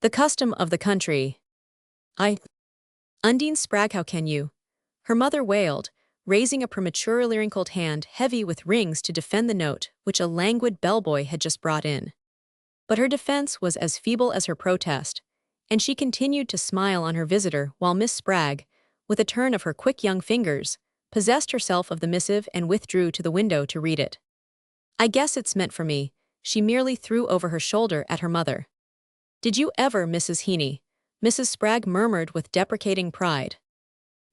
The custom of the country. I. Undine Spragg, how can you? Her mother wailed, raising a prematurely wrinkled hand heavy with rings to defend the note which a languid bellboy had just brought in. But her defense was as feeble as her protest, and she continued to smile on her visitor while Miss Spragg, with a turn of her quick young fingers, possessed herself of the missive and withdrew to the window to read it. I guess it's meant for me, she merely threw over her shoulder at her mother. Did you ever, Mrs. Heeny? Mrs. Spragg murmured with deprecating pride.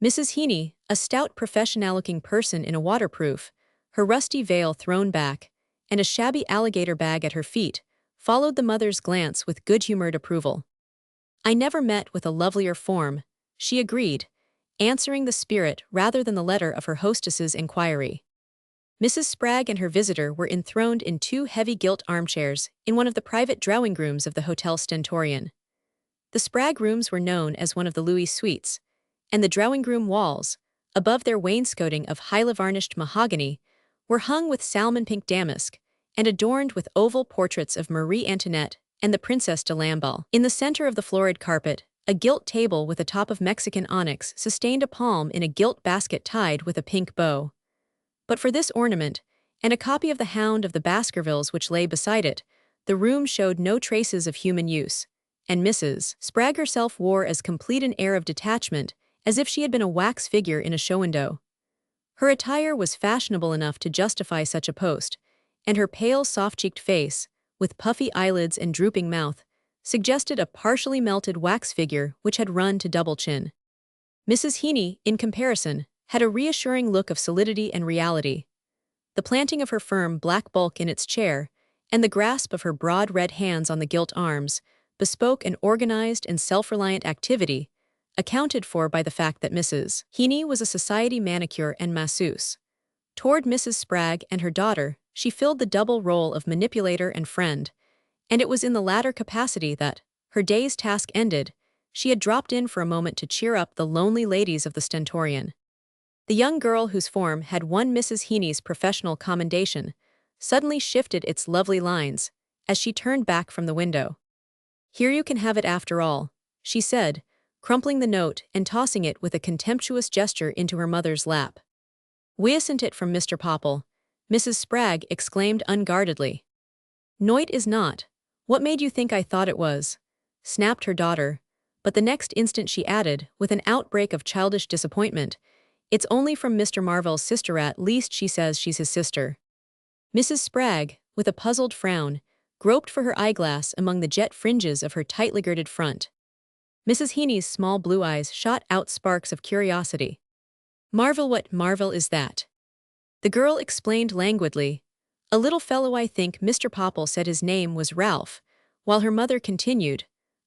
Mrs. Heeny, a stout professional-looking person in a waterproof, her rusty veil thrown back, and a shabby alligator bag at her feet, followed the mother's glance with good-humored approval. I never met with a lovelier form, she agreed, answering the spirit rather than the letter of her hostess's inquiry. Mrs. Spragg and her visitor were enthroned in two heavy gilt armchairs in one of the private drawing rooms of the Hotel Stentorian. The Spragg rooms were known as one of the Louis suites, and the drawing room walls, above their wainscoting of highly varnished mahogany, were hung with salmon-pink damask and adorned with oval portraits of Marie Antoinette and the Princess de Lamballe. In the center of the florid carpet, a gilt table with a top of Mexican onyx sustained a palm in a gilt basket tied with a pink bow. But for this ornament, and a copy of The Hound of the Baskervilles which lay beside it, the room showed no traces of human use, and Mrs. Spragg herself wore as complete an air of detachment as if she had been a wax figure in a show window. Her attire was fashionable enough to justify such a post, and her pale, soft-cheeked face, with puffy eyelids and drooping mouth, suggested a partially melted wax figure which had run to double chin. Mrs. Heeny, in comparison, had a reassuring look of solidity and reality. The planting of her firm black bulk in its chair, and the grasp of her broad red hands on the gilt arms, bespoke an organized and self-reliant activity, accounted for by the fact that Mrs. Heeny was a society manicure and masseuse. Toward Mrs. Spragg and her daughter, she filled the double role of manipulator and friend, and it was in the latter capacity that, her day's task ended, she had dropped in for a moment to cheer up the lonely ladies of the Stentorian. The young girl whose form had won Mrs. Heeny's professional commendation suddenly shifted its lovely lines as she turned back from the window. "Here you can have it after all," she said, crumpling the note and tossing it with a contemptuous gesture into her mother's lap. "We isn't it from Mr. Popple," Mrs. Spragg exclaimed unguardedly. "Noit is not. What made you think I thought it was?" snapped her daughter, but the next instant she added, with an outbreak of childish disappointment, "It's only from Mr. Marvell's sister, at least she says she's his sister." Mrs. Spragg, with a puzzled frown, groped for her eyeglass among the jet fringes of her tightly girded front. Mrs. Heeny's small blue eyes shot out sparks of curiosity. "Marvell, what Marvell is that?" The girl explained languidly. "A little fellow, I think Mr. Popple said his name was Ralph," while her mother continued,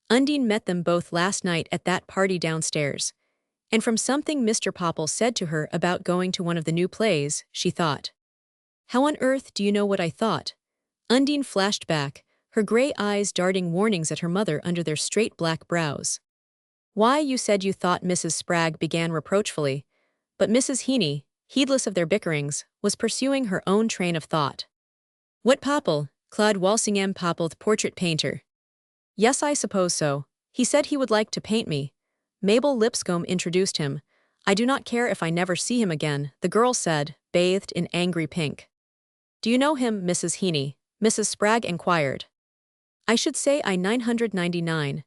"Undine met them both last night at that party downstairs. And from something Mr. Popple said to her about going to one of the new plays, she thought." "How on earth do you know what I thought?" Undine flashed back, her gray eyes darting warnings at her mother under their straight black brows. "Why, you said you thought," Mrs. Spragg began reproachfully, but Mrs. Heeny, heedless of their bickerings, was pursuing her own train of thought. "What Popple? Claude Walsingham Popple, the portrait painter?" "Yes, I suppose so. He said he would like to paint me. Mabel Lipscomb introduced him. I do not care if I never see him again," the girl said, bathed in angry pink. "Do you know him, Mrs. Heeny?" Mrs. Spragg inquired. "I should say I 999.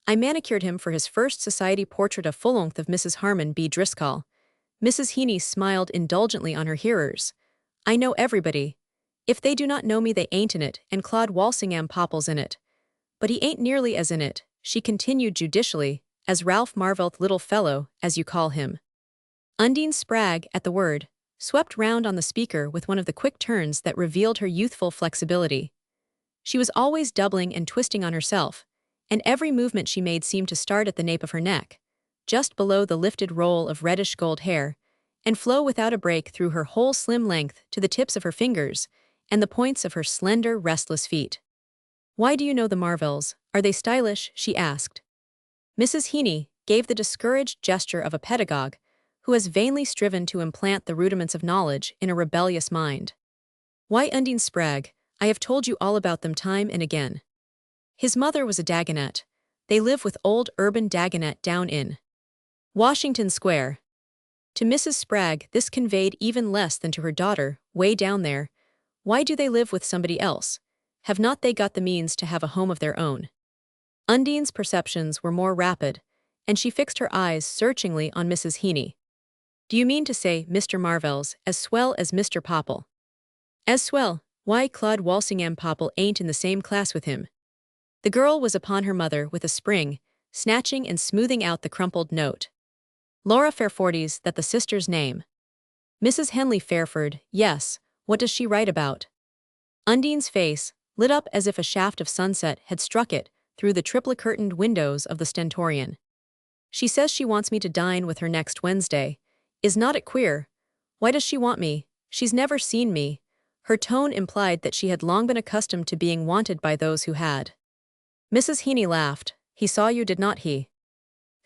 I manicured him for his first society portrait of full-length of Mrs. Harmon B. Driscoll." Mrs. Heeny smiled indulgently on her hearers. "I know everybody. If they do not know me, they ain't in it, and Claude Walsingham Popple's in it. But he ain't nearly as in it," she continued judicially, "as Ralph Marvell, little fellow, as you call him." Undine Spragg, at the word, swept round on the speaker with one of the quick turns that revealed her youthful flexibility. She was always doubling and twisting on herself, and every movement she made seemed to start at the nape of her neck, just below the lifted roll of reddish gold hair, and flow without a break through her whole slim length to the tips of her fingers and the points of her slender, restless feet. "Why do you know the Marvells? Are they stylish?" she asked. Mrs. Heeny gave the discouraged gesture of a pedagogue who has vainly striven to implant the rudiments of knowledge in a rebellious mind. "Why, Undine Spragg, I have told you all about them time and again." His mother was a Dagonet. They live with old urban Dagonet down in Washington Square. To Mrs. Spragg, this conveyed even less than to her daughter, way down there. Why do they live with somebody else? Have not they got the means to have a home of their own? Undine's perceptions were more rapid, and she fixed her eyes searchingly on Mrs. Heeny. Do you mean to say Mr. Marvell's as swell as Mr. Popple? As swell? Why, Claude Walsingham Popple ain't in the same class with him. The girl was upon her mother with a spring, snatching and smoothing out the crumpled note. Laura Fairfordy's that the sister's name? Mrs. Henley Fairford, yes, what does she write about? Undine's face, lit up as if a shaft of sunset had struck it through the triple-curtained windows of the Stentorian. She says she wants me to dine with her next Wednesday. Is not it queer? Why does she want me? She's never seen me. Her tone implied that she had long been accustomed to being wanted by those who had. Mrs. Heeny laughed. He saw you, did not he?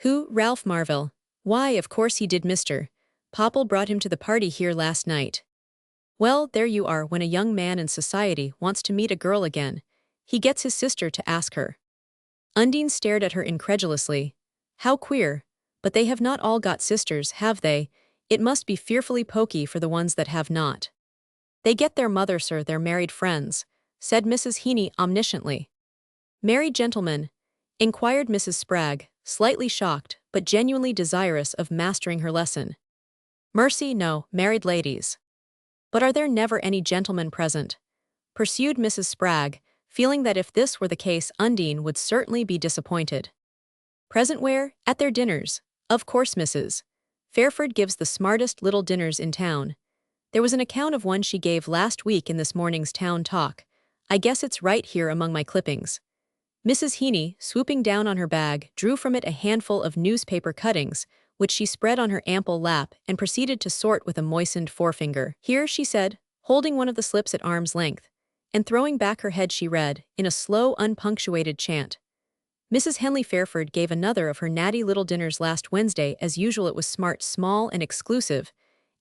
Who, Ralph Marvell? Why, of course he did, Mr. Popple brought him to the party here last night. Well, there you are when a young man in society wants to meet a girl again. He gets his sister to ask her. Undine stared at her incredulously. How queer. But they have not all got sisters, have they? It must be fearfully poky for the ones that have not. They get their mother, sir, their married friends, said Mrs. Heeny omnisciently. Married gentlemen? Inquired Mrs. Spragg, slightly shocked, but genuinely desirous of mastering her lesson. Mercy, no, married ladies. But are there never any gentlemen present? Pursued Mrs. Spragg, feeling that if this were the case Undine would certainly be disappointed. Present where? At their dinners. Of course, Mrs. Fairford gives the smartest little dinners in town. There was an account of one she gave last week in this morning's town talk. I guess it's right here among my clippings. Mrs. Heeny, swooping down on her bag, drew from it a handful of newspaper cuttings, which she spread on her ample lap and proceeded to sort with a moistened forefinger. Here, she said, holding one of the slips at arm's length, and throwing back her head she read, in a slow, unpunctuated chant. Mrs. Henley Fairford gave another of her natty little dinners last Wednesday. As usual, it was smart, small, and exclusive,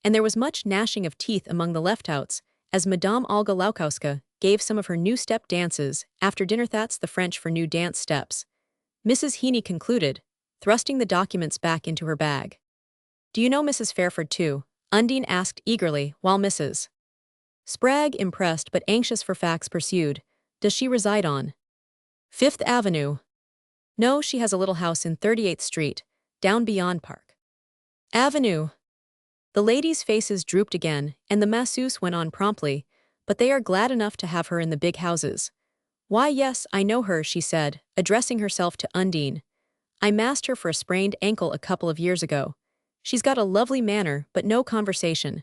and there was much gnashing of teeth among the left-outs, as Madame Olga Laukowska gave some of her new step dances. After dinner, that's the French for new dance steps. Mrs. Heeny concluded, thrusting the documents back into her bag. Do you know Mrs. Fairford too? Undine asked eagerly, while Mrs. Spragg, impressed but anxious for facts, pursued. Does she reside on Fifth Avenue? No, she has a little house in 38th Street, down beyond Park Avenue. The ladies' faces drooped again, and the masseuse went on promptly, but they are glad enough to have her in the big houses. Why, yes, I know her, she said, addressing herself to Undine. I massed her for a sprained ankle a couple of years ago. She's got a lovely manner, but no conversation.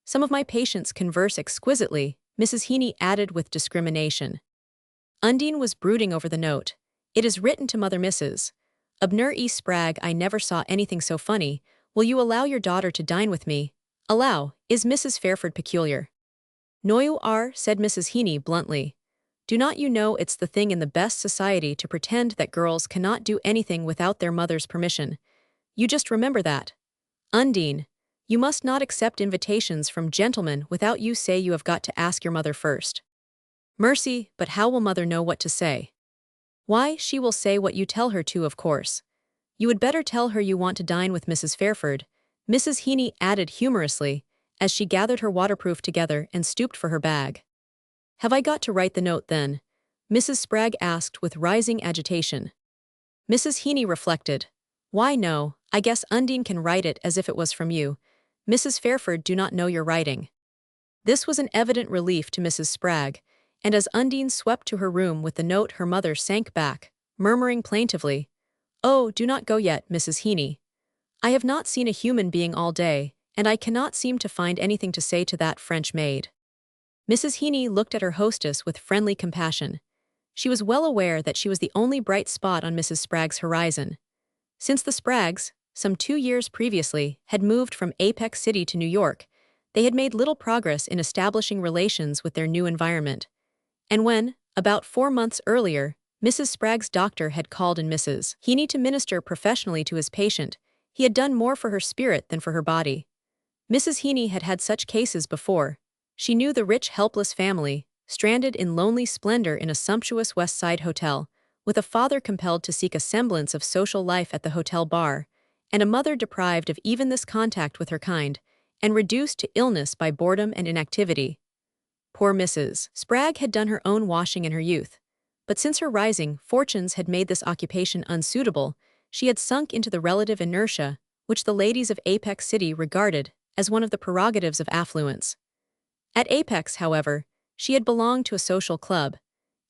Some of my patients converse exquisitely, Mrs. Heeny added with discrimination. Undine was brooding over the note. It is written to Mother Mrs. Abner E. Spragg. I never saw anything so funny. Will you allow your daughter to dine with me? Allow, is Mrs. Fairford peculiar? No, you are, said Mrs. Heeny bluntly. Do not you know it's the thing in the best society to pretend that girls cannot do anything without their mother's permission? You just remember that. Undine, you must not accept invitations from gentlemen without you say you have got to ask your mother first. Mercy, but how will mother know what to say? Why, she will say what you tell her to, of course. You would better tell her you want to dine with Mrs. Fairford, Mrs. Heeny added humorously, as she gathered her waterproof together and stooped for her bag. Have I got to write the note then? Mrs. Spragg asked with rising agitation. Mrs. Heeny reflected. Why, no, I guess Undine can write it as if it was from you. Mrs. Fairford do not know your writing. This was an evident relief to Mrs. Spragg, and as Undine swept to her room with the note her mother sank back, murmuring plaintively, Oh, do not go yet, Mrs. Heeny. I have not seen a human being all day, and I cannot seem to find anything to say to that French maid. Mrs. Heeny looked at her hostess with friendly compassion. She was well aware that she was the only bright spot on Mrs. Spragg's horizon. Since the Spraggs, some 2 years previously, had moved from Apex City to New York, they had made little progress in establishing relations with their new environment. And when, about 4 months earlier, Mrs. Spragg's doctor had called in Mrs. Heeny to minister professionally to his patient, he had done more for her spirit than for her body. Mrs. Heeny had had such cases before. She knew the rich, helpless family, stranded in lonely splendor in a sumptuous West Side hotel, with a father compelled to seek a semblance of social life at the hotel bar, and a mother deprived of even this contact with her kind, and reduced to illness by boredom and inactivity. Poor Mrs. Spragg had done her own washing in her youth, but since her rising fortunes had made this occupation unsuitable, she had sunk into the relative inertia which the ladies of Apex City regarded as one of the prerogatives of affluence. At Apex, however, she had belonged to a social club,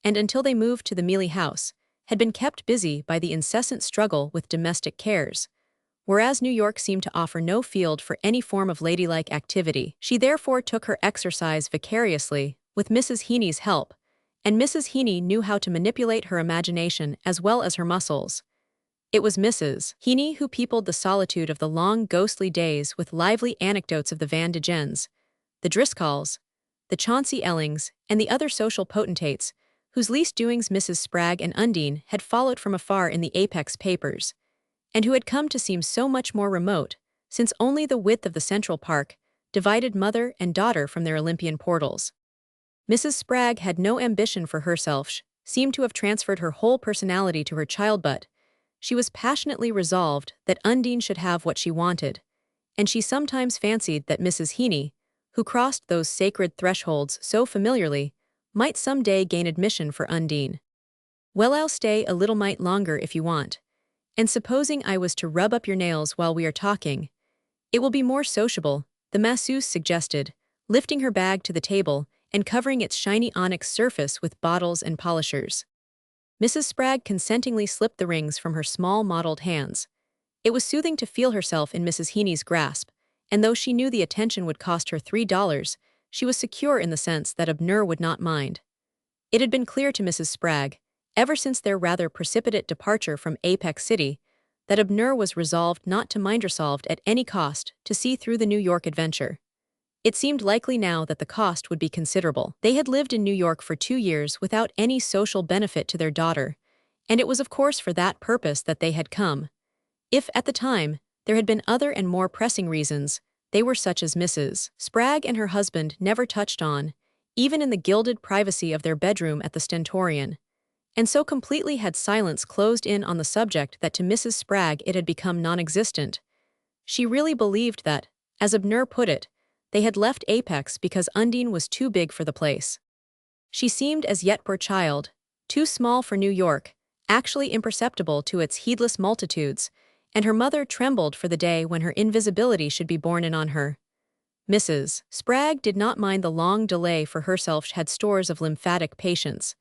and until they moved to the Mealy house, had been kept busy by the incessant struggle with domestic cares. Whereas New York seemed to offer no field for any form of ladylike activity, she therefore took her exercise vicariously, with Mrs. Heeny's help, and Mrs. Heeny knew how to manipulate her imagination as well as her muscles. It was Mrs. Heeny who peopled the solitude of the long ghostly days with lively anecdotes of the Van de Gens, the Driscolls, the Chauncey Ellings, and the other social potentates, whose least doings Mrs. Spragg and Undine had followed from afar in the Apex papers, and who had come to seem so much more remote, since only the width of the Central Park divided mother and daughter from their Olympian portals. Mrs. Spragg had no ambition for herself, seemed to have transferred her whole personality to her child, but she was passionately resolved that Undine should have what she wanted, and she sometimes fancied that Mrs. Heeny, who crossed those sacred thresholds so familiarly, might some day gain admission for Undine. "Well, I'll stay a little mite longer if you want. And supposing I was to rub up your nails while we are talking, it will be more sociable," the masseuse suggested, lifting her bag to the table and covering its shiny onyx surface with bottles and polishers. Mrs. Spragg consentingly slipped the rings from her small mottled hands. It was soothing to feel herself in Mrs. Heeny's grasp, and though she knew the attention would cost her $3, she was secure in the sense that Abner would not mind. It had been clear to Mrs. Spragg, ever since their rather precipitate departure from Apex City, that Abner was resolved not to mind herself at any cost to see through the New York adventure. It seemed likely now that the cost would be considerable. They had lived in New York for 2 years without any social benefit to their daughter, and it was of course for that purpose that they had come. If, at the time, there had been other and more pressing reasons, they were such as Mrs. Spragg and her husband never touched on, even in the gilded privacy of their bedroom at the Stentorian. And so completely had silence closed in on the subject that to Mrs. Spragg it had become non-existent. She really believed that, as Abner put it, they had left Apex because Undine was too big for the place. She seemed as yet poor child, too small for New York, actually imperceptible to its heedless multitudes, and her mother trembled for the day when her invisibility should be borne in on her. Mrs. Spragg did not mind the long delay, for herself had stores of lymphatic patience,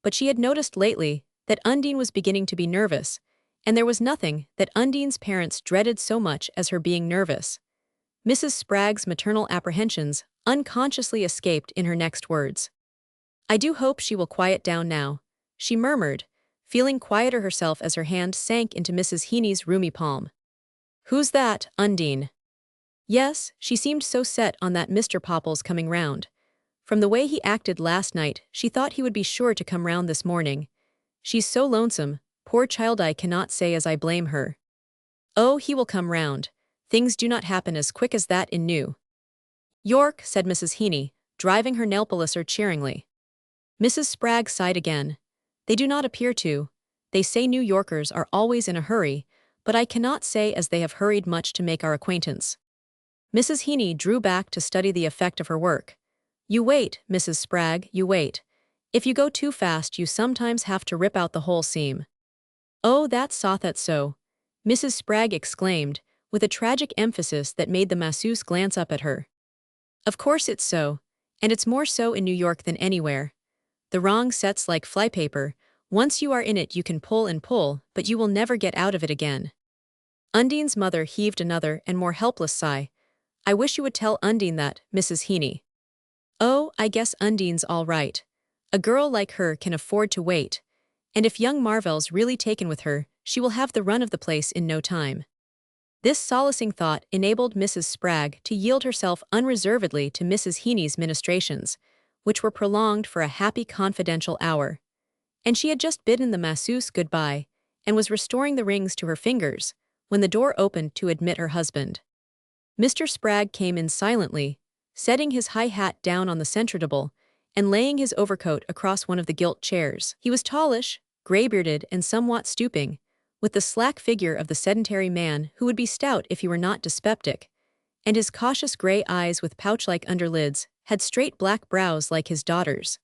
but she had noticed lately that Undine was beginning to be nervous, and there was nothing that Undine's parents dreaded so much as her being nervous. Mrs. Spragg's maternal apprehensions unconsciously escaped in her next words. "I do hope she will quiet down now," she murmured, feeling quieter herself as her hand sank into Mrs. Heeny's roomy palm. "Who's that, Undine?" "Yes, she seemed so set on that Mr. Popple's coming round. From the way he acted last night, she thought he would be sure to come round this morning. She's so lonesome, poor child, I cannot say as I blame her." "Oh, he will come round. Things do not happen as quick as that in New York," said Mrs. Heeny, driving her nail polisher cheeringly. Mrs. Spragg sighed again. "They do not appear to. They say New Yorkers are always in a hurry, but I cannot say as they have hurried much to make our acquaintance." Mrs. Heeny drew back to study the effect of her work. "You wait, Mrs. Spragg, you wait. If you go too fast you sometimes have to rip out the whole seam." "Oh, that so," Mrs. Spragg exclaimed, with a tragic emphasis that made the masseuse glance up at her. "Of course it's so, and it's more so in New York than anywhere. The wrong sets like flypaper. Once you are in it you can pull and pull, but you will never get out of it again." Undine's mother heaved another and more helpless sigh. "I wish you would tell Undine that, Mrs. Heeny." "Oh, I guess Undine's all right. A girl like her can afford to wait, and if young Marvell's really taken with her, she will have the run of the place in no time." This solacing thought enabled Mrs. Spragg to yield herself unreservedly to Mrs. Heeny's ministrations, which were prolonged for a happy confidential hour. And she had just bidden the masseuse goodbye, and was restoring the rings to her fingers, when the door opened to admit her husband. Mr. Spragg came in silently, setting his high hat down on the centre table, and laying his overcoat across one of the gilt chairs. He was tallish, gray-bearded and somewhat stooping, with the slack figure of the sedentary man who would be stout if he were not dyspeptic, and his cautious gray eyes with pouch-like underlids had straight black brows like his daughter's.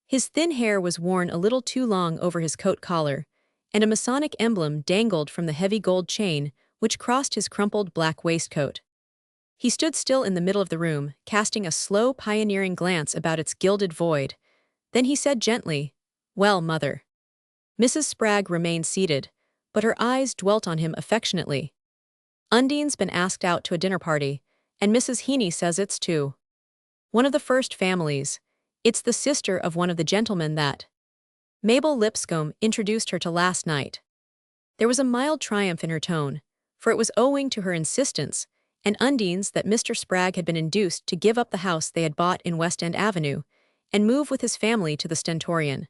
His thin hair was worn a little too long over his coat collar, and a Masonic emblem dangled from the heavy gold chain which crossed his crumpled black waistcoat. He stood still in the middle of the room, casting a slow, pioneering glance about its gilded void. Then he said gently, "Well, Mother." Mrs. Spragg remained seated, but her eyes dwelt on him affectionately. "Undine's been asked out to a dinner party, and Mrs. Heaney says it's to one of the first families. It's the sister of one of the gentlemen that Mabel Lipscomb introduced her to last night." There was a mild triumph in her tone, for it was owing to her insistence and Undine's that Mr. Spragg had been induced to give up the house they had bought in West End Avenue and move with his family to the Stentorian.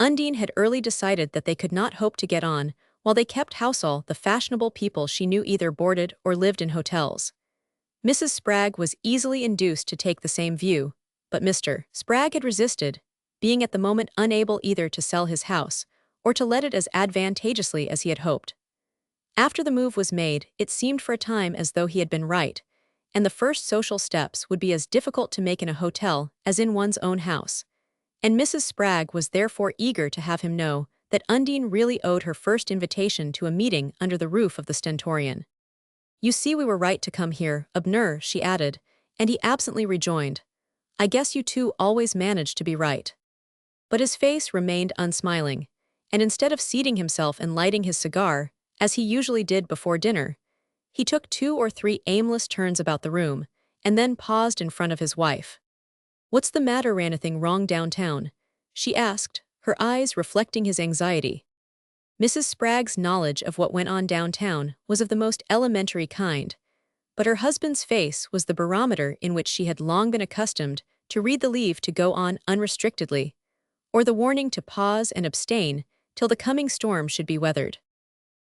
Undine had early decided that they could not hope to get on while they kept house. All the fashionable people she knew either boarded or lived in hotels. Mrs. Spragg was easily induced to take the same view, but Mr. Spragg had resisted, being at the moment unable either to sell his house or to let it as advantageously as he had hoped. After the move was made, it seemed for a time as though he had been right, and the first social steps would be as difficult to make in a hotel as in one's own house. And Mrs. Spragg was therefore eager to have him know that Undine really owed her first invitation to a meeting under the roof of the Stentorian. "You see we were right to come here, Abner," she added, and he absently rejoined, "I guess you two always manage to be right." But his face remained unsmiling, and instead of seating himself and lighting his cigar, as he usually did before dinner, he took 2 or 3 aimless turns about the room, and then paused in front of his wife. "What's the matter? Ran anything wrong downtown?" she asked, her eyes reflecting his anxiety. Mrs. Spragg's knowledge of what went on downtown was of the most elementary kind, but her husband's face was the barometer in which she had long been accustomed to read the leave to go on unrestrictedly, or the warning to pause and abstain till the coming storm should be weathered.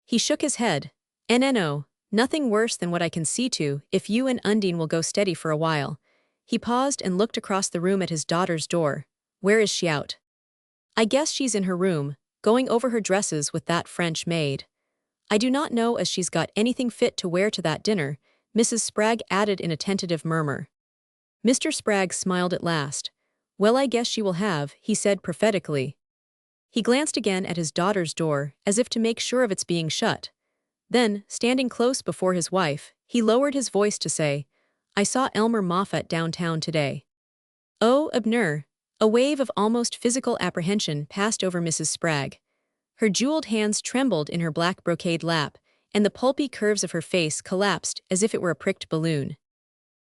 He shook his head. "No, nothing worse than what I can see to, if you and Undine will go steady for a while." He paused and looked across the room at his daughter's door. "Where is she out?" "I guess she's in her room, going over her dresses with that French maid. I do not know as she's got anything fit to wear to that dinner," Mrs. Spragg added in a tentative murmur. Mr. Spragg smiled at last. "Well, I guess she will have," he said prophetically. He glanced again at his daughter's door, as if to make sure of its being shut. Then, standing close before his wife, he lowered his voice to say, "I saw Elmer Moffat downtown today." "Oh, Abner." A wave of almost physical apprehension passed over Mrs. Spragg. Her jeweled hands trembled in her black brocade lap, and the pulpy curves of her face collapsed as if it were a pricked balloon.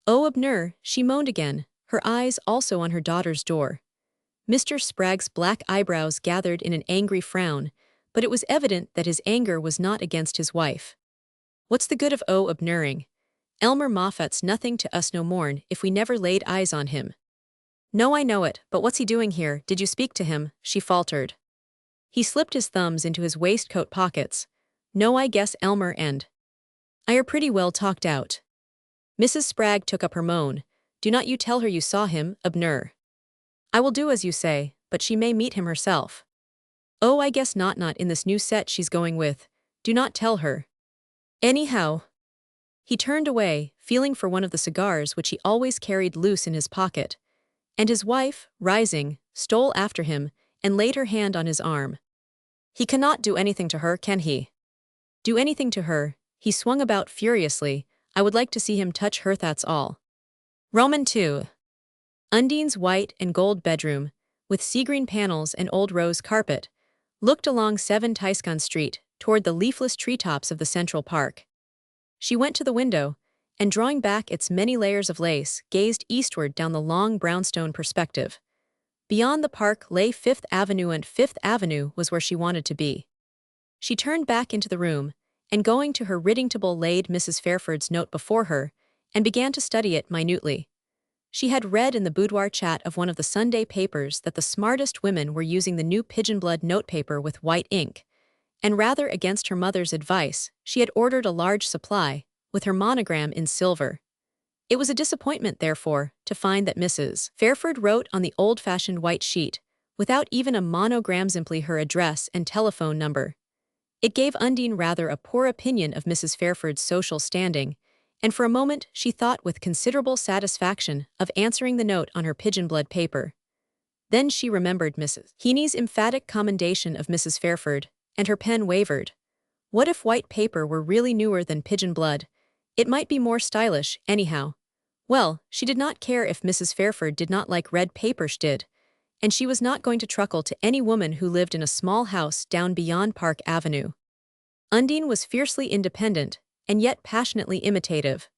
"Oh, Abner," she moaned again, her eyes also on her daughter's door. Mr. Spragg's black eyebrows gathered in an angry frown, but it was evident that his anger was not against his wife. "What's the good of Abnering? Elmer Moffat's nothing to us no morn if we never laid eyes on him." "No, I know it, but what's he doing here? Did you speak to him?" she faltered. He slipped his thumbs into his waistcoat pockets. "No, I guess Elmer and I are pretty well talked out." Mrs. Spragg took up her moan. "Do not you tell her you saw him, Abner." "I will do as you say, but she may meet him herself." "Oh, I guess not in this new set she's going with. Do not tell her." "Anyhow." He turned away, feeling for one of the cigars which he always carried loose in his pocket, and his wife, rising, stole after him and laid her hand on his arm. "He cannot do anything to her, can he?" "Do anything to her?" He swung about furiously. "I would like to see him touch her, that's all." Roman 2. Undine's white and gold bedroom, with sea-green panels and old rose carpet, looked along 7 Tyscon Street toward the leafless treetops of the Central Park. She went to the window, and drawing back its many layers of lace, gazed eastward down the long brownstone perspective. Beyond the park lay 5th Avenue, and 5th Avenue was where she wanted to be. She turned back into the room, and going to her writing table laid Mrs. Fairford's note before her, and began to study it minutely. She had read in the boudoir chat of one of the Sunday papers that the smartest women were using the new pigeon-blood notepaper with white ink, and rather against her mother's advice, she had ordered a large supply, with her monogram in silver. It was a disappointment, therefore, to find that Mrs. Fairford wrote on the old-fashioned white sheet, without even a monogram, simply her address and telephone number. It gave Undine rather a poor opinion of Mrs. Fairford's social standing, and for a moment she thought with considerable satisfaction of answering the note on her pigeon-blood paper. Then she remembered Mrs. Heeny's emphatic commendation of Mrs. Fairford, and her pen wavered. What if white paper were really newer than pigeon blood? It might be more stylish, anyhow. Well, she did not care if Mrs. Fairford did not like red paper, she did, and she was not going to truckle to any woman who lived in a small house down beyond Park Avenue. Undine was fiercely independent, and yet passionately imitative.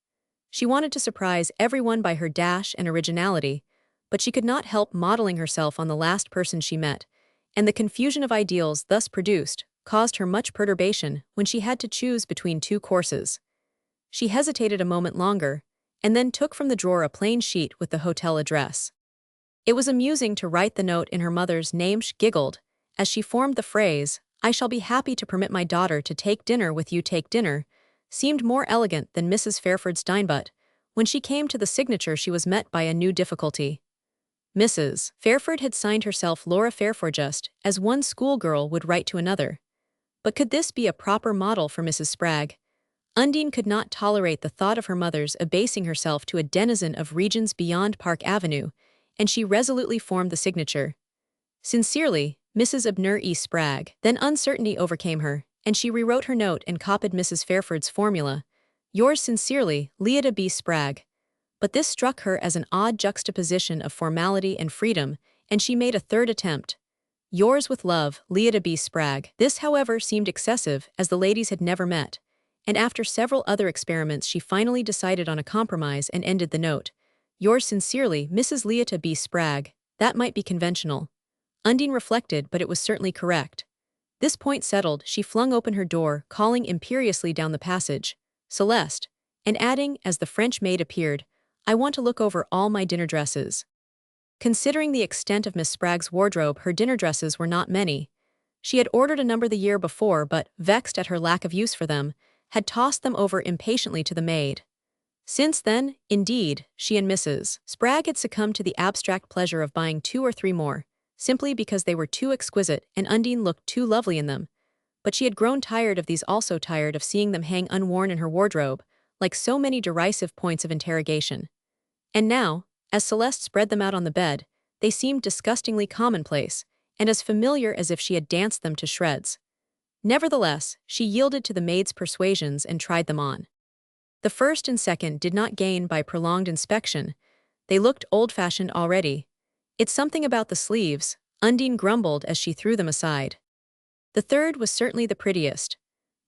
She wanted to surprise everyone by her dash and originality, but she could not help modeling herself on the last person she met, and the confusion of ideals thus produced caused her much perturbation when she had to choose between two courses. She hesitated a moment longer, and then took from the drawer a plain sheet with the hotel address. It was amusing to write the note in her mother's name. She giggled as she formed the phrase, "I shall be happy to permit my daughter to take dinner with you." Take dinner seemed more elegant than Mrs. Fairford's dine, but when she came to the signature she was met by a new difficulty. Mrs. Fairford had signed herself Laura Fairford, just as one schoolgirl would write to another. But could this be a proper model for Mrs. Spragg? Undine could not tolerate the thought of her mother's abasing herself to a denizen of regions beyond Park Avenue, and she resolutely formed the signature. Sincerely, Mrs. Abner E. Spragg. Then uncertainty overcame her, and she rewrote her note and copied Mrs. Fairford's formula. Yours sincerely, Leota B. Spragg. But this struck her as an odd juxtaposition of formality and freedom, and she made a third attempt. Yours with love, Leota B. Spragg. This, however, seemed excessive, as the ladies had never met, and after several other experiments she finally decided on a compromise and ended the note. Yours sincerely, Mrs. Leota B. Spragg. That might be conventional. Undine reflected, but it was certainly correct. This point settled, she flung open her door, calling imperiously down the passage, "Celeste," and adding, as the French maid appeared, "I want to look over all my dinner dresses." Considering the extent of Miss Spragg's wardrobe, her dinner dresses were not many. She had ordered a number the year before, but, vexed at her lack of use for them, had tossed them over impatiently to the maid. Since then, indeed, she and Mrs. Spragg had succumbed to the abstract pleasure of buying 2 or 3 more, simply because they were too exquisite and Undine looked too lovely in them. But she had grown tired of these, also tired of seeing them hang unworn in her wardrobe, like so many derisive points of interrogation. And now, as Celeste spread them out on the bed, they seemed disgustingly commonplace, and as familiar as if she had danced them to shreds. Nevertheless, she yielded to the maid's persuasions and tried them on. The first and second did not gain by prolonged inspection. They looked old-fashioned already. "It's something about the sleeves," Undine grumbled as she threw them aside. The third was certainly the prettiest.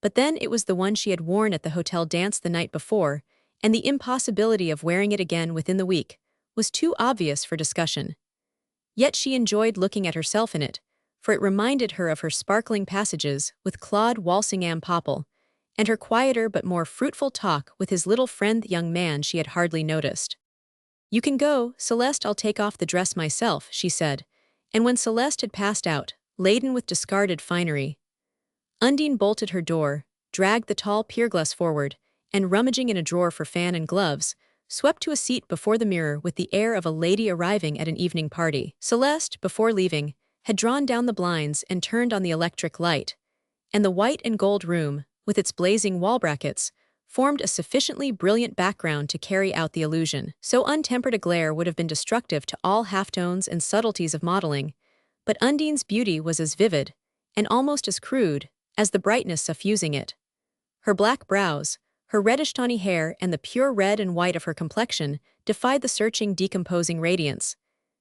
But then it was the one she had worn at the hotel dance the night before, and the impossibility of wearing it again within the week was too obvious for discussion. Yet she enjoyed looking at herself in it, for it reminded her of her sparkling passages with Claude Walsingham Popple, and her quieter but more fruitful talk with his little friend, the young man she had hardly noticed. "You can go, Celeste, I'll take off the dress myself," she said, and when Celeste had passed out, laden with discarded finery, Undine bolted her door, dragged the tall pierglass forward, and rummaging in a drawer for fan and gloves, swept to a seat before the mirror with the air of a lady arriving at an evening party. Celeste, before leaving, had drawn down the blinds and turned on the electric light, and the white and gold room, with its blazing wall brackets, formed a sufficiently brilliant background to carry out the illusion. So untempered a glare would have been destructive to all halftones and subtleties of modeling, but Undine's beauty was as vivid, and almost as crude, as the brightness suffusing it. Her black brows, her reddish tawny hair, and the pure red and white of her complexion defied the searching, decomposing radiance.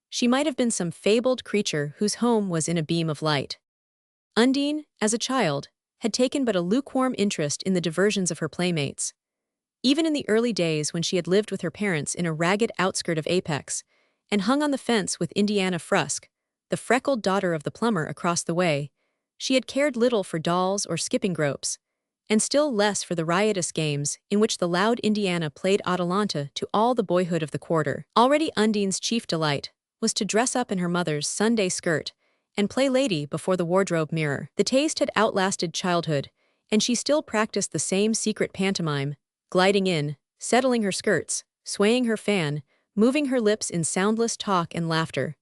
She might have been some fabled creature whose home was in a beam of light. Undine, as a child, had taken but a lukewarm interest in the diversions of her playmates. Even in the early days when she had lived with her parents in a ragged outskirt of Apex, and hung on the fence with Indiana Frusk, the freckled daughter of the plumber across the way, she had cared little for dolls or skipping ropes, and still less for the riotous games in which the loud Indiana played Atalanta to all the boyhood of the quarter. Already Undine's chief delight was to dress up in her mother's Sunday skirt and play lady before the wardrobe mirror. The taste had outlasted childhood, and she still practiced the same secret pantomime, gliding in, settling her skirts, swaying her fan, moving her lips in soundless talk and laughter.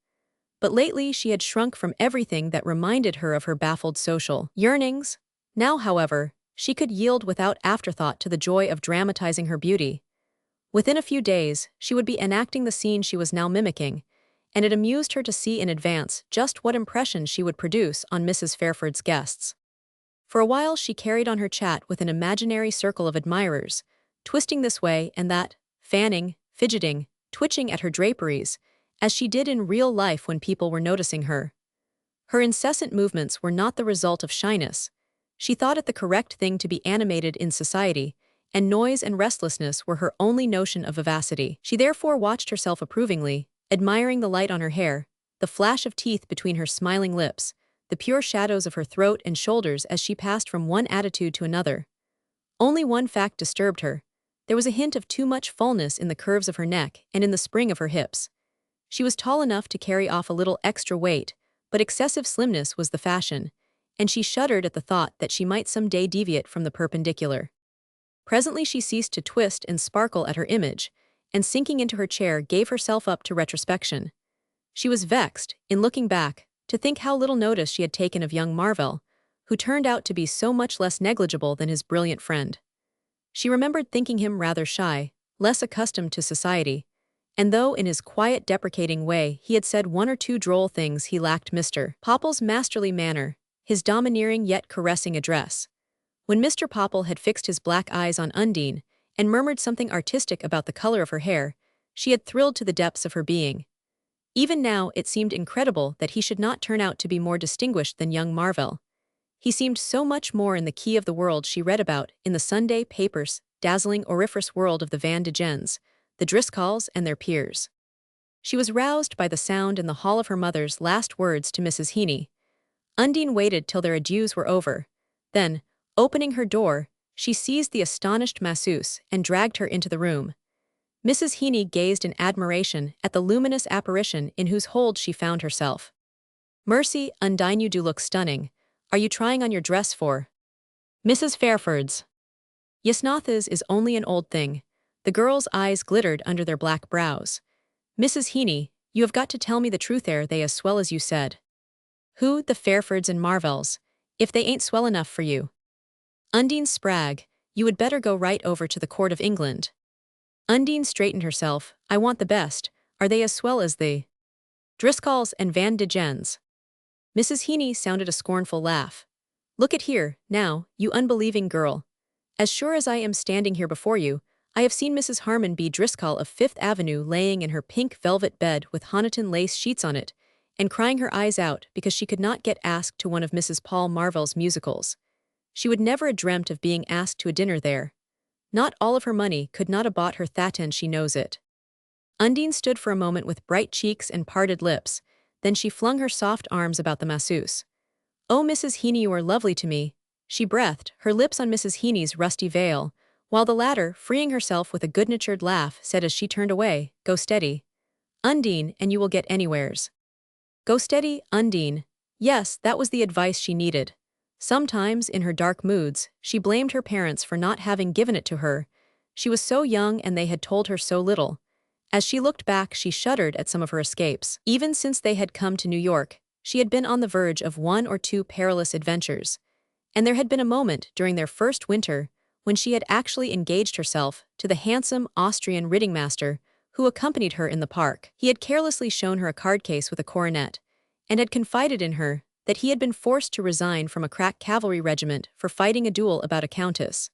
But lately she had shrunk from everything that reminded her of her baffled social yearnings. Now, however, she could yield without afterthought to the joy of dramatizing her beauty. Within a few days, she would be enacting the scene she was now mimicking, and it amused her to see in advance just what impression she would produce on Mrs. Fairford's guests. For a while she carried on her chat with an imaginary circle of admirers, twisting this way and that, fanning, fidgeting, twitching at her draperies, as she did in real life when people were noticing her. Her incessant movements were not the result of shyness. She thought it the correct thing to be animated in society, and noise and restlessness were her only notion of vivacity. She therefore watched herself approvingly, admiring the light on her hair, the flash of teeth between her smiling lips, the pure shadows of her throat and shoulders as she passed from one attitude to another. Only one fact disturbed her. There was a hint of too much fullness in the curves of her neck and in the spring of her hips. She was tall enough to carry off a little extra weight, but excessive slimness was the fashion, and she shuddered at the thought that she might some day deviate from the perpendicular. Presently she ceased to twist and sparkle at her image, and sinking into her chair gave herself up to retrospection. She was vexed, in looking back, to think how little notice she had taken of young Marvell, who turned out to be so much less negligible than his brilliant friend. She remembered thinking him rather shy, less accustomed to society, and though in his quiet deprecating way he had said one or two droll things, he lacked Mr. Popple's masterly manner, his domineering yet caressing address. When Mr. Popple had fixed his black eyes on Undine, and murmured something artistic about the color of her hair, she had thrilled to the depths of her being. Even now it seemed incredible that he should not turn out to be more distinguished than young Marvell. He seemed so much more in the key of the world she read about in the Sunday papers, dazzling auriferous world of the Van de Gens, the Driscolls and their peers. She was roused by the sound in the hall of her mother's last words to Mrs. Heeny. Undine waited till their adieus were over. Then, opening her door, she seized the astonished masseuse and dragged her into the room. Mrs. Heeny gazed in admiration at the luminous apparition in whose hold she found herself. "Mercy, Undine, you do look stunning. Are you trying on your dress for Mrs. Fairford's?" "Yesnathes is only an old thing." The girl's eyes glittered under their black brows. "Mrs. Heeny, you have got to tell me the truth. Are they as swell as you said?" "Who, the Fairfords and Marvells, if they ain't swell enough for you?" "Undine Spragg, you would better go right over to the court of England." Undine straightened herself. "I want the best. Are they as swell as the Driscolls and Van de Gens?" Mrs. Heeny sounded a scornful laugh. "Look at here, now, you unbelieving girl. As sure as I am standing here before you, I have seen Mrs. Harmon B. Driscoll of Fifth Avenue laying in her pink velvet bed with Honiton lace sheets on it, and crying her eyes out because she could not get asked to one of Mrs. Paul Marvell's musicals. She would never have dreamt of being asked to a dinner there. Not all of her money could not have bought her that, and she knows it." Undine stood for a moment with bright cheeks and parted lips, then she flung her soft arms about the masseuse. "Oh, Mrs. Heeny, you are lovely to me," she breathed, her lips on Mrs. Heeny's rusty veil, while the latter, freeing herself with a good-natured laugh, said as she turned away, "Go steady, Undine, and you will get anywheres." Go steady, Undine. Yes, that was the advice she needed. Sometimes, in her dark moods, she blamed her parents for not having given it to her. She was so young and they had told her so little. As she looked back, she shuddered at some of her escapes. Even since they had come to New York, she had been on the verge of one or two perilous adventures. And there had been a moment during their first winter when she had actually engaged herself to the handsome Austrian riding master who accompanied her in the park. He had carelessly shown her a card case with a coronet, and had confided in her that he had been forced to resign from a crack cavalry regiment for fighting a duel about a countess.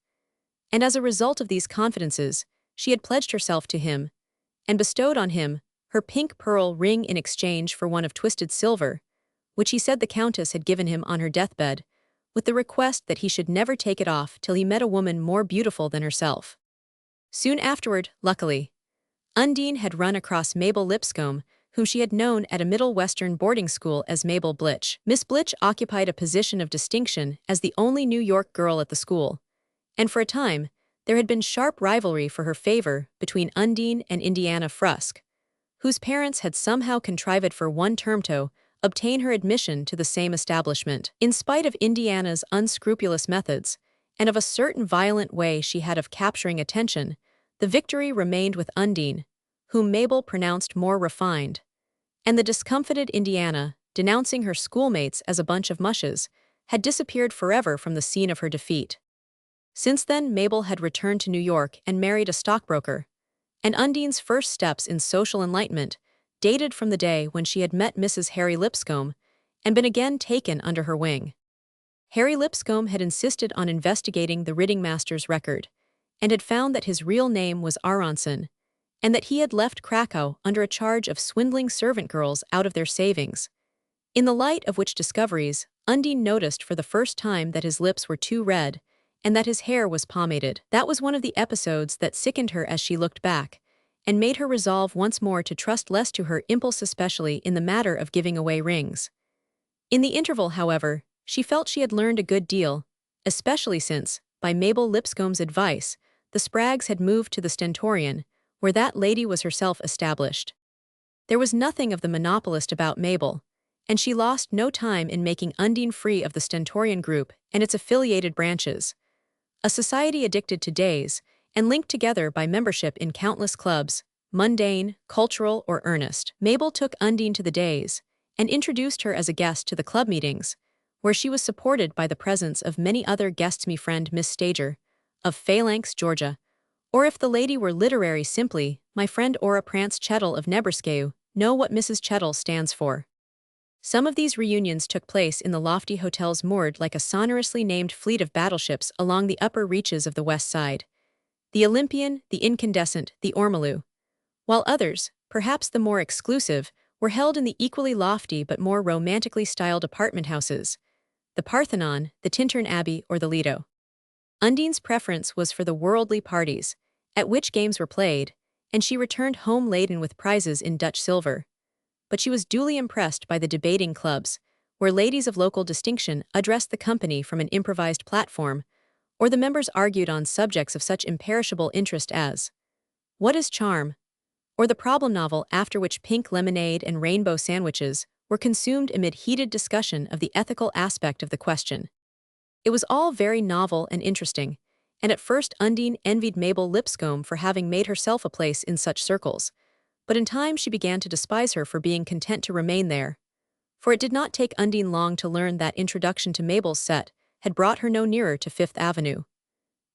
And as a result of these confidences, she had pledged herself to him, and bestowed on him her pink pearl ring in exchange for one of twisted silver, which he said the countess had given him on her deathbed, with the request that he should never take it off till he met a woman more beautiful than herself. Soon afterward, luckily, Undine had run across Mabel Lipscomb, whom she had known at a Middle Western boarding school as Mabel Blitch. Miss Blitch occupied a position of distinction as the only New York girl at the school, and for a time, there had been sharp rivalry for her favor between Undine and Indiana Frusk, whose parents had somehow contrived for one term to obtain her admission to the same establishment. In spite of Indiana's unscrupulous methods, and of a certain violent way she had of capturing attention, the victory remained with Undine, whom Mabel pronounced more refined. And the discomfited Indiana, denouncing her schoolmates as a bunch of mushes, had disappeared forever from the scene of her defeat. Since then, Mabel had returned to New York and married a stockbroker, and Undine's first steps in social enlightenment dated from the day when she had met Mrs. Harry Lipscomb and been again taken under her wing. Harry Lipscomb had insisted on investigating the Ridding Master's record, and had found that his real name was Aronson, and that he had left Krakow under a charge of swindling servant girls out of their savings. In the light of which discoveries, Undine noticed for the first time that his lips were too red, and that his hair was pomaded. That was one of the episodes that sickened her as she looked back, and made her resolve once more to trust less to her impulse, especially in the matter of giving away rings. In the interval, however, she felt she had learned a good deal, especially since, by Mabel Lipscomb's advice, the Spraggs had moved to the Stentorian, where that lady was herself established. There was nothing of the monopolist about Mabel, and she lost no time in making Undine free of the Stentorian group and its affiliated branches, a society addicted to days and linked together by membership in countless clubs, mundane, cultural, or earnest. Mabel took Undine to the days and introduced her as a guest to the club meetings, where she was supported by the presence of many other guests. Me friend Miss Stager, of Phalanx, Georgia, or if the lady were literary, simply, my friend Ora Prance Chettle of Nebraska. Know what Mrs. Chettle stands for. Some of these reunions took place in the lofty hotels moored like a sonorously named fleet of battleships along the upper reaches of the West Side. The Olympian, the Incandescent, the Ormolu. While others, perhaps the more exclusive, were held in the equally lofty but more romantically styled apartment houses, the Parthenon, the Tintern Abbey, or the Lido. Undine's preference was for the worldly parties, at which games were played, and she returned home laden with prizes in Dutch silver. But she was duly impressed by the debating clubs, where ladies of local distinction addressed the company from an improvised platform, or the members argued on subjects of such imperishable interest as "What is charm?" or the problem novel, after which pink lemonade and rainbow sandwiches were consumed amid heated discussion of the ethical aspect of the question. It was all very novel and interesting, and at first Undine envied Mabel Lipscomb for having made herself a place in such circles, but in time she began to despise her for being content to remain there. For it did not take Undine long to learn that introduction to Mabel's set had brought her no nearer to Fifth Avenue.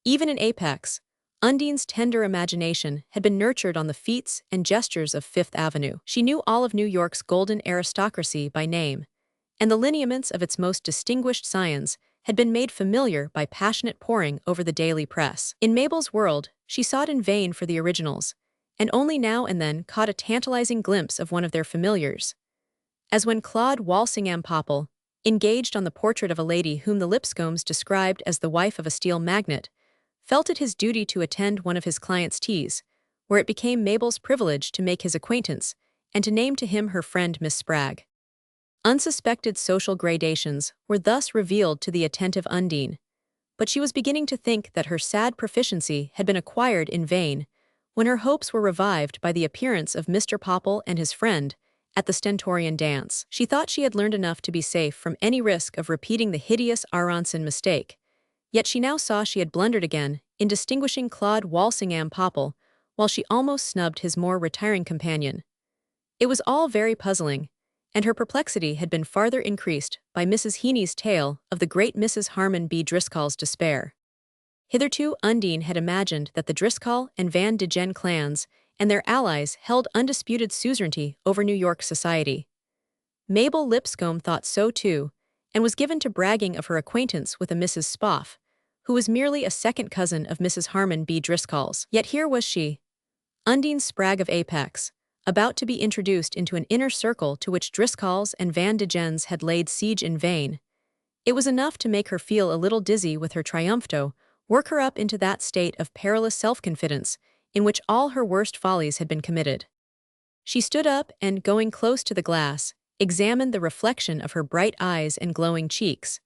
Even in Apex, Undine's tender imagination had been nurtured on the feats and gestures of Fifth Avenue. She knew all of New York's golden aristocracy by name, and the lineaments of its most distinguished scions had been made familiar by passionate poring over the daily press. In Mabel's world, she sought in vain for the originals, and only now and then caught a tantalizing glimpse of one of their familiars. As when Claude Walsingham Popple, engaged on the portrait of a lady whom the Lipscombs described as the wife of a steel magnate, felt it his duty to attend one of his client's teas, where it became Mabel's privilege to make his acquaintance and to name to him her friend Miss Spragg. Unsuspected social gradations were thus revealed to the attentive Undine, but she was beginning to think that her sad proficiency had been acquired in vain, when her hopes were revived by the appearance of Mr. Popple and his friend at the Stentorian dance. She thought she had learned enough to be safe from any risk of repeating the hideous Aronson mistake, yet she now saw she had blundered again in distinguishing Claude Walsingham Popple, while she almost snubbed his more retiring companion. It was all very puzzling, and her perplexity had been farther increased by Mrs. Heeny's tale of the great Mrs. Harmon B. Driscoll's despair. Hitherto Undine had imagined that the Driscoll and Van de Gen clans and their allies held undisputed suzerainty over New York society. Mabel Lipscomb thought so too, and was given to bragging of her acquaintance with a Mrs. Spoff, who was merely a second cousin of Mrs. Harmon B. Driscoll's. Yet here was she, Undine Spragg of Apex, about to be introduced into an inner circle to which Driscolls and Van de Gens had laid siege in vain. It was enough to make her feel a little dizzy with her triumph, work her up into that state of perilous self-confidence in which all her worst follies had been committed. She stood up and, going close to the glass, examined the reflection of her bright eyes and glowing cheeks.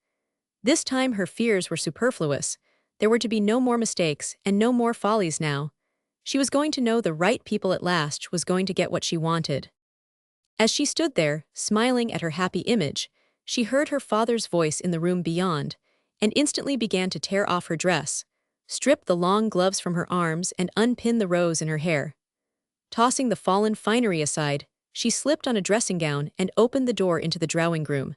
This time her fears were superfluous. There were to be no more mistakes and no more follies now. She was going to know the right people at last, was going to get what she wanted. As she stood there, smiling at her happy image, she heard her father's voice in the room beyond, and instantly began to tear off her dress, strip the long gloves from her arms, and unpin the rose in her hair. Tossing the fallen finery aside, she slipped on a dressing gown and opened the door into the drawing room.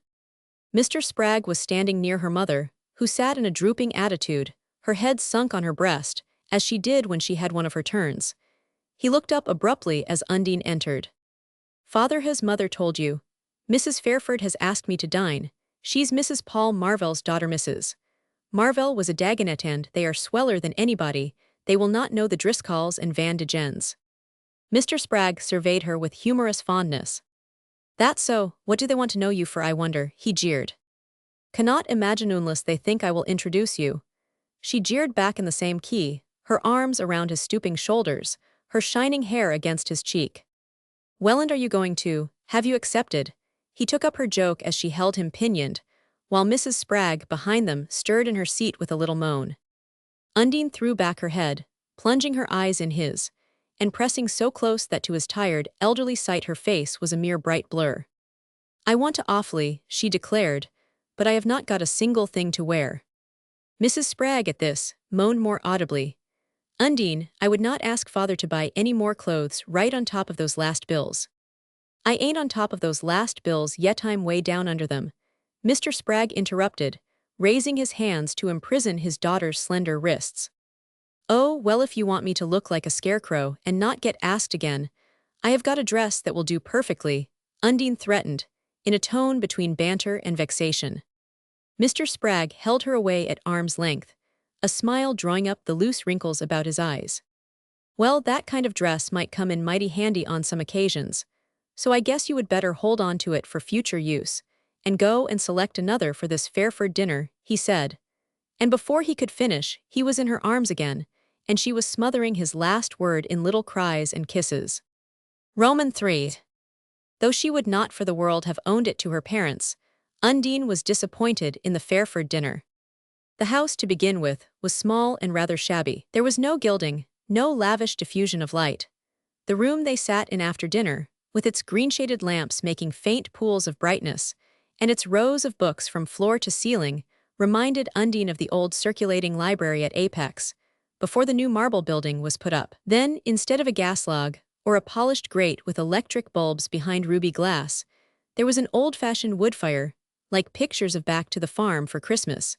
Mr. Spragg was standing near her mother, who sat in a drooping attitude, her head sunk on her breast, as she did when she had one of her turns. He looked up abruptly as Undine entered. "Father, has mother told you? Mrs. Fairford has asked me to dine. She's Mrs. Paul Marvell's daughter, Mrs. Marvell was a Dagonet, and they are sweller than anybody. They will not know the Driscolls and Van de Gens." Mr. Spragg surveyed her with humorous fondness. "That's so. What do they want to know you for, I wonder?" he jeered. "Cannot imagine unless they think I will introduce you." She jeered back in the same key, her arms around his stooping shoulders, her shining hair against his cheek. "Well, and are you going to? Have you accepted?" He took up her joke as she held him pinioned, while Mrs. Spragg, behind them, stirred in her seat with a little moan. Undine threw back her head, plunging her eyes in his, and pressing so close that to his tired, elderly sight her face was a mere bright blur. "I want to awfully," she declared, "but I have not got a single thing to wear." Mrs. Spragg, at this, moaned more audibly. "Undine, I would not ask father to buy any more clothes right on top of those last bills." "I ain't on top of those last bills yet, I'm way down under them," Mr. Spragg interrupted, raising his hands to imprison his daughter's slender wrists. "Oh, well, if you want me to look like a scarecrow and not get asked again, I have got a dress that will do perfectly," Undine threatened, in a tone between banter and vexation. Mr. Spragg held her away at arm's length, a smile drawing up the loose wrinkles about his eyes. "Well, that kind of dress might come in mighty handy on some occasions, so I guess you would better hold on to it for future use, and go and select another for this Fairford dinner," he said. And before he could finish, he was in her arms again, and she was smothering his last word in little cries and kisses. Roman 3. Though she would not for the world have owned it to her parents, Undine was disappointed in the Fairford dinner. The house, to begin with, was small and rather shabby. There was no gilding, no lavish diffusion of light. The room they sat in after dinner, with its green-shaded lamps making faint pools of brightness, and its rows of books from floor to ceiling, reminded Undine of the old circulating library at Apex, before the new marble building was put up. Then, instead of a gas log, or a polished grate with electric bulbs behind ruby glass, there was an old-fashioned wood fire, like pictures of Back to the Farm for Christmas.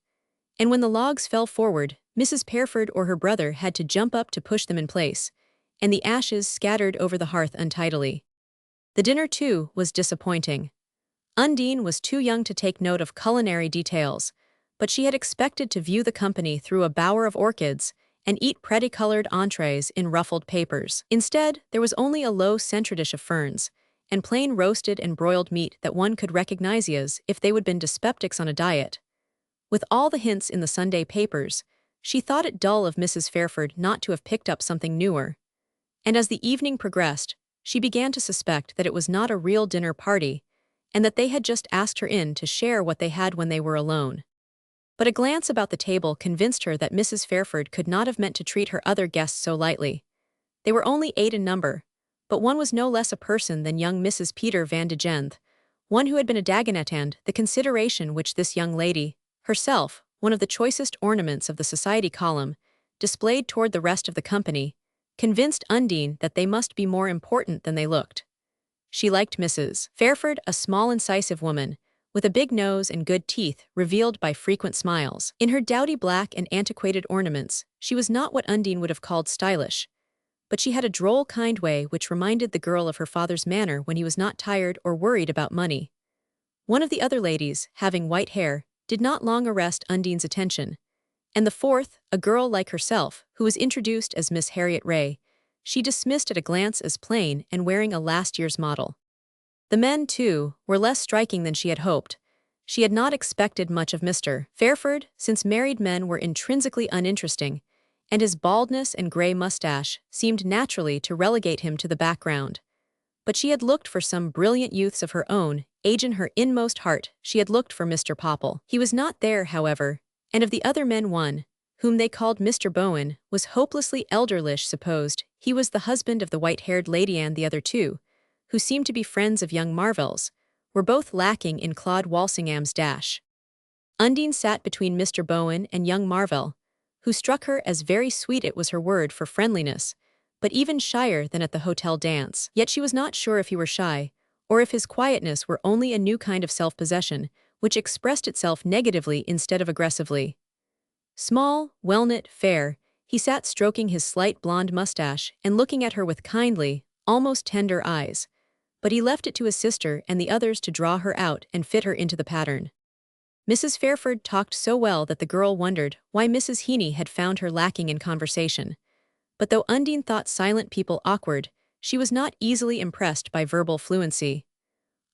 And when the logs fell forward, Mrs. Fairford or her brother had to jump up to push them in place, and the ashes scattered over the hearth untidily. The dinner, too, was disappointing. Undine was too young to take note of culinary details, but she had expected to view the company through a bower of orchids and eat pretty-colored entrees in ruffled papers. Instead, there was only a low centre-dish of ferns, and plain roasted and broiled meat that one could recognize as if they would been dyspeptics on a diet. With all the hints in the Sunday papers, she thought it dull of Mrs. Fairford not to have picked up something newer. And as the evening progressed, she began to suspect that it was not a real dinner party, and that they had just asked her in to share what they had when they were alone. But a glance about the table convinced her that Mrs. Fairford could not have meant to treat her other guests so lightly. They were only 8 in number, but one was no less a person than young Mrs. Peter Van de Gens, one who had been a Dagonet, and the consideration which this young lady, herself, one of the choicest ornaments of the society column, displayed toward the rest of the company, convinced Undine that they must be more important than they looked. She liked Mrs. Fairford, a small incisive woman, with a big nose and good teeth revealed by frequent smiles. In her dowdy black and antiquated ornaments, she was not what Undine would have called stylish, but she had a droll kind way which reminded the girl of her father's manner when he was not tired or worried about money. One of the other ladies, having white hair, did not long arrest Undine's attention, and the fourth, a girl like herself, who was introduced as Miss Harriet Ray, she dismissed at a glance as plain and wearing a last year's model. The men, too, were less striking than she had hoped. She had not expected much of Mr. Fairford, since married men were intrinsically uninteresting, and his baldness and gray mustache seemed naturally to relegate him to the background. But she had looked for some brilliant youths of her own age. In her inmost heart, she had looked for Mr. Popple. He was not there, however, and of the other men one, whom they called Mr. Bowen, was hopelessly elderlish. Supposed he was the husband of the white-haired lady, and the other two, who seemed to be friends of young Marvell's, were both lacking in Claude Walsingham's dash. Undine sat between Mr. Bowen and young Marvell, who struck her as very sweet. It was her word for friendliness, but even shyer than at the hotel dance. Yet she was not sure if he were shy, or if his quietness were only a new kind of self-possession, which expressed itself negatively instead of aggressively. Small, well-knit, fair, he sat stroking his slight blonde mustache and looking at her with kindly, almost tender eyes. But he left it to his sister and the others to draw her out and fit her into the pattern. Mrs. Fairford talked so well that the girl wondered why Mrs. Heeny had found her lacking in conversation. But though Undine thought silent people awkward, she was not easily impressed by verbal fluency.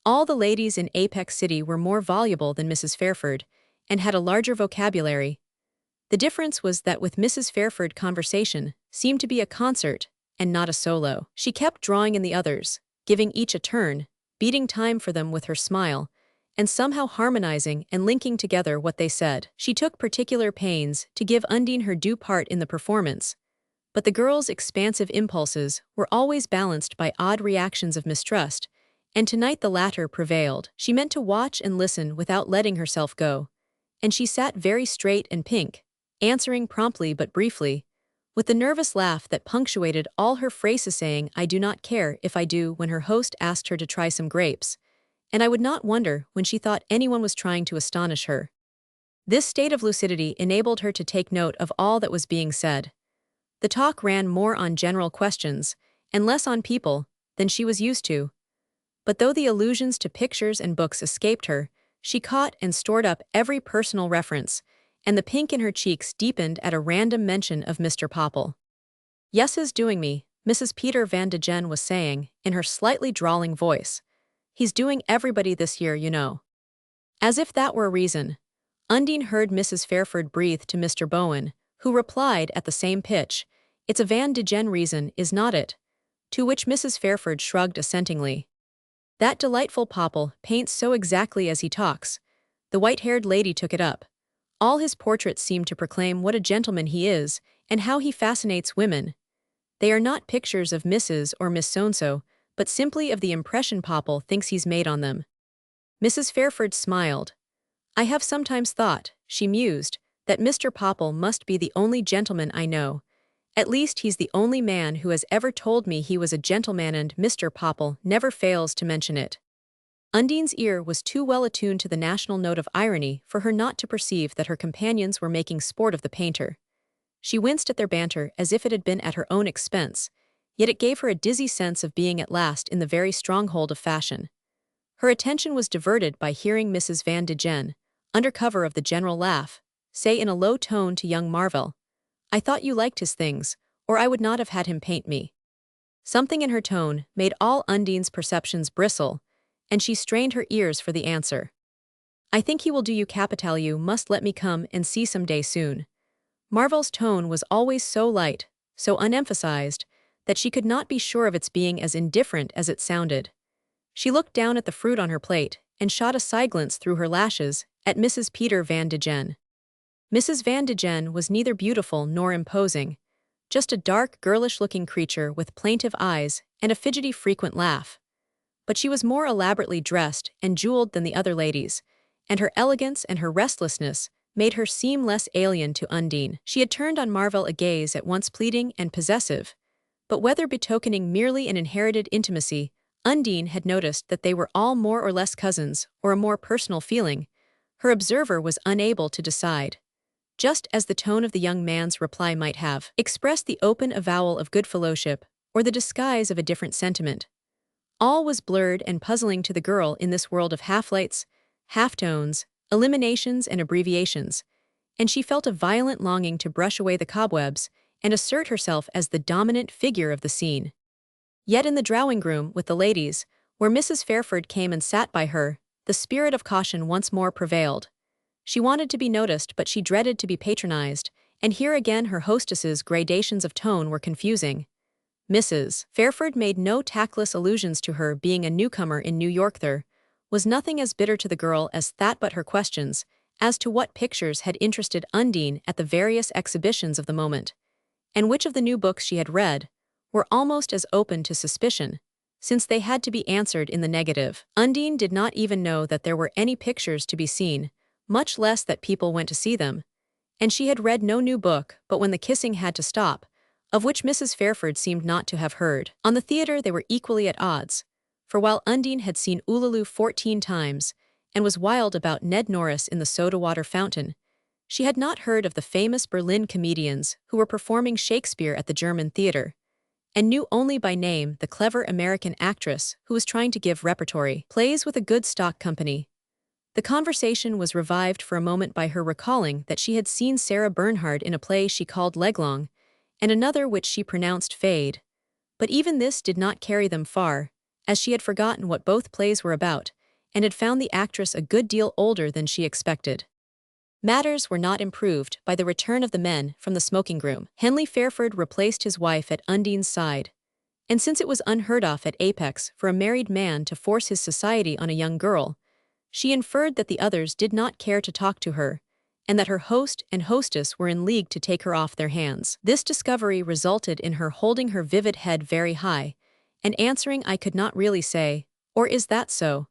All the ladies in Apex City were more voluble than Mrs. Fairford, and had a larger vocabulary. The difference was that with Mrs. Fairford conversation seemed to be a concert, and not a solo. She kept drawing in the others, giving each a turn, beating time for them with her smile, and somehow harmonizing and linking together what they said. She took particular pains to give Undine her due part in the performance, but the girl's expansive impulses were always balanced by odd reactions of mistrust, and tonight the latter prevailed. She meant to watch and listen without letting herself go, and she sat very straight and pink, answering promptly but briefly, with the nervous laugh that punctuated all her phrases, saying, "I do not care if I do," when her host asked her to try some grapes, and I would not wonder when she thought anyone was trying to astonish her. This state of lucidity enabled her to take note of all that was being said. The talk ran more on general questions, and less on people, than she was used to. But though the allusions to pictures and books escaped her, she caught and stored up every personal reference, and the pink in her cheeks deepened at a random mention of Mr. Popple. "Yes, is doing me," Mrs. Peter Van de Gen was saying, in her slightly drawling voice. "He's doing everybody this year, you know." As if that were a reason, Undine heard Mrs. Fairford breathe to Mr. Bowen, who replied at the same pitch, "It's a Van de Gen reason, is not it?" To which Mrs. Fairford shrugged assentingly. "That delightful Popple paints so exactly as he talks." The white-haired lady took it up. "All his portraits seem to proclaim what a gentleman he is, and how he fascinates women. They are not pictures of Mrs. or Miss So-and-so, but simply of the impression Popple thinks he's made on them." Mrs. Fairford smiled. "I have sometimes thought," she mused, "that Mr. Popple must be the only gentleman I know. At least he's the only man who has ever told me he was a gentleman, and Mr. Popple never fails to mention it." Undine's ear was too well attuned to the national note of irony for her not to perceive that her companions were making sport of the painter. She winced at their banter as if it had been at her own expense, yet it gave her a dizzy sense of being at last in the very stronghold of fashion. Her attention was diverted by hearing Mrs. Van de Gen, under cover of the general laugh, say in a low tone to young Marvell, "I thought you liked his things, or I would not have had him paint me." Something in her tone made all Undine's perceptions bristle, and she strained her ears for the answer. "I think he will do you capital. You must let me come and see some day soon." Marvell's tone was always so light, so unemphasized, that she could not be sure of its being as indifferent as it sounded. She looked down at the fruit on her plate, and shot a side glance through her lashes at Mrs. Peter Van de Gen. Mrs. Van de Gen was neither beautiful nor imposing, just a dark, girlish-looking creature with plaintive eyes and a fidgety, frequent laugh. But she was more elaborately dressed and jeweled than the other ladies, and her elegance and her restlessness made her seem less alien to Undine. She had turned on Marvell a gaze at once pleading and possessive, but whether betokening merely an inherited intimacy, Undine had noticed that they were all more or less cousins, or a more personal feeling. Her observer was unable to decide. Just as the tone of the young man's reply might have expressed the open avowal of good fellowship, or the disguise of a different sentiment. All was blurred and puzzling to the girl in this world of half-lights, half-tones, eliminations and abbreviations, and she felt a violent longing to brush away the cobwebs and assert herself as the dominant figure of the scene. Yet in the drawing-room with the ladies, where Mrs. Fairford came and sat by her, the spirit of caution once more prevailed. She wanted to be noticed, but she dreaded to be patronized, and here again her hostess's gradations of tone were confusing. Mrs. Fairford made no tactless allusions to her being a newcomer in New York. There was nothing as bitter to the girl as that, but her questions as to what pictures had interested Undine at the various exhibitions of the moment, and which of the new books she had read, were almost as open to suspicion, since they had to be answered in the negative. Undine did not even know that there were any pictures to be seen, much less that people went to see them, and she had read no new book. But when the kissing had to stop, of which Mrs. Fairford seemed not to have heard. On the theatre they were equally at odds, for while Undine had seen Ullaloo 14 times and was wild about Ned Norris in the soda-water fountain, she had not heard of the famous Berlin comedians who were performing Shakespeare at the German theatre, and knew only by name the clever American actress who was trying to give repertory plays with a good stock company. The conversation was revived for a moment by her recalling that she had seen Sarah Bernhardt in a play she called Leglong, and another which she pronounced Fade. But even this did not carry them far, as she had forgotten what both plays were about, and had found the actress a good deal older than she expected. Matters were not improved by the return of the men from the smoking room. Henley Fairford replaced his wife at Undine's side, and since it was unheard of at Apex for a married man to force his society on a young girl, she inferred that the others did not care to talk to her, and that her host and hostess were in league to take her off their hands. This discovery resulted in her holding her vivid head very high, and answering I could not really say, or is that so,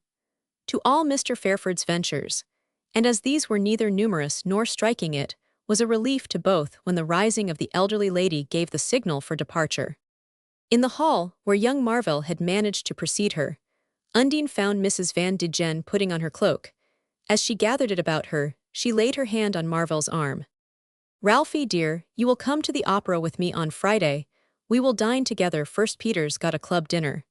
to all Mr. Fairford's ventures, and as these were neither numerous nor striking, it was a relief to both when the rising of the elderly lady gave the signal for departure. In the hall, where young Marvell had managed to precede her, Undine found Mrs. Van Degen putting on her cloak. As she gathered it about her, she laid her hand on Marvell's arm. "Ralphie, dear, you will come to the opera with me on Friday. We will dine together. First Peter's got a club dinner."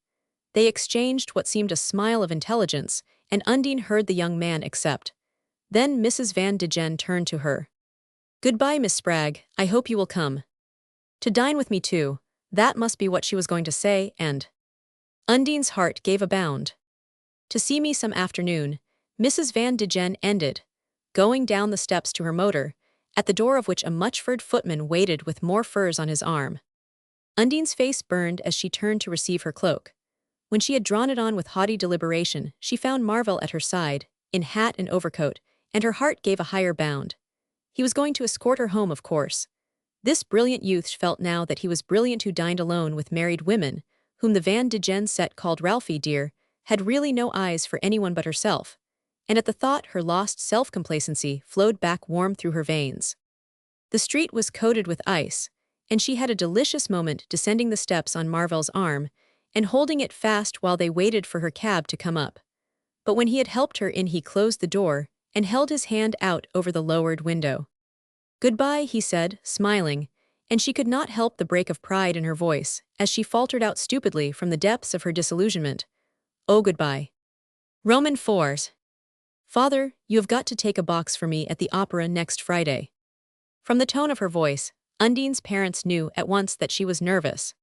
They exchanged what seemed a smile of intelligence, and Undine heard the young man accept. Then Mrs. Van Degen turned to her. "Goodbye, Miss Spragg, I hope you will come to dine with me too." That must be what she was going to say, and Undine's heart gave a bound. "To see me some afternoon," Mrs. Van Degen ended, going down the steps to her motor, at the door of which a much-furred footman waited with more furs on his arm. Undine's face burned as she turned to receive her cloak. When she had drawn it on with haughty deliberation, she found Marvell at her side, in hat and overcoat, and her heart gave a higher bound. He was going to escort her home, of course. This brilliant youth felt now that he was brilliant who dined alone with married women, whom the Van Degen set called Ralphie dear, had really no eyes for anyone but herself, and at the thought her lost self-complacency flowed back warm through her veins. The street was coated with ice, and she had a delicious moment descending the steps on Marvell's arm, and holding it fast while they waited for her cab to come up. But when he had helped her in, he closed the door and held his hand out over the lowered window. "Goodbye," he said, smiling, and she could not help the break of pride in her voice as she faltered out stupidly from the depths of her disillusionment, "Oh, goodbye." Roman 4. "Father, you have got to take a box for me at the opera next Friday." From the tone of her voice, Undine's parents knew at once that she was nervous.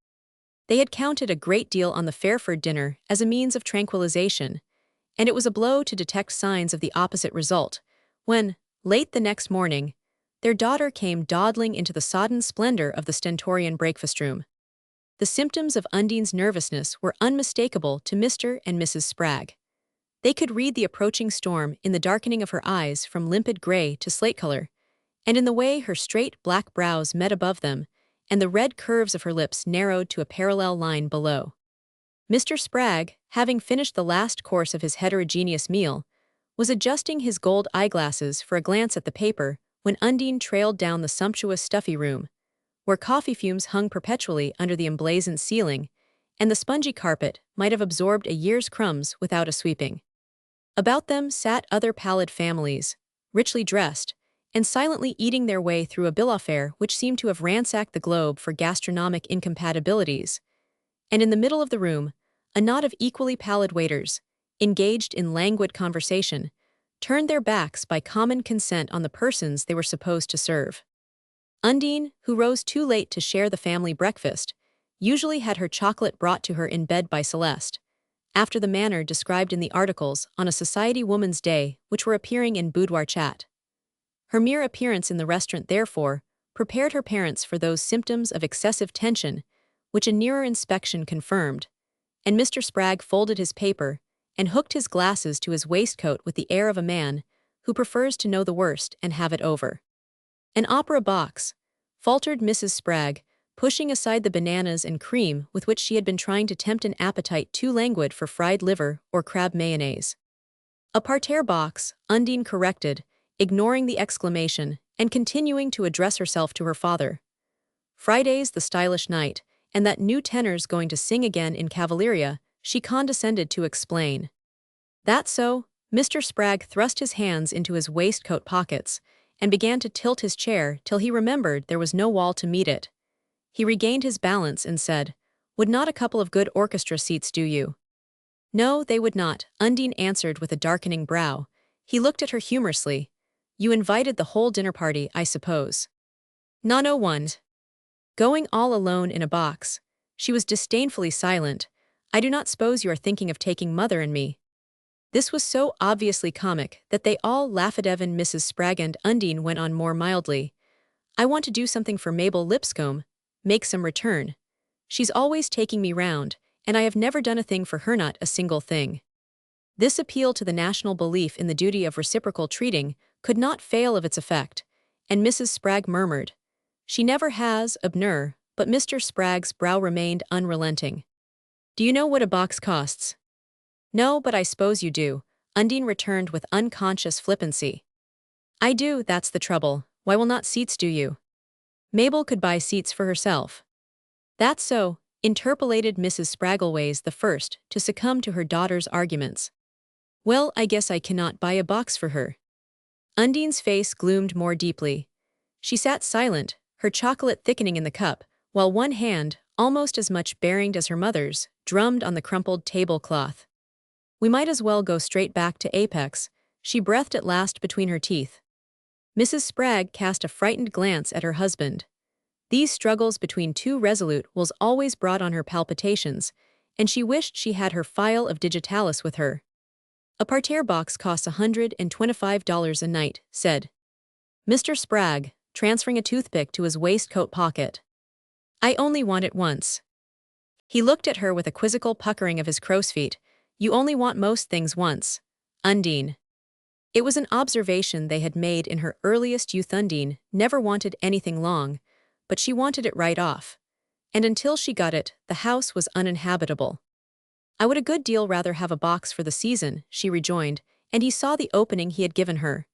They had counted a great deal on the Fairford dinner as a means of tranquilization, and it was a blow to detect signs of the opposite result when, late the next morning, their daughter came dawdling into the sodden splendor of the stentorian breakfast-room. The symptoms of Undine's nervousness were unmistakable to Mr. and Mrs. Spragg. They could read the approaching storm in the darkening of her eyes from limpid gray to slate color, and in the way her straight black brows met above them, and the red curves of her lips narrowed to a parallel line below. Mr. Spragg, having finished the last course of his heterogeneous meal, was adjusting his gold eyeglasses for a glance at the paper when Undine trailed down the sumptuous stuffy room, where coffee fumes hung perpetually under the emblazoned ceiling, and the spongy carpet might have absorbed a year's crumbs without a sweeping. About them sat other pallid families, richly dressed, and silently eating their way through a bill of fare which seemed to have ransacked the globe for gastronomic incompatibilities. And in the middle of the room, a knot of equally pallid waiters, engaged in languid conversation, turned their backs by common consent on the persons they were supposed to serve. Undine, who rose too late to share the family breakfast, usually had her chocolate brought to her in bed by Celeste, after the manner described in the articles on a Society Woman's Day which were appearing in Boudoir Chat. Her mere appearance in the restaurant, therefore, prepared her parents for those symptoms of excessive tension which a nearer inspection confirmed, and Mr. Spragg folded his paper and hooked his glasses to his waistcoat with the air of a man who prefers to know the worst and have it over. "An opera box," faltered Mrs. Spragg, pushing aside the bananas and cream with which she had been trying to tempt an appetite too languid for fried liver or crab mayonnaise. "A parterre box," Undine corrected, ignoring the exclamation and continuing to address herself to her father. Friday's the stylish night, and that new tenor's going to sing again in Cavalleria, she condescended to explain. That so? Mr. Spragg thrust his hands into his waistcoat pockets and began to tilt his chair till he remembered there was no wall to meet it. He regained his balance and said, "Would not a couple of good orchestra seats do you?" "No, they would not," Undine answered with a darkening brow. He looked at her humorously. "You invited the whole dinner party, I suppose." "No one. Going all alone in a box." She was disdainfully silent. "I do not suppose you are thinking of taking mother and me." This was so obviously comic that they all laughed. Even Mrs. Spragg, and Undine went on more mildly. "I want to do something for Mabel Lipscomb, make some return. She's always taking me round, and I have never done a thing for her, not a single thing." This appeal to the national belief in the duty of reciprocal treating could not fail of its effect, and Mrs. Spragg murmured, "She never has, obner," but Mr. Spragg's brow remained unrelenting. "Do you know what a box costs?" "No, but I suppose you do," Undine returned with unconscious flippancy. "I do, that's the trouble. Why will not seats do you?" "Mabel could buy seats for herself." "That's so," interpolated Mrs. Spraggleways the first to succumb to her daughter's arguments. "Well, I guess I cannot buy a box for her." Undine's face gloomed more deeply. She sat silent, her chocolate thickening in the cup, while one hand, almost as much bearinged as her mother's, drummed on the crumpled tablecloth. "We might as well go straight back to Apex," she breathed at last between her teeth. Mrs. Spragg cast a frightened glance at her husband. These struggles between two resolute wills always brought on her palpitations, and she wished she had her file of digitalis with her. "A parterre box costs $125 a night," said Mr. Spragg, transferring a toothpick to his waistcoat pocket. "I only want it once." He looked at her with a quizzical puckering of his crow's feet. "You only want most things once, Undine." It was an observation they had made in her earliest youth. Undine never wanted anything long, but she wanted it right off. And until she got it, the house was uninhabitable. "I would a good deal rather have a box for the season," she rejoined, and he saw the opening he had given her.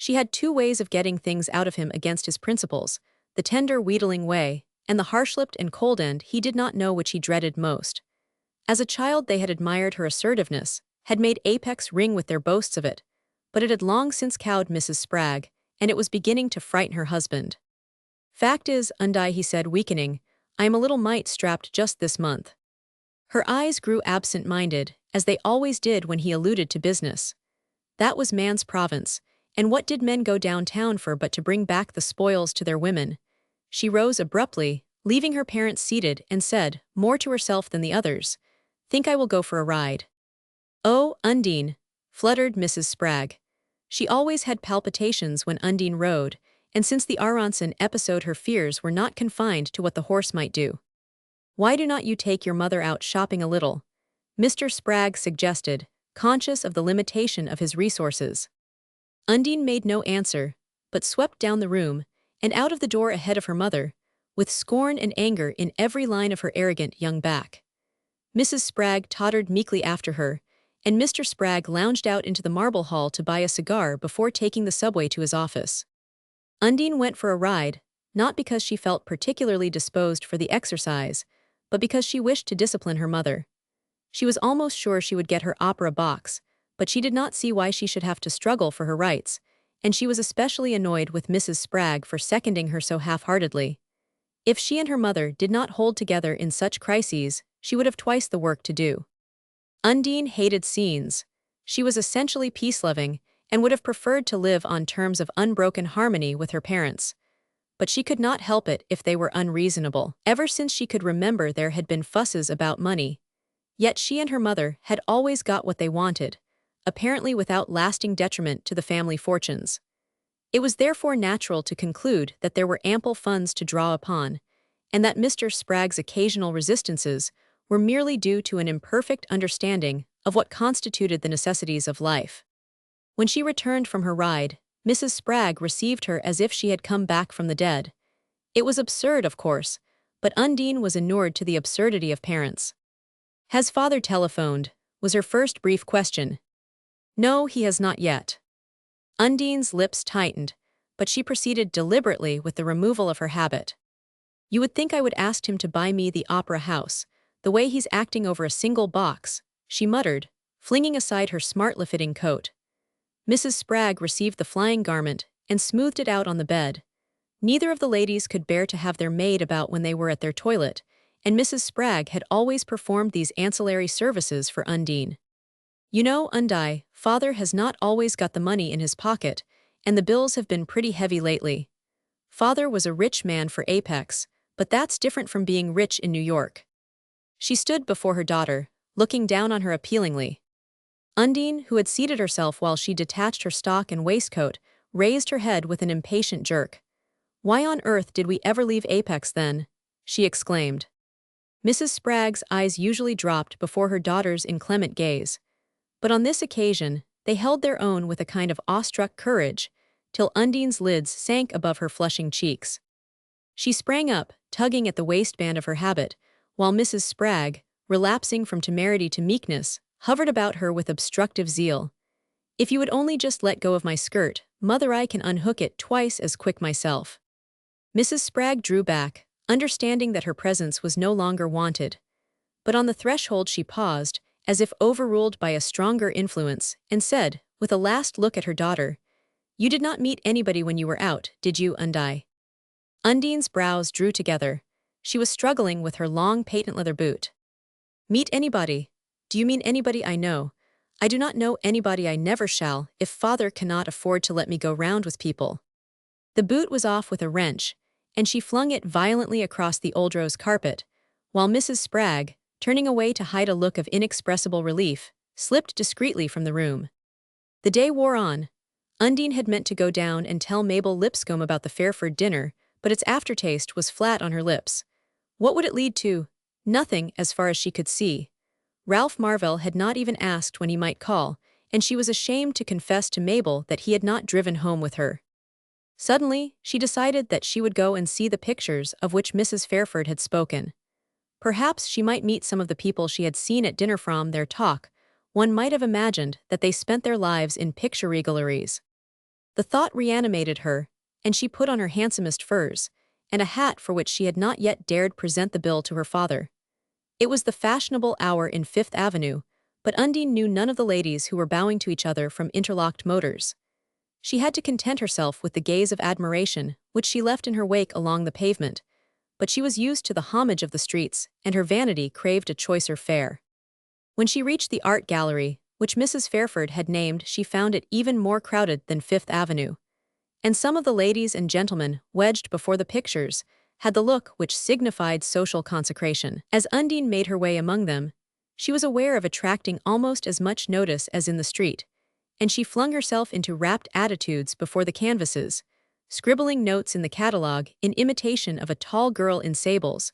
She had two ways of getting things out of him against his principles, the tender wheedling way, and the harsh-lipped and cold end. He did not know which he dreaded most. As a child they had admired her assertiveness, had made Apex ring with their boasts of it, but it had long since cowed Mrs. Spragg, and it was beginning to frighten her husband. "Fact is, Undine," he said, weakening, "I am a little mite strapped just this month." Her eyes grew absent-minded, as they always did when he alluded to business. That was man's province, and what did men go downtown for but to bring back the spoils to their women? She rose abruptly, leaving her parents seated, and said, more to herself than the others, "Think I will go for a ride." "Oh, Undine," fluttered Mrs. Spragg. She always had palpitations when Undine rode, and since the Aronson episode her fears were not confined to what the horse might do. "Why do not you take your mother out shopping a little?" Mr. Spragg suggested, conscious of the limitation of his resources. Undine made no answer, but swept down the room, and out of the door ahead of her mother, with scorn and anger in every line of her arrogant young back. Mrs. Spragg tottered meekly after her, and Mr. Spragg lounged out into the marble hall to buy a cigar before taking the subway to his office. Undine went for a ride, not because she felt particularly disposed for the exercise, but because she wished to discipline her mother. She was almost sure she would get her opera box, but she did not see why she should have to struggle for her rights, and she was especially annoyed with Mrs. Spragg for seconding her so half-heartedly. If she and her mother did not hold together in such crises, she would have twice the work to do. Undine hated scenes. She was essentially peace-loving, and would have preferred to live on terms of unbroken harmony with her parents. But she could not help it if they were unreasonable. Ever since she could remember there had been fusses about money. Yet she and her mother had always got what they wanted, apparently without lasting detriment to the family fortunes. It was therefore natural to conclude that there were ample funds to draw upon, and that Mr. Spragg's occasional resistances were merely due to an imperfect understanding of what constituted the necessities of life. When she returned from her ride, Mrs. Spragg received her as if she had come back from the dead. It was absurd, of course, but Undine was inured to the absurdity of parents. "Has father telephoned?" was her first brief question. "No, he has not yet." Undine's lips tightened, but she proceeded deliberately with the removal of her habit. You would think I would ask him to buy me the opera house, the way he's acting over a single box, she muttered, flinging aside her smartly fitting coat. Mrs. Spragg received the flying garment and smoothed it out on the bed. Neither of the ladies could bear to have their maid about when they were at their toilet, and Mrs. Spragg had always performed these ancillary services for Undine. You know, Undine, father has not always got the money in his pocket, and the bills have been pretty heavy lately. Father was a rich man for Apex, but that's different from being rich in New York. She stood before her daughter, looking down on her appealingly. Undine, who had seated herself while she detached her stock and waistcoat, raised her head with an impatient jerk. "Why on earth did we ever leave Apex then?" she exclaimed. Mrs. Spragg's eyes usually dropped before her daughter's inclement gaze, but on this occasion they held their own with a kind of awestruck courage, till Undine's lids sank above her flushing cheeks. She sprang up, tugging at the waistband of her habit, while Mrs. Spragg, relapsing from temerity to meekness, hovered about her with obstructive zeal. "If you would only just let go of my skirt, mother, I can unhook it twice as quick myself." Mrs. Spragg drew back, understanding that her presence was no longer wanted. But on the threshold she paused, as if overruled by a stronger influence, and said, with a last look at her daughter, "You did not meet anybody when you were out, did you, Undine?" Undine's brows drew together. She was struggling with her long patent leather boot. "Meet anybody? Do you mean anybody I know? I do not know anybody, I never shall, if father cannot afford to let me go round with people." The boot was off with a wrench, and she flung it violently across the old rose carpet, while Mrs. Spragg, turning away to hide a look of inexpressible relief, slipped discreetly from the room. The day wore on. Undine had meant to go down and tell Mabel Lipscomb about the Fairford dinner, but its aftertaste was flat on her lips. What would it lead to? Nothing, as far as she could see. Ralph Marvell had not even asked when he might call, and she was ashamed to confess to Mabel that he had not driven home with her. Suddenly, she decided that she would go and see the pictures of which Mrs. Fairford had spoken. Perhaps she might meet some of the people she had seen at dinner. From their talk, one might have imagined that they spent their lives in picture regaleries. The thought reanimated her, and she put on her handsomest furs, and a hat for which she had not yet dared present the bill to her father. It was the fashionable hour in Fifth Avenue, but Undine knew none of the ladies who were bowing to each other from interlocked motors. She had to content herself with the gaze of admiration which she left in her wake along the pavement, but she was used to the homage of the streets, and her vanity craved a choicer fare. When she reached the art gallery, which Mrs. Fairford had named, she found it even more crowded than Fifth Avenue. And some of the ladies and gentlemen, wedged before the pictures, had the look which signified social consecration. As Undine made her way among them, she was aware of attracting almost as much notice as in the street, and she flung herself into rapt attitudes before the canvases, scribbling notes in the catalogue in imitation of a tall girl in sables,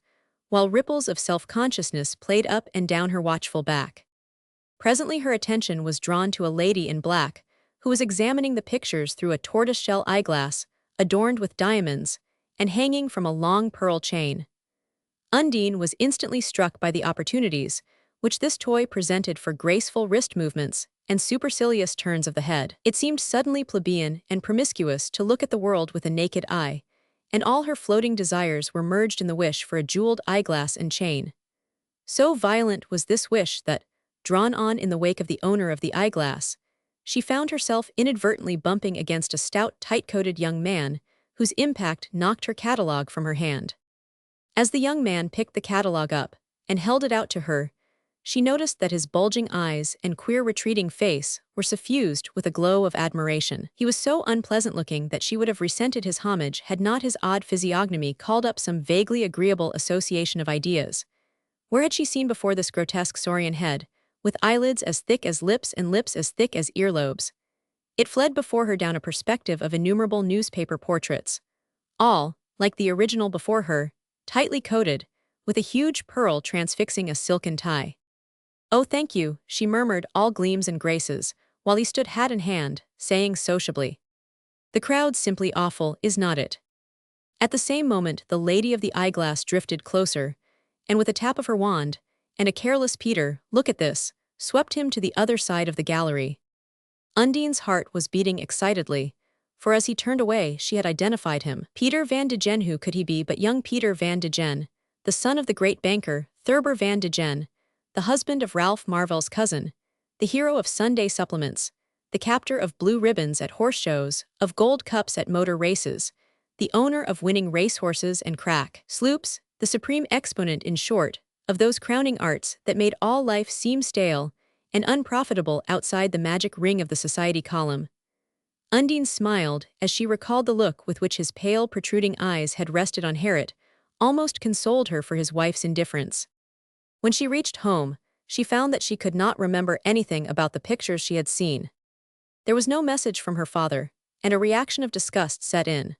while ripples of self-consciousness played up and down her watchful back. Presently her attention was drawn to a lady in black, who was examining the pictures through a tortoiseshell eyeglass, adorned with diamonds, and hanging from a long pearl chain. Undine was instantly struck by the opportunities which this toy presented for graceful wrist movements and supercilious turns of the head. It seemed suddenly plebeian and promiscuous to look at the world with a naked eye, and all her floating desires were merged in the wish for a jeweled eyeglass and chain. So violent was this wish that, drawn on in the wake of the owner of the eyeglass, she found herself inadvertently bumping against a stout, tight-coated young man whose impact knocked her catalogue from her hand. As the young man picked the catalogue up and held it out to her, she noticed that his bulging eyes and queer retreating face were suffused with a glow of admiration. He was so unpleasant-looking that she would have resented his homage had not his odd physiognomy called up some vaguely agreeable association of ideas. Where had she seen before this grotesque saurian head, with eyelids as thick as lips and lips as thick as earlobes? It fled before her down a perspective of innumerable newspaper portraits, all, like the original before her, tightly coated, with a huge pearl transfixing a silken tie. "Oh, thank you," she murmured, all gleams and graces, while he stood hat in hand, saying sociably, "The crowd's simply awful, is not it?" At the same moment the lady of the eyeglass drifted closer, and with a tap of her wand, and a careless "Peter, look at this," swept him to the other side of the gallery. Undine's heart was beating excitedly, for as he turned away she had identified him. Peter Van de Gen. Who could he be but young Peter Van de Gen, the son of the great banker, Thurber Van de Gen, the husband of Ralph Marvell's cousin, the hero of Sunday supplements, the captor of blue ribbons at horse shows, of gold cups at motor races, the owner of winning racehorses and crack sloops, the supreme exponent, in short, of those crowning arts that made all life seem stale and unprofitable outside the magic ring of the society column. Undine smiled as she recalled the look with which his pale, protruding eyes had rested on Harriet, almost consoled her for his wife's indifference. When she reached home, she found that she could not remember anything about the pictures she had seen. There was no message from her father, and a reaction of disgust set in.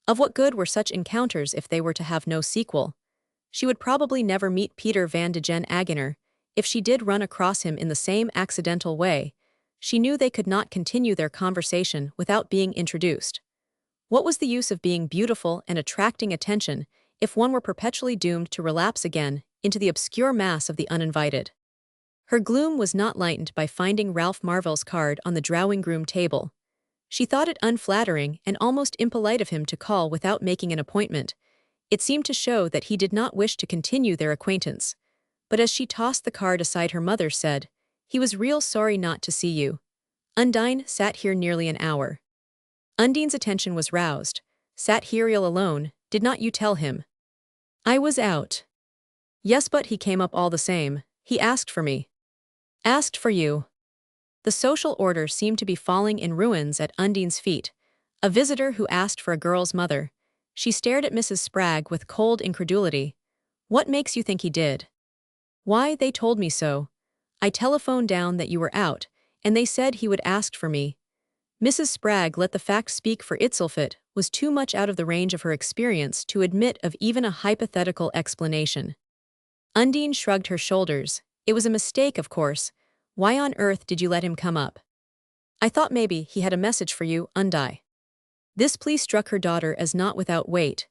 Of what good were such encounters if they were to have no sequel? She would probably never meet Peter Van de Gen again. If she did run across him in the same accidental way, she knew they could not continue their conversation without being introduced. What was the use of being beautiful and attracting attention if one were perpetually doomed to relapse again into the obscure mass of the uninvited? Her gloom was not lightened by finding Ralph Marvell's card on the drawing-room table. She thought it unflattering and almost impolite of him to call without making an appointment. It seemed to show that he did not wish to continue their acquaintance. But as she tossed the card aside, her mother said, "He was real sorry not to see you. Undine sat here nearly an hour." Undine's attention was roused. "Sat here ill alone, did not you tell him?" "I was out." "Yes, but he came up all the same. He asked for me." "Asked for you?" The social order seemed to be falling in ruins at Undine's feet. A visitor who asked for a girl's mother. She stared at Mrs. Spragg with cold incredulity. "What makes you think he did?" "Why, they told me so. I telephoned down that you were out, and they said he would ask for me." Mrs. Spragg let the fact speak for itself. It was too much out of the range of her experience to admit of even a hypothetical explanation. Undine shrugged her shoulders. "It was a mistake, of course. Why on earth did you let him come up?" "I thought maybe he had a message for you, Undine." This plea struck her daughter as not without weight.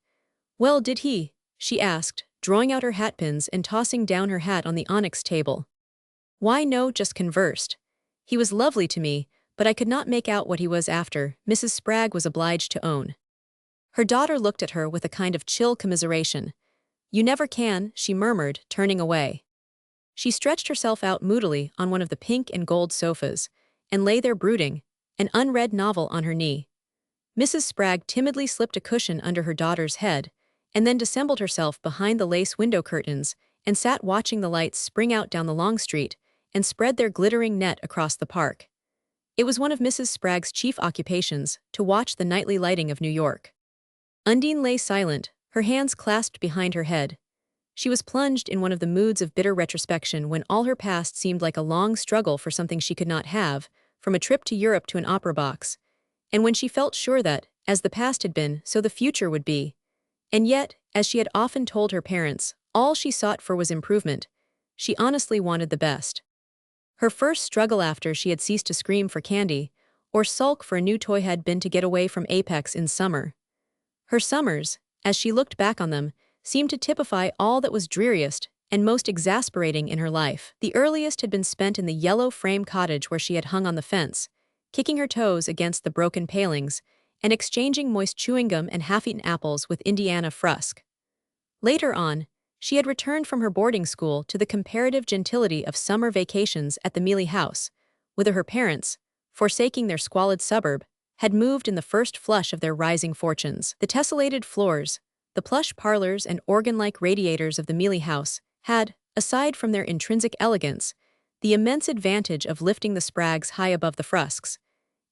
"Well, did he?" she asked, drawing out her hatpins and tossing down her hat on the onyx table. "Why, no, just conversed. He was lovely to me, but I could not make out what he was after," Mrs. Spragg was obliged to own. Her daughter looked at her with a kind of chill commiseration. "You never can," she murmured, turning away. She stretched herself out moodily on one of the pink and gold sofas, and lay there brooding, an unread novel on her knee. Mrs. Spragg timidly slipped a cushion under her daughter's head, and then dissembled herself behind the lace window curtains and sat watching the lights spring out down the long street and spread their glittering net across the park. It was one of Mrs. Spragg's chief occupations to watch the nightly lighting of New York. Undine lay silent, her hands clasped behind her head. She was plunged in one of the moods of bitter retrospection when all her past seemed like a long struggle for something she could not have, from a trip to Europe to an opera box, and when she felt sure that, as the past had been, so the future would be. And yet, as she had often told her parents, all she sought for was improvement. She honestly wanted the best. Her first struggle after she had ceased to scream for candy, or sulk for a new toy, had been to get away from Apex in summer. Her summers, as she looked back on them, seemed to typify all that was dreariest and most exasperating in her life. The earliest had been spent in the yellow frame cottage where she had hung on the fence, kicking her toes against the broken palings, and exchanging moist chewing gum and half-eaten apples with Indiana Frusk. Later on, she had returned from her boarding school to the comparative gentility of summer vacations at the Mealy house, whither her parents, forsaking their squalid suburb, had moved in the first flush of their rising fortunes. The tessellated floors, the plush parlors and organ-like radiators of the Mealy house had, aside from their intrinsic elegance, the immense advantage of lifting the Spraggs high above the Frusks,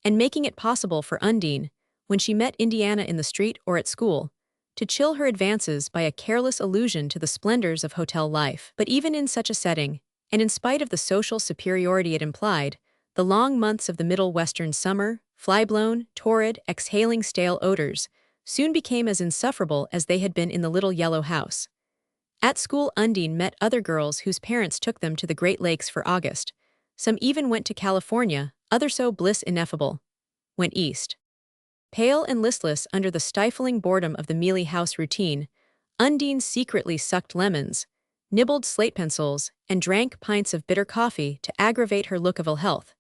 and making it possible for Undine, when she met Indiana in the street or at school, to chill her advances by a careless allusion to the splendors of hotel life. But even in such a setting, and in spite of the social superiority it implied, the long months of the Middle Western summer, fly-blown, torrid, exhaling stale odors, soon became as insufferable as they had been in the little yellow house. At school, Undine met other girls whose parents took them to the Great Lakes for August. Some even went to California, others, so bliss ineffable, went east. Pale and listless under the stifling boredom of the Mealy house routine, Undine secretly sucked lemons, nibbled slate pencils, and drank pints of bitter coffee to aggravate her look of ill health.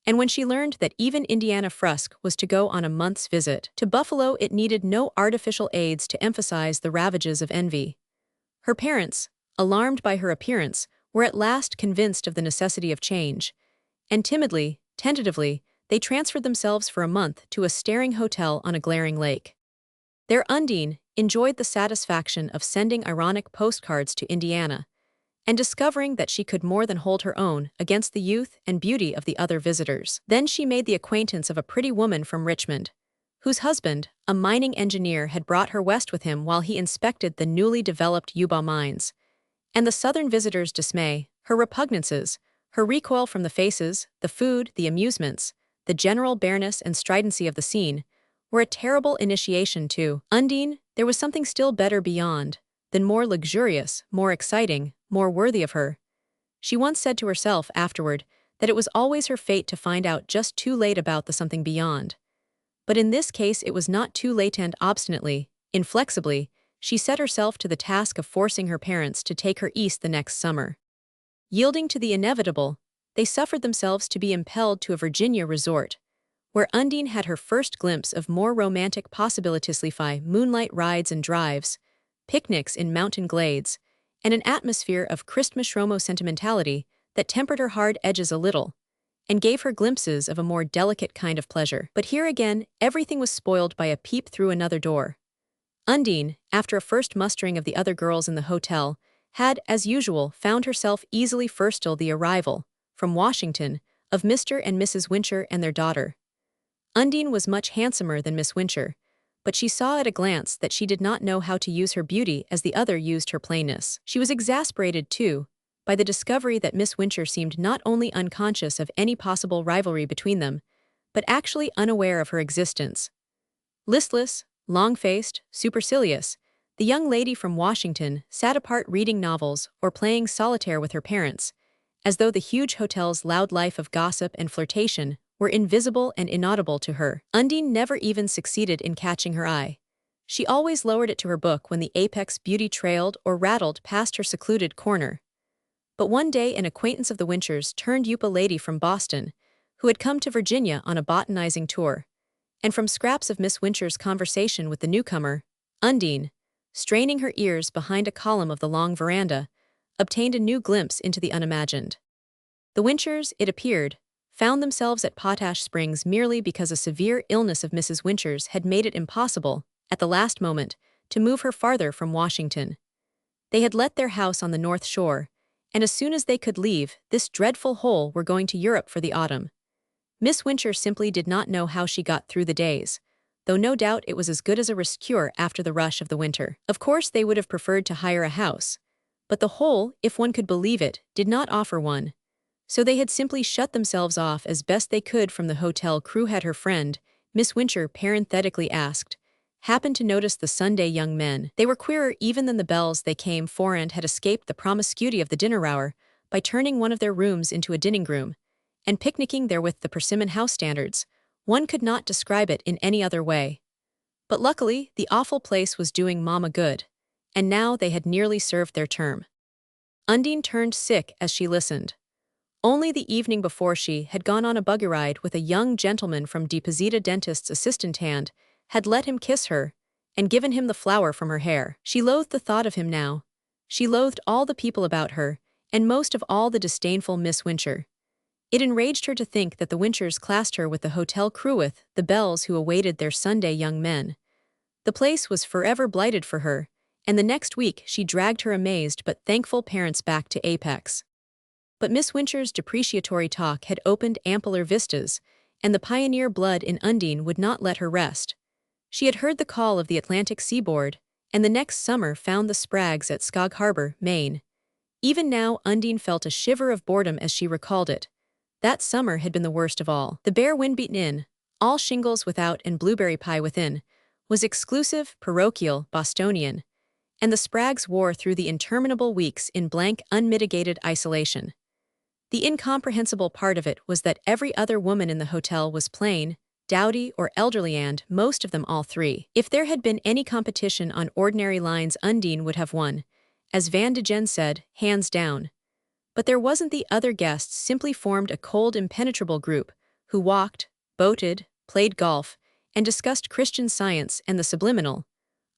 And when she learned that even Indiana Frusk was to go on a month's visit to Buffalo, it needed no artificial aids to emphasize the ravages of envy. Her parents, alarmed by her appearance, were at last convinced of the necessity of change, and timidly, tentatively, they transferred themselves for a month to a staring hotel on a glaring lake. There Undine enjoyed the satisfaction of sending ironic postcards to Indiana, and discovering that she could more than hold her own against the youth and beauty of the other visitors. Then she made the acquaintance of a pretty woman from Richmond, whose husband, a mining engineer, had brought her west with him while he inspected the newly developed Yuba mines. And the southern visitor's dismay, her repugnances, her recoil from the faces, the food, the amusements, the general bareness and stridency of the scene, were a terrible initiation to Undine. There was something still better beyond, than more luxurious, more exciting, more worthy of her. She once said to herself afterward that it was always her fate to find out just too late about the something beyond. But in this case it was not too late, and obstinately, inflexibly, she set herself to the task of forcing her parents to take her east the next summer. Yielding to the inevitable, they suffered themselves to be impelled to a Virginia resort, where Undine had her first glimpse of more romantic possibilities: moonlight rides and drives, picnics in mountain glades, and an atmosphere of Christmas-Romo sentimentality that tempered her hard edges a little, and gave her glimpses of a more delicate kind of pleasure. But here again, everything was spoiled by a peep through another door. Undine, after a first mustering of the other girls in the hotel, had, as usual, found herself easily first till the arrival, from Washington, of Mr. and Mrs. Wincher and their daughter. Undine was much handsomer than Miss Wincher, but she saw at a glance that she did not know how to use her beauty as the other used her plainness. She was exasperated, too, by the discovery that Miss Wincher seemed not only unconscious of any possible rivalry between them, but actually unaware of her existence. Listless, long-faced, supercilious, the young lady from Washington sat apart reading novels or playing solitaire with her parents, as though the huge hotel's loud life of gossip and flirtation were invisible and inaudible to her. Undine never even succeeded in catching her eye. She always lowered it to her book when the apex beauty trailed or rattled past her secluded corner. But one day an acquaintance of the Winchers turned up a lady from Boston, who had come to Virginia on a botanizing tour, and from scraps of Miss Wincher's conversation with the newcomer, Undine, straining her ears behind a column of the long veranda, obtained a new glimpse into the unimagined. The Winchers, it appeared, found themselves at Potash Springs merely because a severe illness of Mrs. Wincher's had made it impossible, at the last moment, to move her farther from Washington. They had let their house on the North Shore, and as soon as they could leave this dreadful hole were going to Europe for the autumn. Miss Wincher simply did not know how she got through the days, though no doubt it was as good as a rest cure after the rush of the winter. Of course they would have preferred to hire a house, but the hole, if one could believe it, did not offer one. So they had simply shut themselves off as best they could from the hotel crew. Had her friend, Miss Wincher parenthetically asked, happened to notice the Sunday young men? They were queerer even than the belles they came for, and had escaped the promiscuity of the dinner hour by turning one of their rooms into a dining room, and picnicking there with the Persimmon House standards. One could not describe it in any other way. But luckily, the awful place was doing Mama good, and now they had nearly served their term. Undine turned sick as she listened. Only the evening before she had gone on a buggy ride with a young gentleman from Deposita Dentist's assistant and had let him kiss her and given him the flower from her hair. She loathed the thought of him now. She loathed all the people about her, and most of all the disdainful Miss Wincher. It enraged her to think that the Winchers classed her with the hotel crew, with the belles who awaited their Sunday young men. The place was forever blighted for her, and the next week she dragged her amazed but thankful parents back to Apex. But Miss Wincher's depreciatory talk had opened ampler vistas, and the pioneer blood in Undine would not let her rest. She had heard the call of the Atlantic seaboard, and the next summer found the Spraggs at Skog Harbor, Maine. Even now Undine felt a shiver of boredom as she recalled it. That summer had been the worst of all. The bare wind-beaten inn, all shingles without and blueberry pie within, was exclusive, parochial, Bostonian, and the Spraggs wore through the interminable weeks in blank, unmitigated isolation. The incomprehensible part of it was that every other woman in the hotel was plain, dowdy, or elderly, and most of them all three. If there had been any competition on ordinary lines, Undine would have won, as Van de Gen said, hands down. But there wasn't. The other guests simply formed a cold, impenetrable group, who walked, boated, played golf, and discussed Christian Science and the subliminal,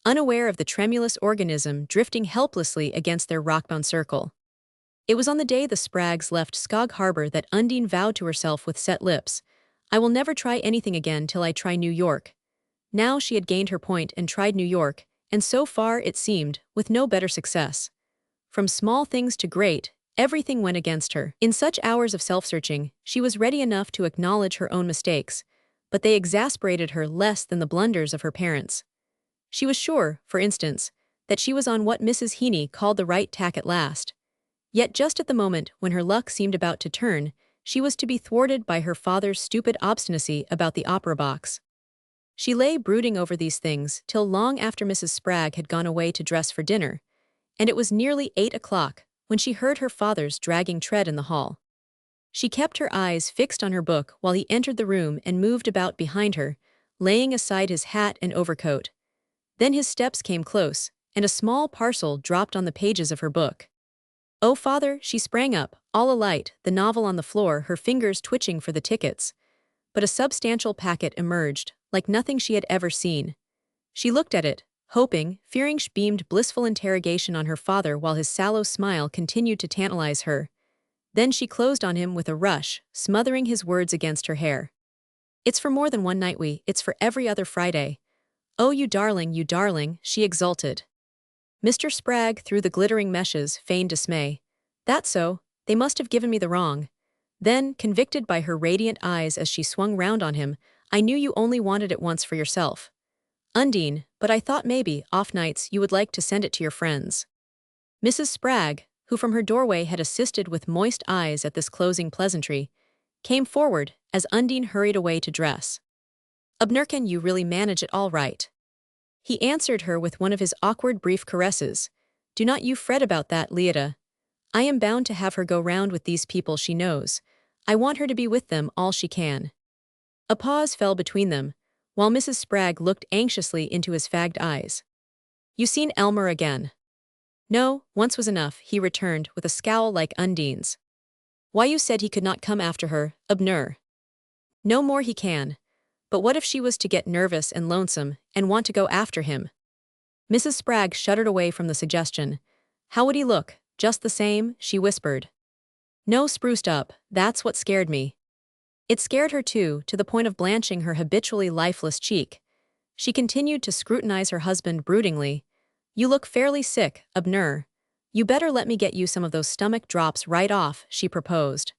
unaware of the tremulous organism drifting helplessly against their rockbound circle. It was on the day the Spraggs left Skog Harbor that Undine vowed to herself with set lips, "I will never try anything again till I try New York." Now she had gained her point and tried New York, and so far, it seemed, with no better success. From small things to great, everything went against her. In such hours of self-searching, she was ready enough to acknowledge her own mistakes, but they exasperated her less than the blunders of her parents. She was sure, for instance, that she was on what Mrs. Heaney called the right tack at last. Yet just at the moment when her luck seemed about to turn, she was to be thwarted by her father's stupid obstinacy about the opera box. She lay brooding over these things till long after Mrs. Spragg had gone away to dress for dinner, and it was nearly 8 o'clock when she heard her father's dragging tread in the hall. She kept her eyes fixed on her book while he entered the room and moved about behind her, laying aside his hat and overcoat. Then his steps came close, and a small parcel dropped on the pages of her book. "Oh, father," she sprang up, all alight, the novel on the floor, her fingers twitching for the tickets. But a substantial packet emerged, like nothing she had ever seen. She looked at it, hoping, fearing she beamed blissful interrogation on her father while his sallow smile continued to tantalize her. Then she closed on him with a rush, smothering his words against her hair. "It's for more than one night, it's for every other Friday. Oh, you darling," she exulted. Mr. Spragg, through the glittering meshes, feigned dismay. "That's so, they must have given me the wrong." Then, convicted by her radiant eyes as she swung round on him, "I knew you only wanted it once for yourself, Undine, but I thought maybe, off nights, you would like to send it to your friends." Mrs. Spragg, who from her doorway had assisted with moist eyes at this closing pleasantry, came forward as Undine hurried away to dress. "Abner, can you really manage it all right?" He answered her with one of his awkward brief caresses. "Do not you fret about that, Leota. I am bound to have her go round with these people she knows. I want her to be with them all she can." A pause fell between them, while Mrs. Spragg looked anxiously into his fagged eyes. "You seen Elmer again?" "No, once was enough," he returned with a scowl like Undine's. "Why, you said he could not come after her, Abner." "No more he can. But what if she was to get nervous and lonesome, and want to go after him?" Mrs. Spragg shuddered away from the suggestion. "How would he look, just the same?" she whispered. "No, spruced up, that's what scared me." It scared her too, to the point of blanching her habitually lifeless cheek. She continued to scrutinize her husband broodingly. "You look fairly sick, Abner. You better let me get you some of those stomach drops right off," she proposed.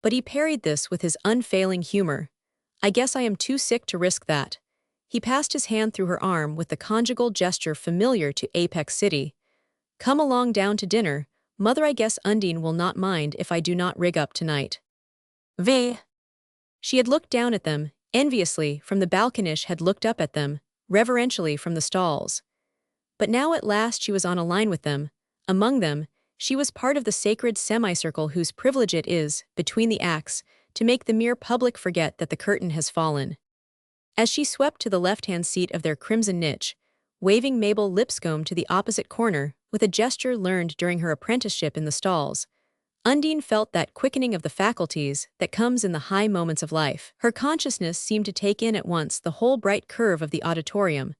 But he parried this with his unfailing humor. "I guess I am too sick to risk that." He passed his hand through her arm with the conjugal gesture familiar to Apex City. "Come along down to dinner, mother. I guess Undine will not mind if I do not rig up tonight." "Ve." She had looked down at them, enviously from the balconish, had looked up at them, reverentially from the stalls. But now at last she was on a line with them, among them. She was part of the sacred semicircle whose privilege it is, between the acts, to make the mere public forget that the curtain has fallen. As she swept to the left-hand seat of their crimson niche, waving Mabel Lipscomb to the opposite corner, with a gesture learned during her apprenticeship in the stalls, Undine felt that quickening of the faculties that comes in the high moments of life. Her consciousness seemed to take in at once the whole bright curve of the auditorium,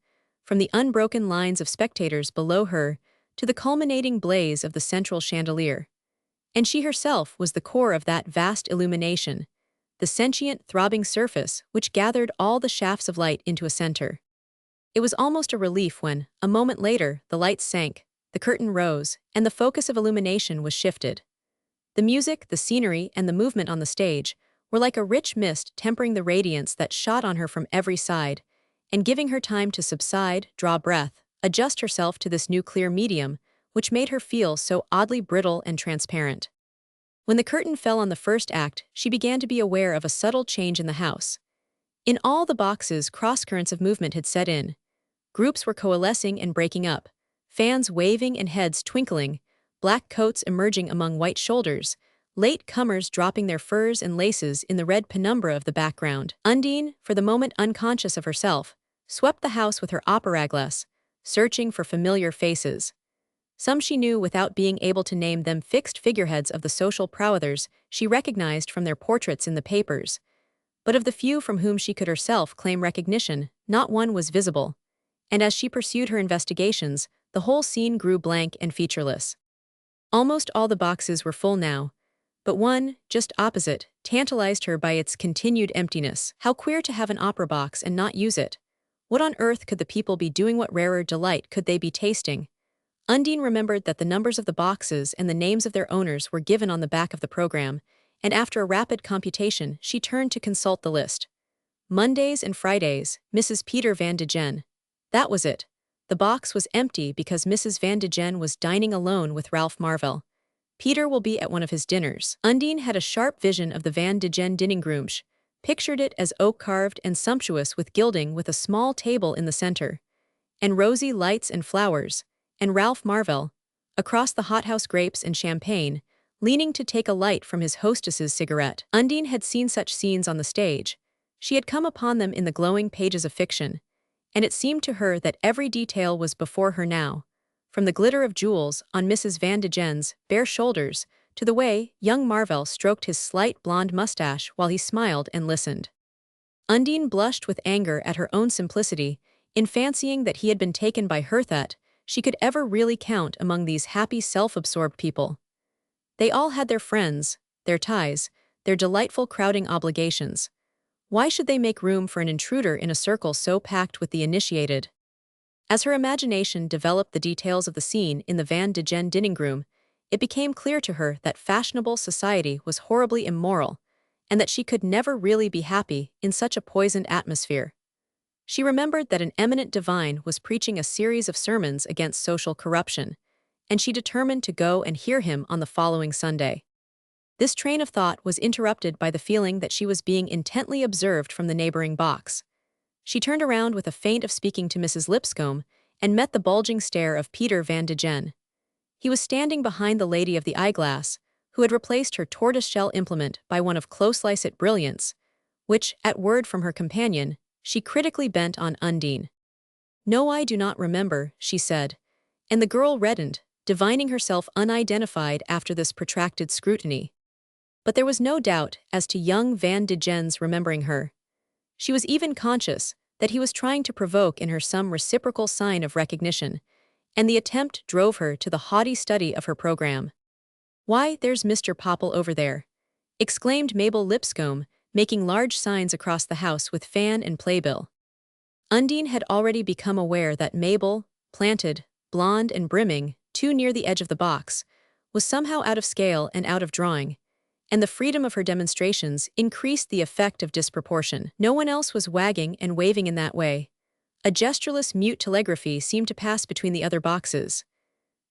from the unbroken lines of spectators below her to the culminating blaze of the central chandelier. And she herself was the core of that vast illumination, the sentient, throbbing surface which gathered all the shafts of light into a center. It was almost a relief when, a moment later, the lights sank, the curtain rose, and the focus of illumination was shifted. The music, the scenery, and the movement on the stage were like a rich mist tempering the radiance that shot on her from every side, and giving her time to subside, draw breath, adjust herself to this new clear medium, which made her feel so oddly brittle and transparent. When the curtain fell on the first act, she began to be aware of a subtle change in the house. In all the boxes, cross-currents of movement had set in. Groups were coalescing and breaking up, fans waving and heads twinkling, black coats emerging among white shoulders, late comers dropping their furs and laces in the red penumbra of the background. Undine, for the moment unconscious of herself, swept the house with her opera-glass, searching for familiar faces. Some she knew without being able to name them, fixed figureheads of the social prowethers she recognized from their portraits in the papers. But of the few from whom she could herself claim recognition, not one was visible. And as she pursued her investigations, the whole scene grew blank and featureless. Almost all the boxes were full now, but one, just opposite, tantalized her by its continued emptiness. How queer to have an opera box and not use it. What on earth could the people be doing? What rarer delight could they be tasting? Undine remembered that the numbers of the boxes and the names of their owners were given on the back of the program, and after a rapid computation, she turned to consult the list. Mondays and Fridays, Mrs. Peter Van de Gen. That was it. The box was empty because Mrs. Van de Gen was dining alone with Ralph Marvell. Peter will be at one of his dinners. Undine had a sharp vision of the Van de Gen diningroom, pictured it as oak-carved and sumptuous with gilding with a small table in the center, and rosy lights and flowers, and Ralph Marvell, across the hothouse grapes and champagne, leaning to take a light from his hostess's cigarette. Undine had seen such scenes on the stage. She had come upon them in the glowing pages of fiction, and it seemed to her that every detail was before her now, from the glitter of jewels on Mrs. Van de Gen's bare shoulders to the way young Marvell stroked his slight blonde mustache while he smiled and listened. Undine blushed with anger at her own simplicity in fancying that he had been taken by her, that she could ever really count among these happy self-absorbed people. They all had their friends, their ties, their delightful crowding obligations. Why should they make room for an intruder in a circle so packed with the initiated? As her imagination developed the details of the scene in the Van de Gen diningroom, it became clear to her that fashionable society was horribly immoral, and that she could never really be happy in such a poisoned atmosphere. She remembered that an eminent divine was preaching a series of sermons against social corruption, and she determined to go and hear him on the following Sunday. This train of thought was interrupted by the feeling that she was being intently observed from the neighboring box. She turned around with a feint of speaking to Mrs. Lipscomb and met the bulging stare of Peter Van de Gen. He was standing behind the lady of the eyeglass, who had replaced her tortoise-shell implement by one of close-licet brilliance, which, at word from her companion, she critically bent on Undine. "No, I do not remember," she said, and the girl reddened, divining herself unidentified after this protracted scrutiny. But there was no doubt as to young Van de Gen's remembering her. She was even conscious that he was trying to provoke in her some reciprocal sign of recognition, and the attempt drove her to the haughty study of her program. "Why, there's Mr. Popple over there," exclaimed Mabel Lipscomb, making large signs across the house with fan and playbill. Undine had already become aware that Mabel, planted, blonde and brimming, too near the edge of the box, was somehow out of scale and out of drawing, and the freedom of her demonstrations increased the effect of disproportion. No one else was wagging and waving in that way. A gestureless mute telegraphy seemed to pass between the other boxes.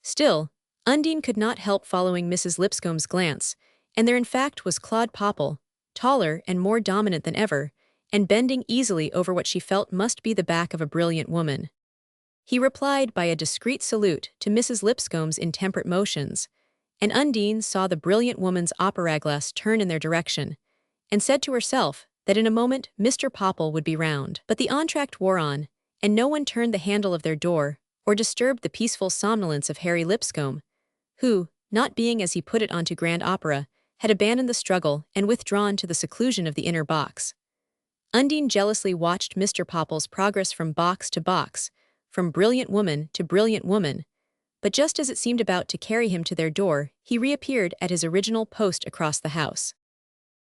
Still, Undine could not help following Mrs. Lipscomb's glance, and there in fact was Claude Popple, taller and more dominant than ever, and bending easily over what she felt must be the back of a brilliant woman. He replied by a discreet salute to Mrs. Lipscomb's intemperate motions, and Undine saw the brilliant woman's opera-glass turn in their direction, and said to herself that in a moment Mr. Popple would be round. But the entr'acte wore on, and no one turned the handle of their door or disturbed the peaceful somnolence of Harry Lipscomb, who, not being as he put it onto grand opera, had abandoned the struggle and withdrawn to the seclusion of the inner box. Undine jealously watched Mr. Popple's progress from box to box, from brilliant woman to brilliant woman, but just as it seemed about to carry him to their door, he reappeared at his original post across the house.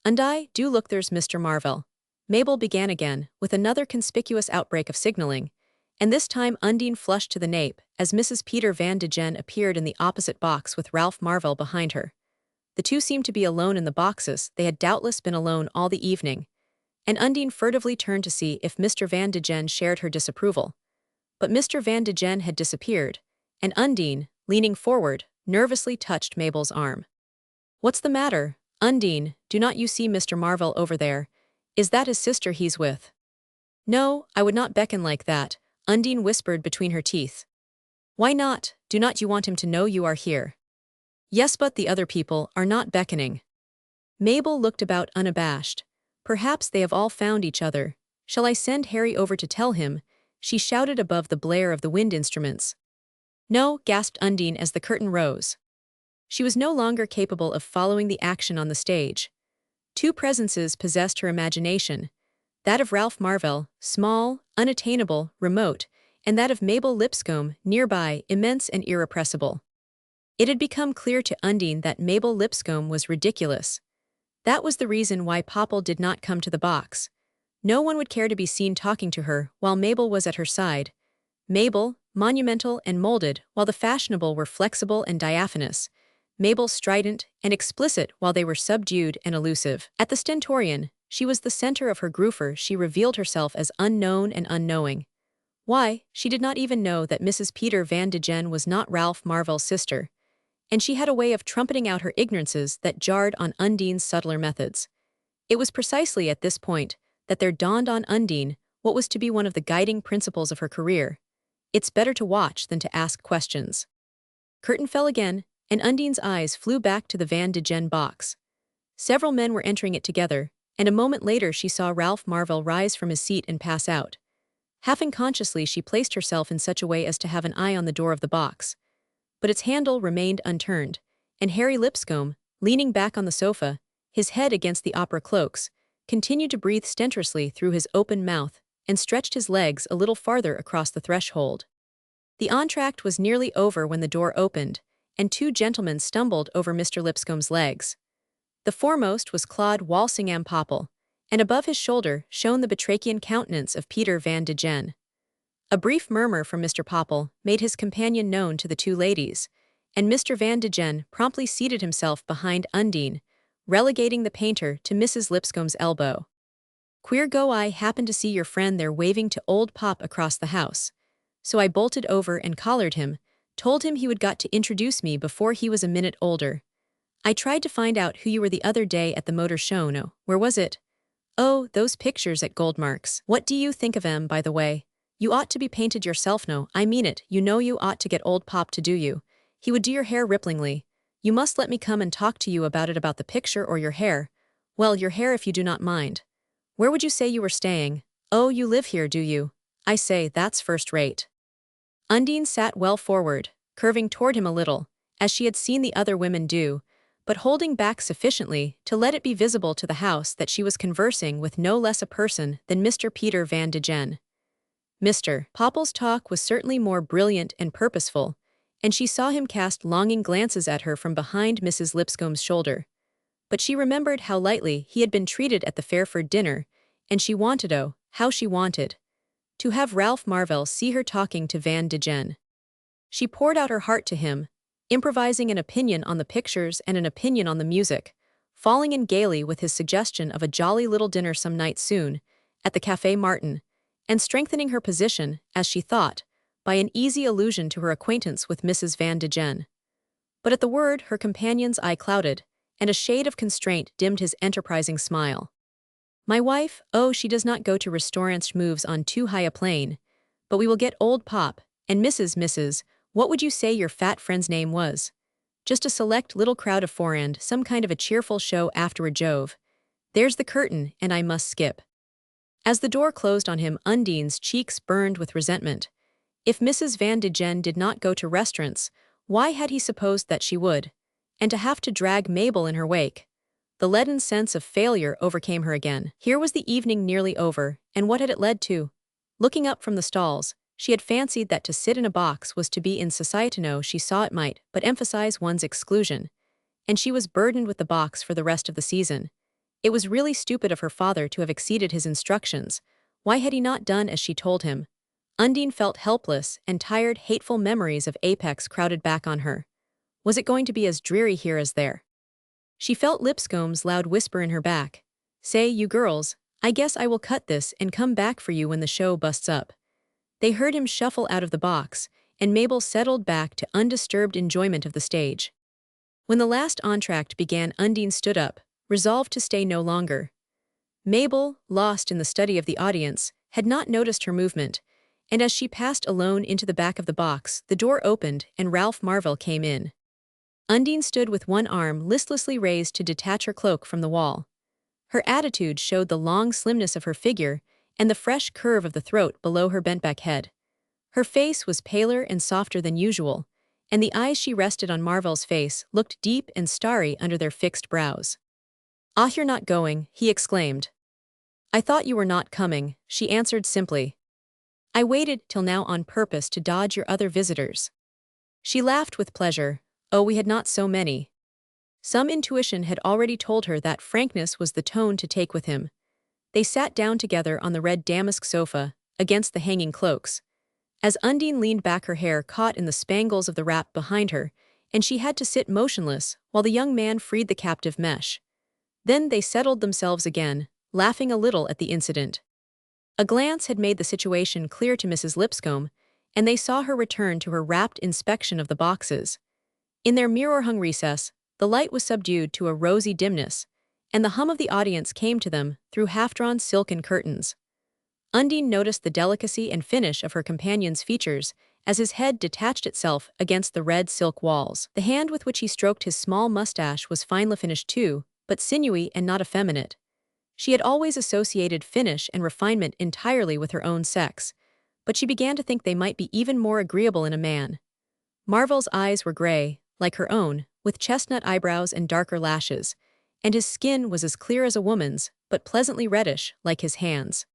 "Undine, do look, there's Mr. Marvell," Mabel began again, with another conspicuous outbreak of signaling, and this time Undine flushed to the nape as Mrs. Peter Van de Gen appeared in the opposite box with Ralph Marvell behind her. The two seemed to be alone in the boxes. They had doubtless been alone all the evening, and Undine furtively turned to see if Mr. Van de Gen shared her disapproval. But Mr. Van de Gen had disappeared, and Undine, leaning forward, nervously touched Mabel's arm. "What's the matter, Undine? Do not you see Mr. Marvell over there? Is that his sister he's with?" "No, I would not beckon like that," Undine whispered between her teeth. "Why not? Do not you want him to know you are here?" "Yes, but the other people are not beckoning." Mabel looked about unabashed. "Perhaps they have all found each other. Shall I send Harry over to tell him?" she shouted above the blare of the wind instruments. "No," gasped Undine as the curtain rose. She was no longer capable of following the action on the stage. Two presences possessed her imagination, that of Ralph Marvell, small, unattainable, remote, and that of Mabel Lipscomb, nearby, immense and irrepressible. It had become clear to Undine that Mabel Lipscomb was ridiculous. That was the reason why Popple did not come to the box. No one would care to be seen talking to her while Mabel was at her side. Mabel, monumental and molded, while the fashionable were flexible and diaphanous. Mabel strident and explicit while they were subdued and elusive. At the Stentorian, she was the center of her groofer. She revealed herself as unknown and unknowing. Why, she did not even know that Mrs. Peter Van de Gen was not Ralph Marvell's sister. And she had a way of trumpeting out her ignorances that jarred on Undine's subtler methods. It was precisely at this point that there dawned on Undine what was to be one of the guiding principles of her career. It's better to watch than to ask questions. Curtain fell again, and Undine's eyes flew back to the Van de Gen box. Several men were entering it together, and a moment later she saw Ralph Marvell rise from his seat and pass out. Half unconsciously she placed herself in such a way as to have an eye on the door of the box. But its handle remained unturned, and Harry Lipscomb, leaning back on the sofa, his head against the opera cloaks, continued to breathe stentorously through his open mouth and stretched his legs a little farther across the threshold. The entr'acte was nearly over when the door opened, and two gentlemen stumbled over Mr. Lipscomb's legs. The foremost was Claude Walsingham Popple, and above his shoulder shone the batrachian countenance of Peter Van de Gen. A brief murmur from Mr. Popple made his companion known to the two ladies, and Mr. Van de Gen promptly seated himself behind Undine, relegating the painter to Mrs. Lipscomb's elbow. "Queer go I happened to see your friend there waving to old Pop across the house. So I bolted over and collared him, told him he would got to introduce me before he was a minute older. I tried to find out who you were the other day at the motor show. No, where was it? Oh, those pictures at Goldmark's. What do you think of 'em, by the way? You ought to be painted yourself. No, I mean it. You know you ought to get old Pop to do you. He would do your hair ripplingly. You must let me come and talk to you about it, about the picture or your hair. Well, your hair if you do not mind. Where would you say you were staying? Oh, you live here, do you? I say, that's first rate." Undine sat well forward, curving toward him a little, as she had seen the other women do, but holding back sufficiently to let it be visible to the house that she was conversing with no less a person than Mr. Peter Van de Gen. Mr. Popple's talk was certainly more brilliant and purposeful, and she saw him cast longing glances at her from behind Mrs. Lipscomb's shoulder. But she remembered how lightly he had been treated at the Fairford dinner, and she wanted, oh, how she wanted, to have Ralph Marvell see her talking to Van de Gen. She poured out her heart to him, improvising an opinion on the pictures and an opinion on the music, falling in gaily with his suggestion of a jolly little dinner some night soon, at the Café Martin, and strengthening her position, as she thought, by an easy allusion to her acquaintance with Mrs. Van de Gen. But at the word her companion's eye clouded, and a shade of constraint dimmed his enterprising smile. "My wife, oh, she does not go to restaurants, moves on too high a plane. But we will get old Pop, and Mrs. What would you say your fat friend's name was? Just a select little crowd of four-and some kind of a cheerful show afterward. Jove. There's the curtain, and I must skip." As the door closed on him, Undine's cheeks burned with resentment. If Mrs. Van de Gen did not go to restaurants, why had he supposed that she would? And to have to drag Mabel in her wake. The leaden sense of failure overcame her again. Here was the evening nearly over, and what had it led to? Looking up from the stalls, she had fancied that to sit in a box was to be in society. No, she saw it might but emphasize one's exclusion. And she was burdened with the box for the rest of the season. It was really stupid of her father to have exceeded his instructions. Why had he not done as she told him? Undine felt helpless, and tired, hateful memories of Apex crowded back on her. Was it going to be as dreary here as there? She felt Lipscomb's loud whisper in her back. "Say, you girls, I guess I will cut this and come back for you when the show busts up." They heard him shuffle out of the box, and Mabel settled back to undisturbed enjoyment of the stage. When the last entr'acte began, Undine stood up, resolved to stay no longer. Mabel, lost in the study of the audience, had not noticed her movement, and as she passed alone into the back of the box, the door opened and Ralph Marvell came in. Undine stood with one arm listlessly raised to detach her cloak from the wall. Her attitude showed the long slimness of her figure and the fresh curve of the throat below her bent-back head. Her face was paler and softer than usual, and the eyes she rested on Marvell's face looked deep and starry under their fixed brows. "Ah, you're not going," he exclaimed. "I thought you were not coming," she answered simply. "I waited till now on purpose to dodge your other visitors." She laughed with pleasure. Oh, we had not so many. Some intuition had already told her that frankness was the tone to take with him. They sat down together on the red damask sofa, against the hanging cloaks. As Undine leaned back, her hair caught in the spangles of the wrap behind her, and she had to sit motionless while the young man freed the captive mesh. Then they settled themselves again, laughing a little at the incident. A glance had made the situation clear to Mrs. Lipscomb, and they saw her return to her rapt inspection of the boxes. In their mirror-hung recess, the light was subdued to a rosy dimness, and the hum of the audience came to them through half-drawn silken curtains. Undine noticed the delicacy and finish of her companion's features as his head detached itself against the red silk walls. The hand with which he stroked his small mustache was finely finished too, but sinewy and not effeminate. She had always associated finish and refinement entirely with her own sex, but she began to think they might be even more agreeable in a man. Marvell's eyes were gray, like her own, with chestnut eyebrows and darker lashes, and his skin was as clear as a woman's, but pleasantly reddish, like his hands.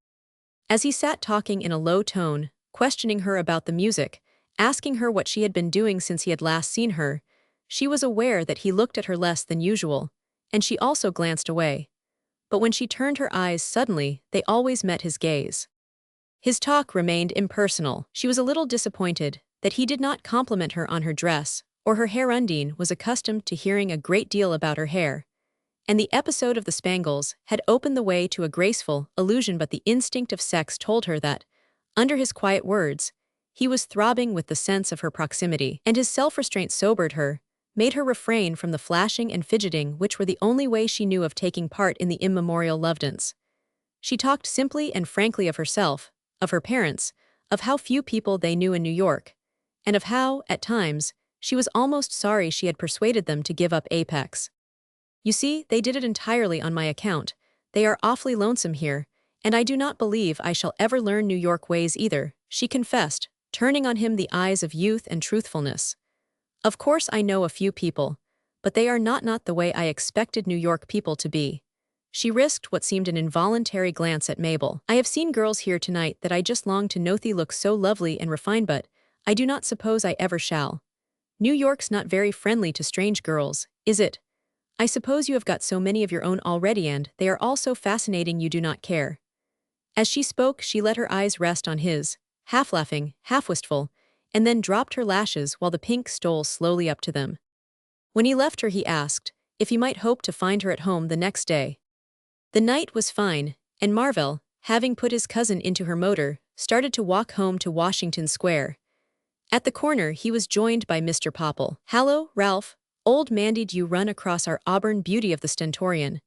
As he sat talking in a low tone, questioning her about the music, asking her what she had been doing since he had last seen her, she was aware that he looked at her less than usual, and she also glanced away. But when she turned her eyes suddenly, they always met his gaze. His talk remained impersonal. She was a little disappointed that he did not compliment her on her dress, or her hair. Undine was accustomed to hearing a great deal about her hair, and the episode of the spangles had opened the way to a graceful allusion, but the instinct of sex told her that, under his quiet words, he was throbbing with the sense of her proximity, and his self-restraint sobered her, made her refrain from the flashing and fidgeting which were the only way she knew of taking part in the immemorial love dance. She talked simply and frankly of herself, of her parents, of how few people they knew in New York, and of how, at times, she was almost sorry she had persuaded them to give up Apex. "You see, they did it entirely on my account. They are awfully lonesome here, and I do not believe I shall ever learn New York ways either," she confessed, turning on him the eyes of youth and truthfulness. "Of course I know a few people, but they are not the way I expected New York people to be." She risked what seemed an involuntary glance at Mabel. "I have seen girls here tonight that I just long to know. They look so lovely and refined, but I do not suppose I ever shall. New York's not very friendly to strange girls, is it? I suppose you have got so many of your own already, and they are all so fascinating you do not care." As she spoke, she let her eyes rest on his, half laughing, half wistful, and then dropped her lashes while the pink stole slowly up to them. When he left her, he asked if he might hope to find her at home the next day. The night was fine, and Marvell, having put his cousin into her motor, started to walk home to Washington Square. At the corner, he was joined by Mr. Popple. "Hallo, Ralph, old man, did you run across our Auburn beauty of the Stentorian?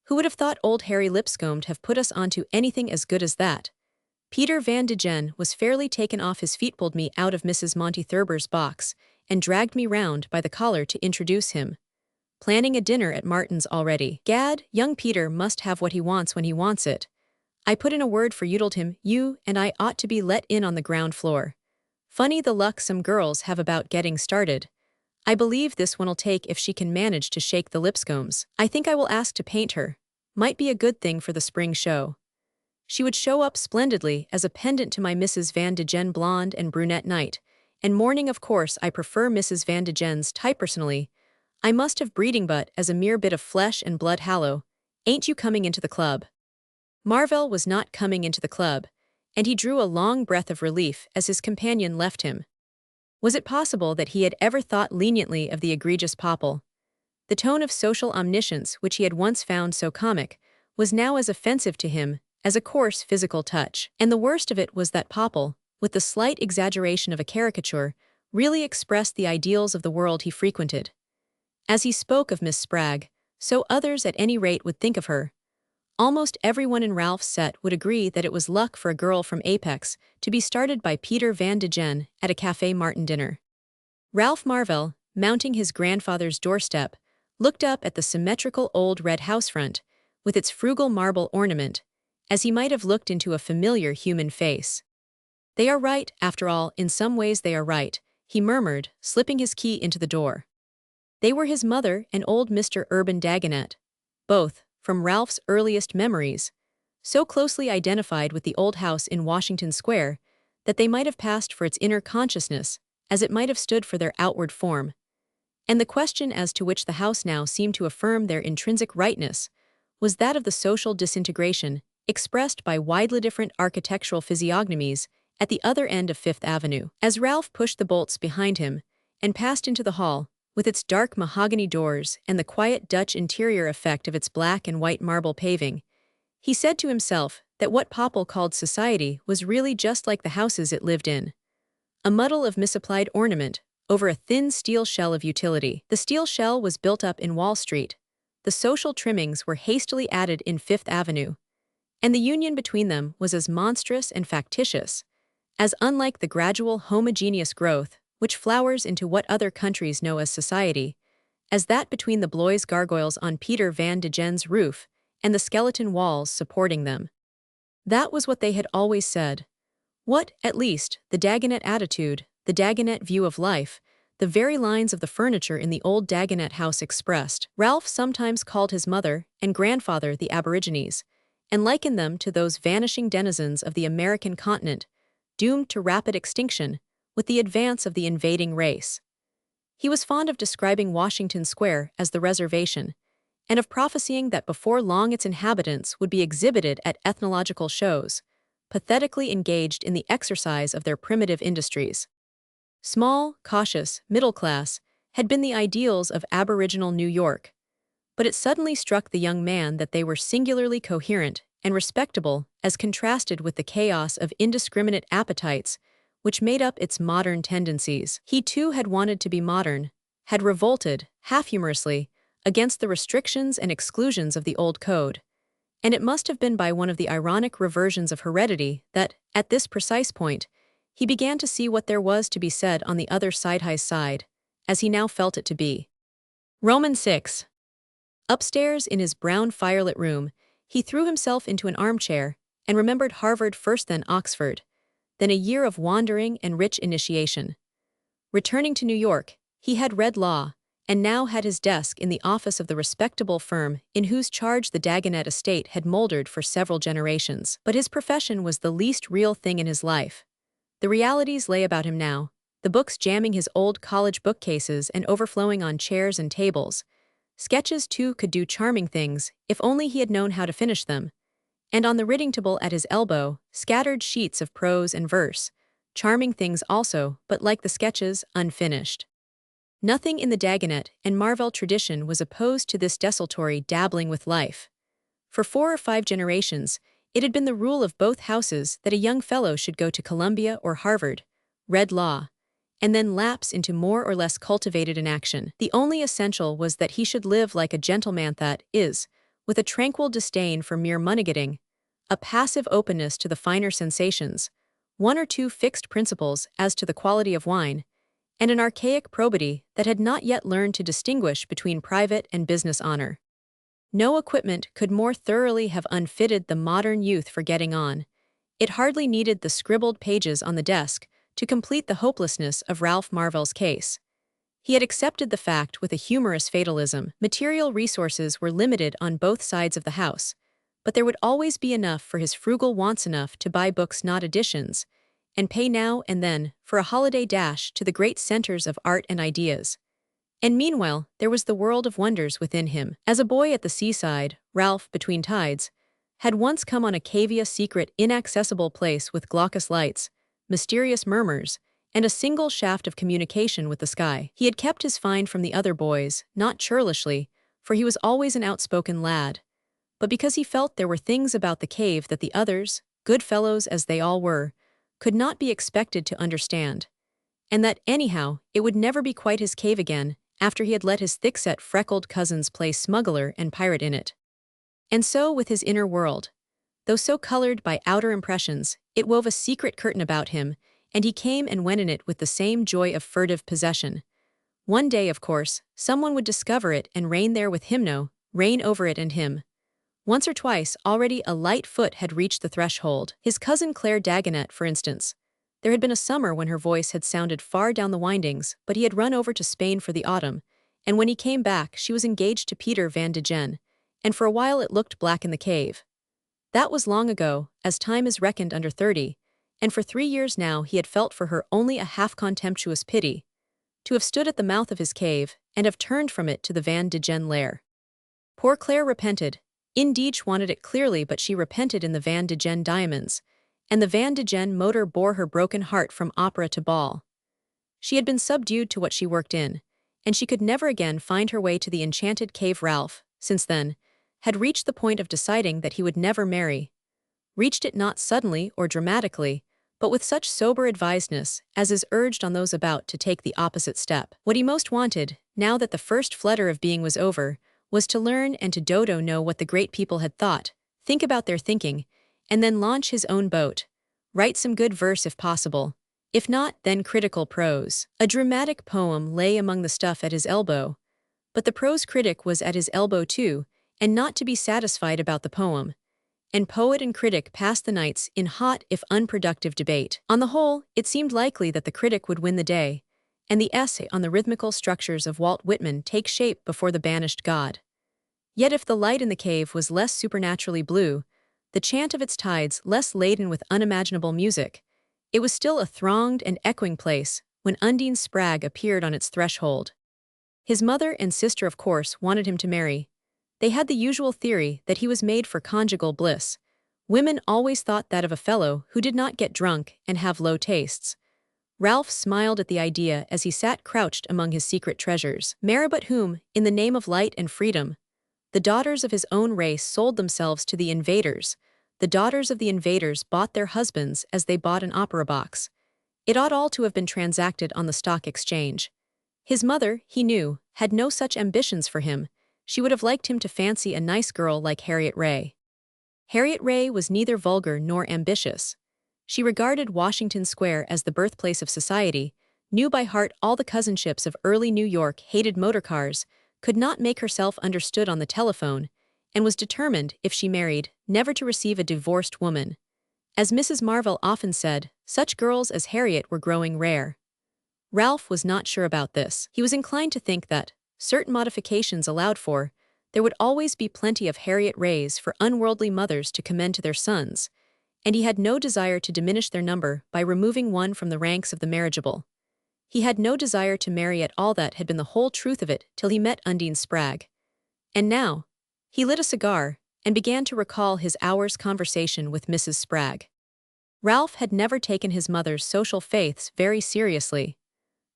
Who would have thought old Harry Lipscomb have put us onto anything as good as that?" Peter Van de Gen was fairly taken off his feet, pulled me out of Mrs. Monty Thurber's box, and dragged me round by the collar to introduce him. "Planning a dinner at Martin's already. Gad, young Peter must have what he wants when he wants it. I put in a word for you, told him you and I ought to be let in on the ground floor. Funny the luck some girls have about getting started. I believe this one'll take if she can manage to shake the Lipscombs. I think I will ask to paint her. Might be a good thing for the spring show. She would show up splendidly as a pendant to my Mrs. Van de Gen blonde and brunette knight, and mourning. Of course I prefer Mrs. Van de Gen's type personally. I must have breeding, but as a mere bit of flesh and blood. Hallo, ain't you coming into the club?" Marvell was not coming into the club, and he drew a long breath of relief as his companion left him. Was it possible that he had ever thought leniently of the egregious Popple? The tone of social omniscience which he had once found so comic was now as offensive to him as a coarse physical touch. And the worst of it was that Popple, with the slight exaggeration of a caricature, really expressed the ideals of the world he frequented. As he spoke of Miss Spragg, so others at any rate would think of her. Almost everyone in Ralph's set would agree that it was luck for a girl from Apex to be started by Peter Van de Gen at a Café Martin dinner. Ralph Marvell, mounting his grandfather's doorstep, looked up at the symmetrical old red house front, with its frugal marble ornament, as he might have looked into a familiar human face. "They are right, after all, in some ways they are right," he murmured, slipping his key into the door. They were his mother and old Mr. Urban Dagonet. Both, from Ralph's earliest memories, so closely identified with the old house in Washington Square that they might have passed for its inner consciousness as it might have stood for their outward form. And the question as to which the house now seemed to affirm their intrinsic rightness was that of the social disintegration expressed by widely different architectural physiognomies at the other end of Fifth Avenue. As Ralph pushed the bolts behind him and passed into the hall, with its dark mahogany doors and the quiet Dutch interior effect of its black and white marble paving, he said to himself that what Popple called society was really just like the houses it lived in. A muddle of misapplied ornament over a thin steel shell of utility. The steel shell was built up in Wall Street, the social trimmings were hastily added in Fifth Avenue, and the union between them was as monstrous and factitious, as unlike the gradual homogeneous growth which flowers into what other countries know as society, as that between the Blois gargoyles on Peter Van de Gen's roof and the skeleton walls supporting them. That was what they had always said. What, at least, the Dagonet attitude, the Dagonet view of life, the very lines of the furniture in the old Dagonet house expressed. Ralph sometimes called his mother and grandfather the Aborigines, and likened them to those vanishing denizens of the American continent, doomed to rapid extinction with the advance of the invading race. He was fond of describing Washington Square as the reservation, and of prophesying that before long its inhabitants would be exhibited at ethnological shows, pathetically engaged in the exercise of their primitive industries. Small, cautious, middle class had been the ideals of Aboriginal New York, but it suddenly struck the young man that they were singularly coherent and respectable as contrasted with the chaos of indiscriminate appetites which made up its modern tendencies. He too had wanted to be modern, had revolted, half-humorously, against the restrictions and exclusions of the old code, and it must have been by one of the ironic reversions of heredity that, at this precise point, he began to see what there was to be said on the other his side, as he now felt it to be. Roman 6. Upstairs in his brown firelit room, he threw himself into an armchair and remembered Harvard first, then Oxford, then a year of wandering and rich initiation. Returning to New York, he had read law, and now had his desk in the office of the respectable firm in whose charge the Dagonet estate had mouldered for several generations. But his profession was the least real thing in his life. The realities lay about him now, the books jamming his old college bookcases and overflowing on chairs and tables. Sketches, too, could do charming things, if only he had known how to finish them. And on the writing table at his elbow, scattered sheets of prose and verse, charming things also, but like the sketches, unfinished. Nothing in the Dagonet and Marvell tradition was opposed to this desultory dabbling with life. For 4 or 5 generations, it had been the rule of both houses that a young fellow should go to Columbia or Harvard, read law, and then lapse into more or less cultivated inaction. The only essential was that he should live like a gentleman, that is, with a tranquil disdain for mere money-getting, a passive openness to the finer sensations, 1 or 2 fixed principles as to the quality of wine, and an archaic probity that had not yet learned to distinguish between private and business honor. No equipment could more thoroughly have unfitted the modern youth for getting on. It hardly needed the scribbled pages on the desk to complete the hopelessness of Ralph Marvell's case. He had accepted the fact with a humorous fatalism. Material resources were limited on both sides of the house, but there would always be enough for his frugal wants, enough to buy books, not editions, and pay now and then for a holiday dash to the great centers of art and ideas. And meanwhile, there was the world of wonders within him. As a boy at the seaside, Ralph, between tides, had once come on a cavia secret, inaccessible place with glaucous lights, mysterious murmurs, and a single shaft of communication with the sky. He had kept his find from the other boys, not churlishly, for he was always an outspoken lad, but because he felt there were things about the cave that the others, good fellows as they all were, could not be expected to understand, and that, anyhow, it would never be quite his cave again after he had let his thick-set freckled cousins play smuggler and pirate in it. And so with his inner world. Though so colored by outer impressions, it wove a secret curtain about him, and he came and went in it with the same joy of furtive possession. One day, of course, someone would discover it and reign there with him, reign over it and him. Once or twice already a light foot had reached the threshold. His cousin Claire Dagonet, for instance. There had been a summer when her voice had sounded far down the windings, but he had run over to Spain for the autumn, and when he came back she was engaged to Peter Van de Gen, and for a while it looked black in the cave. That was long ago, as time is reckoned under 30, and for 3 years now he had felt for her only a half-contemptuous pity, to have stood at the mouth of his cave, and have turned from it to the Van de Gen lair. Poor Claire repented. Indeed she wanted it clearly, but she repented in the Van de Gen diamonds, and the Van de Gen motor bore her broken heart from opera to ball. She had been subdued to what she worked in, and she could never again find her way to the enchanted cave. Ralph, since then, had reached the point of deciding that he would never marry. Reached it not suddenly or dramatically, but with such sober advisedness as is urged on those about to take the opposite step. What he most wanted, now that the first flutter of being was over, was to learn and to know what the great people had thought, think about their thinking, and then launch his own boat. Write some good verse if possible. If not, then critical prose. A dramatic poem lay among the stuff at his elbow. But the prose critic was at his elbow too, and not to be satisfied about the poem. And poet and critic passed the nights in hot if unproductive debate. On the whole, it seemed likely that the critic would win the day, and the essay on the rhythmical structures of Walt Whitman take shape before the banished god. Yet if the light in the cave was less supernaturally blue, the chant of its tides less laden with unimaginable music, it was still a thronged and echoing place when Undine Spragg appeared on its threshold. His mother and sister of course wanted him to marry. They had the usual theory that he was made for conjugal bliss. Women always thought that of a fellow who did not get drunk and have low tastes. Ralph smiled at the idea as he sat crouched among his secret treasures. Marry but whom, in the name of light and freedom, the daughters of his own race sold themselves to the invaders. The daughters of the invaders bought their husbands as they bought an opera box. It ought all to have been transacted on the stock exchange. His mother, he knew, had no such ambitions for him. She would have liked him to fancy a nice girl like Harriet Ray. Harriet Ray was neither vulgar nor ambitious. She regarded Washington Square as the birthplace of society, knew by heart all the cousinships of early New York, hated motorcars, could not make herself understood on the telephone, and was determined, if she married, never to receive a divorced woman. As Mrs. Marvell often said, such girls as Harriet were growing rare. Ralph was not sure about this. He was inclined to think that, certain modifications allowed for, there would always be plenty of Harriet Rays for unworldly mothers to commend to their sons, and he had no desire to diminish their number by removing one from the ranks of the marriageable. He had no desire to marry at all. That had been the whole truth of it till he met Undine Spragg. And now, he lit a cigar and began to recall his hour's conversation with Mrs. Spragg. Ralph had never taken his mother's social faiths very seriously.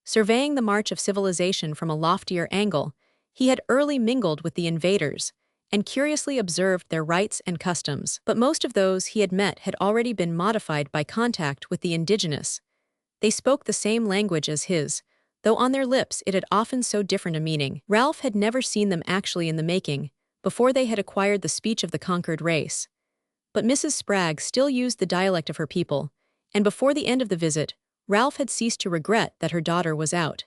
Surveying the march of civilization from a loftier angle, he had early mingled with the invaders and curiously observed their rites and customs. But most of those he had met had already been modified by contact with the indigenous. They spoke the same language as his, though on their lips it had often so different a meaning. Ralph had never seen them actually in the making, before they had acquired the speech of the conquered race. But Mrs. Spragg still used the dialect of her people, and before the end of the visit, Ralph had ceased to regret that her daughter was out.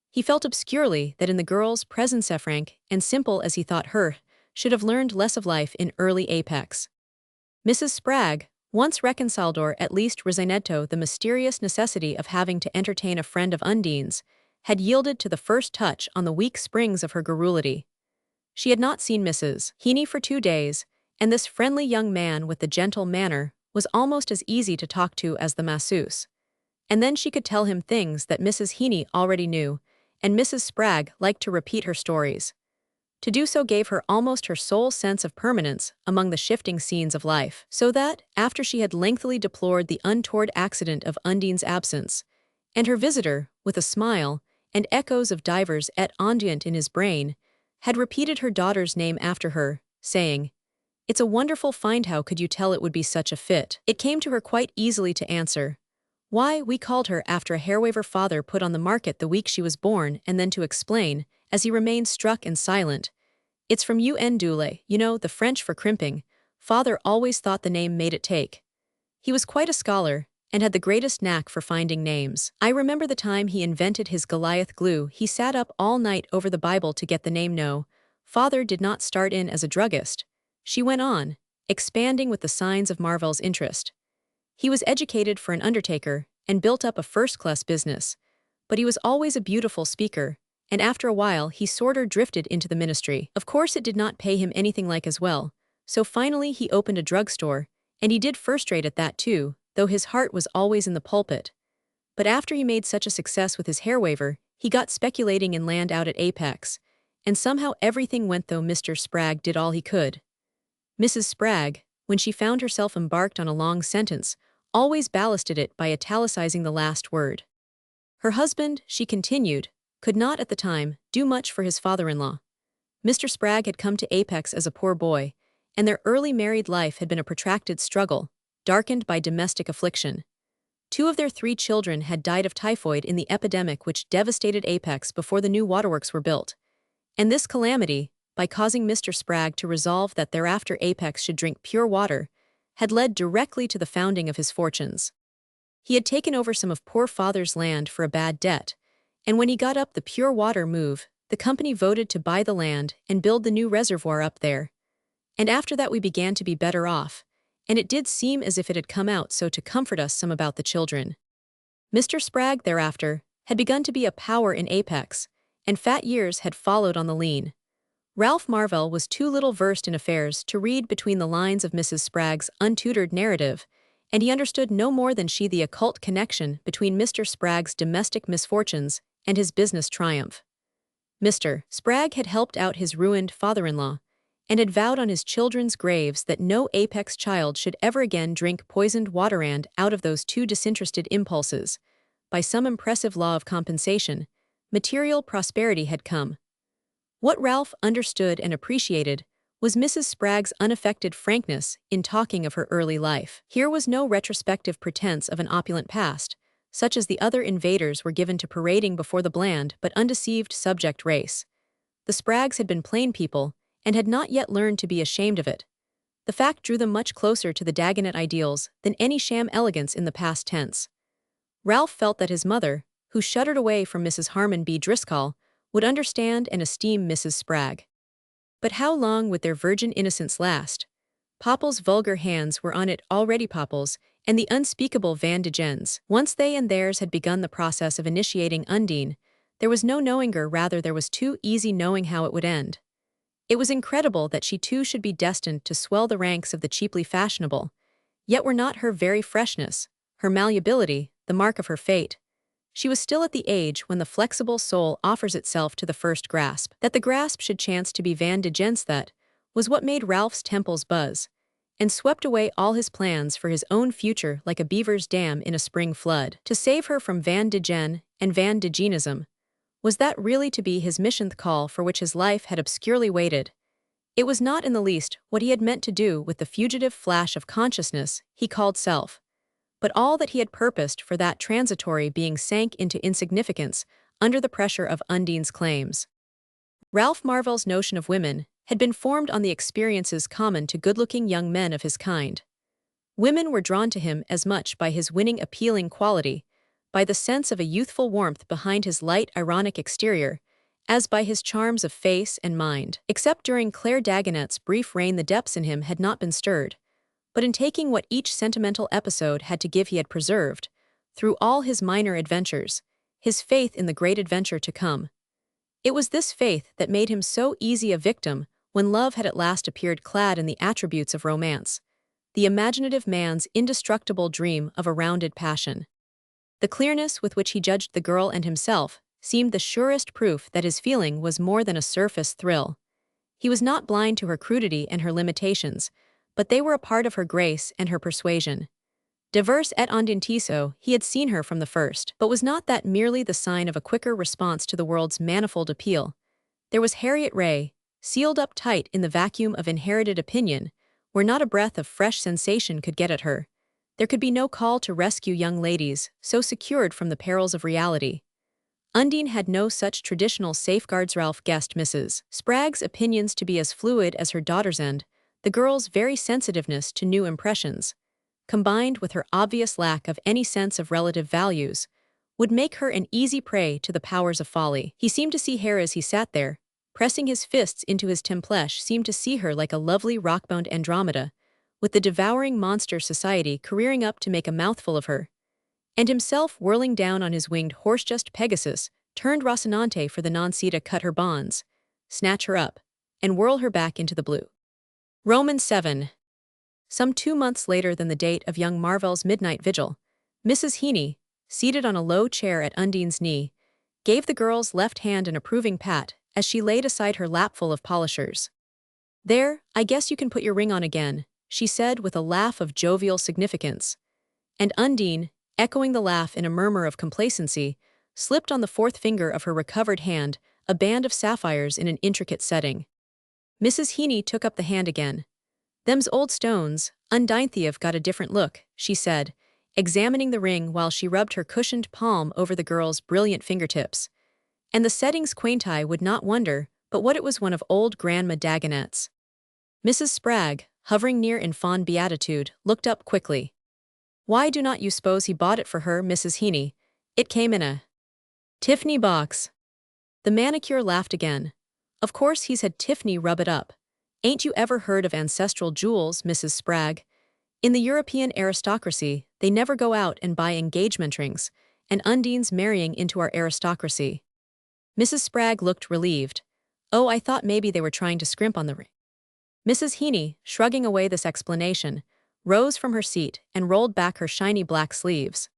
He felt obscurely that in the girl's presence frank and simple as he thought her, should have learned less of life in early apex. Mrs. Spragg, once reconciled or at least resigned to the mysterious necessity of having to entertain a friend of Undine's, had yielded to the first touch on the weak springs of her garrulity. She had not seen Mrs. Heaney for 2 days, and this friendly young man with the gentle manner was almost as easy to talk to as the masseuse. And then she could tell him things that Mrs. Heaney already knew, and Mrs. Spragg liked to repeat her stories. To do so gave her almost her sole sense of permanence among the shifting scenes of life, so that, after she had lengthily deplored the untoward accident of Undine's absence, and her visitor, with a smile, and echoes of divers et onduant in his brain, had repeated her daughter's name after her, saying, "It's a wonderful find. How could you tell it would be such a fit?" It came to her quite easily to answer, "Why, we called her after a hair-waver father put on the market the week she was born," and then to explain, as he remained struck and silent, "It's from Undule, you know, the French for crimping. Father always thought the name made it take." He was quite a scholar, and had the greatest knack for finding names. "I remember the time he invented his Goliath glue, he sat up all night over the Bible to get the name. No, Father did not start in as a druggist," she went on, expanding with the signs of Marvell's interest. "He was educated for an undertaker, and built up a first-class business, but he was always a beautiful speaker, and after a while he sorta drifted into the ministry. Of course it did not pay him anything like as well, so finally he opened a drugstore, and he did first-rate at that too, though his heart was always in the pulpit. But after he made such a success with his hair waver, he got speculating in land out at Apex, and somehow everything went though Mr. Spragg did all he could. Mrs. Spragg, when she found herself embarked on a long sentence, always ballasted it by italicizing the last word. Her husband, she continued, could not at the time do much for his father-in-law. Mr. Spragg had come to Apex as a poor boy, and their early married life had been a protracted struggle, darkened by domestic affliction. 2 of their 3 children had died of typhoid in the epidemic which devastated Apex before the new waterworks were built. And this calamity, by causing Mr. Spragg to resolve that thereafter Apex should drink pure water, had led directly to the founding of his fortunes. He had taken over some of poor father's land for a bad debt, and when he got up the pure water move, the company voted to buy the land and build the new reservoir up there. And after that we began to be better off, and it did seem as if it had come out so to comfort us some about the children. Mr. Spragg, thereafter, had begun to be a power in Apex, and fat years had followed on the lean. Ralph Marvell was too little versed in affairs to read between the lines of Mrs. Spragg's untutored narrative, and he understood no more than she the occult connection between Mr. Spragg's domestic misfortunes and his business triumph. Mr. Spragg had helped out his ruined father-in-law, and had vowed on his children's graves that no Apex child should ever again drink poisoned water, and out of those 2 disinterested impulses, by some impressive law of compensation, material prosperity had come. What Ralph understood and appreciated was Mrs. Spragg's unaffected frankness in talking of her early life. Here was no retrospective pretense of an opulent past, such as the other invaders were given to parading before the bland but undeceived subject race. The Spraggs had been plain people, and had not yet learned to be ashamed of it. The fact drew them much closer to the Dagonet ideals than any sham elegance in the past tense. Ralph felt that his mother, who shuddered away from Mrs. Harmon B. Driscoll, would understand and esteem Mrs. Spragg. But how long would their virgin innocence last? Popple's vulgar hands were on it already, Popple's, and the unspeakable Van de Gens. Once they and theirs had begun the process of initiating Undine, there was no knowing her, rather there was too easy knowing how it would end. It was incredible that she too should be destined to swell the ranks of the cheaply fashionable, yet were not her very freshness, her malleability, the mark of her fate. She was still at the age when the flexible soul offers itself to the first grasp. That the grasp should chance to be Van de Gens, that was what made Ralph's temples buzz, and swept away all his plans for his own future like a beaver's dam in a spring flood. To save her from Van de Gen and Van de Genism, was that really to be his missionth call for which his life had obscurely waited? It was not in the least what he had meant to do with the fugitive flash of consciousness he called self, but all that he had purposed for that transitory being sank into insignificance under the pressure of Undine's claims. Ralph Marvell's notion of women had been formed on the experiences common to good-looking young men of his kind. Women were drawn to him as much by his winning, appealing quality, by the sense of a youthful warmth behind his light, ironic exterior, as by his charms of face and mind. Except during Claire Dagonet's brief reign, the depths in him had not been stirred, but in taking what each sentimental episode had to give he had preserved, through all his minor adventures, his faith in the great adventure to come. It was this faith that made him so easy a victim when love had at last appeared clad in the attributes of romance, the imaginative man's indestructible dream of a rounded passion. The clearness with which he judged the girl and himself seemed the surest proof that his feeling was more than a surface thrill. He was not blind to her crudity and her limitations, but they were a part of her grace and her persuasion. Diverse et indentiso, he had seen her from the first, but was not that merely the sign of a quicker response to the world's manifold appeal? There was Harriet Ray, sealed up tight in the vacuum of inherited opinion, where not a breath of fresh sensation could get at her. There could be no call to rescue young ladies, so secured from the perils of reality. Undine had no such traditional safeguards. Ralph guessed Mrs. Spragg's opinions to be as fluid as her daughter's, and the girl's very sensitiveness to new impressions, combined with her obvious lack of any sense of relative values, would make her an easy prey to the powers of folly. He seemed to see her as he sat there, pressing his fists into his templesh, seemed to see her like a lovely rock-bound Andromeda, with the devouring monster society careering up to make a mouthful of her, and himself whirling down on his winged horse, just Pegasus, turned Rocinante for the Nancy to cut her bonds, snatch her up, and whirl her back into the blue. Romans 7. Some 2 months later than the date of young Marvell's midnight vigil, Mrs. Heeny, seated on a low chair at Undine's knee, gave the girl's left hand an approving pat as she laid aside her lapful of polishers. "There, I guess you can put your ring on again," she said with a laugh of jovial significance. And Undine, echoing the laugh in a murmur of complacency, slipped on the fourth finger of her recovered hand a band of sapphires in an intricate setting. Mrs. Heeny took up the hand again. "Them's old stones, Undine've got a different look," she said, examining the ring while she rubbed her cushioned palm over the girl's brilliant fingertips. And the setting's quainti would not wonder, but what it was one of old Grandma Dagonet's. Mrs. Spragg, hovering near in fond beatitude, looked up quickly. "Why do not you suppose he bought it for her, Mrs. Heeny? It came in a Tiffany box." The manicure laughed again. "Of course he's had Tiffany rub it up. Ain't you ever heard of ancestral jewels, Mrs. Spragg? In the European aristocracy, they never go out and buy engagement rings, and Undine's marrying into our aristocracy." Mrs. Spragg looked relieved. "Oh, I thought maybe they were trying to scrimp on the ring." Mrs. Heeny, shrugging away this explanation, rose from her seat and rolled back her shiny black sleeves.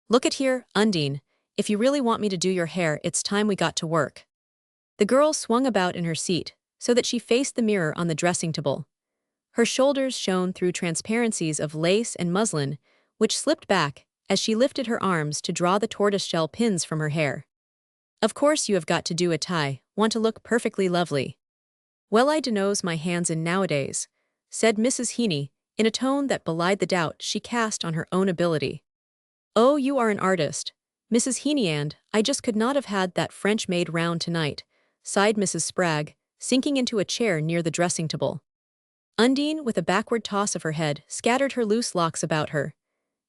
"Look at here, Undine, if you really want me to do your hair, it's time we got to work." The girl swung about in her seat so that she faced the mirror on the dressing table. Her shoulders shone through transparencies of lace and muslin, which slipped back as she lifted her arms to draw the tortoiseshell pins from her hair. "Of course you have got to do a tie, want to look perfectly lovely." "Well, I dunno's my hands in nowadays," said Mrs. Heeny, in a tone that belied the doubt she cast on her own ability. "Oh, you are an artist, Mrs. Heeny, and I just could not have had that French maid round tonight," sighed Mrs. Spragg, sinking into a chair near the dressing table. Undine, with a backward toss of her head, scattered her loose locks about her.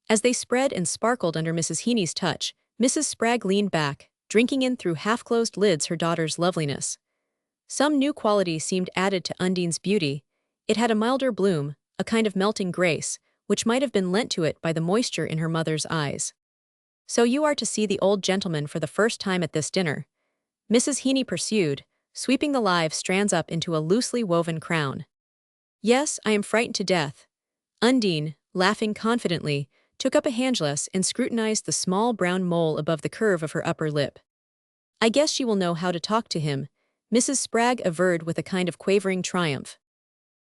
As they spread and sparkled under Mrs. Heeny's touch, Mrs. Spragg leaned back, drinking in through half-closed lids her daughter's loveliness. Some new quality seemed added to Undine's beauty. It had a milder bloom, a kind of melting grace, which might have been lent to it by the moisture in her mother's eyes. "So you are to see the old gentleman for the first time at this dinner," Mrs. Heeny pursued, sweeping the live strands up into a loosely woven crown. "Yes, I am frightened to death." Undine, laughing confidently, took up a handglass and scrutinized the small brown mole above the curve of her upper lip. "I guess she will know how to talk to him," Mrs. Spragg averred with a kind of quavering triumph.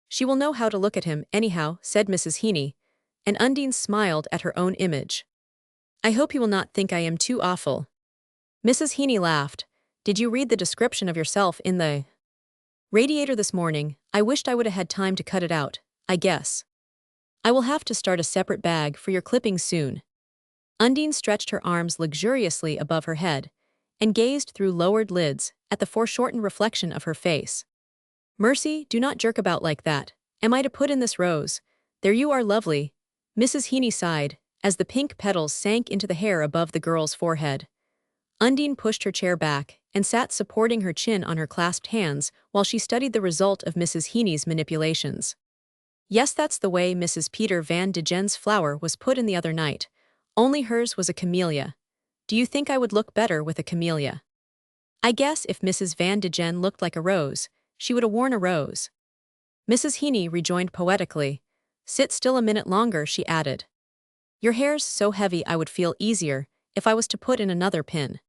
"She will know how to look at him, anyhow," said Mrs. Heeny, and Undine smiled at her own image. "I hope he will not think I am too awful." Mrs. Heeny laughed. "Did you read the description of yourself in the Radiator this morning? I wished I would have had time to cut it out, I guess. I will have to start a separate bag for your clippings soon." Undine stretched her arms luxuriously above her head and gazed through lowered lids at the foreshortened reflection of her face. "Mercy, do not jerk about like that. Am I to put in this rose? There, you are lovely." Mrs. Heeny sighed as the pink petals sank into the hair above the girl's forehead. Undine pushed her chair back and sat supporting her chin on her clasped hands while she studied the result of Mrs. Heeny's manipulations. "Yes, that's the way Mrs. Peter Van Digen's flower was put in the other night, only hers was a camellia. Do you think I would look better with a camellia? I guess if Mrs. Van Digen looked like a rose, she would have worn a rose." Mrs. Heeny rejoined poetically. "Sit still a minute longer," she added. "Your hair's so heavy I would feel easier if I was to put in another pin."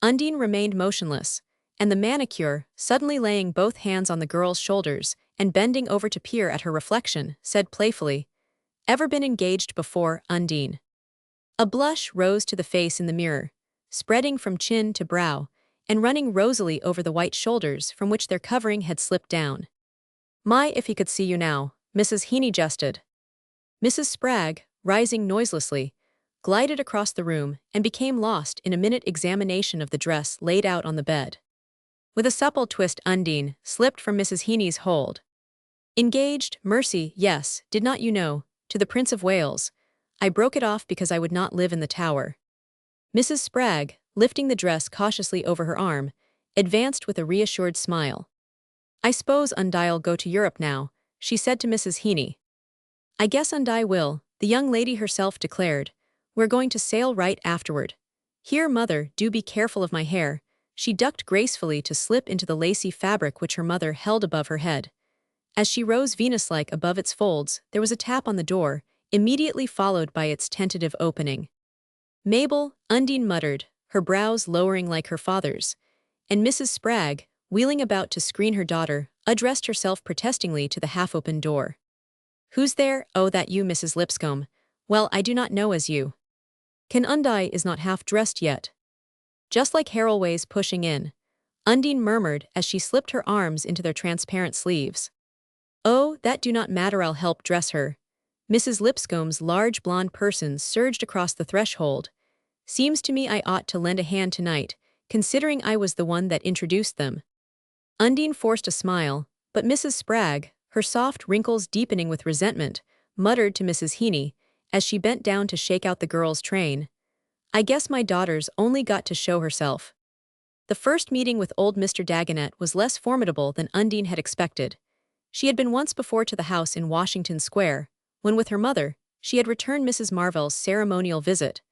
Undine remained motionless, and the manicure, suddenly laying both hands on the girl's shoulders and bending over to peer at her reflection, said playfully, "Ever been engaged before, Undine?" A blush rose to the face in the mirror, spreading from chin to brow, and running rosily over the white shoulders from which their covering had slipped down. "My, if he could see you now," Mrs. Heeny jested. Mrs. Spragg, rising noiselessly, glided across the room and became lost in a minute examination of the dress laid out on the bed. With a supple twist, Undine slipped from Mrs. Heeny's hold. "Engaged, mercy, yes, did not you know, to the Prince of Wales. I broke it off because I would not live in the Tower." Mrs. Spragg, lifting the dress cautiously over her arm, advanced with a reassured smile. "I suppose Undine'll go to Europe now," she said to Mrs. Heeny. "I guess Undine will," the young lady herself declared. "We're going to sail right afterward. "Here, mother, do be careful of my hair." She ducked gracefully to slip into the lacy fabric which her mother held above her head. As she rose Venus-like above its folds, there was a tap on the door, immediately followed by its tentative opening. "Mabel," Undine muttered, her brows lowering like her father's, and Mrs. Spragg, wheeling about to screen her daughter, addressed herself protestingly to the half-open door. "Who's there? Oh, that you, Mrs. Lipscomb. Well, I do not know as you. Can Undine is not half dressed yet." "Just like Harrelway's pushing in," Undine murmured as she slipped her arms into their transparent sleeves. "Oh, that do not matter, I'll help dress her." Mrs. Lipscomb's large blonde person surged across the threshold. "Seems to me I ought to lend a hand tonight, considering I was the one that introduced them." Undine forced a smile, but Mrs. Spragg, her soft wrinkles deepening with resentment, muttered to Mrs. Heeny, as she bent down to shake out the girl's train, "I guess my daughter's only got to show herself." The first meeting with old Mr. Dagonet was less formidable than Undine had expected. She had been once before to the house in Washington Square, when with her mother, she had returned Mrs. Marvell's ceremonial visit,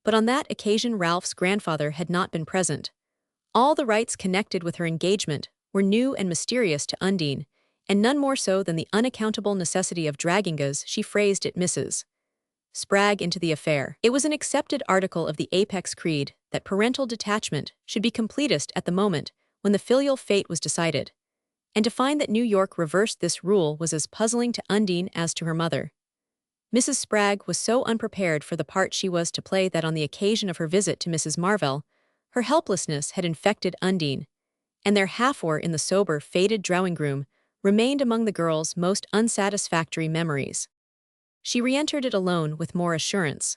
but on that occasion Ralph's grandfather had not been present. All the rites connected with her engagement were new and mysterious to Undine, and none more so than the unaccountable necessity of dragging, as she phrased it, Mrs. Spragg into the affair. It was an accepted article of the Apex Creed that parental detachment should be completest at the moment when the filial fate was decided, and to find that New York reversed this rule was as puzzling to Undine as to her mother. Mrs. Spragg was so unprepared for the part she was to play that on the occasion of her visit to Mrs. Marvell, her helplessness had infected Undine, and their half-hour in the sober, faded drawing-room remained among the girl's most unsatisfactory memories. She re-entered it alone with more assurance.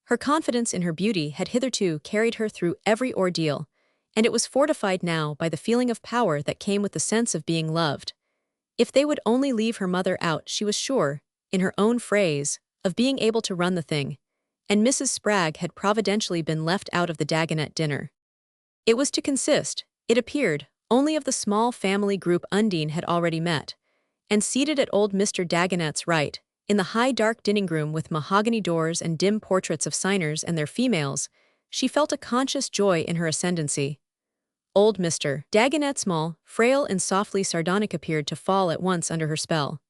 Her confidence in her beauty had hitherto carried her through every ordeal, and it was fortified now by the feeling of power that came with the sense of being loved. If they would only leave her mother out, she was sure, in her own phrase, of being able to run the thing, and Mrs. Spragg had providentially been left out of the Dagonet dinner. It was to consist, it appeared, only of the small family group Undine had already met, and seated at old Mr. Dagonet's right, in the high dark dining-room with mahogany doors and dim portraits of signers and their females, she felt a conscious joy in her ascendancy. Old Mr. Dagonet, small, frail and softly sardonic, appeared to fall at once under her spell.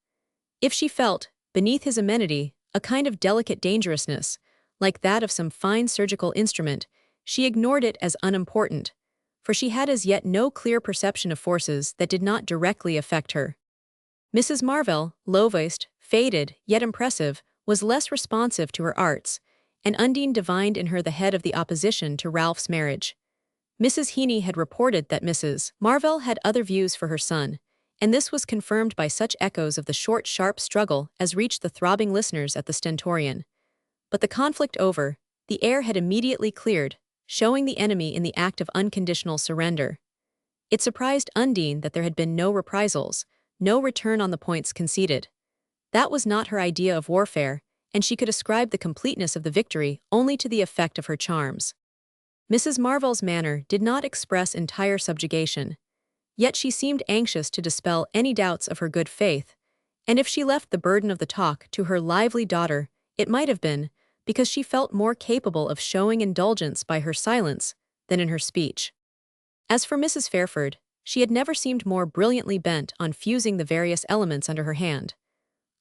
If she felt, beneath his amenity, a kind of delicate dangerousness, like that of some fine surgical instrument, she ignored it as unimportant, for she had as yet no clear perception of forces that did not directly affect her. Mrs. Marvell, low-voiced, faded, yet impressive, was less responsive to her arts, and Undine divined in her the head of the opposition to Ralph's marriage. Mrs. Heeny had reported that Mrs. Marvell had other views for her son, and this was confirmed by such echoes of the short, sharp struggle as reached the throbbing listeners at the Stentorian. But the conflict over, the air had immediately cleared, showing the enemy in the act of unconditional surrender. It surprised Undine that there had been no reprisals, no return on the points conceded. That was not her idea of warfare, and she could ascribe the completeness of the victory only to the effect of her charms. Mrs. Marvell's manner did not express entire subjugation, yet she seemed anxious to dispel any doubts of her good faith, and if she left the burden of the talk to her lively daughter, it might have been because she felt more capable of showing indulgence by her silence than in her speech. As for Mrs. Fairford, she had never seemed more brilliantly bent on fusing the various elements under her hand.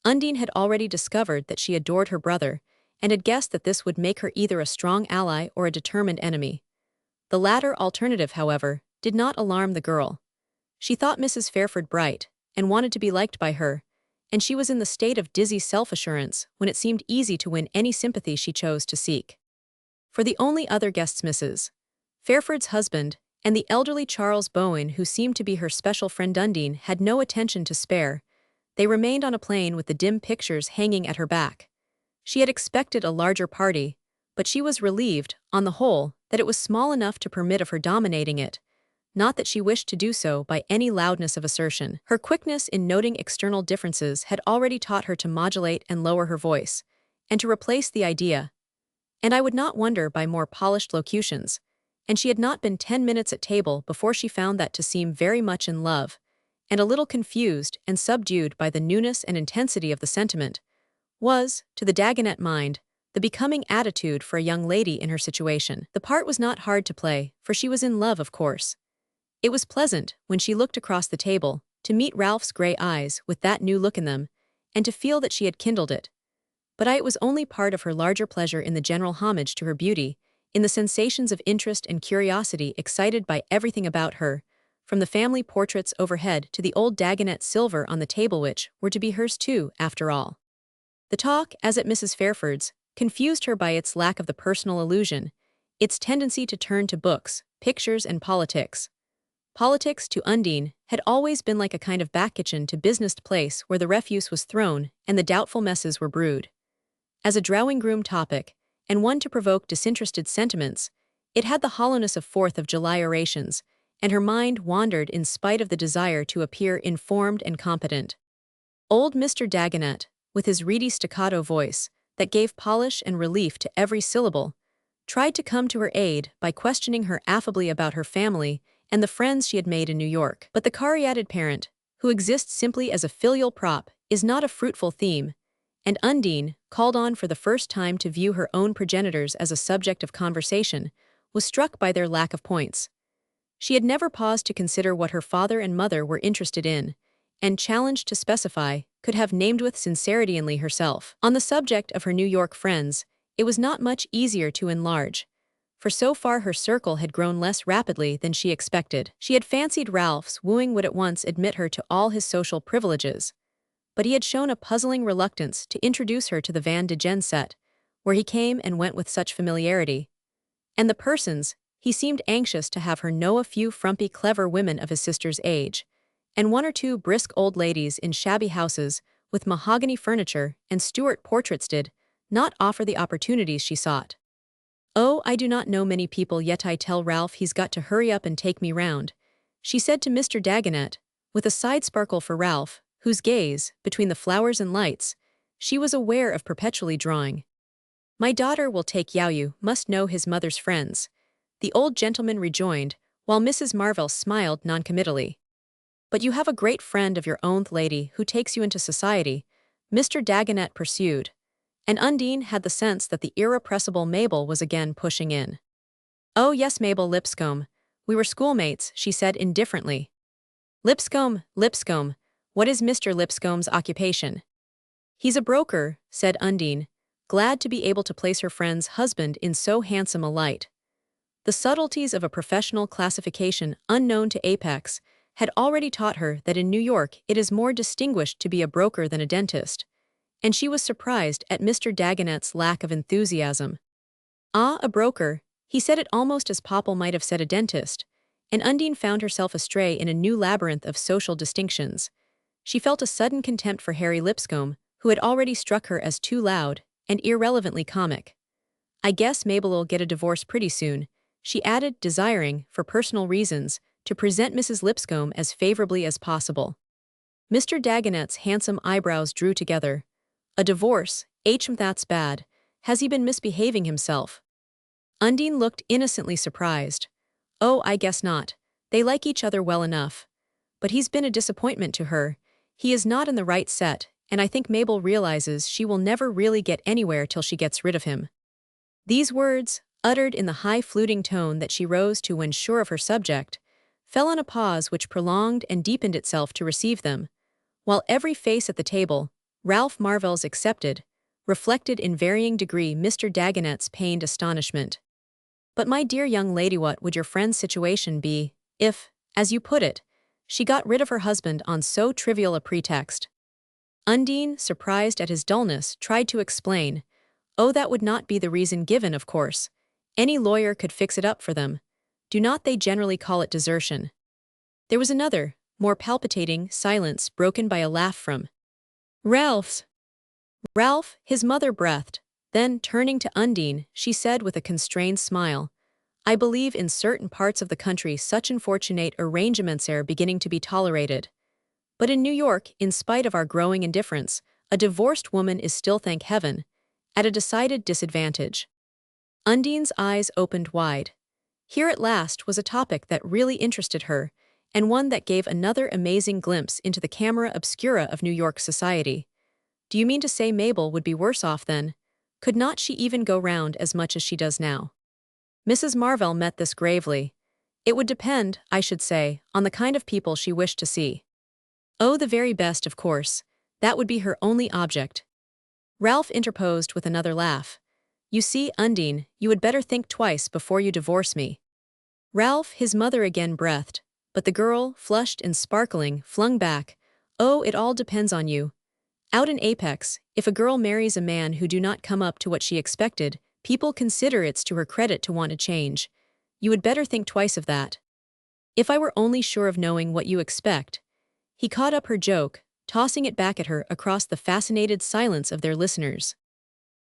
Undine had already discovered that she adored her brother, and had guessed that this would make her either a strong ally or a determined enemy. The latter alternative, however, did not alarm the girl. She thought Mrs. Fairford bright, and wanted to be liked by her, and she was in the state of dizzy self-assurance when it seemed easy to win any sympathy she chose to seek. For the only other guests, Mrs. Fairford's husband, and the elderly Charles Bowen, who seemed to be her special friend, Undine had no attention to spare. They remained on a plane with the dim pictures hanging at her back. She had expected a larger party, but she was relieved, on the whole, that it was small enough to permit of her dominating it, not that she wished to do so by any loudness of assertion. Her quickness in noting external differences had already taught her to modulate and lower her voice, and to replace the idea, and I would not wonder, by more polished locutions, and she had not been 10 minutes at table before she found that to seem very much in love, and a little confused and subdued by the newness and intensity of the sentiment, was, to the Dagonet mind, the becoming attitude for a young lady in her situation. The part was not hard to play, for she was in love, of course. It was pleasant, when she looked across the table, to meet Ralph's gray eyes with that new look in them, and to feel that she had kindled it. But it was only part of her larger pleasure in the general homage to her beauty, in the sensations of interest and curiosity excited by everything about her, from the family portraits overhead to the old Dagonet silver on the table which were to be hers too, after all. The talk, as at Mrs. Fairford's, confused her by its lack of the personal illusion, its tendency to turn to books, pictures, and politics. Politics, to Undine, had always been like a kind of back kitchen to business place where the refuse was thrown and the doubtful messes were brewed. As a drawing-room topic, and one to provoke disinterested sentiments, it had the hollowness of 4th of July orations, and her mind wandered in spite of the desire to appear informed and competent. Old Mr. Dagonet, with his reedy staccato voice, that gave polish and relief to every syllable, tried to come to her aid by questioning her affably about her family and the friends she had made in New York. But the caryatid parent, who exists simply as a filial prop, is not a fruitful theme, and Undine, called on for the first time to view her own progenitors as a subject of conversation, was struck by their lack of points. She had never paused to consider what her father and mother were interested in, and challenged to specify, could have named with sincerity herself. On the subject of her New York friends, it was not much easier to enlarge, for so far her circle had grown less rapidly than she expected. She had fancied Ralph's wooing would at once admit her to all his social privileges, but he had shown a puzzling reluctance to introduce her to the Van de Gen set, where he came and went with such familiarity. And the persons, he seemed anxious to have her know a few frumpy clever women of his sister's age, and 1 or 2 brisk old ladies in shabby houses with mahogany furniture and Stuart portraits did not offer the opportunities she sought. "Oh, I do not know many people yet. I tell Ralph he's got to hurry up and take me round," she said to Mr. Dagonet, with a side sparkle for Ralph, whose gaze, between the flowers and lights, she was aware of perpetually drawing. "My daughter will take you must know his mother's friends," the old gentleman rejoined, while Mrs. Marvell smiled noncommittally. "But you have a great friend of your own, lady, who takes you into society," Mr. Dagonet pursued, and Undine had the sense that the irrepressible Mabel was again pushing in. "Oh yes, Mabel Lipscomb. We were schoolmates," she said indifferently. Lipscomb, what is Mr. Lipscomb's occupation?" "He's a broker," said Undine, glad to be able to place her friend's husband in so handsome a light. The subtleties of a professional classification unknown to Apex had already taught her that in New York it is more distinguished to be a broker than a dentist, and she was surprised at Mr. Dagonet's lack of enthusiasm. "Ah, a broker," he said it almost as Popple might have said a dentist, and Undine found herself astray in a new labyrinth of social distinctions. She felt a sudden contempt for Harry Lipscomb, who had already struck her as too loud and irrelevantly comic. "I guess Mabel'll get a divorce pretty soon," she added, desiring, for personal reasons, to present Mrs. Lipscomb as favorably as possible. Mr. Dagonet's handsome eyebrows drew together. "A divorce? That's bad. Has he been misbehaving himself?" Undine looked innocently surprised. "Oh, I guess not. They like each other well enough. But he's been a disappointment to her. He is not in the right set, and I think Mabel realizes she will never really get anywhere till she gets rid of him." These words, uttered in the high fluting tone that she rose to when sure of her subject, fell on a pause which prolonged and deepened itself to receive them, while every face at the table, Ralph Marvell's excepted, reflected in varying degree Mr. Dagonet's pained astonishment. "But my dear young lady, what would your friend's situation be, if, as you put it, she got rid of her husband on so trivial a pretext?" Undine, surprised at his dullness, tried to explain. "Oh, that would not be the reason given, of course. Any lawyer could fix it up for them. Do not they generally call it desertion?" There was another, more palpitating, silence broken by a laugh from Ralph's. "Ralph," his mother breathed, then, turning to Undine, she said with a constrained smile, "I believe in certain parts of the country such unfortunate arrangements are beginning to be tolerated. But in New York, in spite of our growing indifference, a divorced woman is still, thank heaven, at a decided disadvantage." Undine's eyes opened wide. Here at last was a topic that really interested her, and one that gave another amazing glimpse into the camera obscura of New York society. "Do you mean to say Mabel would be worse off then?" Could not she even go round as much as she does now? Mrs. Marvell met this gravely. It would depend, I should say, on the kind of people she wished to see. Oh, the very best, of course. That would be her only object. Ralph interposed with another laugh. You see, Undine, you would better think twice before you divorce me. Ralph, his mother again breathed, but the girl, flushed and sparkling, flung back, Oh, it all depends on you. Out in Apex, if a girl marries a man who do not come up to what she expected, people consider it's to her credit to want to change. You would better think twice of that. If I were only sure of knowing what you expect. He caught up her joke, tossing it back at her across the fascinated silence of their listeners.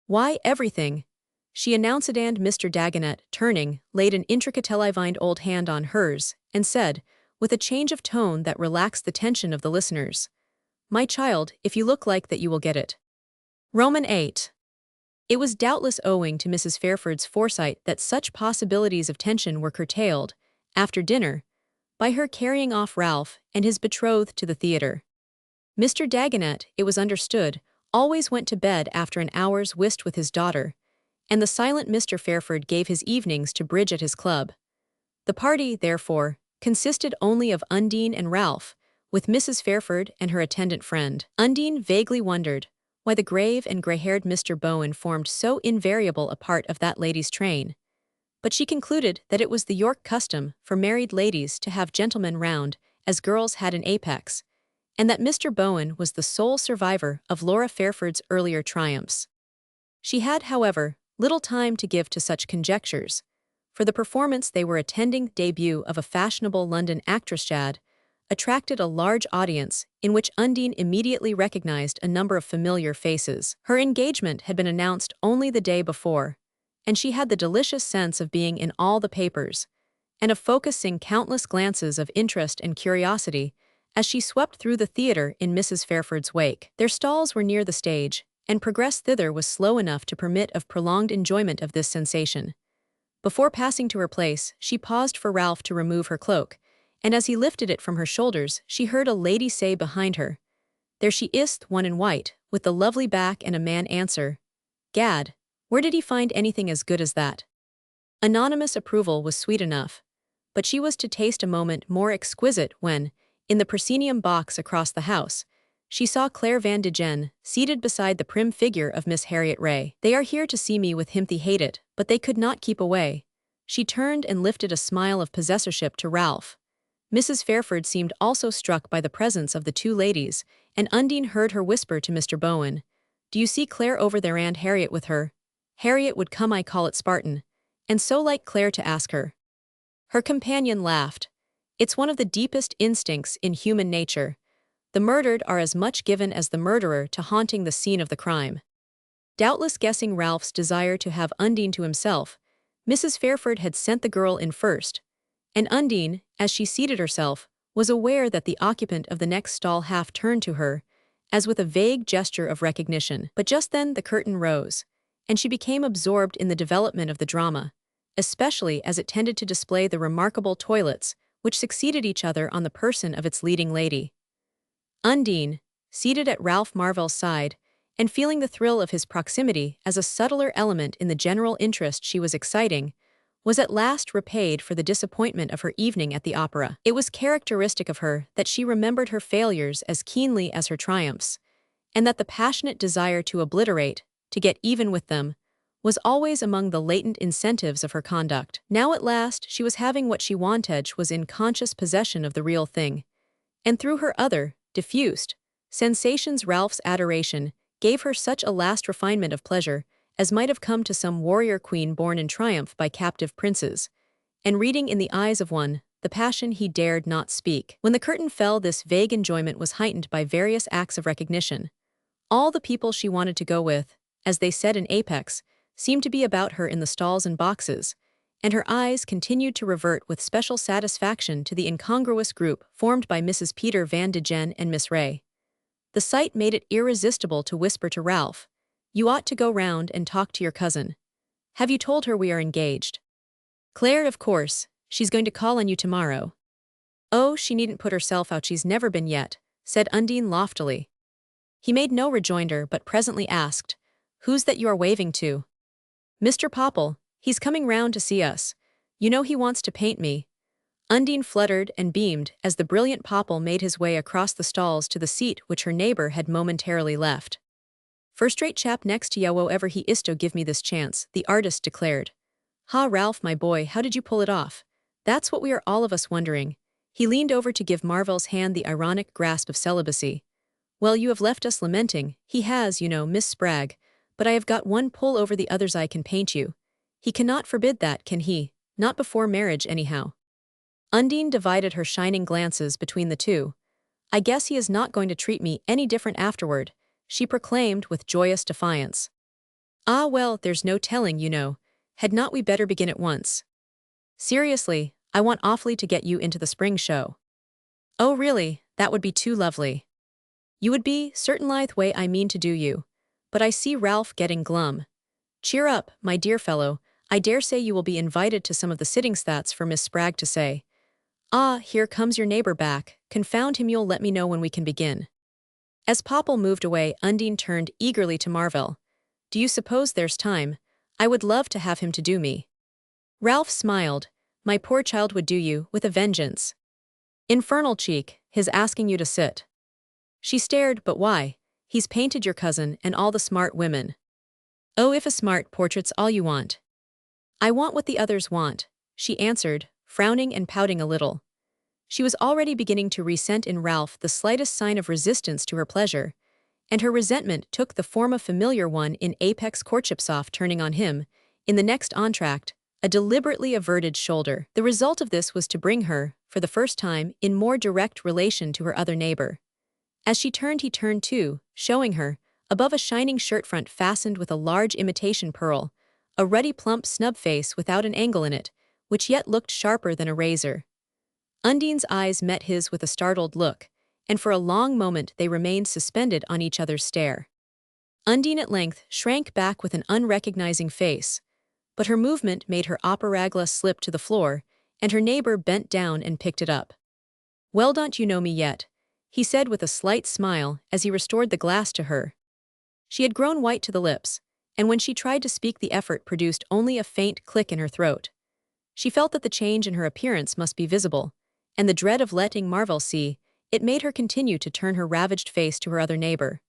Why, everything, she announced, and Mr. Dagonet, turning, laid an intricately-vined old hand on hers, and said, with a change of tone that relaxed the tension of the listeners, My child, if you look like that you will get it. Roman 8. It was doubtless owing to Mrs. Fairford's foresight that such possibilities of tension were curtailed, after dinner, by her carrying off Ralph and his betrothed to the theatre. Mr. Dagonet, it was understood, always went to bed after an hour's whist with his daughter, and the silent Mr. Fairford gave his evenings to bridge at his club. The party, therefore, consisted only of Undine and Ralph, with Mrs. Fairford and her attendant friend. Undine vaguely wondered why the grave and grey-haired Mr. Bowen formed so invariable a part of that lady's train, but she concluded that it was the York custom for married ladies to have gentlemen round, as girls had in Apex, and that Mr. Bowen was the sole survivor of Laura Fairford's earlier triumphs. She had, however, little time to give to such conjectures, for the performance they were attending, debut of a fashionable London actress, attracted a large audience in which Undine immediately recognized a number of familiar faces. Her engagement had been announced only the day before, and she had the delicious sense of being in all the papers, and of focusing countless glances of interest and curiosity as she swept through the theatre in Mrs. Fairford's wake. Their stalls were near the stage, and progress thither was slow enough to permit of prolonged enjoyment of this sensation. Before passing to her place, she paused for Ralph to remove her cloak, and as he lifted it from her shoulders, she heard a lady say behind her, There she is, one in white, with the lovely back, and a man answer, Gad, where did he find anything as good as that? Anonymous approval was sweet enough, but she was to taste a moment more exquisite when, in the proscenium box across the house, she saw Claire Van de Gen, seated beside the prim figure of Miss Harriet Ray. They are here to see me with him, they hate it, but they could not keep away. She turned and lifted a smile of possessorship to Ralph. Mrs. Fairford seemed also struck by the presence of the two ladies, and Undine heard her whisper to Mr. Bowen, Do you see Claire over there, and Harriet with her? Harriet would come, I call it Spartan, and so like Claire to ask her. Her companion laughed. It's one of the deepest instincts in human nature. The murdered are as much given as the murderer to haunting the scene of the crime. Doubtless guessing Ralph's desire to have Undine to himself, Mrs. Fairford had sent the girl in first, and Undine, as she seated herself, was aware that the occupant of the next stall half turned to her, as with a vague gesture of recognition. But just then the curtain rose, and she became absorbed in the development of the drama, especially as it tended to display the remarkable toilets which succeeded each other on the person of its leading lady. Undine, seated at Ralph Marvell's side, and feeling the thrill of his proximity as a subtler element in the general interest she was exciting, was at last repaid for the disappointment of her evening at the opera. It was characteristic of her that she remembered her failures as keenly as her triumphs, and that the passionate desire to obliterate, to get even with them, was always among the latent incentives of her conduct. Now at last she was having what she wanted, was in conscious possession of the real thing, and through her other, diffused, sensations Ralph's adoration gave her such a last refinement of pleasure as might have come to some warrior queen borne in triumph by captive princes, and reading in the eyes of one the passion he dared not speak. When the curtain fell, this vague enjoyment was heightened by various acts of recognition. All the people she wanted to go with, as they said in Apex, seemed to be about her in the stalls and boxes, and her eyes continued to revert with special satisfaction to the incongruous group formed by Mrs. Peter Van de Gen and Miss Ray. The sight made it irresistible to whisper to Ralph, You ought to go round and talk to your cousin. Have you told her we are engaged? Claire, of course, she's going to call on you tomorrow. Oh, she needn't put herself out, she's never been yet, said Undine loftily. He made no rejoinder but presently asked, Who's that you are waving to? Mr. Popple, he's coming round to see us. You know he wants to paint me. Undine fluttered and beamed as the brilliant Popple made his way across the stalls to the seat which her neighbor had momentarily left. First-rate chap next to ya woever he isto give me this chance, the artist declared. Ha, Ralph, my boy, how did you pull it off? That's what we are all of us wondering. He leaned over to give Marvell's hand the ironic grasp of celibacy. Well, you have left us lamenting. He has, you know, Miss Spragg, but I have got one pull over the other's I can paint you. He cannot forbid that, can he? Not before marriage, anyhow. Undine divided her shining glances between the two. I guess he is not going to treat me any different afterward, she proclaimed with joyous defiance. Ah well, there's no telling, you know. Had not we better begin at once? Seriously, I want awfully to get you into the spring show. Oh really, that would be too lovely. You would be, certain lithe way I mean to do you. But I see Ralph getting glum. Cheer up, my dear fellow, I dare say you will be invited to some of the sittings that's for Miss Spragg to say. Ah, here comes your neighbor back, confound him, you'll let me know when we can begin. As Popple moved away, Undine turned eagerly to Marvell. Do you suppose there's time? I would love to have him to do me. Ralph smiled. My poor child would do you, with a vengeance. Infernal cheek, his asking you to sit. She stared, but why? He's painted your cousin and all the smart women. Oh, if a smart portrait's all you want. I want what the others want, she answered, frowning and pouting a little. She was already beginning to resent in Ralph the slightest sign of resistance to her pleasure, and her resentment took the form of familiar one in Apex courtshipsoft turning on him, in the next entr'acte, a deliberately averted shoulder. The result of this was to bring her, for the first time, in more direct relation to her other neighbor. As she turned he turned too, showing her, above a shining shirt-front fastened with a large imitation pearl, a ruddy plump snub face without an angle in it, which yet looked sharper than a razor. Undine's eyes met his with a startled look, and for a long moment they remained suspended on each other's stare. Undine at length shrank back with an unrecognizing face, but her movement made her opera slip to the floor, and her neighbor bent down and picked it up. Well, don't you know me yet? He said with a slight smile as he restored the glass to her. She had grown white to the lips, and when she tried to speak the effort produced only a faint click in her throat. She felt that the change in her appearance must be visible, and the dread of letting Marvell see it made her continue to turn her ravaged face to her other neighbor.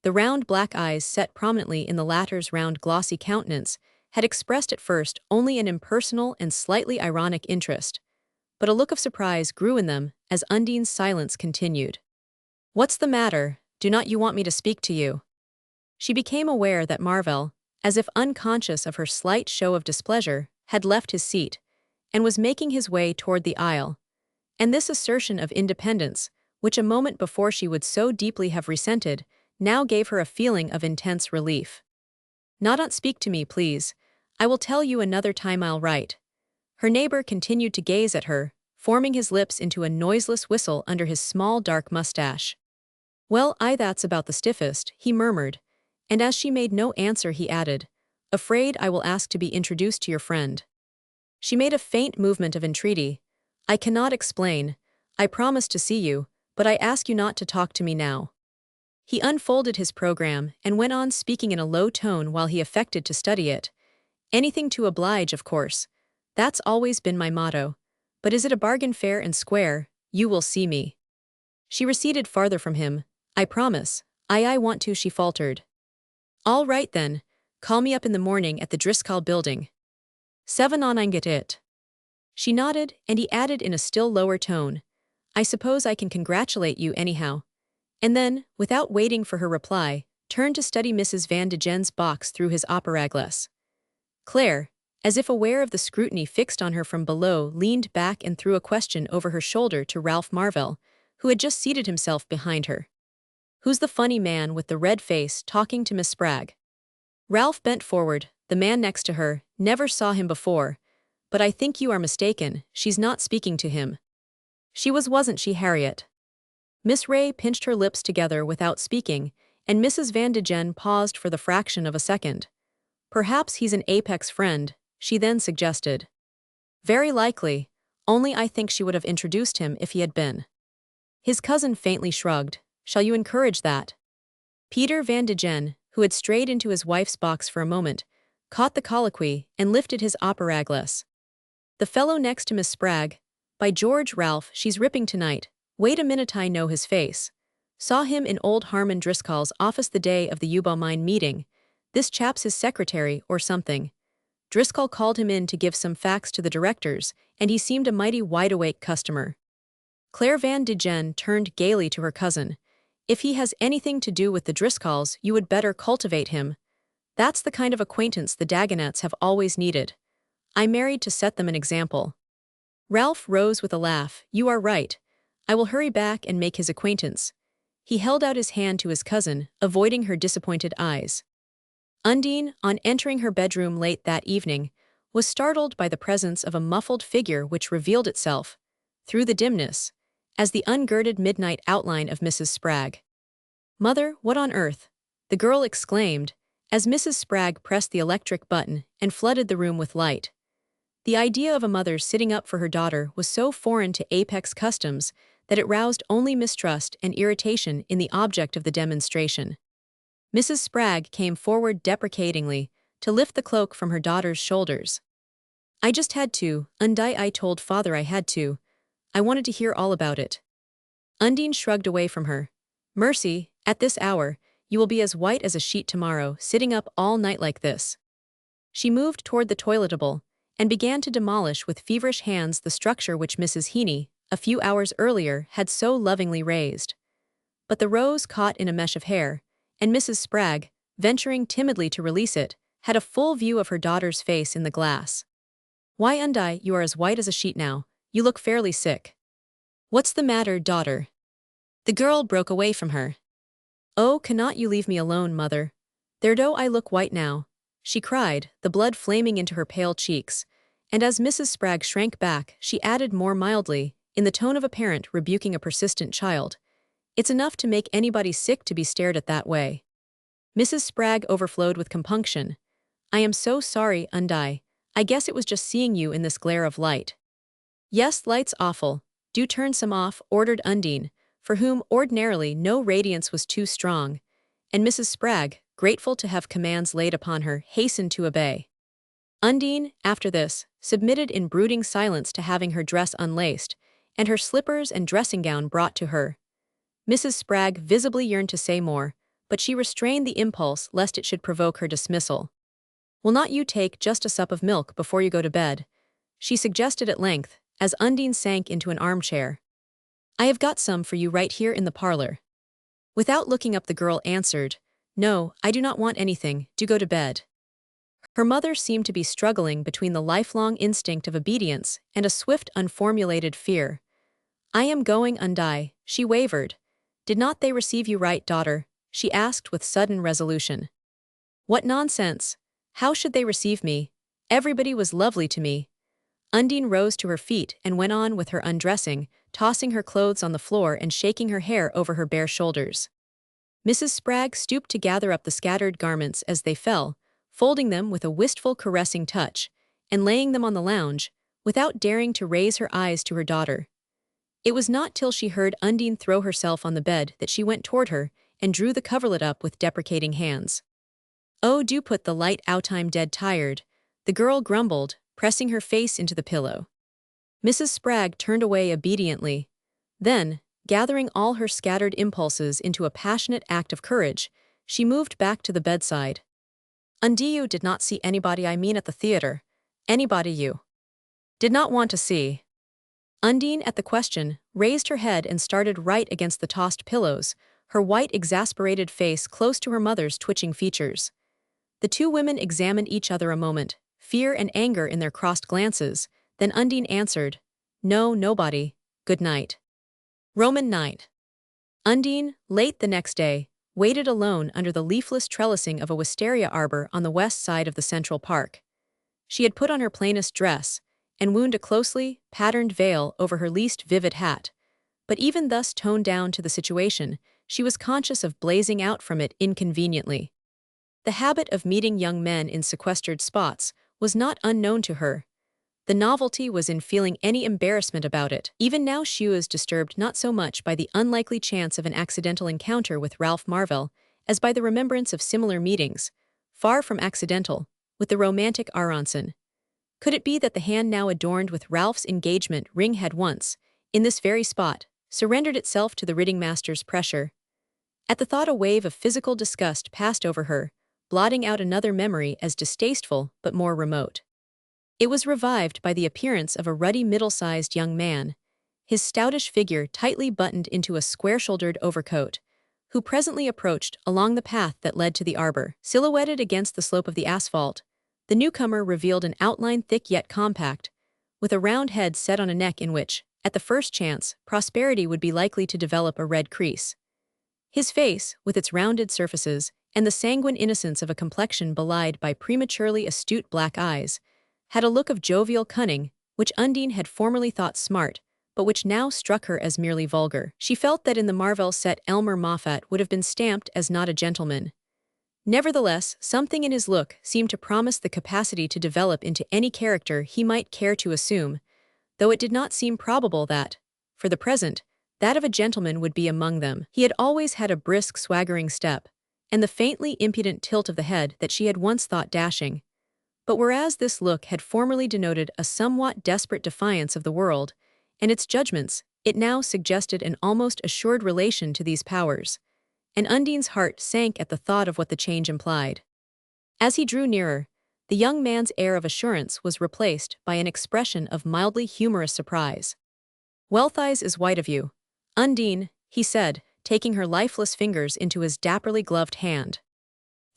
The round black eyes set prominently in the latter's round glossy countenance had expressed at first only an impersonal and slightly ironic interest, but a look of surprise grew in them as Undine's silence continued. What's the matter? Do not you want me to speak to you? She became aware that Marvell, as if unconscious of her slight show of displeasure, had left his seat, and was making his way toward the aisle. And this assertion of independence, which a moment before she would so deeply have resented, now gave her a feeling of intense relief. Not speak to me, please. I will tell you another time I'll write. Her neighbor continued to gaze at her, forming his lips into a noiseless whistle under his small dark mustache. Well, that's about the stiffest, he murmured, and as she made no answer he added, Afraid I will ask to be introduced to your friend. She made a faint movement of entreaty. I cannot explain. I promise to see you, but I ask you not to talk to me now. He unfolded his program and went on speaking in a low tone while he affected to study it. Anything to oblige, of course. That's always been my motto. But is it a bargain fair and square? You will see me. She receded farther from him. I promise. I want to, she faltered. All right then. Call me up in the morning at the Driscoll building. 7 on I get it. She nodded, and he added in a still lower tone, I suppose I can congratulate you anyhow. And then, without waiting for her reply, turned to study Mrs. Van de Gen's box through his opera-glass. Claire, as if aware of the scrutiny fixed on her from below, leaned back and threw a question over her shoulder to Ralph Marvell, who had just seated himself behind her. Who's the funny man with the red face talking to Miss Spragg? Ralph bent forward. The man next to her never saw him before, but I think you are mistaken, she's not speaking to him. Wasn't she, Harriet? Miss Ray pinched her lips together without speaking, and Mrs. Van de Gen paused for the fraction of a second. Perhaps he's an Apex friend, she then suggested. Very likely, only I think she would have introduced him if he had been. His cousin faintly shrugged. Shall you encourage that? Peter Van de Gen, who had strayed into his wife's box for a moment, caught the colloquy and lifted his opera-glass. "The fellow next to Miss Spragg. By George, Ralph, she's ripping tonight. Wait a minute, I know his face. Saw him in old Harmon Driscoll's office the day of the Ubomine meeting. This chap's his secretary or something. Driscoll called him in to give some facts to the directors, and he seemed a mighty wide-awake customer." Claire Van Degen turned gaily to her cousin. "If he has anything to do with the Driscolls, you would better cultivate him. That's the kind of acquaintance the Dagonets have always needed. I married to set them an example." Ralph rose with a laugh. "You are right. I will hurry back and make his acquaintance." He held out his hand to his cousin, avoiding her disappointed eyes. Undine, on entering her bedroom late that evening, was startled by the presence of a muffled figure which revealed itself, through the dimness, as the ungirded midnight outline of Mrs. Spragg. "Mother, what on earth?" the girl exclaimed, as Mrs. Spragg pressed the electric button and flooded the room with light. The idea of a mother sitting up for her daughter was so foreign to Apex customs that it roused only mistrust and irritation in the object of the demonstration. Mrs. Spragg came forward deprecatingly to lift the cloak from her daughter's shoulders. "I just had to, Undine. I told father I had to. I wanted to hear all about it." Undine shrugged away from her. "Mercy, at this hour, you will be as white as a sheet tomorrow, sitting up all night like this." She moved toward the toiletable and began to demolish with feverish hands the structure which Mrs. Heaney, a few hours earlier, had so lovingly raised. But the rose caught in a mesh of hair, and Mrs. Spragg, venturing timidly to release it, had a full view of her daughter's face in the glass. "Why, Undine, you are as white as a sheet now. You look fairly sick." "What's the matter, daughter?" The girl broke away from her. "Oh, cannot you leave me alone, mother? There do I look white now," she cried, the blood flaming into her pale cheeks, and as Mrs. Spragg shrank back, she added more mildly, in the tone of a parent rebuking a persistent child, "It's enough to make anybody sick to be stared at that way." Mrs. Spragg overflowed with compunction. "I am so sorry, Undine. I guess it was just seeing you in this glare of light." "Yes, light's awful. Do turn some off," ordered Undine, for whom ordinarily no radiance was too strong, and Mrs. Spragg, grateful to have commands laid upon her, hastened to obey. Undine, after this, submitted in brooding silence to having her dress unlaced, and her slippers and dressing-gown brought to her. Mrs. Spragg visibly yearned to say more, but she restrained the impulse lest it should provoke her dismissal. "Will not you take just a sup of milk before you go to bed?" she suggested at length, as Undine sank into an armchair. "I have got some for you right here in the parlor." Without looking up, the girl answered, "No, I do not want anything, do go to bed." Her mother seemed to be struggling between the lifelong instinct of obedience and a swift unformulated fear. "I am going, Undine," she wavered. "Did not they receive you right, daughter?" she asked with sudden resolution. "What nonsense! How should they receive me? Everybody was lovely to me." Undine rose to her feet and went on with her undressing, tossing her clothes on the floor and shaking her hair over her bare shoulders. Mrs. Spragg stooped to gather up the scattered garments as they fell, folding them with a wistful caressing touch, and laying them on the lounge, without daring to raise her eyes to her daughter. It was not till she heard Undine throw herself on the bed that she went toward her and drew the coverlet up with deprecating hands. "Oh, do put the light out, I'm dead tired," the girl grumbled, pressing her face into the pillow. Mrs. Spragg turned away obediently. Then, gathering all her scattered impulses into a passionate act of courage, she moved back to the bedside. "Undine, you did not see anybody, I mean at the theater? Anybody you did not want to see?" Undine, at the question, raised her head and started right against the tossed pillows, her white, exasperated face close to her mother's twitching features. The two women examined each other a moment, fear and anger in their crossed glances, then Undine answered, "No, nobody. Good night." Roman night. Undine, late the next day, waited alone under the leafless trellising of a wisteria arbor on the west side of the Central Park. She had put on her plainest dress, and wound a closely patterned veil over her least vivid hat, but even thus toned down to the situation, she was conscious of blazing out from it inconveniently. The habit of meeting young men in sequestered spots was not unknown to her. The novelty was in feeling any embarrassment about it. Even now she was disturbed not so much by the unlikely chance of an accidental encounter with Ralph Marvell as by the remembrance of similar meetings, far from accidental, with the romantic Aronson. Could it be that the hand now adorned with Ralph's engagement ring had once, in this very spot, surrendered itself to the ridding master's pressure? At the thought a wave of physical disgust passed over her, blotting out another memory as distasteful but more remote. It was revived by the appearance of a ruddy middle-sized young man, his stoutish figure tightly buttoned into a square-shouldered overcoat, who presently approached along the path that led to the arbor. Silhouetted against the slope of the asphalt, the newcomer revealed an outline thick yet compact, with a round head set on a neck in which, at the first chance, prosperity would be likely to develop a red crease. His face, with its rounded surfaces, and the sanguine innocence of a complexion belied by prematurely astute black eyes, had a look of jovial cunning, which Undine had formerly thought smart, but which now struck her as merely vulgar. She felt that in the Marvell set Elmer Moffat would have been stamped as not a gentleman. Nevertheless, something in his look seemed to promise the capacity to develop into any character he might care to assume, though it did not seem probable that, for the present, that of a gentleman would be among them. He had always had a brisk, swaggering step, and the faintly impudent tilt of the head that she had once thought dashing. But whereas this look had formerly denoted a somewhat desperate defiance of the world and its judgments, it now suggested an almost assured relation to these powers, and Undine's heart sank at the thought of what the change implied. As he drew nearer, the young man's air of assurance was replaced by an expression of mildly humorous surprise. "Wealthies is white of you, Undine," he said, taking her lifeless fingers into his dapperly gloved hand.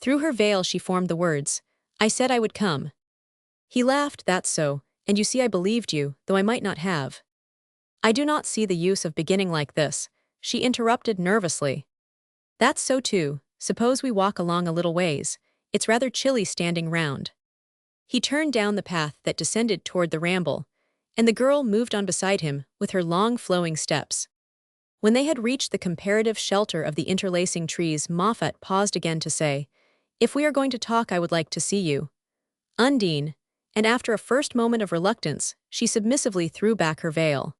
Through her veil she formed the words, "I said I would come." He laughed. "That's so, and you see I believed you, though I might not have." "I do not see the use of beginning like this," she interrupted nervously. "That's so too. Suppose we walk along a little ways. It's rather chilly standing round." He turned down the path that descended toward the ramble, and the girl moved on beside him with her long flowing steps. When they had reached the comparative shelter of the interlacing trees, Moffat paused again to say, "If we are going to talk, I would like to see you, Undine," and after a first moment of reluctance, she submissively threw back her veil.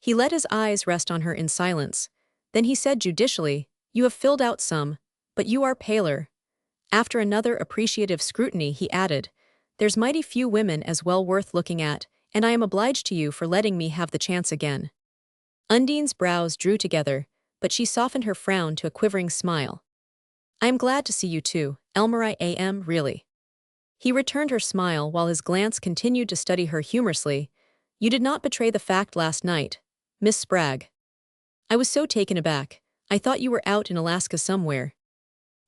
He let his eyes rest on her in silence. Then he said judicially, "You have filled out some, but you are paler." After another appreciative scrutiny, he added, "There's mighty few women as well worth looking at, and I am obliged to you for letting me have the chance again." Undine's brows drew together, but she softened her frown to a quivering smile. "I am glad to see you too, Elmer. I am, really." He returned her smile while his glance continued to study her humorously. "You did not betray the fact last night, Miss Spragg. I was so taken aback. I thought you were out in Alaska somewhere."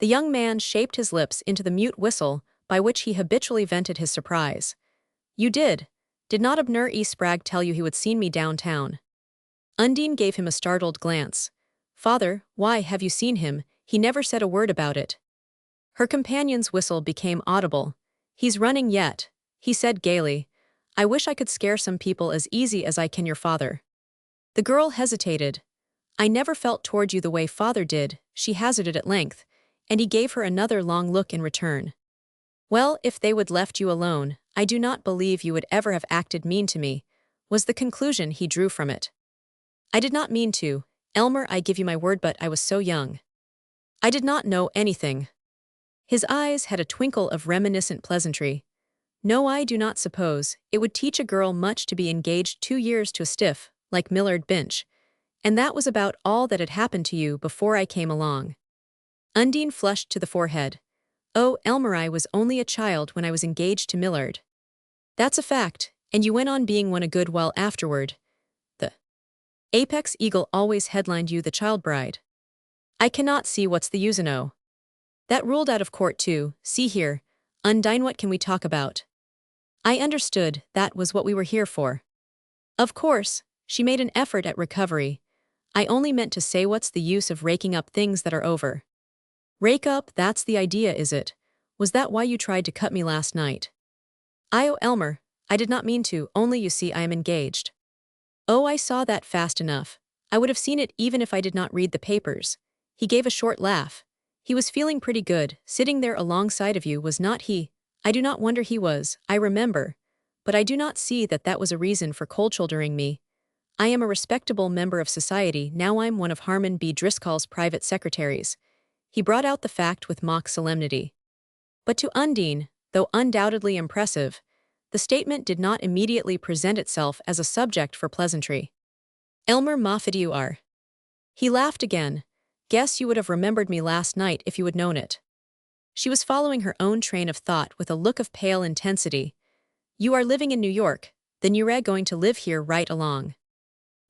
The young man shaped his lips into the mute whistle by which he habitually vented his surprise. "You did. Did not Abner E. Spragg tell you he would see me downtown?" Undine gave him a startled glance. "Father, why, have you seen him? He never said a word about it." Her companion's whistle became audible. "He's running yet," he said gaily. "I wish I could scare some people as easy as I can your father." The girl hesitated. "I never felt toward you the way father did," she hazarded at length, and he gave her another long look in return. "Well, if they would left you alone, I do not believe you would ever have acted mean to me," was the conclusion he drew from it. "I did not mean to, Elmer, I give you my word, but I was so young. I did not know anything." His eyes had a twinkle of reminiscent pleasantry. "No, I do not suppose it would teach a girl much to be engaged 2 years to a stiff, like Millard Binch, and that was about all that had happened to you before I came along." Undine flushed to the forehead. "Oh, Elmer, I was only a child when I was engaged to Millard." "That's a fact, and you went on being one a good while afterward. The Apex Eagle always headlined you the child bride. I cannot see what's the use o. That ruled out of court too. See here, Undine, what can we talk about?" "I understood, that was what we were here for." "Of course," she made an effort at recovery. "I only meant to say, what's the use of raking up things that are over?" "Rake up, that's the idea, is it? Was that why you tried to cut me last night?" "Oh, Elmer, I did not mean to, only you see I am engaged." "Oh, I saw that fast enough. I would have seen it even if I did not read the papers." He gave a short laugh. "He was feeling pretty good, sitting there alongside of you, was not he?" "I do not wonder he was, I remember. But I do not see that that was a reason for cold-shouldering me. I am a respectable member of society now. I'm one of Harmon B. Driscoll's private secretaries." He brought out the fact with mock solemnity. But to Undine, though undoubtedly impressive, the statement did not immediately present itself as a subject for pleasantry. Elmer Moffat you are. He laughed again. Guess you would have remembered me last night if you had known it. She was following her own train of thought with a look of pale intensity. You are living in New York, then you're going to live here right along.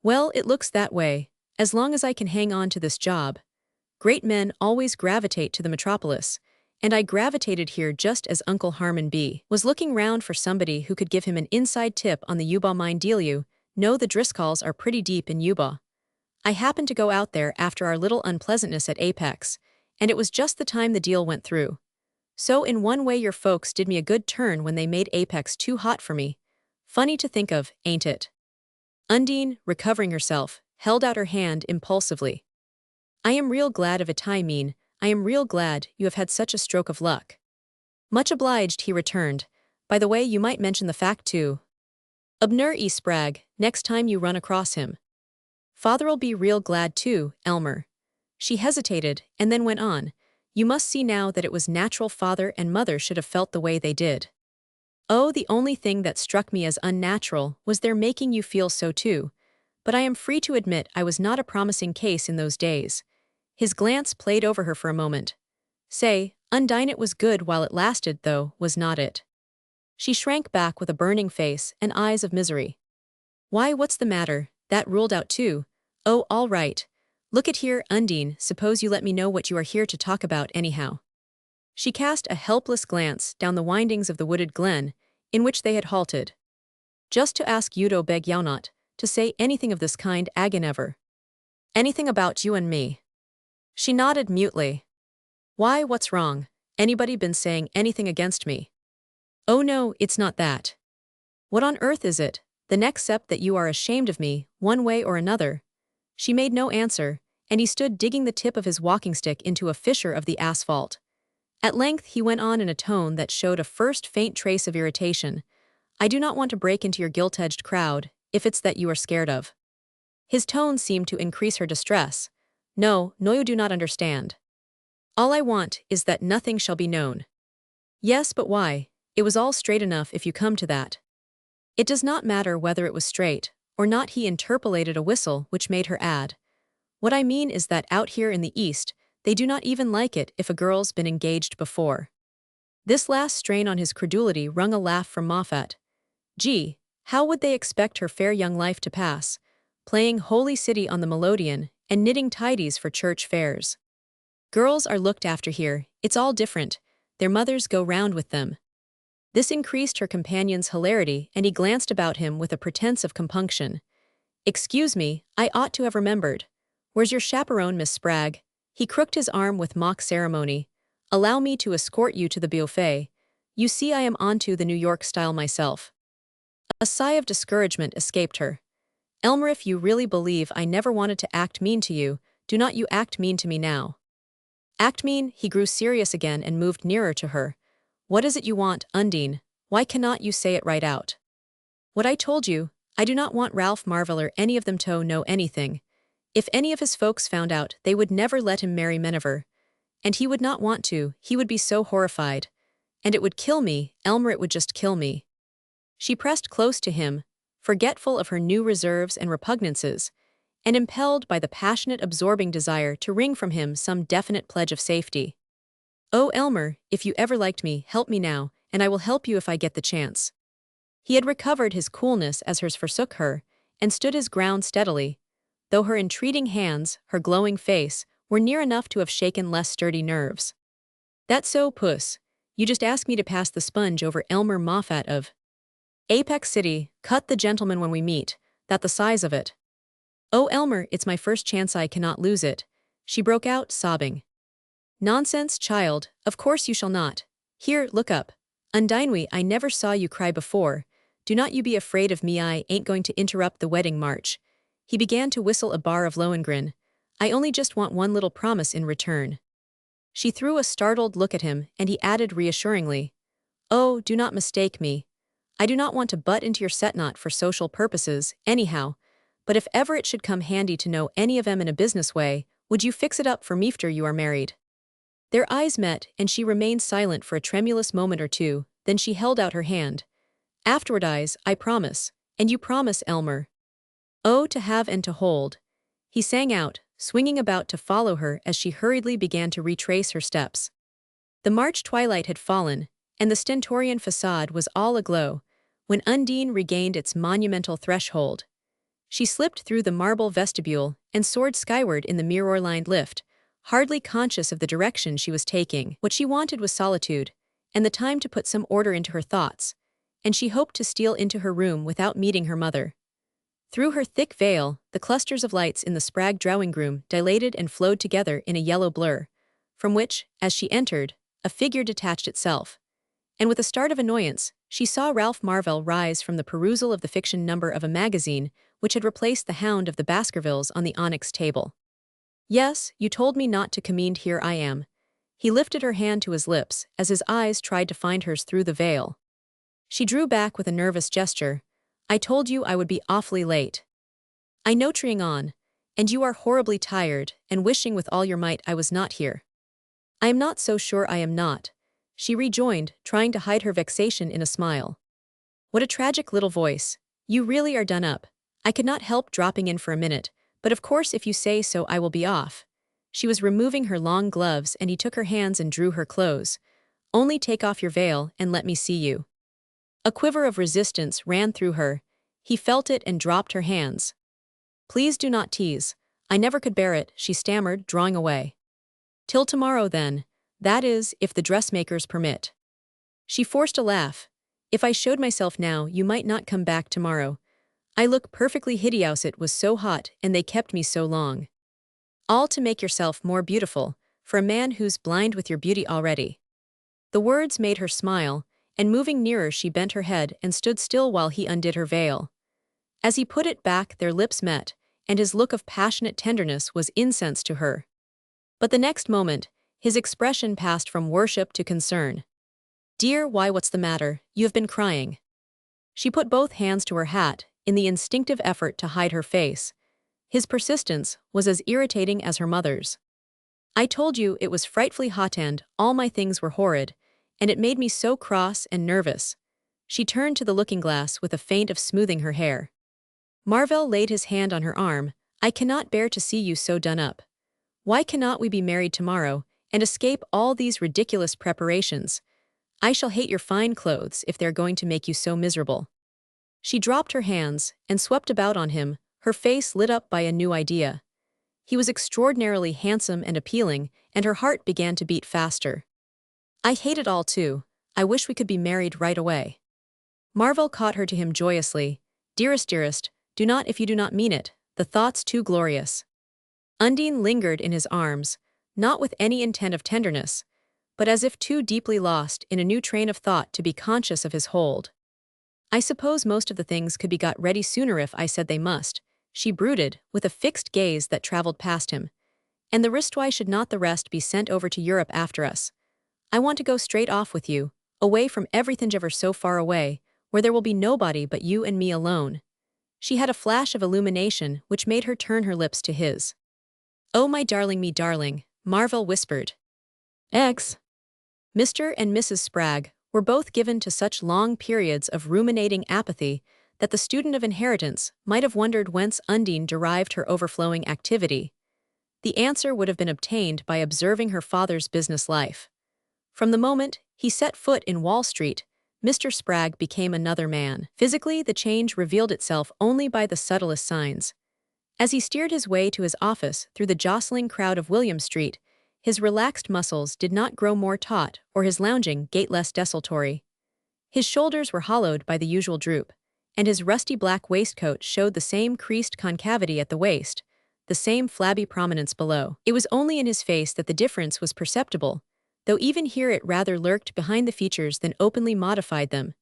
Well, it looks that way, as long as I can hang on to this job. Great men always gravitate to the metropolis, and I gravitated here just as Uncle Harmon B. was looking round for somebody who could give him an inside tip on the Yuba mine deal. You know the Driscolls are pretty deep in Yuba. I happened to go out there after our little unpleasantness at Apex, and it was just the time the deal went through. So in one way your folks did me a good turn when they made Apex too hot for me. Funny to think of, ain't it? Undine, recovering herself, held out her hand impulsively. I am real glad of it. I mean, I am real glad you have had such a stroke of luck. Much obliged, he returned. By the way, you might mention the fact too. Undine Spragg, next time you run across him. Father'll be real glad too, Elmer. She hesitated, and then went on. You must see now that it was natural father and mother should have felt the way they did. Oh, the only thing that struck me as unnatural was their making you feel so too, but I am free to admit I was not a promising case in those days. His glance played over her for a moment. Say, Undine, it was good while it lasted, though, was not it? She shrank back with a burning face and eyes of misery. Why, what's the matter? That ruled out too. Oh, all right. Look at here, Undine, suppose you let me know what you are here to talk about anyhow. She cast a helpless glance down the windings of the wooded glen, in which they had halted. Just to ask you to beg you not to say anything of this kind again ever. Anything about you and me. She nodded mutely. Why, what's wrong? Anybody been saying anything against me? Oh no, it's not that. What on earth is it? The next step that you are ashamed of me, one way or another. She made no answer, and he stood digging the tip of his walking stick into a fissure of the asphalt. At length he went on in a tone that showed a first faint trace of irritation. I do not want to break into your gilt-edged crowd, if it's that you are scared of. His tone seemed to increase her distress. No, you do not understand. All I want is that nothing shall be known. Yes, but why? It was all straight enough if you come to that. It does not matter whether it was straight or not. He interpolated a whistle which made her add. What I mean is that out here in the East, they do not even like it if a girl's been engaged before. This last strain on his credulity wrung a laugh from Moffat. Gee, how would they expect her fair young life to pass, playing Holy City on the melodeon and knitting tidies for church fairs? Girls are looked after here, it's all different, their mothers go round with them. This increased her companion's hilarity, and he glanced about him with a pretense of compunction. Excuse me, I ought to have remembered. Where's your chaperone, Miss Spragg? He crooked his arm with mock ceremony. Allow me to escort you to the buffet. You see I am onto the New York style myself. A sigh of discouragement escaped her. Elmer, if you really believe I never wanted to act mean to you, do not you act mean to me now. Act mean? He grew serious again and moved nearer to her. What is it you want, Undine? Why cannot you say it right out? What I told you, I do not want Ralph Marvell or any of them to know anything. If any of his folks found out, they would never let him marry Miniver. And he would not want to, he would be so horrified. And it would kill me, Elmer, it would just kill me. She pressed close to him, forgetful of her new reserves and repugnances, and impelled by the passionate absorbing desire to wring from him some definite pledge of safety. Oh, Elmer, if you ever liked me, help me now, and I will help you if I get the chance. He had recovered his coolness as hers forsook her, and stood his ground steadily, though her entreating hands, her glowing face, were near enough to have shaken less sturdy nerves. That's so, puss. You just ask me to pass the sponge over Elmer Moffat of Apex City, cut the gentleman when we meet, that the size of it. Oh, Elmer, it's my first chance, I cannot lose it. She broke out, sobbing. Nonsense, child, of course you shall not. Here, look up. Undine, I never saw you cry before. Do not you be afraid of me, I ain't going to interrupt the wedding march. He began to whistle a bar of Lohengrin. I only just want one little promise in return. She threw a startled look at him, and he added reassuringly, Oh, do not mistake me. I do not want to butt into your setnot for social purposes, anyhow, but if ever it should come handy to know any of 'em in a business way, would you fix it up for me after you are married? Their eyes met, and she remained silent for a tremulous moment or two, then she held out her hand. Afterward, I promise. And you promise, Elmer. Oh, to have and to hold. He sang out, swinging about to follow her as she hurriedly began to retrace her steps. The March twilight had fallen, and the stentorian facade was all aglow, when Undine regained its monumental threshold. She slipped through the marble vestibule and soared skyward in the mirror-lined lift, hardly conscious of the direction she was taking. What she wanted was solitude, and the time to put some order into her thoughts, and she hoped to steal into her room without meeting her mother. Through her thick veil, the clusters of lights in the Spragg drawing-room dilated and flowed together in a yellow blur, from which, as she entered, a figure detached itself. And with a start of annoyance, she saw Ralph Marvell rise from the perusal of the fiction number of a magazine which had replaced the Hound of the Baskervilles on the onyx table. Yes, you told me not to commend, here I am. He lifted her hand to his lips as his eyes tried to find hers through the veil. She drew back with a nervous gesture. I told you I would be awfully late. I know, trying on, and you are horribly tired and wishing with all your might I was not here. I am not so sure I am not, she rejoined, trying to hide her vexation in a smile. What a tragic little voice. You really are done up. I could not help dropping in for a minute, but of course if you say so I will be off. She was removing her long gloves and he took her hands and drew her close. Only take off your veil and let me see you. A quiver of resistance ran through her. He felt it and dropped her hands. Please do not tease. I never could bear it, she stammered, drawing away. Till tomorrow then. That is, if the dressmakers permit. She forced a laugh. If I showed myself now you might not come back tomorrow. I look perfectly hideous, it was so hot and they kept me so long. All to make yourself more beautiful, for a man who's blind with your beauty already. The words made her smile, and moving nearer she bent her head and stood still while he undid her veil. As he put it back their lips met, and his look of passionate tenderness was incense to her. But the next moment, his expression passed from worship to concern. Dear, why, what's the matter? You have been crying. She put both hands to her hat, in the instinctive effort to hide her face. His persistence was as irritating as her mother's. I told you it was frightfully hot and all my things were horrid, and it made me so cross and nervous. She turned to the looking-glass with a feint of smoothing her hair. Marvell laid his hand on her arm. I cannot bear to see you so done up. Why cannot we be married tomorrow, and escape all these ridiculous preparations? I shall hate your fine clothes if they're going to make you so miserable. She dropped her hands and swept about on him, her face lit up by a new idea. He was extraordinarily handsome and appealing, and her heart began to beat faster. I hate it all too. I wish we could be married right away. Marvell caught her to him joyously. Dearest, dearest, do not if you do not mean it, the thought's too glorious. Undine lingered in his arms, not with any intent of tenderness, but as if too deeply lost in a new train of thought to be conscious of his hold. I suppose most of the things could be got ready sooner if I said they must, she brooded, with a fixed gaze that traveled past him. And the rest, why should not the rest be sent over to Europe after us? I want to go straight off with you, away from everything, ever so far away, where there will be nobody but you and me alone. She had a flash of illumination which made her turn her lips to his. Oh, my darling, me darling, Marvell whispered. Mr. and Mrs. Spragg were both given to such long periods of ruminating apathy that the student of inheritance might have wondered whence Undine derived her overflowing activity. The answer would have been obtained by observing her father's business life. From the moment he set foot in Wall Street, Mr. Spragg became another man. Physically, the change revealed itself only by the subtlest signs. As he steered his way to his office through the jostling crowd of William Street, his relaxed muscles did not grow more taut or his lounging gait less desultory. His shoulders were hollowed by the usual droop, and his rusty black waistcoat showed the same creased concavity at the waist, the same flabby prominence below. It was only in his face that the difference was perceptible, though even here it rather lurked behind the features than openly modified them,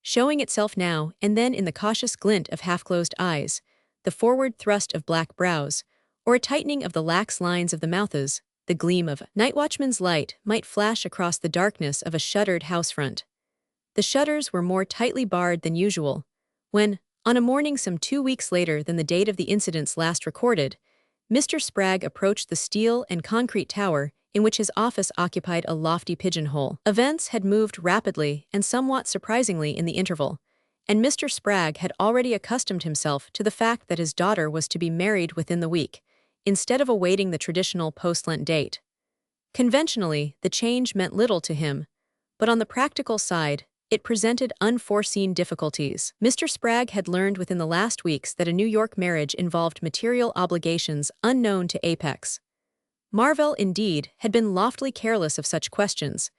showing itself now and then in the cautious glint of half-closed eyes, the forward thrust of black brows, or a tightening of the lax lines of the mouths. The gleam of night watchman's light might flash across the darkness of a shuttered house front. The shutters were more tightly barred than usual, when, on a morning some 2 weeks later than the date of the incidents last recorded, Mr. Spragg approached the steel and concrete tower in which his office occupied a lofty pigeonhole. Events had moved rapidly and somewhat surprisingly in the interval, and Mr. Spragg had already accustomed himself to the fact that his daughter was to be married within the week, instead of awaiting the traditional post-Lent date. Conventionally, the change meant little to him, but on the practical side, it presented unforeseen difficulties. Mr. Spragg had learned within the last weeks that a New York marriage involved material obligations unknown to Apex. Marvell, indeed, had been loftily careless of such questions,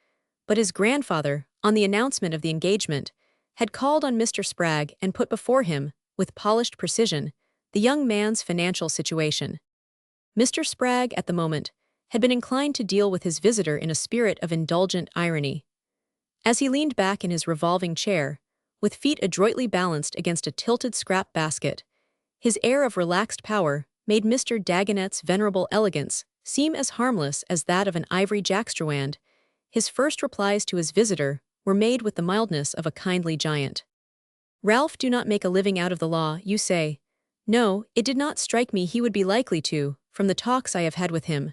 but his grandfather, on the announcement of the engagement, had called on Mr. Spragg and put before him, with polished precision, the young man's financial situation. Mr. Spragg, at the moment, had been inclined to deal with his visitor in a spirit of indulgent irony. As he leaned back in his revolving chair, with feet adroitly balanced against a tilted scrap basket, his air of relaxed power made Mr. Dagonet's venerable elegance seem as harmless as that of an ivory jackstraw. His first replies to his visitor were made with the mildness of a kindly giant. "Ralph do not make a living out of the law, you say?" "No, it did not strike me he would be likely to, from the talks I have had with him.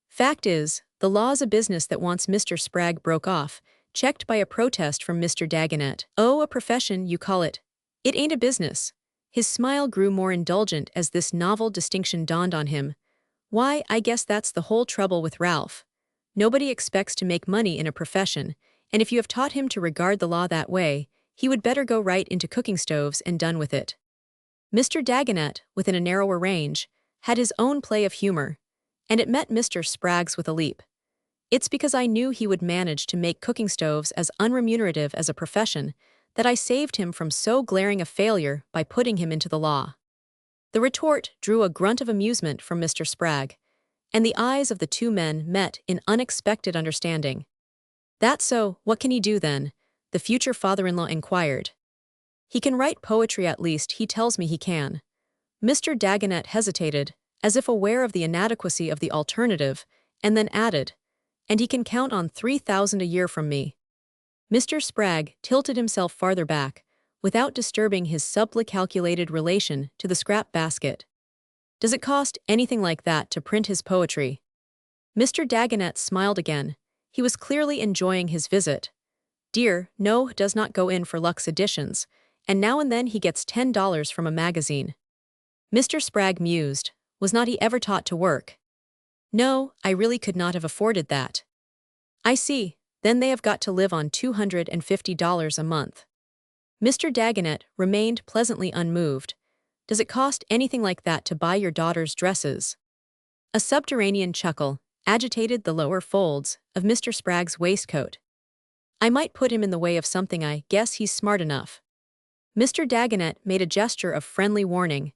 Fact is, the law's a business that wants." Mr. Spragg broke off, checked by a protest from Mr. Dagonet. "Oh, a profession, you call it. It ain't a business." His smile grew more indulgent as this novel distinction dawned on him. "Why, I guess that's the whole trouble with Ralph. Nobody expects to make money in a profession, and if you have taught him to regard the law that way, he would better go right into cooking stoves and done with it." Mr. Dagonet, within a narrower range, had his own play of humor, and it met Mr. Spragg's with a leap. "It's because I knew he would manage to make cooking stoves as unremunerative as a profession that I saved him from so glaring a failure by putting him into the law." The retort drew a grunt of amusement from Mr. Spragg, and the eyes of the two men met in unexpected understanding. "That's so, what can he do then?" the future father-in-law inquired. "He can write poetry, at least he tells me he can." Mr. Dagonet hesitated, as if aware of the inadequacy of the alternative, and then added, "And he can count on 3,000 a year from me." Mr. Spragg tilted himself farther back, without disturbing his subtly calculated relation to the scrap basket. "Does it cost anything like that to print his poetry?" Mr. Dagonet smiled again. He was clearly enjoying his visit. "Dear, no, does not go in for luxe editions, and now and then he gets $10 from a magazine." Mr. Spragg mused. Was not he ever taught to work? "No, I really could not have afforded that." "I see, then they have got to live on $250 a month." Mr. Dagonet remained pleasantly unmoved. "Does it cost anything like that to buy your daughter's dresses?" A subterranean chuckle agitated the lower folds of Mr. Spragg's waistcoat. "I might put him in the way of something. I guess he's smart enough." Mr. Dagonet made a gesture of friendly warning.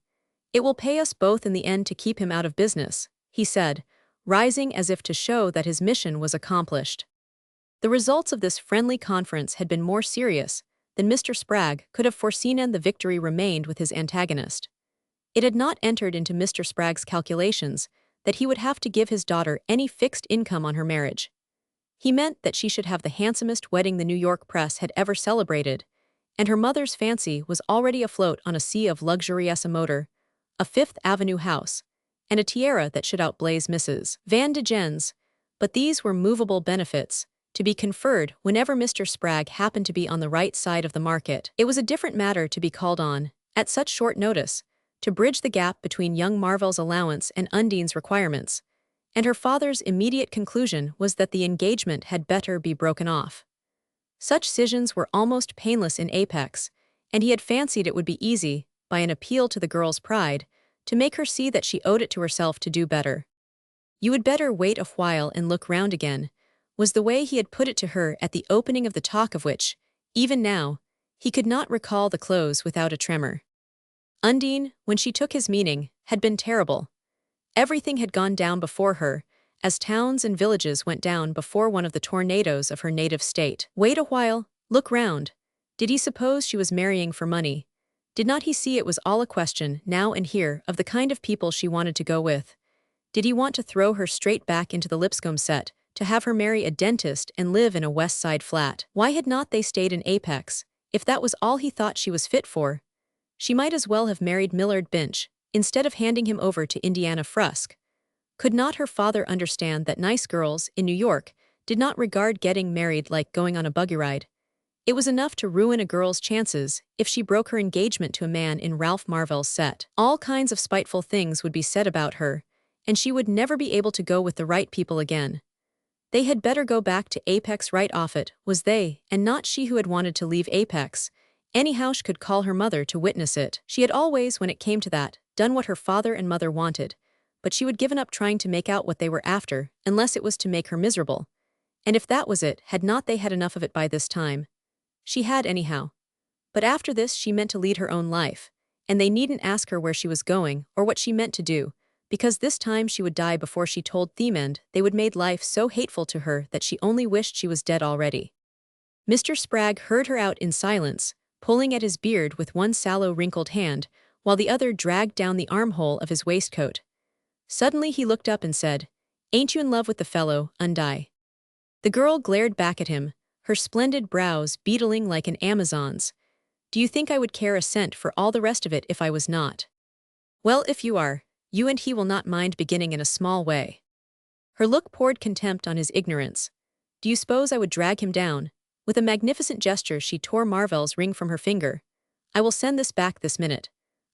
"It will pay us both in the end to keep him out of business," he said, rising as if to show that his mission was accomplished. The results of this friendly conference had been more serious than Mr. Spragg could have foreseen, and the victory remained with his antagonist. It had not entered into Mr. Spragg's calculations that he would have to give his daughter any fixed income on her marriage. He meant that she should have the handsomest wedding the New York press had ever celebrated, and her mother's fancy was already afloat on a sea of luxurious motor, a Fifth Avenue house, and a tiara that should outblaze Mrs. Van de Gen's, but these were movable benefits, to be conferred whenever Mr. Spragg happened to be on the right side of the market. It was a different matter to be called on, at such short notice, to bridge the gap between young Marvell's allowance and Undine's requirements, and her father's immediate conclusion was that the engagement had better be broken off. Such scissions were almost painless in Apex, and he had fancied it would be easy, by an appeal to the girl's pride, to make her see that she owed it to herself to do better. "You would better wait a while and look round again," was the way he had put it to her at the opening of the talk, of which, even now, he could not recall the close without a tremor. Undine, when she took his meaning, had been terrible. Everything had gone down before her, as towns and villages went down before one of the tornadoes of her native state. Wait a while, look round. Did he suppose she was marrying for money? Did not he see it was all a question, now and here, of the kind of people she wanted to go with? Did he want to throw her straight back into the Lipscomb set, to have her marry a dentist and live in a West Side flat? Why had not they stayed in Apex, if that was all he thought she was fit for? She might as well have married Millard Binch, instead of handing him over to Indiana Frusk. Could not her father understand that nice girls, in New York, did not regard getting married like going on a buggy ride? It was enough to ruin a girl's chances if she broke her engagement to a man in Ralph Marvell's set. All kinds of spiteful things would be said about her, and she would never be able to go with the right people again. They had better go back to Apex right off. It was they, and not she, who had wanted to leave Apex. Anyhow, she could call her mother to witness it. She had always, when it came to that, done what her father and mother wanted, but she would given up trying to make out what they were after, unless it was to make her miserable. And if that was it, had not they had enough of it by this time? She had anyhow. But after this she meant to lead her own life, and they needn't ask her where she was going or what she meant to do, because this time she would die before she told Themend they would made life so hateful to her that she only wished she was dead already. Mr. Spragg heard her out in silence, pulling at his beard with one sallow wrinkled hand, while the other dragged down the armhole of his waistcoat. Suddenly he looked up and said, "Ain't you in love with the fellow, Undine?" The girl glared back at him, her splendid brows beetling like an Amazon's. "Do you think I would care a cent for all the rest of it if I was not? Well, if you are, you and he will not mind beginning in a small way." Her look poured contempt on his ignorance. "Do you suppose I would drag him down?" With a magnificent gesture she tore Marvell's ring from her finger. "I will send this back this minute.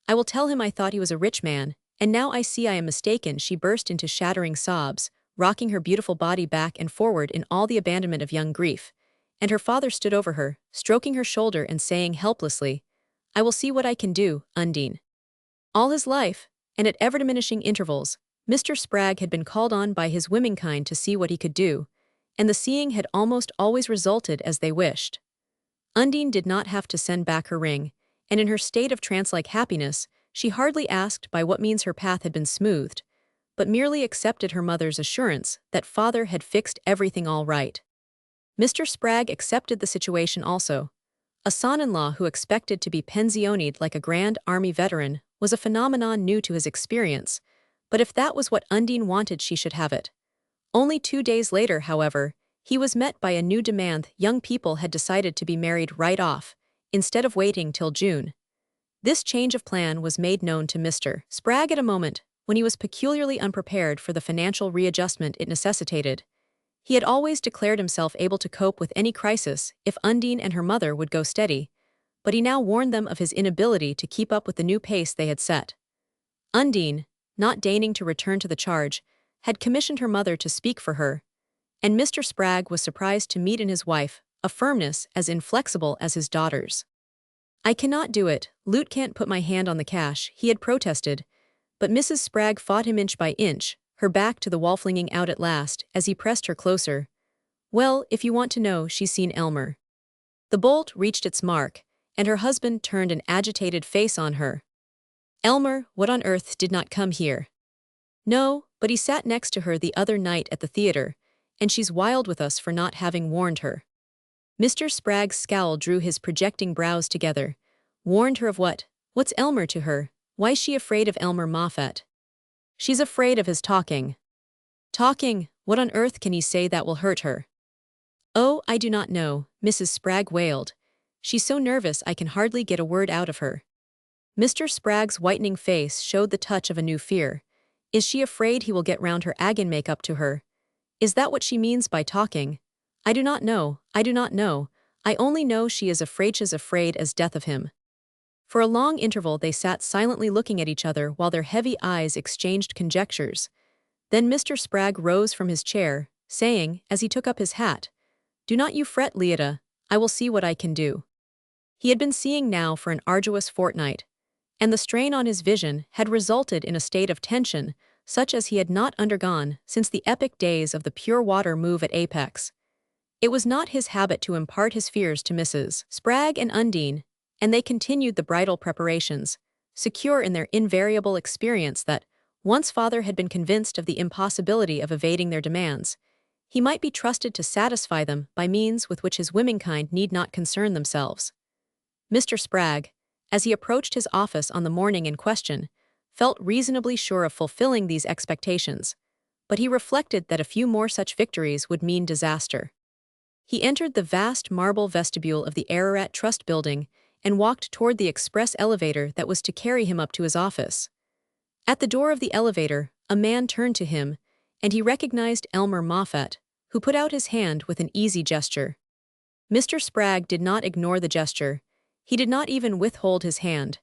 I will tell him I thought he was a rich man, and now I see I am mistaken." She burst into shattering sobs, rocking her beautiful body back and forward in all the abandonment of young grief, and her father stood over her, stroking her shoulder and saying helplessly, "I will see what I can do, Undine." All his life, and at ever-diminishing intervals, Mr. Spragg had been called on by his womenkind to see what he could do, and the seeing had almost always resulted as they wished. Undine did not have to send back her ring, and in her state of trance-like happiness, she hardly asked by what means her path had been smoothed, but merely accepted her mother's assurance that father had fixed everything all right. Mr. Spragg accepted the situation also. A son-in-law who expected to be pensioned like a Grand Army veteran was a phenomenon new to his experience, but if that was what Undine wanted, she should have it. Only 2 days later, however, he was met by a new demand. Young people had decided to be married right off, instead of waiting till June. This change of plan was made known to Mr. Spragg at a moment when he was peculiarly unprepared for the financial readjustment it necessitated. He had always declared himself able to cope with any crisis if Undine and her mother would go steady, but he now warned them of his inability to keep up with the new pace they had set. Undine, not deigning to return to the charge, had commissioned her mother to speak for her, and Mr. Spragg was surprised to meet in his wife a firmness as inflexible as his daughter's. "I cannot do it, Lute can't put my hand on the cash," he had protested, but Mrs. Spragg fought him inch by inch, her back to the wall, flinging out at last, as he pressed her closer, "Well, if you want to know, she's seen Elmer." The bolt reached its mark, and her husband turned an agitated face on her. "Elmer, what on earth did not come here?" "No, but he sat next to her the other night at the theater, and she's wild with us for not having warned her." Mr. Spragg's scowl drew his projecting brows together. "Warned her of what? What's Elmer to her? Why's she afraid of Elmer Moffat?" "She's afraid of his talking." "Talking? What on earth can he say that will hurt her?" "Oh, I do not know," Mrs. Spragg wailed. "She's so nervous I can hardly get a word out of her." Mr. Spragg's whitening face showed the touch of a new fear. "Is she afraid he will get round her and make up to her? Is that what she means by talking? I do not know, I do not know. I only know she is afraid. She's afraid as death of him." For a long interval they sat silently looking at each other while their heavy eyes exchanged conjectures. Then Mr. Spragg rose from his chair, saying, as he took up his hat, "Do not you fret, Leota, I will see what I can do." He had been seeing now for an arduous fortnight, and the strain on his vision had resulted in a state of tension such as he had not undergone since the epic days of the pure water move at Apex. It was not his habit to impart his fears to Mrs. Spragg and Undine, and they continued the bridal preparations, secure in their invariable experience that, once father had been convinced of the impossibility of evading their demands, he might be trusted to satisfy them by means with which his womenkind need not concern themselves. Mr. Spragg, as he approached his office on the morning in question, felt reasonably sure of fulfilling these expectations, but he reflected that a few more such victories would mean disaster. He entered the vast marble vestibule of the Ararat Trust Building and walked toward the express elevator that was to carry him up to his office. At the door of the elevator, a man turned to him, and he recognized Elmer Moffat, who put out his hand with an easy gesture. Mr. Spragg did not ignore the gesture. He did not even withhold his hand.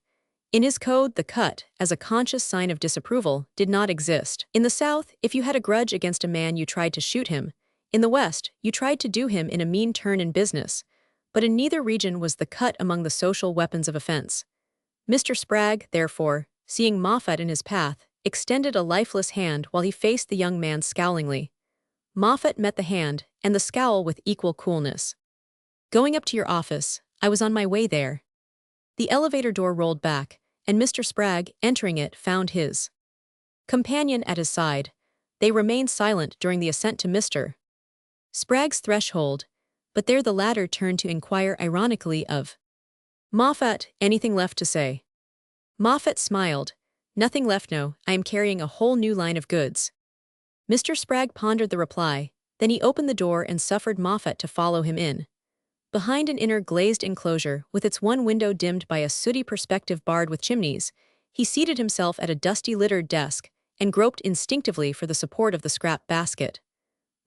In his code, the cut, as a conscious sign of disapproval, did not exist. In the South, if you had a grudge against a man, you tried to shoot him. In the West, you tried to do him in a mean turn in business. But in neither region was the cut among the social weapons of offense. Mr. Spragg, therefore, seeing Moffat in his path, extended a lifeless hand while he faced the young man scowlingly. Moffat met the hand and the scowl with equal coolness. "Going up to your office, I was on my way there." The elevator door rolled back, and Mr. Spragg, entering it, found his companion at his side. They remained silent during the ascent to Mr. Spragg's threshold, but there the latter turned to inquire ironically of Moffat, "Anything left to say?" Moffat smiled. "Nothing left, no, I am carrying a whole new line of goods." Mr. Spragg pondered the reply, then he opened the door and suffered Moffat to follow him in. Behind an inner glazed enclosure, with its one window dimmed by a sooty perspective barred with chimneys, he seated himself at a dusty littered desk and groped instinctively for the support of the scrap basket.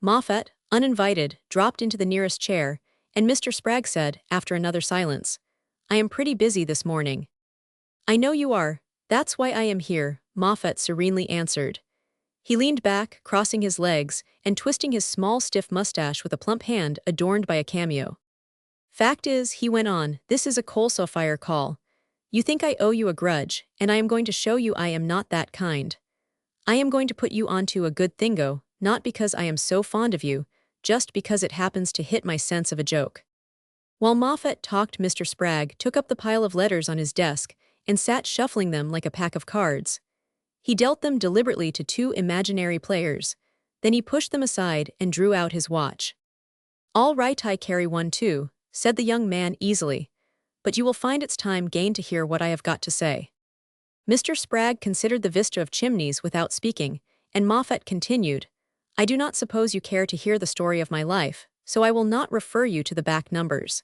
Moffat, uninvited, dropped into the nearest chair, and Mr. Spragg said, after another silence, "I am pretty busy this morning." "I know you are. That's why I am here," Moffat serenely answered. He leaned back, crossing his legs, and twisting his small stiff mustache with a plump hand adorned by a cameo. "Fact is," he went on, "this is a coal-so-fire call. You think I owe you a grudge, and I am going to show you I am not that kind. I am going to put you onto a good thingo, not because I am so fond of you, just because it happens to hit my sense of a joke." While Moffat talked, Mr. Spragg took up the pile of letters on his desk and sat shuffling them like a pack of cards. He dealt them deliberately to two imaginary players. Then he pushed them aside and drew out his watch. "All right, I carry one too," said the young man easily, "but you will find it's time gained to hear what I have got to say." Mr. Spragg considered the vista of chimneys without speaking, and Moffat continued, "I do not suppose you care to hear the story of my life, so I will not refer you to the back numbers.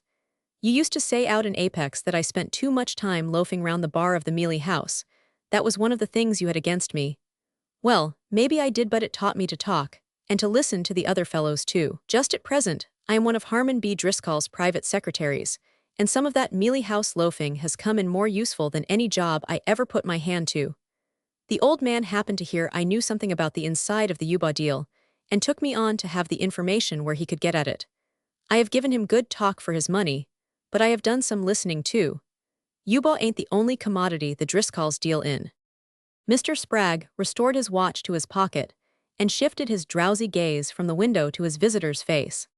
You used to say out in Apex that I spent too much time loafing round the bar of the Mealy House. That was one of the things you had against me. Well, maybe I did, but it taught me to talk, and to listen to the other fellows too. Just at present, I am one of Harmon B. Driscoll's private secretaries, and some of that Mealy House loafing has come in more useful than any job I ever put my hand to." The old man happened to hear I knew something about the inside of the Yuba deal, and took me on to have the information where he could get at it. I have given him good talk for his money, but I have done some listening too. Yuba ain't the only commodity the Driscolls deal in. Mr. Spragg restored his watch to his pocket and shifted his drowsy gaze from the window to his visitor's face.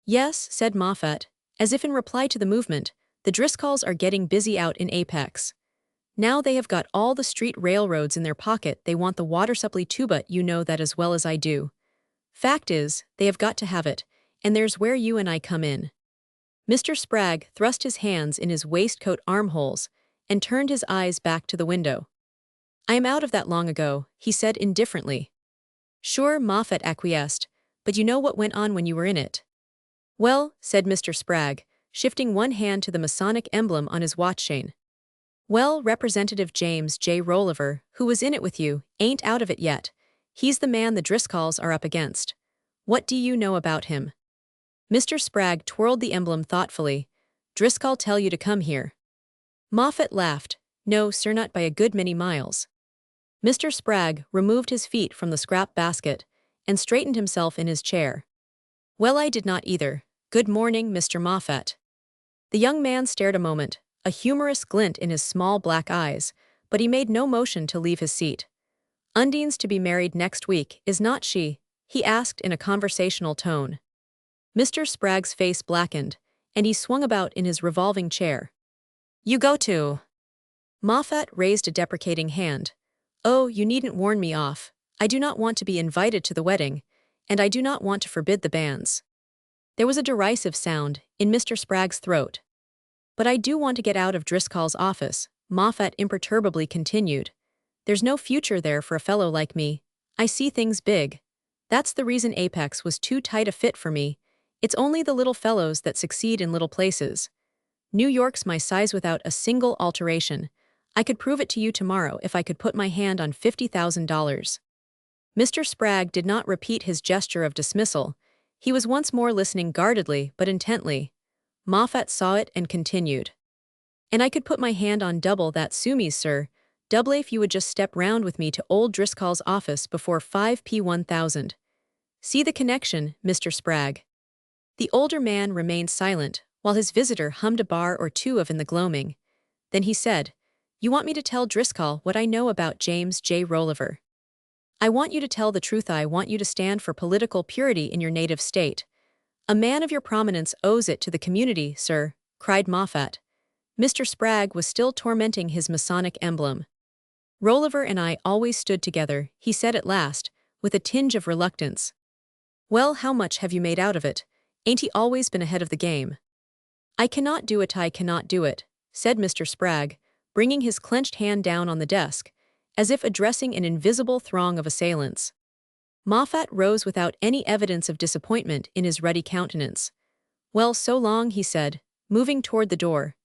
"Yes," said Moffat, as if in reply to the movement, "the Driscolls are getting busy out in Apex. Now they have got all the street railroads in their pocket, they want the water supply too, but you know that as well as I do. Fact is, they have got to have it, and there's where you and I come in." Mr. Spragg thrust his hands in his waistcoat armholes and turned his eyes back to the window. "I am out of that long ago," he said indifferently. "Sure," Moffat acquiesced, "but you know what went on when you were in it." "Well," said Mr. Spragg, shifting one hand to the Masonic emblem on his watch chain. "Well, Representative James J. Rolliver, who was in it with you, ain't out of it yet. He's the man the Driscolls are up against. What do you know about him?" Mr. Spragg twirled the emblem thoughtfully. "Driscoll tell you to come here?" Moffat laughed. "No, sir, not by a good many miles." Mr. Spragg removed his feet from the scrap basket and straightened himself in his chair. "Well, I did not either. Good morning, Mr. Moffat." The young man stared a moment, a humorous glint in his small black eyes, but he made no motion to leave his seat. "Undine's to be married next week, is not she?" he asked in a conversational tone. Mr. Spragg's face blackened, and he swung about in his revolving chair. "You go to." Moffat raised a deprecating hand. "Oh, you needn't warn me off. I do not want to be invited to the wedding, and I do not want to forbid the banns." There was a derisive sound in Mr. Spragg's throat. "But I do want to get out of Driscoll's office," Moffat imperturbably continued. "There's no future there for a fellow like me. I see things big. That's the reason Apex was too tight a fit for me. It's only the little fellows that succeed in little places. New York's my size without a single alteration. I could prove it to you tomorrow if I could put my hand on $50,000. Mr. Spragg did not repeat his gesture of dismissal. He was once more listening guardedly but intently. Moffat saw it and continued. And I could put my hand on double that summies, sir. Double if you would just step round with me to old Driscoll's office before 5 p. 1000. See the connection, Mr. Spragg. The older man remained silent, while his visitor hummed a bar or two of In the Gloaming. Then he said, You want me to tell Driscoll what I know about James J. Rolliver. I want you to tell the truth. I want you to stand for political purity in your native state. A man of your prominence owes it to the community, sir, cried Moffat. Mr. Spragg was still tormenting his Masonic emblem. Rolliver and I always stood together, he said at last, with a tinge of reluctance. Well, how much have you made out of it? Ain't he always been ahead of the game? I cannot do it, said Mr. Spragg, bringing his clenched hand down on the desk, as if addressing an invisible throng of assailants. Moffat rose without any evidence of disappointment in his ruddy countenance. Well, so long, he said, moving toward the door.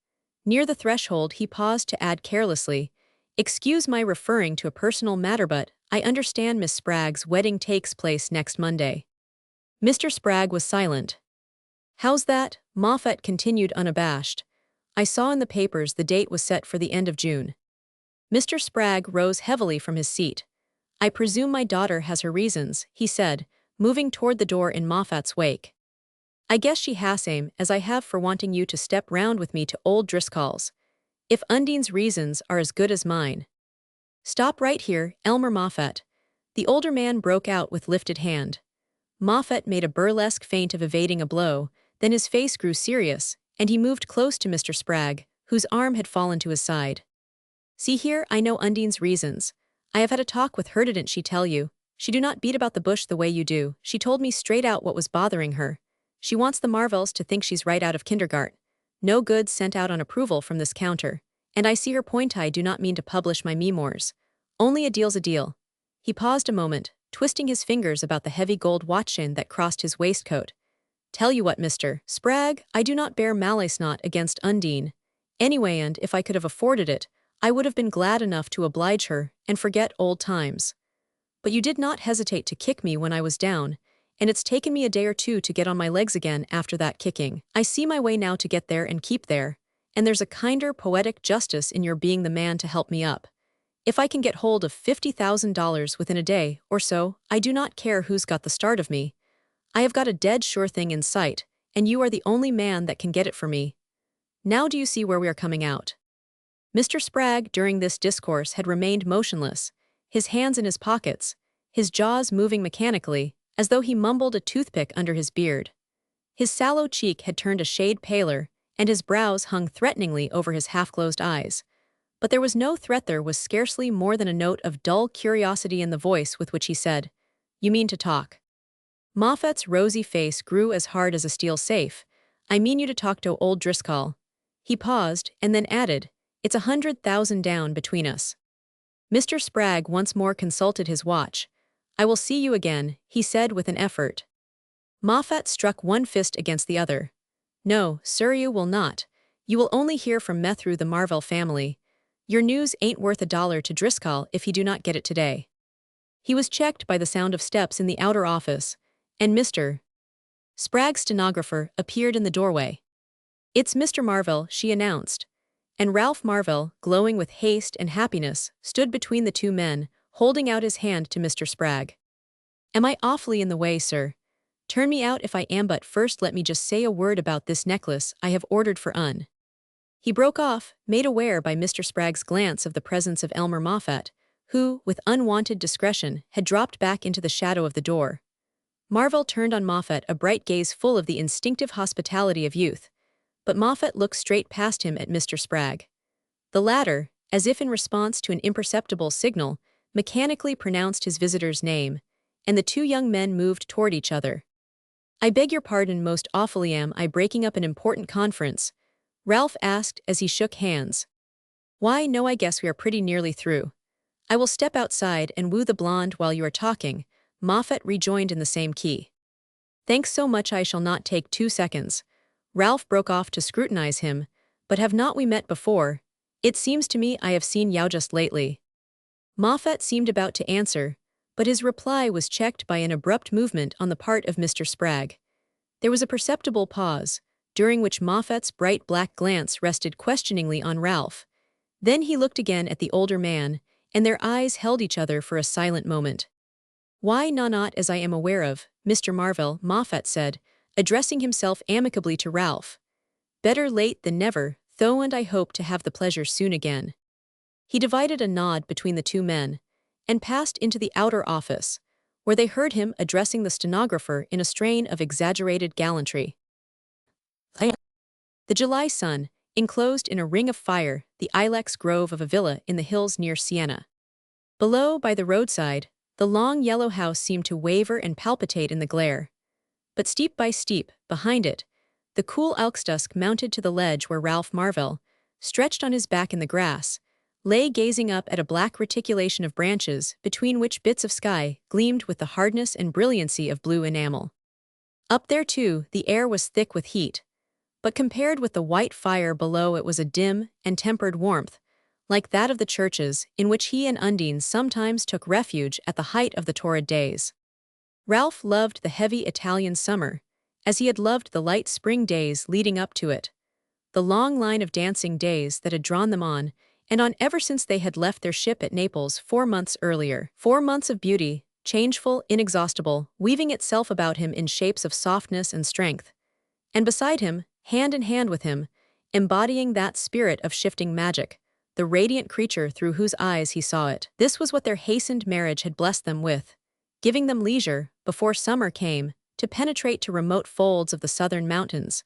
Near the threshold he paused to add carelessly, Excuse my referring to a personal matter, but I understand Miss Spragg's wedding takes place next Monday. Mr. Spragg was silent. How's that? Moffat continued unabashed. I saw in the papers the date was set for the end of June. Mr. Spragg rose heavily from his seat. I presume my daughter has her reasons, he said, moving toward the door in Moffat's wake. I guess she has same as I have for wanting you to step round with me to old Driscoll's. If Undine's reasons are as good as mine. Stop right here, Elmer Moffat. The older man broke out with lifted hand. Moffat made a burlesque feint of evading a blow, then his face grew serious, and he moved close to Mr. Spragg, whose arm had fallen to his side. See here, I know Undine's reasons. I have had a talk with her, didn't she tell you? She do not beat about the bush the way you do. She told me straight out what was bothering her. She wants the Marvells to think she's right out of kindergarten. No goods sent out on approval from this counter. And I see her point. I do not mean to publish my memoirs. Only a deal's a deal. He paused a moment, twisting his fingers about the heavy gold watch chain that crossed his waistcoat. Tell you what, Mr. Spragg, I do not bear malice not against Undine. Anyway, and if I could have afforded it, I would have been glad enough to oblige her and forget old times. But you did not hesitate to kick me when I was down, and it's taken me a day or two to get on my legs again after that kicking. I see my way now to get there and keep there, and there's a kinder poetic justice in your being the man to help me up. If I can get hold of $50,000 within a day or so, I do not care who's got the start of me. I have got a dead sure thing in sight, and you are the only man that can get it for me. Now do you see where we are coming out? Mr. Spragg, during this discourse, had remained motionless, his hands in his pockets, his jaws moving mechanically, as though he mumbled a toothpick under his beard. His sallow cheek had turned a shade paler, and his brows hung threateningly over his half-closed eyes. But there was no threat, there was scarcely more than a note of dull curiosity in the voice with which he said, You mean to talk? Moffat's rosy face grew as hard as a steel safe. I mean you to talk to old Driscoll. He paused, and then added, It's 100,000 down between us. Mr. Spragg once more consulted his watch. I will see you again, he said with an effort. Moffat struck one fist against the other. No, sir, you will not. You will only hear from me through the Marvell family. Your news ain't worth $1 to Driscoll if he do not get it today. He was checked by the sound of steps in the outer office, and Mr. Spragg's stenographer appeared in the doorway. It's Mr. Marvell, she announced. And Ralph Marvell, glowing with haste and happiness, stood between the two men, holding out his hand to Mr. Spragg. Am I awfully in the way, sir? Turn me out if I am, but first let me just say a word about this necklace I have ordered for Un. He broke off, made aware by Mr. Spragg's glance of the presence of Elmer Moffat, who, with unwonted discretion, had dropped back into the shadow of the door. Marvell turned on Moffat a bright gaze full of the instinctive hospitality of youth, but Moffat looked straight past him at Mr. Spragg. The latter, as if in response to an imperceptible signal, mechanically pronounced his visitor's name, and the two young men moved toward each other. I beg your pardon most awfully, am I breaking up an important conference? Ralph asked as he shook hands. Why, no, I guess we are pretty nearly through. I will step outside and woo the blonde while you are talking, Moffat rejoined in the same key. Thanks so much, I shall not take 2 seconds. Ralph broke off to scrutinize him, but have not we met before? It seems to me I have seen Yao just lately. Moffat seemed about to answer, but his reply was checked by an abrupt movement on the part of Mr. Spragg. There was a perceptible pause, during which Moffat's bright black glance rested questioningly on Ralph. Then he looked again at the older man, and their eyes held each other for a silent moment. "Why not as I am aware of, Mr. Marvell," Moffat said, addressing himself amicably to Ralph. "Better late than never, though, and I hope to have the pleasure soon again." He divided a nod between the two men, and passed into the outer office, where they heard him addressing the stenographer in a strain of exaggerated gallantry. The July sun, enclosed in a ring of fire, the ilex grove of a villa in the hills near Siena. Below, by the roadside, the long yellow house seemed to waver and palpitate in the glare. But steep by steep, behind it, the cool Alkstusk mounted to the ledge where Ralph Marvell, stretched on his back in the grass, lay gazing up at a black reticulation of branches between which bits of sky gleamed with the hardness and brilliancy of blue enamel. Up there, too, the air was thick with heat, but compared with the white fire below it was a dim and tempered warmth, like that of the churches in which he and Undine sometimes took refuge at the height of the torrid days. Ralph loved the heavy Italian summer, as he had loved the light spring days leading up to it, the long line of dancing days that had drawn them on and on ever since they had left their ship at Naples 4 months earlier. 4 months of beauty, changeful, inexhaustible, weaving itself about him in shapes of softness and strength. And beside him, hand in hand with him, embodying that spirit of shifting magic, the radiant creature through whose eyes he saw it. This was what their hastened marriage had blessed them with, giving them leisure, before summer came, to penetrate to remote folds of the southern mountains,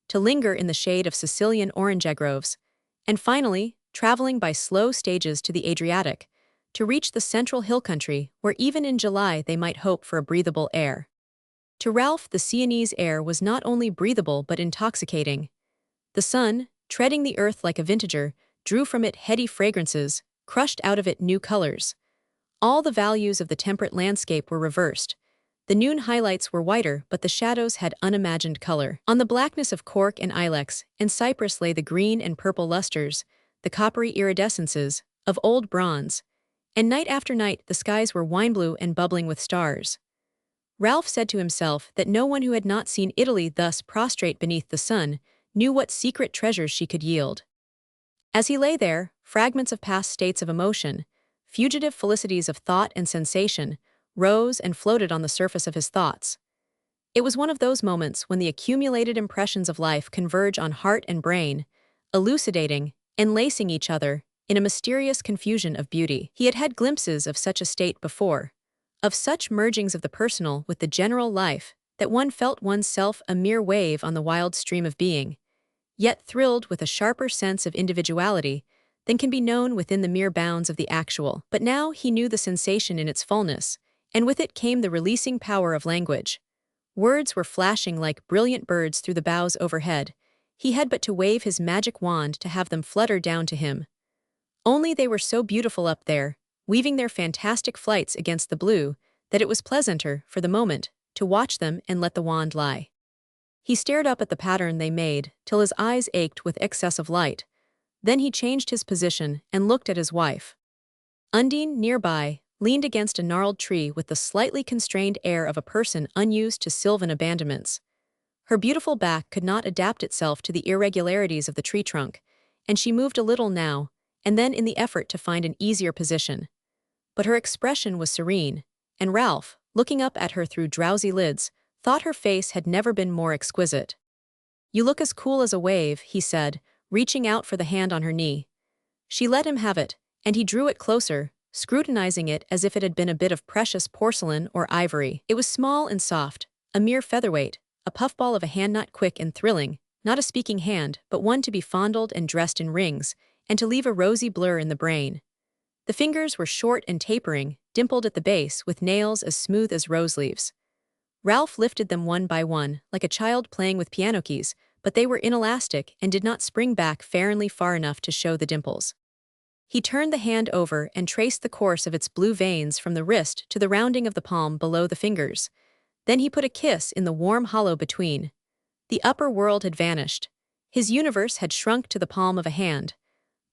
to linger in the shade of Sicilian orange groves, and finally, traveling by slow stages to the Adriatic, to reach the central hill country where even in July they might hope for a breathable air. To Ralph, the Sienese air was not only breathable but intoxicating. The sun, treading the earth like a vintager, drew from it heady fragrances, crushed out of it new colors. All the values of the temperate landscape were reversed. The noon highlights were whiter, but the shadows had unimagined color. On the blackness of cork and ilex and cypress lay the green and purple lusters, the coppery iridescences, of old bronze, and night after night the skies were wine-blue and bubbling with stars. Ralph said to himself that no one who had not seen Italy thus prostrate beneath the sun knew what secret treasures she could yield. As he lay there, fragments of past states of emotion, fugitive felicities of thought and sensation, rose and floated on the surface of his thoughts. It was one of those moments when the accumulated impressions of life converge on heart and brain, elucidating, enlacing each other, in a mysterious confusion of beauty. He had had glimpses of such a state before, of such mergings of the personal with the general life, that one felt one's self a mere wave on the wild stream of being, yet thrilled with a sharper sense of individuality than can be known within the mere bounds of the actual. But now he knew the sensation in its fullness, and with it came the releasing power of language. Words were flashing like brilliant birds through the boughs overhead. He had but to wave his magic wand to have them flutter down to him. Only they were so beautiful up there, weaving their fantastic flights against the blue, that it was pleasanter, for the moment, to watch them and let the wand lie. He stared up at the pattern they made, till his eyes ached with excess of light. Then he changed his position and looked at his wife. Undine, nearby, leaned against a gnarled tree with the slightly constrained air of a person unused to sylvan abandonments. Her beautiful back could not adapt itself to the irregularities of the tree trunk, and she moved a little now, and then in the effort to find an easier position. But her expression was serene, and Ralph, looking up at her through drowsy lids, thought her face had never been more exquisite. "You look as cool as a wave," he said, reaching out for the hand on her knee. She let him have it, and he drew it closer, scrutinizing it as if it had been a bit of precious porcelain or ivory. It was small and soft, a mere featherweight, a puffball of a hand not quick and thrilling, not a speaking hand, but one to be fondled and dressed in rings, and to leave a rosy blur in the brain. The fingers were short and tapering, dimpled at the base with nails as smooth as rose leaves. Ralph lifted them one by one, like a child playing with piano keys, but they were inelastic and did not spring back fairly far enough to show the dimples. He turned the hand over and traced the course of its blue veins from the wrist to the rounding of the palm below the fingers. Then he put a kiss in the warm hollow between. The upper world had vanished. His universe had shrunk to the palm of a hand.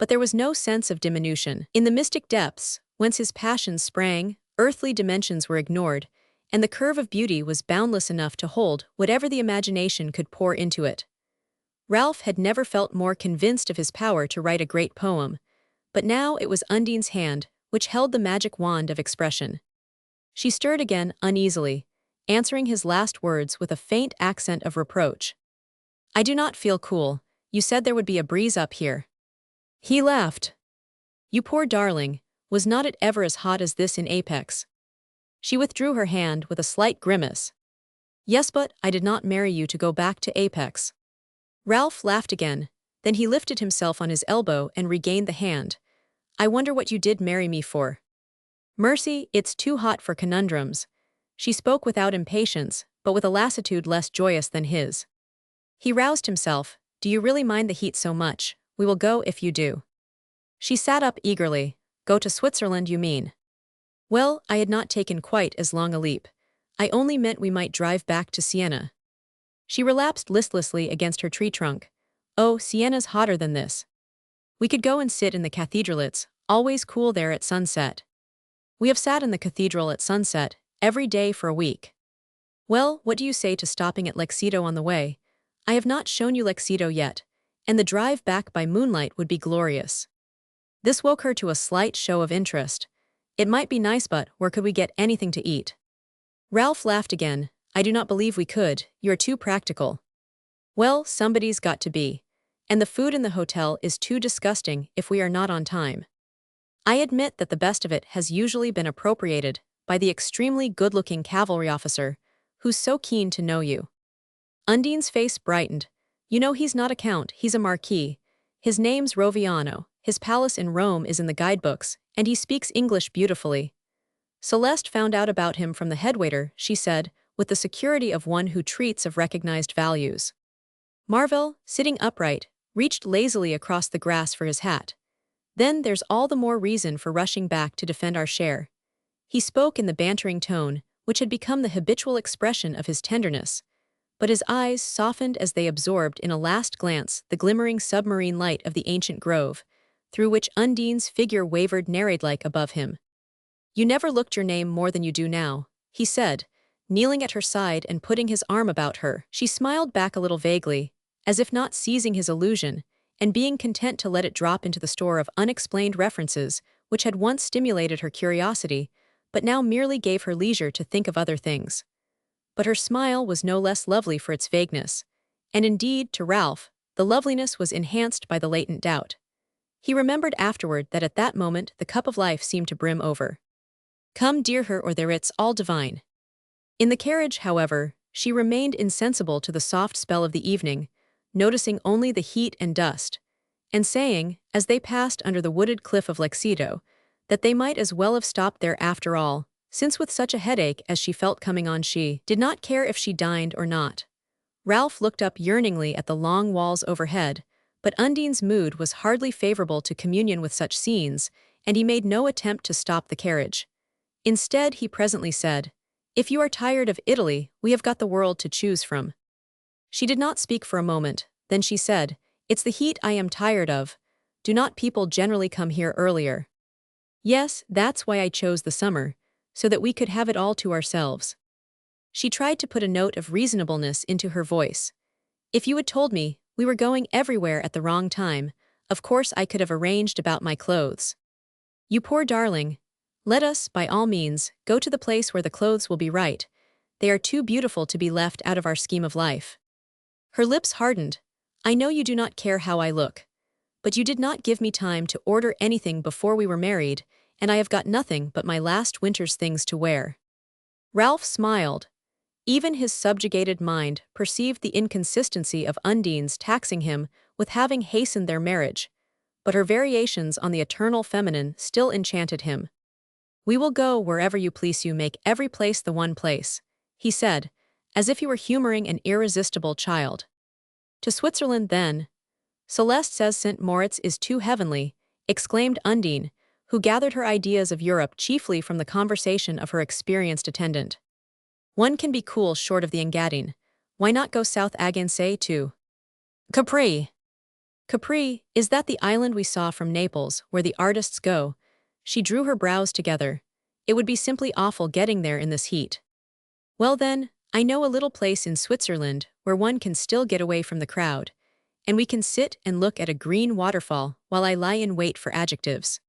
but there was no sense of diminution. In the mystic depths, whence his passions sprang, earthly dimensions were ignored, and the curve of beauty was boundless enough to hold whatever the imagination could pour into it. Ralph had never felt more convinced of his power to write a great poem, but now it was Undine's hand which held the magic wand of expression. She stirred again uneasily, answering his last words with a faint accent of reproach. "I do not feel cool. You said there would be a breeze up here." He laughed. "You poor darling, was not it ever as hot as this in Apex?" She withdrew her hand with a slight grimace. "Yes, but I did not marry you to go back to Apex." Ralph laughed again, then he lifted himself on his elbow and regained the hand. "I wonder what you did marry me for." "Mercy, it's too hot for conundrums." She spoke without impatience, but with a lassitude less joyous than his. He roused himself. "Do you really mind the heat so much? We will go if you do." She sat up eagerly. "Go to Switzerland, you mean?" Well, I had not taken quite as long a leap. I only meant we might drive back to Siena. She relapsed listlessly against her tree trunk. "Oh, Siena's hotter than this. We could go and sit in the cathedral, it's always cool there at sunset." "We have sat in the cathedral at sunset every day for a week." "Well, what do you say to stopping at Lexido on the way? I have not shown you Lexido yet, and the drive back by moonlight would be glorious." This woke her to a slight show of interest. "It might be nice, but where could we get anything to eat?" Ralph laughed again. "I do not believe we could. You're too practical." "Well, somebody's got to be. And the food in the hotel is too disgusting if we are not on time. I admit that the best of it has usually been appropriated by the extremely good-looking cavalry officer, who's so keen to know you." Undine's face brightened. "You know he's not a count, he's a marquis. His name's Roviano, his palace in Rome is in the guidebooks, and he speaks English beautifully." Celeste found out about him from the headwaiter, she said, with the security of one who treats of recognized values. Marvell, sitting upright, reached lazily across the grass for his hat. "Then there's all the more reason for rushing back to defend our share." He spoke in the bantering tone, which had become the habitual expression of his tenderness, but his eyes softened as they absorbed in a last glance the glimmering submarine light of the ancient grove, through which Undine's figure wavered nereid-like above him. "You never looked your name more than you do now," he said, kneeling at her side and putting his arm about her. She smiled back a little vaguely, as if not seizing his allusion, and being content to let it drop into the store of unexplained references which had once stimulated her curiosity, but now merely gave her leisure to think of other things. But her smile was no less lovely for its vagueness, and indeed, to Ralph, the loveliness was enhanced by the latent doubt. He remembered afterward that at that moment the cup of life seemed to brim over. "Come, dear her, or there it's all divine." In the carriage, however, she remained insensible to the soft spell of the evening, noticing only the heat and dust, and saying, as they passed under the wooded cliff of Lexido, that they might as well have stopped there after all, since with such a headache as she felt coming on she did not care if she dined or not. Ralph looked up yearningly at the long walls overhead, but Undine's mood was hardly favorable to communion with such scenes, and he made no attempt to stop the carriage. Instead, he presently said, "If you are tired of Italy, we have got the world to choose from." She did not speak for a moment, then she said, "It's the heat I am tired of. Do not people generally come here earlier?" "Yes, that's why I chose the summer, so that we could have it all to ourselves." She tried to put a note of reasonableness into her voice. "If you had told me we were going everywhere at the wrong time, of course I could have arranged about my clothes." "You poor darling. Let us, by all means, go to the place where the clothes will be right. They are too beautiful to be left out of our scheme of life." Her lips hardened. "I know you do not care how I look. But you did not give me time to order anything before we were married, and I have got nothing but my last winter's things to wear." Ralph smiled. Even his subjugated mind perceived the inconsistency of Undine's taxing him with having hastened their marriage, but her variations on the eternal feminine still enchanted him. "We will go wherever you please, you make every place the one place," he said, as if he were humoring an irresistible child. "To Switzerland, then." "Celeste says St. Moritz is too heavenly," exclaimed Undine, who gathered her ideas of Europe chiefly from the conversation of her experienced attendant. "One can be cool short of the Engadine. Why not go south again, say to Capri?" Capri, is that the island we saw from Naples, where the artists go? She drew her brows together. It would be simply awful getting there in this heat. Well then, I know a little place in Switzerland where one can still get away from the crowd, and we can sit and look at a green waterfall while I lie in wait for adjectives.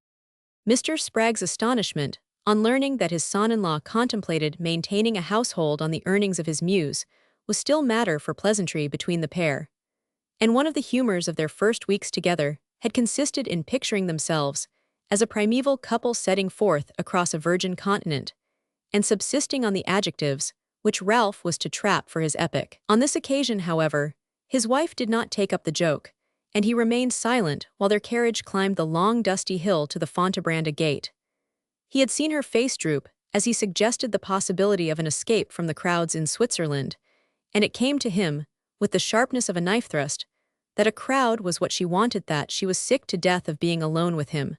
Mr. Spragg's astonishment, on learning that his son-in-law contemplated maintaining a household on the earnings of his muse, was still matter for pleasantry between the pair. And one of the humors of their first weeks together had consisted in picturing themselves as a primeval couple setting forth across a virgin continent, and subsisting on the adjectives which Ralph was to trap for his epic. On this occasion, however, his wife did not take up the joke, and he remained silent while their carriage climbed the long dusty hill to the Fontebranda gate. He had seen her face droop as he suggested the possibility of an escape from the crowds in Switzerland, and it came to him, with the sharpness of a knife thrust, that a crowd was what she wanted, that she was sick to death of being alone with him.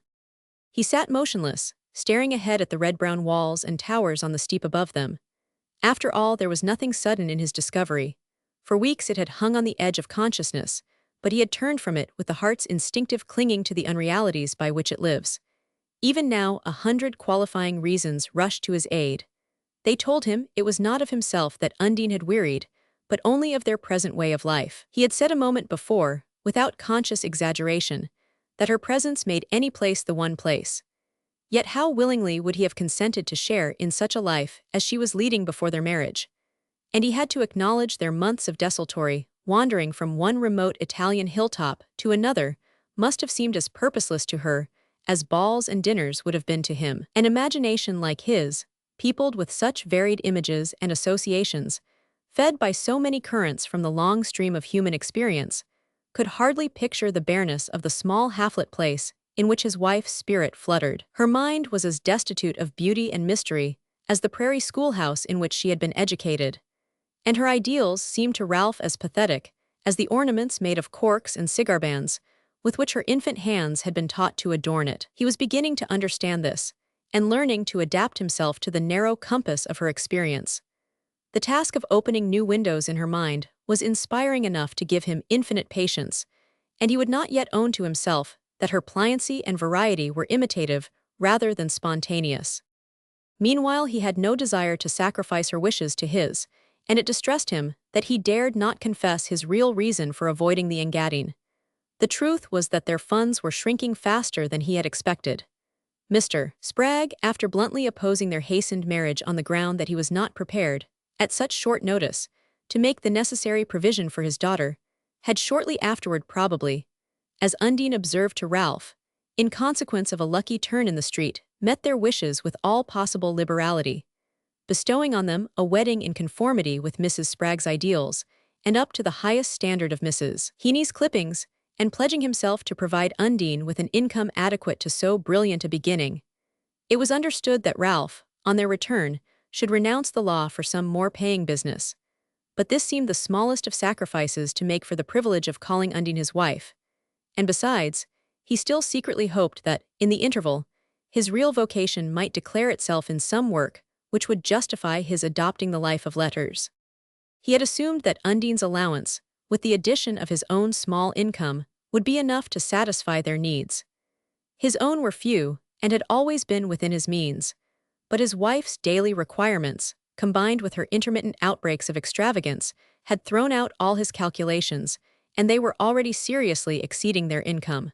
He sat motionless, staring ahead at the red-brown walls and towers on the steep above them. After all, there was nothing sudden in his discovery. For weeks it had hung on the edge of consciousness, but he had turned from it with the heart's instinctive clinging to the unrealities by which it lives. Even now, 100 qualifying reasons rushed to his aid. They told him it was not of himself that Undine had wearied, but only of their present way of life. He had said a moment before, without conscious exaggeration, that her presence made any place the one place. Yet how willingly would he have consented to share in such a life as she was leading before their marriage? And he had to acknowledge their months of desultory, wandering from one remote Italian hilltop to another, must have seemed as purposeless to her as balls and dinners would have been to him. An imagination like his, peopled with such varied images and associations, fed by so many currents from the long stream of human experience, could hardly picture the bareness of the small half-lit place in which his wife's spirit fluttered. Her mind was as destitute of beauty and mystery as the prairie schoolhouse in which she had been educated, and her ideals seemed to Ralph as pathetic as the ornaments made of corks and cigar bands with which her infant hands had been taught to adorn it. He was beginning to understand this, and learning to adapt himself to the narrow compass of her experience. The task of opening new windows in her mind was inspiring enough to give him infinite patience, and he would not yet own to himself that her pliancy and variety were imitative rather than spontaneous. Meanwhile, he had no desire to sacrifice her wishes to his, and it distressed him that he dared not confess his real reason for avoiding the Engadine. The truth was that their funds were shrinking faster than he had expected. Mr. Spragg, after bluntly opposing their hastened marriage on the ground that he was not prepared, at such short notice, to make the necessary provision for his daughter, had shortly afterward probably, as Undine observed to Ralph, in consequence of a lucky turn in the street, met their wishes with all possible liberality, bestowing on them a wedding in conformity with Mrs. Spragg's ideals, and up to the highest standard of Mrs. Heeny's clippings, and pledging himself to provide Undine with an income adequate to so brilliant a beginning. It was understood that Ralph, on their return, should renounce the law for some more paying business. But this seemed the smallest of sacrifices to make for the privilege of calling Undine his wife. And besides, he still secretly hoped that, in the interval, his real vocation might declare itself in some work which would justify his adopting the life of letters. He had assumed that Undine's allowance, with the addition of his own small income, would be enough to satisfy their needs. His own were few, and had always been within his means, but his wife's daily requirements, combined with her intermittent outbreaks of extravagance, had thrown out all his calculations, and they were already seriously exceeding their income.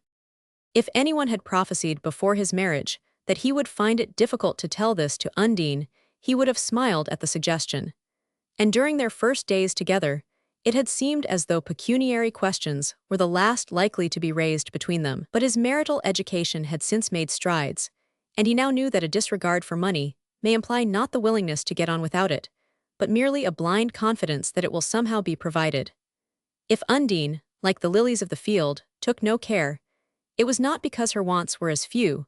If anyone had prophesied before his marriage that he would find it difficult to tell this to Undine, he would have smiled at the suggestion. And during their first days together, it had seemed as though pecuniary questions were the last likely to be raised between them. But his marital education had since made strides, and he now knew that a disregard for money may imply not the willingness to get on without it, but merely a blind confidence that it will somehow be provided. If Undine, like the lilies of the field, took no care, it was not because her wants were as few,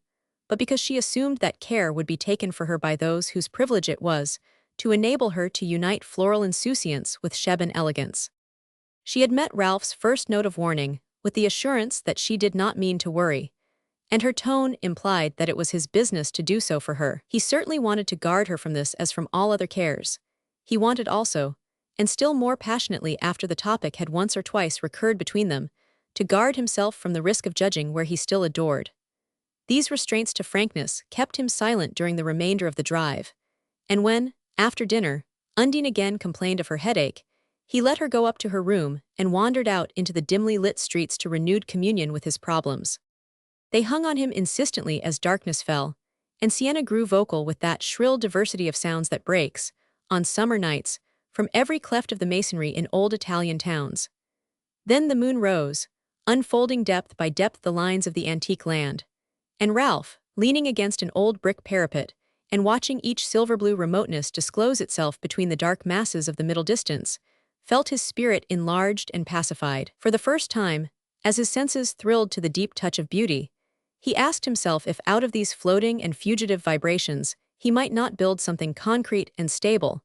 but because she assumed that care would be taken for her by those whose privilege it was to enable her to unite floral insouciance with Sheban elegance. She had met Ralph's first note of warning with the assurance that she did not mean to worry, and her tone implied that it was his business to do so for her. He certainly wanted to guard her from this as from all other cares. He wanted also, and still more passionately after the topic had once or twice recurred between them, to guard himself from the risk of judging where he still adored. These restraints to frankness kept him silent during the remainder of the drive, and when, after dinner, Undine again complained of her headache, he let her go up to her room and wandered out into the dimly lit streets to renewed communion with his problems. They hung on him insistently as darkness fell, and Siena grew vocal with that shrill diversity of sounds that breaks, on summer nights, from every cleft of the masonry in old Italian towns. Then the moon rose, unfolding depth by depth the lines of the antique land, and Ralph, leaning against an old brick parapet, and watching each silver-blue remoteness disclose itself between the dark masses of the middle distance, felt his spirit enlarged and pacified. For the first time, as his senses thrilled to the deep touch of beauty, he asked himself if out of these floating and fugitive vibrations he might not build something concrete and stable,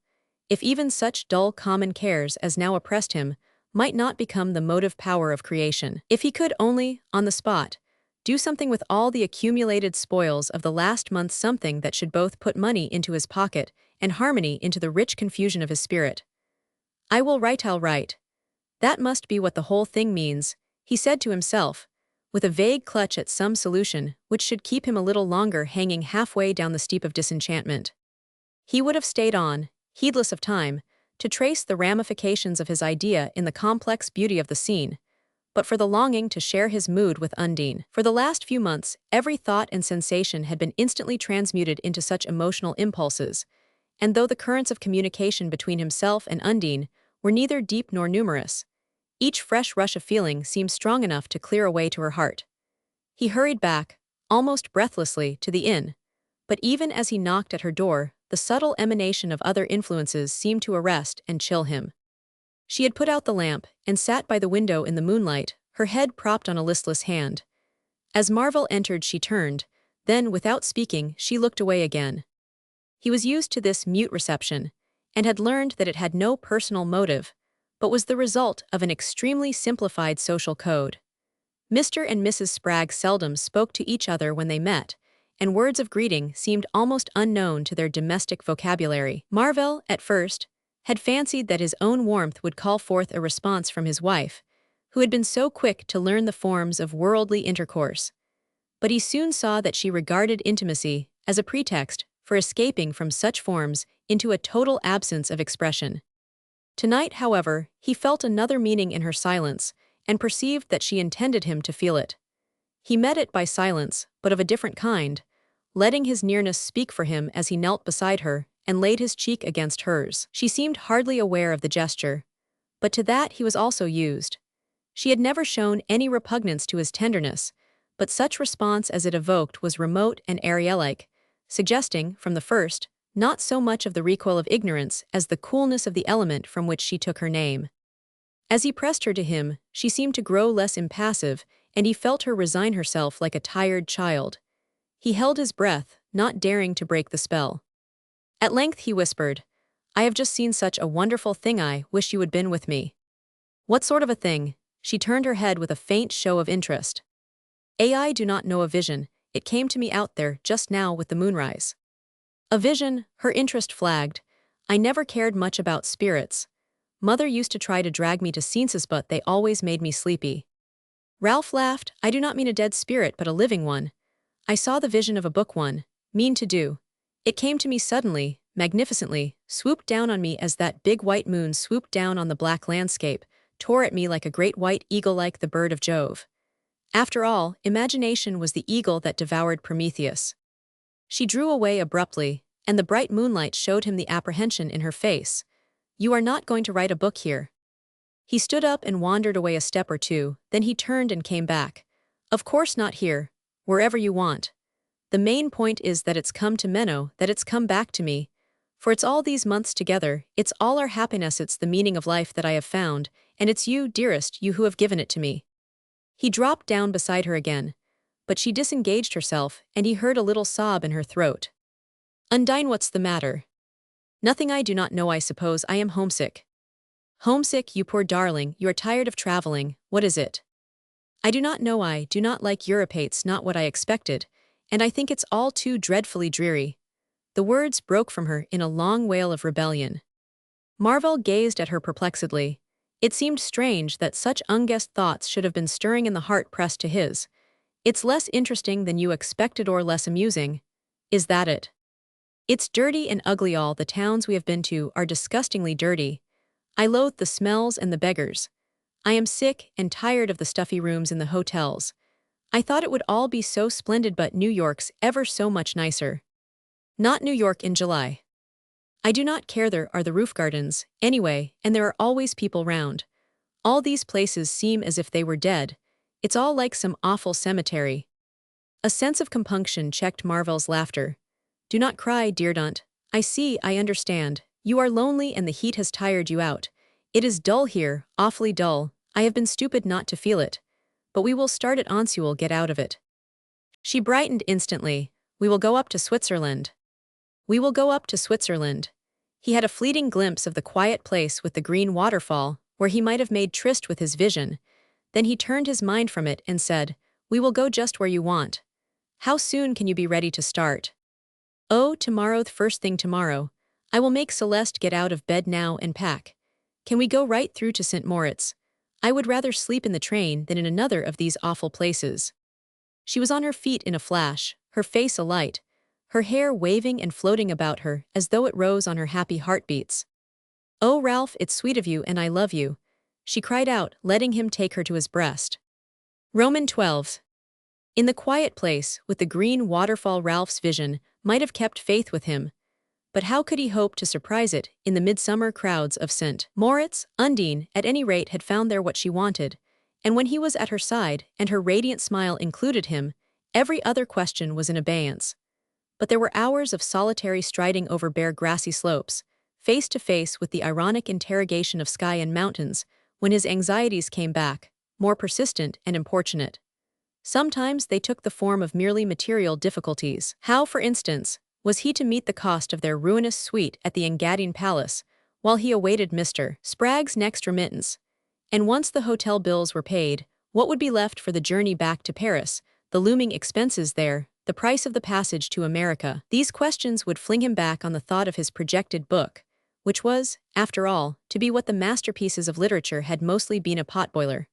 if even such dull common cares as now oppressed him might not become the motive power of creation. If he could only, on the spot, do something with all the accumulated spoils of the last month, something that should both put money into his pocket and harmony into the rich confusion of his spirit. I'll write. That must be what the whole thing means, he said to himself, with a vague clutch at some solution which should keep him a little longer hanging halfway down the steep of disenchantment. He would have stayed on, heedless of time, to trace the ramifications of his idea in the complex beauty of the scene, but for the longing to share his mood with Undine. For the last few months, every thought and sensation had been instantly transmuted into such emotional impulses, and though the currents of communication between himself and Undine were neither deep nor numerous, each fresh rush of feeling seemed strong enough to clear a way to her heart. He hurried back, almost breathlessly, to the inn, but even as he knocked at her door, the subtle emanation of other influences seemed to arrest and chill him. She had put out the lamp and sat by the window in the moonlight, her head propped on a listless hand. As Marvell entered, she turned, then, without speaking, she looked away again. He was used to this mute reception, and had learned that it had no personal motive, but was the result of an extremely simplified social code. Mr. and Mrs. Spragg seldom spoke to each other when they met, and words of greeting seemed almost unknown to their domestic vocabulary. Marvell, at first, had fancied that his own warmth would call forth a response from his wife, who had been so quick to learn the forms of worldly intercourse. But he soon saw that she regarded intimacy as a pretext for escaping from such forms into a total absence of expression. Tonight, however, he felt another meaning in her silence, and perceived that she intended him to feel it. He met it by silence, but of a different kind, letting his nearness speak for him as he knelt beside her and laid his cheek against hers. She seemed hardly aware of the gesture, but to that he was also used. She had never shown any repugnance to his tenderness, but such response as it evoked was remote and Ariel-like, suggesting, from the first, not so much of the recoil of ignorance as the coolness of the element from which she took her name. As he pressed her to him, she seemed to grow less impassive, and he felt her resign herself like a tired child. He held his breath, not daring to break the spell. At length he whispered, "I have just seen such a wonderful thing. I wish you had been with me." "What sort of a thing?" She turned her head with a faint show of interest. "I do not know a vision. It came to me out there just now with the moonrise." "A vision?" Her interest flagged. "I never cared much about spirits. Mother used to try to drag me to seances, but they always made me sleepy." Ralph laughed. "I do not mean a dead spirit, but a living one. I saw the vision of a book one, mean to do. It came to me suddenly, magnificently, swooped down on me as that big white moon swooped down on the black landscape, tore at me like a great white eagle, like the bird of Jove. After all, imagination was the eagle that devoured Prometheus." She drew away abruptly, and the bright moonlight showed him the apprehension in her face. "You are not going to write a book here?" He stood up and wandered away a step or two, then he turned and came back. "Of course not here. Wherever you want. The main point is that it's come to Menno, that it's come back to me. For it's all these months together, it's all our happiness, it's the meaning of life that I have found, and it's you, dearest, you who have given it to me." He dropped down beside her again, but she disengaged herself, and he heard a little sob in her throat. "Undine, what's the matter?" "Nothing. I do not know. I suppose I am homesick." "Homesick, you poor darling, you are tired of traveling. What is it?" "I do not know. I do not like Europe. It's not what I expected, and I think it's all too dreadfully dreary." The words broke from her in a long wail of rebellion. Marvell gazed at her perplexedly. It seemed strange that such unguessed thoughts should have been stirring in the heart pressed to his. It's less interesting than you expected or less amusing. Is that it? It's dirty and ugly. All the towns we have been to are disgustingly dirty. I loathe the smells and the beggars. I am sick and tired of the stuffy rooms in the hotels. I thought it would all be so splendid, but New York's ever so much nicer. Not New York in July. I do not care. There are the roof gardens, anyway, and there are always people round. All these places seem as if they were dead. It's all like some awful cemetery. A sense of compunction checked Marvell's laughter. Do not cry, dear Dunt. I see, I understand. You are lonely and the heat has tired you out. It is dull here, awfully dull. I have been stupid not to feel it. But we will start at once. You will get out of it. She brightened instantly. We will go up to Switzerland. We will go up to Switzerland. He had a fleeting glimpse of the quiet place with the green waterfall, where he might have made tryst with his vision. Then he turned his mind from it and said, We will go just where you want. How soon can you be ready to start? Oh, tomorrow, the first thing tomorrow. I will make Celeste get out of bed now and pack. Can we go right through to St. Moritz? I would rather sleep in the train than in another of these awful places. She was on her feet in a flash, her face alight, her hair waving and floating about her as though it rose on her happy heartbeats. Oh, Ralph, it's sweet of you and I love you, she cried out, letting him take her to his breast. Roman 12. In the quiet place, with the green waterfall, Ralph's vision might have kept faith with him. But how could he hope to surprise it in the midsummer crowds of St. Moritz? Undine, at any rate, had found there what she wanted, and when he was at her side and her radiant smile included him, every other question was in abeyance. But there were hours of solitary striding over bare grassy slopes, face to face with the ironic interrogation of sky and mountains, when his anxieties came back, more persistent and importunate. Sometimes they took the form of merely material difficulties. How, for instance, was he to meet the cost of their ruinous suite at the Engadine Palace, while he awaited Mr. Spragg's next remittance? And once the hotel bills were paid, what would be left for the journey back to Paris, the looming expenses there, the price of the passage to America? These questions would fling him back on the thought of his projected book, which was, after all, to be what the masterpieces of literature had mostly been, a potboiler.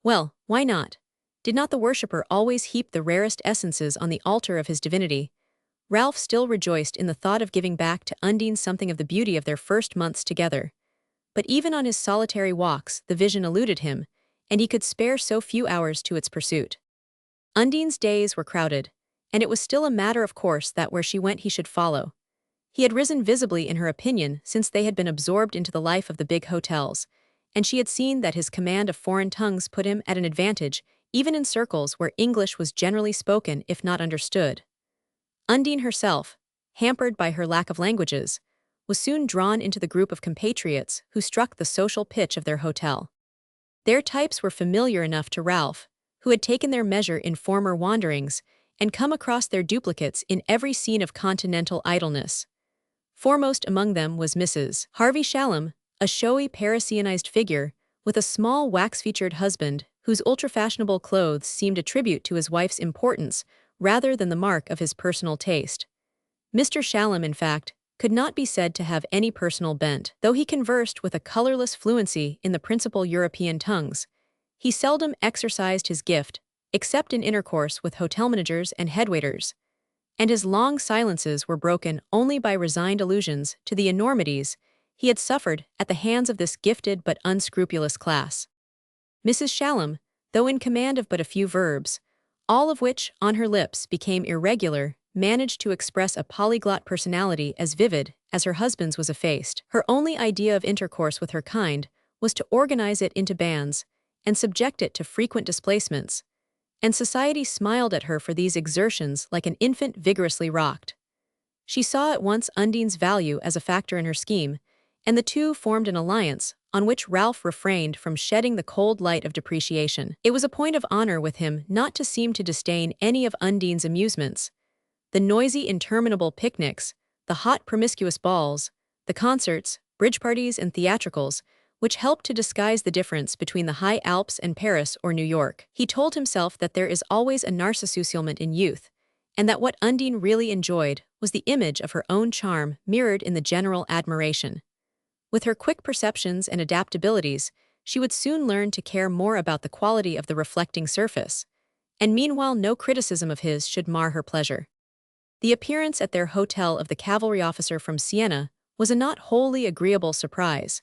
Well, why not? Did not the worshipper always heap the rarest essences on the altar of his divinity? Ralph still rejoiced in the thought of giving back to Undine something of the beauty of their first months together. But even on his solitary walks, the vision eluded him, and he could spare so few hours to its pursuit. Undine's days were crowded, and it was still a matter of course that where she went he should follow. He had risen visibly in her opinion since they had been absorbed into the life of the big hotels, and she had seen that his command of foreign tongues put him at an advantage, even in circles where English was generally spoken if not understood. Undine herself, hampered by her lack of languages, was soon drawn into the group of compatriots who struck the social pitch of their hotel. Their types were familiar enough to Ralph, who had taken their measure in former wanderings and come across their duplicates in every scene of continental idleness. Foremost among them was Mrs. Harvey Shallum, a showy Parisianized figure, with a small wax-featured husband whose ultra-fashionable clothes seemed a tribute to his wife's importance rather than the mark of his personal taste. Mr. Shallum, in fact, could not be said to have any personal bent. Though he conversed with a colorless fluency in the principal European tongues, he seldom exercised his gift, except in intercourse with hotel managers and headwaiters, and his long silences were broken only by resigned allusions to the enormities he had suffered at the hands of this gifted but unscrupulous class. Mrs. Shallum, though in command of but a few verbs, all of which, on her lips, became irregular, managed to express a polyglot personality as vivid as her husband's was effaced. Her only idea of intercourse with her kind was to organize it into bands and subject it to frequent displacements, and society smiled at her for these exertions like an infant vigorously rocked. She saw at once Undine's value as a factor in her scheme, and the two formed an alliance on which Ralph refrained from shedding the cold light of depreciation. It was a point of honor with him not to seem to disdain any of Undine's amusements. The noisy, interminable picnics, the hot, promiscuous balls, the concerts, bridge parties, and theatricals, which helped to disguise the difference between the high Alps and Paris or New York. He told himself that there is always a narcissus element in youth, and that what Undine really enjoyed was the image of her own charm mirrored in the general admiration. With her quick perceptions and adaptabilities, she would soon learn to care more about the quality of the reflecting surface. And meanwhile no criticism of his should mar her pleasure. The appearance at their hotel of the cavalry officer from Siena was a not wholly agreeable surprise.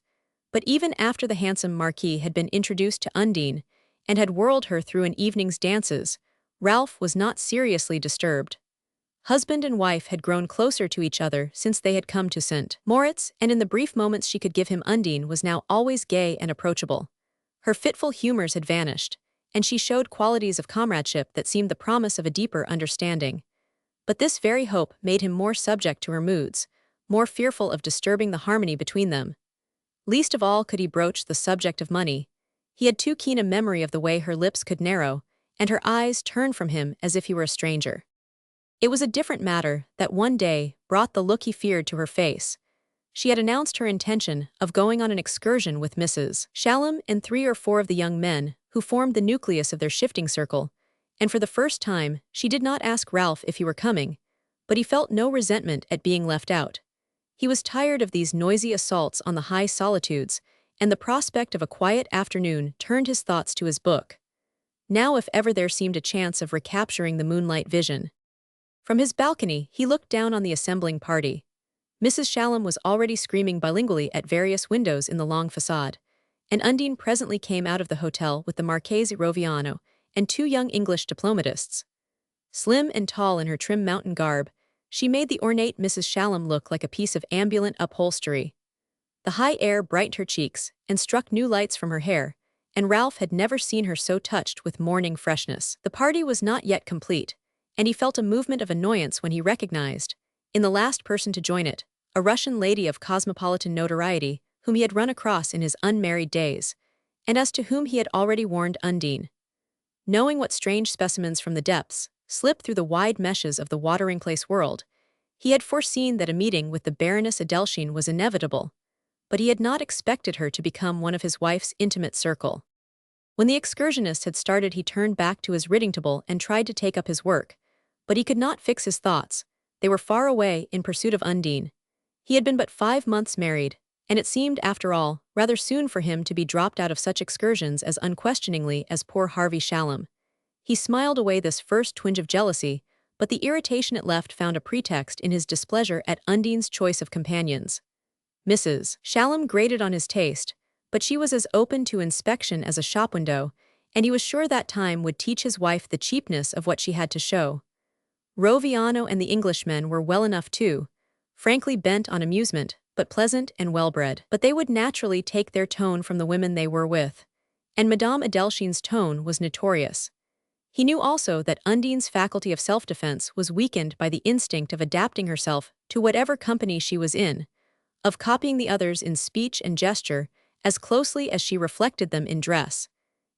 But even after the handsome Marquis had been introduced to Undine and had whirled her through an evening's dances, Ralph was not seriously disturbed. Husband and wife had grown closer to each other since they had come to St. Moritz, and in the brief moments she could give him Undine was now always gay and approachable. Her fitful humors had vanished, and she showed qualities of comradeship that seemed the promise of a deeper understanding. But this very hope made him more subject to her moods, more fearful of disturbing the harmony between them. Least of all could he broach the subject of money. He had too keen a memory of the way her lips could narrow, and her eyes turn from him as if he were a stranger. It was a different matter that one day brought the look he feared to her face. She had announced her intention of going on an excursion with Mrs. Shallum and 3 or 4 of the young men who formed the nucleus of their shifting circle, and for the first time she did not ask Ralph if he were coming, but he felt no resentment at being left out. He was tired of these noisy assaults on the high solitudes, and the prospect of a quiet afternoon turned his thoughts to his book. Now if ever there seemed a chance of recapturing the moonlight vision. From his balcony he looked down on the assembling party. Mrs. Shallum was already screaming bilingually at various windows in the long façade, and Undine presently came out of the hotel with the Marchese Roviano and 2 young English diplomatists. Slim and tall in her trim mountain garb, she made the ornate Mrs. Shallum look like a piece of ambulant upholstery. The high air brightened her cheeks and struck new lights from her hair, and Ralph had never seen her so touched with morning freshness. The party was not yet complete, and he felt a movement of annoyance when he recognized, in the last person to join it, a Russian lady of cosmopolitan notoriety whom he had run across in his unmarried days, and as to whom he had already warned Undine. Knowing what strange specimens from the depths slip through the wide meshes of the watering-place world, he had foreseen that a meeting with the Baroness Adelschein was inevitable, but he had not expected her to become one of his wife's intimate circle. When the excursionists had started he turned back to his writing table and tried to take up his work, but he could not fix his thoughts. They were far away in pursuit of Undine. He had been but 5 months married, and it seemed, after all, rather soon for him to be dropped out of such excursions as unquestioningly as poor Harvey Shallum. He smiled away this first twinge of jealousy, but the irritation it left found a pretext in his displeasure at Undine's choice of companions. Mrs. Shallum grated on his taste, but she was as open to inspection as a shop window, and he was sure that time would teach his wife the cheapness of what she had to show. Roviano and the Englishmen were well enough too, frankly bent on amusement, but pleasant and well-bred. But they would naturally take their tone from the women they were with, and Madame Adelschein's tone was notorious. He knew also that Undine's faculty of self-defense was weakened by the instinct of adapting herself to whatever company she was in, of copying the others in speech and gesture as closely as she reflected them in dress,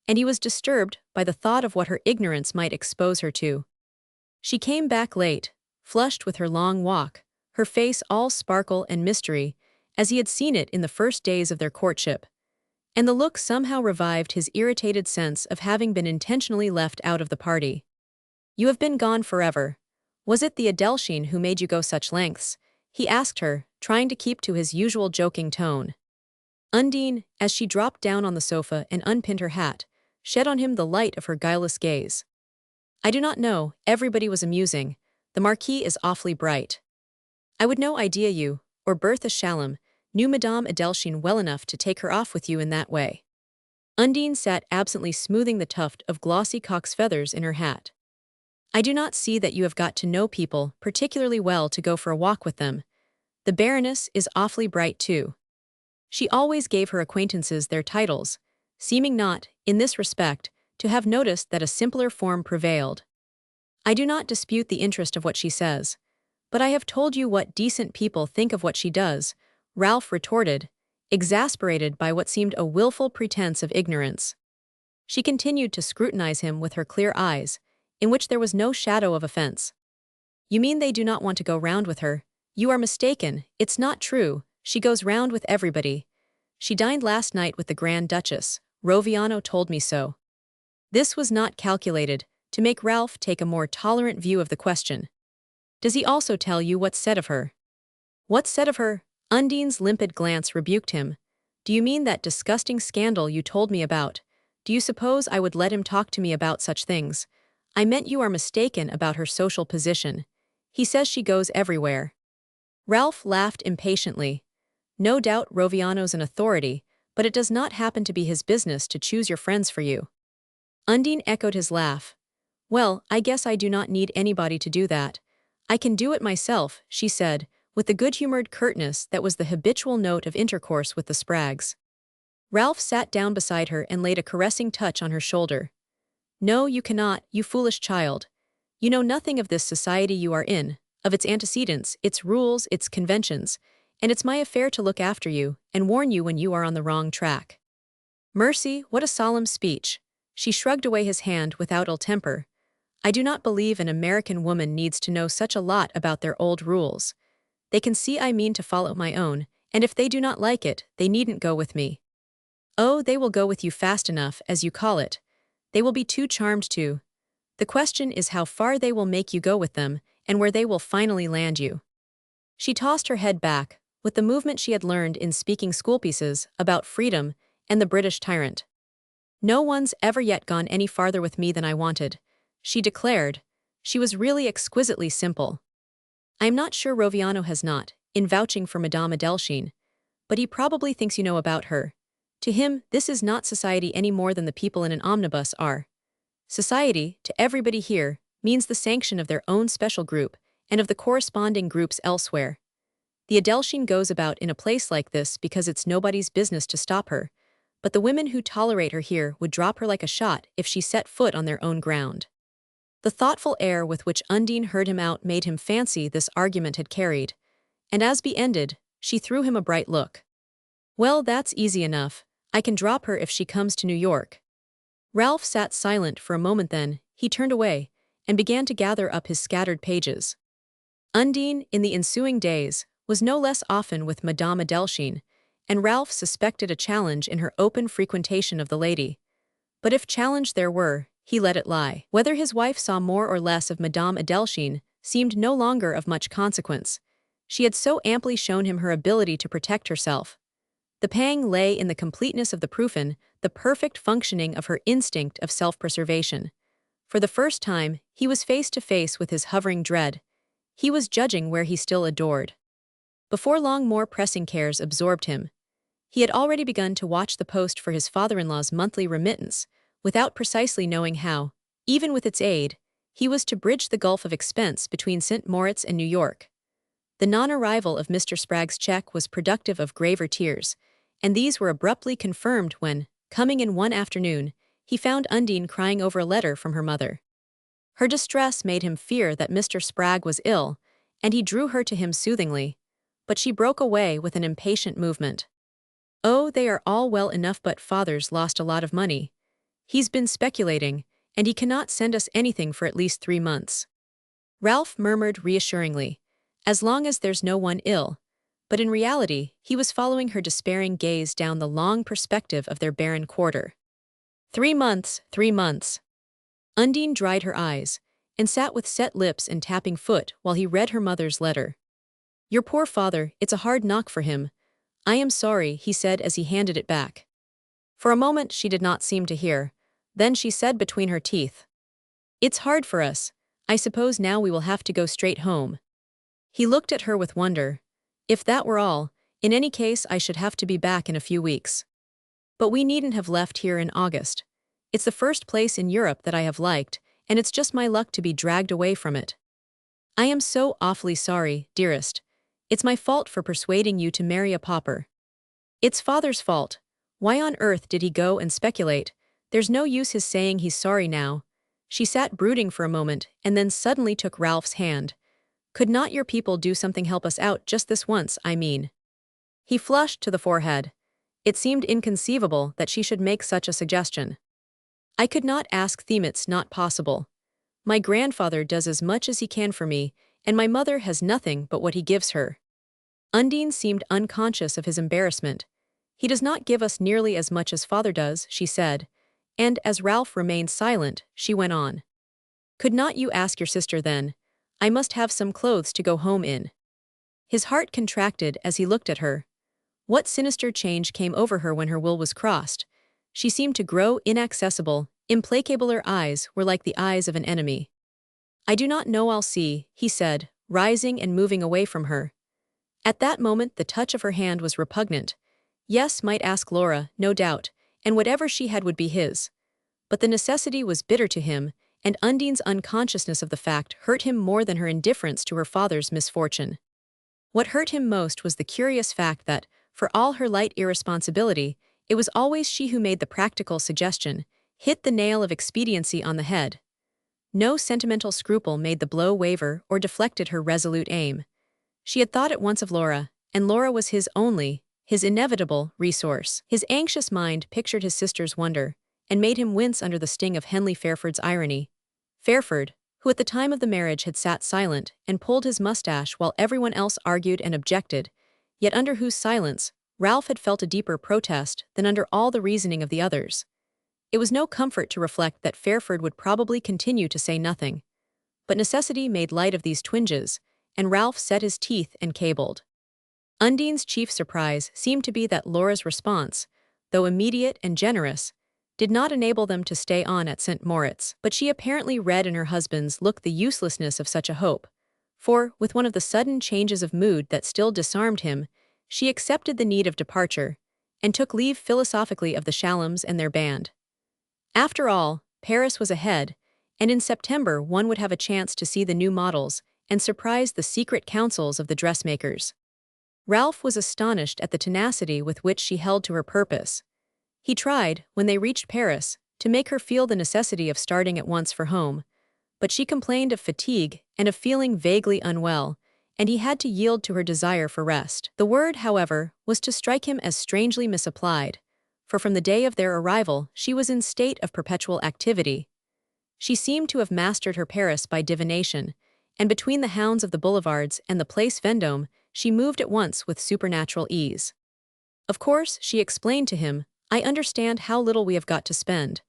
and he was disturbed by the thought of what her ignorance might expose her to. She came back late, flushed with her long walk, her face all sparkle and mystery, as he had seen it in the first days of their courtship, and the look somehow revived his irritated sense of having been intentionally left out of the party. "You have been gone forever. Was it the Adelschein who made you go such lengths?" he asked her, trying to keep to his usual joking tone. Undine, as she dropped down on the sofa and unpinned her hat, shed on him the light of her guileless gaze. "I do not know, everybody was amusing. The Marquis is awfully bright. I would no idea you, or Bertha Shallum, knew Madame Adelschein well enough to take her off with you in that way." Undine sat absently smoothing the tuft of glossy cock's feathers in her hat. "I do not see that you have got to know people particularly well to go for a walk with them. The Baroness is awfully bright too." She always gave her acquaintances their titles, seeming not, in this respect, to have noticed that a simpler form prevailed. "I do not dispute the interest of what she says, but I have told you what decent people think of what she does," Ralph retorted, exasperated by what seemed a willful pretense of ignorance. She continued to scrutinize him with her clear eyes, in which there was no shadow of offense. "You mean they do not want to go round with her? You are mistaken, it's not true, she goes round with everybody. She dined last night with the Grand Duchess, Roviano told me so." This was not calculated to make Ralph take a more tolerant view of the question. "Does he also tell you what's said of her?" "What's said of her?" Undine's limpid glance rebuked him. "Do Do you mean that disgusting scandal you told me about? Do you suppose I would let him talk to me about such things? I meant you are mistaken about her social position. He says she goes everywhere. Ralph laughed impatiently. No doubt Roviano's an authority, but it does not happen to be his business to choose your friends for you. Undine echoed his laugh. Well, I guess I do not need anybody to do that. I can do it myself, she said, with the good-humored curtness that was the habitual note of intercourse with the Spraggs. Ralph sat down beside her and laid a caressing touch on her shoulder. No, you cannot, you foolish child. You know nothing of this society you are in, of its antecedents, its rules, its conventions, and it's my affair to look after you and warn you when you are on the wrong track. Mercy, what a solemn speech. She shrugged away his hand without ill temper. I do not believe an American woman needs to know such a lot about their old rules. They can see I mean to follow my own, and if they do not like it, they needn't go with me. Oh, they will go with you fast enough, as you call it. They will be too charmed to. The question is how far they will make you go with them, and where they will finally land you. She tossed her head back, with the movement she had learned in speaking schoolpieces about freedom and the British tyrant. No one's ever yet gone any farther with me than I wanted, she declared. She was really exquisitely simple. I am not sure Roviano has not, in vouching for Madame Adelschein, but he probably thinks you know about her. To him, this is not society any more than the people in an omnibus are. Society, to everybody here, means the sanction of their own special group and of the corresponding groups elsewhere. The Adelschein goes about in a place like this because it's nobody's business to stop her, but the women who tolerate her here would drop her like a shot if she set foot on their own ground. The thoughtful air with which Undine heard him out made him fancy this argument had carried, and as be ended, she threw him a bright look. Well, that's easy enough. I can drop her if she comes to New York. Ralph sat silent for a moment, then he turned away and began to gather up his scattered pages. Undine, in the ensuing days, was no less often with Madame Adelschein, and Ralph suspected a challenge in her open frequentation of the lady. But if challenge there were, he let it lie. Whether his wife saw more or less of Madame Adelschein seemed no longer of much consequence. She had so amply shown him her ability to protect herself. The pang lay in the completeness of the proofin, the perfect functioning of her instinct of self-preservation. For the first time, he was face to face with his hovering dread. He was judging where he still adored. Before long, more pressing cares absorbed him. He had already begun to watch the post for his father-in-law's monthly remittance, without precisely knowing how, even with its aid, he was to bridge the gulf of expense between St. Moritz and New York. The non-arrival of Mr. Spragg's check was productive of graver tears, and these were abruptly confirmed when, coming in one afternoon, he found Undine crying over a letter from her mother. Her distress made him fear that Mr. Spragg was ill, and he drew her to him soothingly, but she broke away with an impatient movement. Oh, they are all well enough, but father's lost a lot of money. He's been speculating, and he cannot send us anything for at least 3 months. Ralph murmured reassuringly, as long as there's no one ill, but in reality, he was following her despairing gaze down the long perspective of their barren quarter. 3 months, 3 months. Undine dried her eyes, and sat with set lips and tapping foot while he read her mother's letter. Your poor father, it's a hard knock for him. I am sorry, he said as he handed it back. For a moment she did not seem to hear. Then she said between her teeth, It's hard for us. I suppose now we will have to go straight home. He looked at her with wonder. If that were all, in any case I should have to be back in a few weeks. But we needn't have left here in August. It's the first place in Europe that I have liked, and it's just my luck to be dragged away from it. I am so awfully sorry, dearest. It's my fault for persuading you to marry a pauper. It's father's fault. Why on earth did he go and speculate? There's no use his saying he's sorry now. She sat brooding for a moment and then suddenly took Ralph's hand. Could not your people do something, help us out just this once, I mean? He flushed to the forehead. It seemed inconceivable that she should make such a suggestion. I could not ask them, it's not possible. My grandfather does as much as he can for me, and my mother has nothing but what he gives her. Undine seemed unconscious of his embarrassment. He does not give us nearly as much as father does, she said, and as Ralph remained silent, she went on. Could not you ask your sister then? I must have some clothes to go home in. His heart contracted as he looked at her. What sinister change came over her when her will was crossed? She seemed to grow inaccessible, implacable. Her eyes were like the eyes of an enemy. "I do not know, I'll see," he said, rising and moving away from her. At that moment the touch of her hand was repugnant. Yes, might ask Laura, no doubt, and whatever she had would be his. But the necessity was bitter to him, and Undine's unconsciousness of the fact hurt him more than her indifference to her father's misfortune. What hurt him most was the curious fact that, for all her light irresponsibility, it was always she who made the practical suggestion, hit the nail of expediency on the head. No sentimental scruple made the blow waver or deflected her resolute aim. She had thought at once of Laura, and Laura was his only, his inevitable, resource. His anxious mind pictured his sister's wonder, and made him wince under the sting of Henley Fairford's irony. Fairford, who at the time of the marriage had sat silent and pulled his mustache while everyone else argued and objected, yet under whose silence Ralph had felt a deeper protest than under all the reasoning of the others. It was no comfort to reflect that Fairford would probably continue to say nothing. But necessity made light of these twinges, and Ralph set his teeth and cabled. Undine's chief surprise seemed to be that Laura's response, though immediate and generous, did not enable them to stay on at St. Moritz. But she apparently read in her husband's look the uselessness of such a hope, for, with one of the sudden changes of mood that still disarmed him, she accepted the need of departure, and took leave philosophically of the Shallums and their band. After all, Paris was ahead, and in September one would have a chance to see the new models and surprise the secret councils of the dressmakers. Ralph was astonished at the tenacity with which she held to her purpose. He tried, when they reached Paris, to make her feel the necessity of starting at once for home, but she complained of fatigue and of feeling vaguely unwell, and he had to yield to her desire for rest. The word, however, was to strike him as strangely misapplied, for from the day of their arrival she was in state of perpetual activity. She seemed to have mastered her Paris by divination, and between the hounds of the boulevards and the Place Vendôme she moved at once with supernatural ease. "Of course," she explained to him, "I understand how little we have got to spend.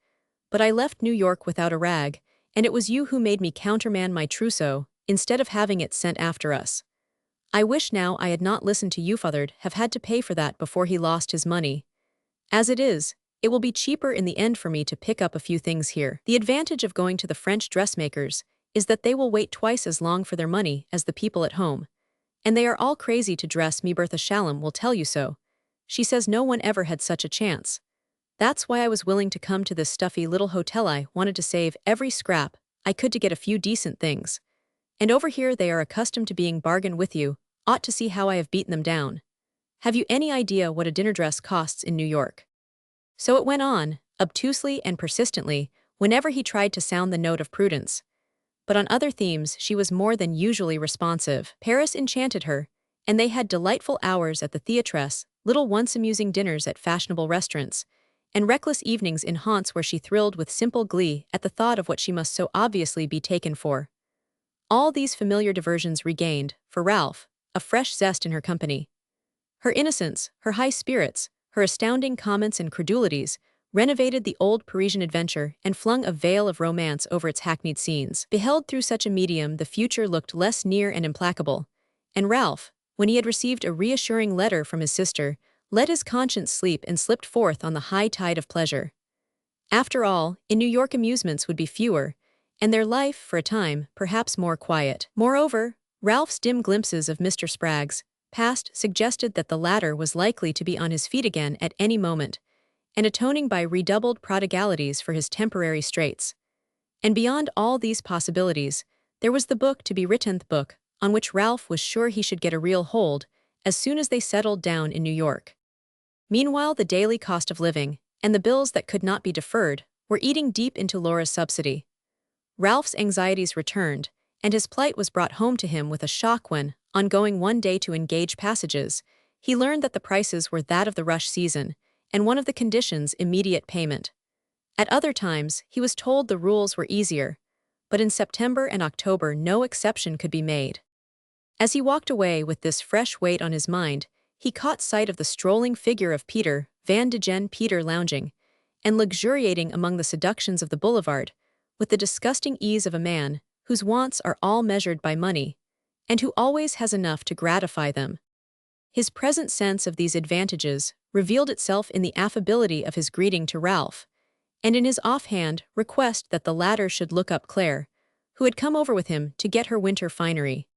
But I left New York without a rag, and it was you who made me countermand my trousseau, instead of having it sent after us. I wish now I had not listened to you. Father'd have had to pay for that before he lost his money. As it is, it will be cheaper in the end for me to pick up a few things here. The advantage of going to the French dressmakers is that they will wait twice as long for their money as the people at home. And they are all crazy to dress me. Bertha Shallum will tell you so. She says no one ever had such a chance. That's why I was willing to come to this stuffy little hotel. I wanted to save every scrap I could to get a few decent things. And over here they are accustomed to being bargained with. You ought to see how I have beaten them down. Have you any idea what a dinner dress costs in New York?" So it went on, obtusely and persistently, whenever he tried to sound the note of prudence. But on other themes she was more than usually responsive. Paris enchanted her, and they had delightful hours at the theatresse, little once-amusing dinners at fashionable restaurants, and reckless evenings in haunts where she thrilled with simple glee at the thought of what she must so obviously be taken for. All these familiar diversions regained, for Ralph, a fresh zest in her company. Her innocence, her high spirits, her astounding comments and credulities, renovated the old Parisian adventure and flung a veil of romance over its hackneyed scenes. Beheld through such a medium, the future looked less near and implacable, and Ralph, when he had received a reassuring letter from his sister, let his conscience sleep and slipped forth on the high tide of pleasure. After all, in New York amusements would be fewer, and their life, for a time, perhaps more quiet. Moreover, Ralph's dim glimpses of Mr. Spragg's past suggested that the latter was likely to be on his feet again at any moment, and atoning by redoubled prodigalities for his temporary straits. And beyond all these possibilities, there was the book to be written, the book on which Ralph was sure he should get a real hold as soon as they settled down in New York. Meanwhile, the daily cost of living, and the bills that could not be deferred, were eating deep into Laura's subsidy. Ralph's anxieties returned, and his plight was brought home to him with a shock when, on going one day to engage passages, he learned that the prices were that of the rush season, and one of the conditions immediate payment. At other times, he was told the rules were easier, but in September and October no exception could be made. As he walked away with this fresh weight on his mind, he caught sight of the strolling figure of Peter Van de Gen Peter lounging, and luxuriating among the seductions of the boulevard, with the disgusting ease of a man whose wants are all measured by money, and who always has enough to gratify them. His present sense of these advantages revealed itself in the affability of his greeting to Ralph, and in his offhand request that the latter should look up Claire, who had come over with him to get her winter finery.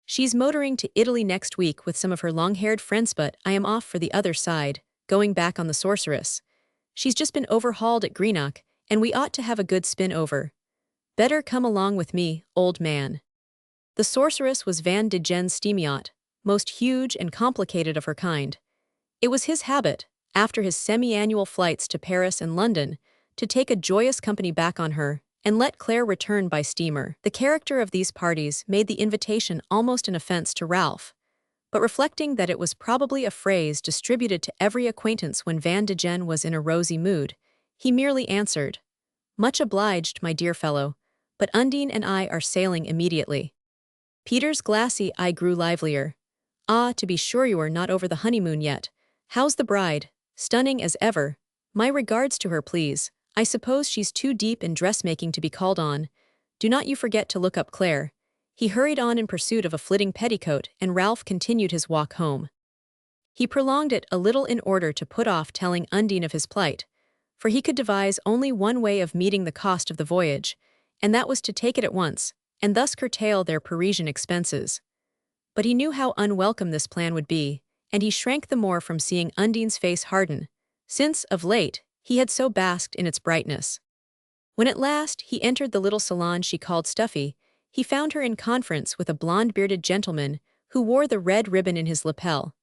"She's motoring to Italy next week with some of her long-haired friends, but I am off for the other side, going back on the Sorceress. She's just been overhauled at Greenock, and we ought to have a good spin over. Better come along with me, old man." The Sorceress was Van de Gen's steam yacht, most huge and complicated of her kind. It was his habit, after his semi-annual flights to Paris and London, to take a joyous company back on her and let Claire return by steamer. The character of these parties made the invitation almost an offense to Ralph, but reflecting that it was probably a phrase distributed to every acquaintance when Van de Gen was in a rosy mood, he merely answered, "Much obliged, my dear fellow, but Undine and I are sailing immediately." Peter's glassy eye grew livelier. "Ah, to be sure you are not over the honeymoon yet. How's the bride? Stunning as ever. My regards to her, please. I suppose she's too deep in dressmaking to be called on. Do not you forget to look up Claire." He hurried on in pursuit of a flitting petticoat, and Ralph continued his walk home. He prolonged it a little in order to put off telling Undine of his plight, for he could devise only one way of meeting the cost of the voyage, and that was to take it at once, and thus curtail their Parisian expenses. But he knew how unwelcome this plan would be, and he shrank the more from seeing Undine's face harden, since, of late, he had so basked in its brightness. When at last he entered the little salon she called stuffy, he found her in conference with a blonde-bearded gentleman who wore the red ribbon in his lapel,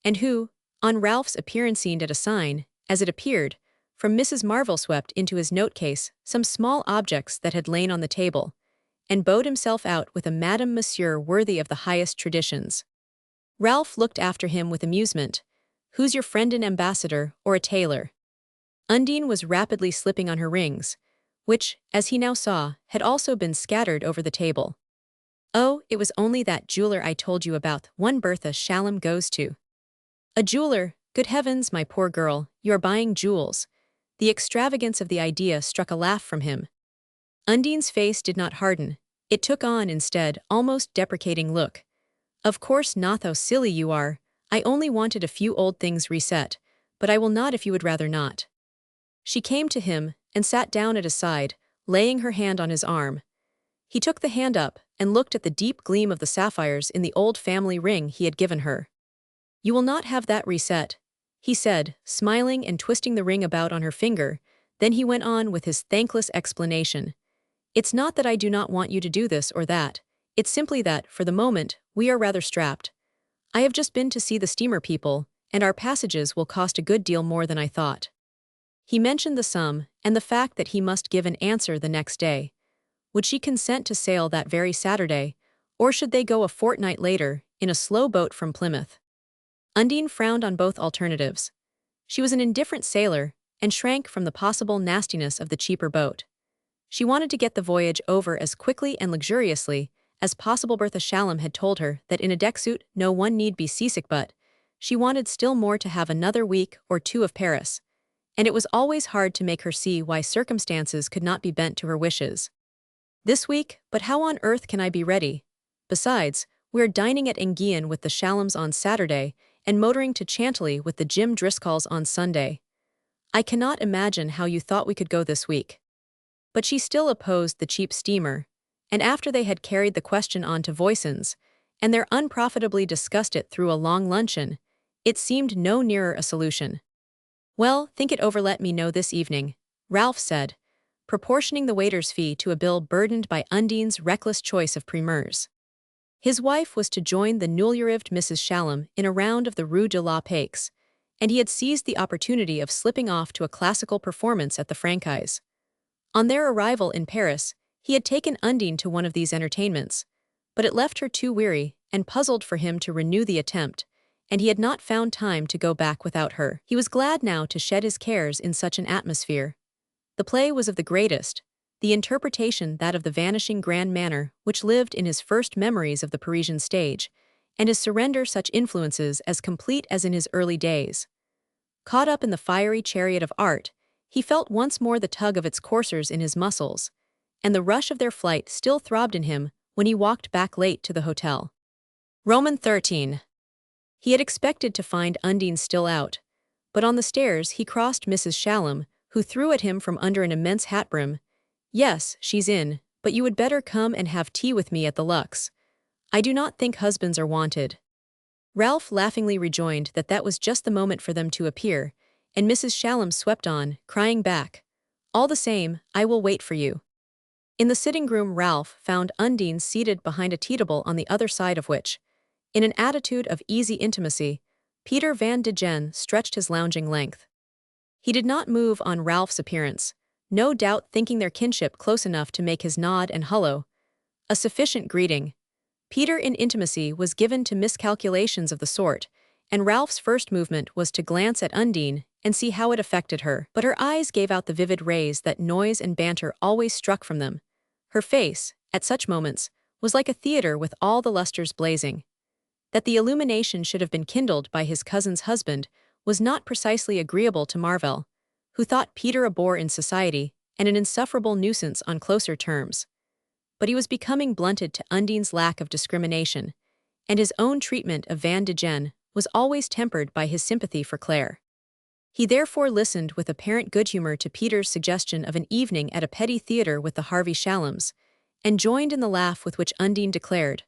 and who, on Ralph's appearance at a sign, as it appeared, from Mrs. Marvell swept into his note-case some small objects that had lain on the table, and bowed himself out with a Madame Monsieur worthy of the highest traditions. Ralph looked after him with amusement. "Who's your friend, an ambassador, or a tailor?" Undine was rapidly slipping on her rings, which, as he now saw, had also been scattered over the table. "Oh, it was only that jeweler I told you about, one Bertha Shallam goes to." "A jeweler? Good heavens, my poor girl, you are buying jewels." The extravagance of the idea struck a laugh from him. Undine's face did not harden. It took on, instead, almost deprecating look. "Of course not, how silly you are. I only wanted a few old things reset, but I will not if you would rather not." She came to him and sat down at his side, laying her hand on his arm. He took the hand up and looked at the deep gleam of the sapphires in the old family ring he had given her. "You will not have that reset," he said, smiling and twisting the ring about on her finger. Then he went on with his thankless explanation. "It's not that I do not want you to do this or that. It's simply that, for the moment, we are rather strapped. I have just been to see the steamer people, and our passages will cost a good deal more than I thought." He mentioned the sum, and the fact that he must give an answer the next day. Would she consent to sail that very Saturday, or should they go a fortnight later, in a slow boat from Plymouth? Undine frowned on both alternatives. She was an indifferent sailor, and shrank from the possible nastiness of the cheaper boat. She wanted to get the voyage over as quickly and luxuriously as possible. Bertha Shallam had told her that in a deck suit no one need be seasick, but she wanted still more to have another week or two of Paris, and it was always hard to make her see why circumstances could not be bent to her wishes. "This week, but how on earth can I be ready? Besides, we're dining at Enghien with the Shallams on Saturday and motoring to Chantilly with the Jim Driscolls on Sunday. I cannot imagine how you thought we could go this week." But she still opposed the cheap steamer, and after they had carried the question on to Voisin's, and there unprofitably discussed it through a long luncheon, it seemed no nearer a solution. "Well, think it over, let me know this evening," Ralph said, proportioning the waiter's fee to a bill burdened by Undine's reckless choice of primeurs. His wife was to join the newly-arrived Mrs. Shallam in a round of the Rue de la Paix, and he had seized the opportunity of slipping off to a classical performance at the Franchise. On their arrival in Paris, he had taken Undine to one of these entertainments, but it left her too weary and puzzled for him to renew the attempt, and he had not found time to go back without her. He was glad now to shed his cares in such an atmosphere. The play was of the greatest, the interpretation that of the vanishing grand manner which lived in his first memories of the Parisian stage, and his surrender such influences as complete as in his early days. Caught up in the fiery chariot of art, he felt once more the tug of its coursers in his muscles, and the rush of their flight still throbbed in him when he walked back late to the hotel. Roman 13. He had expected to find Undine still out, but on the stairs he crossed Mrs. Shallum, who threw at him from under an immense hat brim. "Yes, she's in, but you would better come and have tea with me at the Lux. I do not think husbands are wanted." Ralph laughingly rejoined that that was just the moment for them to appear, and Mrs. Shallum swept on, crying back, "All the same, I will wait for you." In the sitting-room Ralph found Undine seated behind a tea table on the other side of which, in an attitude of easy intimacy, Peter Van de Gen stretched his lounging length. He did not move on Ralph's appearance, no doubt thinking their kinship close enough to make his nod and hullo a sufficient greeting. Peter in intimacy was given to miscalculations of the sort, and Ralph's first movement was to glance at Undine and see how it affected her. But her eyes gave out the vivid rays that noise and banter always struck from them. Her face, at such moments, was like a theater with all the lustres blazing. That the illumination should have been kindled by his cousin's husband was not precisely agreeable to Marvell, who thought Peter a bore in society and an insufferable nuisance on closer terms. But he was becoming blunted to Undine's lack of discrimination, and his own treatment of Van de Gen was always tempered by his sympathy for Claire. He therefore listened with apparent good humor to Peter's suggestion of an evening at a petty theater with the Harvey Shallums, and joined in the laugh with which Undine declared,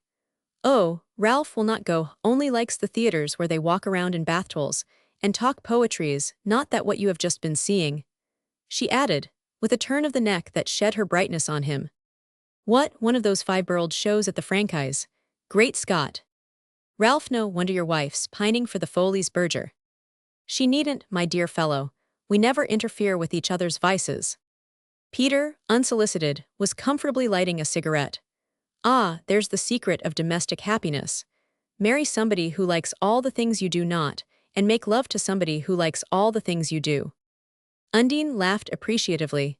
"Oh, Ralph will not go, only likes the theaters where they walk around in bathtowels and talk poetries, not that what you have just been seeing," she added, with a turn of the neck that shed her brightness on him. "What, one of those five-barreled shows at the Franchise? Great Scott! Ralph, no wonder your wife's pining for the Foley's Berger." "She needn't, my dear fellow. We never interfere with each other's vices." Peter, unsolicited, was comfortably lighting a cigarette. "Ah, there's the secret of domestic happiness. Marry somebody who likes all the things you do not, and make love to somebody who likes all the things you do." Undine laughed appreciatively.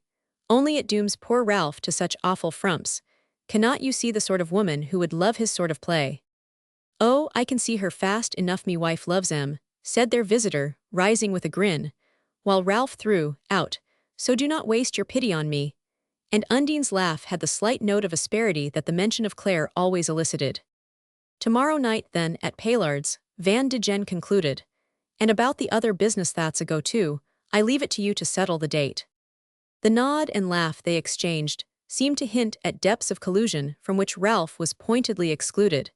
"Only it dooms poor Ralph to such awful frumps. Cannot you see the sort of woman who would love his sort of play?" "Oh, I can see her fast enough, me wife loves 'em," said their visitor, rising with a grin, while Ralph threw out, "So do not waste your pity on me." And Undine's laugh had the slight note of asperity that the mention of Claire always elicited. "Tomorrow night, then, at Paillard's," Van de Gen concluded. "And about the other business that's a go too, I leave it to you to settle the date." The nod and laugh they exchanged seemed to hint at depths of collusion from which Ralph was pointedly excluded,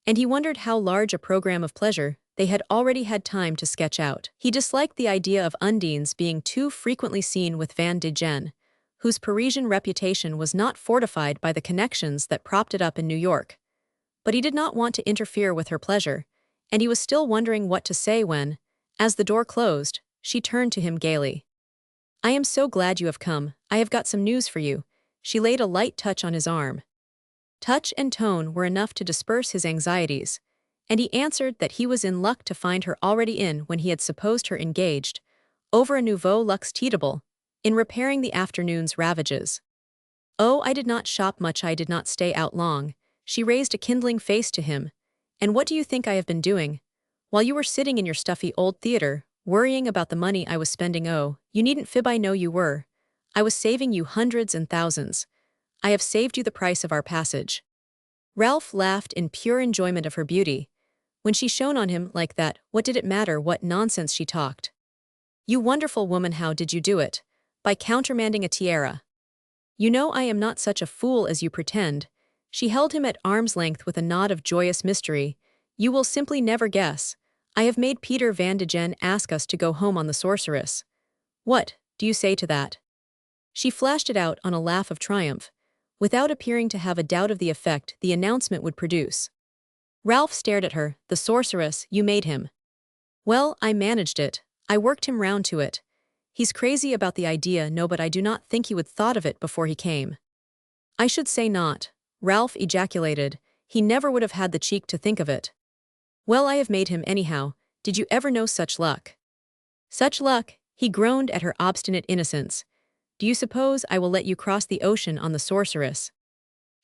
and he wondered how large a program of pleasure they had already had time to sketch out. He disliked the idea of Undine's being too frequently seen with Van de Gen, whose Parisian reputation was not fortified by the connections that propped it up in New York. But he did not want to interfere with her pleasure, and he was still wondering what to say when, as the door closed, she turned to him gaily. "I am so glad you have come. I have got some news for you." She laid a light touch on his arm. Touch and tone were enough to disperse his anxieties, and he answered that he was in luck to find her already in when he had supposed her engaged, over a nouveau luxe tea table, in repairing the afternoon's ravages. "Oh, I did not shop much, I did not stay out long." She raised a kindling face to him. "And what do you think I have been doing? While you were sitting in your stuffy old theater, worrying about the money I was spending, oh, you needn't fib, I know you were. I was saving you hundreds and thousands. I have saved you the price of our passage." Ralph laughed in pure enjoyment of her beauty. When she shone on him like that, what did it matter what nonsense she talked? "You wonderful woman, how did you do it?" "By countermanding a tiara." "You know I am not such a fool as you pretend." She held him at arm's length with a nod of joyous mystery. "You will simply never guess. I have made Peter Van de Gen ask us to go home on the Sorceress." "What do you say to that?" She flashed it out on a laugh of triumph, without appearing to have a doubt of the effect the announcement would produce. Ralph stared at her. "The Sorceress, you made him." "Well, I managed it. I worked him round to it. He's crazy about the idea, no, but I do not think he would thought of it before he came." "I should say not," Ralph ejaculated. "He never would have had the cheek to think of it." "Well, I have made him anyhow. Did you ever know such luck?" "Such luck?" He groaned at her obstinate innocence. "Do you suppose I will let you cross the ocean on the Sorceress?"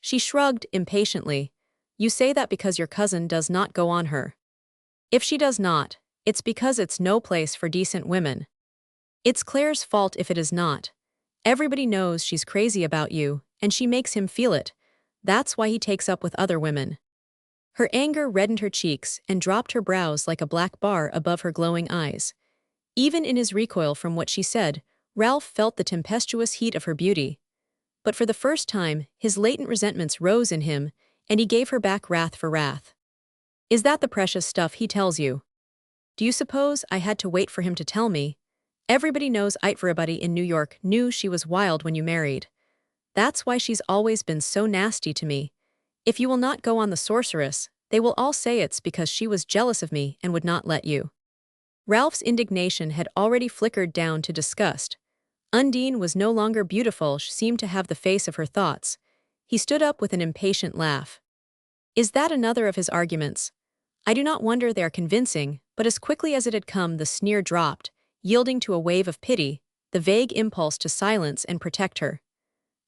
She shrugged impatiently. "You say that because your cousin does not go on her. If she does not, it's because it's no place for decent women. It's Claire's fault if it is not. Everybody knows she's crazy about you, and she makes him feel it. That's why he takes up with other women." Her anger reddened her cheeks and dropped her brows like a black bar above her glowing eyes. Even in his recoil from what she said, Ralph felt the tempestuous heat of her beauty. But for the first time, his latent resentments rose in him, and he gave her back wrath for wrath. Is that the precious stuff he tells you? Do you suppose I had to wait for him to tell me? Everybody knows everybody in New York knew she was wild when you married. That's why she's always been so nasty to me. If you will not go on the sorceress, they will all say it's because she was jealous of me and would not let you. Ralph's indignation had already flickered down to disgust. Undine was no longer beautiful, she seemed to have the face of her thoughts. He stood up with an impatient laugh. Is that another of his arguments? I do not wonder they are convincing, but as quickly as it had come the sneer dropped, yielding to a wave of pity, the vague impulse to silence and protect her.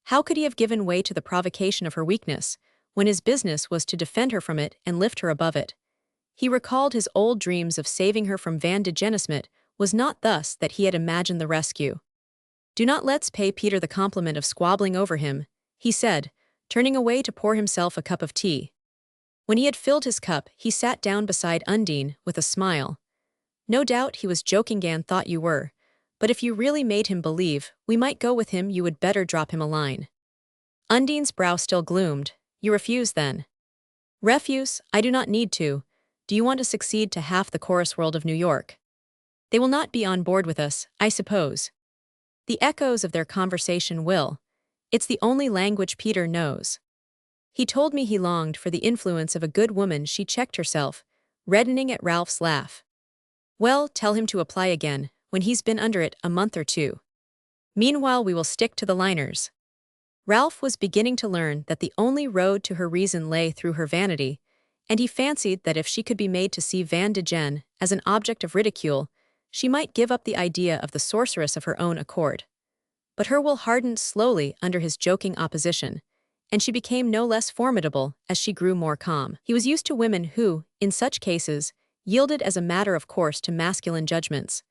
How could he have given way to the provocation of her weakness, when his business was to defend her from it and lift her above it? He recalled his old dreams of saving her from Van de Genesmit, was not thus that he had imagined the rescue. Do not let's pay Peter the compliment of squabbling over him, he said, turning away to pour himself a cup of tea. When he had filled his cup, he sat down beside Undine, with a smile. No doubt he was joking, Gan thought you were, but if you really made him believe we might go with him, you would better drop him a line. Undine's brow still gloomed. You refuse then? Refuse, I do not need to. Do you want to succeed to half the chorus world of New York? They will not be on board with us, I suppose. The echoes of their conversation will. It's the only language Peter knows. He told me he longed for the influence of a good woman. She checked herself, reddening at Ralph's laugh. Well, tell him to apply again, when he's been under it a month or two. Meanwhile we will stick to the liners. Ralph was beginning to learn that the only road to her reason lay through her vanity, and he fancied that if she could be made to see Van de Gen as an object of ridicule, she might give up the idea of the sorceress of her own accord. But her will hardened slowly under his joking opposition, and she became no less formidable as she grew more calm. He was used to women who, in such cases, yielded as a matter of course to masculine judgments.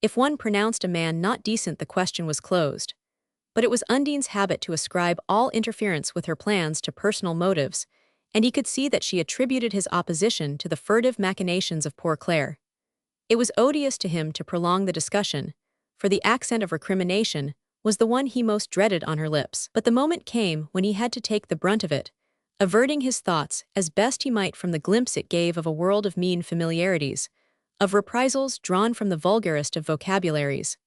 If one pronounced a man not decent, the question was closed. But it was Undine's habit to ascribe all interference with her plans to personal motives, and he could see that she attributed his opposition to the furtive machinations of poor Claire. It was odious to him to prolong the discussion, for the accent of recrimination was the one he most dreaded on her lips. But the moment came when he had to take the brunt of it, averting his thoughts as best he might from the glimpse it gave of a world of mean familiarities, of reprisals drawn from the vulgarest of vocabularies.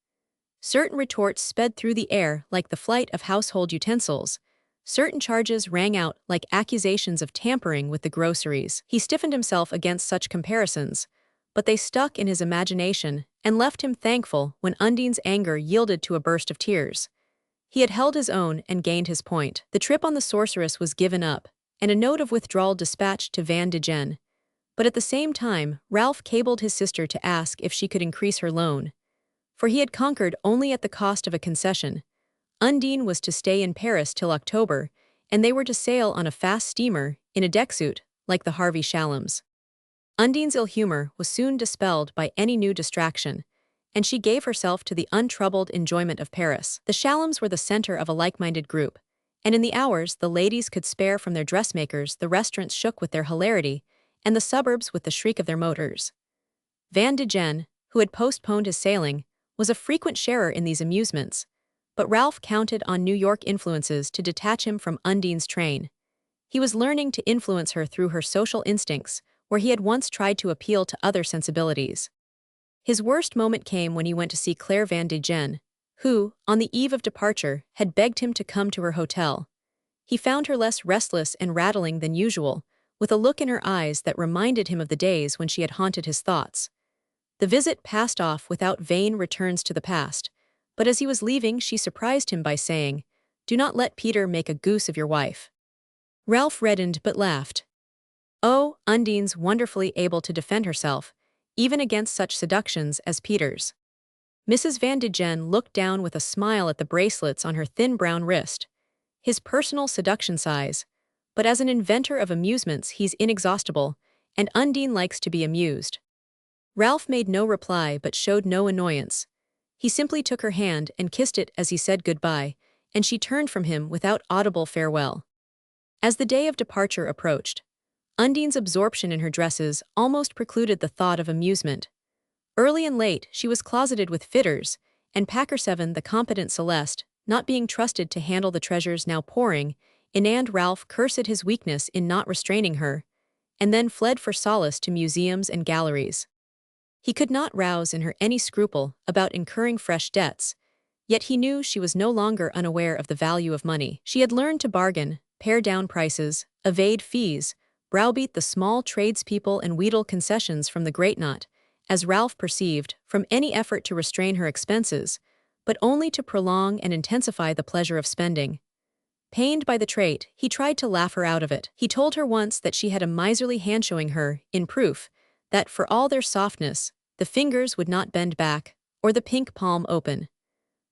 Certain retorts sped through the air like the flight of household utensils. Certain charges rang out like accusations of tampering with the groceries. He stiffened himself against such comparisons, but they stuck in his imagination and left him thankful when Undine's anger yielded to a burst of tears. He had held his own and gained his point. The trip on the sorceress was given up, and a note of withdrawal dispatched to Van de Gen. But at the same time, Ralph cabled his sister to ask if she could increase her loan. For he had conquered only at the cost of a concession. Undine was to stay in Paris till October, and they were to sail on a fast steamer, in a deck-suit, like the Harvey Shallums. Undine's ill humor was soon dispelled by any new distraction, and she gave herself to the untroubled enjoyment of Paris. The Shallums were the center of a like-minded group, and in the hours the ladies could spare from their dressmakers, the restaurants shook with their hilarity, and the suburbs with the shriek of their motors. Van de Gen, who had postponed his sailing, was a frequent sharer in these amusements, but Ralph counted on New York influences to detach him from Undine's train. He was learning to influence her through her social instincts, where he had once tried to appeal to other sensibilities. His worst moment came when he went to see Claire Van de Gen, who, on the eve of departure, had begged him to come to her hotel. He found her less restless and rattling than usual, with a look in her eyes that reminded him of the days when she had haunted his thoughts. The visit passed off without vain returns to the past, but as he was leaving she surprised him by saying, "Do not let Peter make a goose of your wife." Ralph reddened but laughed. Oh, Undine's wonderfully able to defend herself, even against such seductions as Peter's. Mrs. Van de Gen looked down with a smile at the bracelets on her thin brown wrist. His personal seduction size, but as an inventor of amusements he's inexhaustible, and Undine likes to be amused. Ralph made no reply but showed no annoyance. He simply took her hand and kissed it as he said goodbye, and she turned from him without audible farewell. As the day of departure approached, Undine's absorption in her dresses almost precluded the thought of amusement. Early and late, she was closeted with fitters, and Packer 7, the competent Celeste, not being trusted to handle the treasures now pouring, and Ralph cursed his weakness in not restraining her, and then fled for solace to museums and galleries. He could not rouse in her any scruple about incurring fresh debts, yet he knew she was no longer unaware of the value of money. She had learned to bargain, pare down prices, evade fees, browbeat the small tradespeople and wheedle concessions from the great knot, as Ralph perceived, from any effort to restrain her expenses, but only to prolong and intensify the pleasure of spending. Pained by the trait, he tried to laugh her out of it. He told her once that she had a miserly hand showing her, in proof, that for all their softness, the fingers would not bend back, or the pink palm open.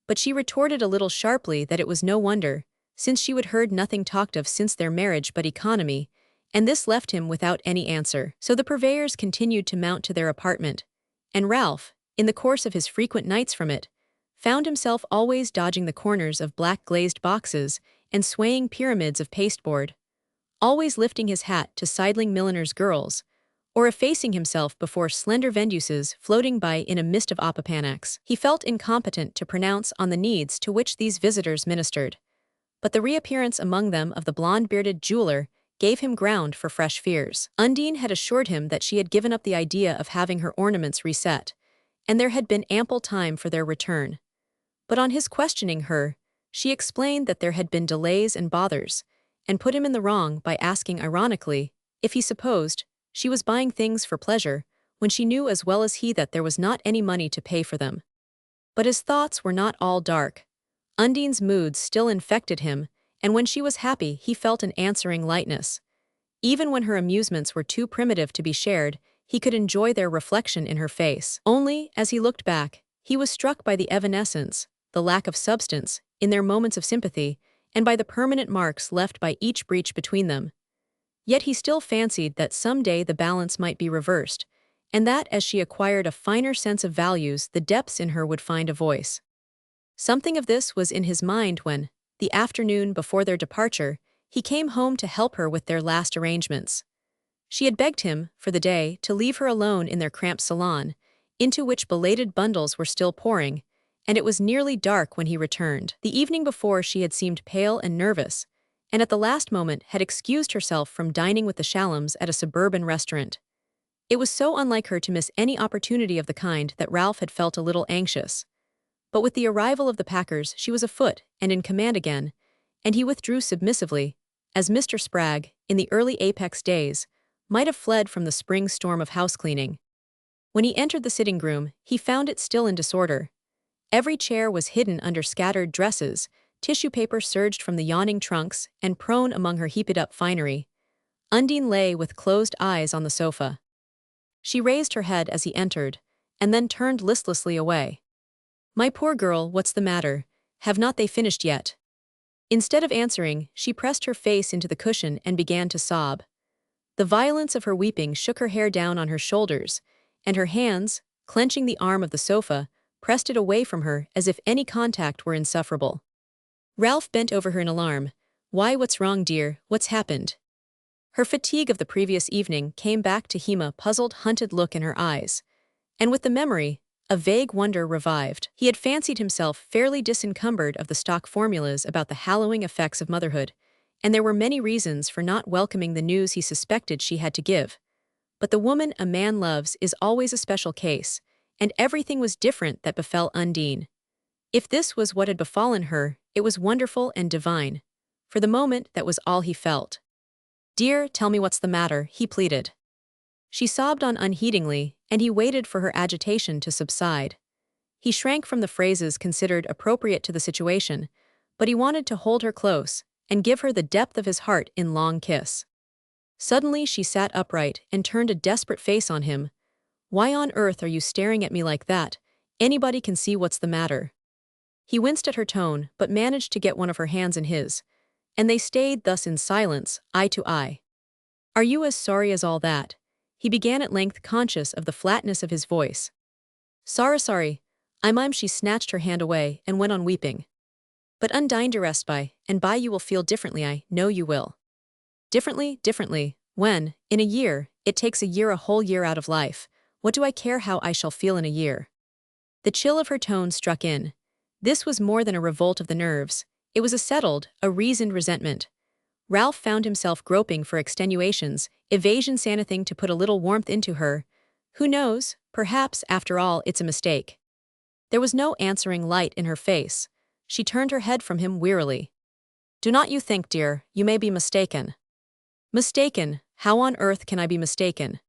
But she retorted a little sharply that it was no wonder, since she had heard nothing talked of since their marriage but economy, and this left him without any answer. So the purveyors continued to mount to their apartment, and Ralph, in the course of his frequent nights from it, found himself always dodging the corners of black glazed boxes and swaying pyramids of pasteboard, always lifting his hat to sidling milliners' girls, or effacing himself before slender venduses floating by in a mist of opopanax. He felt incompetent to pronounce on the needs to which these visitors ministered, but the reappearance among them of the blonde-bearded jeweler gave him ground for fresh fears. Undine had assured him that she had given up the idea of having her ornaments reset, and there had been ample time for their return. But on his questioning her, she explained that there had been delays and bothers, and put him in the wrong by asking ironically if he supposed she was buying things for pleasure, when she knew as well as he that there was not any money to pay for them. But his thoughts were not all dark. Undine's moods still infected him, and when she was happy he felt an answering lightness. Even when her amusements were too primitive to be shared, he could enjoy their reflection in her face. Only, as he looked back, he was struck by the evanescence, the lack of substance, in their moments of sympathy, and by the permanent marks left by each breach between them. Yet he still fancied that some day the balance might be reversed, and that as she acquired a finer sense of values, the depths in her would find a voice. Something of this was in his mind when, the afternoon before their departure, he came home to help her with their last arrangements. She had begged him, for the day, to leave her alone in their cramped salon, into which belated bundles were still pouring, and it was nearly dark when he returned. The evening before she had seemed pale and nervous, and at the last moment had excused herself from dining with the Shallums at a suburban restaurant. It was so unlike her to miss any opportunity of the kind that Ralph had felt a little anxious. But with the arrival of the Packers she was afoot and in command again, and he withdrew submissively, as Mr. Spragg, in the early apex days, might have fled from the spring storm of house-cleaning. When he entered the sitting-room, he found it still in disorder. Every chair was hidden under scattered dresses, tissue paper surged from the yawning trunks, and prone among her heaped-up finery. Undine lay with closed eyes on the sofa. She raised her head as he entered, and then turned listlessly away. "My poor girl, what's the matter? Have not they finished yet?" Instead of answering, she pressed her face into the cushion and began to sob. The violence of her weeping shook her hair down on her shoulders, and her hands, clenching the arm of the sofa, pressed it away from her as if any contact were insufferable. Ralph bent over her in alarm. "Why, what's wrong, dear? What's happened?" Her fatigue of the previous evening came back to him, a puzzled, hunted look in her eyes, and with the memory, a vague wonder revived. He had fancied himself fairly disencumbered of the stock formulas about the hallowing effects of motherhood, and there were many reasons for not welcoming the news he suspected she had to give. But the woman a man loves is always a special case, and everything was different that befell Undine. If this was what had befallen her, it was wonderful and divine. For the moment, that was all he felt. "Dear, tell me what's the matter," he pleaded. She sobbed on unheedingly, and he waited for her agitation to subside. He shrank from the phrases considered appropriate to the situation, but he wanted to hold her close and give her the depth of his heart in long kiss. Suddenly she sat upright and turned a desperate face on him. "Why on earth are you staring at me like that? Anybody can see what's the matter." He winced at her tone, but managed to get one of her hands in his, and they stayed thus in silence, eye to eye. "Are you as sorry as all that?" he began at length, conscious of the flatness of his voice. Sorry, I'm." She snatched her hand away and went on weeping. "But Undine, rest by, and by you will feel differently, I know you will." Differently, When, in a year, it takes a whole year out of life, what do I care how I shall feel in a year? The chill of her tone struck in. This was more than a revolt of the nerves. It was a settled, a reasoned resentment. Ralph found himself groping for extenuations, evasions, anything to put a little warmth into her. Who knows, perhaps, after all, it's a mistake. There was no answering light in her face. She turned her head from him wearily. Do not you think, dear, you may be mistaken? Mistaken? How on earth can I be mistaken?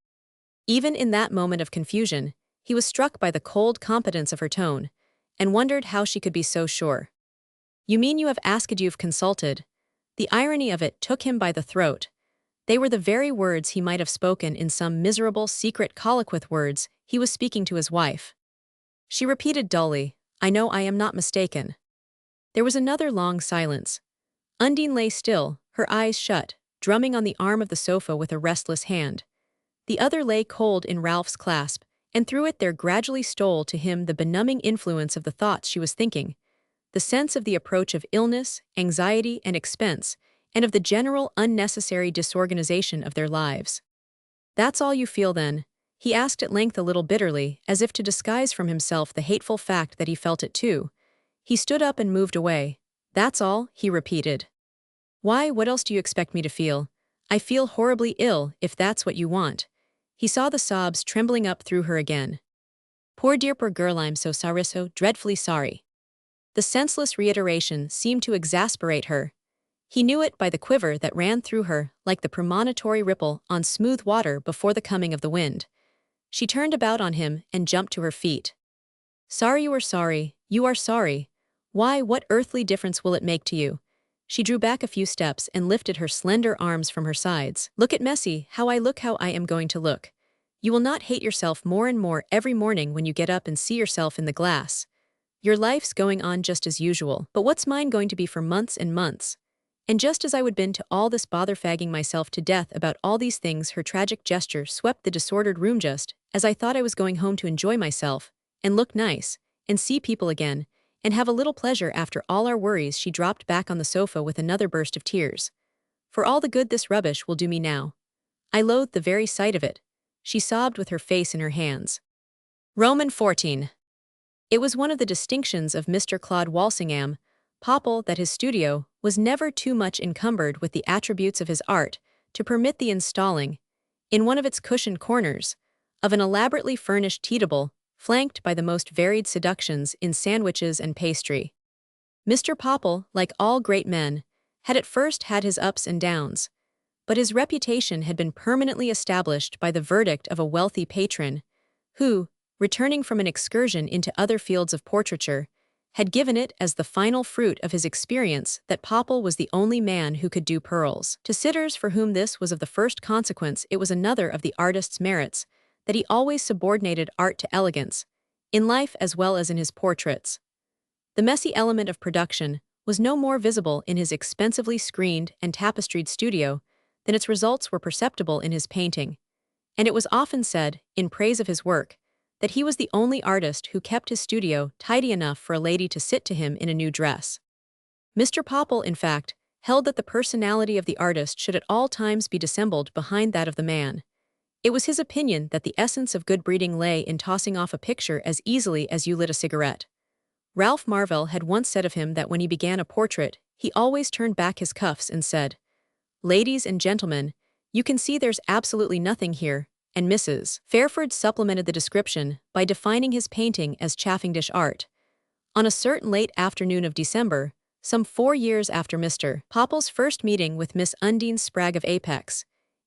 Even in that moment of confusion, he was struck by the cold competence of her tone, and wondered how she could be so sure. You mean you have asked, you've consulted? The irony of it took him by the throat. They were the very words he might have spoken in some miserable secret colloquy words he was speaking to his wife. She repeated dully, I know I am not mistaken. There was another long silence. Undine lay still, her eyes shut, drumming on the arm of the sofa with a restless hand. The other lay cold in Ralph's clasp, and through it there gradually stole to him the benumbing influence of the thoughts she was thinking, the sense of the approach of illness, anxiety, and expense, and of the general unnecessary disorganization of their lives. That's all you feel, then? He asked at length, a little bitterly, as if to disguise from himself the hateful fact that he felt it too. He stood up and moved away. That's all, he repeated. Why, what else do you expect me to feel? I feel horribly ill, if that's what you want. He saw the sobs trembling up through her again. Poor dear poor girl, I'm so sorry, so dreadfully sorry. The senseless reiteration seemed to exasperate her. He knew it by the quiver that ran through her like the premonitory ripple on smooth water before the coming of the wind. She turned about on him and jumped to her feet. Sorry you are sorry, you are sorry. Why, what earthly difference will it make to you? She drew back a few steps and lifted her slender arms from her sides. Look at Messy, how I look, how I am going to look. You will not hate yourself more and more every morning when you get up and see yourself in the glass. Your life's going on just as usual, but what's mine going to be for months and months? And just as I would been to all this bother fagging myself to death about all these things, her tragic gesture swept the disordered room just as I thought I was going home to enjoy myself, and look nice, and see people again, and have a little pleasure after all our worries. She dropped back on the sofa with another burst of tears. For all the good this rubbish will do me now. I loathe the very sight of it. She sobbed with her face in her hands. Roman 14. It was one of the distinctions of Mr. Claude Walsingham, Popple, that his studio was never too much encumbered with the attributes of his art to permit the installing, in one of its cushioned corners, of an elaborately furnished tea table, flanked by the most varied seductions in sandwiches and pastry. Mr. Popple, like all great men, had at first had his ups and downs, but his reputation had been permanently established by the verdict of a wealthy patron, who, returning from an excursion into other fields of portraiture, had given it as the final fruit of his experience that Popple was the only man who could do pearls. To sitters for whom this was of the first consequence, it was another of the artist's merits that he always subordinated art to elegance, in life as well as in his portraits. The messy element of production was no more visible in his expensively screened and tapestried studio than its results were perceptible in his painting, and it was often said, in praise of his work, that he was the only artist who kept his studio tidy enough for a lady to sit to him in a new dress. Mr. Popple, in fact, held that the personality of the artist should at all times be dissembled behind that of the man. It was his opinion that the essence of good breeding lay in tossing off a picture as easily as you lit a cigarette. Ralph Marvell had once said of him that when he began a portrait, he always turned back his cuffs and said, "Ladies and gentlemen, you can see there's absolutely nothing here," and Mrs. Fairford supplemented the description by defining his painting as chafing-dish art. On a certain late afternoon of December, some 4 years after Mr. Popple's first meeting with Miss Undine Spragg of Apex,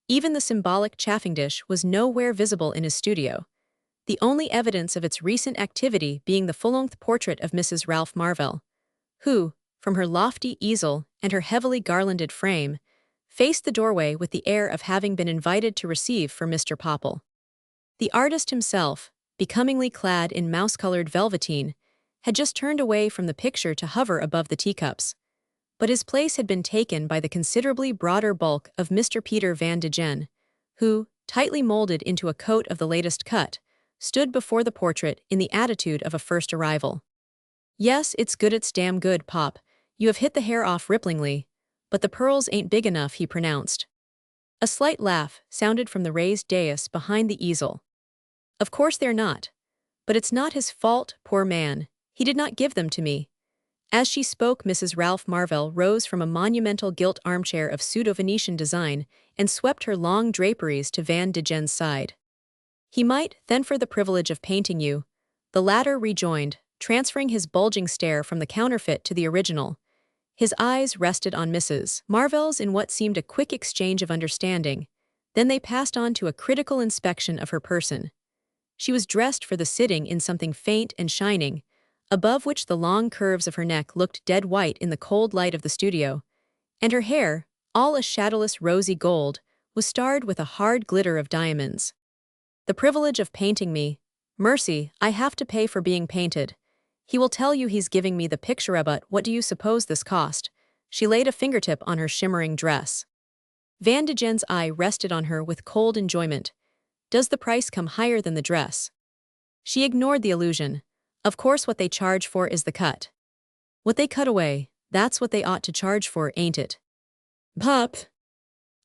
even the symbolic chafing-dish was nowhere visible in his studio, the only evidence of its recent activity being the full-length portrait of Mrs. Ralph Marvell, who, from her lofty easel and her heavily garlanded frame, faced the doorway with the air of having been invited to receive for Mr. Popple. The artist himself, becomingly clad in mouse-colored velveteen, had just turned away from the picture to hover above the teacups, but his place had been taken by the considerably broader bulk of Mr. Peter Van de Gen, who, tightly molded into a coat of the latest cut, stood before the portrait in the attitude of a first arrival. "Yes, it's good, it's damn good, Pop. You have hit the hair off ripplingly, but the pearls ain't big enough," he pronounced. A slight laugh sounded from the raised dais behind the easel. Of course they're not. But it's not his fault, poor man. He did not give them to me. As she spoke, Mrs. Ralph Marvell rose from a monumental gilt armchair of pseudo-Venetian design and swept her long draperies to Van de Gen's side. He might, then, for the privilege of painting you, the latter rejoined, transferring his bulging stare from the counterfeit to the original. His eyes rested on Mrs. Marvell's in what seemed a quick exchange of understanding. Then they passed on to a critical inspection of her person. She was dressed for the sitting in something faint and shining, above which the long curves of her neck looked dead white in the cold light of the studio, and her hair, all a shadowless rosy gold, was starred with a hard glitter of diamonds. The privilege of painting me. Mercy, I have to pay for being painted. He will tell you he's giving me the picture, but what do you suppose this cost? She laid a fingertip on her shimmering dress. Van de Gen's eye rested on her with cold enjoyment. Does the price come higher than the dress? She ignored the allusion. Of course what they charge for is the cut. What they cut away, that's what they ought to charge for, ain't it? Pup!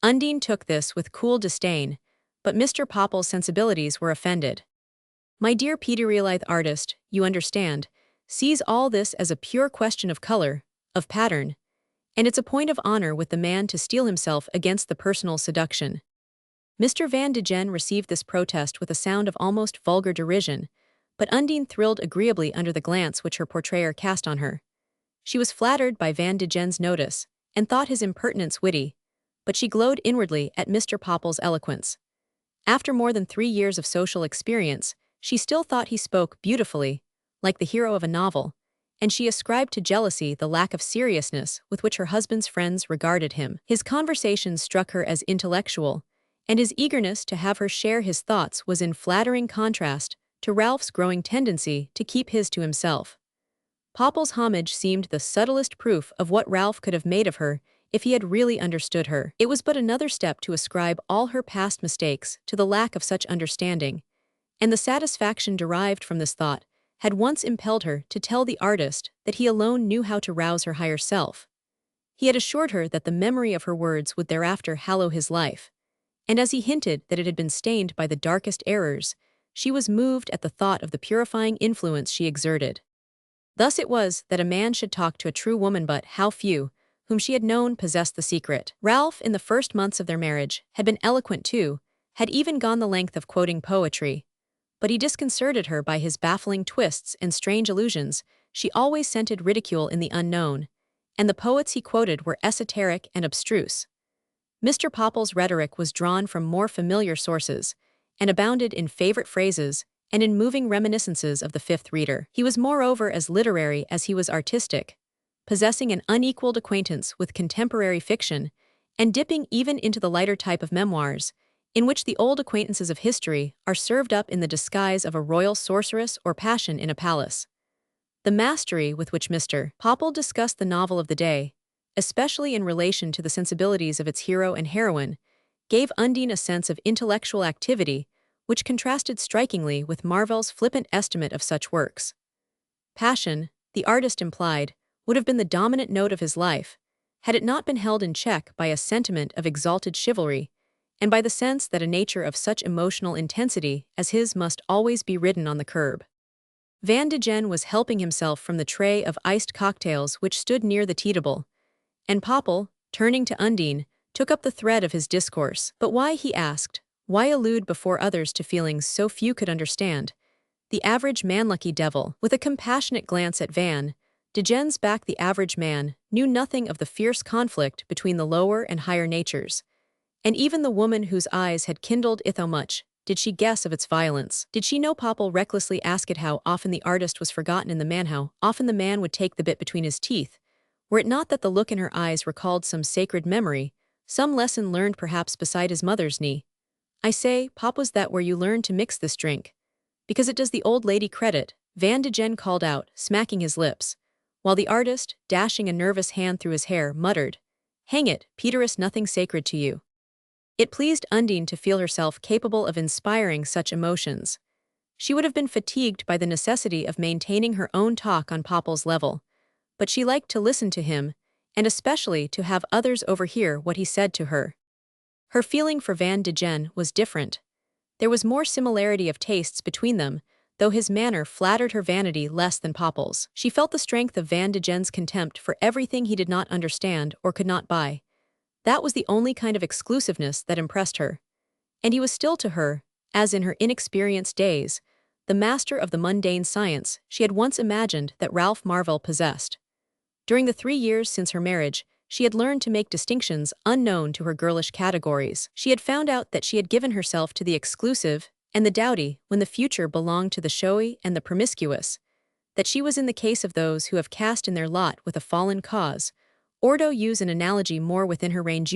Undine took this with cool disdain, but Mr. Popple's sensibilities were offended. My dear Peter-realized artist, you understand, sees all this as a pure question of color, of pattern, and it's a point of honor with the man to steel himself against the personal seduction. Mr. Van de Gen received this protest with a sound of almost vulgar derision, but Undine thrilled agreeably under the glance which her portrayer cast on her. She was flattered by Van de Gen's notice, and thought his impertinence witty, but she glowed inwardly at Mr. Popple's eloquence. After more than 3 years of social experience, she still thought he spoke beautifully, like the hero of a novel, and she ascribed to jealousy the lack of seriousness with which her husband's friends regarded him. His conversation struck her as intellectual, and his eagerness to have her share his thoughts was in flattering contrast to Ralph's growing tendency to keep his to himself. Popple's homage seemed the subtlest proof of what Ralph could have made of her if he had really understood her. It was but another step to ascribe all her past mistakes to the lack of such understanding, and the satisfaction derived from this thought had once impelled her to tell the artist that he alone knew how to rouse her higher self. He had assured her that the memory of her words would thereafter hallow his life, and as he hinted that it had been stained by the darkest errors, she was moved at the thought of the purifying influence she exerted. Thus it was that a man should talk to a true woman, but how few, whom she had known, possessed the secret. Ralph, in the first months of their marriage, had been eloquent too, had even gone the length of quoting poetry. But he disconcerted her by his baffling twists and strange allusions. She always scented ridicule in the unknown, and the poets he quoted were esoteric and abstruse. Mr. Popple's rhetoric was drawn from more familiar sources, and abounded in favorite phrases and in moving reminiscences of the Fifth Reader. He was moreover as literary as he was artistic, possessing an unequaled acquaintance with contemporary fiction, and dipping even into the lighter type of memoirs, in which the old acquaintances of history are served up in the disguise of a royal sorceress or passion in a palace. The mastery with which Mr. Popple discussed the novel of the day, especially in relation to the sensibilities of its hero and heroine, gave Undine a sense of intellectual activity which contrasted strikingly with Marvell's flippant estimate of such works. Passion, the artist implied, would have been the dominant note of his life, had it not been held in check by a sentiment of exalted chivalry, and by the sense that a nature of such emotional intensity as his must always be ridden on the curb. Van de Gen was helping himself from the tray of iced cocktails which stood near the tea table, and Popple, turning to Undine, took up the thread of his discourse. But why, he asked, why allude before others to feelings so few could understand? The average man, lucky devil. With a compassionate glance at Van de Gen's back, the average man knew nothing of the fierce conflict between the lower and higher natures, and even the woman whose eyes had kindled how much did she guess of its violence? Did she know? Popple recklessly asked how often the artist was forgotten in the man, how often the man would take the bit between his teeth, were it not that the look in her eyes recalled some sacred memory, some lesson learned perhaps beside his mother's knee. I say, Pop, was that where you learned to mix this drink? Because it does the old lady credit, Van de Gen called out, smacking his lips, while the artist, dashing a nervous hand through his hair, muttered, Hang it, Peterus, nothing sacred to you. It pleased Undine to feel herself capable of inspiring such emotions. She would have been fatigued by the necessity of maintaining her own talk on Popple's level, but she liked to listen to him, and especially to have others overhear what he said to her. Her feeling for Van de Gen was different. There was more similarity of tastes between them, though his manner flattered her vanity less than Popple's. She felt the strength of Van de Gen's contempt for everything he did not understand or could not buy. That was the only kind of exclusiveness that impressed her. And he was still to her, as in her inexperienced days, the master of the mundane science she had once imagined that Ralph Marvell possessed. During the 3 years since her marriage, she had learned to make distinctions unknown to her girlish categories. She had found out that she had given herself to the exclusive and the dowdy when the future belonged to the showy and the promiscuous, that she was in the case of those who have cast in their lot with a fallen cause, or to use an analogy more within her range,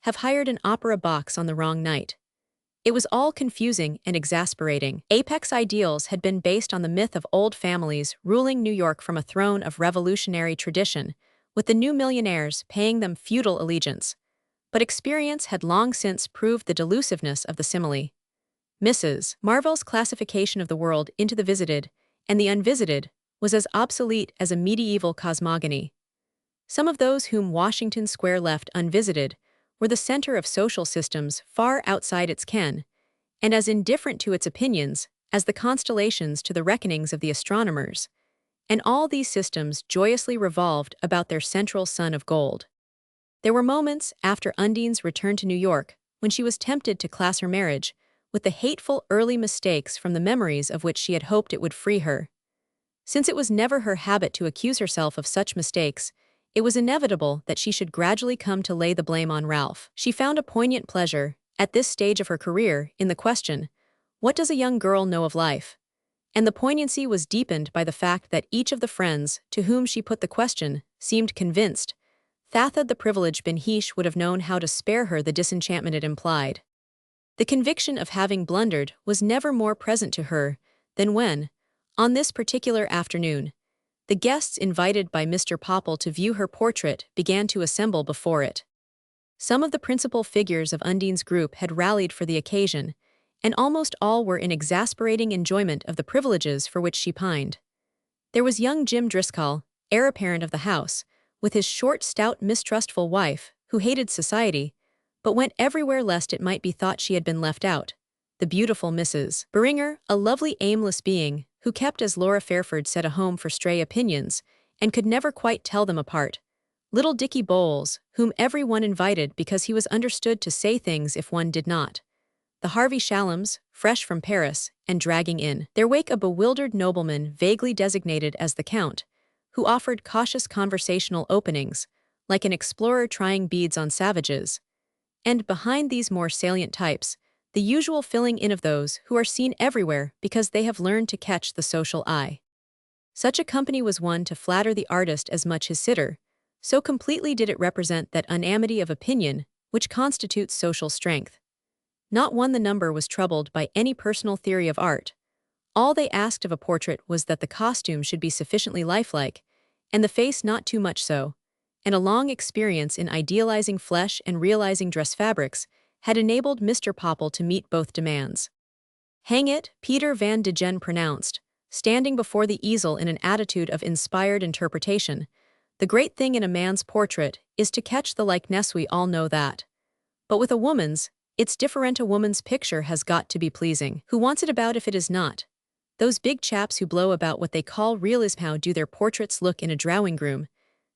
have hired an opera box on the wrong night. It was all confusing and exasperating. Apex ideals had been based on the myth of old families ruling New York from a throne of revolutionary tradition, with the new millionaires paying them feudal allegiance. But experience had long since proved the delusiveness of the simile. Mrs. Marvell's classification of the world into the visited and the unvisited was as obsolete as a medieval cosmogony. Some of those whom Washington Square left unvisited were the center of social systems far outside its ken, and as indifferent to its opinions as the constellations to the reckonings of the astronomers, and all these systems joyously revolved about their central sun of gold. There were moments after Undine's return to New York when she was tempted to class her marriage with the hateful early mistakes from the memories of which she had hoped it would free her. Since it was never her habit to accuse herself of such mistakes, it was inevitable that she should gradually come to lay the blame on Ralph. She found a poignant pleasure, at this stage of her career, in the question, "What does a young girl know of life?" And the poignancy was deepened by the fact that each of the friends to whom she put the question seemed convinced that had the privilege been Heesh would have known how to spare her the disenchantment it implied. The conviction of having blundered was never more present to her than when, on this particular afternoon, the guests invited by Mr. Popple to view her portrait began to assemble before it. Some of the principal figures of Undine's group had rallied for the occasion, and almost all were in exasperating enjoyment of the privileges for which she pined. There was young Jim Driscoll, heir apparent of the house, with his short, stout, mistrustful wife, who hated society, but went everywhere lest it might be thought she had been left out, the beautiful Mrs. Beringer, a lovely aimless being, who kept, as Laura Fairford said, a home for stray opinions, and could never quite tell them apart. Little Dickie Bowles, whom every one invited because he was understood to say things if one did not. The Harvey Shallums, fresh from Paris, and dragging in their wake a bewildered nobleman vaguely designated as the Count, who offered cautious conversational openings, like an explorer trying beads on savages. And behind these more salient types, the usual filling in of those who are seen everywhere because they have learned to catch the social eye. Such a company was one to flatter the artist as much his sitter, so completely did it represent that unamity of opinion which constitutes social strength. Not one the number was troubled by any personal theory of art. All they asked of a portrait was that the costume should be sufficiently lifelike, and the face not too much so, and a long experience in idealizing flesh and realizing dress fabrics had enabled Mr. Popple to meet both demands. "Hang it," Peter Van de Gen pronounced, standing before the easel in an attitude of inspired interpretation. "The great thing in a man's portrait is to catch the likeness, we all know that. But with a woman's, it's different. A woman's picture has got to be pleasing. Who wants it about if it is not? Those big chaps who blow about what they call realism, how do their portraits look in a drawing room?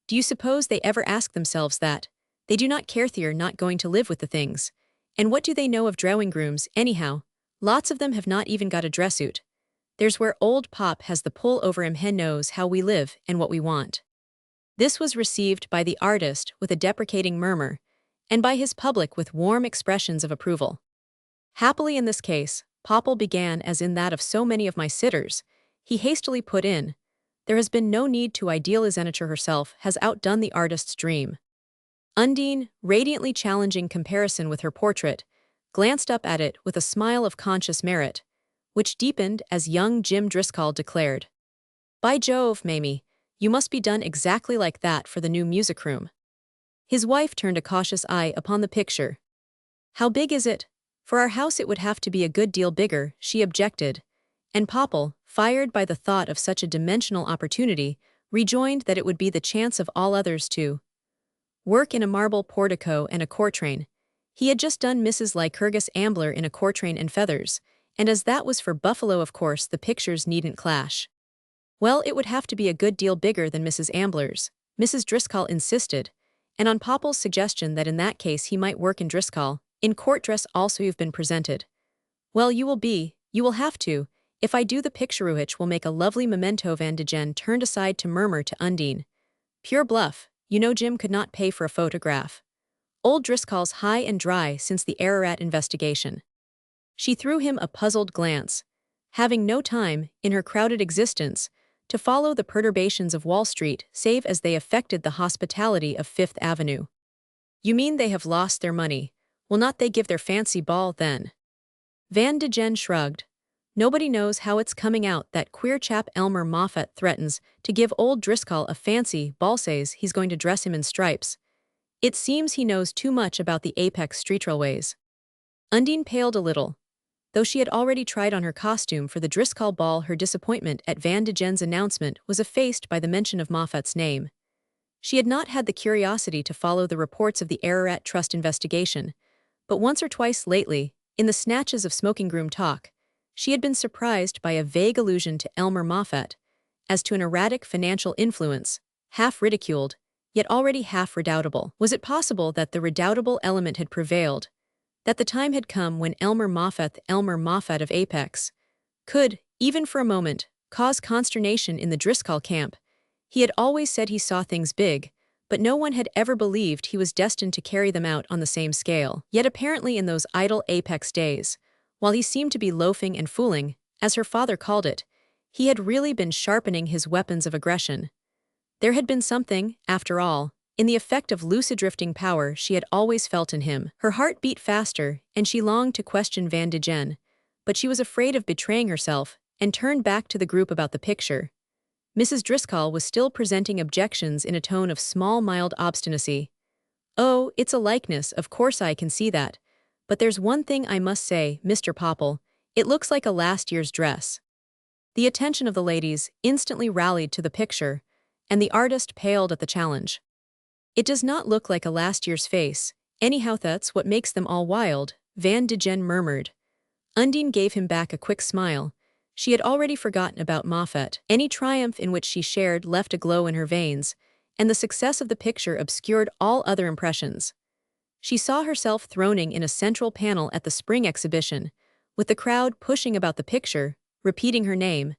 Do you suppose they ever ask themselves that? They do not care, they're not going to live with the things. And what do they know of drawing rooms, anyhow? Lots of them have not even got a dress suit. There's where old Pop has the pull over him. He knows how we live and what we want." This was received by the artist with a deprecating murmur, and by his public with warm expressions of approval. Happily in this case, Popple began as in that of so many of my sitters. He hastily put in, "There has been no need to idealize. Nature herself has outdone the artist's dream." Undine, radiantly challenging comparison with her portrait, glanced up at it with a smile of conscious merit, which deepened as young Jim Driscoll declared, "By Jove, Mamie, you must be done exactly like that for the new music room." His wife turned a cautious eye upon the picture. "How big is it? For our house it would have to be a good deal bigger," she objected, and Popple, fired by the thought of such a dimensional opportunity, rejoined that it would be the chance of all others to work in a marble portico and a quatrain. He had just done Mrs. Lycurgus Ambler in A Quatrain and Feathers, and as that was for Buffalo, of course the pictures needn't clash. Well, it would have to be a good deal bigger than Mrs. Ambler's, Mrs. Driscoll insisted, and on Popple's suggestion that in that case he might work in Driscoll, in court dress also you've been presented. Well, you will have to, if I do the picture which will make a lovely memento. Van de Gen turned aside to murmur to Undine. Pure bluff, you know Jim could not pay for a photograph. Old Driscoll's high and dry since the Ararat investigation. She threw him a puzzled glance, having no time, in her crowded existence, to follow the perturbations of Wall Street save as they affected the hospitality of Fifth Avenue. You mean they have lost their money? Will not they give their fancy ball then? Van de Gen shrugged. Nobody knows how it's coming out that queer chap Elmer Moffat threatens to give old Driscoll a fancy ball, says he's going to dress him in stripes. It seems he knows too much about the Apex street railways. Undine paled a little. Though she had already tried on her costume for the Driscoll ball, her disappointment at Van de Gen's announcement was effaced by the mention of Moffat's name. She had not had the curiosity to follow the reports of the Ararat Trust investigation, but once or twice lately, in the snatches of smoking-room talk, she had been surprised by a vague allusion to Elmer Moffat, as to an erratic financial influence, half ridiculed, yet already half redoubtable. Was it possible that the redoubtable element had prevailed, that the time had come when Elmer Moffat of Apex, could, even for a moment, cause consternation in the Driscoll camp? He had always said he saw things big, but no one had ever believed he was destined to carry them out on the same scale. Yet apparently in those idle Apex days, while he seemed to be loafing and fooling, as her father called it, he had really been sharpening his weapons of aggression. There had been something, after all, in the effect of lucid-drifting power she had always felt in him. Her heart beat faster, and she longed to question Van de Gen, but she was afraid of betraying herself, and turned back to the group about the picture. Mrs. Driscoll was still presenting objections in a tone of small mild obstinacy. Oh, it's a likeness, of course I can see that. But there's one thing I must say, Mr. Popple, it looks like a last year's dress. The attention of the ladies instantly rallied to the picture, and the artist paled at the challenge. It does not look like a last year's face, anyhow that's what makes them all wild, Van de Gen murmured. Undine gave him back a quick smile. She had already forgotten about Moffat. Any triumph in which she shared left a glow in her veins, and the success of the picture obscured all other impressions. She saw herself throning in a central panel at the spring exhibition, with the crowd pushing about the picture, repeating her name,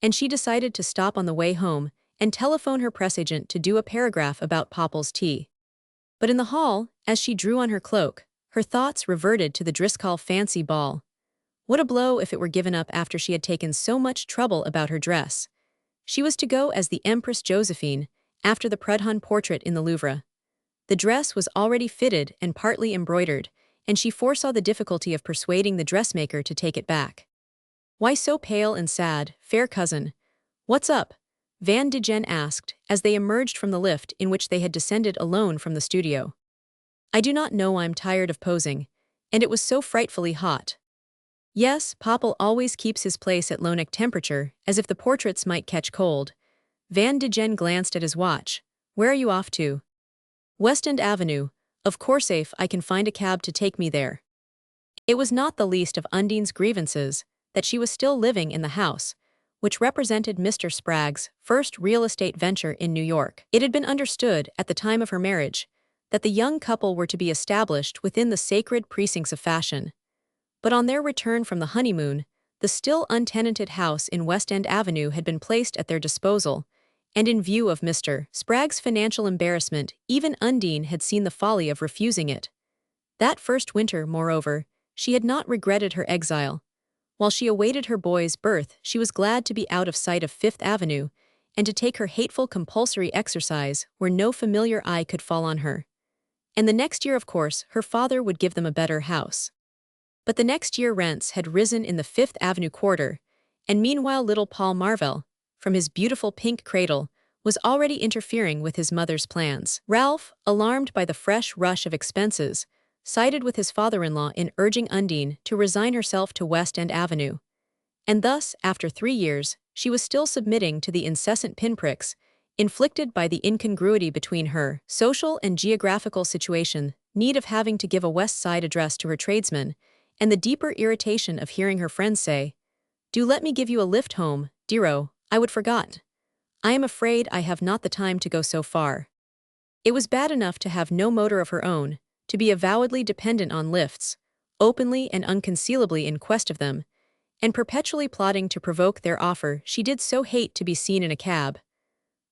and she decided to stop on the way home and telephone her press agent to do a paragraph about Popple's tea. But in the hall, as she drew on her cloak, her thoughts reverted to the Driscoll fancy ball. What a blow if it were given up after she had taken so much trouble about her dress. She was to go as the Empress Josephine, after the Prudhon portrait in the Louvre. The dress was already fitted and partly embroidered, and she foresaw the difficulty of persuading the dressmaker to take it back. Why so pale and sad, fair cousin? What's up? Van de Gen asked, as they emerged from the lift in which they had descended alone from the studio. I do not know, I'm tired of posing, and it was so frightfully hot. Yes, Popple always keeps his place at low neck temperature, as if the portraits might catch cold. Van de Gen glanced at his watch. Where are you off to? West End Avenue. Of course if I can find a cab to take me there. It was not the least of Undine's grievances that she was still living in the house, which represented Mr. Spragg's first real estate venture in New York. It had been understood at the time of her marriage that the young couple were to be established within the sacred precincts of fashion. But on their return from the honeymoon, the still untenanted house in West End Avenue had been placed at their disposal, and in view of Mr. Spragg's financial embarrassment, even Undine had seen the folly of refusing it. That first winter, moreover, she had not regretted her exile. While she awaited her boy's birth, she was glad to be out of sight of Fifth Avenue and to take her hateful compulsory exercise where no familiar eye could fall on her. And the next year, of course, her father would give them a better house. But the next year rents had risen in the Fifth Avenue quarter, and meanwhile little Paul Marvell, from his beautiful pink cradle, was already interfering with his mother's plans. Ralph, alarmed by the fresh rush of expenses, sided with his father-in-law in urging Undine to resign herself to West End Avenue. And thus, after 3 years, she was still submitting to the incessant pinpricks inflicted by the incongruity between her social and geographical situation, need of having to give a West Side address to her tradesman, and the deeper irritation of hearing her friends say, "Do let me give you a lift home, dearo, I would forgot. I am afraid I have not the time to go so far." It was bad enough to have no motor of her own, to be avowedly dependent on lifts, openly and unconcealably in quest of them, and perpetually plotting to provoke their offer. She did so hate to be seen in a cab.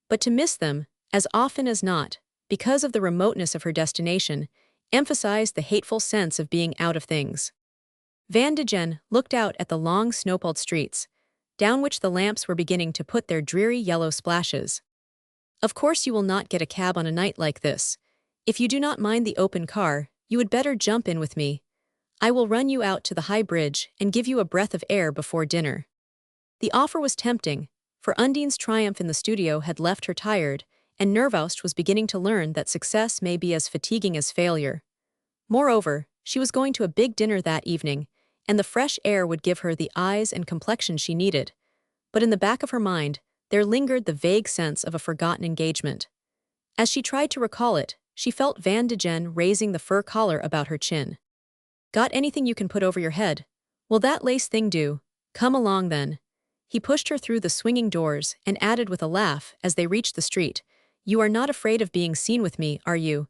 But to miss them, as often as not, because of the remoteness of her destination, emphasized the hateful sense of being out of things. Van de Gen looked out at the long snowploughed streets, down which the lamps were beginning to put their dreary yellow splashes. "Of course you will not get a cab on a night like this. If you do not mind the open car, you would better jump in with me. I will run you out to the high bridge and give you a breath of air before dinner." The offer was tempting, for Undine's triumph in the studio had left her tired, and Nervoust was beginning to learn that success may be as fatiguing as failure. Moreover, she was going to a big dinner that evening, and the fresh air would give her the eyes and complexion she needed. But in the back of her mind, there lingered the vague sense of a forgotten engagement. As she tried to recall it, she felt Van de Gen raising the fur collar about her chin. "Got anything you can put over your head? Will that lace thing do? Come along then." He pushed her through the swinging doors and added with a laugh as they reached the street, "You are not afraid of being seen with me, are you?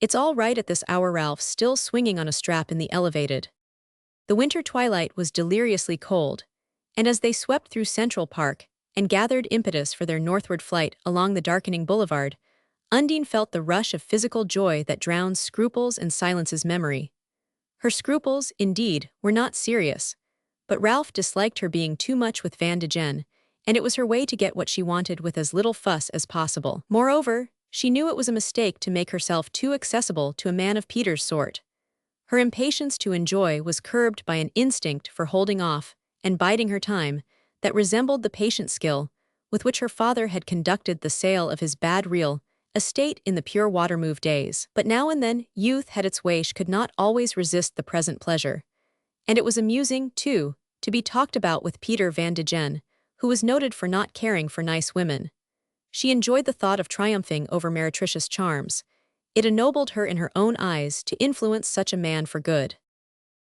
It's all right at this hour." Ralph still swinging on a strap in the elevated. The winter twilight was deliriously cold, and as they swept through Central Park and gathered impetus for their northward flight along the darkening boulevard, Undine felt the rush of physical joy that drowns scruples and silences memory. Her scruples, indeed, were not serious, but Ralph disliked her being too much with Van de Gen, and it was her way to get what she wanted with as little fuss as possible. Moreover, she knew it was a mistake to make herself too accessible to a man of Peter's sort. Her impatience to enjoy was curbed by an instinct for holding off and biding her time that resembled the patient skill with which her father had conducted the sale of his bad real estate in the pure water move days. But now and then, youth had its way. She could not always resist the present pleasure. And it was amusing, too, to be talked about with Peter Van de Gen, who was noted for not caring for nice women. She enjoyed the thought of triumphing over meretricious charms. It ennobled her in her own eyes to influence such a man for good.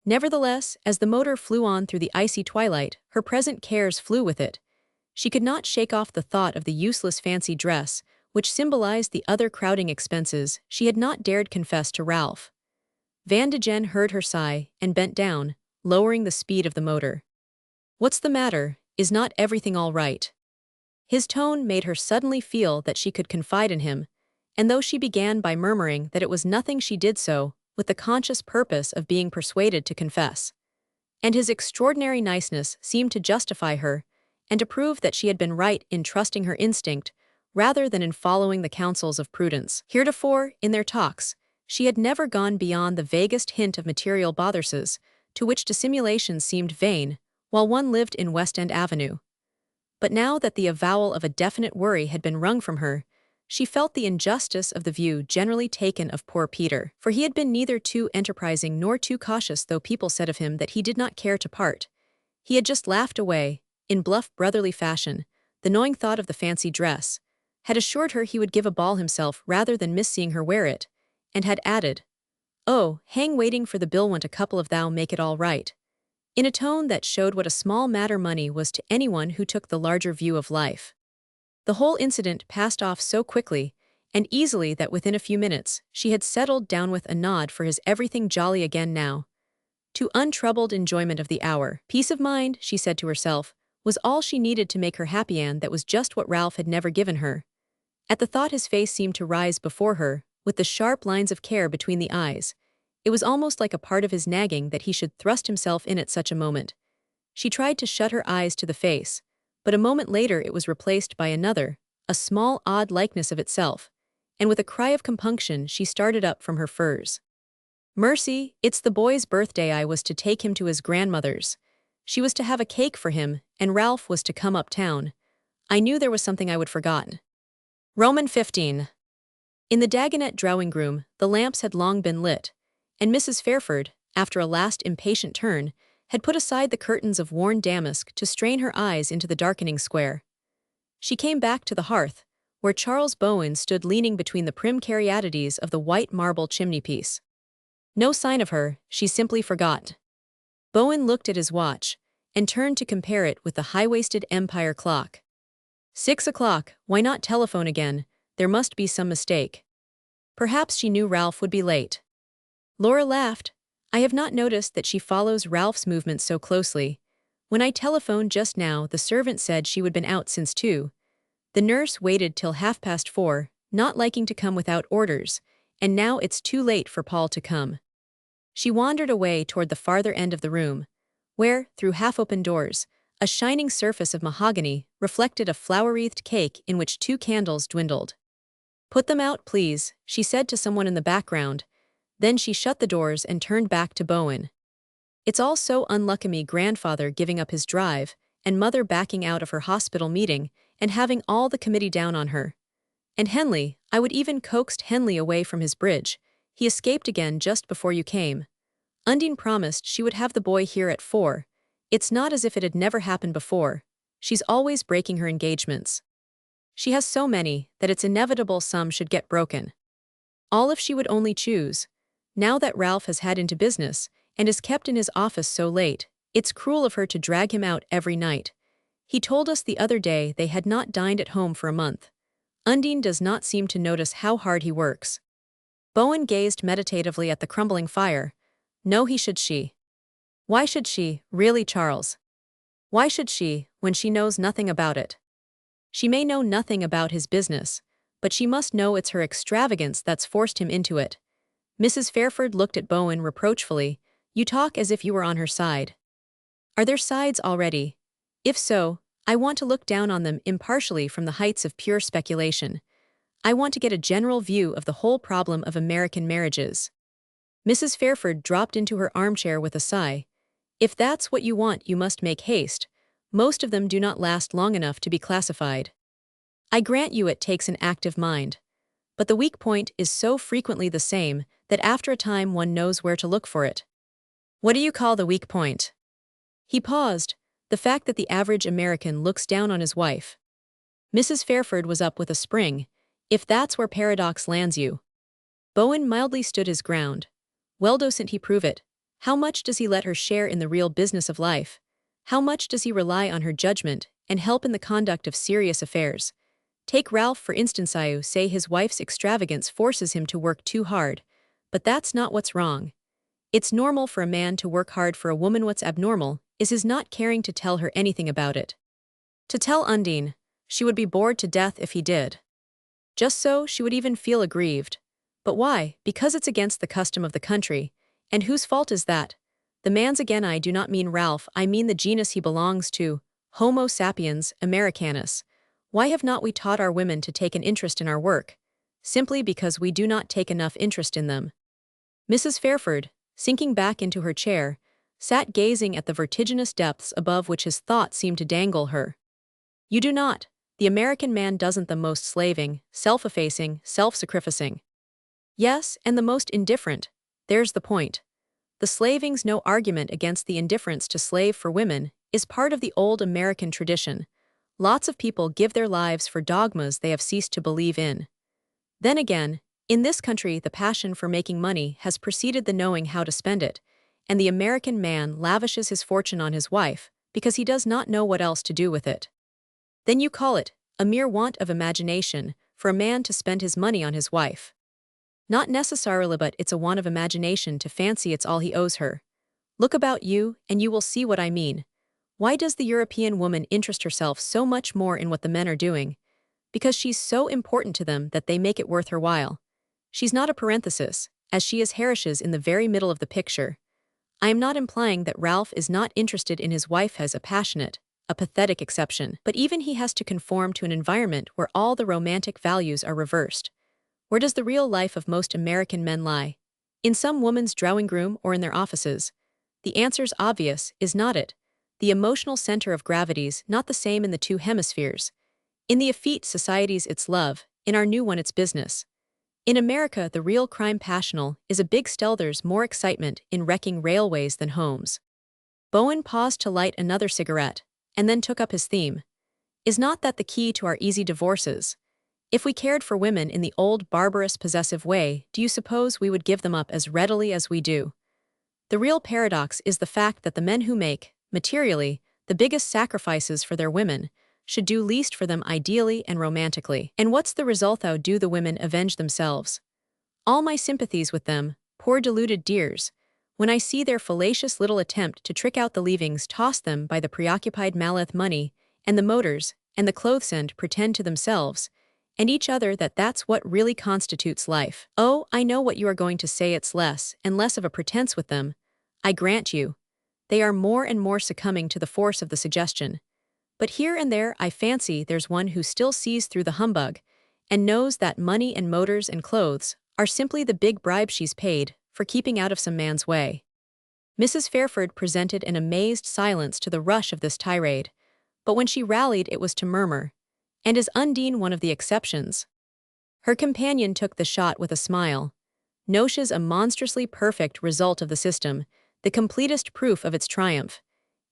Nevertheless, as the motor flew on through the icy twilight, her present cares flew with it. She could not shake off the thought of the useless fancy dress, which symbolized the other crowding expenses she had not dared confess to Ralph. Van de Gen heard her sigh and bent down, lowering the speed of the motor. "What's the matter? Is not everything all right?" His tone made her suddenly feel that she could confide in him, and though she began by murmuring that it was nothing, she did so with the conscious purpose of being persuaded to confess. And his extraordinary niceness seemed to justify her, and to prove that she had been right in trusting her instinct rather than in following the counsels of prudence. Heretofore, in their talks, she had never gone beyond the vaguest hint of material botherses, to which dissimulation seemed vain, while one lived in West End Avenue. But now that the avowal of a definite worry had been wrung from her, she felt the injustice of the view generally taken of poor Peter, for he had been neither too enterprising nor too cautious. Though people said of him that he did not care to part, he had just laughed away, in bluff brotherly fashion, the gnawing thought of the fancy dress, had assured her he would give a ball himself rather than miss seeing her wear it, and had added, "Oh, hang waiting for the bill, want a couple of thou make it all right," in a tone that showed what a small matter money was to anyone who took the larger view of life. The whole incident passed off so quickly and easily that within a few minutes she had settled down with a nod for his everything jolly again now, to untroubled enjoyment of the hour. Peace of mind, she said to herself, was all she needed to make her happy, and that was just what Ralph had never given her. At the thought his face seemed to rise before her, with the sharp lines of care between the eyes. It was almost like a part of his nagging that he should thrust himself in at such a moment. She tried to shut her eyes to the face, but a moment later it was replaced by another, a small odd likeness of itself, and with a cry of compunction she started up from her furs. "Mercy, it's the boy's birthday. I was to take him to his grandmother's. She was to have a cake for him, and Ralph was to come uptown. I knew there was something I would forgotten." Roman 15. In the Dagonet drawing-room, the lamps had long been lit, and Mrs. Fairford, after a last impatient turn, had put aside the curtains of worn damask to strain her eyes into the darkening square. She came back to the hearth, where Charles Bowen stood leaning between the prim caryatides of the white marble chimney-piece. No sign of her, she simply forgot. Bowen looked at his watch and turned to compare it with the high-waisted Empire clock. 6 o'clock, why not telephone again? There must be some mistake. Perhaps she knew Ralph would be late. Laura laughed. I have not noticed that she follows Ralph's movements so closely. When I telephoned just now, the servant said she would been out since 2. The nurse waited till 4:30, not liking to come without orders, and now it's too late for Paul to come. She wandered away toward the farther end of the room, where, through half-open doors, a shining surface of mahogany reflected a flower-wreathed cake in which 2 candles dwindled. Put them out, please, she said to someone in the background. Then she shut the doors and turned back to Bowen. It's all so unlucky, me grandfather giving up his drive, and mother backing out of her hospital meeting, and having all the committee down on her. And Henley, I would even coaxed Henley away from his bridge. He escaped again just before you came. Undine promised she would have the boy here at 4. It's not as if it had never happened before. She's always breaking her engagements. She has so many that it's inevitable some should get broken. All if she would only choose. Now that Ralph has had into business and is kept in his office so late, it's cruel of her to drag him out every night. He told us the other day they had not dined at home for a month. Undine does not seem to notice how hard he works. Bowen gazed meditatively at the crumbling fire. No, should she? Why should she, really, Charles? Why should she, when she knows nothing about it? She may know nothing about his business, but she must know it's her extravagance that's forced him into it. Mrs. Fairford looked at Bowen reproachfully. You talk as if you were on her side. Are there sides already? If so, I want to look down on them impartially from the heights of pure speculation. I want to get a general view of the whole problem of American marriages. Mrs. Fairford dropped into her armchair with a sigh. If that's what you want, you must make haste. Most of them do not last long enough to be classified. I grant you it takes an active mind. But the weak point is so frequently the same that after a time one knows where to look for it. What do you call the weak point? He paused. The fact that the average American looks down on his wife. Mrs. Fairford was up with a spring. If that's where paradox lands you. Bowen mildly stood his ground. Well, doesn't he prove it? How much does he let her share in the real business of life? How much does he rely on her judgment and help in the conduct of serious affairs? Take Ralph for instance. I say his wife's extravagance forces him to work too hard, but that's not what's wrong. It's normal for a man to work hard for a woman. What's abnormal is his not caring to tell her anything about it. To tell Undine, she would be bored to death if he did. Just so, she would even feel aggrieved. But why? Because it's against the custom of the country. And whose fault is that? The man's. Again, I do not mean Ralph, I mean the genus he belongs to, Homo sapiens Americanus. Why have not we taught our women to take an interest in our work? Simply because we do not take enough interest in them. Mrs. Fairford, sinking back into her chair, sat gazing at the vertiginous depths above which his thought seemed to dangle her. You do not. The American man doesn't. The most slaving, self-effacing, self-sacrificing. Yes, and the most indifferent. There's the point. The slaving's no argument against the indifference to slave for women is part of the old American tradition. Lots of people give their lives for dogmas they have ceased to believe in. Then again, in this country the passion for making money has preceded the knowing how to spend it, and the American man lavishes his fortune on his wife because he does not know what else to do with it. Then you call it a mere want of imagination for a man to spend his money on his wife. Not necessarily, but it's a want of imagination to fancy it's all he owes her. Look about you, and you will see what I mean. Why does the European woman interest herself so much more in what the men are doing? Because she's so important to them that they make it worth her while. She's not a parenthesis, as she is Harish's in the very middle of the picture. I am not implying that Ralph is not interested in his wife as a passionate, a pathetic exception, but even he has to conform to an environment where all the romantic values are reversed. Where does the real life of most American men lie? In some woman's drawing room or in their offices? The answer's obvious, is not it? The emotional center of gravity's not the same in the two hemispheres. In the effete societies it's love, in our new one it's business. In America the real crime passional is a big still. There's more excitement in wrecking railways than homes. Bowen paused to light another cigarette, and then took up his theme. Is not that the key to our easy divorces? If we cared for women in the old barbarous possessive way, do you suppose we would give them up as readily as we do? The real paradox is the fact that the men who make, materially, the biggest sacrifices for their women, should do least for them ideally and romantically. And what's the result? How do the women avenge themselves? All my sympathies with them, poor deluded dears. When I see their fallacious little attempt to trick out the leavings tossed them by the preoccupied Maleth money, and the motors, and the clothes, and pretend to themselves and each other that that's what really constitutes life. Oh, I know what you are going to say. It's less and less of a pretense with them. I grant you. They are more and more succumbing to the force of the suggestion. But here and there I fancy there's one who still sees through the humbug and knows that money and motors and clothes are simply the big bribe she's paid for keeping out of some man's way. Mrs. Fairford presented an amazed silence to the rush of this tirade, but when she rallied it was to murmur, "And is Undine one of the exceptions?" Her companion took the shot with a smile. "Notia's a monstrously perfect result of the system, the completest proof of its triumph.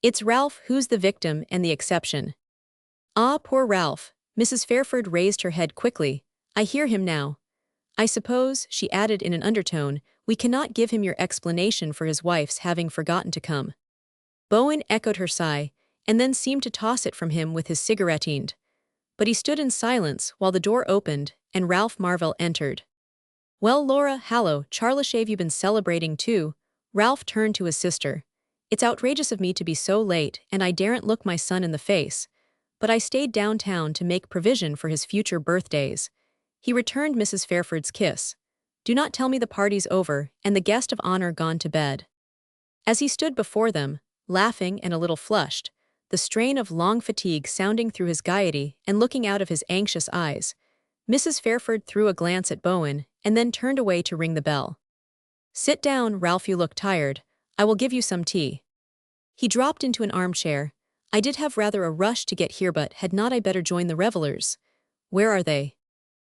It's Ralph who's the victim and the exception." "Ah, poor Ralph." Mrs. Fairford raised her head quickly. "I hear him now. I suppose," she added in an undertone, "we cannot give him your explanation for his wife's having forgotten to come." Bowen echoed her sigh, and then seemed to toss it from him with his cigarette end. But he stood in silence while the door opened and Ralph Marvell entered. "Well, Laura, hallo, Charleshave, you been celebrating too?" Ralph turned to his sister. "It's outrageous of me to be so late, and I daren't look my son in the face. But I stayed downtown to make provision for his future birthdays." He returned Mrs. Fairford's kiss. "Do not tell me the party's over and the guest of honor gone to bed." As he stood before them, laughing and a little flushed, the strain of long fatigue sounding through his gaiety and looking out of his anxious eyes, Mrs. Fairford threw a glance at Bowen and then turned away to ring the bell. "Sit down, Ralph, you look tired. I will give you some tea." He dropped into an armchair. "I did have rather a rush to get here, but had not I better join the revellers?" "Where are they?"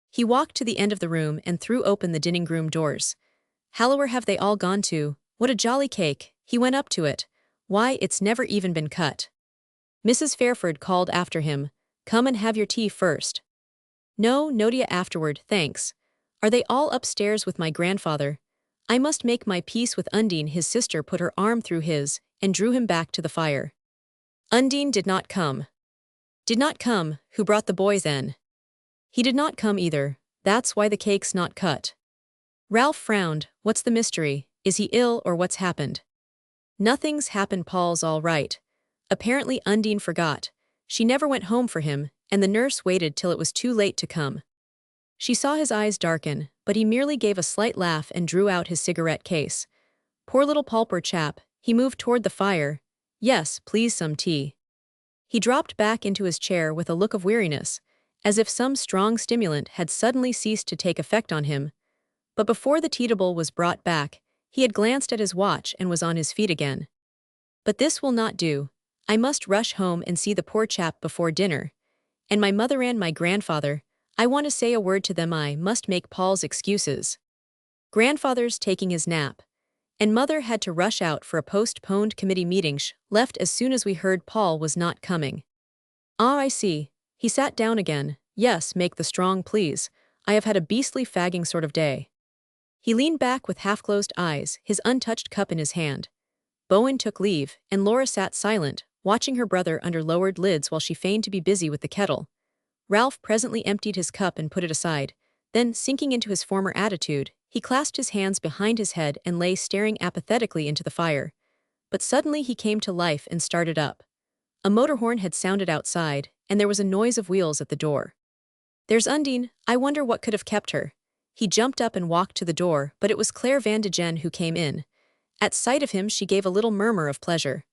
He walked to the end of the room and threw open the dining-room doors. "Hallo, where have they all gone to? What a jolly cake." He went up to it. "Why, it's never even been cut." Mrs. Fairford called after him, "Come and have your tea first." "No, Nodia, afterward, thanks." "Are they all upstairs with my grandfather?" "I must make my peace with Undine." His sister put her arm through his and drew him back to the fire. "Undine did not come." "Did not come? Who brought the boy then?" "He did not come either. That's why the cake's not cut." Ralph frowned. "What's the mystery? Is he ill or what's happened?" "Nothing's happened. Paul's all right. Apparently Undine forgot. She never went home for him, and the nurse waited till it was too late to come." She saw his eyes darken, but he merely gave a slight laugh and drew out his cigarette case. "Poor little pauper chap." He moved toward the fire. "Yes, please, some tea." He dropped back into his chair with a look of weariness, as if some strong stimulant had suddenly ceased to take effect on him. But before the teatable was brought back, he had glanced at his watch and was on his feet again. "But this will not do. I must rush home and see the poor chap before dinner. And my mother and my grandfather, I want to say a word to them. I must make Paul's excuses. Grandfather's taking his nap. And mother had to rush out for a postponed committee meeting. Left as soon as we heard Paul was not coming." "Ah, I see." He sat down again. "Yes, make the strong, please. I have had a beastly fagging sort of day." He leaned back with half-closed eyes, his untouched cup in his hand. Bowen took leave, and Laura sat silent, watching her brother under lowered lids while she feigned to be busy with the kettle. Ralph presently emptied his cup and put it aside. Then, sinking into his former attitude, he clasped his hands behind his head and lay staring apathetically into the fire. But suddenly he came to life and started up. A motor horn had sounded outside, and there was a noise of wheels at the door. "There's Undine. I wonder what could have kept her." He jumped up and walked to the door, but it was Claire Van de Gen who came in. At sight of him she gave a little murmur of pleasure.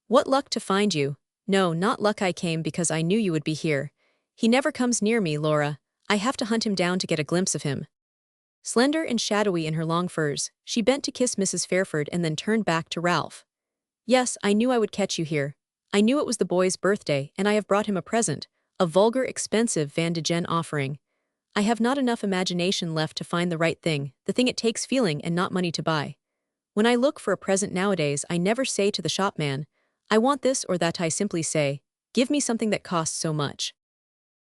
"What luck to find you." "No, not luck. I came because I knew you would be here. He never comes near me, Laura. I have to hunt him down to get a glimpse of him." Slender and shadowy in her long furs, she bent to kiss Mrs. Fairford and then turned back to Ralph. "Yes, I knew I would catch you here. I knew it was the boy's birthday, and I have brought him a present, a vulgar, expensive Van de Gen offering. I have not enough imagination left to find the right thing, the thing it takes feeling and not money to buy. When I look for a present nowadays, I never say to the shopman, 'I want this or that.' I simply say, 'Give me something that costs so much.'"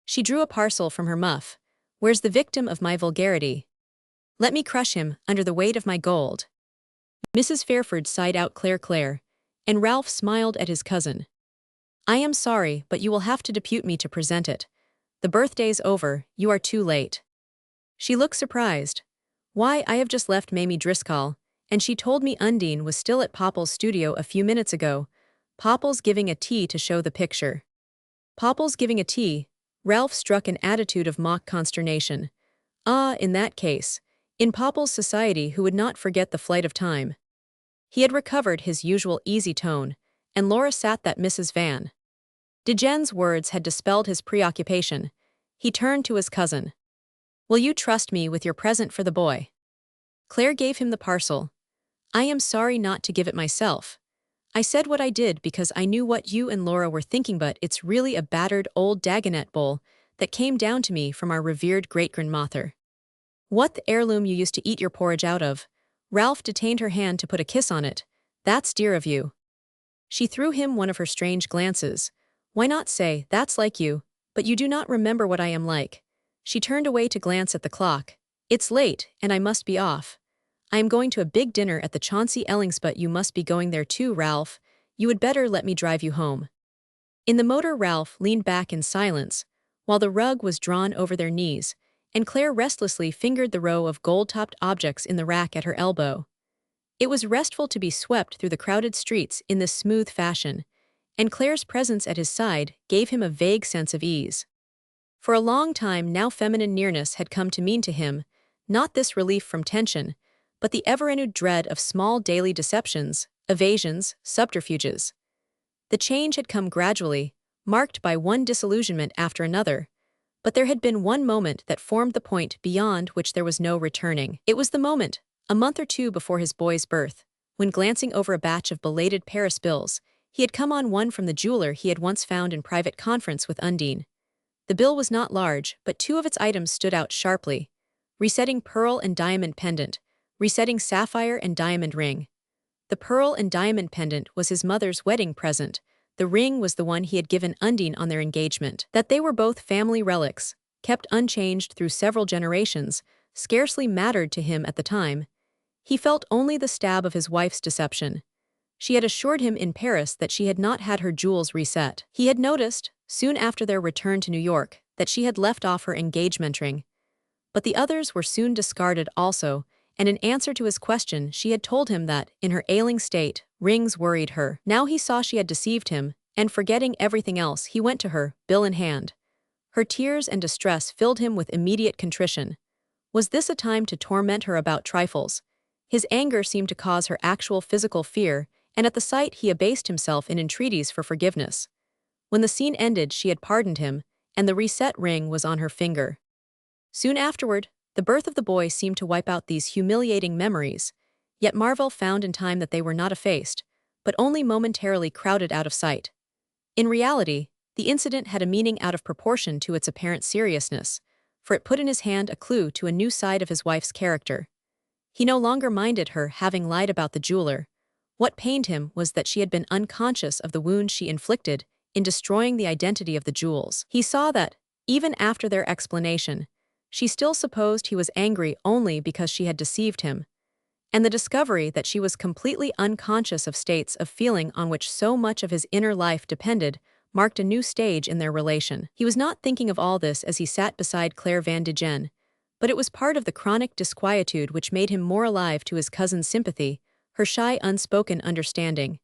She drew a parcel from her muff. Where's the victim of my vulgarity? Let me crush him under the weight of my gold. Mrs. Fairford sighed out Claire, and Ralph smiled at his cousin. I am sorry, but you will have to depute me to present it. The birthday's over, you are too late. She looked surprised. Why, I have just left Mamie Driscoll, and she told me Undine was still at Popple's studio a few minutes ago. Popple's giving a tea to show the picture. Popple's giving a tea? Ralph struck an attitude of mock consternation. Ah, in that case, in Popple's society who would not forget the flight of time? He had recovered his usual easy tone, and Laura sat that Mrs. Van Digen's words had dispelled his preoccupation. He turned to his cousin. Will you trust me with your present for the boy? Claire gave him the parcel. I am sorry not to give it myself. I said what I did because I knew what you and Laura were thinking, but it's really a battered old Dagonet bowl that came down to me from our revered great-grandmother. What, the heirloom you used to eat your porridge out of? Ralph detained her hand to put a kiss on it. That's dear of you. She threw him one of her strange glances. Why not say, that's like you, but you do not remember what I am like. She turned away to glance at the clock. It's late, and I must be off. I am going to a big dinner at the Chauncey Ellings, but you must be going there too, Ralph. You would better let me drive you home. In the motor, Ralph leaned back in silence, while the rug was drawn over their knees, and Claire restlessly fingered the row of gold-topped objects in the rack at her elbow. It was restful to be swept through the crowded streets in this smooth fashion, and Claire's presence at his side gave him a vague sense of ease. For a long time now feminine nearness had come to mean to him, not this relief from tension, but the ever-renewed dread of small daily deceptions, evasions, subterfuges. The change had come gradually, marked by one disillusionment after another, but there had been one moment that formed the point beyond which there was no returning. It was the moment, a month or two before his boy's birth, when glancing over a batch of belated Paris bills, he had come on one from the jeweler he had once found in private conference with Undine. The bill was not large, but two of its items stood out sharply: resetting pearl and diamond pendant, resetting sapphire and diamond ring. The pearl and diamond pendant was his mother's wedding present. The ring was the one he had given Undine on their engagement. That they were both family relics, kept unchanged through several generations, scarcely mattered to him at the time. He felt only the stab of his wife's deception. She had assured him in Paris that she had not had her jewels reset. He had noticed, soon after their return to New York, that she had left off her engagement ring. But the others were soon discarded also, and in answer to his question she had told him that, in her ailing state, rings worried her. Now he saw she had deceived him, and forgetting everything else he went to her, bill in hand. Her tears and distress filled him with immediate contrition. Was this a time to torment her about trifles? His anger seemed to cause her actual physical fear, and at the sight he abased himself in entreaties for forgiveness. When the scene ended she had pardoned him, and the reset ring was on her finger. Soon afterward, the birth of the boy seemed to wipe out these humiliating memories, yet Marvell found in time that they were not effaced, but only momentarily crowded out of sight. In reality, the incident had a meaning out of proportion to its apparent seriousness, for it put in his hand a clue to a new side of his wife's character. He no longer minded her having lied about the jeweler. What pained him was that she had been unconscious of the wound she inflicted in destroying the identity of the jewels. He saw that, even after their explanation, she still supposed he was angry only because she had deceived him, and the discovery that she was completely unconscious of states of feeling on which so much of his inner life depended marked a new stage in their relation. He was not thinking of all this as he sat beside Claire Van Digen, but it was part of the chronic disquietude which made him more alive to his cousin's sympathy, her shy unspoken understanding.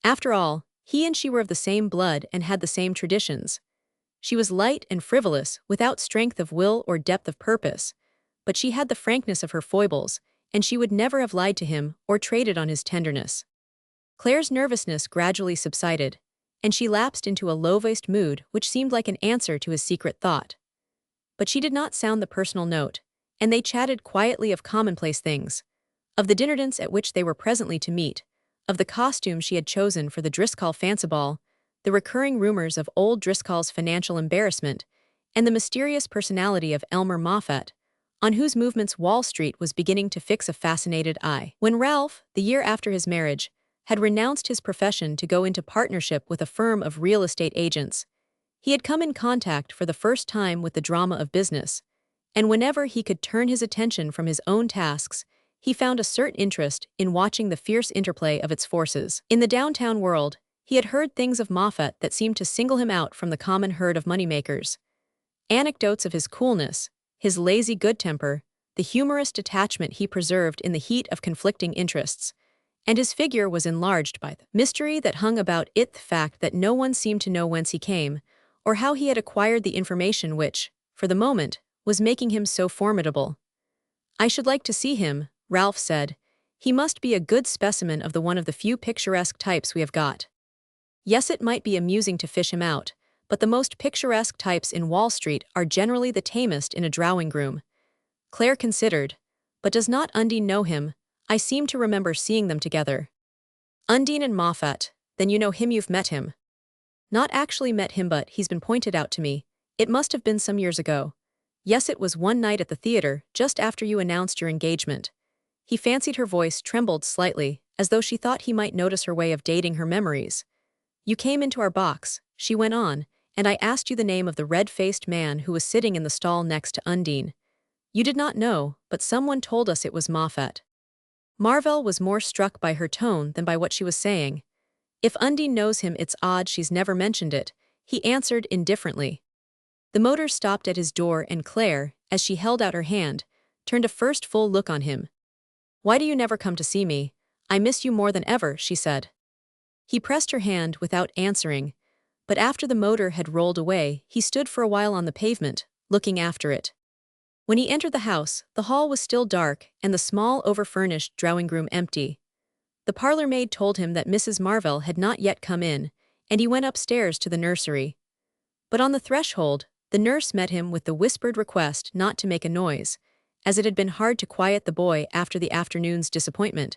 After all, he and she were of the same blood and had the same traditions. She was light and frivolous, without strength of will or depth of purpose, but she had the frankness of her foibles, and she would never have lied to him or traded on his tenderness. Claire's nervousness gradually subsided, and she lapsed into a low-voiced mood which seemed like an answer to his secret thought. But she did not sound the personal note, and they chatted quietly of commonplace things, of the dinner dance at which they were presently to meet, of the costume she had chosen for the Driscoll fancy ball, the recurring rumors of old Driscoll's financial embarrassment, and the mysterious personality of Elmer Moffat, on whose movements Wall Street was beginning to fix a fascinated eye. When Ralph, the year after his marriage, had renounced his profession to go into partnership with a firm of real estate agents, he had come in contact for the first time with the drama of business, and whenever he could turn his attention from his own tasks, he found a certain interest in watching the fierce interplay of its forces. In the downtown world, he had heard things of Moffat that seemed to single him out from the common herd of moneymakers. Anecdotes of his coolness, his lazy good temper, the humorous detachment he preserved in the heat of conflicting interests, and his figure was enlarged by the mystery that hung about it, the fact that no one seemed to know whence he came, or how he had acquired the information which, for the moment, was making him so formidable. "I should like to see him," Ralph said. "He must be a good specimen of one of the few picturesque types we have got." Yes, it might be amusing to fish him out, but the most picturesque types in Wall Street are generally the tamest in a drawing-room. Claire considered. But does not Undine know him? I seem to remember seeing them together. Undine and Moffat, then you know him, you've met him. Not actually met him, but he's been pointed out to me. It must have been some years ago. Yes, it was one night at the theater, just after you announced your engagement. He fancied her voice trembled slightly, as though she thought he might notice her way of dating her memories. "You came into our box," she went on, "and I asked you the name of the red-faced man who was sitting in the stall next to Undine. You did not know, but someone told us it was Moffat." Marvell was more struck by her tone than by what she was saying. "If Undine knows him, it's odd she's never mentioned it," he answered indifferently. The motor stopped at his door and Claire, as she held out her hand, turned a first full look on him. "Why do you never come to see me? I miss you more than ever," she said. He pressed her hand without answering, but after the motor had rolled away, he stood for a while on the pavement, looking after it. When he entered the house, the hall was still dark and the small over-furnished drawing-room empty. The parlor-maid told him that Mrs. Marvell had not yet come in, and he went upstairs to the nursery. But on the threshold, the nurse met him with the whispered request not to make a noise, as it had been hard to quiet the boy after the afternoon's disappointment,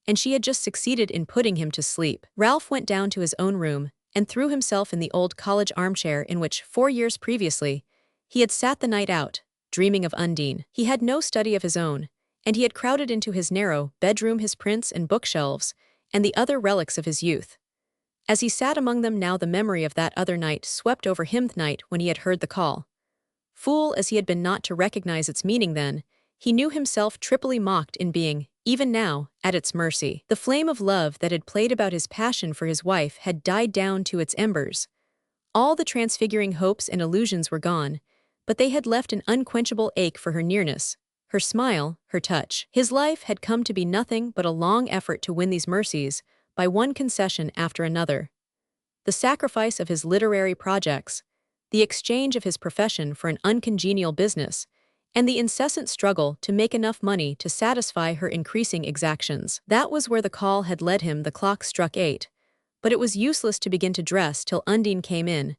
and she had just succeeded in putting him to sleep. Ralph went down to his own room and threw himself in the old college armchair in which, 4 years previously, he had sat the night out, dreaming of Undine. He had no study of his own, and he had crowded into his narrow bedroom his prints and bookshelves, and the other relics of his youth. As he sat among them now, the memory of that other night swept over him, the night when he had heard the call. Fool as he had been not to recognize its meaning then, he knew himself triply mocked in being, even now, at its mercy. The flame of love that had played about his passion for his wife had died down to its embers. All the transfiguring hopes and illusions were gone, but they had left an unquenchable ache for her nearness, her smile, her touch. His life had come to be nothing but a long effort to win these mercies, by one concession after another. The sacrifice of his literary projects, the exchange of his profession for an uncongenial business, and the incessant struggle to make enough money to satisfy her increasing exactions. That was where the call had led him. The clock struck 8, but it was useless to begin to dress till Undine came in,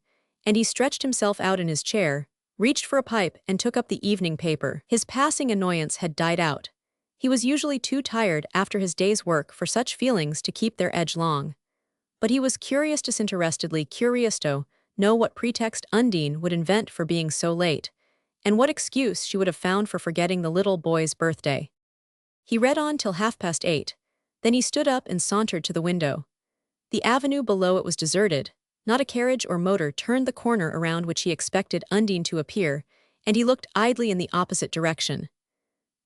and he stretched himself out in his chair, reached for a pipe and took up the evening paper. His passing annoyance had died out. He was usually too tired after his day's work for such feelings to keep their edge long. But he was curious, disinterestedly curious to know what pretext Undine would invent for being so late, and what excuse she would have found for forgetting the little boy's birthday. He read on till 8:30, then he stood up and sauntered to the window. The avenue below it was deserted. Not a carriage or motor turned the corner around which he expected Undine to appear, and he looked idly in the opposite direction.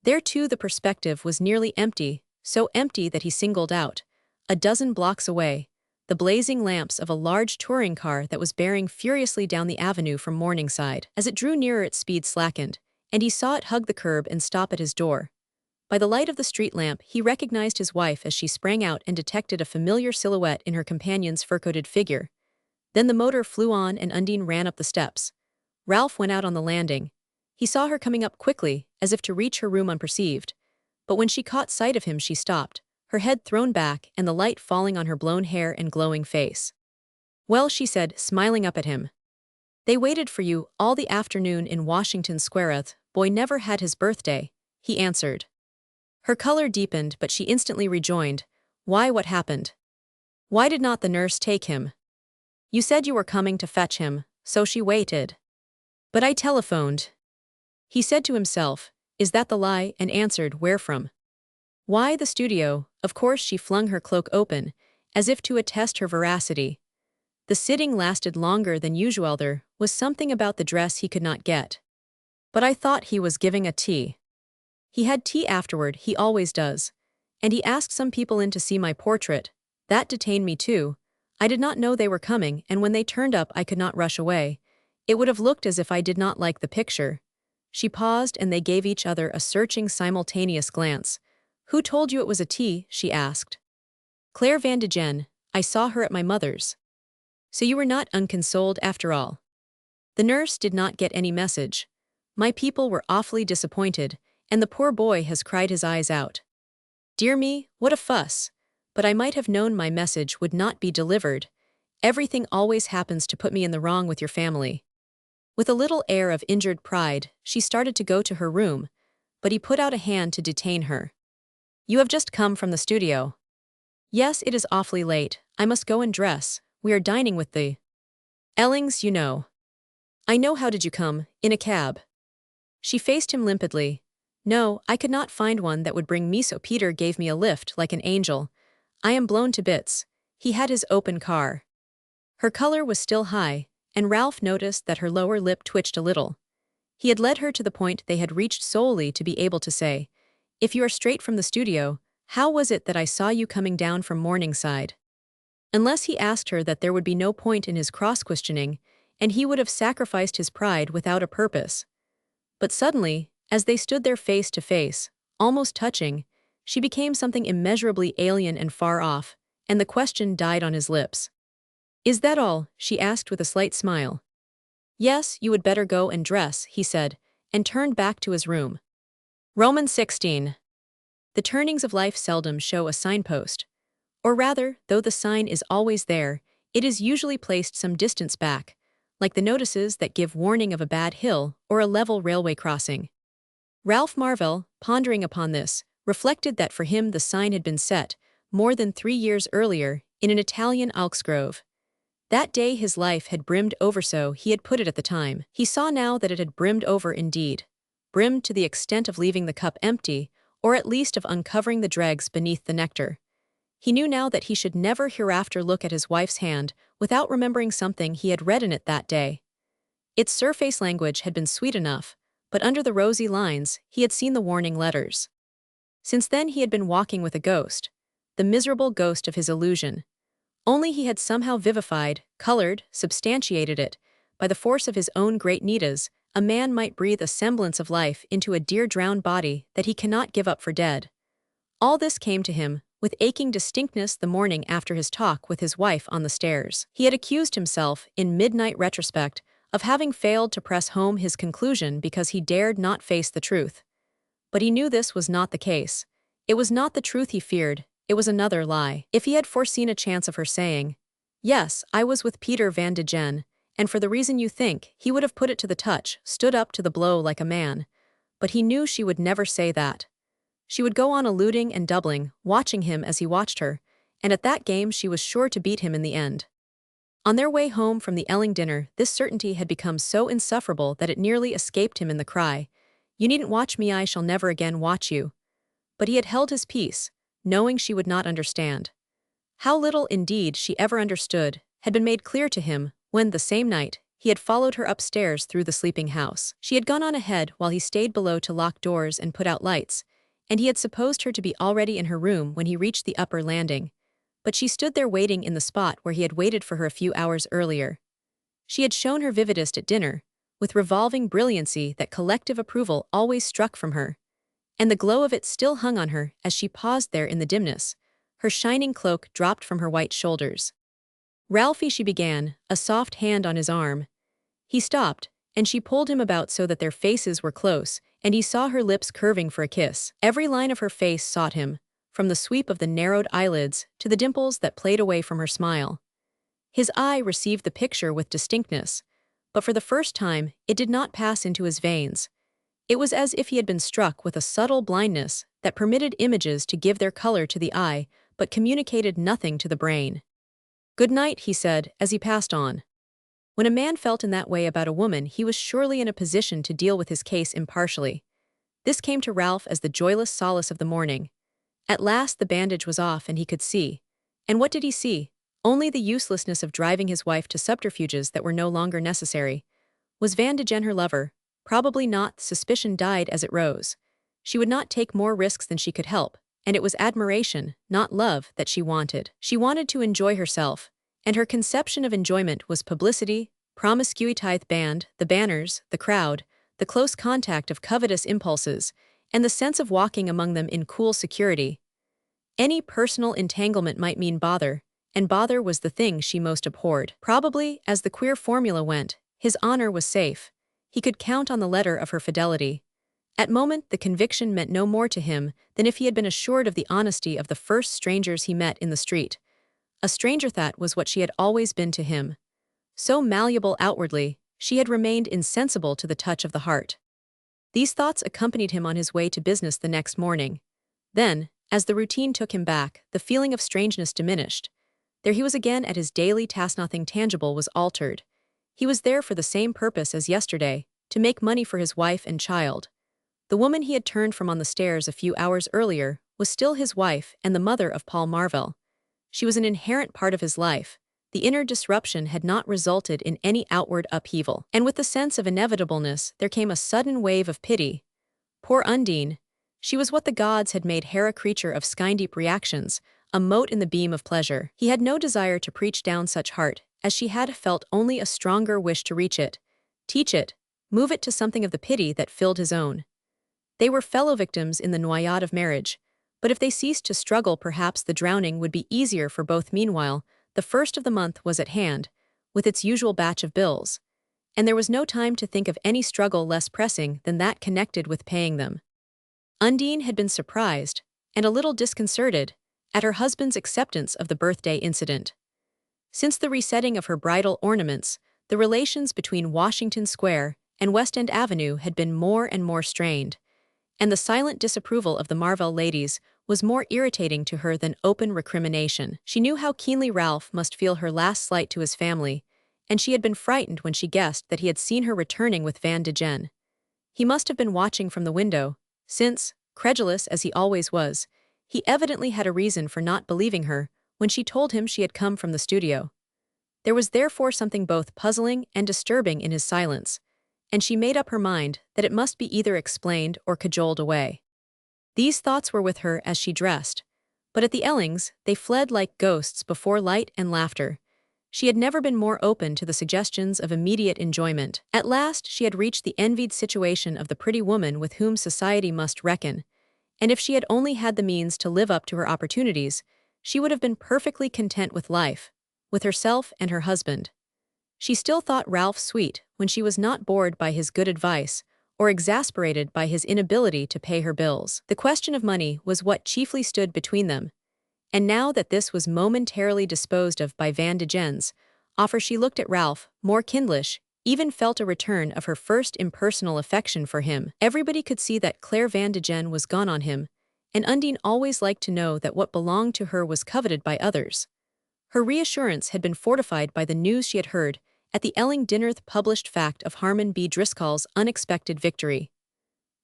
There too the perspective was nearly empty, so empty that he singled out, a dozen blocks away, the blazing lamps of a large touring car that was bearing furiously down the avenue from Morningside. As it drew nearer, its speed slackened, and he saw it hug the curb and stop at his door. By the light of the street lamp, he recognized his wife as she sprang out and detected a familiar silhouette in her companion's fur-coated figure. Then the motor flew on and Undine ran up the steps. Ralph went out on the landing. He saw her coming up quickly, as if to reach her room unperceived. But when she caught sight of him, she stopped, her head thrown back and the light falling on her blown hair and glowing face. "Well," she said, smiling up at him. "They waited for you all the afternoon in Washington Square. Boy never had his birthday," he answered. Her color deepened, but she instantly rejoined, "Why, what happened? Why did not the nurse take him? You said you were coming to fetch him, so she waited." "But I telephoned." He said to himself, "Is that the lie?" and answered, "Where from?" "Why, the studio." Of course she flung her cloak open, as if to attest her veracity. The sitting lasted longer than usual. There was something about the dress he could not get. But I thought he was giving a tea. He had tea afterward, he always does. And he asked some people in to see my portrait. That detained me too. I did not know they were coming, and when they turned up I could not rush away. It would have looked as if I did not like the picture. She paused and they gave each other a searching simultaneous glance. Who told you it was a tea? She asked. Claire Van de Gen. I saw her at my mother's. So you were not unconsoled after all. The nurse did not get any message. My people were awfully disappointed, and the poor boy has cried his eyes out. Dear me, what a fuss. But I might have known my message would not be delivered. Everything always happens to put me in the wrong with your family. With a little air of injured pride, she started to go to her room, but he put out a hand to detain her. You have just come from the studio. Yes, it is awfully late. I must go and dress. We are dining with the Ellings, you know. I know. How did you come? In a cab. She faced him limpidly. No, I could not find one that would bring me, so Peter gave me a lift like an angel. I am blown to bits. He had his open car. Her color was still high, and Ralph noticed that her lower lip twitched a little. He had led her to the point they had reached solely to be able to say, If you are straight from the studio, how was it that I saw you coming down from Morningside? Unless he asked her that, there would be no point in his cross-questioning, and he would have sacrificed his pride without a purpose. But suddenly, as they stood there face to face, almost touching, she became something immeasurably alien and far off, and the question died on his lips. Is that all? She asked with a slight smile. Yes, you would better go and dress, he said, and turned back to his room. Romans 16. The turnings of life seldom show a signpost. Or rather, though the sign is always there, it is usually placed some distance back, like the notices that give warning of a bad hill or a level railway crossing. Ralph Marvell, pondering upon this, reflected that for him the sign had been set, more than 3 years earlier, in an Italian Alpsgrove. That day his life had brimmed over, so he had put it at the time. He saw now that it had brimmed over indeed. Brimmed to the extent of leaving the cup empty, or at least of uncovering the dregs beneath the nectar. He knew now that he should never hereafter look at his wife's hand without remembering something he had read in it that day. Its surface language had been sweet enough, but under the rosy lines he had seen the warning letters. Since then he had been walking with a ghost, the miserable ghost of his illusion. Only he had somehow vivified, colored, substantiated it. By the force of his own great needs, a man might breathe a semblance of life into a dear drowned body that he cannot give up for dead. All this came to him with aching distinctness the morning after his talk with his wife on the stairs. He had accused himself, in midnight retrospect, of having failed to press home his conclusion because he dared not face the truth. But he knew this was not the case. It was not the truth he feared, it was another lie. If he had foreseen a chance of her saying, Yes, I was with Peter Van de Gen, and for the reason you think, he would have put it to the touch, stood up to the blow like a man. But he knew she would never say that. She would go on alluding and doubling, watching him as he watched her, and at that game she was sure to beat him in the end. On their way home from the Elling dinner, this certainty had become so insufferable that it nearly escaped him in the cry, You needn't watch me, I shall never again watch you. But he had held his peace, knowing she would not understand. How little, indeed, she ever understood, had been made clear to him when, the same night, he had followed her upstairs through the sleeping house. She had gone on ahead while he stayed below to lock doors and put out lights, and he had supposed her to be already in her room when he reached the upper landing. But she stood there waiting in the spot where he had waited for her a few hours earlier. She had shown her vividest at dinner, with revolving brilliancy that collective approval always struck from her. And the glow of it still hung on her as she paused there in the dimness. Her shining cloak dropped from her white shoulders. Ralphie, she began, a soft hand on his arm. He stopped, and she pulled him about so that their faces were close, and he saw her lips curving for a kiss. Every line of her face sought him, from the sweep of the narrowed eyelids to the dimples that played away from her smile. His eye received the picture with distinctness, but for the first time it did not pass into his veins. It was as if he had been struck with a subtle blindness that permitted images to give their color to the eye, but communicated nothing to the brain. Good night, he said, as he passed on. When a man felt in that way about a woman, he was surely in a position to deal with his case impartially. This came to Ralph as the joyless solace of the morning. At last the bandage was off and he could see. And what did he see? Only the uselessness of driving his wife to subterfuges that were no longer necessary. Was Van de Gen her lover? Probably not, suspicion died as it rose. She would not take more risks than she could help, and it was admiration, not love, that she wanted. She wanted to enjoy herself, and her conception of enjoyment was publicity, promiscuity, band, the banners, the crowd, the close contact of covetous impulses, and the sense of walking among them in cool security. Any personal entanglement might mean bother, and bother was the thing she most abhorred. Probably, as the queer formula went, his honor was safe. He could count on the letter of her fidelity. At moment, the conviction meant no more to him than if he had been assured of the honesty of the first strangers he met in the street. A stranger, that was what she had always been to him. So malleable outwardly, she had remained insensible to the touch of the heart. These thoughts accompanied him on his way to business the next morning. Then, as the routine took him back, the feeling of strangeness diminished. There he was again at his daily task. Nothing tangible was altered. He was there for the same purpose as yesterday, to make money for his wife and child. The woman he had turned from on the stairs a few hours earlier was still his wife and the mother of Paul Marvell. She was an inherent part of his life. The inner disruption had not resulted in any outward upheaval. And with the sense of inevitableness, there came a sudden wave of pity. Poor Undine. She was what the gods had made her, a creature of sky-deep reactions, a mote in the beam of pleasure. He had no desire to preach down such heart, as she had felt only a stronger wish to reach it, teach it, move it to something of the pity that filled his own. They were fellow victims in the noyade of marriage, but if they ceased to struggle, perhaps the drowning would be easier for both. Meanwhile, the first of the month was at hand, with its usual batch of bills, and there was no time to think of any struggle less pressing than that connected with paying them. Undine had been surprised, and a little disconcerted, at her husband's acceptance of the birthday incident. Since the resetting of her bridal ornaments, the relations between Washington Square and West End Avenue had been more and more strained, and the silent disapproval of the Marvell ladies was more irritating to her than open recrimination. She knew how keenly Ralph must feel her last slight to his family, and she had been frightened when she guessed that he had seen her returning with Van de Gen. He must have been watching from the window, since, credulous as he always was, he evidently had a reason for not believing her when she told him she had come from the studio. There was therefore something both puzzling and disturbing in his silence, and she made up her mind that it must be either explained or cajoled away. These thoughts were with her as she dressed, but at the Ellings they fled like ghosts before light and laughter. She had never been more open to the suggestions of immediate enjoyment. At last she had reached the envied situation of the pretty woman with whom society must reckon, and if she had only had the means to live up to her opportunities, she would have been perfectly content with life, with herself and her husband. She still thought Ralph sweet when she was not bored by his good advice or exasperated by his inability to pay her bills. The question of money was what chiefly stood between them, and now that this was momentarily disposed of by Van de Gen's offer, she looked at Ralph, more kindlish, even felt a return of her first impersonal affection for him. Everybody could see that Claire Van de Gen was gone on him, and Undine always liked to know that what belonged to her was coveted by others. Her reassurance had been fortified by the news she had heard at the Elling dinner, the published fact of Harmon B. Driscoll's unexpected victory.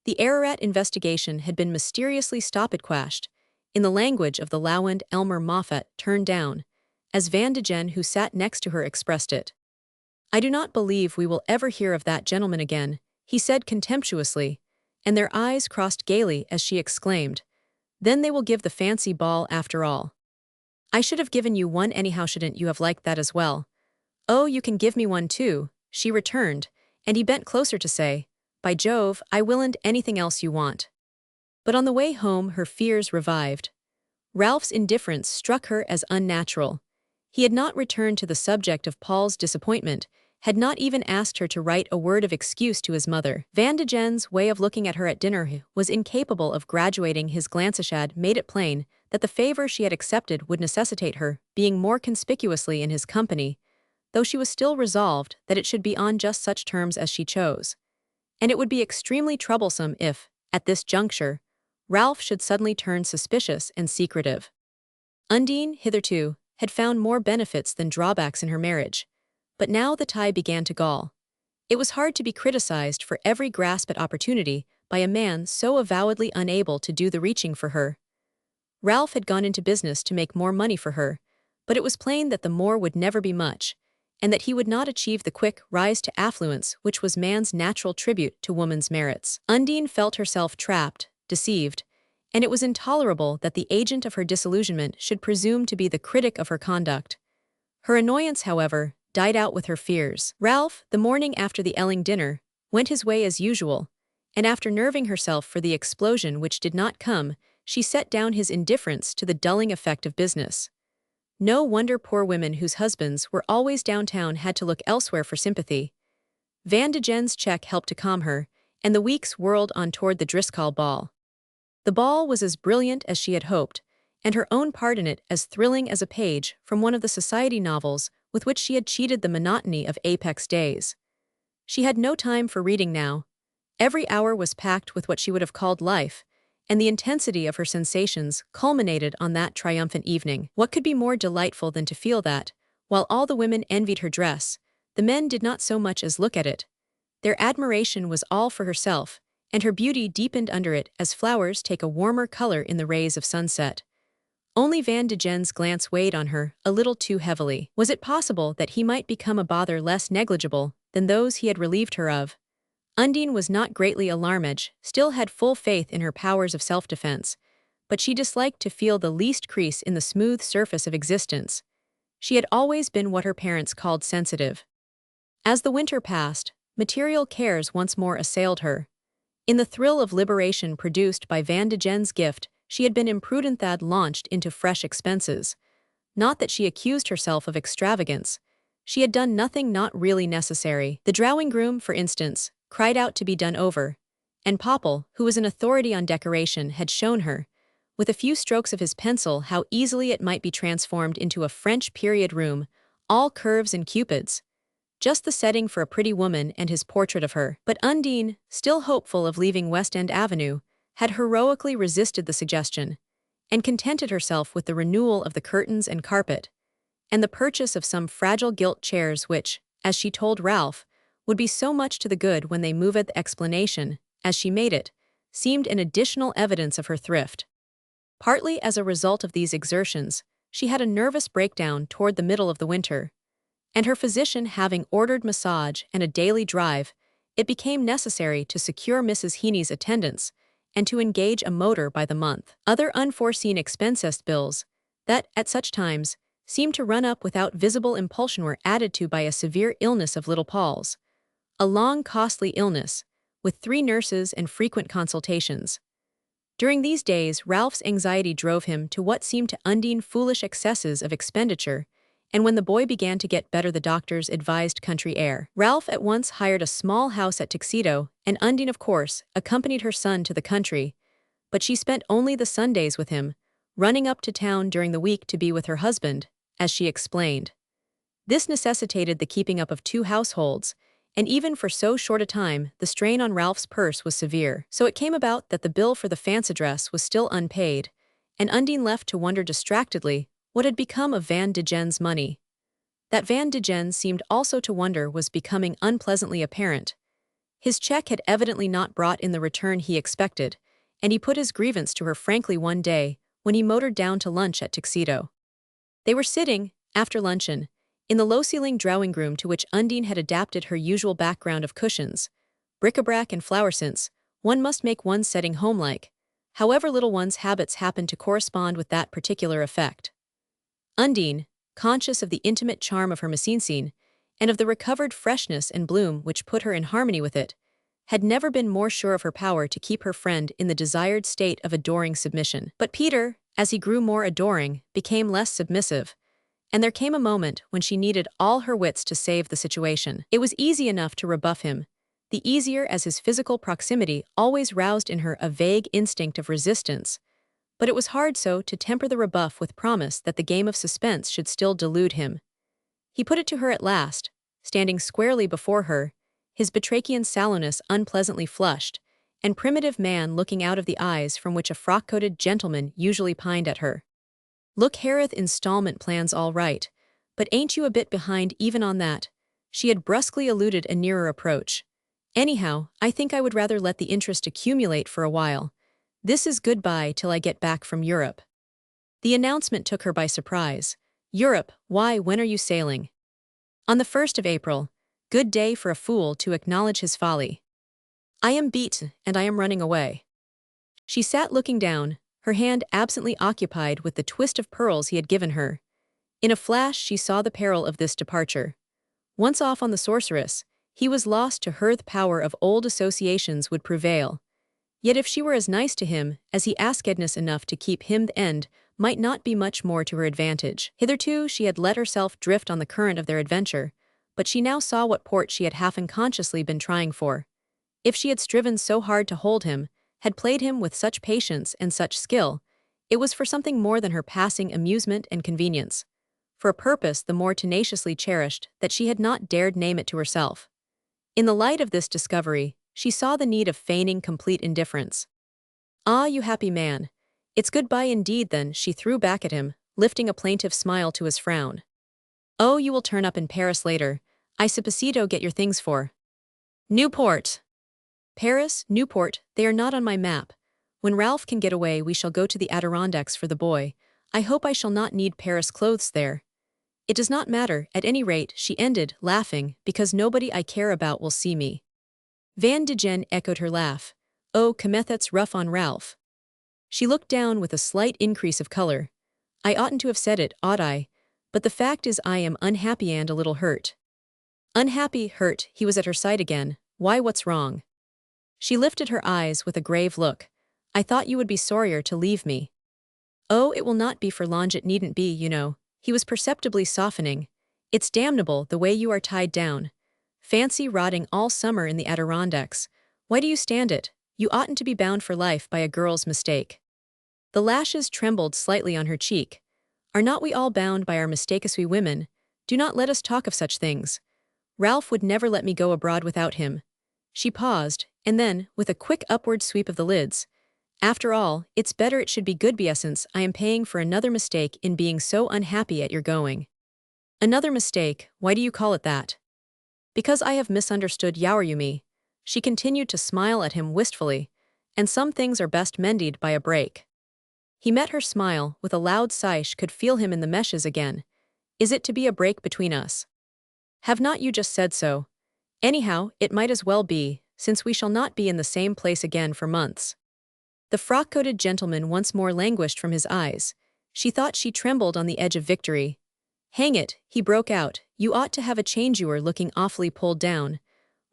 The Ararat investigation had been mysteriously stopquashed, in the language of the Lowend Elmer Moffat, turned down, as Van de Gen, who sat next to her, expressed it. "I do not believe we will ever hear of that gentleman again," he said contemptuously, and their eyes crossed gaily as she exclaimed, "Then they will give the fancy ball after all. I should have given you one anyhow. Shouldn't you have liked that as well?" "Oh, you can give me one too," she returned, and he bent closer to say, "By Jove, I willn't anything else you want." But on the way home her fears revived. Ralph's indifference struck her as unnatural. He had not returned to the subject of Paul's disappointment, had not even asked her to write a word of excuse to his mother. Van de Gen's way of looking at her at dinner was incapable of graduating his glances, had made it plain that the favor she had accepted would necessitate her being more conspicuously in his company, though she was still resolved that it should be on just such terms as she chose. And it would be extremely troublesome if, at this juncture, Ralph should suddenly turn suspicious and secretive. Undine, hitherto, had found more benefits than drawbacks in her marriage, but now the tie began to gall. It was hard to be criticized for every grasp at opportunity by a man so avowedly unable to do the reaching for her. Ralph had gone into business to make more money for her, but it was plain that the more would never be much, and that he would not achieve the quick rise to affluence which was man's natural tribute to woman's merits. Undine felt herself trapped, deceived, and it was intolerable that the agent of her disillusionment should presume to be the critic of her conduct. Her annoyance, however, died out with her fears. Ralph, the morning after the Elling dinner, went his way as usual, and after nerving herself for the explosion which did not come, she set down his indifference to the dulling effect of business. No wonder poor women whose husbands were always downtown had to look elsewhere for sympathy. Van de Gen's check helped to calm her, and the weeks whirled on toward the Driscoll ball. The ball was as brilliant as she had hoped, and her own part in it as thrilling as a page from one of the society novels with which she had cheated the monotony of Apex days. She had no time for reading now. Every hour was packed with what she would have called life, and the intensity of her sensations culminated on that triumphant evening. What could be more delightful than to feel that, while all the women envied her dress, the men did not so much as look at it? Their admiration was all for herself, and her beauty deepened under it as flowers take a warmer color in the rays of sunset. Only Van de Gen's glance weighed on her a little too heavily. Was it possible that he might become a bother less negligible than those he had relieved her of? Undine was not greatly alarmed, still had full faith in her powers of self-defense, but she disliked to feel the least crease in the smooth surface of existence. She had always been what her parents called sensitive. As the winter passed, material cares once more assailed her. In the thrill of liberation produced by Van de Gen's gift, she had been imprudent and launched into fresh expenses. Not that she accused herself of extravagance. She had done nothing not really necessary. The drawing-room, for instance, cried out to be done over, and Popple, who was an authority on decoration, had shown her, with a few strokes of his pencil, how easily it might be transformed into a French period room, all curves and cupids. Just the setting for a pretty woman and his portrait of her. But Undine, still hopeful of leaving West End Avenue, had heroically resisted the suggestion, and contented herself with the renewal of the curtains and carpet, and the purchase of some fragile gilt chairs which, as she told Ralph, would be so much to the good when they moved. The explanation, as she made it, seemed an additional evidence of her thrift. Partly as a result of these exertions, she had a nervous breakdown toward the middle of the winter, and her physician having ordered massage and a daily drive, it became necessary to secure Mrs. Heeny's attendance and to engage a motor by the month. Other unforeseen expense bills, that, at such times, seemed to run up without visible impulsion were added to by a severe illness of little Paul's. A long, costly illness, with 3 nurses and frequent consultations. During these days, Ralph's anxiety drove him to what seemed to Undine foolish excesses of expenditure, and when the boy began to get better the doctors advised country air. Ralph at once hired a small house at Tuxedo, and Undine, of course, accompanied her son to the country, but she spent only the Sundays with him, running up to town during the week to be with her husband, as she explained. This necessitated the keeping up of 2 households, and even for so short a time, the strain on Ralph's purse was severe. So it came about that the bill for the fancy dress was still unpaid, and Undine left to wonder distractedly what had become of Van de Gen's money. That Van de Gen seemed also to wonder was becoming unpleasantly apparent. His check had evidently not brought in the return he expected, and he put his grievance to her frankly one day when he motored down to lunch at Tuxedo. They were sitting, after luncheon, in the low-ceilinged drawing-room to which Undine had adapted her usual background of cushions, bric-a-brac and flower scents. One must make one's setting homelike, however little one's habits happen to correspond with that particular effect. Undine, conscious of the intimate charm of her mise-en-scene, and of the recovered freshness and bloom which put her in harmony with it, had never been more sure of her power to keep her friend in the desired state of adoring submission. But Peter, as he grew more adoring, became less submissive, and there came a moment when she needed all her wits to save the situation. It was easy enough to rebuff him, the easier as his physical proximity always roused in her a vague instinct of resistance, but it was hard so to temper the rebuff with promise that the game of suspense should still delude him. He put it to her at last, standing squarely before her, his batrachian sallowness unpleasantly flushed, and primitive man looking out of the eyes from which a frock-coated gentleman usually pined at her. "Look, Harith, installment plan's all right, but ain't you a bit behind even on that?" She had brusquely eluded a nearer approach. "Anyhow, I think I would rather let the interest accumulate for a while. This is goodbye till I get back from Europe." The announcement took her by surprise. "Europe? Why, when are you sailing?" On the 1st of April, good day for a fool to acknowledge his folly. I am beaten, and I am running away. She sat looking down, her hand absently occupied with the twist of pearls he had given her. In a flash she saw the peril of this departure. Once off on the sorceress, he was lost to her. The power of old associations would prevail. Yet if she were as nice to him as he askedness enough to keep him, the end might not be much more to her advantage. Hitherto she had let herself drift on the current of their adventure, but she now saw what port she had half unconsciously been trying for. If she had striven so hard to hold him, had played him with such patience and such skill, it was for something more than her passing amusement and convenience, for a purpose the more tenaciously cherished that she had not dared name it to herself. In the light of this discovery, she saw the need of feigning complete indifference. "Ah, you happy man. It's goodbye indeed then," she threw back at him, lifting a plaintive smile to his frown. "Oh, you will turn up in Paris later. I suppose get your things for Newport. Paris, Newport, they are not on my map. When Ralph can get away we shall go to the Adirondacks for the boy. I hope I shall not need Paris clothes there. It does not matter, at any rate," she ended, laughing, "because nobody I care about will see me." Van de Gen echoed her laugh. "Oh, Comethet's rough on Ralph." She looked down with a slight increase of color. "I oughtn't to have said it, ought I? But the fact is I am unhappy and a little hurt." "Unhappy, hurt," he was at her side again. "Why, what's wrong?" She lifted her eyes with a grave look. "I thought you would be sorrier to leave me." "Oh, it will not be for long, it needn't be, you know." He was perceptibly softening. "It's damnable, the way you are tied down. Fancy rotting all summer in the Adirondacks. Why do you stand it? You oughtn't to be bound for life by a girl's mistake." The lashes trembled slightly on her cheek. "Are not we all bound by our mistakes, we women? Do not let us talk of such things. Ralph would never let me go abroad without him." She paused, and then, with a quick upward sweep of the lids, "After all, it's better it should be good essence I am paying for another mistake in being so unhappy at your going." "Another mistake, why do you call it that?" "Because I have misunderstood you me." She continued to smile at him wistfully. "And some things are best mended by a break." He met her smile with a loud sigh. She could feel him in the meshes again. "Is it to be a break between us?" "Have not you just said so? Anyhow, it might as well be, since we shall not be in the same place again for months." The frock-coated gentleman once more languished from his eyes. She thought she trembled on the edge of victory. "Hang it," he broke out, "you ought to have a change. You are looking awfully pulled down.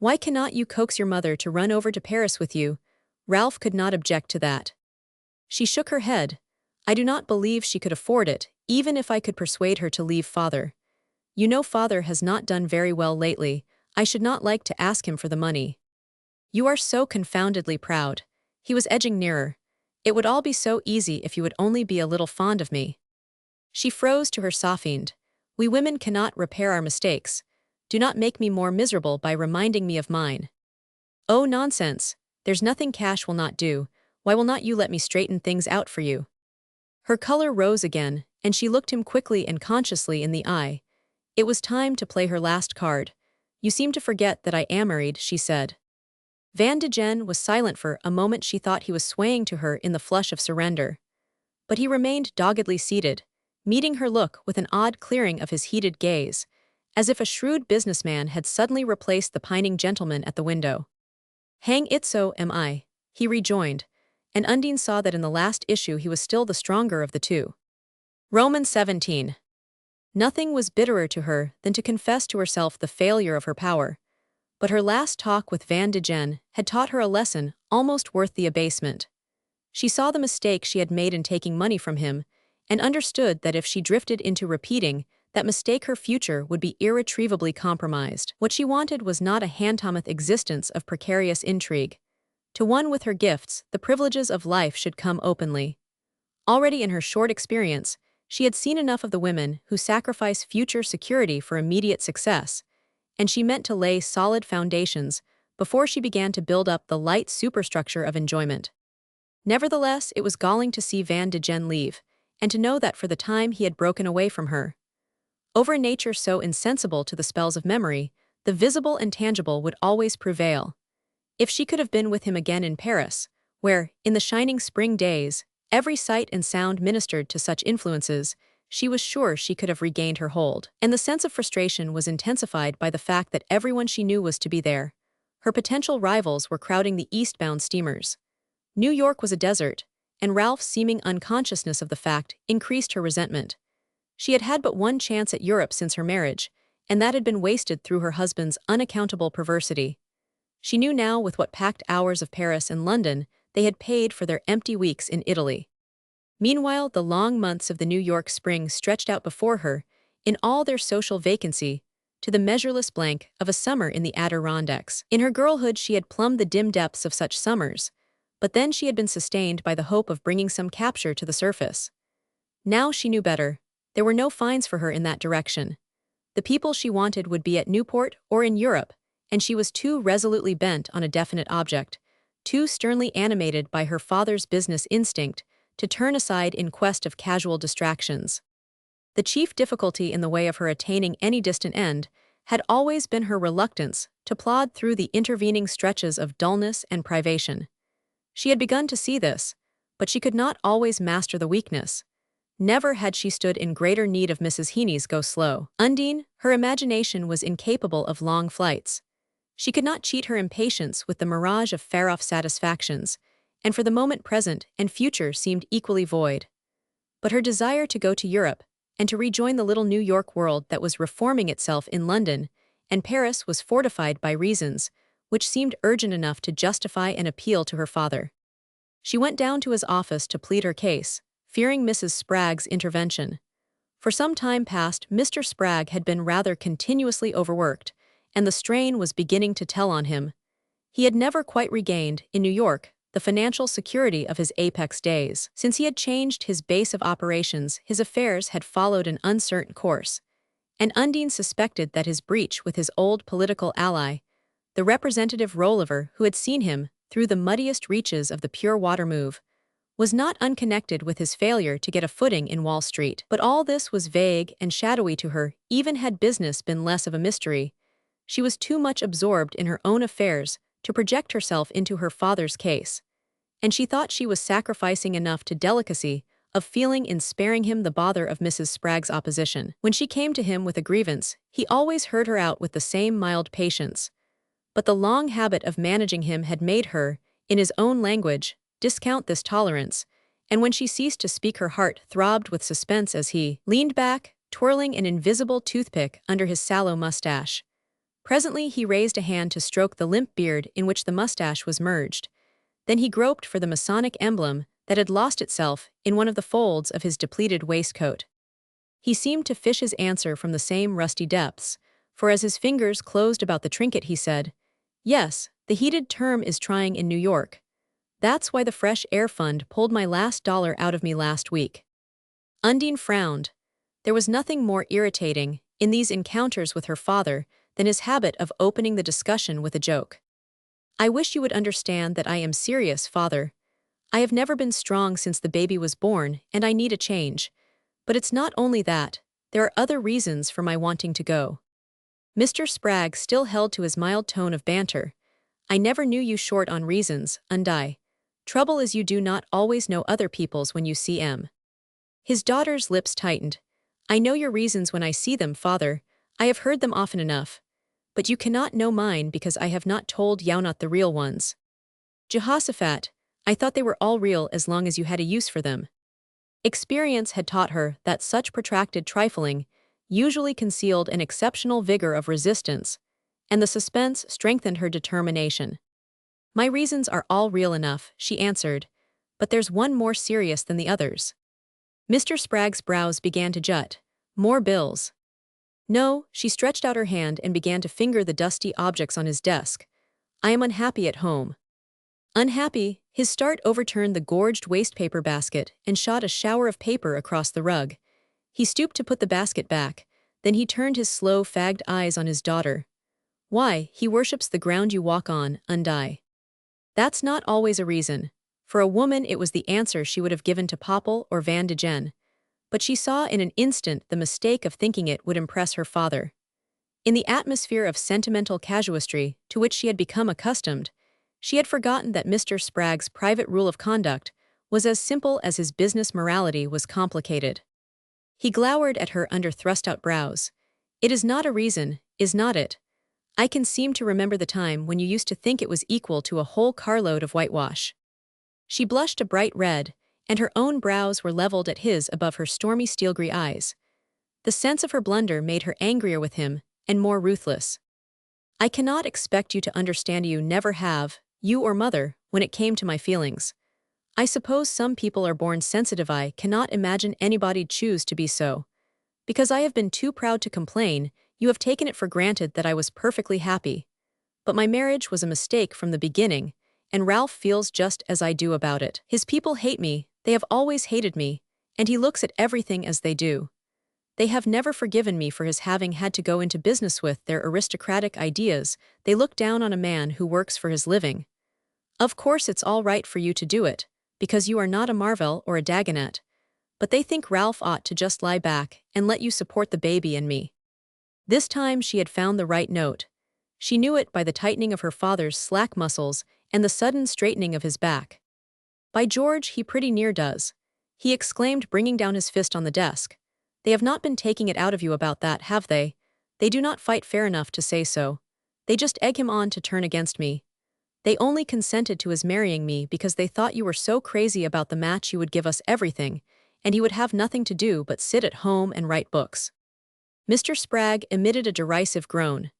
Why cannot you coax your mother to run over to Paris with you? Ralph could not object to that." She shook her head. "I do not believe she could afford it, even if I could persuade her to leave father. You know father has not done very well lately. I should not like to ask him for the money." "You are so confoundedly proud." He was edging nearer. "It would all be so easy if you would only be a little fond of me." She froze to her sophied. "We women cannot repair our mistakes. Do not make me more miserable by reminding me of mine." "Oh, nonsense. There's nothing cash will not do. Why will not you let me straighten things out for you?" Her color rose again, and she looked him quickly and consciously in the eye. It was time to play her last card. "You seem to forget that I am married," she said. Van de Gen was silent for a moment. She thought he was swaying to her in the flush of surrender. But he remained doggedly seated, meeting her look with an odd clearing of his heated gaze, as if a shrewd businessman had suddenly replaced the pining gentleman at the window. "Hang it, so am I," he rejoined, and Undine saw that in the last issue he was still the stronger of the two. Romans 17. Nothing was bitterer to her than to confess to herself the failure of her power. But her last talk with Van de Gen had taught her a lesson almost worth the abasement. She saw the mistake she had made in taking money from him, and understood that if she drifted into repeating that mistake her future would be irretrievably compromised. What she wanted was not a handsometh existence of precarious intrigue. To one with her gifts, the privileges of life should come openly. Already in her short experience, she had seen enough of the women who sacrifice future security for immediate success, and she meant to lay solid foundations before she began to build up the light superstructure of enjoyment. Nevertheless, it was galling to see Van de Gen leave, and to know that for the time he had broken away from her. Over a nature so insensible to the spells of memory, the visible and tangible would always prevail. If she could have been with him again in Paris, where, in the shining spring days, every sight and sound ministered to such influences, she was sure she could have regained her hold. And the sense of frustration was intensified by the fact that everyone she knew was to be there. Her potential rivals were crowding the eastbound steamers. New York was a desert, and Ralph's seeming unconsciousness of the fact increased her resentment. She had had but one chance at Europe since her marriage, and that had been wasted through her husband's unaccountable perversity. She knew now with what packed hours of Paris and London they had paid for their empty weeks in Italy. Meanwhile, the long months of the New York spring stretched out before her, in all their social vacancy, to the measureless blank of a summer in the Adirondacks. In her girlhood she had plumbed the dim depths of such summers, but then she had been sustained by the hope of bringing some capture to the surface. Now she knew better. There were no finds for her in that direction. The people she wanted would be at Newport or in Europe, and she was too resolutely bent on a definite object, too sternly animated by her father's business instinct, to turn aside in quest of casual distractions. The chief difficulty in the way of her attaining any distant end had always been her reluctance to plod through the intervening stretches of dullness and privation. She had begun to see this, but she could not always master the weakness. Never had she stood in greater need of Mrs. Heeny's go slow. Undine, her imagination was incapable of long flights. She could not cheat her impatience with the mirage of far-off satisfactions, and for the moment present and future seemed equally void. But her desire to go to Europe, and to rejoin the little New York world that was reforming itself in London and Paris, was fortified by reasons which seemed urgent enough to justify an appeal to her father. She went down to his office to plead her case, fearing Mrs. Spragg's intervention. For some time past, Mr. Spragg had been rather continuously overworked, and the strain was beginning to tell on him. He had never quite regained, in New York, the financial security of his apex days. Since he had changed his base of operations, his affairs had followed an uncertain course, and Undine suspected that his breach with his old political ally, the representative Rolliver who had seen him through the muddiest reaches of the pure water move, was not unconnected with his failure to get a footing in Wall Street. But all this was vague and shadowy to her, even had business been less of a mystery. She was too much absorbed in her own affairs to project herself into her father's case, and she thought she was sacrificing enough to delicacy of feeling in sparing him the bother of Mrs. Spragg's opposition. When she came to him with a grievance, he always heard her out with the same mild patience. But the long habit of managing him had made her, in his own language, discount this tolerance, and when she ceased to speak her heart throbbed with suspense as he leaned back, twirling an invisible toothpick under his sallow mustache. Presently he raised a hand to stroke the limp beard in which the mustache was merged. Then he groped for the Masonic emblem that had lost itself in one of the folds of his depleted waistcoat. He seemed to fish his answer from the same rusty depths, for as his fingers closed about the trinket he said, "Yes, the heated term is trying in New York. That's why the Fresh Air Fund pulled my last dollar out of me last week." Undine frowned. There was nothing more irritating, in these encounters with her father, than his habit of opening the discussion with a joke. "I wish you would understand that I am serious, father. I have never been strong since the baby was born, and I need a change. But it's not only that, there are other reasons for my wanting to go." Mr. Spragg still held to his mild tone of banter. "I never knew you short on reasons, Undine. Trouble is you do not always know other people's when you see 'em." His daughter's lips tightened. "I know your reasons when I see them, father. I have heard them often enough. But you cannot know mine because I have not told you not the real ones." "Jehoshaphat, I thought they were all real as long as you had a use for them." Experience had taught her that such protracted trifling usually concealed an exceptional vigor of resistance, and the suspense strengthened her determination. "My reasons are all real enough," she answered, "but there's one more serious than the others." Mr. Spragg's brows began to jut. "More bills?" "No," she stretched out her hand and began to finger the dusty objects on his desk. "I am unhappy at home." Unhappy, his start overturned the gorged wastepaper basket and shot a shower of paper across the rug. He stooped to put the basket back, then he turned his slow, fagged eyes on his daughter. "Why, he worships the ground you walk on, Undine." That's not always a reason. For a woman it was the answer she would have given to Popple or Van de Gen. But she saw in an instant the mistake of thinking it would impress her father. In the atmosphere of sentimental casuistry to which she had become accustomed, she had forgotten that Mr. Spragg's private rule of conduct was as simple as his business morality was complicated. He glowered at her under thrust-out brows. It is not a reason, is not it? I can seem to remember the time when you used to think it was equal to a whole carload of whitewash. She blushed a bright red, and her own brows were leveled at his above her stormy steel-gray eyes. The sense of her blunder made her angrier with him, and more ruthless. I cannot expect you to understand, you never have, you or mother, when it came to my feelings. I suppose some people are born sensitive. I cannot imagine anybody'd choose to be so. Because I have been too proud to complain, you have taken it for granted that I was perfectly happy. But my marriage was a mistake from the beginning, and Ralph feels just as I do about it. His people hate me, they have always hated me, and he looks at everything as they do. They have never forgiven me for his having had to go into business with their aristocratic ideas. They look down on a man who works for his living. Of course it's all right for you to do it, because you are not a Marvell or a Dagonet. But they think Ralph ought to just lie back and let you support the baby and me. This time she had found the right note. She knew it by the tightening of her father's slack muscles and the sudden straightening of his back. By George, he pretty near does, he exclaimed, bringing down his fist on the desk. They have not been taking it out of you about that, have they? They do not fight fair enough to say so. They just egg him on to turn against me. They only consented to his marrying me because they thought you were so crazy about the match you would give us everything, and he would have nothing to do but sit at home and write books. Mr. Spragg emitted a derisive groan.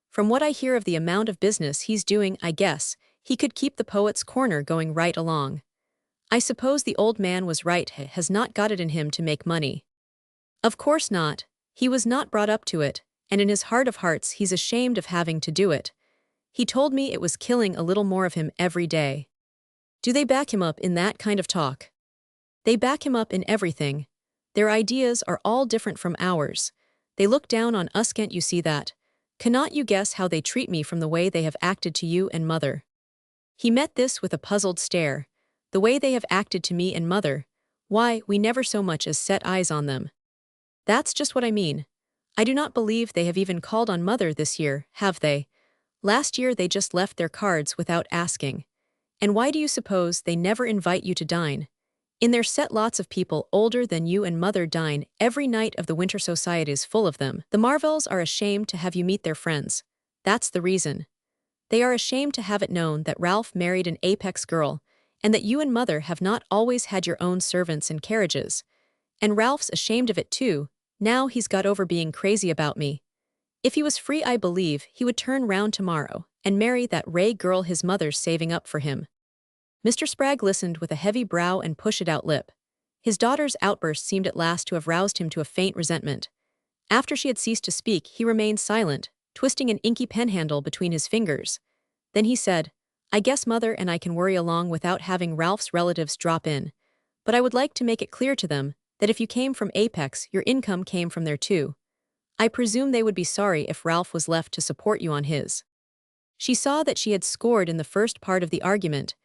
From what I hear of the amount of business he's doing, I guess he could keep the Poets' Corner going right along. I suppose the old man was right, he has not got it in him to make money. Of course not, he was not brought up to it, and in his heart of hearts he's ashamed of having to do it. He told me it was killing a little more of him every day. Do they back him up in that kind of talk? They back him up in everything. Their ideas are all different from ours. They look down on us, can't you see that? Cannot you guess how they treat me from the way they have acted to you and mother? He met this with a puzzled stare. The way they have acted to me and mother, why, we never so much as set eyes on them. That's just what I mean. I do not believe they have even called on mother this year, have they? Last year they just left their cards without asking. And why do you suppose they never invite you to dine? In their set, lots of people older than you and mother dine every night of the winter, societies full of them. The Marvells are ashamed to have you meet their friends. That's the reason. They are ashamed to have it known that Ralph married an Apex girl, and that you and mother have not always had your own servants and carriages. And Ralph's ashamed of it too, now he's got over being crazy about me. If he was free, I believe he would turn round tomorrow and marry that Ray girl his mother's saving up for him. Mr. Spragg listened with a heavy brow and pushed-out lip. His daughter's outburst seemed at last to have roused him to a faint resentment. After she had ceased to speak, he remained silent, twisting an inky pen handle between his fingers. Then he said, I guess mother and I can worry along without having Ralph's relatives drop in. But I would like to make it clear to them that if you came from Apex, your income came from there too. I presume they would be sorry if Ralph was left to support you on his. She saw that she had scored in the first part of the argument,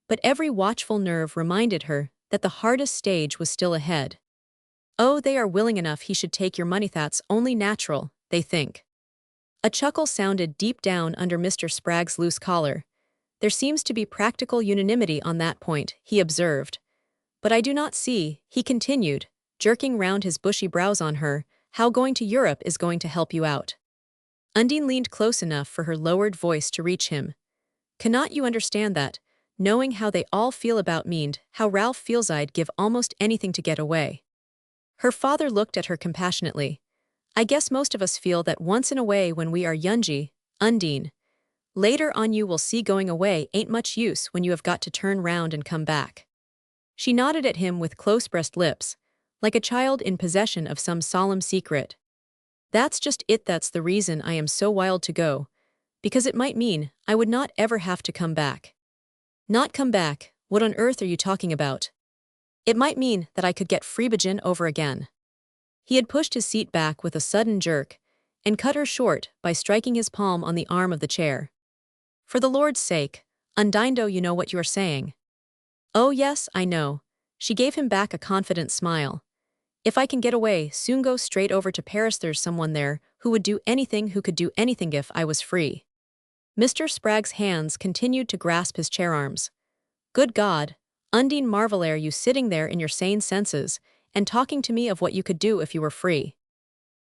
but every watchful nerve reminded her that the hardest stage was still ahead. Oh, they are willing enough he should take your money, that's only natural, they think. A chuckle sounded deep down under Mr. Spragg's loose collar. There seems to be practical unanimity on that point, he observed. But I do not see, he continued, jerking round his bushy brows on her, how going to Europe is going to help you out. Undine leaned close enough for her lowered voice to reach him. Cannot you understand that, knowing how they all feel about me and how Ralph feels, I'd give almost anything to get away? Her father looked at her compassionately. I guess most of us feel that once in a way when we are youngy, Undine. Later on you will see going away ain't much use when you have got to turn round and come back. She nodded at him with close-pressed lips, like a child in possession of some solemn secret. That's just it, that's the reason I am so wild to go, because it might mean I would not ever have to come back. Not come back, what on earth are you talking about? It might mean that I could get Freebagin over again. He had pushed his seat back with a sudden jerk, and cut her short by striking his palm on the arm of the chair. For the Lord's sake, Undine, do you know what you are saying? Oh yes, I know. She gave him back a confident smile. If I can get away, soon go straight over to Paris. There's someone there who would do anything, who could do anything if I was free. Mr. Spragg's hands continued to grasp his chair arms. Good God, Undine Marvel, are you sitting there in your sane senses, and talking to me of what you could do if you were free.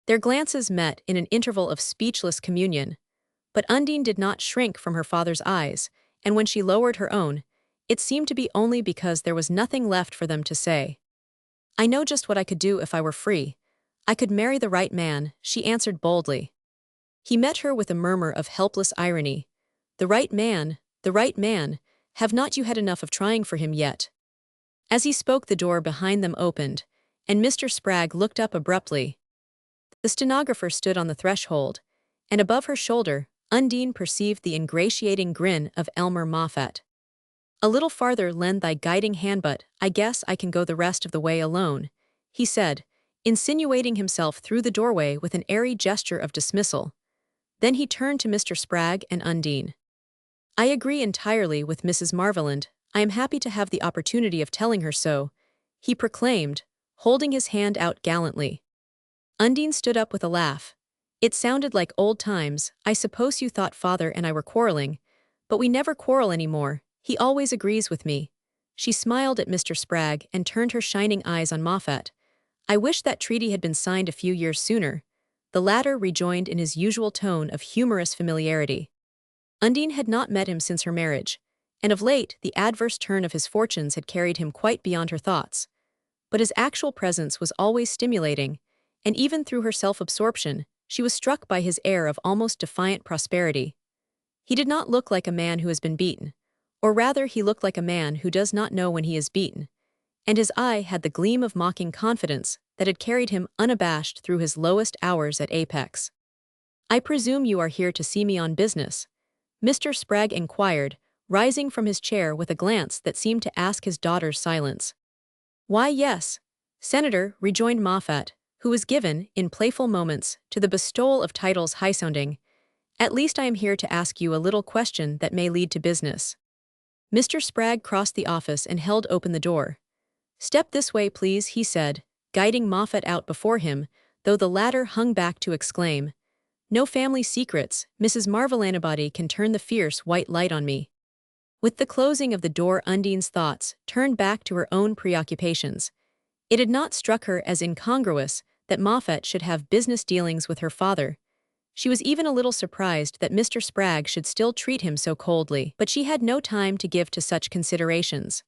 Their glances met in an interval of speechless communion, but Undine did not shrink from her father's eyes, and when she lowered her own, it seemed to be only because there was nothing left for them to say. I know just what I could do if I were free. I could marry the right man, she answered boldly. He met her with a murmur of helpless irony. The right man, have not you had enough of trying for him yet? As he spoke, the door behind them opened, and Mr. Spragg looked up abruptly. The stenographer stood on the threshold, and above her shoulder, Undine perceived the ingratiating grin of Elmer Moffat. A little farther lend thy guiding hand, but I guess I can go the rest of the way alone, he said, insinuating himself through the doorway with an airy gesture of dismissal. Then he turned to Mr. Spragg and Undine. I agree entirely with Mrs. Marveland. I am happy to have the opportunity of telling her so, he proclaimed, holding his hand out gallantly. Undine stood up with a laugh. It sounded like old times. I suppose you thought father and I were quarreling, but we never quarrel anymore. He always agrees with me. She smiled at Mr. Spragg and turned her shining eyes on Moffat. I wish that treaty had been signed a few years sooner. The latter rejoined in his usual tone of humorous familiarity. Undine had not met him since her marriage, and of late the adverse turn of his fortunes had carried him quite beyond her thoughts. But his actual presence was always stimulating, and even through her self-absorption, she was struck by his air of almost defiant prosperity. He did not look like a man who has been beaten, or rather he looked like a man who does not know when he is beaten, and his eye had the gleam of mocking confidence that had carried him unabashed through his lowest hours at apex. I presume you are here to see me on business, Mr. Spragg inquired, rising from his chair with a glance that seemed to ask his daughter's silence. Why, yes, Senator, rejoined Moffat, who was given, in playful moments, to the bestowal of titles high-sounding. At least I am here to ask you a little question that may lead to business. Mr. Spragg crossed the office and held open the door. Step this way, please, he said, guiding Moffat out before him, though the latter hung back to exclaim, No family secrets, Mrs. Marvelanabody can turn the fierce white light on me. With the closing of the door, Undine's thoughts turned back to her own preoccupations. It had not struck her as incongruous that Moffat should have business dealings with her father. She was even a little surprised that Mr. Spragg should still treat him so coldly, but she had no time to give to such considerations.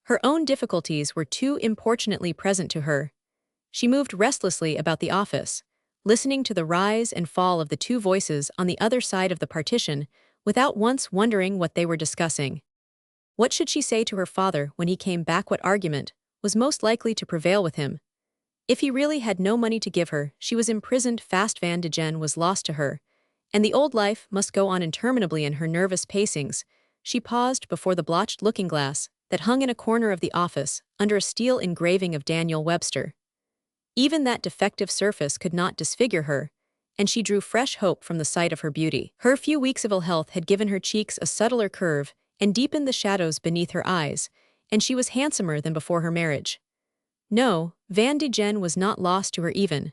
Her own difficulties were too importunately present to her. She moved restlessly about the office, listening to the rise and fall of the two voices on the other side of the partition, without once wondering what they were discussing. What should she say to her father when he came back? What argument was most likely to prevail with him? If he really had no money to give her, she was imprisoned fast. Van de Gen was lost to her, and the old life must go on interminably. In her nervous pacings, she paused before the blotched looking-glass that hung in a corner of the office under a steel engraving of Daniel Webster. Even that defective surface could not disfigure her, and she drew fresh hope from the sight of her beauty. Her few weeks of ill health had given her cheeks a subtler curve and deepened the shadows beneath her eyes, and she was handsomer than before her marriage. No, Van de Gen was not lost to her even.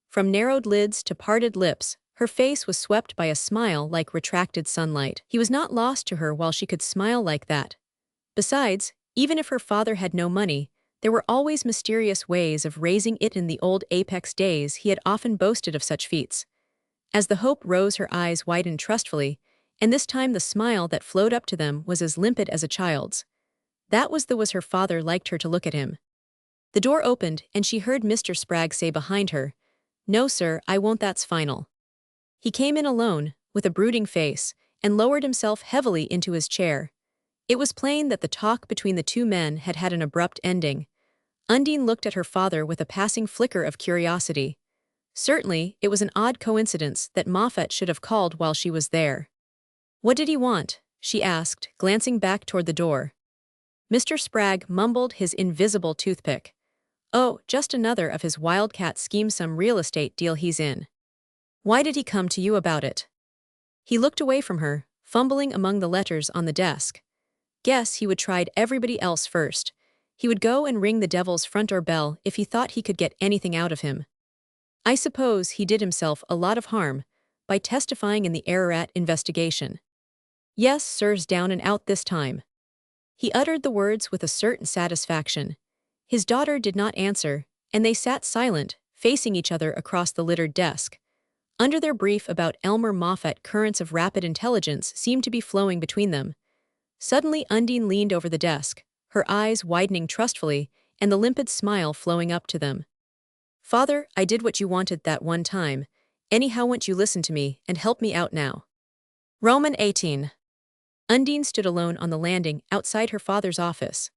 From narrowed lids to parted lips, her face was swept by a smile like retracted sunlight. He was not lost to her while she could smile like that. Besides, even if her father had no money, there were always mysterious ways of raising it. In the old Apex days he had often boasted of such feats. As the hope rose, her eyes widened trustfully, and this time the smile that flowed up to them was as limpid as a child's. That was her father liked her to look at him. The door opened, and she heard Mr. Spragg say behind her, No, sir, I won't, that's final. He came in alone, with a brooding face, and lowered himself heavily into his chair. It was plain that the talk between the two men had had an abrupt ending. Undine looked at her father with a passing flicker of curiosity. Certainly, it was an odd coincidence that Moffat should have called while she was there. What did he want? She asked, glancing back toward the door. Mr. Spragg mumbled his invisible toothpick. Oh, just another of his wildcat schemes, some real estate deal he's in. Why did he come to you about it? He looked away from her, fumbling among the letters on the desk. Guess he would tried everybody else first. He would go and ring the devil's front door bell if he thought he could get anything out of him. I suppose he did himself a lot of harm by testifying in the Ararat investigation. Yes, sir's down and out this time. He uttered the words with a certain satisfaction. His daughter did not answer, and they sat silent, facing each other across the littered desk. Under their brief about Elmer Moffat, currents of rapid intelligence seemed to be flowing between them. Suddenly Undine leaned over the desk, her eyes widening trustfully, and the limpid smile flowing up to them. "Father, I did what you wanted that one time. Anyhow, won't you listen to me and help me out now?" Roman 18. Undine stood alone on the landing outside her father's office.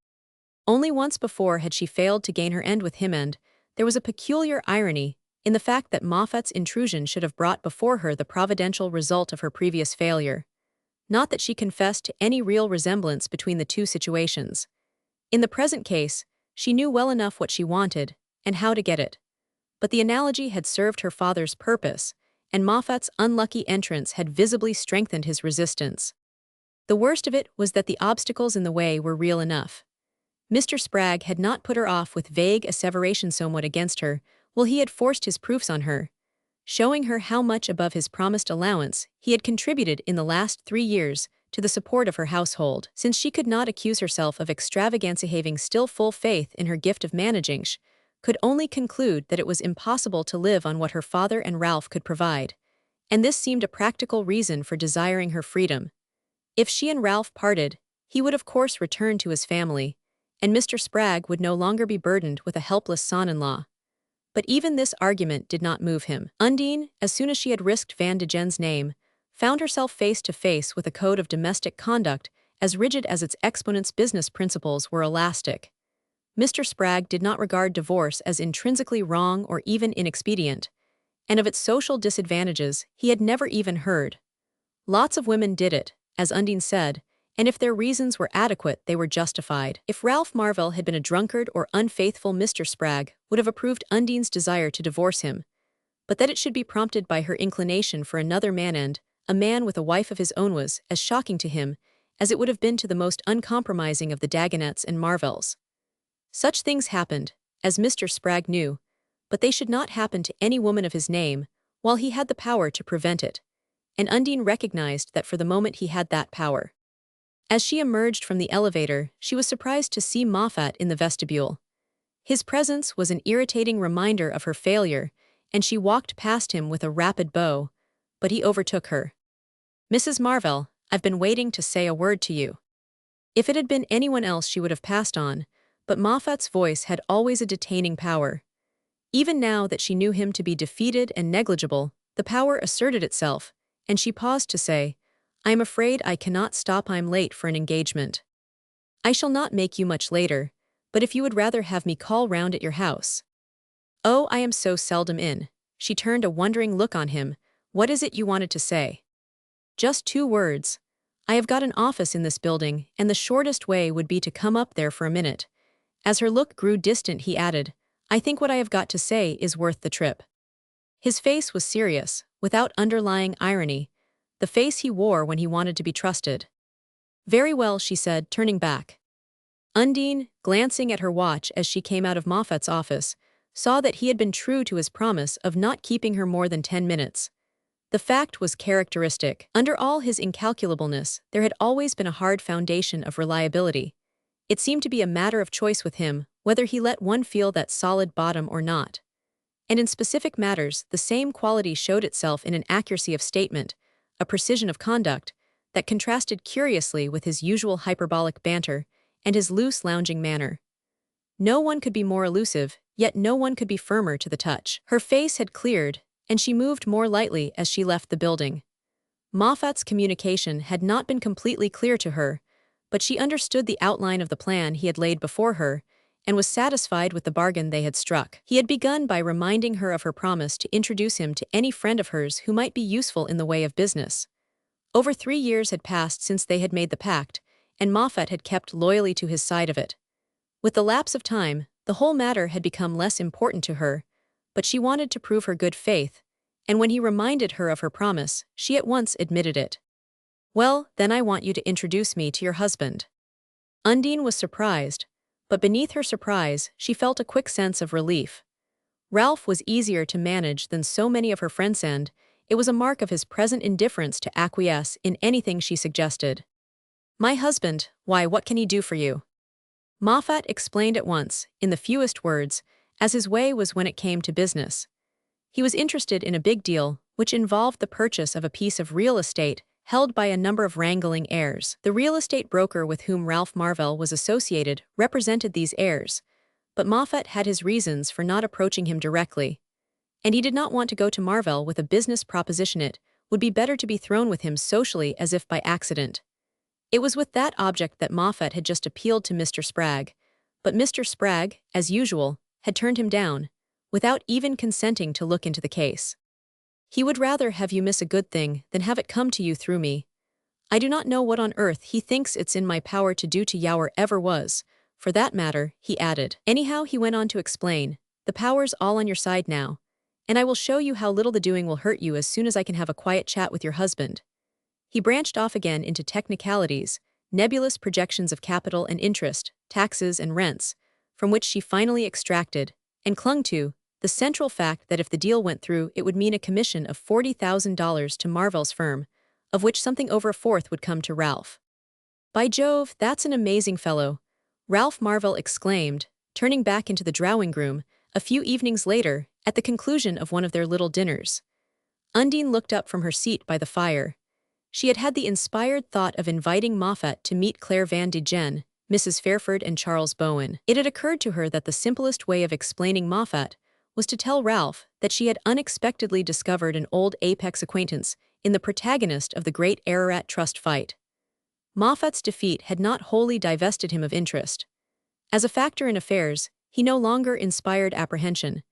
Only once before had she failed to gain her end with him, and there was a peculiar irony in the fact that Moffat's intrusion should have brought before her the providential result of her previous failure. Not that she confessed to any real resemblance between the two situations. In the present case, she knew well enough what she wanted and how to get it. But the analogy had served her father's purpose, and Moffat's unlucky entrance had visibly strengthened his resistance. The worst of it was that the obstacles in the way were real enough. Mr. Spragg had not put her off with vague asseverations somewhat against her, while he had forced his proofs on her, showing her how much above his promised allowance he had contributed in the last 3 years to the support of her household. Since she could not accuse herself of extravagancy, having still full faith in her gift of managing, she could only conclude that it was impossible to live on what her father and Ralph could provide, and this seemed a practical reason for desiring her freedom. If she and Ralph parted, he would of course return to his family, and Mr. Spragg would no longer be burdened with a helpless son-in-law. But even this argument did not move him. Undine, as soon as she had risked Van de Gen's name, found herself face to face with a code of domestic conduct as rigid as its exponent's business principles were elastic. Mr. Spragg did not regard divorce as intrinsically wrong or even inexpedient, and of its social disadvantages he had never even heard. Lots of women did it, as Undine said, and if their reasons were adequate, they were justified. If Ralph Marvell had been a drunkard or unfaithful, Mr. Spragg would have approved Undine's desire to divorce him, but that it should be prompted by her inclination for another man, and a man with a wife of his own, was as shocking to him as it would have been to the most uncompromising of the Dagonets and Marvells. Such things happened, as Mr. Spragg knew, but they should not happen to any woman of his name while he had the power to prevent it, and Undine recognized that for the moment he had that power. As she emerged from the elevator, she was surprised to see Moffat in the vestibule. His presence was an irritating reminder of her failure, and she walked past him with a rapid bow, but he overtook her. "Mrs. Marvell, I've been waiting to say a word to you." If it had been anyone else she would have passed on, but Moffat's voice had always a detaining power. Even now that she knew him to be defeated and negligible, the power asserted itself, and she paused to say, "I am afraid I cannot stop. I'm late for an engagement." "I shall not make you much later, but if you would rather have me call round at your house." "Oh, I am so seldom in." She turned a wondering look on him. "What is it you wanted to say?" "Just 2 words. I have got an office in this building, and the shortest way would be to come up there for a minute." As her look grew distant, he added, "I think what I have got to say is worth the trip." His face was serious, without underlying irony, the face he wore when he wanted to be trusted. "Very well," she said, turning back. Undine, glancing at her watch as she came out of Moffat's office, saw that he had been true to his promise of not keeping her more than 10 minutes. The fact was characteristic. Under all his incalculableness, there had always been a hard foundation of reliability. It seemed to be a matter of choice with him, whether he let one feel that solid bottom or not. And in specific matters, the same quality showed itself in an accuracy of statement, a precision of conduct, that contrasted curiously with his usual hyperbolic banter and his loose lounging manner. No one could be more elusive, yet no one could be firmer to the touch. Her face had cleared, and she moved more lightly as she left the building. Moffat's communication had not been completely clear to her, but she understood the outline of the plan he had laid before her, and was satisfied with the bargain they had struck. He had begun by reminding her of her promise to introduce him to any friend of hers who might be useful in the way of business. Over 3 years had passed since they had made the pact, and Moffat had kept loyally to his side of it. With the lapse of time, the whole matter had become less important to her, but she wanted to prove her good faith, and when he reminded her of her promise, she at once admitted it. "Well, then I want you to introduce me to your husband." Undine was surprised, but beneath her surprise, she felt a quick sense of relief. Ralph was easier to manage than so many of her friends, and it was a mark of his present indifference to acquiesce in anything she suggested. "My husband, why, what can he do for you?" Moffat explained at once, in the fewest words, as his way was when it came to business. He was interested in a big deal, which involved the purchase of a piece of real estate held by a number of wrangling heirs. The real estate broker with whom Ralph Marvell was associated represented these heirs, but Moffat had his reasons for not approaching him directly, and he did not want to go to Marvell with a business proposition. It would be better to be thrown with him socially as if by accident. It was with that object that Moffat had just appealed to Mr. Spragg, but Mr. Spragg, as usual, had turned him down, without even consenting to look into the case. He would rather have you miss a good thing than have it come to you through me. I do not know what on earth he thinks it's in my power to do to you or ever was, for that matter, he added. Anyhow, he went on to explain, the power's all on your side now, and I will show you how little the doing will hurt you as soon as I can have a quiet chat with your husband. He branched off again into technicalities, nebulous projections of capital and interest, taxes and rents, from which she finally extracted, and clung to, the central fact that if the deal went through it would mean a commission of $40,000 to Marvell's firm, of which something over a fourth would come to Ralph. By Jove, that's an amazing fellow, Ralph Marvell exclaimed, turning back into the drawing-room, a few evenings later, at the conclusion of one of their little dinners. Undine looked up from her seat by the fire. She had had the inspired thought of inviting Moffat to meet Claire Van de Gen, Mrs. Fairford and Charles Bowen. It had occurred to her that the simplest way of explaining Moffat was to tell Ralph that she had unexpectedly discovered an old Apex acquaintance in the protagonist of the great Ararat Trust fight. Moffat's defeat had not wholly divested him of interest. As a factor in affairs, he no longer inspired apprehension,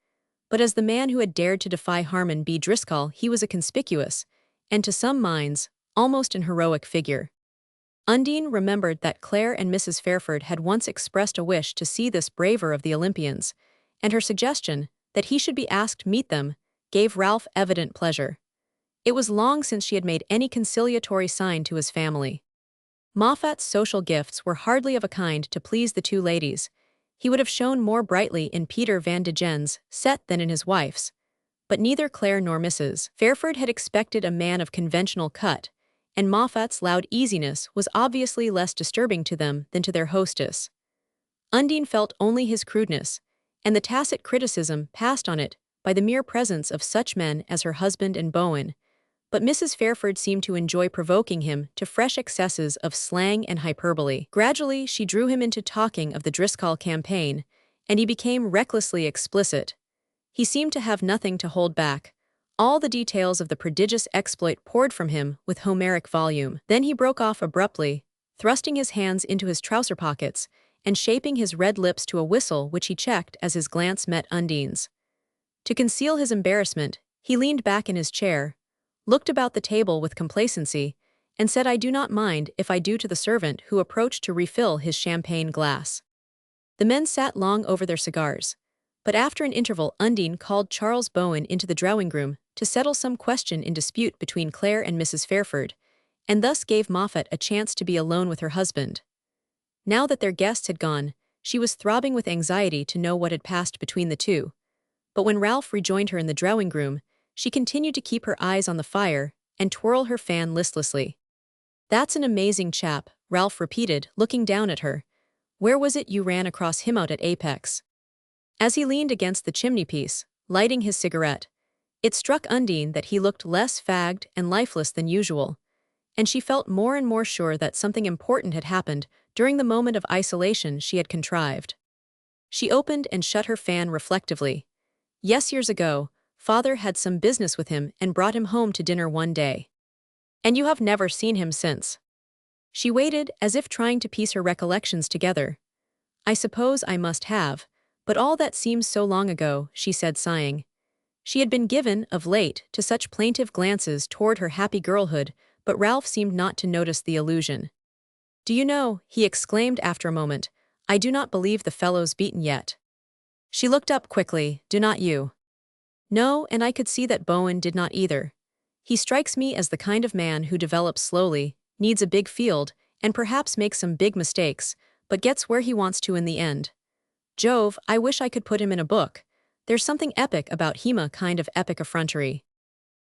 but as the man who had dared to defy Harmon B. Driscoll he was a conspicuous, and to some minds, almost an heroic figure. Undine remembered that Claire and Mrs. Fairford had once expressed a wish to see this braver of the Olympians, and her suggestion that he should be asked to meet them gave Ralph evident pleasure. It was long since she had made any conciliatory sign to his family. Moffat's social gifts were hardly of a kind to please the two ladies. He would have shone more brightly in Peter Van de Gen's set than in his wife's, but neither Claire nor Mrs. Fairford had expected a man of conventional cut, and Moffat's loud easiness was obviously less disturbing to them than to their hostess. Undine felt only his crudeness, and the tacit criticism passed on it by the mere presence of such men as her husband and Bowen, but Mrs. Fairford seemed to enjoy provoking him to fresh excesses of slang and hyperbole. Gradually, she drew him into talking of the Driscoll campaign, and he became recklessly explicit. He seemed to have nothing to hold back. All the details of the prodigious exploit poured from him with Homeric volume. Then he broke off abruptly, thrusting his hands into his trouser pockets, and shaping his red lips to a whistle which he checked as his glance met Undine's. To conceal his embarrassment, he leaned back in his chair, looked about the table with complacency, and said, "I do not mind if I do," to the servant who approached to refill his champagne glass. The men sat long over their cigars, but after an interval Undine called Charles Bowen into the drawing-room to settle some question in dispute between Claire and Mrs. Fairford, and thus gave Moffat a chance to be alone with her husband. Now that their guests had gone, she was throbbing with anxiety to know what had passed between the two. But when Ralph rejoined her in the drawing-room, she continued to keep her eyes on the fire and twirl her fan listlessly. "That's an amazing chap," Ralph repeated, looking down at her. "Where was it you ran across him out at Apex?" As he leaned against the chimney-piece, lighting his cigarette, it struck Undine that he looked less fagged and lifeless than usual, and she felt more and more sure that something important had happened during the moment of isolation she had contrived. She opened and shut her fan reflectively. Yes, years ago, Father had some business with him and brought him home to dinner one day. "And you have never seen him since?" She waited, as if trying to piece her recollections together. "I suppose I must have, but all that seems so long ago," she said, sighing. She had been given, of late, to such plaintive glances toward her happy girlhood, but Ralph seemed not to notice the allusion. "Do you know," he exclaimed after a moment, "I do not believe the fellow's beaten yet." She looked up quickly. "Do not you?" "No, and I could see that Bowen did not either. He strikes me as the kind of man who develops slowly, needs a big field, and perhaps makes some big mistakes, but gets where he wants to in the end. Jove, I wish I could put him in a book. There's something epic about him, a kind of epic effrontery."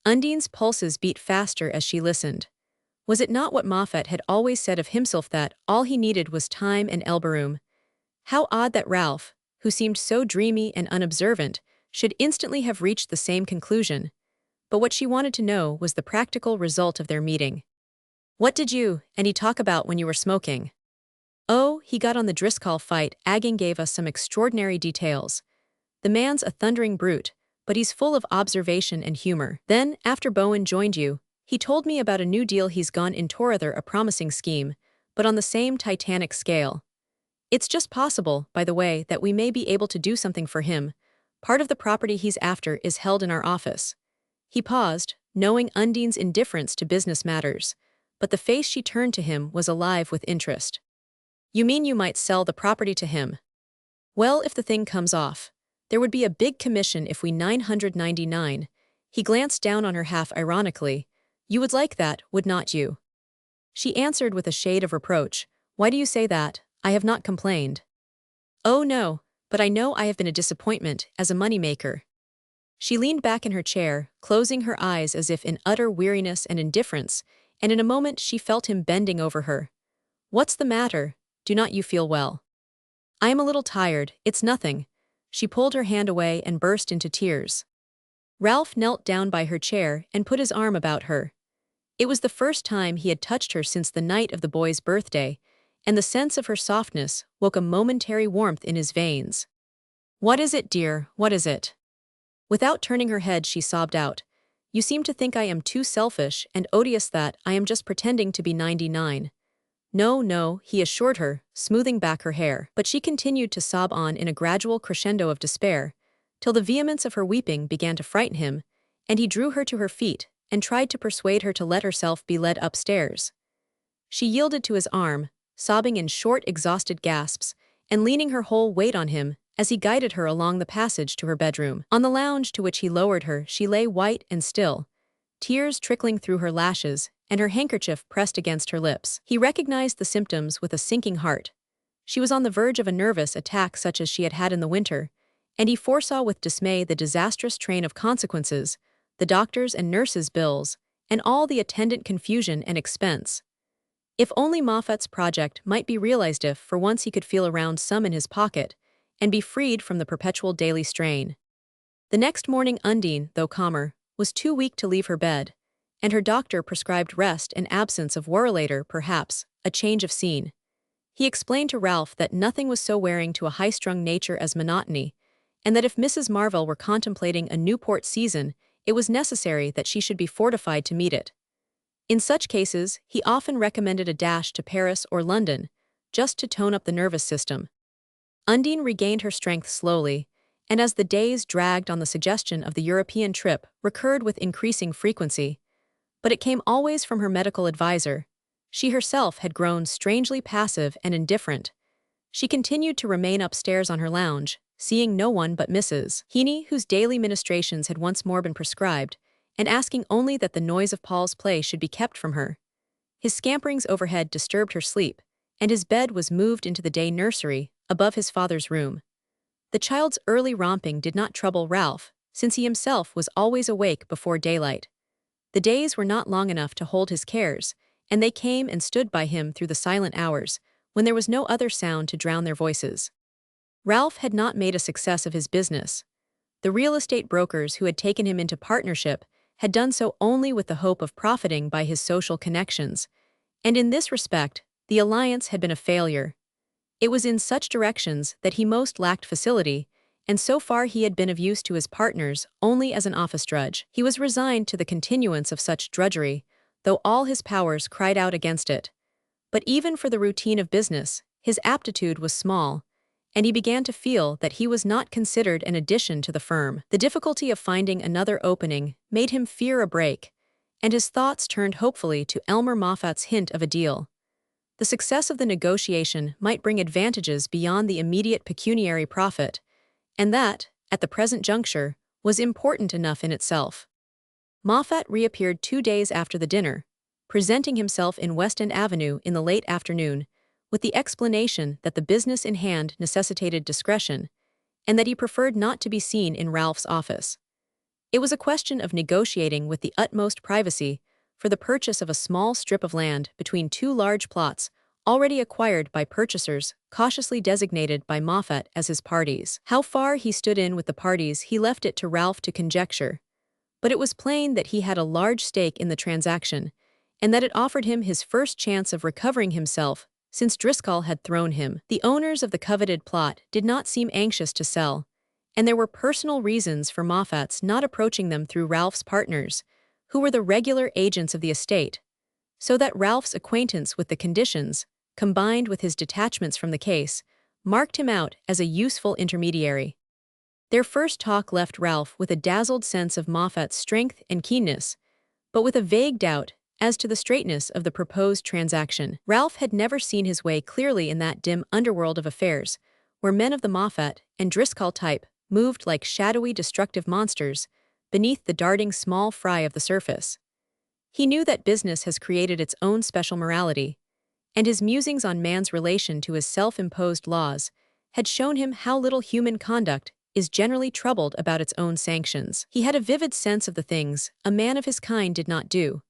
Undine's pulses beat faster as she listened. Was it not what Moffat had always said of himself, that all he needed was time and elbowroom? How odd that Ralph, who seemed so dreamy and unobservant, should instantly have reached the same conclusion. But what she wanted to know was the practical result of their meeting. "What did you and he talk about when you were smoking?" "Oh, he got on the Driscoll fight." Agin gave us some extraordinary details. "The man's a thundering brute, but he's full of observation and humor. Then, after Bowen joined you, he told me about a new deal he's gone in Torather, a promising scheme, but on the same titanic scale. It's just possible, by the way, that we may be able to do something for him. Part of the property he's after is held in our office." He paused, knowing Undine's indifference to business matters, but the face she turned to him was alive with interest. "You mean you might sell the property to him?" "Well, if the thing comes off. There would be a big commission if we 999. He glanced down on her half ironically. "You would like that, would not you?" She answered with a shade of reproach. "Why do you say that? I have not complained." "Oh no, but I know I have been a disappointment as a money-maker." She leaned back in her chair, closing her eyes as if in utter weariness and indifference, and in a moment she felt him bending over her. "What's the matter? Do not you feel well?" "I am a little tired, it's nothing." She pulled her hand away and burst into tears. Ralph knelt down by her chair and put his arm about her. It was the first time he had touched her since the night of the boy's birthday, and the sense of her softness woke a momentary warmth in his veins. "What is it, dear, what is it?" Without turning her head, she sobbed out, "You seem to think I am too selfish and odious, that I am just pretending to be 99. "No, no," he assured her, smoothing back her hair. But she continued to sob on in a gradual crescendo of despair, till the vehemence of her weeping began to frighten him, and he drew her to her feet and tried to persuade her to let herself be led upstairs. She yielded to his arm, sobbing in short, exhausted gasps, and leaning her whole weight on him as he guided her along the passage to her bedroom. On the lounge to which he lowered her, she lay white and still, tears trickling through her lashes, and her handkerchief pressed against her lips. He recognized the symptoms with a sinking heart. She was on the verge of a nervous attack such as she had had in the winter, and he foresaw with dismay the disastrous train of consequences, the doctors' and nurses' bills, and all the attendant confusion and expense. If only Moffat's project might be realized, if for once he could feel around some in his pocket, and be freed from the perpetual daily strain. The next morning Undine, though calmer, was too weak to leave her bed, and her doctor prescribed rest and absence of worrilater, perhaps, a change of scene. He explained to Ralph that nothing was so wearing to a high-strung nature as monotony, and that if Mrs. Marvell were contemplating a Newport season, it was necessary that she should be fortified to meet it. In such cases, he often recommended a dash to Paris or London, just to tone up the nervous system. Undine regained her strength slowly, and as the days dragged on, the suggestion of the European trip recurred with increasing frequency. But it came always from her medical advisor. She herself had grown strangely passive and indifferent. She continued to remain upstairs on her lounge, seeing no one but Mrs. Heaney, whose daily ministrations had once more been prescribed, and asking only that the noise of Paul's play should be kept from her. His scamperings overhead disturbed her sleep, and his bed was moved into the day nursery, above his father's room. The child's early romping did not trouble Ralph, since he himself was always awake before daylight. The days were not long enough to hold his cares, and they came and stood by him through the silent hours, when there was no other sound to drown their voices. Ralph had not made a success of his business. The real estate brokers who had taken him into partnership had done so only with the hope of profiting by his social connections, and in this respect, the alliance had been a failure. It was in such directions that he most lacked facility, and so far he had been of use to his partners only as an office drudge. He was resigned to the continuance of such drudgery, though all his powers cried out against it. But even for the routine of business, his aptitude was small, and he began to feel that he was not considered an addition to the firm. The difficulty of finding another opening made him fear a break, and his thoughts turned hopefully to Elmer Moffat's hint of a deal. The success of the negotiation might bring advantages beyond the immediate pecuniary profit, and that, at the present juncture, was important enough in itself. Moffat reappeared 2 days after the dinner, presenting himself in West End Avenue in the late afternoon, with the explanation that the business in hand necessitated discretion, and that he preferred not to be seen in Ralph's office. It was a question of negotiating with the utmost privacy for the purchase of a small strip of land between 2 large plots, already acquired by purchasers, cautiously designated by Moffat as his parties. How far he stood in with the parties he left it to Ralph to conjecture, but it was plain that he had a large stake in the transaction, and that it offered him his first chance of recovering himself since Driscoll had thrown him. The owners of the coveted plot did not seem anxious to sell, and there were personal reasons for Moffat's not approaching them through Ralph's partners, who were the regular agents of the estate, so that Ralph's acquaintance with the conditions, combined with his detachments from the case, marked him out as a useful intermediary. Their first talk left Ralph with a dazzled sense of Moffat's strength and keenness, but with a vague doubt as to the straightness of the proposed transaction. Ralph had never seen his way clearly in that dim underworld of affairs, where men of the Moffat and Driscoll type moved like shadowy, destructive monsters beneath the darting small fry of the surface. He knew that business has created its own special morality, and his musings on man's relation to his self-imposed laws had shown him how little human conduct is generally troubled about its own sanctions. He had a vivid sense of the things a man of his kind did not do,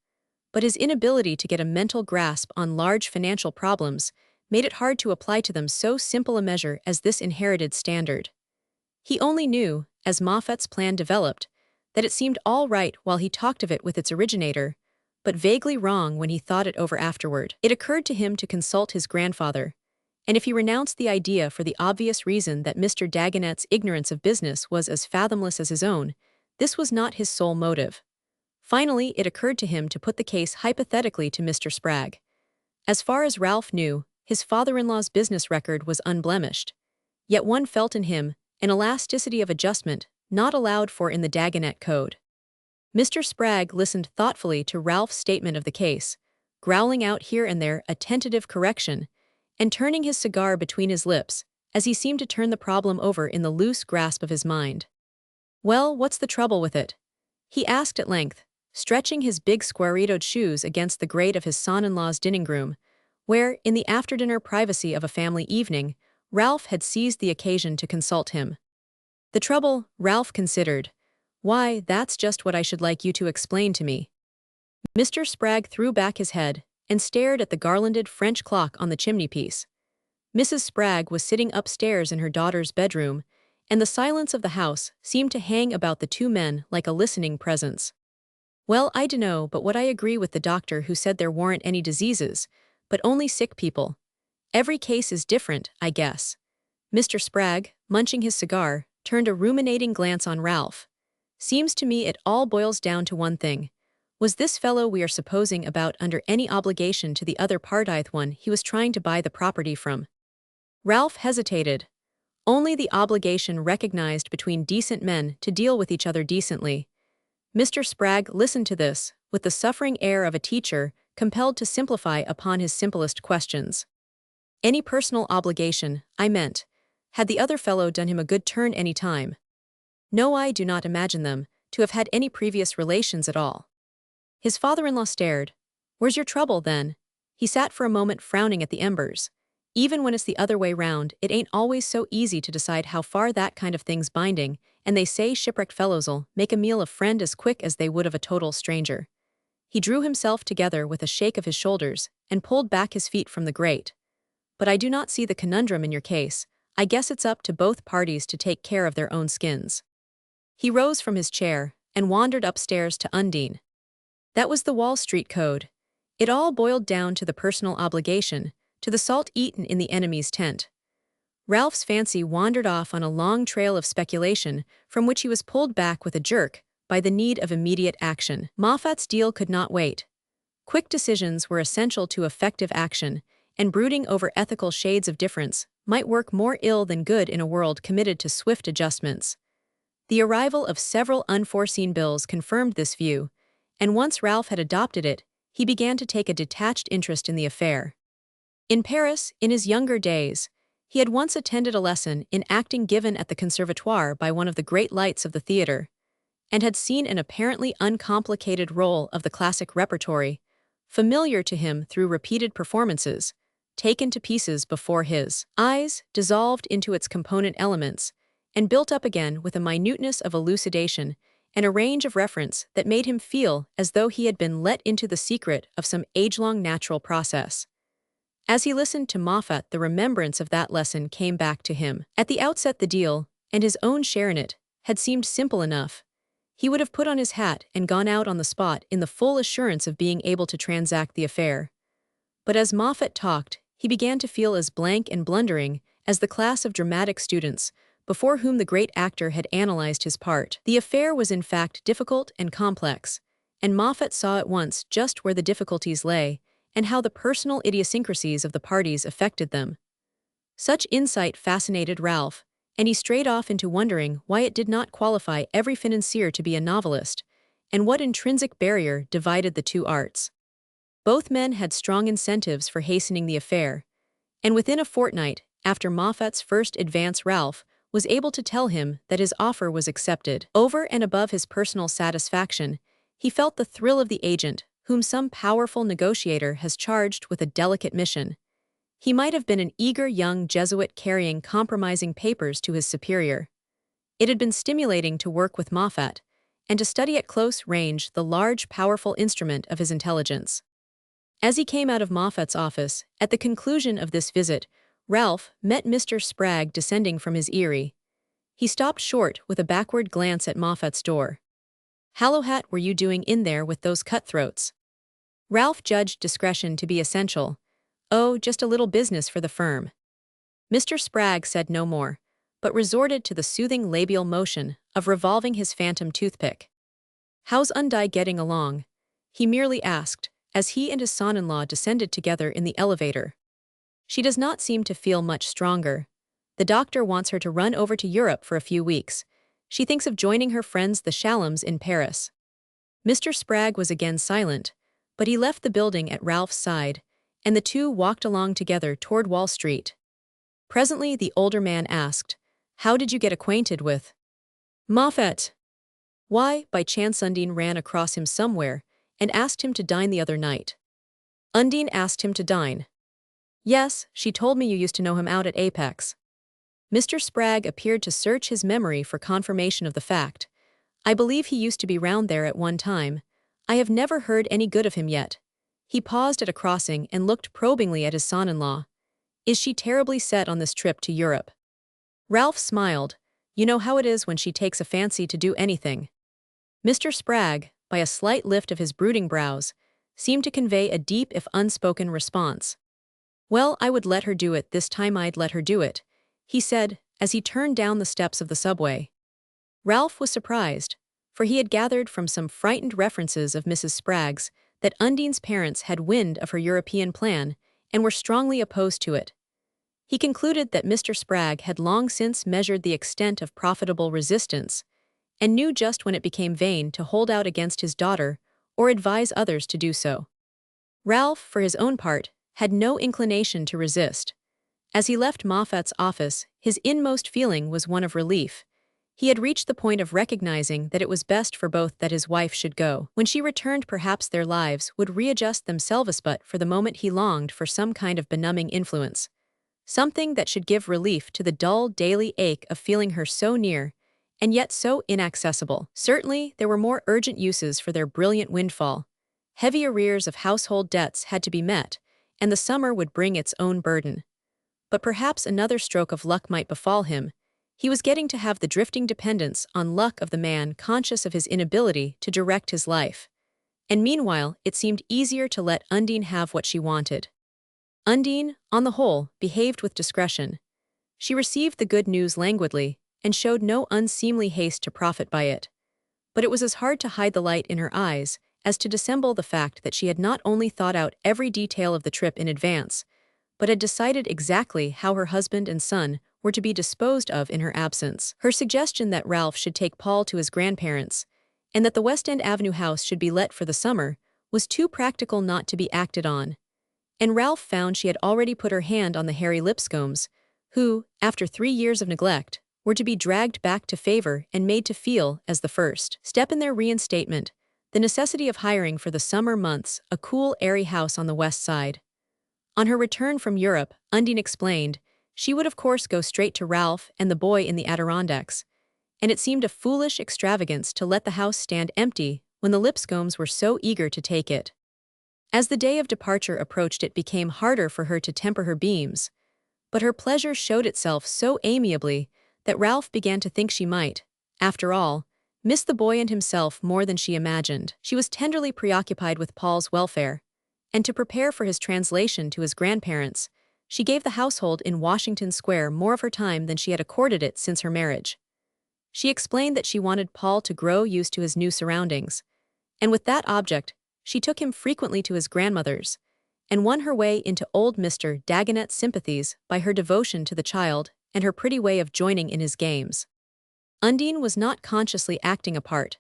but his inability to get a mental grasp on large financial problems made it hard to apply to them so simple a measure as this inherited standard. He only knew, as Moffat's plan developed, that it seemed all right while he talked of it with its originator, but vaguely wrong when he thought it over afterward. It occurred to him to consult his grandfather, and if he renounced the idea for the obvious reason that Mr. Dagonet's ignorance of business was as fathomless as his own, this was not his sole motive. Finally, it occurred to him to put the case hypothetically to Mr. Spragg. As far as Ralph knew, his father-in-law's business record was unblemished, yet one felt in him an elasticity of adjustment not allowed for in the Dagonet Code. Mr. Spragg listened thoughtfully to Ralph's statement of the case, growling out here and there a tentative correction, and turning his cigar between his lips as he seemed to turn the problem over in the loose grasp of his mind. "Well, what's the trouble with it?" he asked at length, stretching his big square-toed shoes against the grate of his son-in-law's dining-room, where, in the after-dinner privacy of a family evening, Ralph had seized the occasion to consult him. "The trouble," Ralph considered. "Why, that's just what I should like you to explain to me." Mr. Spragg threw back his head and stared at the garlanded French clock on the chimney-piece. Mrs. Spragg was sitting upstairs in her daughter's bedroom, and the silence of the house seemed to hang about the two men like a listening presence. "Well, I dunno, but what I agree with the doctor who said there weren't any diseases, but only sick people. Every case is different, I guess." Mr. Spragg, munching his cigar, turned a ruminating glance on Ralph. "Seems to me it all boils down to one thing. Was this fellow we are supposing about under any obligation to the other partith one he was trying to buy the property from?" Ralph hesitated. Only the obligation recognized between decent men to deal with each other decently. Mr. Spragg listened to this with the suffering air of a teacher compelled to simplify upon his simplest questions. "Any personal obligation, I meant. Had the other fellow done him a good turn any time?" "No, I do not imagine them to have had any previous relations at all." His father-in-law stared. "Where's your trouble, then?" He sat for a moment frowning at the embers. "Even when it's the other way round, it ain't always so easy to decide how far that kind of thing's binding, and they say shipwrecked fellows'll make a meal of friend as quick as they would of a total stranger." He drew himself together with a shake of his shoulders and pulled back his feet from the grate. "But I do not see the conundrum in your case. I guess it's up to both parties to take care of their own skins." He rose from his chair and wandered upstairs to Undine. That was the Wall Street Code. It all boiled down to the personal obligation, to the salt eaten in the enemy's tent. Ralph's fancy wandered off on a long trail of speculation from which he was pulled back with a jerk by the need of immediate action. Moffat's deal could not wait. Quick decisions were essential to effective action, and brooding over ethical shades of difference might work more ill than good in a world committed to swift adjustments. The arrival of several unforeseen bills confirmed this view, and once Ralph had adopted it, he began to take a detached interest in the affair. In Paris, in his younger days, he had once attended a lesson in acting given at the Conservatoire by one of the great lights of the theater, and had seen an apparently uncomplicated role of the classic repertory, familiar to him through repeated performances, taken to pieces before his eyes, dissolved into its component elements, and built up again with a minuteness of elucidation and a range of reference that made him feel as though he had been let into the secret of some age-long natural process. As he listened to Moffat, the remembrance of that lesson came back to him. At the outset, the deal, and his own share in it, had seemed simple enough. He would have put on his hat and gone out on the spot in the full assurance of being able to transact the affair. But as Moffat talked, he began to feel as blank and blundering as the class of dramatic students before whom the great actor had analyzed his part. The affair was in fact difficult and complex, and Moffat saw at once just where the difficulties lay and how the personal idiosyncrasies of the parties affected them. Such insight fascinated Ralph, and he strayed off into wondering why it did not qualify every financier to be a novelist, and what intrinsic barrier divided the two arts. Both men had strong incentives for hastening the affair, and within a fortnight after Moffat's first advance, Ralph was able to tell him that his offer was accepted. Over and above his personal satisfaction, he felt the thrill of the agent whom some powerful negotiator has charged with a delicate mission. He might have been an eager young Jesuit carrying compromising papers to his superior. It had been stimulating to work with Moffat, and to study at close range the large, powerful instrument of his intelligence. As he came out of Moffat's office, at the conclusion of this visit, Ralph met Mr. Spragg descending from his eyrie. He stopped short with a backward glance at Moffat's door. "Hallowhat were you doing in there with those cutthroats?" Ralph judged discretion to be essential. "Oh, just a little business for the firm." Mr. Spragg said no more, but resorted to the soothing labial motion of revolving his phantom toothpick. "How's Undine getting along?" he merely asked, as he and his son-in-law descended together in the elevator. "She does not seem to feel much stronger. The doctor wants her to run over to Europe for a few weeks. She thinks of joining her friends the Shallums in Paris." Mr. Spragg was again silent, but he left the building at Ralph's side, and the two walked along together toward Wall Street. Presently the older man asked, "How did you get acquainted with Moffat?" "Why, by chance Undine ran across him somewhere, and asked him to dine the other night." "Undine asked him to dine?" "Yes, she told me you used to know him out at Apex." Mr. Spragg appeared to search his memory for confirmation of the fact. "I believe he used to be round there at one time. I have never heard any good of him yet." He paused at a crossing and looked probingly at his son-in-law. "Is she terribly set on this trip to Europe?" Ralph smiled. "You know how it is when she takes a fancy to do anything." Mr. Spragg, by a slight lift of his brooding brows, seemed to convey a deep if unspoken response. "Well, I would let her do it this time. I'd let her do it," he said, as he turned down the steps of the subway. Ralph was surprised, for he had gathered from some frightened references of Mrs. Spragg's that Undine's parents had wind of her European plan and were strongly opposed to it. He concluded that Mr. Spragg had long since measured the extent of profitable resistance, and knew just when it became vain to hold out against his daughter or advise others to do so. Ralph, for his own part, had no inclination to resist. As he left Moffat's office, his inmost feeling was one of relief. He had reached the point of recognizing that it was best for both that his wife should go. When she returned, perhaps their lives would readjust themselves, but for the moment he longed for some kind of benumbing influence. Something that should give relief to the dull daily ache of feeling her so near, and yet so inaccessible. Certainly, there were more urgent uses for their brilliant windfall. Heavy arrears of household debts had to be met, and the summer would bring its own burden. But perhaps another stroke of luck might befall him. He was getting to have the drifting dependence on luck of the man conscious of his inability to direct his life. And meanwhile, it seemed easier to let Undine have what she wanted. Undine, on the whole, behaved with discretion. She received the good news languidly, and showed no unseemly haste to profit by it. But it was as hard to hide the light in her eyes as to dissemble the fact that she had not only thought out every detail of the trip in advance, but had decided exactly how her husband and son were to be disposed of in her absence. Her suggestion that Ralph should take Paul to his grandparents, and that the West End Avenue house should be let for the summer, was too practical not to be acted on. And Ralph found she had already put her hand on the Harry Lipscombs, who, after 3 years of neglect, were to be dragged back to favor and made to feel, as the first step in their reinstatement, the necessity of hiring for the summer months a cool, airy house on the west side. On her return from Europe, Undine explained, she would of course go straight to Ralph and the boy in the Adirondacks, and it seemed a foolish extravagance to let the house stand empty when the Lipscombs were so eager to take it. As the day of departure approached, it became harder for her to temper her beams, but her pleasure showed itself so amiably that Ralph began to think she might, after all, miss the boy and himself more than she imagined. She was tenderly preoccupied with Paul's welfare, and to prepare for his translation to his grandparents, she gave the household in Washington Square more of her time than she had accorded it since her marriage. She explained that she wanted Paul to grow used to his new surroundings, and with that object, she took him frequently to his grandmother's, and won her way into old Mr. Dagonet's sympathies by her devotion to the child and her pretty way of joining in his games. Undine was not consciously acting a part.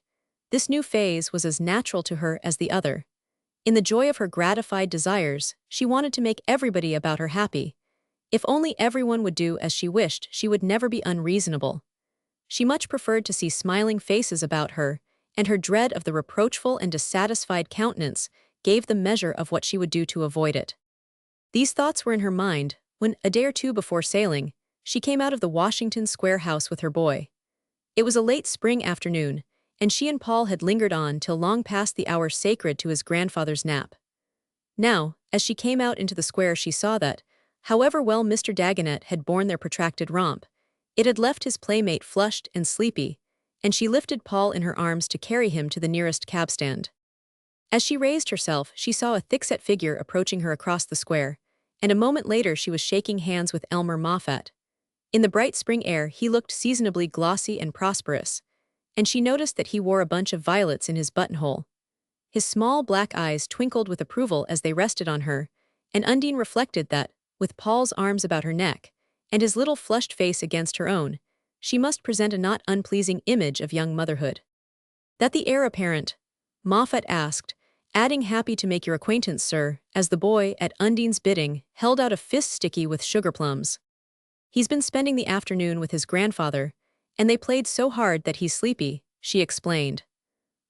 This new phase was as natural to her as the other. In the joy of her gratified desires, she wanted to make everybody about her happy. If only everyone would do as she wished, she would never be unreasonable. She much preferred to see smiling faces about her, and her dread of the reproachful and dissatisfied countenance gave the measure of what she would do to avoid it. These thoughts were in her mind when, a day or two before sailing, she came out of the Washington Square house with her boy. It was a late spring afternoon, and she and Paul had lingered on till long past the hour sacred to his grandfather's nap. Now, as she came out into the square, she saw that, however well Mr. Dagonet had borne their protracted romp, it had left his playmate flushed and sleepy, and she lifted Paul in her arms to carry him to the nearest cab stand. As she raised herself, she saw a thick-set figure approaching her across the square, and a moment later she was shaking hands with Elmer Moffat. In the bright spring air, he looked seasonably glossy and prosperous, and she noticed that he wore a bunch of violets in his buttonhole. His small black eyes twinkled with approval as they rested on her, and Undine reflected that, with Paul's arms about her neck, and his little flushed face against her own, she must present a not unpleasing image of young motherhood. "That the heir apparent?" Moffat asked, adding, "Happy to make your acquaintance, sir," as the boy, at Undine's bidding, held out a fist sticky with sugar plums. "He's been spending the afternoon with his grandfather, and they played so hard that he's sleepy," she explained.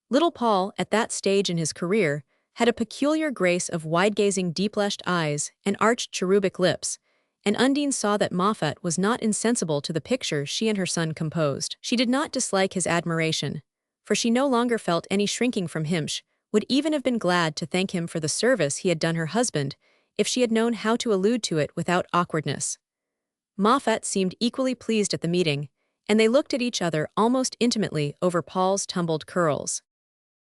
Little Paul, at that stage in his career, had a peculiar grace of wide-gazing deep-lashed eyes and arched cherubic lips, and Undine saw that Moffat was not insensible to the picture she and her son composed. She did not dislike his admiration, for she no longer felt any shrinking from him. She would even have been glad to thank him for the service he had done her husband if she had known how to allude to it without awkwardness. Moffat seemed equally pleased at the meeting, and they looked at each other almost intimately over Paul's tumbled curls.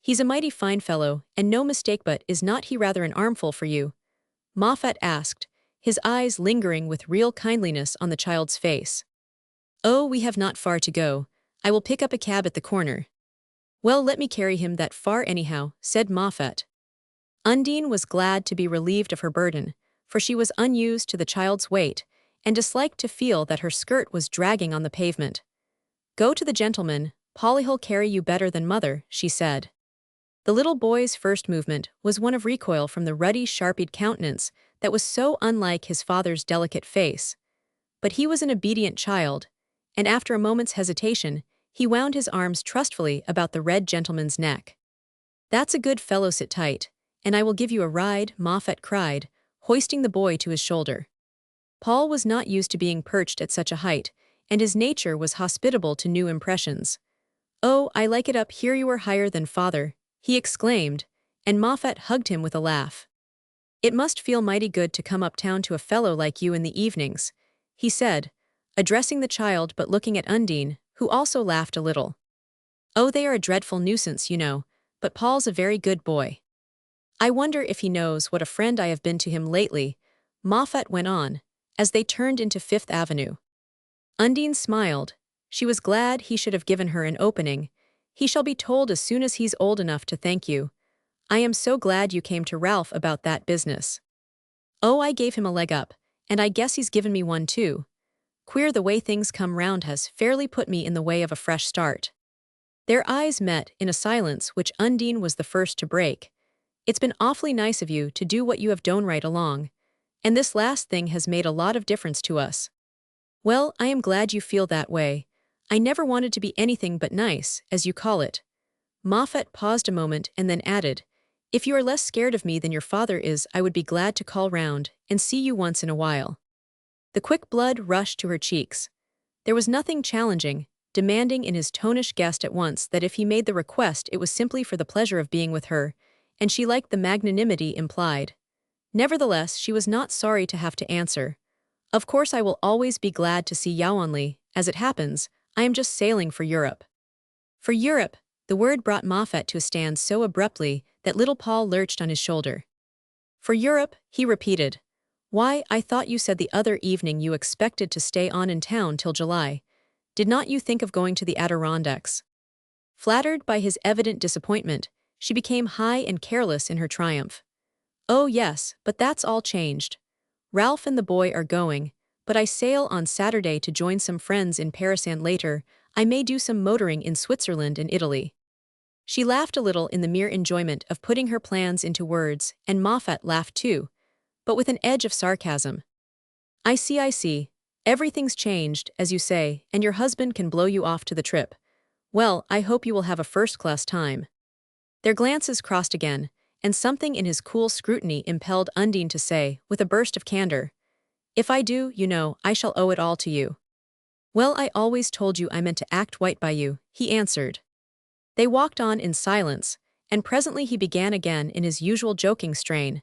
"He's a mighty fine fellow, and no mistake, but is not he rather an armful for you?" Moffat asked, his eyes lingering with real kindliness on the child's face. "Oh, we have not far to go. I will pick up a cab at the corner." "Well, let me carry him that far anyhow," said Moffat. Undine was glad to be relieved of her burden, for she was unused to the child's weight, and disliked to feel that her skirt was dragging on the pavement. "Go to the gentleman, Polly'll carry you better than mother," she said. The little boy's first movement was one of recoil from the ruddy, sharp-eyed countenance that was so unlike his father's delicate face. But he was an obedient child, and after a moment's hesitation, he wound his arms trustfully about the red gentleman's neck. "That's a good fellow, sit tight, and I will give you a ride," Moffat cried, hoisting the boy to his shoulder. Paul was not used to being perched at such a height, and his nature was hospitable to new impressions. "Oh, I like it up here, you are higher than father," he exclaimed, and Moffat hugged him with a laugh. "It must feel mighty good to come uptown to a fellow like you in the evenings," he said, addressing the child but looking at Undine, who also laughed a little. "Oh, they are a dreadful nuisance, you know, but Paul's a very good boy. I wonder if he knows what a friend I have been to him lately," Moffat went on, as they turned into Fifth Avenue. Undine smiled. She was glad he should have given her an opening. "He shall be told as soon as he's old enough to thank you. I am so glad you came to Ralph about that business." "Oh, I gave him a leg up, and I guess he's given me one too. Queer the way things come round has fairly put me in the way of a fresh start." Their eyes met in a silence which Undine was the first to break. "It's been awfully nice of you to do what you have done right along, and this last thing has made a lot of difference to us." "Well, I am glad you feel that way. I never wanted to be anything but nice, as you call it." Moffat paused a moment and then added, "If you are less scared of me than your father is, I would be glad to call round and see you once in a while." The quick blood rushed to her cheeks. There was nothing challenging, demanding in his tonish guest at once that if he made the request it was simply for the pleasure of being with her, and she liked the magnanimity implied. Nevertheless, she was not sorry to have to answer. Of course I will always be glad to see Yaoanli. As it happens, I am just sailing for Europe. For Europe, the word brought Moffat to a stand so abruptly that little Paul lurched on his shoulder. For Europe, he repeated. Why, I thought you said the other evening you expected to stay on in town till July. Did not you think of going to the Adirondacks? Flattered by his evident disappointment, she became high and careless in her triumph. Oh yes, but that's all changed. Ralph and the boy are going, but I sail on Saturday to join some friends in Paris and later, I may do some motoring in Switzerland and Italy. She laughed a little in the mere enjoyment of putting her plans into words, and Moffat laughed too, but with an edge of sarcasm. I see. Everything's changed, as you say, and your husband can blow you off to the trip. Well, I hope you will have a first-class time. Their glances crossed again, and something in his cool scrutiny impelled Undine to say, with a burst of candor, If I do, you know, I shall owe it all to you. Well, I always told you I meant to act white by you, he answered. They walked on in silence, and presently he began again in his usual joking strain.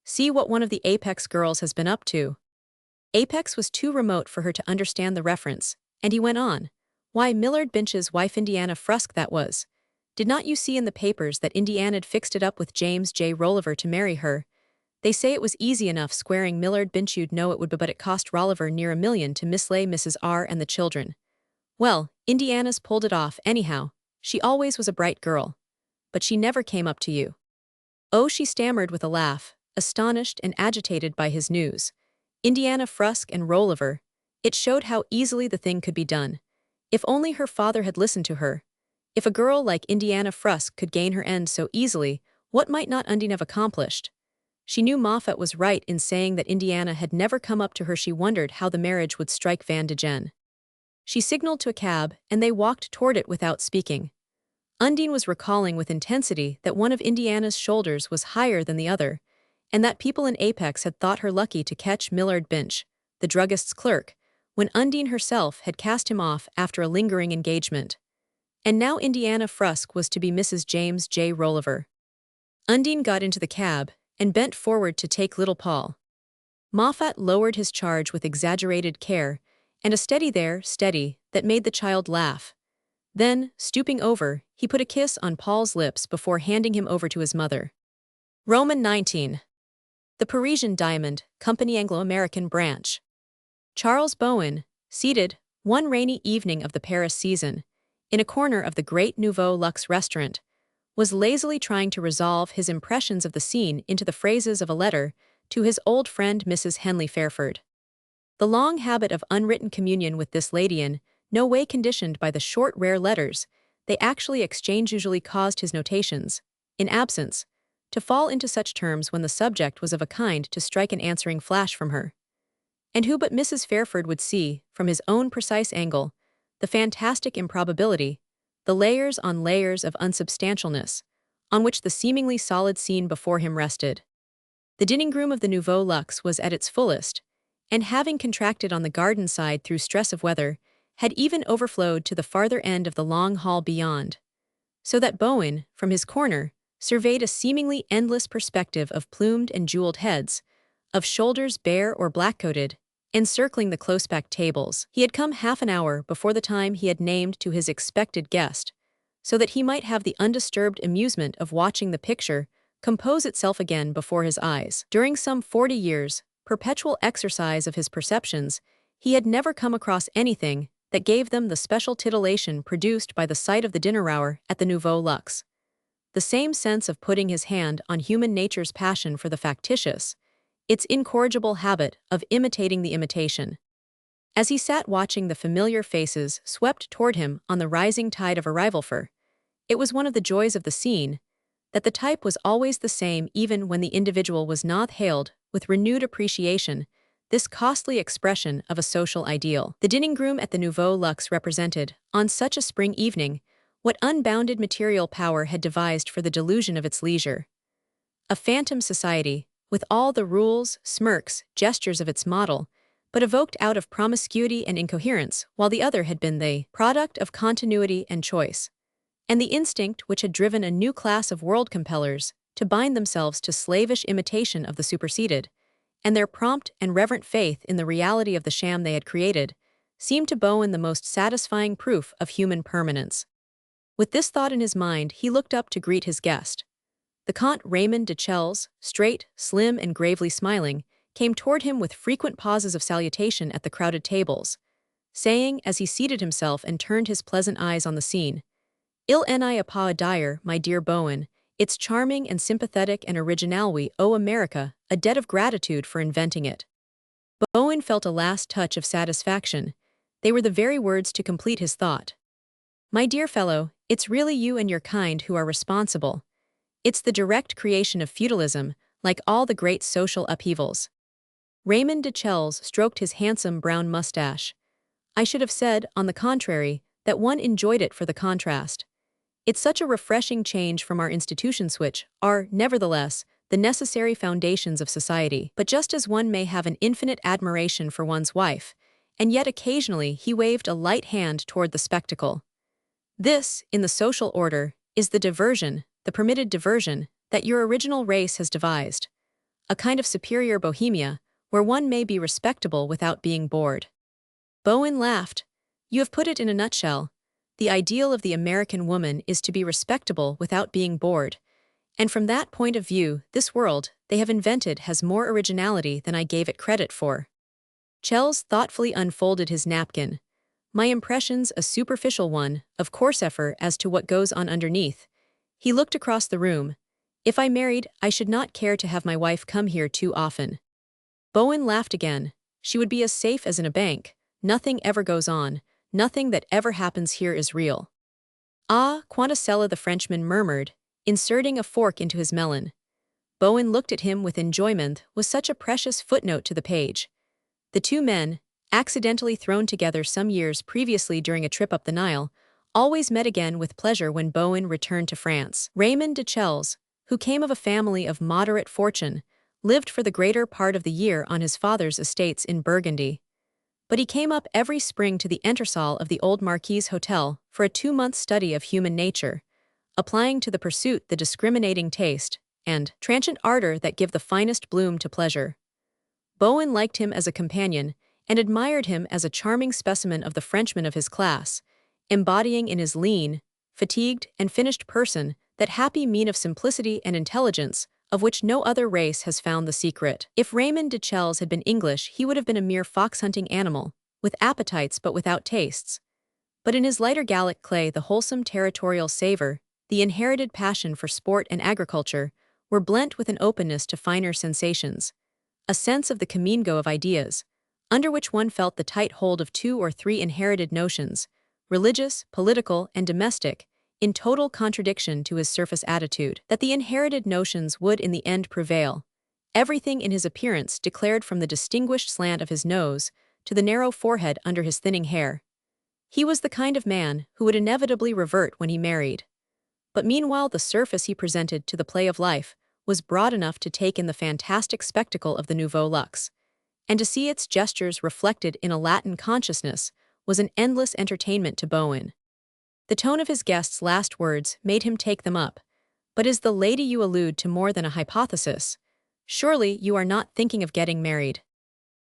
See what one of the Apex girls has been up to. Apex was too remote for her to understand the reference, and he went on. Why, Millard Binch's wife Indiana Frusk that was. Did not you see in the papers that Indiana'd fixed it up with James J. Rolliver to marry her? They say it was easy enough squaring Millard Binch, you'd know it would, but it cost Rolliver near $1 million to mislay Mrs. R. and the children. Well, Indiana's pulled it off anyhow. She always was a bright girl. But she never came up to you. Oh, she stammered with a laugh, astonished and agitated by his news. Indiana Frusk and Rolliver. It showed how easily the thing could be done. If only her father had listened to her. If a girl like Indiana Frusk could gain her end so easily, what might not Undine have accomplished? She knew Moffat was right in saying that Indiana had never come up to her. She wondered how the marriage would strike Van de Gen. She signaled to a cab, and they walked toward it without speaking. Undine was recalling with intensity that one of Indiana's shoulders was higher than the other, and that people in Apex had thought her lucky to catch Millard Binch, the druggist's clerk, when Undine herself had cast him off after a lingering engagement. And now Indiana Frusk was to be Mrs. James J. Rolliver. Undine got into the cab and bent forward to take little Paul. Moffat lowered his charge with exaggerated care, and a steady that made the child laugh. Then, stooping over, he put a kiss on Paul's lips before handing him over to his mother. Roman 19. The Parisian Diamond, Company Anglo-American Branch. Charles Bowen, seated, one rainy evening of the Paris season, in a corner of the great Nouveau Luxe restaurant, was lazily trying to resolve his impressions of the scene into the phrases of a letter to his old friend Mrs. Henley Fairford. The long habit of unwritten communion with this lady, in no way conditioned by the short rare letters they actually exchanged, usually caused his notations, in absence, to fall into such terms when the subject was of a kind to strike an answering flash from her. And who but Mrs. Fairford would see, from his own precise angle, the fantastic improbability, the layers on layers of unsubstantialness, on which the seemingly solid scene before him rested. The dining room of the Nouveau Luxe was at its fullest, and having contracted on the garden side through stress of weather, had even overflowed to the farther end of the long hall beyond, so that Bowen, from his corner, surveyed a seemingly endless perspective of plumed and jeweled heads, of shoulders bare or black-coated, encircling the close-packed tables. He had come half an hour before the time he had named to his expected guest, so that he might have the undisturbed amusement of watching the picture compose itself again before his eyes. During some 40 years, perpetual exercise of his perceptions, he had never come across anything that gave them the special titillation produced by the sight of the dinner hour at the Nouveau Luxe. The same sense of putting his hand on human nature's passion for the factitious, its incorrigible habit of imitating the imitation. As he sat watching the familiar faces swept toward him on the rising tide of arrival, it was one of the joys of the scene that the type was always the same even when the individual was not hailed with renewed appreciation, this costly expression of a social ideal. The dining room at the Nouveau Luxe represented, on such a spring evening, what unbounded material power had devised for the delusion of its leisure. A phantom society, with all the rules, smirks, gestures of its model, but evoked out of promiscuity and incoherence, while the other had been the product of continuity and choice. And the instinct which had driven a new class of world compellers, to bind themselves to slavish imitation of the superseded, and their prompt and reverent faith in the reality of the sham they had created seemed to Bowen the most satisfying proof of human permanence. With this thought in his mind, he looked up to greet his guest. The Comte Raymond de Chelles, straight, slim, and gravely smiling, came toward him with frequent pauses of salutation at the crowded tables, saying, as he seated himself and turned his pleasant eyes on the scene, "Il n'est pas à dire, my dear Bowen, it's charming and sympathetic and original. We owe America a debt of gratitude for inventing it." Bowen felt a last touch of satisfaction. They were the very words to complete his thought. "My dear fellow, it's really you and your kind who are responsible. It's the direct creation of feudalism, like all the great social upheavals." Raymond de Chelles stroked his handsome brown mustache. "I should have said, on the contrary, that one enjoyed it for the contrast. It's such a refreshing change from our institutions which are, nevertheless, the necessary foundations of society. But just as one may have an infinite admiration for one's wife, and yet occasionally he waved a light hand toward the spectacle. This, in the social order, is the diversion, the permitted diversion, that your original race has devised. A kind of superior bohemia, where one may be respectable without being bored." Bowen laughed. "You have put it in a nutshell. The ideal of the American woman is to be respectable without being bored. And from that point of view, this world they have invented has more originality than I gave it credit for." Chelles thoughtfully unfolded his napkin. "My impression's a superficial one, of course effort as to what goes on underneath." He looked across the room. "If I married, I should not care to have my wife come here too often." Bowen laughed again. "She would be as safe as in a bank. Nothing ever goes on. Nothing that ever happens here is real." "Ah, Quanticella," the Frenchman murmured, inserting a fork into his melon. Bowen looked at him with enjoyment, was such a precious footnote to the page. The two men, accidentally thrown together some years previously during a trip up the Nile, always met again with pleasure when Bowen returned to France. Raymond de Chelles, who came of a family of moderate fortune, lived for the greater part of the year on his father's estates in Burgundy. But he came up every spring to the entresol of the old Marquis Hotel for a 2-month study of human nature, applying to the pursuit the discriminating taste and transient ardor that give the finest bloom to pleasure. Bowen liked him as a companion and admired him as a charming specimen of the Frenchman of his class, embodying in his lean, fatigued, and finished person that happy mean of simplicity and intelligence of which no other race has found the secret. If Raymond de Chelles had been English, he would have been a mere fox-hunting animal, with appetites but without tastes. But in his lighter Gallic clay, the wholesome territorial savor, the inherited passion for sport and agriculture, were blent with an openness to finer sensations, a sense of the commingo of ideas, under which one felt the tight hold of 2 or 3 inherited notions, religious, political, and domestic, in total contradiction to his surface attitude, that the inherited notions would in the end prevail. Everything in his appearance declared, from the distinguished slant of his nose to the narrow forehead under his thinning hair. He was the kind of man who would inevitably revert when he married. But meanwhile the surface he presented to the play of life was broad enough to take in the fantastic spectacle of the nouveau luxe, and to see its gestures reflected in a Latin consciousness was an endless entertainment to Bowen. The tone of his guest's last words made him take them up. "But is the lady you allude to more than a hypothesis? Surely you are not thinking of getting married?"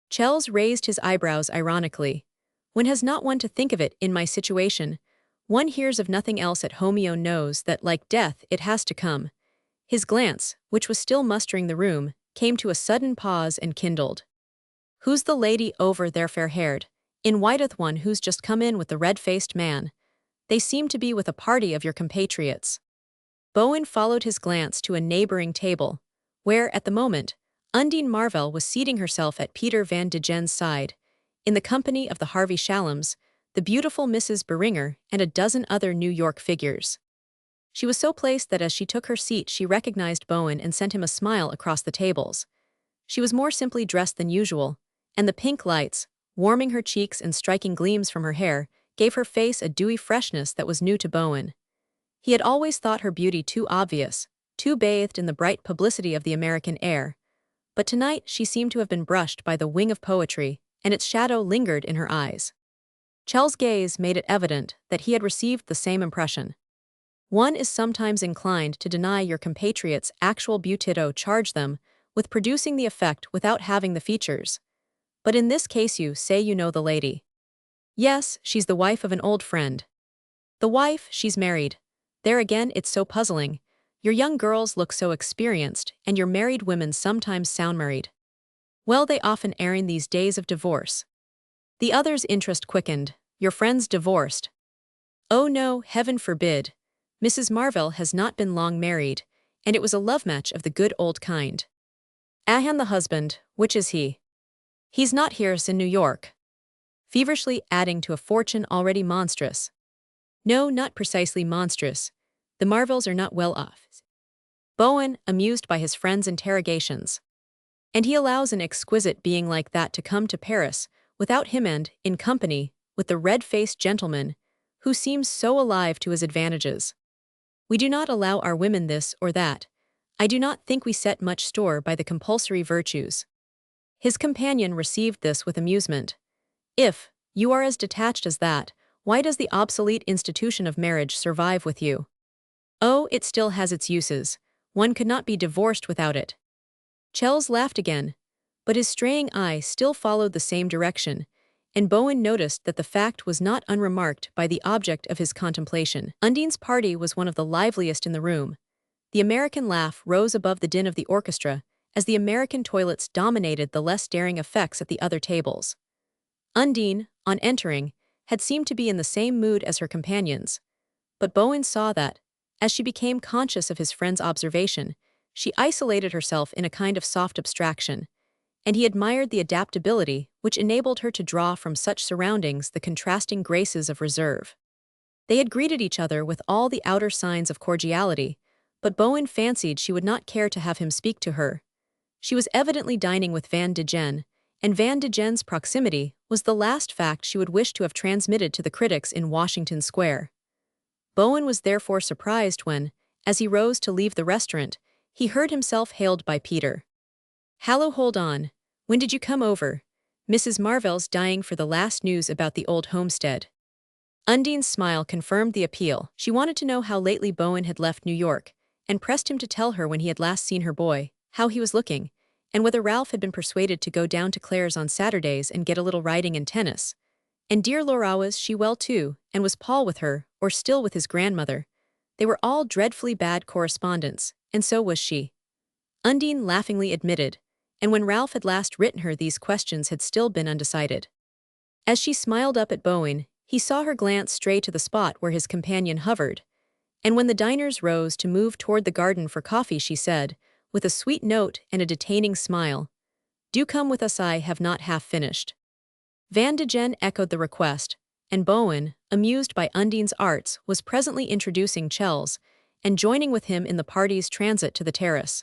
Chelles raised his eyebrows ironically. "When has not one to think of it in my situation? One hears of nothing else at home. One knows that, like death, it has to come." His glance, which was still mustering the room, came to a sudden pause and kindled. "Who's the lady over there, fair-haired, in white, one who's just come in with the red-faced man? They seem to be with a party of your compatriots." Bowen followed his glance to a neighboring table, where, at the moment, Undine Marvell was seating herself at Peter Van Digen's side, in the company of the Harvey Shallums, the beautiful Mrs. Beringer, and a dozen other New York figures. She was so placed that as she took her seat she recognized Bowen and sent him a smile across the tables. She was more simply dressed than usual, and the pink lights, warming her cheeks and striking gleams from her hair, gave her face a dewy freshness that was new to Bowen. He had always thought her beauty too obvious, too bathed in the bright publicity of the American air. But tonight she seemed to have been brushed by the wing of poetry, and its shadow lingered in her eyes. Chelles' gaze made it evident that he had received the same impression. One is sometimes inclined to deny your compatriots actual beautito, charge them with producing the effect without having the features. But in this case you say you know the lady. Yes, she's the wife of an old friend. The wife, she's married. There again it's so puzzling. Your young girls look so experienced, and your married women sometimes sound married. Well, they often err in these days of divorce. The other's interest quickened. Your friend's divorced. Oh no, heaven forbid. Mrs. Marvell has not been long married, and it was a love match of the good old kind. And the husband, which is he? He's not here's in New York. Feverishly adding to a fortune already monstrous. No, not precisely monstrous. The Marvells are not well off. Bowen, amused by his friend's interrogations. And he allows an exquisite being like that to come to Paris, without him and, in company, with the red-faced gentleman, who seems so alive to his advantages. We do not allow our women this or that. I do not think we set much store by the compulsory virtues. His companion received this with amusement. If you are as detached as that, why does the obsolete institution of marriage survive with you? Oh, it still has its uses. One could not be divorced without it. Chelles laughed again, but his straying eye still followed the same direction, and Bowen noticed that the fact was not unremarked by the object of his contemplation. Undine's party was one of the liveliest in the room. The American laugh rose above the din of the orchestra as the American toilets dominated the less daring effects at the other tables. Undine, on entering, had seemed to be in the same mood as her companions, but Bowen saw that, as she became conscious of his friend's observation, she isolated herself in a kind of soft abstraction, and he admired the adaptability which enabled her to draw from such surroundings the contrasting graces of reserve. They had greeted each other with all the outer signs of cordiality, but Bowen fancied she would not care to have him speak to her. She was evidently dining with Van de Gen, and Van de Gen's proximity was the last fact she would wish to have transmitted to the critics in Washington Square. Bowen was therefore surprised when, as he rose to leave the restaurant, he heard himself hailed by Peter. "Hallo, hold on. When did you come over? Mrs. Marvell's dying for the last news about the old homestead." Undine's smile confirmed the appeal. She wanted to know how lately Bowen had left New York, and pressed him to tell her when he had last seen her boy, how he was looking, and whether Ralph had been persuaded to go down to Claire's on Saturdays and get a little riding and tennis. And dear Laura, was she well too, and was Paul with her, or still with his grandmother? They were all dreadfully bad correspondents, and so was she. Undine laughingly admitted, and when Ralph had last written her these questions had still been undecided. As she smiled up at Bowen, he saw her glance stray to the spot where his companion hovered, and when the diners rose to move toward the garden for coffee she said, with a sweet note and a detaining smile, "Do come with us, I have not half finished." Van de Gen echoed the request, and Bowen, amused by Undine's arts, was presently introducing Chelles, and joining with him in the party's transit to the terrace.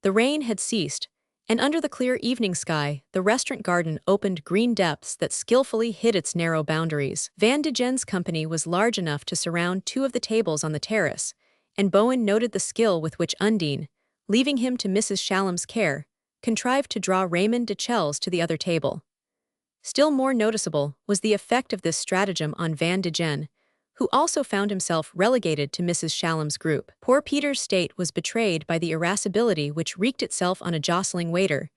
The rain had ceased, and under the clear evening sky, the restaurant garden opened green depths that skillfully hid its narrow boundaries. Van de Gen's company was large enough to surround two of the tables on the terrace, and Bowen noted the skill with which Undine, leaving him to Mrs. Shallum's care, contrived to draw Raymond de Chelles to the other table. Still more noticeable was the effect of this stratagem on Van de Gen, who also found himself relegated to Mrs. Shallum's group. Poor Peter's state was betrayed by the irascibility which wreaked itself on a jostling waiter,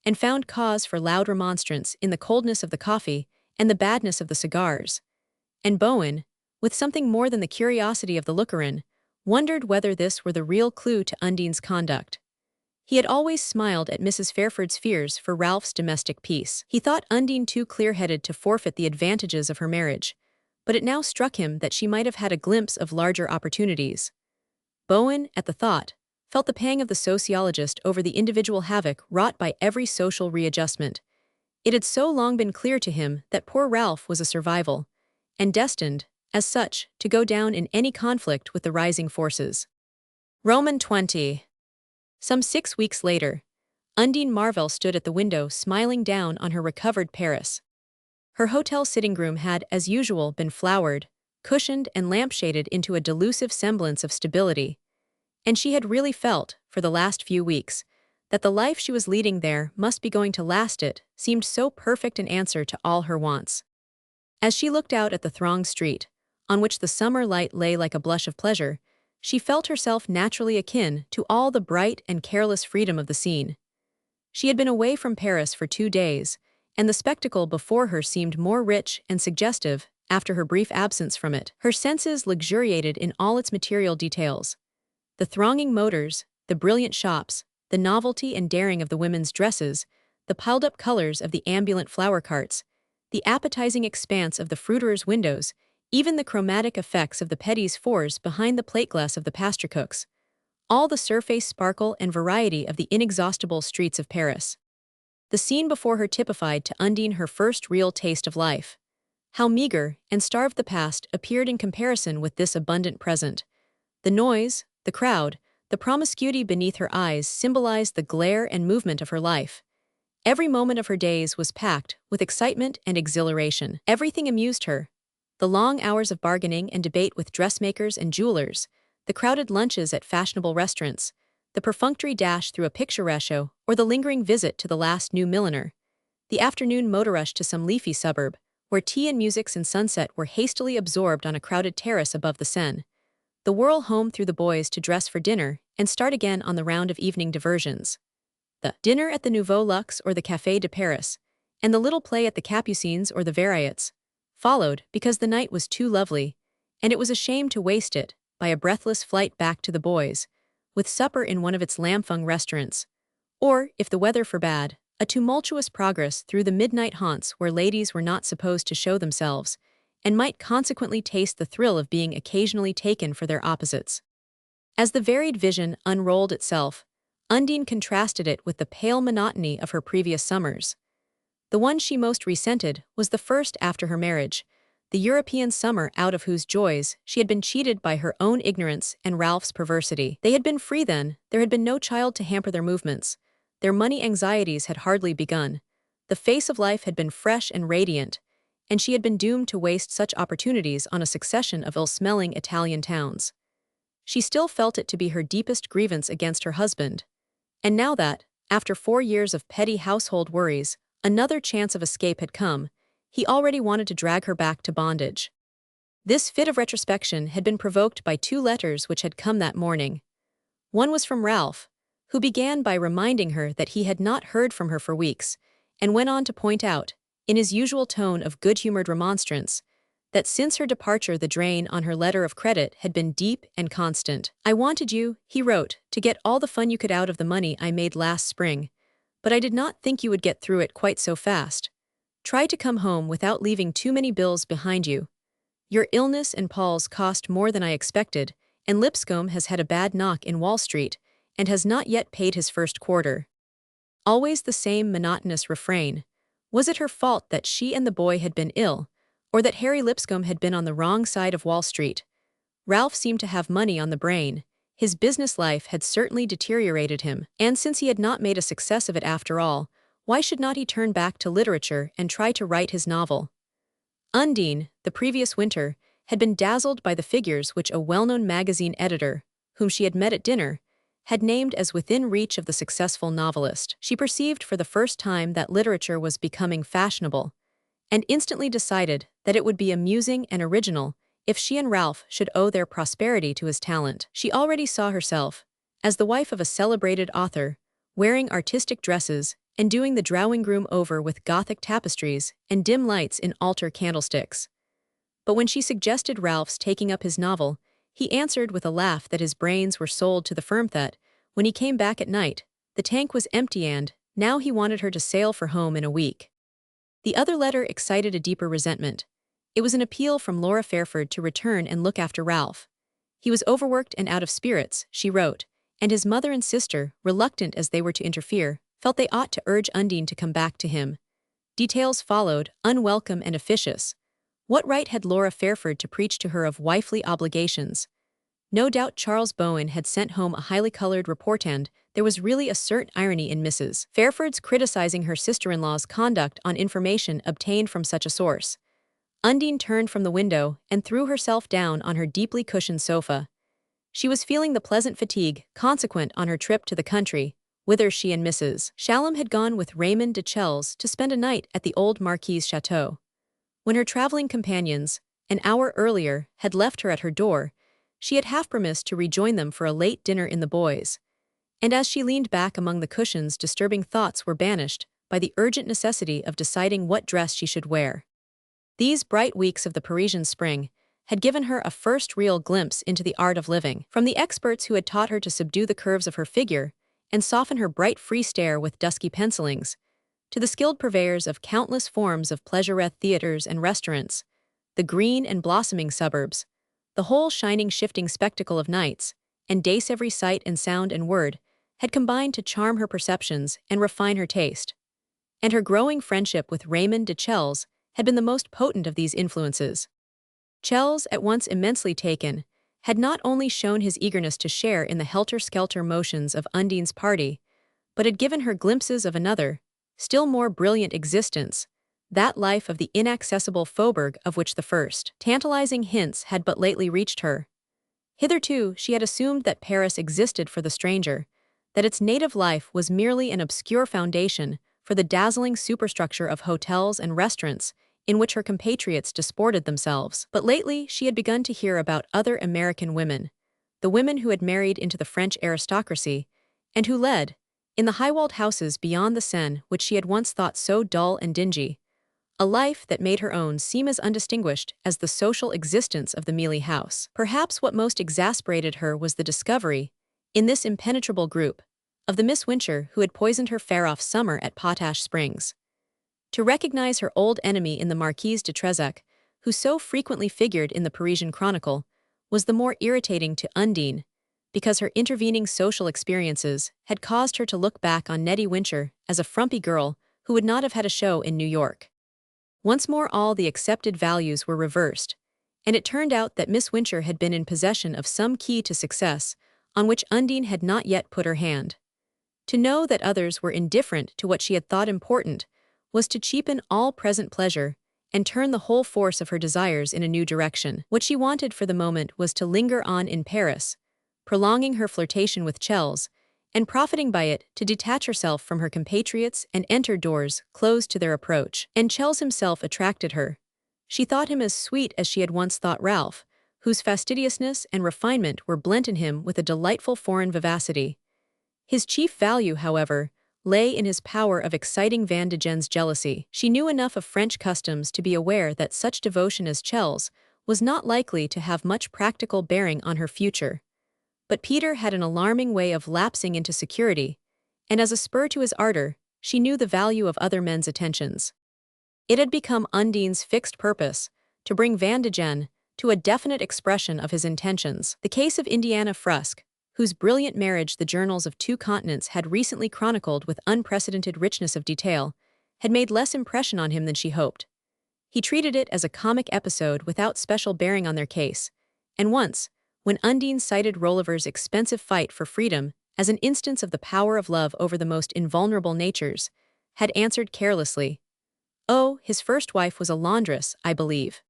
and found cause for loud remonstrance in the coldness of the coffee and the badness of the cigars. And Bowen, with something more than the curiosity of the looker-in, wondered whether this were the real clue to Undine's conduct. He had always smiled at Mrs. Fairford's fears for Ralph's domestic peace. He thought Undine too clear-headed to forfeit the advantages of her marriage, but it now struck him that she might have had a glimpse of larger opportunities. Bowen, at the thought, felt the pang of the sociologist over the individual havoc wrought by every social readjustment. It had so long been clear to him that poor Ralph was a survival, and destined, as such, to go down in any conflict with the rising forces. Roman 20. Some 6 weeks later, Undine Marvell stood at the window smiling down on her recovered Paris. Her hotel sitting-room had, as usual, been flowered, cushioned and lampshaded into a delusive semblance of stability, and she had really felt, for the last few weeks, that the life she was leading there must be going to last. It seemed so perfect an answer to all her wants. As she looked out at the thronged street, on which the summer light lay like a blush of pleasure, she felt herself naturally akin to all the bright and careless freedom of the scene. She had been away from Paris for 2 days, and the spectacle before her seemed more rich and suggestive after her brief absence from it. Her senses luxuriated in all its material details. The thronging motors, the brilliant shops, the novelty and daring of the women's dresses, the piled-up colors of the ambulant flower carts, the appetizing expanse of the fruiterers' windows, even the chromatic effects of the petits fours behind the plate glass of the pastry cooks. All the surface sparkle and variety of the inexhaustible streets of Paris. The scene before her typified to Undine her first real taste of life. How meager and starved the past appeared in comparison with this abundant present. The noise, the crowd, the promiscuity beneath her eyes symbolized the glare and movement of her life. Every moment of her days was packed with excitement and exhilaration. Everything amused her. The long hours of bargaining and debate with dressmakers and jewelers, the crowded lunches at fashionable restaurants, the perfunctory dash through a picture show, or the lingering visit to the last new milliner. The afternoon motor rush to some leafy suburb, where tea and music and sunset were hastily absorbed on a crowded terrace above the Seine. The whirl home through the boys to dress for dinner and start again on the round of evening diversions. The dinner at the Nouveau Luxe or the Café de Paris, and the little play at the Capucines or the Variets, followed because the night was too lovely, and it was a shame to waste it, by a breathless flight back to the boys, with supper in one of its lamphung restaurants, or, if the weather forbade, a tumultuous progress through the midnight haunts where ladies were not supposed to show themselves, and might consequently taste the thrill of being occasionally taken for their opposites. As the varied vision unrolled itself, Undine contrasted it with the pale monotony of her previous summers. The one she most resented was the first after her marriage, the European summer out of whose joys she had been cheated by her own ignorance and Ralph's perversity. They had been free then, there had been no child to hamper their movements. Their money anxieties had hardly begun. The face of life had been fresh and radiant, and she had been doomed to waste such opportunities on a succession of ill-smelling Italian towns. She still felt it to be her deepest grievance against her husband. And now that, after 4 years of petty household worries, another chance of escape had come, he already wanted to drag her back to bondage. This fit of retrospection had been provoked by 2 letters which had come that morning. One was from Ralph, who began by reminding her that he had not heard from her for weeks, and went on to point out, in his usual tone of good-humored remonstrance, that since her departure the drain on her letter of credit had been deep and constant. "I wanted you," he wrote, "to get all the fun you could out of the money I made last spring, but I did not think you would get through it quite so fast. Try to come home without leaving too many bills behind you. Your illness and Paul's cost more than I expected, and Lipscomb has had a bad knock in Wall Street and has not yet paid his first quarter." Always the same monotonous refrain. Was it her fault that she and the boy had been ill, or that Harry Lipscomb had been on the wrong side of Wall Street? Ralph seemed to have money on the brain. His business life had certainly deteriorated him, and since he had not made a success of it after all, why should not he turn back to literature and try to write his novel? Undine, the previous winter, had been dazzled by the figures which a well-known magazine editor, whom she had met at dinner, had named as within reach of the successful novelist. She perceived for the first time that literature was becoming fashionable, and instantly decided that it would be amusing and original if she and Ralph should owe their prosperity to his talent. She already saw herself, as the wife of a celebrated author, wearing artistic dresses and doing the drawing-room over with Gothic tapestries and dim lights in altar candlesticks. But when she suggested Ralph's taking up his novel, he answered with a laugh that his brains were sold to the firm that, when he came back at night, the tank was empty and, now he wanted her to sail for home in a week. The other letter excited a deeper resentment. It was an appeal from Laura Fairford to return and look after Ralph. He was overworked and out of spirits, she wrote, and his mother and sister, reluctant as they were to interfere, felt they ought to urge Undine to come back to him. Details followed, unwelcome and officious. What right had Laura Fairford to preach to her of wifely obligations? No doubt Charles Bowen had sent home a highly colored report, and there was really a certain irony in Mrs. Fairford's criticizing her sister-in-law's conduct on information obtained from such a source. Undine turned from the window and threw herself down on her deeply cushioned sofa. She was feeling the pleasant fatigue consequent on her trip to the country, whither she and Mrs. Shallam had gone with Raymond de Chelles to spend a night at the old Marquis's chateau. When her traveling companions, an hour earlier, had left her at her door, she had half promised to rejoin them for a late dinner in the boys. And as she leaned back among the cushions, disturbing thoughts were banished by the urgent necessity of deciding what dress she should wear. These bright weeks of the Parisian spring had given her a first real glimpse into the art of living. From the experts who had taught her to subdue the curves of her figure and soften her bright free stare with dusky pencilings, to the skilled purveyors of countless forms of pleasurette theaters and restaurants, the green and blossoming suburbs, the whole shining shifting spectacle of nights, and days every sight and sound and word had combined to charm her perceptions and refine her taste. And her growing friendship with Raymond de Chelles had been the most potent of these influences. Chelles, at once immensely taken, had not only shown his eagerness to share in the helter-skelter motions of Undine's party, but had given her glimpses of another, still more brilliant existence, that life of the inaccessible Faubourg of which the first tantalizing hints had but lately reached her. Hitherto, she had assumed that Paris existed for the stranger, that its native life was merely an obscure foundation for the dazzling superstructure of hotels and restaurants in which her compatriots disported themselves. But lately, she had begun to hear about other American women, the women who had married into the French aristocracy, and who led, in the high-walled houses beyond the Seine which she had once thought so dull and dingy, a life that made her own seem as undistinguished as the social existence of the Mealy house. Perhaps what most exasperated her was the discovery, in this impenetrable group, of the Miss Wincher who had poisoned her fair-off summer at Potash Springs. To recognize her old enemy in the Marquise de Trezac, who so frequently figured in the Parisian Chronicle, was the more irritating to Undine, because her intervening social experiences had caused her to look back on Nettie Wincher as a frumpy girl who would not have had a show in New York. Once more all the accepted values were reversed, and it turned out that Miss Wincher had been in possession of some key to success on which Undine had not yet put her hand. To know that others were indifferent to what she had thought important was to cheapen all present pleasure and turn the whole force of her desires in a new direction. What she wanted for the moment was to linger on in Paris, prolonging her flirtation with Chelles, and profiting by it to detach herself from her compatriots and enter doors closed to their approach. And Chelles himself attracted her. She thought him as sweet as she had once thought Ralph, whose fastidiousness and refinement were blent in him with a delightful foreign vivacity. His chief value, however, lay in his power of exciting Van de Gen's jealousy. She knew enough of French customs to be aware that such devotion as Chelles was not likely to have much practical bearing on her future. But Peter had an alarming way of lapsing into security, and as a spur to his ardor, she knew the value of other men's attentions. It had become Undine's fixed purpose to bring Van de Gen to a definite expression of his intentions. The case of Indiana Frusk, whose brilliant marriage the journals of two continents had recently chronicled with unprecedented richness of detail, had made less impression on him than she hoped. He treated it as a comic episode without special bearing on their case, and once, when Undine cited Rolliver's expensive fight for freedom as an instance of the power of love over the most invulnerable natures, had answered carelessly, "Oh, his first wife was a laundress, I believe."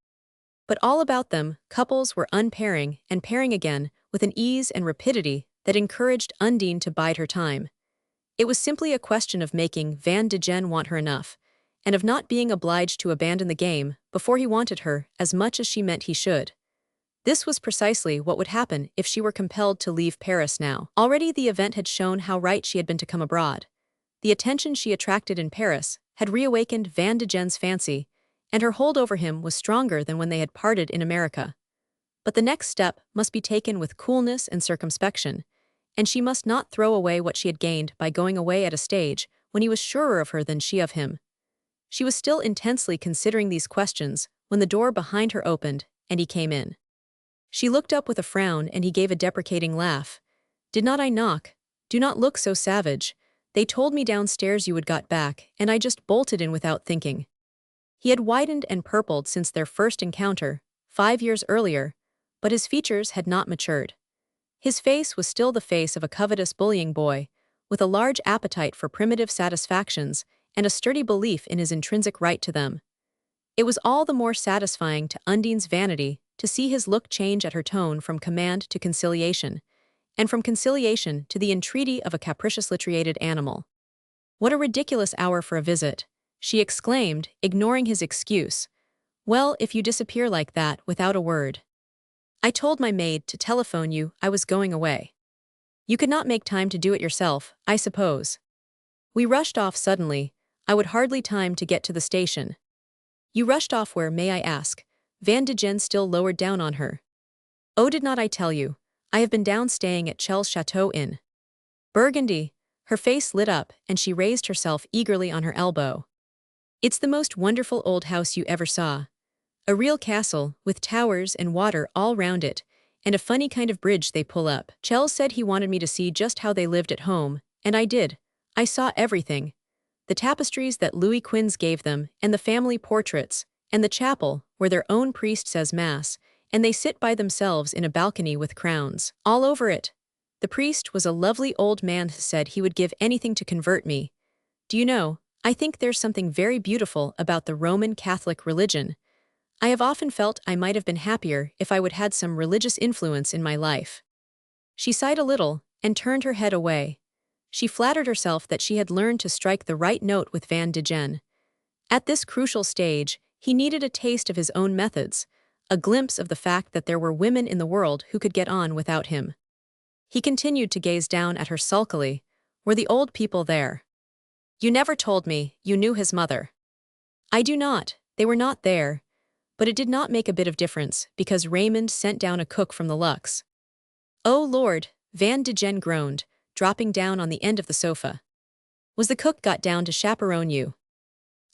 But all about them, couples were unpairing and pairing again with an ease and rapidity that encouraged Undine to bide her time. It was simply a question of making Van de Gen want her enough, and of not being obliged to abandon the game before he wanted her as much as she meant he should. This was precisely what would happen if she were compelled to leave Paris now. Already the event had shown how right she had been to come abroad. The attention she attracted in Paris had reawakened Van de Gen's fancy, and her hold over him was stronger than when they had parted in America. But the next step must be taken with coolness and circumspection, and she must not throw away what she had gained by going away at a stage when he was surer of her than she of him. She was still intensely considering these questions when the door behind her opened, and he came in. She looked up with a frown, and he gave a deprecating laugh. "Did not I knock? Do not look so savage. They told me downstairs you had got back, and I just bolted in without thinking." He had whitened and purpled since their first encounter, 5 years earlier, but his features had not matured. His face was still the face of a covetous bullying boy, with a large appetite for primitive satisfactions and a sturdy belief in his intrinsic right to them. It was all the more satisfying to Undine's vanity to see his look change at her tone from command to conciliation, and from conciliation to the entreaty of a capricious literated animal. "What a ridiculous hour for a visit," she exclaimed, ignoring his excuse. "Well, if you disappear like that, without a word." I told my maid to telephone you I was going away. You could not make time to do it yourself, I suppose. We rushed off suddenly. I would hardly time to get to the station. You rushed off where, may I ask? Van de Gen still lowered down on her. Oh, did not I tell you? I have been down staying at Chelles' Chateau Inn. Burgundy. Her face lit up, and she raised herself eagerly on her elbow. It's the most wonderful old house you ever saw. A real castle, with towers and water all round it, and a funny kind of bridge they pull up. Chelles said he wanted me to see just how they lived at home, and I did. I saw everything. The tapestries that Louis Quinze gave them, and the family portraits, and the chapel, where their own priest says mass, and they sit by themselves in a balcony with crowns all over it. The priest was a lovely old man who said he would give anything to convert me. Do you know, I think there's something very beautiful about the Roman Catholic religion. I have often felt I might have been happier if I would had some religious influence in my life. She sighed a little, and turned her head away. She flattered herself that she had learned to strike the right note with Van de Gen. At this crucial stage, he needed a taste of his own methods, a glimpse of the fact that there were women in the world who could get on without him. He continued to gaze down at her sulkily. Were the old people there? You never told me you knew his mother. I do not, they were not there. But it did not make a bit of difference, because Raymond sent down a cook from the Lux. Oh Lord, Van de Gen groaned, dropping down on the end of the sofa. Was the cook got down to chaperone you?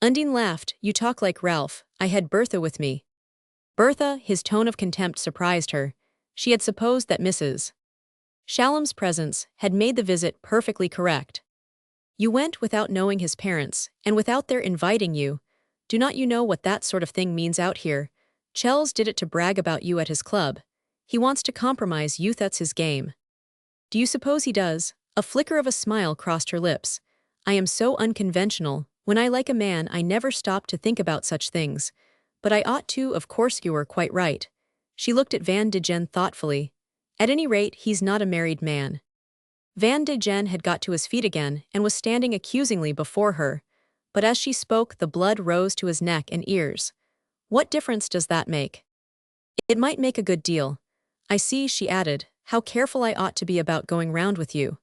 Undine laughed. You talk like Ralph. I had Bertha with me. Bertha, his tone of contempt surprised her. She had supposed that Mrs. Shallam's presence had made the visit perfectly correct. You went without knowing his parents, and without their inviting you. Do not you know what that sort of thing means out here? Chelles did it to brag about you at his club. He wants to compromise you, that's his game. Do you suppose he does? A flicker of a smile crossed her lips. I am so unconventional. When I like a man I never stop to think about such things. But I ought to, of course you were quite right. She looked at Van de Gen thoughtfully. At any rate, he's not a married man. Van de Gen had got to his feet again and was standing accusingly before her. But as she spoke the blood rose to his neck and ears. What difference does that make? It might make a good deal. I see, she added, how careful I ought to be about going round with you.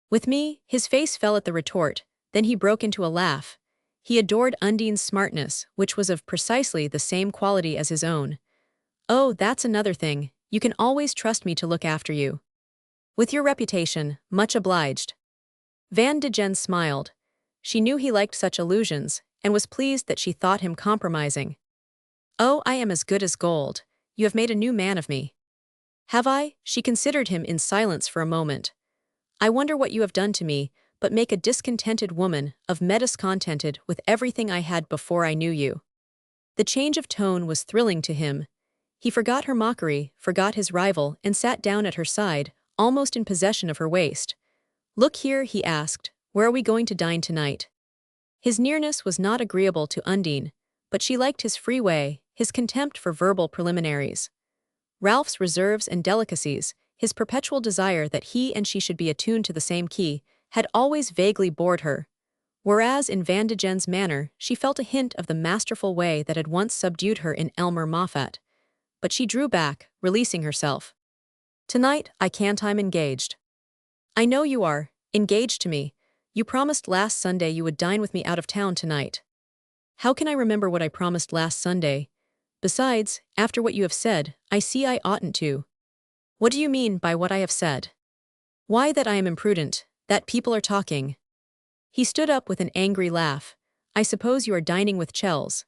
With me? His face fell at the retort, then he broke into a laugh. He adored Undine's smartness, which was of precisely the same quality as his own. Oh, that's another thing, you can always trust me to look after you. With your reputation, much obliged. Van de Gen smiled. She knew he liked such allusions, and was pleased that she thought him compromising. Oh, I am as good as gold. You have made a new man of me. Have I? She considered him in silence for a moment. I wonder what you have done to me, but make a discontented woman, of me discontented with everything I had before I knew you. The change of tone was thrilling to him. He forgot her mockery, forgot his rival, and sat down at her side, almost in possession of her waist. Look here, he asked, where are we going to dine tonight? His nearness was not agreeable to Undine, but she liked his free way, his contempt for verbal preliminaries. Ralph's reserves and delicacies, his perpetual desire that he and she should be attuned to the same key, had always vaguely bored her. Whereas in Van de Gen's manner she felt a hint of the masterful way that had once subdued her in Elmer Moffat. But she drew back, releasing herself. Tonight, I'm engaged. I know you are, engaged to me. You promised last Sunday you would dine with me out of town tonight. How can I remember what I promised last Sunday? Besides, after what you have said, I see I oughtn't to. What do you mean by what I have said? Why, that I am imprudent, that people are talking. He stood up with an angry laugh. I suppose you are dining with Chelles.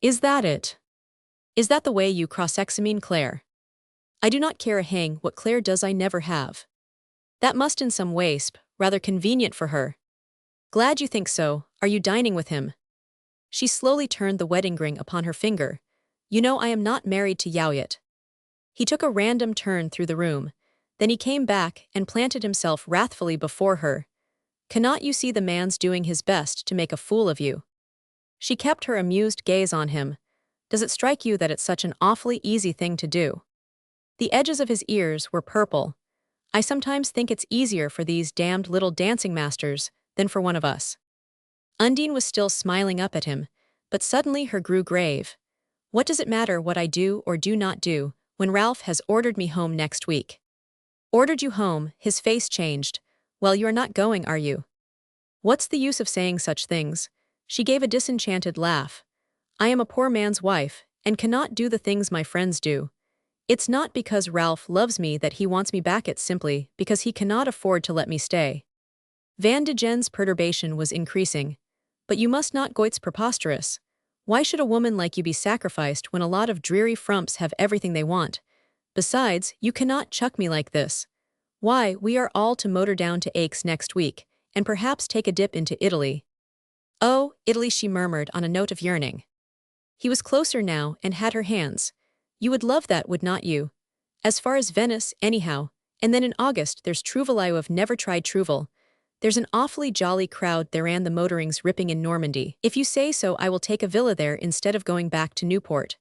Is that it? Is that the way you cross-examine Claire? I do not care a hang what Claire does, I never have. That must in some way be rather convenient for her. Glad you think so. Are you dining with him? She slowly turned the wedding ring upon her finger. You know I am not married to Yaoyot. He took a random turn through the room. Then he came back and planted himself wrathfully before her. Cannot you see the man's doing his best to make a fool of you? She kept her amused gaze on him. Does it strike you that it's such an awfully easy thing to do? The edges of his ears were purple. I sometimes think it's easier for these damned little dancing masters than for one of us. Undine was still smiling up at him, but suddenly her grew grave. What does it matter what I do or do not do, when Ralph has ordered me home next week. Ordered you home, his face changed. Well, you are not going, are you? What's the use of saying such things? She gave a disenchanted laugh. I am a poor man's wife, and cannot do the things my friends do. It's not because Ralph loves me that he wants me back, it's simply because he cannot afford to let me stay. Van de Gen's perturbation was increasing. But you must not go, it's preposterous. Why should a woman like you be sacrificed when a lot of dreary frumps have everything they want? Besides, you cannot chuck me like this. Why, we are all to motor down to Aix next week, and perhaps take a dip into Italy. Oh, Italy, she murmured on a note of yearning. He was closer now and had her hands. You would love that, would not you? As far as Venice, anyhow, and then in August there's Trouville. I have never tried Trouville. There's an awfully jolly crowd there and the motoring's ripping in Normandy. If you say so, I will take a villa there instead of going back to Newport.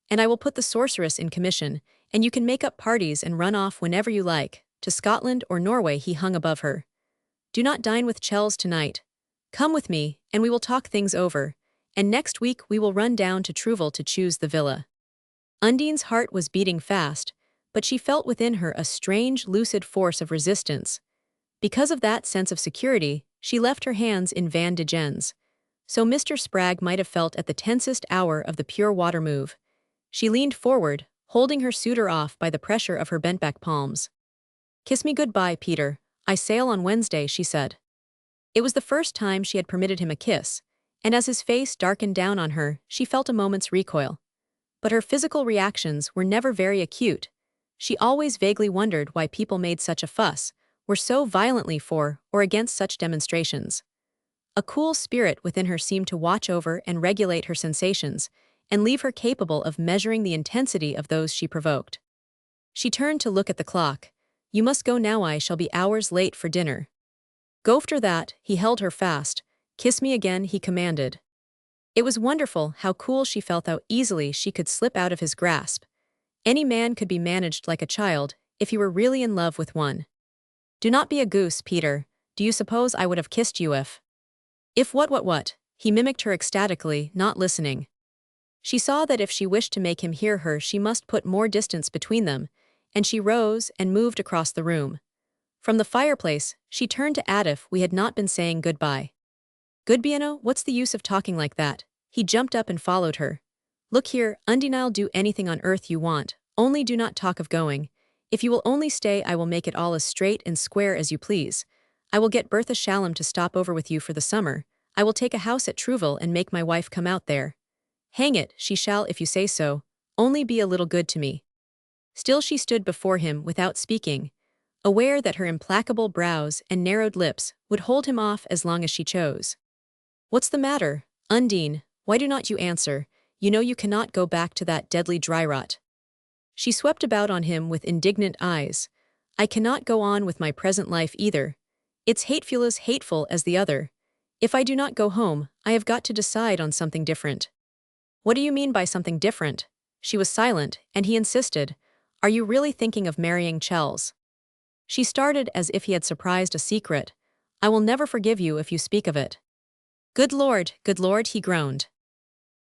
And I will put the sorceress in commission, and you can make up parties and run off whenever you like, to Scotland or Norway. He hung above her. Do not dine with Chelles tonight. Come with me, and we will talk things over, and next week we will run down to Trouville to choose the villa. Undine's heart was beating fast, but she felt within her a strange, lucid force of resistance. Because of that sense of security, she left her hands in Van de Gen's. So Mr. Spragg might have felt at the tensest hour of the pure water move. She leaned forward, holding her suitor off by the pressure of her bent-back palms. Kiss me goodbye, Peter. I sail on Wednesday, she said. It was the first time she had permitted him a kiss, and as his face darkened down on her, she felt a moment's recoil. But her physical reactions were never very acute. She always vaguely wondered why people made such a fuss, were so violently for or against such demonstrations. A cool spirit within her seemed to watch over and regulate her sensations, and leave her capable of measuring the intensity of those she provoked. She turned to look at the clock. You must go now, I shall be hours late for dinner. Go after that, he held her fast. Kiss me again, he commanded. It was wonderful how cool she felt, how easily she could slip out of his grasp. Any man could be managed like a child, if he were really in love with one. Do not be a goose, Peter. Do you suppose I would have kissed you if? If what? He mimicked her ecstatically, not listening. She saw that if she wished to make him hear her, she must put more distance between them, and she rose and moved across the room. From the fireplace, she turned to Edith. We had not been saying goodbye. Goodbieno, what's the use of talking like that? He jumped up and followed her. Look here, Undine, I'll do anything on earth you want, only do not talk of going. If you will only stay, I will make it all as straight and square as you please. I will get Bertha Shallum to stop over with you for the summer. I will take a house at Trouville and make my wife come out there. Hang it, she shall if you say so. Only be a little good to me. Still she stood before him without speaking, aware that her implacable brows and narrowed lips would hold him off as long as she chose. What's the matter, Undine? Why do not you answer? You know you cannot go back to that deadly dry rot. She swept about on him with indignant eyes. I cannot go on with my present life either. It's hateful as hateful as the other. If I do not go home, I have got to decide on something different. What do you mean by something different? She was silent, and he insisted. Are you really thinking of marrying Chelles? She started as if he had surprised a secret. I will never forgive you if you speak of it. Good Lord, he groaned.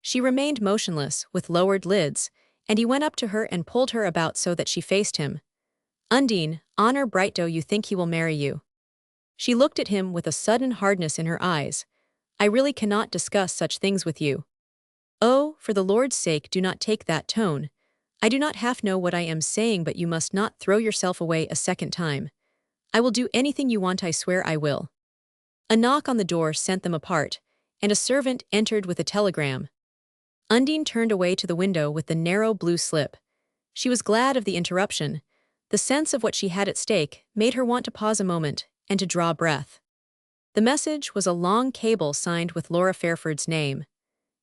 She remained motionless, with lowered lids, and he went up to her and pulled her about so that she faced him. Undine, honor bright, do you think he will marry you? She looked at him with a sudden hardness in her eyes. I really cannot discuss such things with you. Oh, for the Lord's sake, do not take that tone. I do not half know what I am saying, but you must not throw yourself away a second time. I will do anything you want, I swear I will. A knock on the door sent them apart, and a servant entered with a telegram. Undine turned away to the window with the narrow blue slip. She was glad of the interruption. The sense of what she had at stake made her want to pause a moment and to draw breath. The message was a long cable signed with Laura Fairford's name.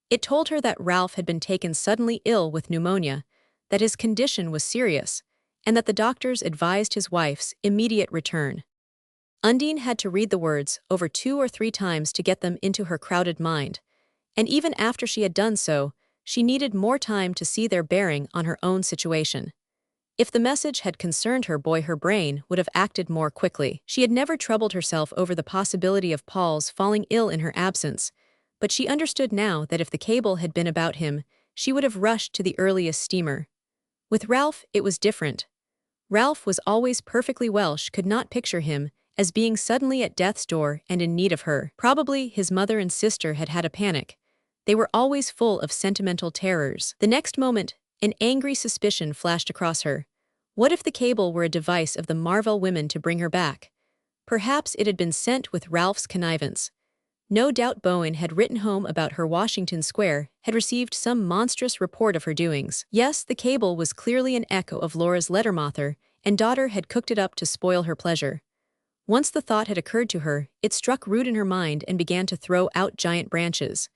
It told her that Ralph had been taken suddenly ill with pneumonia, that his condition was serious, and that the doctors advised his wife's immediate return. Undine had to read the words over 2 or 3 times to get them into her crowded mind, and even after she had done so, she needed more time to see their bearing on her own situation. If the message had concerned her boy, her brain would have acted more quickly. She had never troubled herself over the possibility of Paul's falling ill in her absence, but she understood now that if the cable had been about him, she would have rushed to the earliest steamer. With Ralph, it was different. Ralph was always perfectly Welsh, could not picture him as being suddenly at death's door and in need of her. Probably his mother and sister had had a panic. They were always full of sentimental terrors. The next moment, an angry suspicion flashed across her. What if the cable were a device of the Marvell women to bring her back? Perhaps it had been sent with Ralph's connivance. No doubt Bowen had written home about her. Washington Square had received some monstrous report of her doings. Yes, the cable was clearly an echo of Laura's letter. Mother and daughter had cooked it up to spoil her pleasure. Once the thought had occurred to her, it struck root in her mind and began to throw out giant branches.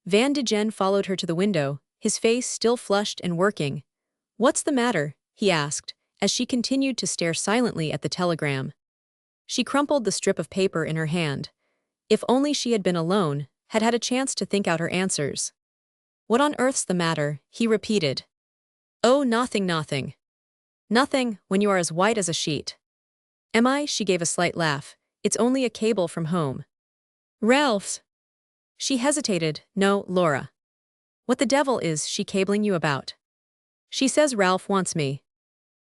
Van de Gen followed her to the window, his face still flushed and working. "What's the matter?" he asked, as she continued to stare silently at the telegram. She crumpled the strip of paper in her hand. If only she had been alone, had had a chance to think out her answers. "What on earth's the matter?" he repeated. "Oh, nothing, nothing. Nothing, when you are as white as a sheet." "Am I?" She gave a slight laugh. "It's only a cable from home." "Ralph's." She hesitated. "No, Laura. What the devil is she cabling you about?" "She says Ralph wants me."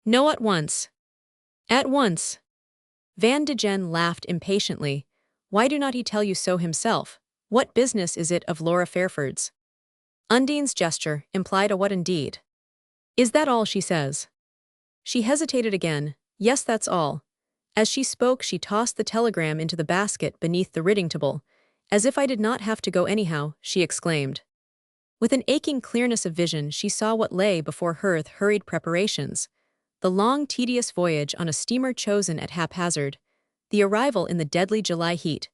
"No, at once." "At once." Van de Gen laughed impatiently. "Why do not he tell you so himself? What business is it of Laura Fairford's?" Undine's gesture implied a what indeed. "Is that all she says?" She hesitated again. "Yes, that's all." As she spoke, she tossed the telegram into the basket beneath the writing table. "As if I did not have to go anyhow," she exclaimed. With an aching clearness of vision, she saw what lay before her with hurried preparations. The long, tedious voyage on a steamer chosen at haphazard, the arrival in the deadly July heat,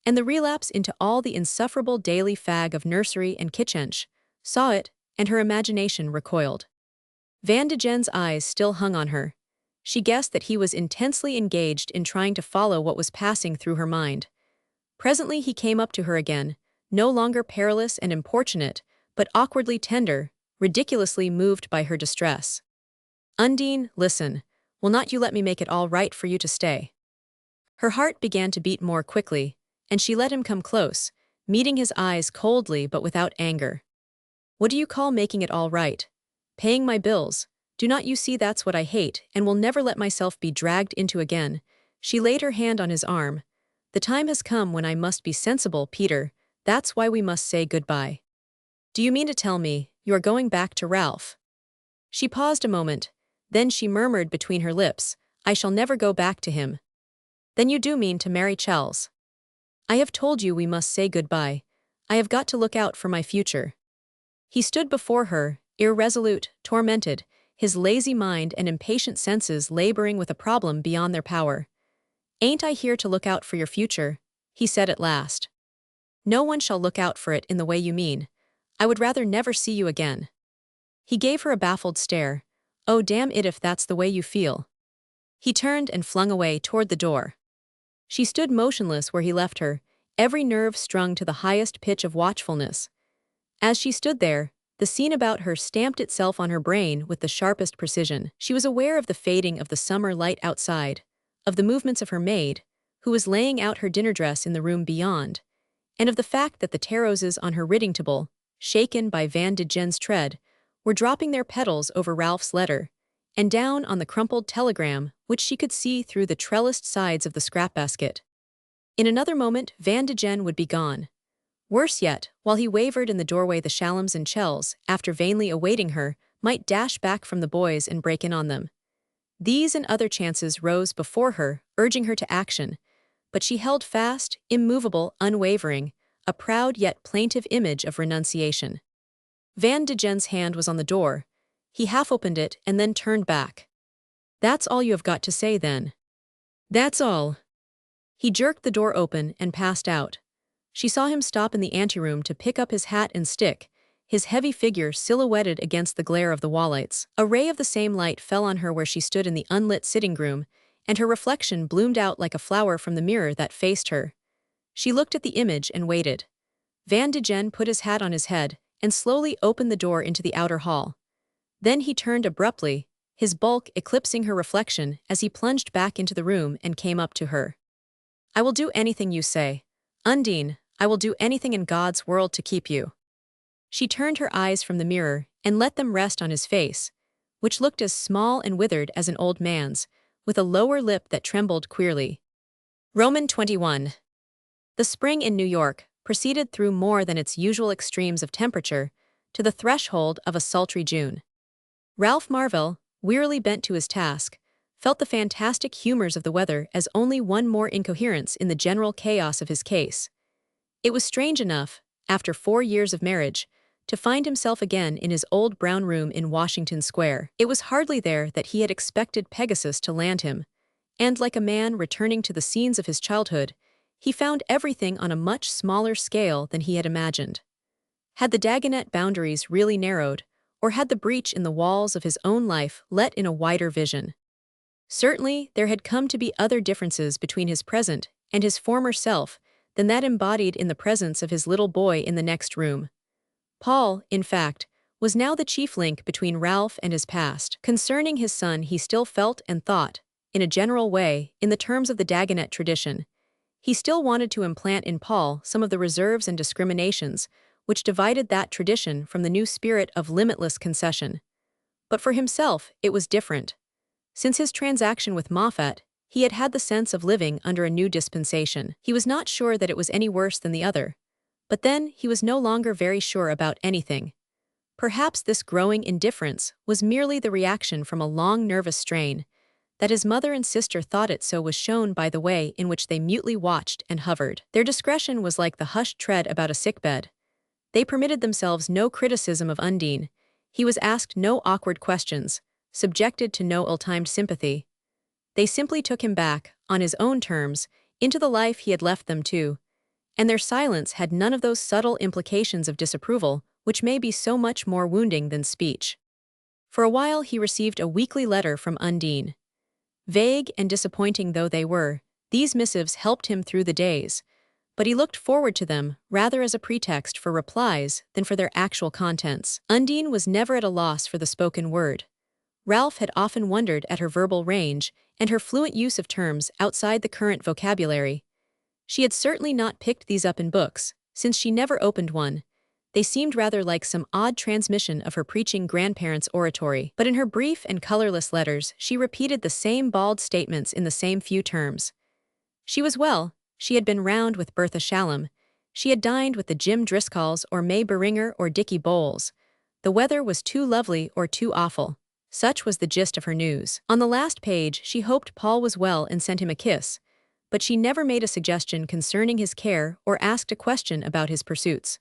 and the relapse into all the insufferable daily fag of nursery and kitchench, saw it, and her imagination recoiled. Van de Gen's eyes still hung on her. She guessed that he was intensely engaged in trying to follow what was passing through her mind. Presently he came up to her again, no longer perilous and importunate, but awkwardly tender, ridiculously moved by her distress. "Undine, listen. Will not you let me make it all right for you to stay?" Her heart began to beat more quickly, and she let him come close, meeting his eyes coldly but without anger. "What do you call making it all right? Paying my bills. Do not you see that's what I hate and will never let myself be dragged into again?" She laid her hand on his arm. "The time has come when I must be sensible, Peter. That's why we must say goodbye." "Do you mean to tell me you are going back to Ralph?" She paused a moment. Then she murmured between her lips, "I shall never go back to him." "Then you do mean to marry Charles?" "I have told you we must say goodbye. I have got to look out for my future." He stood before her, irresolute, tormented, his lazy mind and impatient senses laboring with a problem beyond their power. "Ain't I here to look out for your future?" he said at last. "No one shall look out for it in the way you mean. I would rather never see you again." He gave her a baffled stare. "Oh, damn it if that's the way you feel." He turned and flung away toward the door. She stood motionless where he left her, every nerve strung to the highest pitch of watchfulness. As she stood there, the scene about her stamped itself on her brain with the sharpest precision. She was aware of the fading of the summer light outside, of the movements of her maid, who was laying out her dinner dress in the room beyond, and of the fact that the taroses on her writing table, shaken by Van de Gen's tread, were dropping their petals over Ralph's letter, and down on the crumpled telegram which she could see through the trellised sides of the scrap basket. In another moment Van de Gen would be gone. Worse yet, while he wavered in the doorway, the Shallums and Chells, after vainly awaiting her, might dash back from the boys and break in on them. These and other chances rose before her, urging her to action, but she held fast, immovable, unwavering, a proud yet plaintive image of renunciation. Van de Gen's hand was on the door. He half opened it and then turned back. "That's all you have got to say, then?" "That's all." He jerked the door open and passed out. She saw him stop in the anteroom to pick up his hat and stick, his heavy figure silhouetted against the glare of the wall-lights. A ray of the same light fell on her where she stood in the unlit sitting room, and her reflection bloomed out like a flower from the mirror that faced her. She looked at the image and waited. Van de Gen put his hat on his head and slowly opened the door into the outer hall. Then he turned abruptly, his bulk eclipsing her reflection as he plunged back into the room and came up to her. "I will do anything you say. Undine, I will do anything in God's world to keep you." She turned her eyes from the mirror and let them rest on his face. which looked as small and withered as an old man's, with a lower lip that trembled queerly. Roman 21. The spring in New York proceeded through more than its usual extremes of temperature to the threshold of a sultry June. Ralph Marvell, wearily bent to his task, felt the fantastic humors of the weather as only one more incoherence in the general chaos of his case. It was strange enough, after 4 years of marriage, to find himself again in his old brown room in Washington Square. It was hardly there that he had expected Pegasus to land him, and like a man returning to the scenes of his childhood, he found everything on a much smaller scale than he had imagined. Had the Dagonet boundaries really narrowed, or had the breach in the walls of his own life let in a wider vision? Certainly, there had come to be other differences between his present and his former self than that embodied in the presence of his little boy in the next room. Paul, in fact, was now the chief link between Ralph and his past. Concerning his son he still felt and thought, in a general way, in the terms of the Dagonet tradition. He still wanted to implant in Paul some of the reserves and discriminations which divided that tradition from the new spirit of limitless concession. But for himself, it was different. Since his transaction with Moffat, he had had the sense of living under a new dispensation. He was not sure that it was any worse than the other. But then, he was no longer very sure about anything. Perhaps this growing indifference was merely the reaction from a long nervous strain. That his mother and sister thought it so was shown by the way in which they mutely watched and hovered. Their discretion was like the hushed tread about a sickbed. They permitted themselves no criticism of Undine. He was asked no awkward questions, subjected to no ill-timed sympathy. They simply took him back, on his own terms, into the life he had left them to, and their silence had none of those subtle implications of disapproval which may be so much more wounding than speech. For a while he received a weekly letter from Undine. Vague and disappointing though they were, these missives helped him through the days, but he looked forward to them rather as a pretext for replies than for their actual contents. Undine was never at a loss for the spoken word. Ralph had often wondered at her verbal range and her fluent use of terms outside the current vocabulary. She had certainly not picked these up in books, since she never opened one. They seemed rather like some odd transmission of her preaching grandparents' oratory. But in her brief and colorless letters, she repeated the same bald statements in the same few terms. She was well, she had been round with Bertha Shallum, she had dined with the Jim Driscolls or May Beringer or Dickie Bowles. The weather was too lovely or too awful. Such was the gist of her news. On the last page she hoped Paul was well and sent him a kiss, but she never made a suggestion concerning his care or asked a question about his pursuits.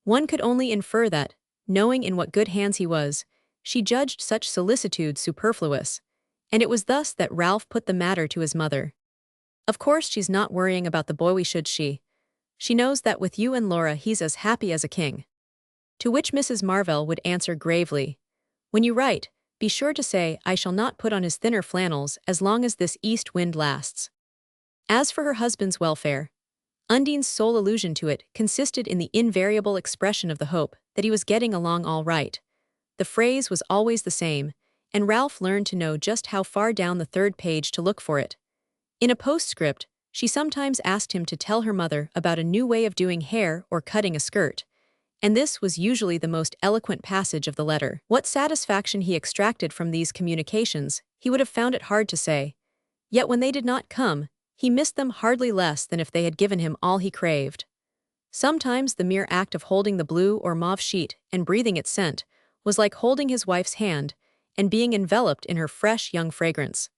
One could only infer that, knowing in what good hands he was, she judged such solicitude superfluous, and it was thus that Ralph put the matter to his mother. "Of course she's not worrying about the boy, should she? She knows that with you and Laura he's as happy as a king." To which Mrs. Marvell would answer gravely, "When you write, be sure to say I shall not put on his thinner flannels as long as this east wind lasts." As for her husband's welfare, Undine's sole allusion to it consisted in the invariable expression of the hope that he was getting along all right. The phrase was always the same, and Ralph learned to know just how far down the third page to look for it. In a postscript, she sometimes asked him to tell her mother about a new way of doing hair or cutting a skirt, and this was usually the most eloquent passage of the letter. What satisfaction he extracted from these communications, he would have found it hard to say. Yet when they did not come, he missed them hardly less than if they had given him all he craved. Sometimes the mere act of holding the blue or mauve sheet and breathing its scent was like holding his wife's hand and being enveloped in her fresh young fragrance.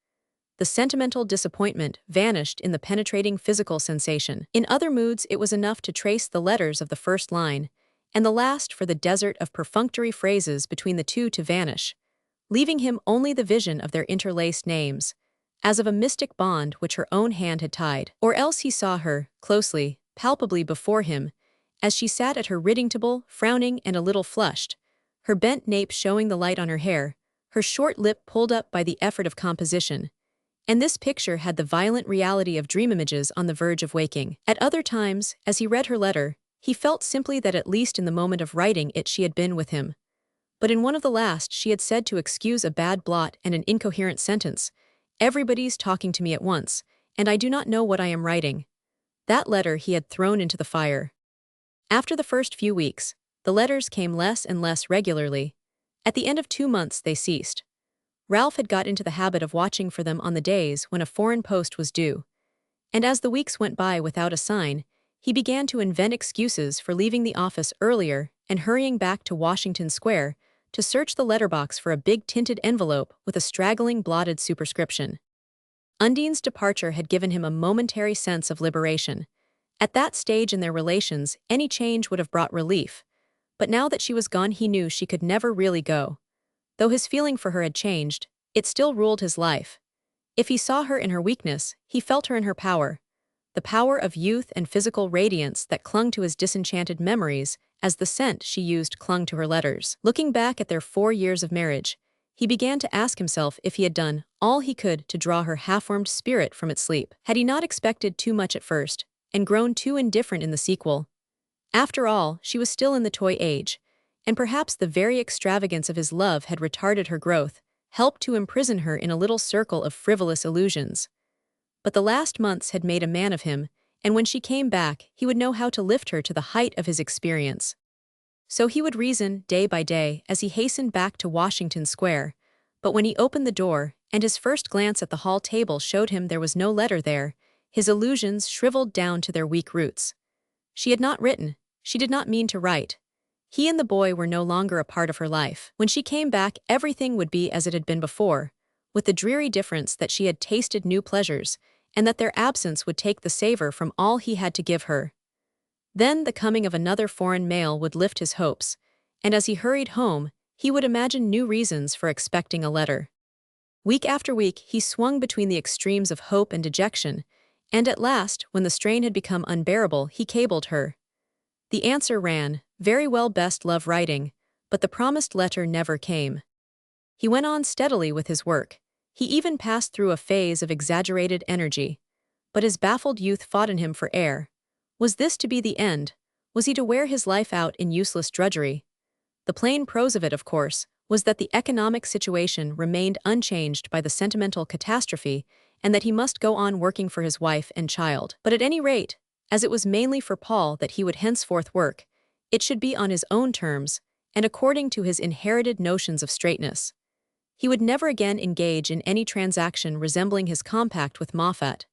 The sentimental disappointment vanished in the penetrating physical sensation. In other moods it was enough to trace the letters of the first line, and the last for the desert of perfunctory phrases between the two to vanish, leaving him only the vision of their interlaced names, as of a mystic bond which her own hand had tied. Or else he saw her, closely, palpably before him, as she sat at her writing table, frowning and a little flushed, her bent nape showing the light on her hair, her short lip pulled up by the effort of composition. And this picture had the violent reality of dream images on the verge of waking. At other times, as he read her letter, he felt simply that at least in the moment of writing it she had been with him. But in one of the last she had said to excuse a bad blot and an incoherent sentence, "Everybody's talking to me at once, and I do not know what I am writing." That letter he had thrown into the fire. After the first few weeks, the letters came less and less regularly. At the end of 2 months they ceased. Ralph had got into the habit of watching for them on the days when a foreign post was due. And as the weeks went by without a sign, he began to invent excuses for leaving the office earlier and hurrying back to Washington Square to search the letterbox for a big tinted envelope with a straggling blotted superscription. Undine's departure had given him a momentary sense of liberation. At that stage in their relations, any change would have brought relief. But now that she was gone, he knew she could never really go. Though his feeling for her had changed, it still ruled his life. If he saw her in her weakness, he felt her in her power. The power of youth and physical radiance that clung to his disenchanted memories as the scent she used clung to her letters. Looking back at their 4 years of marriage, he began to ask himself if he had done all he could to draw her half-formed spirit from its sleep. Had he not expected too much at first, and grown too indifferent in the sequel? After all, she was still in the toy age, and perhaps the very extravagance of his love had retarded her growth, helped to imprison her in a little circle of frivolous illusions. But the last months had made a man of him, and when she came back, he would know how to lift her to the height of his experience. So he would reason, day by day, as he hastened back to Washington Square. But when he opened the door, and his first glance at the hall table showed him there was no letter there, his illusions shriveled down to their weak roots. She had not written, she did not mean to write. He and the boy were no longer a part of her life. When she came back, everything would be as it had been before, with the dreary difference that she had tasted new pleasures, and that their absence would take the savor from all he had to give her. Then the coming of another foreign mail would lift his hopes, and as he hurried home, he would imagine new reasons for expecting a letter. Week after week, he swung between the extremes of hope and dejection, and at last, when the strain had become unbearable, he cabled her. The answer ran, "Very well, best love writing," but the promised letter never came. He went on steadily with his work. He even passed through a phase of exaggerated energy. But his baffled youth fought in him for air. Was this to be the end? Was he to wear his life out in useless drudgery? The plain prose of it, of course, was that the economic situation remained unchanged by the sentimental catastrophe and that he must go on working for his wife and child. But at any rate, as it was mainly for Paul that he would henceforth work, it should be on his own terms and according to his inherited notions of straightness. He would never again engage in any transaction resembling his compact with Moffat.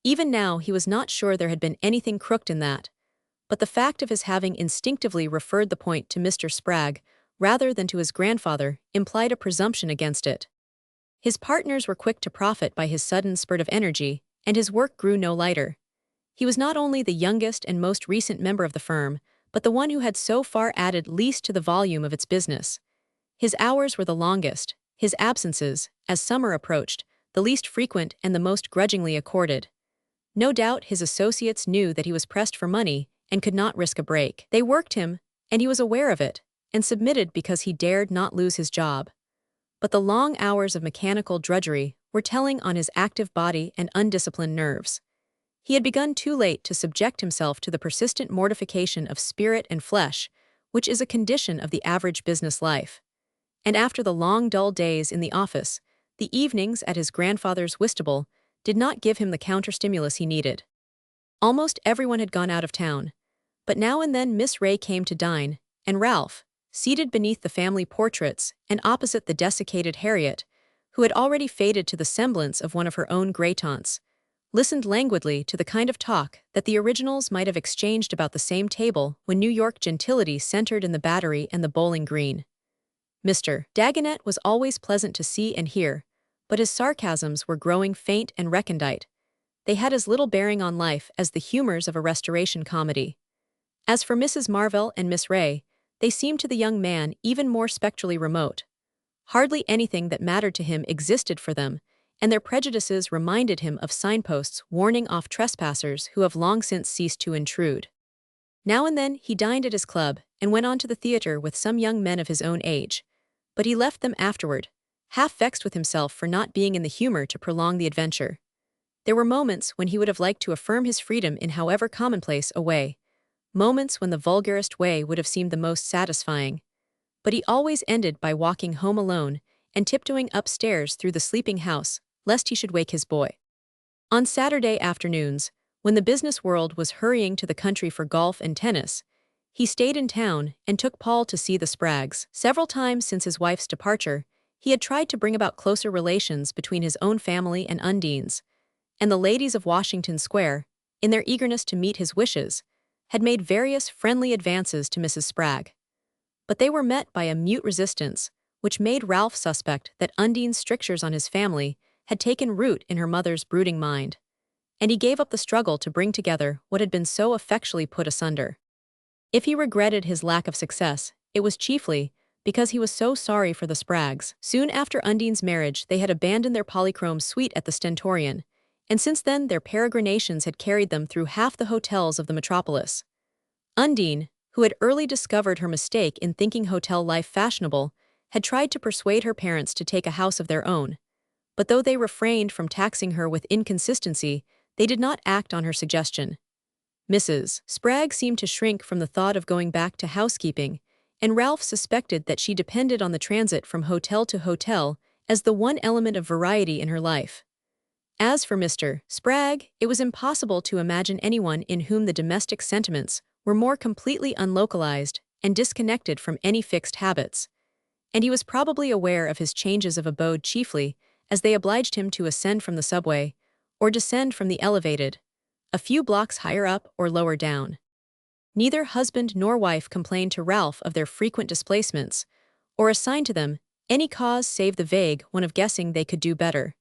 Even now he was not sure there had been anything crooked in that, but the fact of his having instinctively referred the point to Mr. Spragg rather than to his grandfather implied a presumption against it. His partners were quick to profit by his sudden spurt of energy, and his work grew no lighter. He was not only the youngest and most recent member of the firm, but the one who had so far added least to the volume of its business. His hours were the longest, his absences, as summer approached, the least frequent and the most grudgingly accorded. No doubt his associates knew that he was pressed for money and could not risk a break. They worked him, and he was aware of it, and submitted because he dared not lose his job. But the long hours of mechanical drudgery were telling on his active body and undisciplined nerves. He had begun too late to subject himself to the persistent mortification of spirit and flesh, which is a condition of the average business life. And after the long dull days in the office, the evenings at his grandfather's Whitstable did not give him the counter-stimulus he needed. Almost everyone had gone out of town, but now and then Miss Ray came to dine, and Ralph, seated beneath the family portraits and opposite the desiccated Harriet, who had already faded to the semblance of one of her own grey-taunts, listened languidly to the kind of talk that the originals might have exchanged about the same table when New York gentility centered in the Battery and the Bowling Green. Mr. Dagonet was always pleasant to see and hear, but his sarcasms were growing faint and recondite. They had as little bearing on life as the humors of a Restoration comedy. As for Mrs. Marvell and Miss Ray, they seemed to the young man even more spectrally remote. Hardly anything that mattered to him existed for them, and their prejudices reminded him of signposts warning off trespassers who have long since ceased to intrude. Now and then he dined at his club and went on to the theater with some young men of his own age, but he left them afterward, half vexed with himself for not being in the humor to prolong the adventure. There were moments when he would have liked to affirm his freedom in however commonplace a way, moments when the vulgarest way would have seemed the most satisfying. But he always ended by walking home alone and tiptoeing upstairs through the sleeping house, lest he should wake his boy. On Saturday afternoons, when the business world was hurrying to the country for golf and tennis, he stayed in town and took Paul to see the Spraggs. Several times since his wife's departure, He had tried to bring about closer relations between his own family and Undine's, and the ladies of Washington Square, in their eagerness to meet his wishes, had made various friendly advances to Mrs. Spragg. But they were met by a mute resistance, which made Ralph suspect that Undine's strictures on his family had taken root in her mother's brooding mind, and he gave up the struggle to bring together what had been so effectually put asunder. If he regretted his lack of success, it was chiefly because he was so sorry for the Spraggs. Soon after Undine's marriage, they had abandoned their polychrome suite at the Stentorian, and since then their peregrinations had carried them through half the hotels of the metropolis. Undine, who had early discovered her mistake in thinking hotel life fashionable, had tried to persuade her parents to take a house of their own, but though they refrained from taxing her with inconsistency, they did not act on her suggestion. Mrs. Spragg seemed to shrink from the thought of going back to housekeeping, and Ralph suspected that she depended on the transit from hotel to hotel as the one element of variety in her life. As for Mr. Spragg, it was impossible to imagine anyone in whom the domestic sentiments were more completely unlocalized and disconnected from any fixed habits, and he was probably aware of his changes of abode chiefly as they obliged him to ascend from the subway or descend from the elevated, a few blocks higher up or lower down. Neither husband nor wife complained to Ralph of their frequent displacements, or assigned to them any cause save the vague one of guessing they could do better.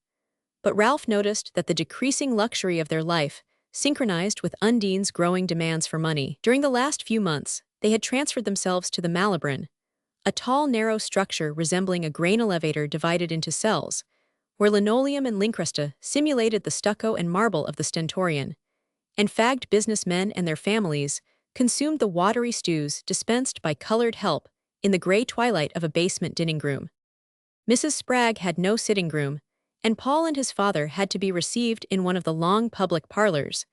But Ralph noticed that the decreasing luxury of their life synchronized with Undine's growing demands for money. During the last few months, they had transferred themselves to the Malibran, a tall, narrow structure resembling a grain elevator divided into cells, where linoleum and lincrusta simulated the stucco and marble of the Stentorian, and fagged businessmen and their families consumed the watery stews dispensed by colored help in the gray twilight of a basement dining room. Mrs. Spragg had no sitting room, and Paul and his father had to be received in one of the long public parlors,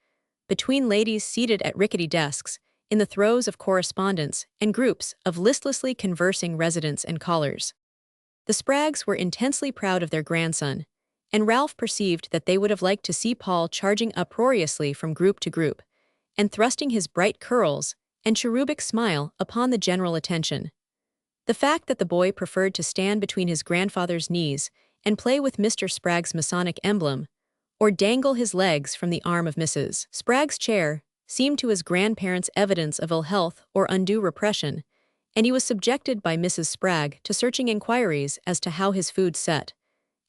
between ladies seated at rickety desks, in the throes of correspondence and groups of listlessly conversing residents and callers. The Spraggs were intensely proud of their grandson, and Ralph perceived that they would have liked to see Paul charging uproariously from group to group, and thrusting his bright curls and cherubic smile upon the general attention. The fact that the boy preferred to stand between his grandfather's knees and play with Mr. Spragg's Masonic emblem, or dangle his legs from the arm of Mrs. Spragg's chair, seemed to his grandparents evidence of ill health or undue repression, and he was subjected by Mrs. Spragg to searching inquiries as to how his food set,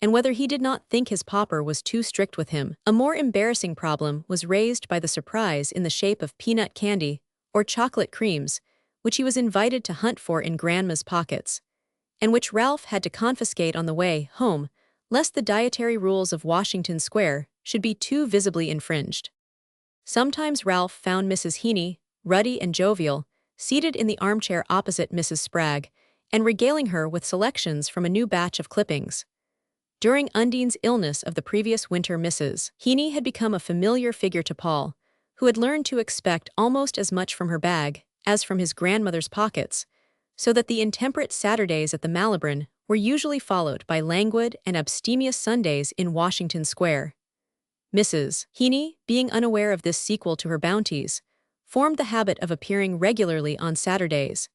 and whether he did not think his pauper was too strict with him. A more embarrassing problem was raised by the surprise in the shape of peanut candy or chocolate creams, which he was invited to hunt for in Grandma's pockets, and which Ralph had to confiscate on the way home, lest the dietary rules of Washington Square should be too visibly infringed. Sometimes Ralph found Mrs. Heaney, ruddy and jovial, seated in the armchair opposite Mrs. Spragg, and regaling her with selections from a new batch of clippings. During Undine's illness of the previous winter, Mrs. Heaney had become a familiar figure to Paul, who had learned to expect almost as much from her bag as from his grandmother's pockets, so that the intemperate Saturdays at the Malibran were usually followed by languid and abstemious Sundays in Washington Square. Mrs. Heaney, being unaware of this sequel to her bounties, formed the habit of appearing regularly on Saturdays,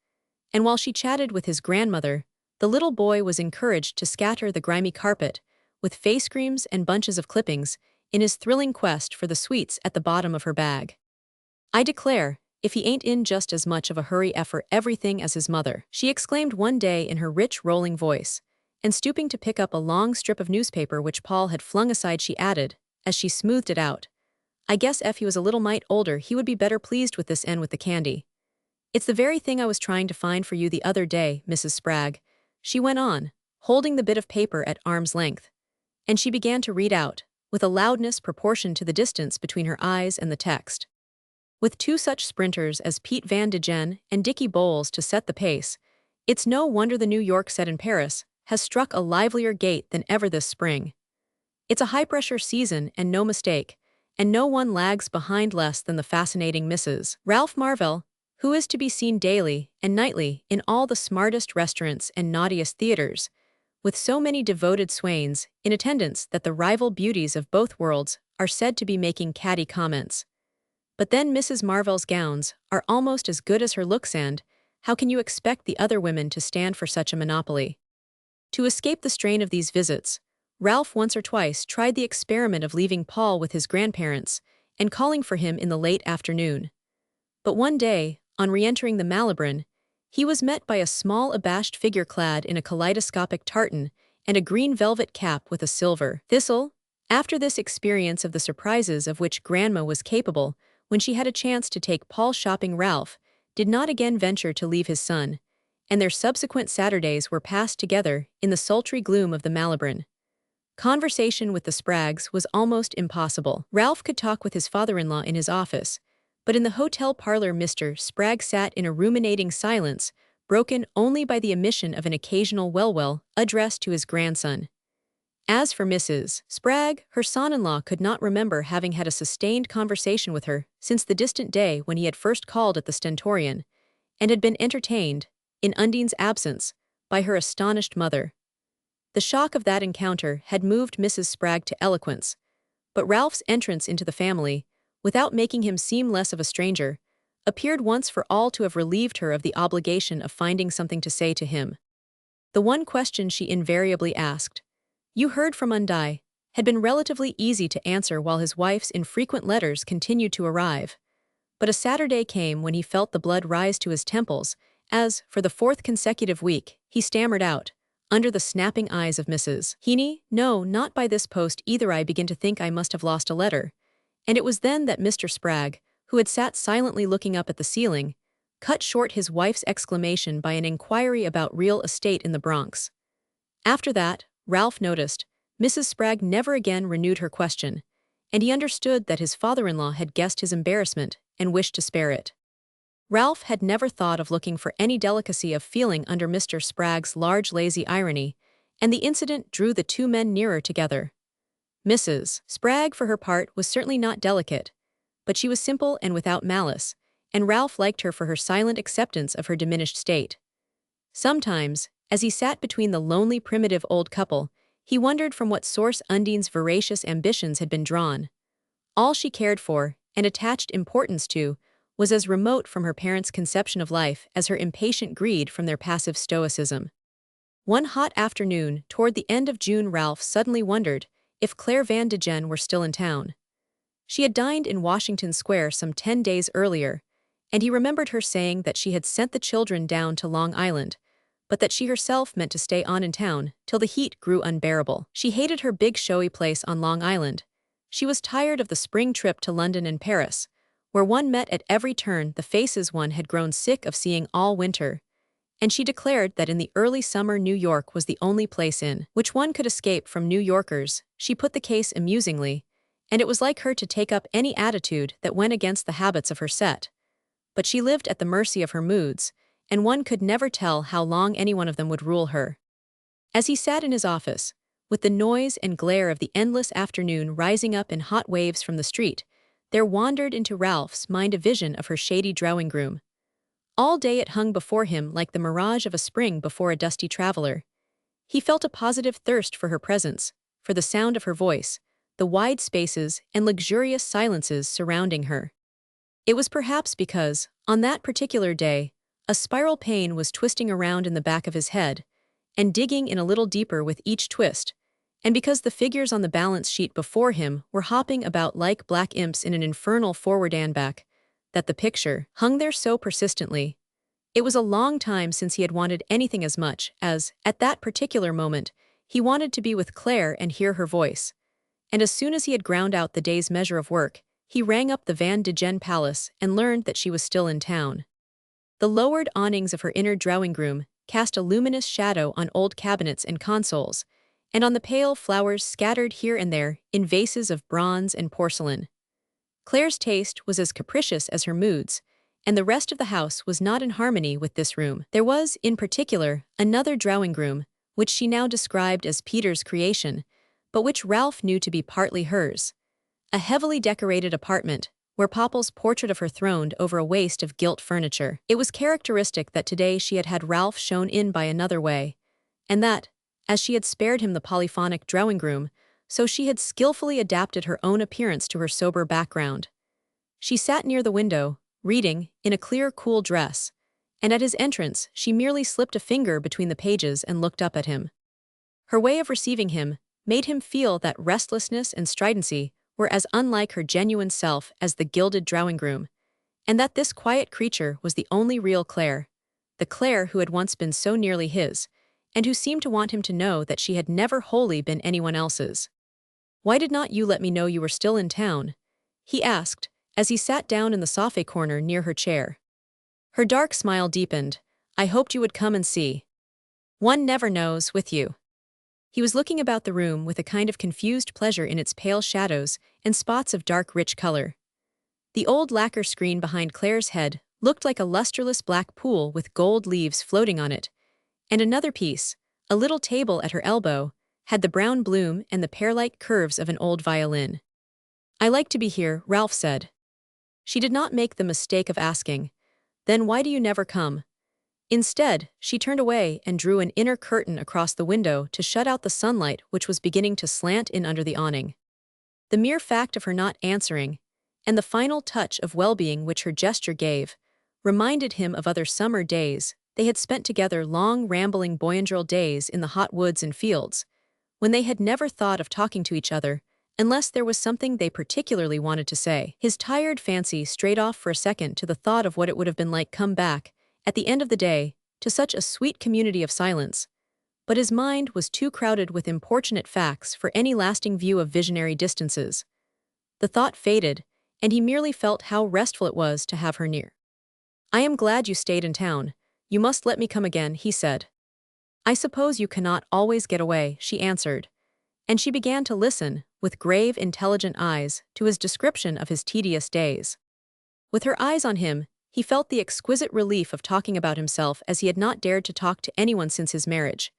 and while she chatted with his grandmother, the little boy was encouraged to scatter the grimy carpet with face creams and bunches of clippings in his thrilling quest for the sweets at the bottom of her bag. "I declare, if he ain't in just as much of a hurry for everything as his mother," she exclaimed one day in her rich, rolling voice, and stooping to pick up a long strip of newspaper which Paul had flung aside, she added, as she smoothed it out, "I guess if he was a little mite older he would be better pleased with this end with the candy. It's the very thing I was trying to find for you the other day, Mrs. Spragg," she went on, holding the bit of paper at arm's length, and she began to read out, with a loudness proportioned to the distance between her eyes and the text. "With two such sprinters as Pete Van Degen and Dickie Bowles to set the pace, it's no wonder the New York set in Paris has struck a livelier gait than ever this spring. It's a high-pressure season and no mistake, and no one lags behind less than the fascinating Mrs. Ralph Marvell, who is to be seen daily and nightly in all the smartest restaurants and naughtiest theaters, with so many devoted swains in attendance that the rival beauties of both worlds are said to be making catty comments. But then Mrs. Marvell's gowns are almost as good as her looks, and how can you expect the other women to stand for such a monopoly?" To escape the strain of these visits, Ralph once or twice tried the experiment of leaving Paul with his grandparents and calling for him in the late afternoon. But one day, on re-entering the Malibran, he was met by a small abashed figure clad in a kaleidoscopic tartan and a green velvet cap with a silver thistle. After this experience of the surprises of which Grandma was capable when she had a chance to take Paul shopping, Ralph did not again venture to leave his son, and their subsequent Saturdays were passed together in the sultry gloom of the Malibran. Conversation with the Spraggs was almost impossible. Ralph could talk with his father-in-law in his office, but in the hotel parlor Mr. Spragg sat in a ruminating silence, broken only by the emission of an occasional well addressed to his grandson. As for Mrs. Spragg, her son-in-law could not remember having had a sustained conversation with her since the distant day when he had first called at the Stentorian, and had been entertained, in Undine's absence, by her astonished mother. The shock of that encounter had moved Mrs. Spragg to eloquence, but Ralph's entrance into the family, without making him seem less of a stranger, appeared once for all to have relieved her of the obligation of finding something to say to him. The one question she invariably asked, "You heard from Undine," had been relatively easy to answer while his wife's infrequent letters continued to arrive. But a Saturday came when he felt the blood rise to his temples, as, for the fourth consecutive week, he stammered out, under the snapping eyes of Mrs. Heaney, "No, not by this post either. I begin to think I must have lost a letter." And it was then that Mr. Spragg, who had sat silently looking up at the ceiling, cut short his wife's exclamation by an inquiry about real estate in the Bronx. After that, Ralph noticed, Mrs. Spragg never again renewed her question, and he understood that his father-in-law had guessed his embarrassment and wished to spare it. Ralph had never thought of looking for any delicacy of feeling under Mr. Spragg's large lazy irony, and the incident drew the two men nearer together. Mrs. Spragg, for her part, was certainly not delicate, but she was simple and without malice, and Ralph liked her for her silent acceptance of her diminished state. Sometimes, as he sat between the lonely primitive old couple, he wondered from what source Undine's voracious ambitions had been drawn. All she cared for, and attached importance to, was as remote from her parents' conception of life as her impatient greed from their passive stoicism. One hot afternoon, toward the end of June, Ralph suddenly wondered if Claire Van de Gen were still in town. She had dined in Washington Square some 10 days earlier, and he remembered her saying that she had sent the children down to Long Island, but that she herself meant to stay on in town till the heat grew unbearable. She hated her big showy place on Long Island. She was tired of the spring trip to London and Paris, where one met at every turn the faces one had grown sick of seeing all winter, and she declared that in the early summer New York was the only place in which one could escape from New Yorkers. She put the case amusingly, and it was like her to take up any attitude that went against the habits of her set. But she lived at the mercy of her moods, and one could never tell how long any one of them would rule her. As he sat in his office, with the noise and glare of the endless afternoon rising up in hot waves from the street, there wandered into Ralph's mind a vision of her shady drawing-room. All day it hung before him like the mirage of a spring before a dusty traveler. He felt a positive thirst for her presence, for the sound of her voice, the wide spaces and luxurious silences surrounding her. It was perhaps because, on that particular day, a spiral pain was twisting around in the back of his head, and digging in a little deeper with each twist, and because the figures on the balance sheet before him were hopping about like black imps in an infernal forward and back, that the picture hung there so persistently. It was a long time since he had wanted anything as much as, at that particular moment, he wanted to be with Claire and hear her voice. And as soon as he had ground out the day's measure of work, he rang up the Van de Gen palace and learned that she was still in town. The lowered awnings of her inner drawing-room cast a luminous shadow on old cabinets and consoles, and on the pale flowers scattered here and there in vases of bronze and porcelain. Claire's taste was as capricious as her moods, and the rest of the house was not in harmony with this room. There was, in particular, another drawing-room, which she now described as Peter's creation, but which Ralph knew to be partly hers. A heavily decorated apartment, where Popple's portrait of her throned over a waste of gilt furniture. It was characteristic that today she had had Ralph shown in by another way, and that, as she had spared him the polyphonic drawing-room, so she had skillfully adapted her own appearance to her sober background. She sat near the window, reading, in a clear, cool dress, and at his entrance she merely slipped a finger between the pages and looked up at him. Her way of receiving him made him feel that restlessness and stridency were as unlike her genuine self as the gilded drawing-room, and that this quiet creature was the only real Claire, the Claire who had once been so nearly his, and who seemed to want him to know that she had never wholly been anyone else's. "Why did not you let me know you were still in town?" he asked, as he sat down in the sofa corner near her chair. Her dark smile deepened. "I hoped you would come and see. One never knows, with you." He was looking about the room with a kind of confused pleasure in its pale shadows and spots of dark rich color. The old lacquer screen behind Claire's head looked like a lustreless black pool with gold leaves floating on it, and another piece, a little table at her elbow, had the brown bloom and the pear-like curves of an old violin. "I like to be here," Ralph said. She did not make the mistake of asking, "Then why do you never come?" Instead, she turned away and drew an inner curtain across the window to shut out the sunlight which was beginning to slant in under the awning. The mere fact of her not answering, and the final touch of well-being which her gesture gave, reminded him of other summer days they had spent together, long rambling Boyandril days in the hot woods and fields, when they had never thought of talking to each other unless there was something they particularly wanted to say. His tired fancy strayed off for a second to the thought of what it would have been like come back, at the end of the day, to such a sweet community of silence, but his mind was too crowded with importunate facts for any lasting view of visionary distances. The thought faded, and he merely felt how restful it was to have her near. "I am glad you stayed in town. You must let me come again," he said. "I suppose you cannot always get away," she answered, and she began to listen, with grave, intelligent eyes, to his description of his tedious days. With her eyes on him, he felt the exquisite relief of talking about himself as he had not dared to talk to anyone since his marriage.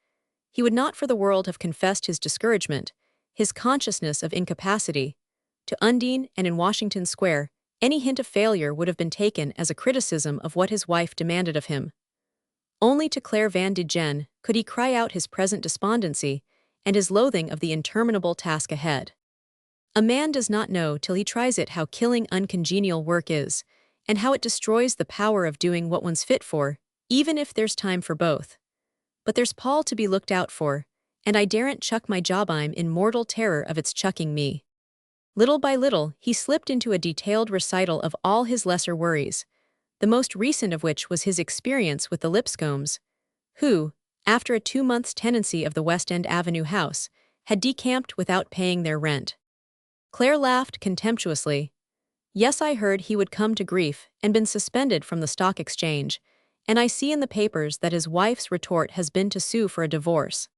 He would not for the world have confessed his discouragement, his consciousness of incapacity. To Undine and in Washington Square, any hint of failure would have been taken as a criticism of what his wife demanded of him. Only to Claire Van de Gen could he cry out his present despondency and his loathing of the interminable task ahead. A man does not know till he tries it how killing uncongenial work is, and how it destroys the power of doing what one's fit for, even if there's time for both. But there's Paul to be looked out for, and I daren't chuck my job. I'm in mortal terror of its chucking me. Little by little, he slipped into a detailed recital of all his lesser worries, the most recent of which was his experience with the Lipscombs, who, after a 2 months' tenancy of the West End Avenue house, had decamped without paying their rent. Claire laughed contemptuously. "Yes, I heard he would come to grief and been suspended from the stock exchange, and I see in the papers that his wife's retort has been to sue for a divorce."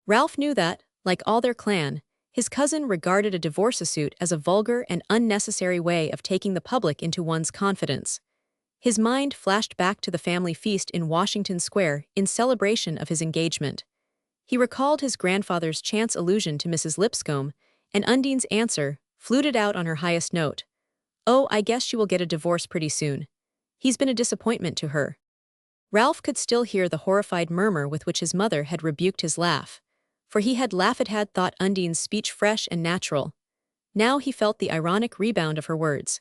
Ralph knew that, like all their clan, his cousin regarded a divorce suit as a vulgar and unnecessary way of taking the public into one's confidence. His mind flashed back to the family feast in Washington Square in celebration of his engagement. He recalled his grandfather's chance allusion to Mrs. Lipscomb, and Undine's answer, fluted out on her highest note. "Oh, I guess she will get a divorce pretty soon. He's been a disappointment to her." Ralph could still hear the horrified murmur with which his mother had rebuked his laugh, for he had thought Undine's speech fresh and natural. Now he felt the ironic rebound of her words.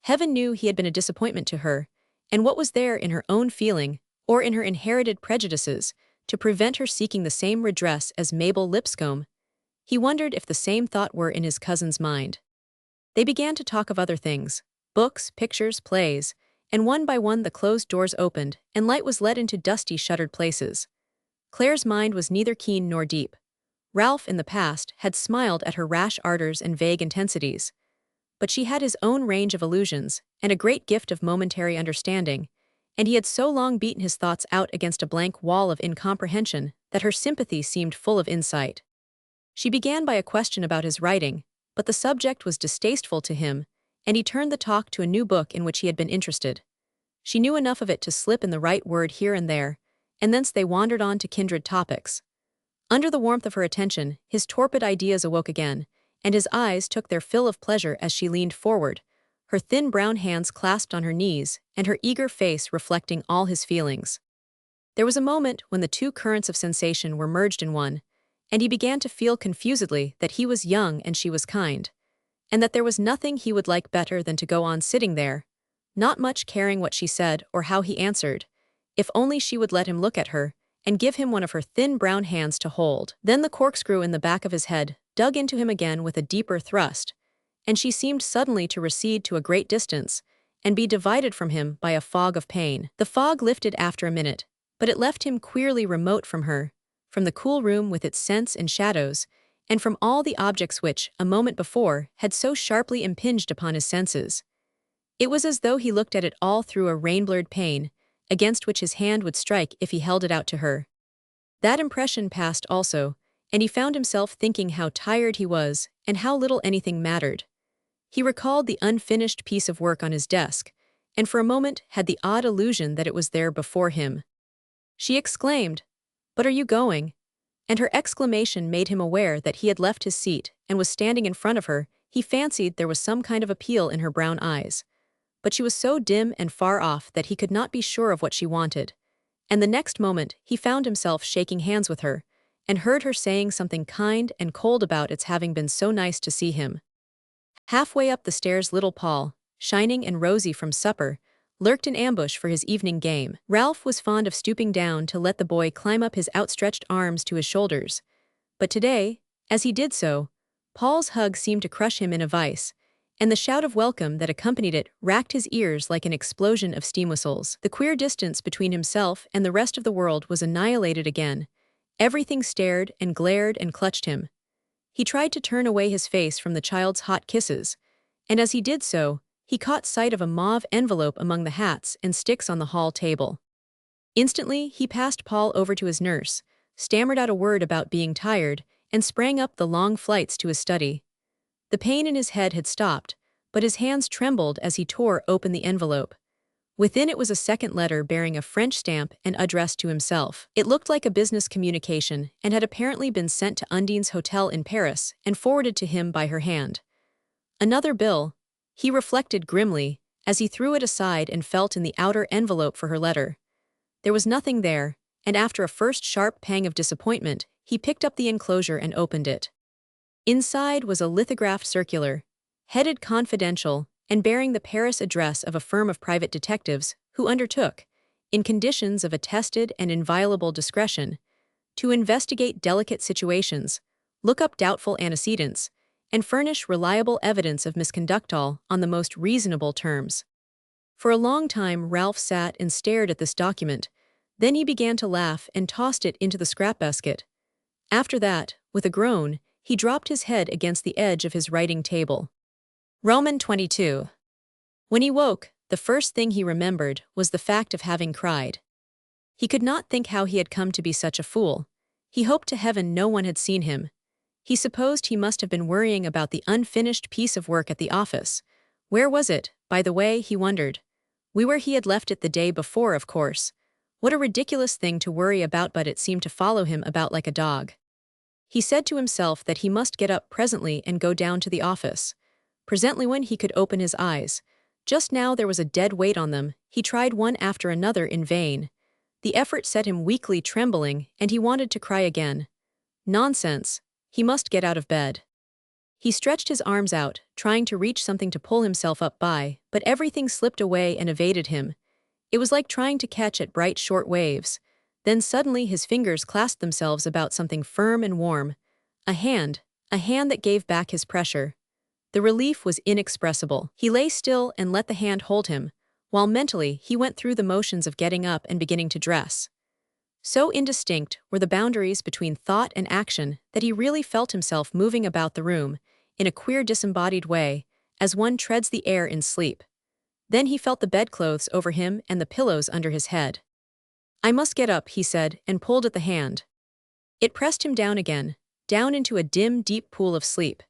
Heaven knew he had been a disappointment to her, and what was there in her own feeling, or in her inherited prejudices, to prevent her seeking the same redress as Mabel Lipscomb? He wondered if the same thought were in his cousin's mind. They began to talk of other things, books, pictures, plays, and one by one the closed doors opened and light was let into dusty shuttered places. Claire's mind was neither keen nor deep. Ralph, in the past, had smiled at her rash ardors and vague intensities. But she had his own range of illusions and a great gift of momentary understanding, and he had so long beaten his thoughts out against a blank wall of incomprehension that her sympathy seemed full of insight. She began by a question about his writing, but the subject was distasteful to him, and he turned the talk to a new book in which he had been interested. She knew enough of it to slip in the right word here and there, and thence they wandered on to kindred topics. Under the warmth of her attention, his torpid ideas awoke again, and his eyes took their fill of pleasure as she leaned forward, her thin brown hands clasped on her knees and her eager face reflecting all his feelings. There was a moment when the two currents of sensation were merged in one, and he began to feel confusedly that he was young and she was kind, and that there was nothing he would like better than to go on sitting there, not much caring what she said or how he answered, if only she would let him look at her, and give him one of her thin brown hands to hold. Then the corkscrew in the back of his head dug into him again with a deeper thrust, and she seemed suddenly to recede to a great distance and be divided from him by a fog of pain. The fog lifted after a minute, but it left him queerly remote from her, from the cool room with its scents and shadows, and from all the objects which, a moment before, had so sharply impinged upon his senses. It was as though he looked at it all through a rain-blurred pane, against which his hand would strike if he held it out to her. That impression passed also, and he found himself thinking how tired he was and how little anything mattered. He recalled the unfinished piece of work on his desk, and for a moment had the odd illusion that it was there before him. She exclaimed, "But are you going?" And her exclamation made him aware that he had left his seat and was standing in front of her. He fancied there was some kind of appeal in her brown eyes, but she was so dim and far off that he could not be sure of what she wanted. And the next moment he found himself shaking hands with her, and heard her saying something kind and cold about its having been so nice to see him. Halfway up the stairs little Paul, shining and rosy from supper, lurked in ambush for his evening game. Ralph was fond of stooping down to let the boy climb up his outstretched arms to his shoulders. But today, as he did so, Paul's hug seemed to crush him in a vice, and the shout of welcome that accompanied it racked his ears like an explosion of steam whistles. The queer distance between himself and the rest of the world was annihilated again. Everything stared and glared and clutched him. He tried to turn away his face from the child's hot kisses, and as he did so, he caught sight of a mauve envelope among the hats and sticks on the hall table. Instantly, he passed Paul over to his nurse, stammered out a word about being tired, and sprang up the long flights to his study. The pain in his head had stopped, but his hands trembled as he tore open the envelope. Within it was a second letter bearing a French stamp and addressed to himself. It looked like a business communication and had apparently been sent to Undine's hotel in Paris and forwarded to him by her hand. Another bill, he reflected grimly, as he threw it aside and felt in the outer envelope for her letter. There was nothing there, and after a first sharp pang of disappointment, he picked up the enclosure and opened it. Inside was a lithographed circular, headed confidential, and bearing the Paris address of a firm of private detectives who undertook, in conditions of attested and inviolable discretion, to investigate delicate situations, look up doubtful antecedents, and furnish reliable evidence of misconduct all on the most reasonable terms. For a long time Ralph sat and stared at this document, then he began to laugh and tossed it into the scrap basket. After that, with a groan, he dropped his head against the edge of his writing table. Roman 22. When he woke, the first thing he remembered was the fact of having cried. He could not think how he had come to be such a fool. He hoped to heaven no one had seen him. He supposed he must have been worrying about the unfinished piece of work at the office. Where was it, by the way, he wondered. Where he had left it the day before, of course. What a ridiculous thing to worry about, but it seemed to follow him about like a dog. He said to himself that he must get up presently and go down to the office. Presently when he could open his eyes. Just now there was a dead weight on them. He tried one after another in vain. The effort set him weakly trembling, and he wanted to cry again. Nonsense. He must get out of bed. He stretched his arms out, trying to reach something to pull himself up by, but everything slipped away and evaded him. It was like trying to catch at bright short waves. Then suddenly his fingers clasped themselves about something firm and warm. A hand that gave back his pressure. The relief was inexpressible. He lay still and let the hand hold him, while mentally he went through the motions of getting up and beginning to dress. So indistinct were the boundaries between thought and action that he really felt himself moving about the room, in a queer disembodied way, as one treads the air in sleep. Then he felt the bedclothes over him and the pillows under his head. "I must get up," he said, and pulled at the hand. It pressed him down again, down into a dim, deep pool of sleep.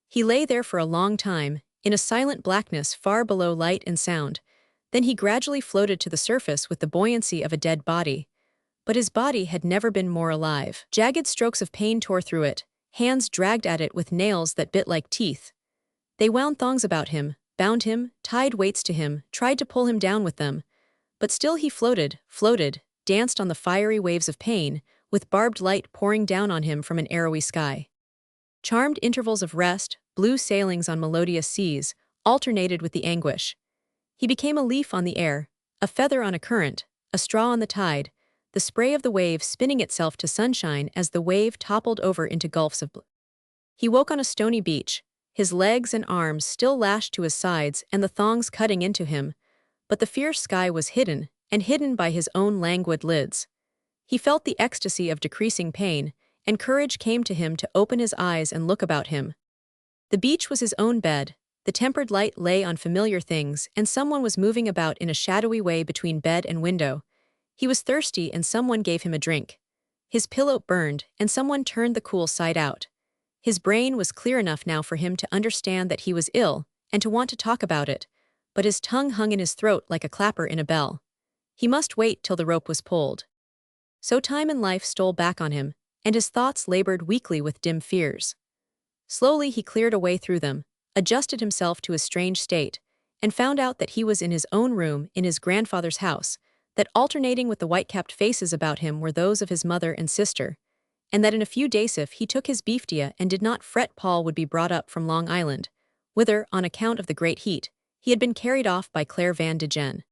He lay there for a long time, in a silent blackness far below light and sound. Then he gradually floated to the surface with the buoyancy of a dead body. But his body had never been more alive. Jagged strokes of pain tore through it, hands dragged at it with nails that bit like teeth. They wound thongs about him, bound him, tied weights to him, tried to pull him down with them. But still he floated, danced on the fiery waves of pain, with barbed light pouring down on him from an arrowy sky. Charmed intervals of rest, blue sailings on melodious seas, alternated with the anguish. He became a leaf on the air, a feather on a current, a straw on the tide, the spray of the wave spinning itself to sunshine as the wave toppled over into gulfs of blue. He woke on a stony beach, his legs and arms still lashed to his sides and the thongs cutting into him, but the fierce sky was hidden, and hidden by his own languid lids. He felt the ecstasy of decreasing pain, and courage came to him to open his eyes and look about him. The beach was his own bed, the tempered light lay on familiar things, and someone was moving about in a shadowy way between bed and window. He was thirsty and someone gave him a drink. His pillow burned, and someone turned the cool side out. His brain was clear enough now for him to understand that he was ill, and to want to talk about it, but his tongue hung in his throat like a clapper in a bell. He must wait till the rope was pulled. So time and life stole back on him, and his thoughts labored weakly with dim fears. Slowly he cleared a way through them, adjusted himself to his strange state, and found out that he was in his own room in his grandfather's house, that alternating with the white-capped faces about him were those of his mother and sister, and that in a few days if he took his beefsteak and did not fret Paul would be brought up from Long Island, whither, on account of the great heat, he had been carried off by Claire Van de Gen.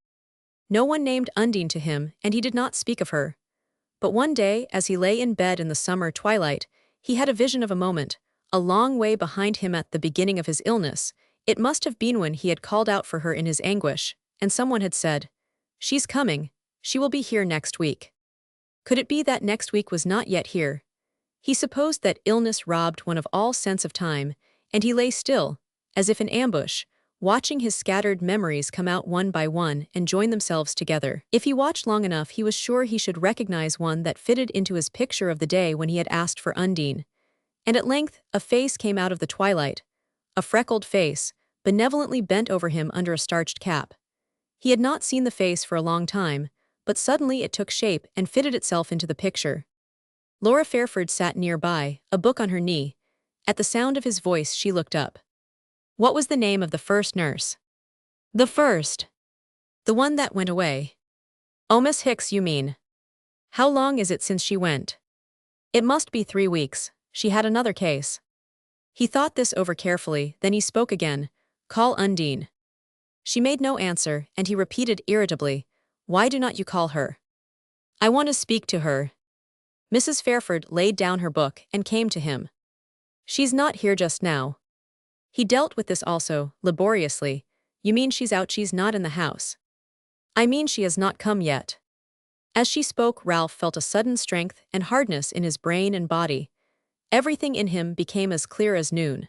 No one named Undine to him, and he did not speak of her. But one day, as he lay in bed in the summer twilight, he had a vision of a moment, a long way behind him at the beginning of his illness. It must have been when he had called out for her in his anguish, and someone had said, "She's coming, she will be here next week." Could it be that next week was not yet here? He supposed that illness robbed one of all sense of time, and he lay still, as if in ambush, watching his scattered memories come out one by one and join themselves together. If he watched long enough, he was sure he should recognize one that fitted into his picture of the day when he had asked for Undine. And at length, a face came out of the twilight, a freckled face, benevolently bent over him under a starched cap. He had not seen the face for a long time, but suddenly it took shape and fitted itself into the picture. Laura Fairford sat nearby, a book on her knee. At the sound of his voice she looked up. "What was the name of the first nurse?" "The first. The one that went away." "Oh, Miss Hicks, you mean. How long is it since she went?" "It must be 3 weeks. She had another case." He thought this over carefully, then he spoke again. "Call Undine." She made no answer, and he repeated irritably, "Why do not you call her?" "I want to speak to her." Mrs. Fairford laid down her book and came to him. "She's not here just now." He dealt with this also, laboriously. "You mean she's out, she's not in the house?" "I mean she has not come yet." As she spoke, Ralph felt a sudden strength and hardness in his brain and body. Everything in him became as clear as noon.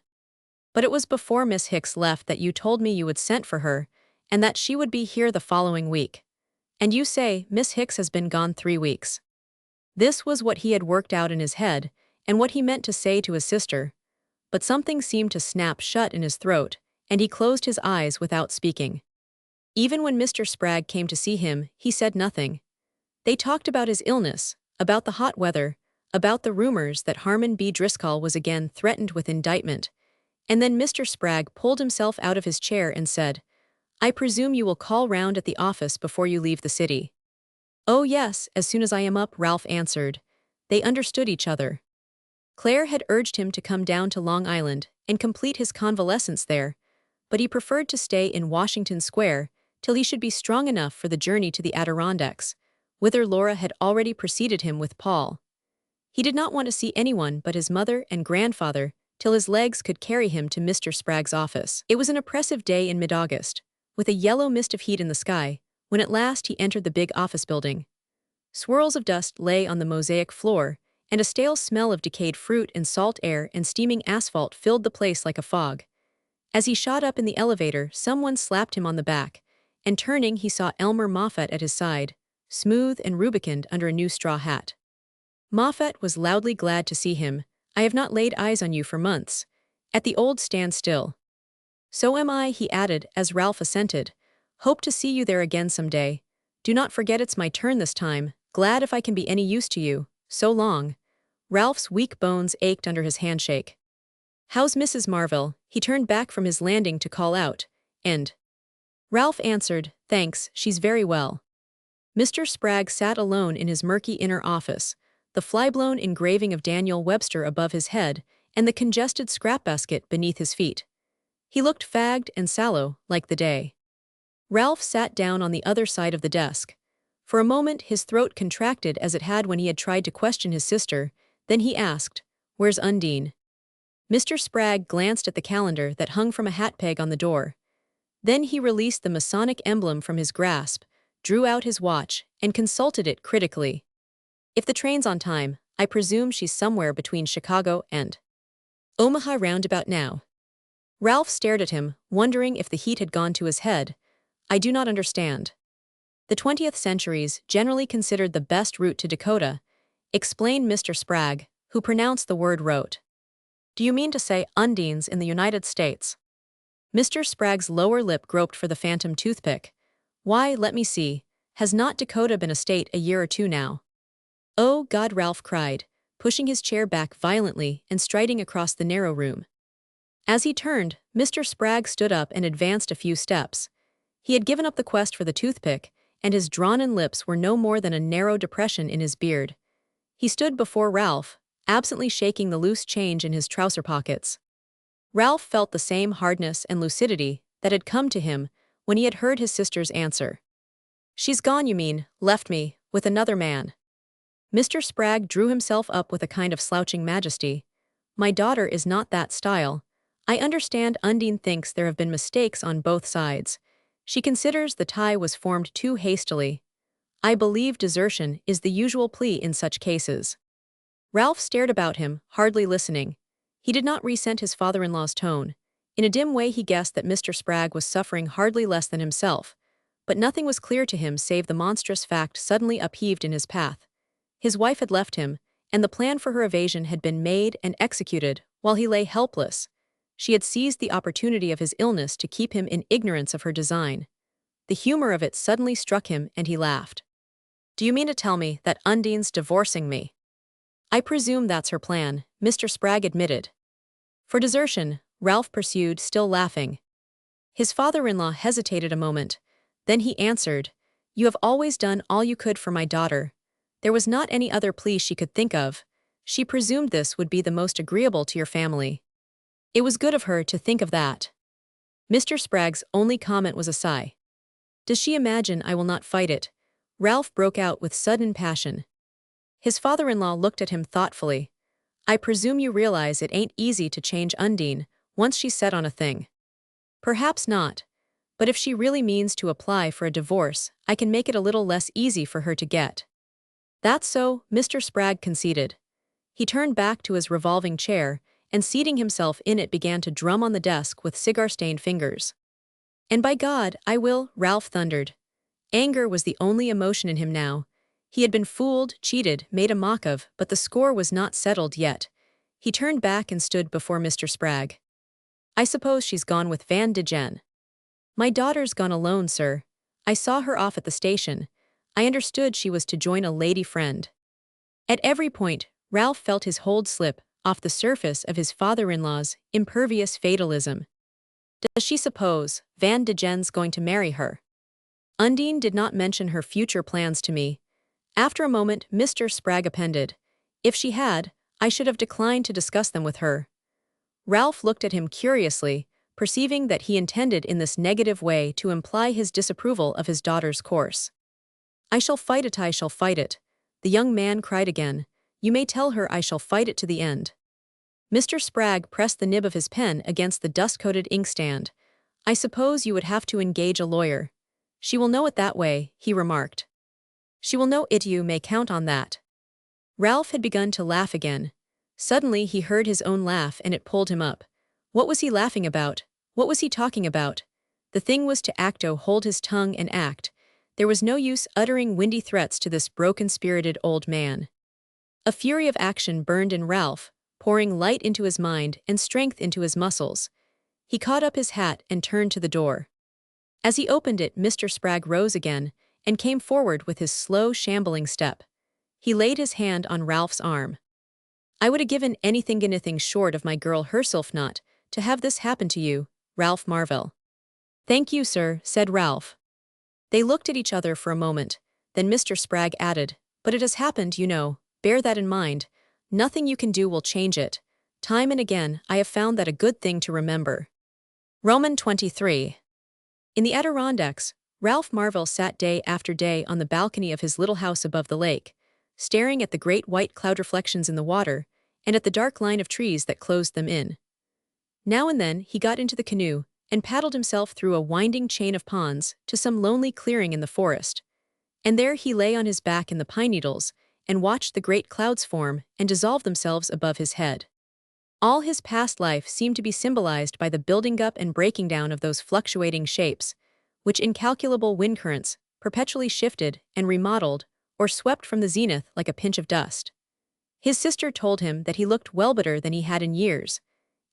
"But it was before Miss Hicks left that you told me you would sent for her, and that she would be here the following week. And you say Miss Hicks has been gone 3 weeks. This was what he had worked out in his head, and what he meant to say to his sister. But something seemed to snap shut in his throat, and he closed his eyes without speaking. Even when Mr. Spragg came to see him, he said nothing. They talked about his illness, about the hot weather, about the rumors that Harmon B. Driscoll was again threatened with indictment, and then Mr. Spragg pulled himself out of his chair and said, "I presume you will call round at the office before you leave the city." "Oh yes, as soon as I am up," Ralph answered. They understood each other. Claire had urged him to come down to Long Island and complete his convalescence there, but he preferred to stay in Washington Square till he should be strong enough for the journey to the Adirondacks, whither Laura had already preceded him with Paul. He did not want to see anyone but his mother and grandfather till his legs could carry him to Mr. Spragg's office. It was an oppressive day in mid-August, with a yellow mist of heat in the sky, when at last he entered the big office building. Swirls of dust lay on the mosaic floor, and a stale smell of decayed fruit and salt air and steaming asphalt filled the place like a fog. As he shot up in the elevator, someone slapped him on the back, and turning he saw Elmer Moffat at his side, smooth and rubicund under a new straw hat. Moffat was loudly glad to see him. "I have not laid eyes on you for months. At the old Stand Still." "So am I," he added, as Ralph assented. "Hope to see you there again some day. Do not forget it's my turn this time. Glad if I can be any use to you. So long." Ralph's weak bones ached under his handshake. "How's Mrs. Marvell?" He turned back from his landing to call out, and Ralph answered, "Thanks, she's very well." Mr. Spragg sat alone in his murky inner office, the fly-blown engraving of Daniel Webster above his head and the congested scrap basket beneath his feet. He looked fagged and sallow, like the day. Ralph sat down on the other side of the desk. For a moment his throat contracted as it had when he had tried to question his sister, then he asked, "Where's Undine?" Mr. Spragg glanced at the calendar that hung from a hat peg on the door. Then he released the Masonic emblem from his grasp, drew out his watch, and consulted it critically. "If the train's on time, I presume she's somewhere between Chicago and Omaha roundabout now." Ralph stared at him, wondering if the heat had gone to his head. "I do not understand." "The 20th century's generally considered the best route to Dakota," explained Mr. Spragg, who pronounced the word rote. "Do you mean to say Undine's in the United States?" Mr. Spragg's lower lip groped for the phantom toothpick. "Why, let me see, has not Dakota been a state a year or two now?" "Oh God!" Ralph cried, pushing his chair back violently and striding across the narrow room. As he turned, Mr. Spragg stood up and advanced a few steps. He had given up the quest for the toothpick, and his drawn-in lips were no more than a narrow depression in his beard. He stood before Ralph, absently shaking the loose change in his trouser pockets. Ralph felt the same hardness and lucidity that had come to him when he had heard his sister's answer. "She's gone, you mean, left me, with another man." Mr. Spragg drew himself up with a kind of slouching majesty. "My daughter is not that style. I understand Undine thinks there have been mistakes on both sides. She considers the tie was formed too hastily. I believe desertion is the usual plea in such cases." Ralph stared about him, hardly listening. He did not resent his father-in-law's tone. In a dim way he guessed that Mr. Spragg was suffering hardly less than himself, but nothing was clear to him save the monstrous fact suddenly upheaved in his path. His wife had left him, and the plan for her evasion had been made and executed while he lay helpless. She had seized the opportunity of his illness to keep him in ignorance of her design. The humor of it suddenly struck him, and he laughed. "Do you mean to tell me that Undine's divorcing me?" "I presume that's her plan," Mr. Spragg admitted. "For desertion," Ralph pursued, still laughing. His father-in-law hesitated a moment. Then he answered, "You have always done all you could for my daughter. There was not any other plea she could think of. She presumed this would be the most agreeable to your family. It was good of her to think of that." Mr. Spragg's only comment was a sigh. "Does she imagine I will not fight it?" Ralph broke out with sudden passion. His father-in-law looked at him thoughtfully. "I presume you realize it ain't easy to change Undine once she's set on a thing." "Perhaps not. But if she really means to apply for a divorce, I can make it a little less easy for her to get." "That's so," Mr. Spragg conceded. He turned back to his revolving chair, and seating himself in it began to drum on the desk with cigar-stained fingers. "And by God, I will," Ralph thundered. Anger was the only emotion in him now. He had been fooled, cheated, made a mock of, but the score was not settled yet. He turned back and stood before Mr. Spragg. "I suppose she's gone with Van de Gen." "My daughter's gone alone, sir. I saw her off at the station. I understood she was to join a lady friend." At every point, Ralph felt his hold slip off the surface of his father-in-law's impervious fatalism. "Does she suppose Van de Gen's going to marry her?" "Undine did not mention her future plans to me." After a moment, Mr. Spragg appended, "If she had, I should have declined to discuss them with her." Ralph looked at him curiously, perceiving that he intended in this negative way to imply his disapproval of his daughter's course. "I shall fight it, I shall fight it," the young man cried again. "You may tell her I shall fight it to the end." Mr. Spragg pressed the nib of his pen against the dust-coated inkstand. "I suppose you would have to engage a lawyer." "She will know it that way," he remarked. "She will know it, you may count on that." Ralph had begun to laugh again. Suddenly he heard his own laugh and it pulled him up. What was he laughing about? What was he talking about? The thing was to hold his tongue and act. There was no use uttering windy threats to this broken-spirited old man. A fury of action burned in Ralph, pouring light into his mind and strength into his muscles. He caught up his hat and turned to the door. As he opened it, Mr. Spragg rose again and came forward with his slow, shambling step. He laid his hand on Ralph's arm. "I would have given anything short of my girl herself not to have this happen to you, Ralph Marvell." "Thank you, sir," said Ralph. They looked at each other for a moment. Then Mr. Spragg added, "But it has happened, you know. Bear that in mind. Nothing you can do will change it. Time and again, I have found that a good thing to remember." Roman 23. In the Adirondacks, Ralph Marvell sat day after day on the balcony of his little house above the lake, staring at the great white cloud reflections in the water and at the dark line of trees that closed them in. Now and then he got into the canoe and paddled himself through a winding chain of ponds to some lonely clearing in the forest, and there he lay on his back in the pine needles and watched the great clouds form and dissolve themselves above his head. All his past life seemed to be symbolized by the building up and breaking down of those fluctuating shapes, which incalculable wind currents perpetually shifted and remodeled or swept from the zenith like a pinch of dust. His sister told him that he looked well better than he had in years,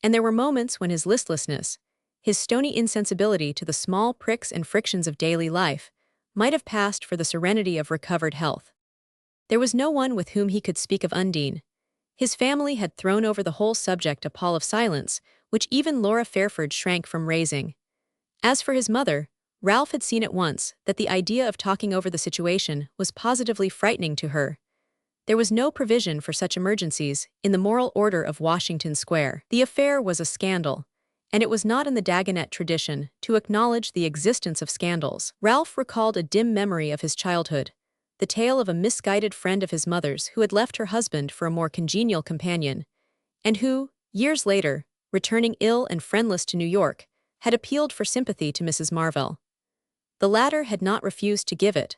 and there were moments when his listlessness, his stony insensibility to the small pricks and frictions of daily life, might have passed for the serenity of recovered health. There was no one with whom he could speak of Undine. His family had thrown over the whole subject a pall of silence, which even Laura Fairford shrank from raising. As for his mother, Ralph had seen at once that the idea of talking over the situation was positively frightening to her. There was no provision for such emergencies in the moral order of Washington Square. The affair was a scandal, and it was not in the Dagonet tradition to acknowledge the existence of scandals. Ralph recalled a dim memory of his childhood, the tale of a misguided friend of his mother's who had left her husband for a more congenial companion, and who, years later, returning ill and friendless to New York, had appealed for sympathy to Mrs. Marvell. The latter had not refused to give it,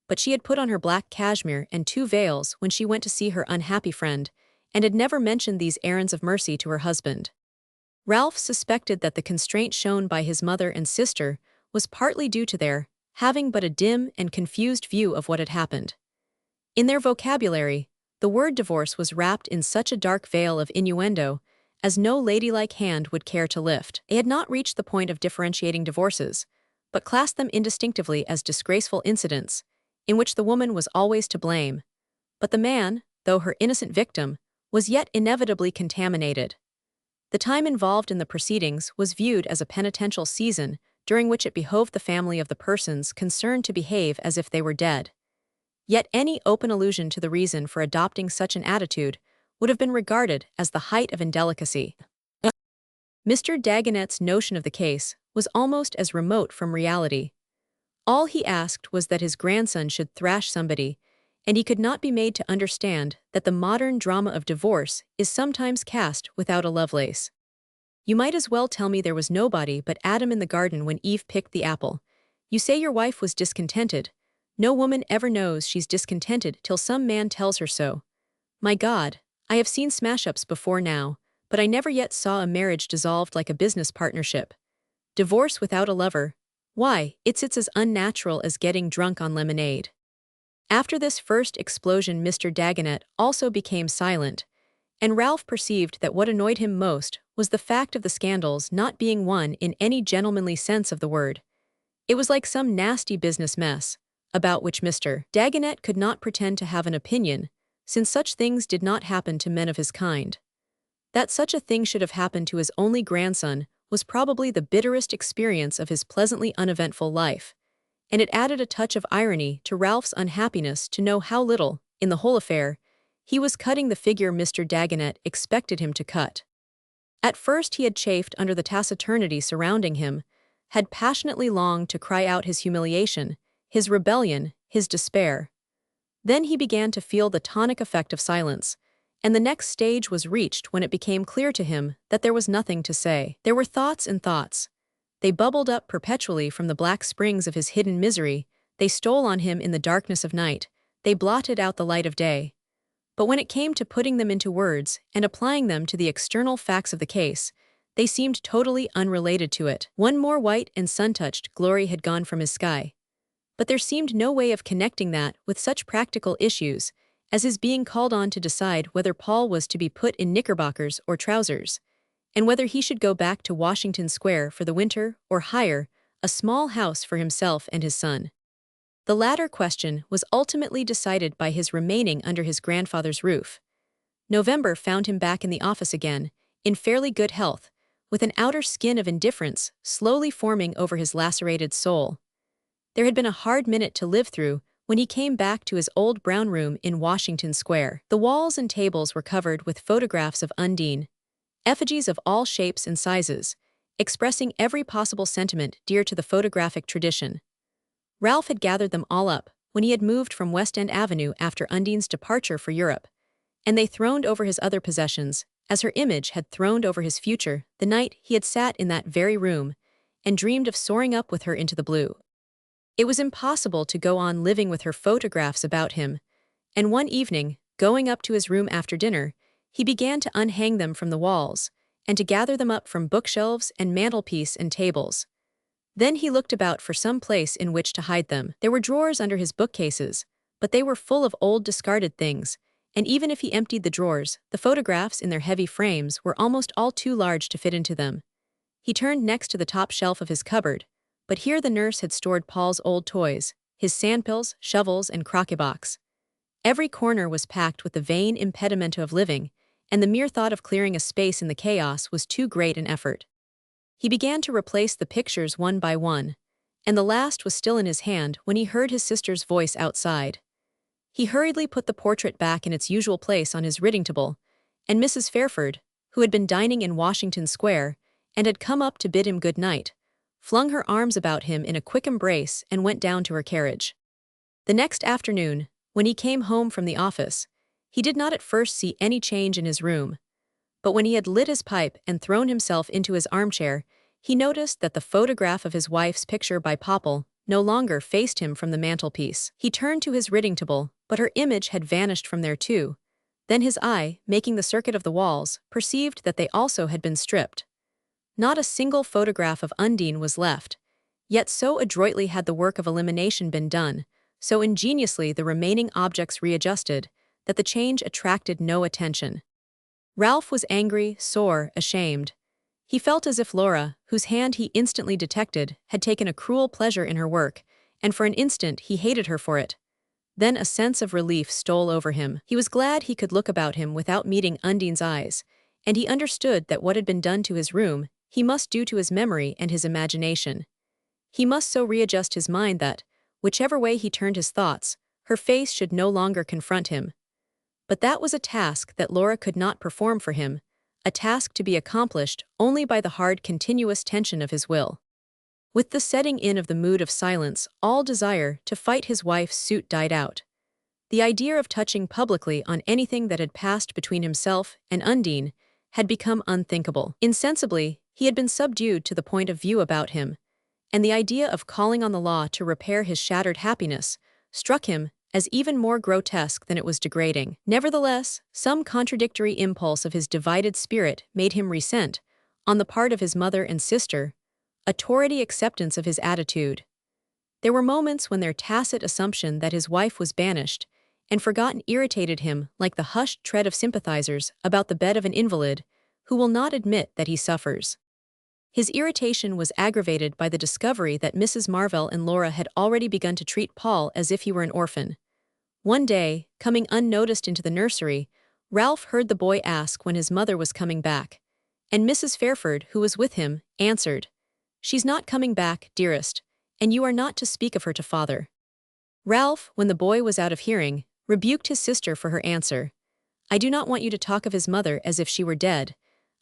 but she had put on her black cashmere and 2 veils when she went to see her unhappy friend, and had never mentioned these errands of mercy to her husband. Ralph suspected that the constraint shown by his mother and sister was partly due to their having but a dim and confused view of what had happened. In their vocabulary, the word divorce was wrapped in such a dark veil of innuendo as no ladylike hand would care to lift. They had not reached the point of differentiating divorces, but classed them indistinctively as disgraceful incidents, in which the woman was always to blame, but the man, though her innocent victim, was yet inevitably contaminated. The time involved in the proceedings was viewed as a penitential season during which it behoved the family of the persons concerned to behave as if they were dead. Yet any open allusion to the reason for adopting such an attitude would have been regarded as the height of indelicacy. Mr. Dagonet's notion of the case was almost as remote from reality. All he asked was that his grandson should thrash somebody, and he could not be made to understand that the modern drama of divorce is sometimes cast without a Lovelace. You might as well tell me there was nobody but Adam in the garden when Eve picked the apple. You say your wife was discontented. No woman ever knows she's discontented till some man tells her so. My God, I have seen smash-ups before now, but I never yet saw a marriage dissolved like a business partnership. Divorce without a lover? Why, it's as unnatural as getting drunk on lemonade. After this first explosion, Mr. Dagonet also became silent, and Ralph perceived that what annoyed him most was the fact of the scandals not being one in any gentlemanly sense of the word. It was like some nasty business mess, about which Mr. Dagonet could not pretend to have an opinion, since such things did not happen to men of his kind. That such a thing should have happened to his only grandson was probably the bitterest experience of his pleasantly uneventful life, and it added a touch of irony to Ralph's unhappiness to know how little, in the whole affair, he was cutting the figure Mr. Dagonet expected him to cut. At first he had chafed under the taciturnity surrounding him, had passionately longed to cry out his humiliation, his rebellion, his despair. Then he began to feel the tonic effect of silence, and the next stage was reached when it became clear to him that there was nothing to say. There were thoughts and thoughts. They bubbled up perpetually from the black springs of his hidden misery, they stole on him in the darkness of night, they blotted out the light of day. But when it came to putting them into words and applying them to the external facts of the case, they seemed totally unrelated to it. One more white and sun-touched glory had gone from his sky. But there seemed no way of connecting that with such practical issues as his being called on to decide whether Paul was to be put in knickerbockers or trousers, and whether he should go back to Washington Square for the winter or hire a small house for himself and his son. The latter question was ultimately decided by his remaining under his grandfather's roof. November found him back in the office again, in fairly good health, with an outer skin of indifference slowly forming over his lacerated soul. There had been a hard minute to live through when he came back to his old brown room in Washington Square. The walls and tables were covered with photographs of Undine, effigies of all shapes and sizes, expressing every possible sentiment dear to the photographic tradition. Ralph had gathered them all up when he had moved from West End Avenue after Undine's departure for Europe, and they throned over his other possessions, as her image had throned over his future the night he had sat in that very room and dreamed of soaring up with her into the blue. It was impossible to go on living with her photographs about him, and one evening, going up to his room after dinner, he began to unhang them from the walls and to gather them up from bookshelves and mantelpiece and tables. Then he looked about for some place in which to hide them. There were drawers under his bookcases, but they were full of old discarded things, and even if he emptied the drawers, the photographs in their heavy frames were almost all too large to fit into them. He turned next to the top shelf of his cupboard, but here the nurse had stored Paul's old toys, his sandpills, shovels, and croquet-box. Every corner was packed with the vain impedimenta of living, and the mere thought of clearing a space in the chaos was too great an effort. He began to replace the pictures one by one, and the last was still in his hand when he heard his sister's voice outside. He hurriedly put the portrait back in its usual place on his writing table, and Mrs. Fairford, who had been dining in Washington Square and had come up to bid him good night, flung her arms about him in a quick embrace and went down to her carriage. The next afternoon, when he came home from the office, he did not at first see any change in his room, but when he had lit his pipe and thrown himself into his armchair, he noticed that the photograph of his wife's picture by Popple no longer faced him from the mantelpiece. He turned to his writing table, but her image had vanished from there too. Then his eye, making the circuit of the walls, perceived that they also had been stripped. Not a single photograph of Undine was left, yet so adroitly had the work of elimination been done, so ingeniously the remaining objects readjusted, that the change attracted no attention. Ralph was angry, sore, ashamed. He felt as if Laura, whose hand he instantly detected, had taken a cruel pleasure in her work, and for an instant he hated her for it. Then a sense of relief stole over him. He was glad he could look about him without meeting Undine's eyes, and he understood that what had been done to his room he must do to his memory and his imagination. He must so readjust his mind that, whichever way he turned his thoughts, her face should no longer confront him. But that was a task that Laura could not perform for him, a task to be accomplished only by the hard continuous tension of his will. With the setting in of the mood of silence, all desire to fight his wife's suit died out. The idea of touching publicly on anything that had passed between himself and Undine had become unthinkable. Insensibly, he had been subdued to the point of view about him, and the idea of calling on the law to repair his shattered happiness struck him as even more grotesque than it was degrading. Nevertheless, some contradictory impulse of his divided spirit made him resent, on the part of his mother and sister, a torridy acceptance of his attitude. There were moments when their tacit assumption that his wife was banished and forgotten irritated him like the hushed tread of sympathizers about the bed of an invalid who will not admit that he suffers. His irritation was aggravated by the discovery that Mrs. Marvell and Laura had already begun to treat Paul as if he were an orphan. One day, coming unnoticed into the nursery, Ralph heard the boy ask when his mother was coming back, and Mrs. Fairford, who was with him, answered, "She's not coming back, dearest, and you are not to speak of her to father." Ralph, when the boy was out of hearing, rebuked his sister for her answer. "I do not want you to talk of his mother as if she were dead.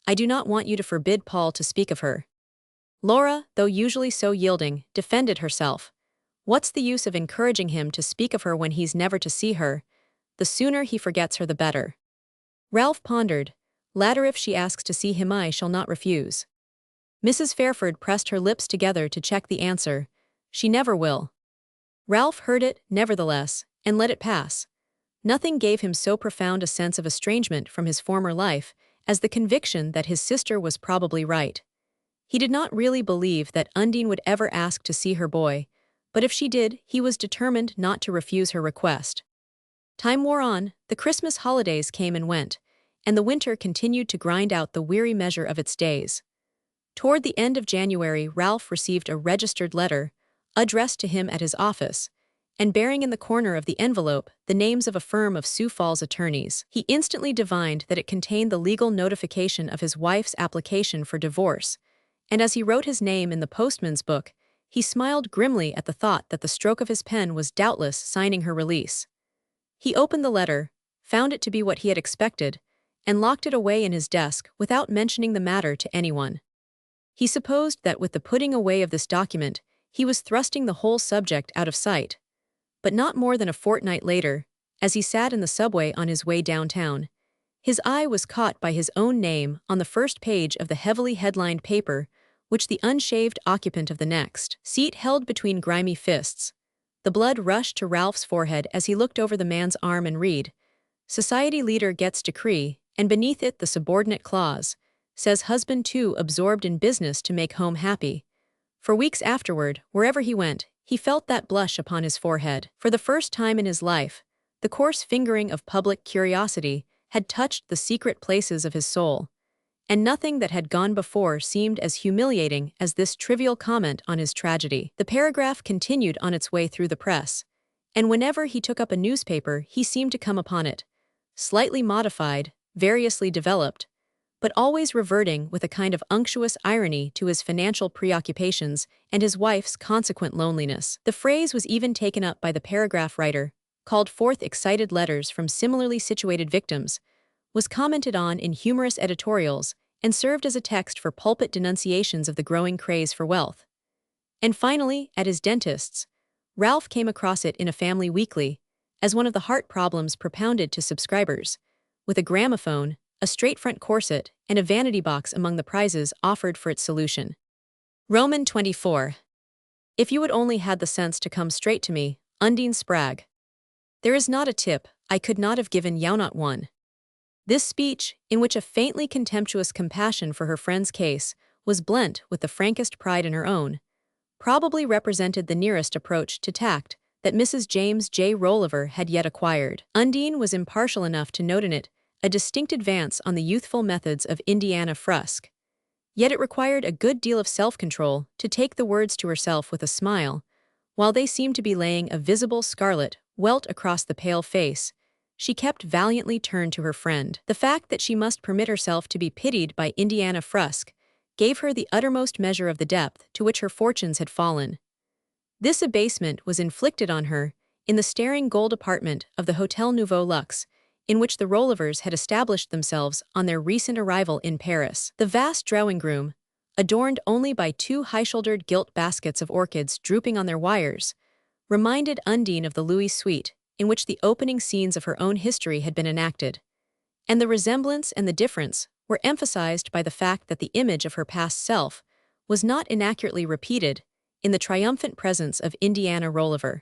I do not want you to forbid Paul to speak of her." Laura, though usually so yielding, defended herself. "What's the use of encouraging him to speak of her when he's never to see her? The sooner he forgets her the better." Ralph pondered. "Later, if she asks to see him, I shall not refuse." Mrs. Fairford pressed her lips together to check the answer. "She never will." Ralph heard it, nevertheless, and let it pass. Nothing gave him so profound a sense of estrangement from his former life as the conviction that his sister was probably right. He did not really believe that Undine would ever ask to see her boy, but if she did, he was determined not to refuse her request. Time wore on, the Christmas holidays came and went, and the winter continued to grind out the weary measure of its days. Toward the end of January, Ralph received a registered letter, addressed to him at his office, and bearing in the corner of the envelope the names of a firm of Sioux Falls attorneys. He instantly divined that it contained the legal notification of his wife's application for divorce, and as he wrote his name in the postman's book, he smiled grimly at the thought that the stroke of his pen was doubtless signing her release. He opened the letter, found it to be what he had expected, and locked it away in his desk without mentioning the matter to anyone. He supposed that with the putting away of this document, He was thrusting the whole subject out of sight. But not more than a fortnight later, as he sat in the subway on his way downtown, his eye was caught by his own name on the first page of the heavily headlined paper, which the unshaved occupant of the next seat held between grimy fists. The blood rushed to Ralph's forehead as he looked over the man's arm and read, "Society leader gets decree, and beneath it the subordinate clause, says husband too absorbed in business to make home happy." For weeks afterward, wherever he went, he felt that blush upon his forehead. For the first time in his life, the coarse fingering of public curiosity had touched the secret places of his soul, and nothing that had gone before seemed as humiliating as this trivial comment on his tragedy. The paragraph continued on its way through the press, and whenever he took up a newspaper he seemed to come upon it, slightly modified, variously developed, but always reverting with a kind of unctuous irony to his financial preoccupations and his wife's consequent loneliness. The phrase was even taken up by the paragraph writer, called forth excited letters from similarly situated victims, was commented on in humorous editorials, and served as a text for pulpit denunciations of the growing craze for wealth. And finally, at his dentist's, Ralph came across it in a family weekly, as one of the heart problems propounded to subscribers, with a gramophone, a straight-front corset, and a vanity box among the prizes offered for its solution. Roman 24. If you would only had the sense to come straight to me, Undine Spragg. There is not a tip I could not have given you, not one. This speech, in which a faintly contemptuous compassion for her friend's case was blent with the frankest pride in her own, probably represented the nearest approach to tact that Mrs. James J. Rolliver had yet acquired. Undine was impartial enough to note in it a distinct advance on the youthful methods of Indiana Frusk. Yet it required a good deal of self-control to take the words to herself with a smile, while they seemed to be laying a visible scarlet welt across the pale face. She kept valiantly turned to her friend. The fact that she must permit herself to be pitied by Indiana Frusk gave her the uttermost measure of the depth to which her fortunes had fallen. This abasement was inflicted on her in the staring gold apartment of the Hotel Nouveau Luxe, in which the Rollivers had established themselves on their recent arrival in Paris. The vast drawing-room, adorned only by two high-shouldered gilt baskets of orchids drooping on their wires, reminded Undine of the Louis suite, in which the opening scenes of her own history had been enacted. And the resemblance and the difference were emphasized by the fact that the image of her past self was not inaccurately repeated in the triumphant presence of Indiana Rolliver.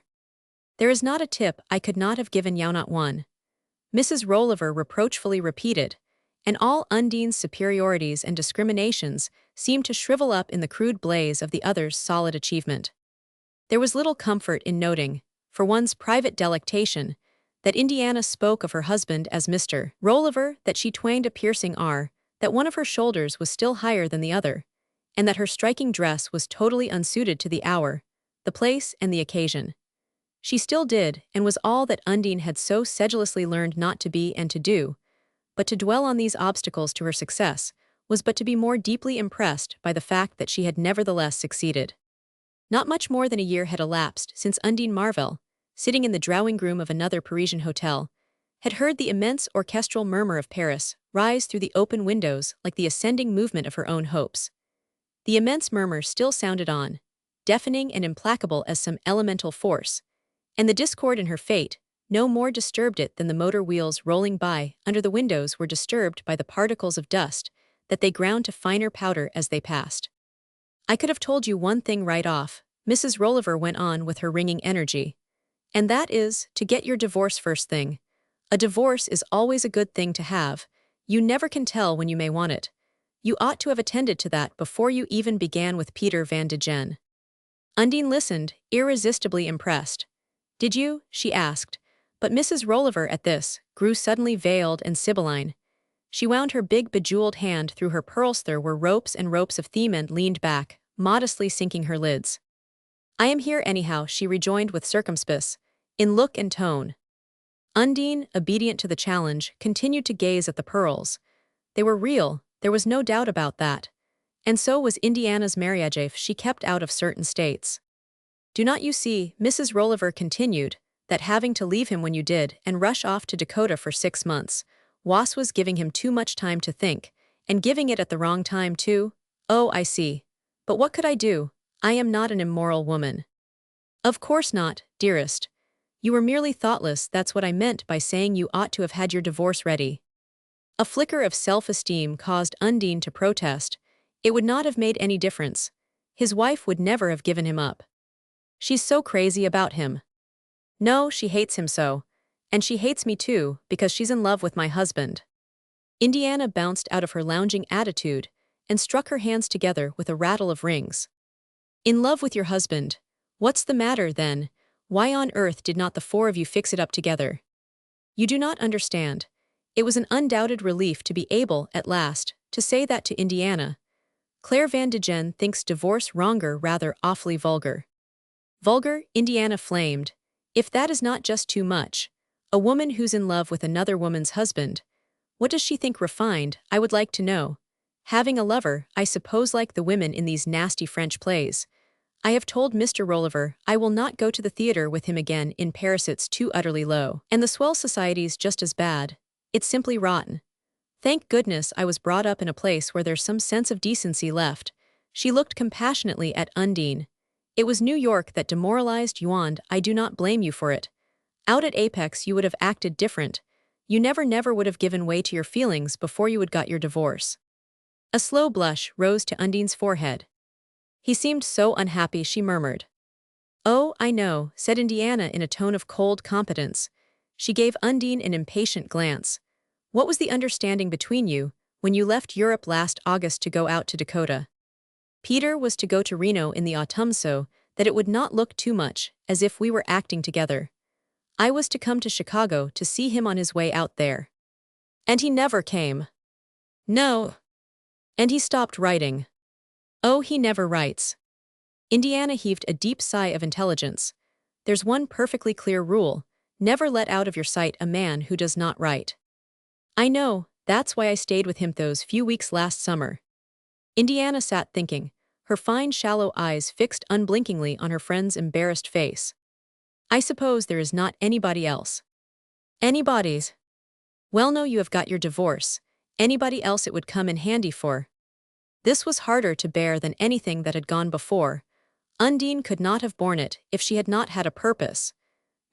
There is not a tip I could not have given you, not one. Mrs. Rolliver reproachfully repeated, and all Undine's superiorities and discriminations seemed to shrivel up in the crude blaze of the other's solid achievement. There was little comfort in noting, for one's private delectation, that Indiana spoke of her husband as Mr. Rolliver, that she twanged a piercing R, that one of her shoulders was still higher than the other, and that her striking dress was totally unsuited to the hour, the place, and the occasion. She still did, and was all that Undine had so sedulously learned not to be and to do, but to dwell on these obstacles to her success was but to be more deeply impressed by the fact that she had nevertheless succeeded. Not much more than a year had elapsed since Undine Marvell, sitting in the drawing-room of another Parisian hotel, had heard the immense orchestral murmur of Paris rise through the open windows like the ascending movement of her own hopes. The immense murmur still sounded on, deafening and implacable as some elemental force, and the discord in her fate no more disturbed it than the motor wheels rolling by under the windows were disturbed by the particles of dust that they ground to finer powder as they passed. "I could have told you one thing right off," Mrs. Rolliver went on with her ringing energy, "and that is, to get your divorce first thing. A divorce is always a good thing to have. You never can tell when you may want it. You ought to have attended to that before you even began with Peter Van de Gen." Undine listened, irresistibly impressed. "Did you?" she asked, but Mrs. Rolliver at this grew suddenly veiled and sibylline. She wound her big bejeweled hand through her pearls. There were ropes and ropes of theme and leaned back, modestly sinking her lids. "I am here anyhow," she rejoined with circumspect, in look and tone. Undine, obedient to the challenge, continued to gaze at the pearls. They were real, there was no doubt about that. And so was Indiana's marriage if she kept out of certain states. "Do not you see," Mrs. Rolliver continued, "that having to leave him when you did and rush off to Dakota for 6 months, was giving him too much time to think, and giving it at the wrong time too? Oh, I see. But what could I do? I am not an immoral woman. Of course not, dearest. You were merely thoughtless, that's what I meant by saying you ought to have had your divorce ready. A flicker of self-esteem caused Undine to protest. It would not have made any difference. His wife would never have given him up. She's so crazy about him. No, she hates him so. And she hates me too, because she's in love with my husband. Indiana bounced out of her lounging attitude and struck her hands together with a rattle of rings. In love with your husband? What's the matter, then? Why on earth did not the four of you fix it up together? You do not understand. It was an undoubted relief to be able, at last, to say that to Indiana. Claire Van de Gen thinks divorce wronger rather awfully vulgar. Vulgar? Indiana flamed. If that is not just too much. A woman who's in love with another woman's husband. What does she think refined, I would like to know? Having a lover, I suppose, like the women in these nasty French plays. I have told Mr. Rolliver I will not go to the theater with him again in Paris, it's too utterly low. And the swell society's just as bad. It's simply rotten. Thank goodness I was brought up in a place where there's some sense of decency left. She looked compassionately at Undine. It was New York that demoralized you, and I do not blame you for it. Out at Apex you would have acted different. You never would have given way to your feelings before you had got your divorce. A slow blush rose to Undine's forehead. He seemed so unhappy, she murmured. Oh, I know, said Indiana in a tone of cold competence. She gave Undine an impatient glance. What was the understanding between you when you left Europe last August to go out to Dakota? Peter was to go to Reno in the autumn so that it would not look too much as if we were acting together. I was to come to Chicago to see him on his way out there. And he never came. No. And he stopped writing. Oh, he never writes. Indiana heaved a deep sigh of intelligence. There's one perfectly clear rule: never let out of your sight a man who does not write. I know, that's why I stayed with him those few weeks last summer. Indiana sat thinking, her fine shallow eyes fixed unblinkingly on her friend's embarrassed face. I suppose there is not anybody else. Anybody's? Well, no, you have got your divorce. Anybody else it would come in handy for. This was harder to bear than anything that had gone before. Undine could not have borne it if she had not had a purpose.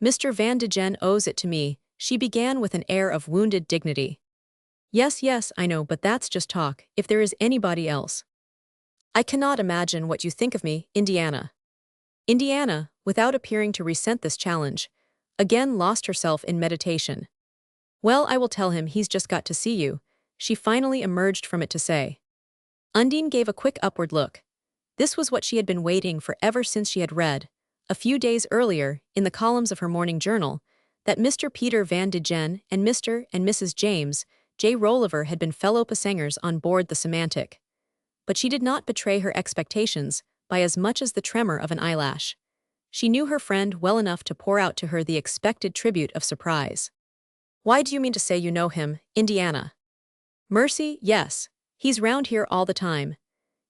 Mr. Van de Gen owes it to me, she began with an air of wounded dignity. Yes, I know, but that's just talk, if there is anybody else. I cannot imagine what you think of me, Indiana. Indiana, without appearing to resent this challenge, again lost herself in meditation. Well, I will tell him he's just got to see you, she finally emerged from it to say. Undine gave a quick upward look. This was what she had been waiting for ever since she had read, a few days earlier, in the columns of her morning journal, that Mr. Peter Van de Gen and Mr. and Mrs. James J. Rolliver had been fellow passengers on board the Semantic. But she did not betray her expectations by as much as the tremor of an eyelash. She knew her friend well enough to pour out to her the expected tribute of surprise. Why do you mean to say you know him, Indiana? Mercy, yes. He's round here all the time.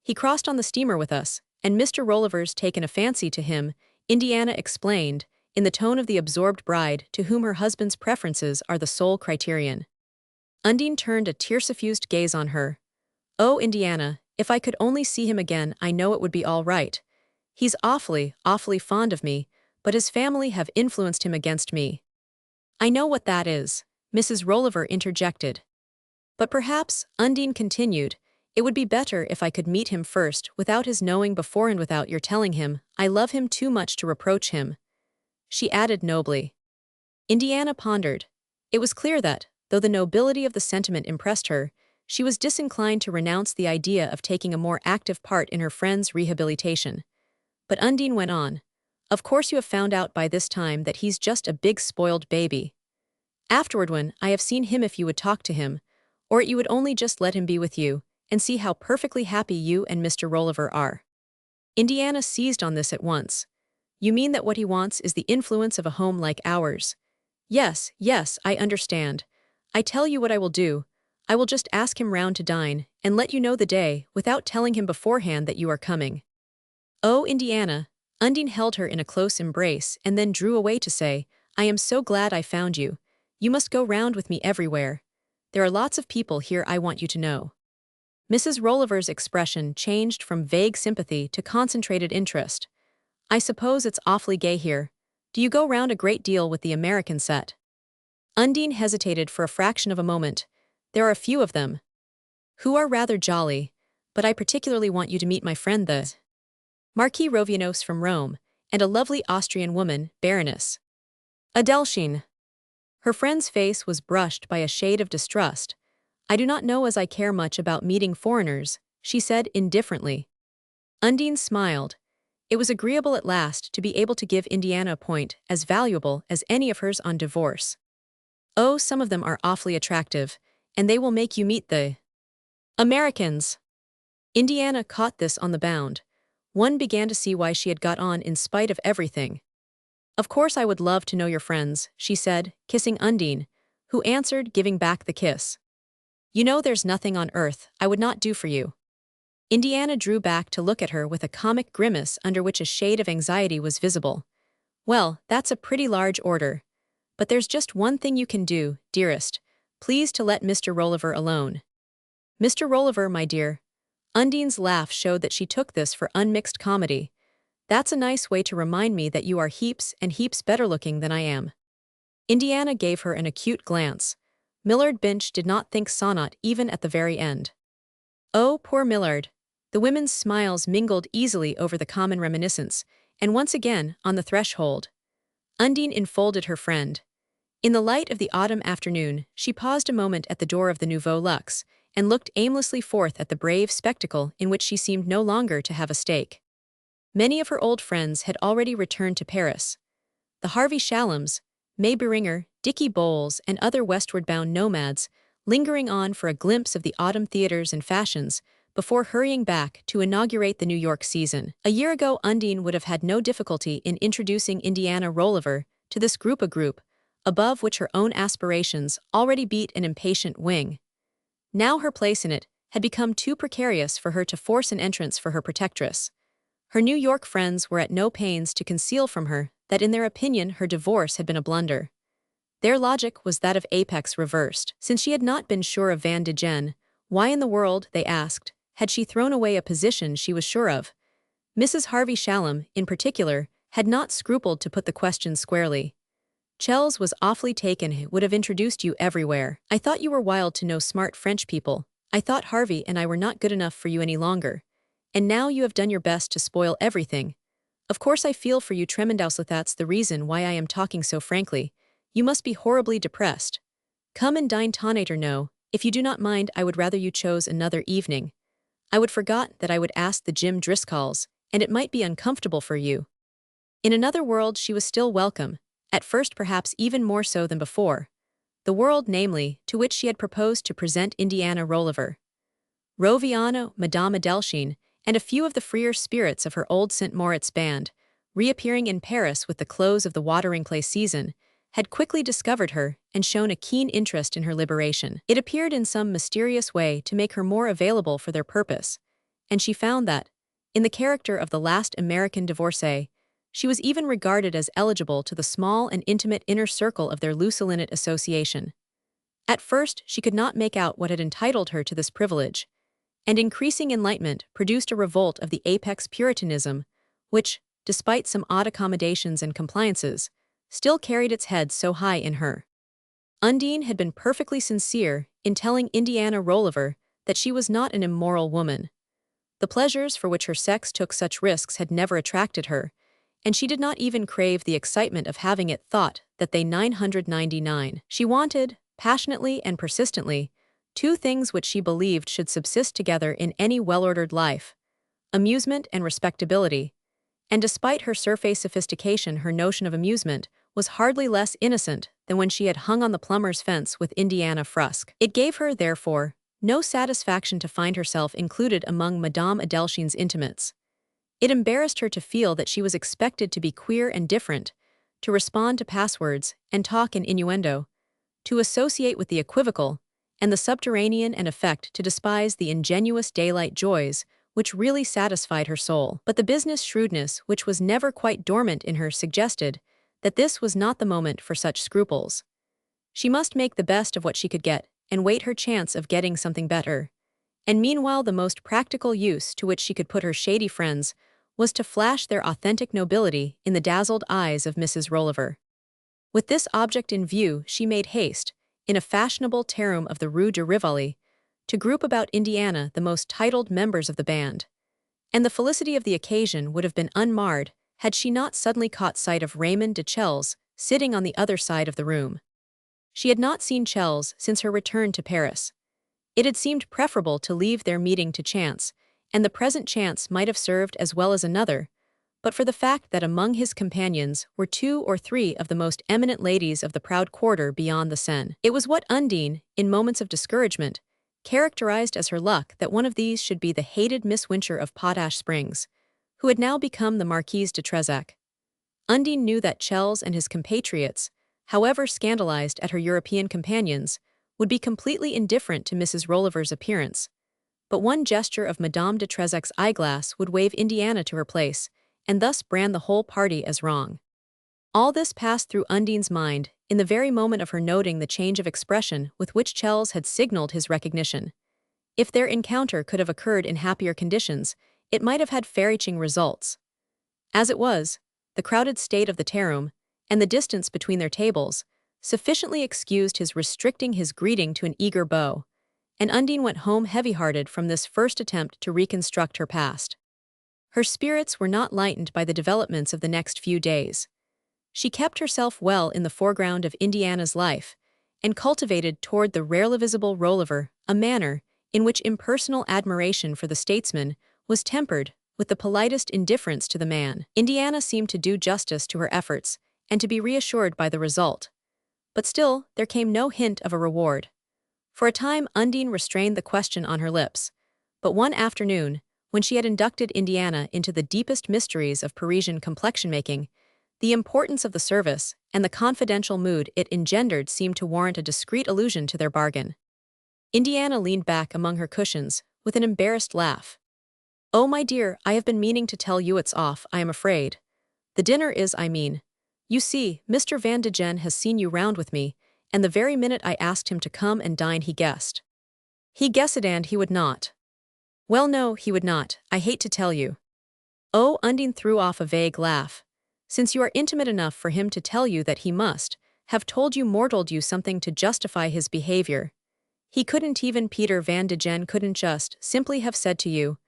He crossed on the steamer with us, and Mr. Rolliver's taken a fancy to him, Indiana explained, in the tone of the absorbed bride to whom her husband's preferences are the sole criterion. Undine turned a tear-suffused gaze on her. Oh, Indiana, if I could only see him again, I know it would be all right. He's awfully fond of me, but his family have influenced him against me. I know what that is, Mrs. Rolliver interjected. But perhaps, Undine continued, it would be better if I could meet him first without his knowing before and without your telling him I love him too much to reproach him. She added nobly. Indiana pondered. It was clear that, though the nobility of the sentiment impressed her, she was disinclined to renounce the idea of taking a more active part in her friend's rehabilitation. But Undine went on. Of course you have found out by this time that he's just a big spoiled baby. Afterward, when I have seen him, if you would talk to him, or you would only just let him be with you, and see how perfectly happy you and Mr. Rolliver are. Indiana seized on this at once. You mean that what he wants is the influence of a home like ours? Yes, I understand. I tell you what I will do. I will just ask him round to dine, and let you know the day, without telling him beforehand that you are coming. Oh, Indiana. Undine held her in a close embrace and then drew away to say, I am so glad I found you. You must go round with me everywhere. There are lots of people here I want you to know. Mrs. Rolliver's expression changed from vague sympathy to concentrated interest. I suppose it's awfully gay here. Do you go round a great deal with the American set? Undine hesitated for a fraction of a moment. There are a few of them, who are rather jolly, but I particularly want you to meet my friend the Marquis Rovianos from Rome, and a lovely Austrian woman, Baroness Adelschein. Her friend's face was brushed by a shade of distrust. I do not know as I care much about meeting foreigners, she said indifferently. Undine smiled. It was agreeable at last to be able to give Indiana a point as valuable as any of hers on divorce. Oh, some of them are awfully attractive, and they will make you meet the Americans. Indiana caught this on the bound. One began to see why she had got on in spite of everything. Of course I would love to know your friends, she said, kissing Undine, who answered, giving back the kiss. You know there's nothing on earth I would not do for you. Indiana drew back to look at her with a comic grimace under which a shade of anxiety was visible. Well, that's a pretty large order. But there's just one thing you can do, dearest. Please to let Mr. Rolliver alone. Mr. Rolliver, my dear. Undine's laugh showed that she took this for unmixed comedy. That's a nice way to remind me that you are heaps and heaps better looking than I am. Indiana gave her an acute glance. Millard Binch did not think sonnet even at the very end. Oh, poor Millard. The women's smiles mingled easily over the common reminiscence, and once again, on the threshold, Undine enfolded her friend. In the light of the autumn afternoon, she paused a moment at the door of the Nouveau Luxe, and looked aimlessly forth at the brave spectacle in which she seemed no longer to have a stake. Many of her old friends had already returned to Paris. The Harvey Shallums, May Beringer, Dickie Bowles, and other westward-bound nomads, lingering on for a glimpse of the autumn theaters and fashions, before hurrying back to inaugurate the New York season. A year ago Undine would have had no difficulty in introducing Indiana Rolliver to this group, above which her own aspirations already beat an impatient wing. Now her place in it had become too precarious for her to force an entrance for her protectress. Her New York friends were at no pains to conceal from her that in their opinion her divorce had been a blunder. Their logic was that of Apex reversed. Since she had not been sure of Van de Gen, why in the world, they asked, had she thrown away a position she was sure of? Mrs. Harvey Shallum, in particular, had not scrupled to put the question squarely. Chelles was awfully taken, would have introduced you everywhere. I thought you were wild to know smart French people. I thought Harvey and I were not good enough for you any longer. And now you have done your best to spoil everything. Of course I feel for you tremendously. That's the reason why I am talking so frankly. You must be horribly depressed. Come and dine tonight or no. If you do not mind, I would rather you chose another evening. I would forgot that I would ask the Jim Driscolls, and it might be uncomfortable for you. In another world she was still welcome, at first perhaps even more so than before. The world, namely, to which she had proposed to present Indiana Rolliver. Roviano, Madame Adelschein, and a few of the freer spirits of her old St. Moritz band, reappearing in Paris with the close of the watering place season, had quickly discovered her and shown a keen interest in her liberation. It appeared in some mysterious way to make her more available for their purpose, and she found that, in the character of the last American divorcee, she was even regarded as eligible to the small and intimate inner circle of their Lucilinate association. At first she could not make out what had entitled her to this privilege, and increasing enlightenment produced a revolt of the apex Puritanism, which, despite some odd accommodations and compliances, still carried its head so high in her. Undine had been perfectly sincere in telling Indiana Rolliver that she was not an immoral woman. The pleasures for which her sex took such risks had never attracted her, and she did not even crave the excitement of having it thought that they 999. She wanted, passionately and persistently, two things which she believed should subsist together in any well-ordered life: amusement and respectability. And despite her surface sophistication, her notion of amusement was hardly less innocent than when she had hung on the plumber's fence with Indiana Frusk. It gave her, therefore, no satisfaction to find herself included among Madame Adelschein's intimates. It embarrassed her to feel that she was expected to be queer and different, to respond to passwords and talk in innuendo, to associate with the equivocal and the subterranean, and affect to despise the ingenuous daylight joys which really satisfied her soul. But the business shrewdness which was never quite dormant in her suggested that this was not the moment for such scruples. She must make the best of what she could get, and wait her chance of getting something better. And meanwhile the most practical use to which she could put her shady friends was to flash their authentic nobility in the dazzled eyes of Mrs. Rolliver. With this object in view she made haste, in a fashionable terrain of the Rue de Rivoli, to group about Indiana the most titled members of the band. And the felicity of the occasion would have been unmarred had she not suddenly caught sight of Raymond de Chelles sitting on the other side of the room. She had not seen Chelles since her return to Paris. It had seemed preferable to leave their meeting to chance, and the present chance might have served as well as another, but for the fact that among his companions were 2 or 3 of the most eminent ladies of the proud quarter beyond the Seine. It was what Undine, in moments of discouragement, characterized as her luck that one of these should be the hated Miss Wincher of Potash Springs, who had now become the Marquise de Trezac. Undine knew that Chelles and his compatriots, however scandalized at her European companions, would be completely indifferent to Mrs. Rolliver's appearance. But one gesture of Madame de Trezac's eyeglass would wave Indiana to her place, and thus brand the whole party as wrong. All this passed through Undine's mind in the very moment of her noting the change of expression with which Chelles had signaled his recognition. If their encounter could have occurred in happier conditions, it might have had far-reaching results. As it was, the crowded state of the terrain, and the distance between their tables, sufficiently excused his restricting his greeting to an eager bow, and Undine went home heavy-hearted from this first attempt to reconstruct her past. Her spirits were not lightened by the developments of the next few days. She kept herself well in the foreground of Indiana's life, and cultivated toward the rarely visible Rolliver a manner in which impersonal admiration for the statesman was tempered with the politest indifference to the man. Indiana seemed to do justice to her efforts, and to be reassured by the result. But still, there came no hint of a reward. For a time Undine restrained the question on her lips, but one afternoon, when she had inducted Indiana into the deepest mysteries of Parisian complexion-making, the importance of the service and the confidential mood it engendered seemed to warrant a discreet allusion to their bargain. Indiana leaned back among her cushions with an embarrassed laugh. "Oh, my dear, I have been meaning to tell you it's off, I am afraid. The dinner is, I mean. You see, Mr. Van de Gen has seen you round with me, and the very minute I asked him to come and dine he guessed. He guessed and he would not. Well, no, he would not, I hate to tell you." Oh, Undine threw off a vague laugh. "Since you are intimate enough for him to tell you that he must have told you mortaled you something to justify his behavior. He couldn't even Peter Van de Gen couldn't just simply have said to you,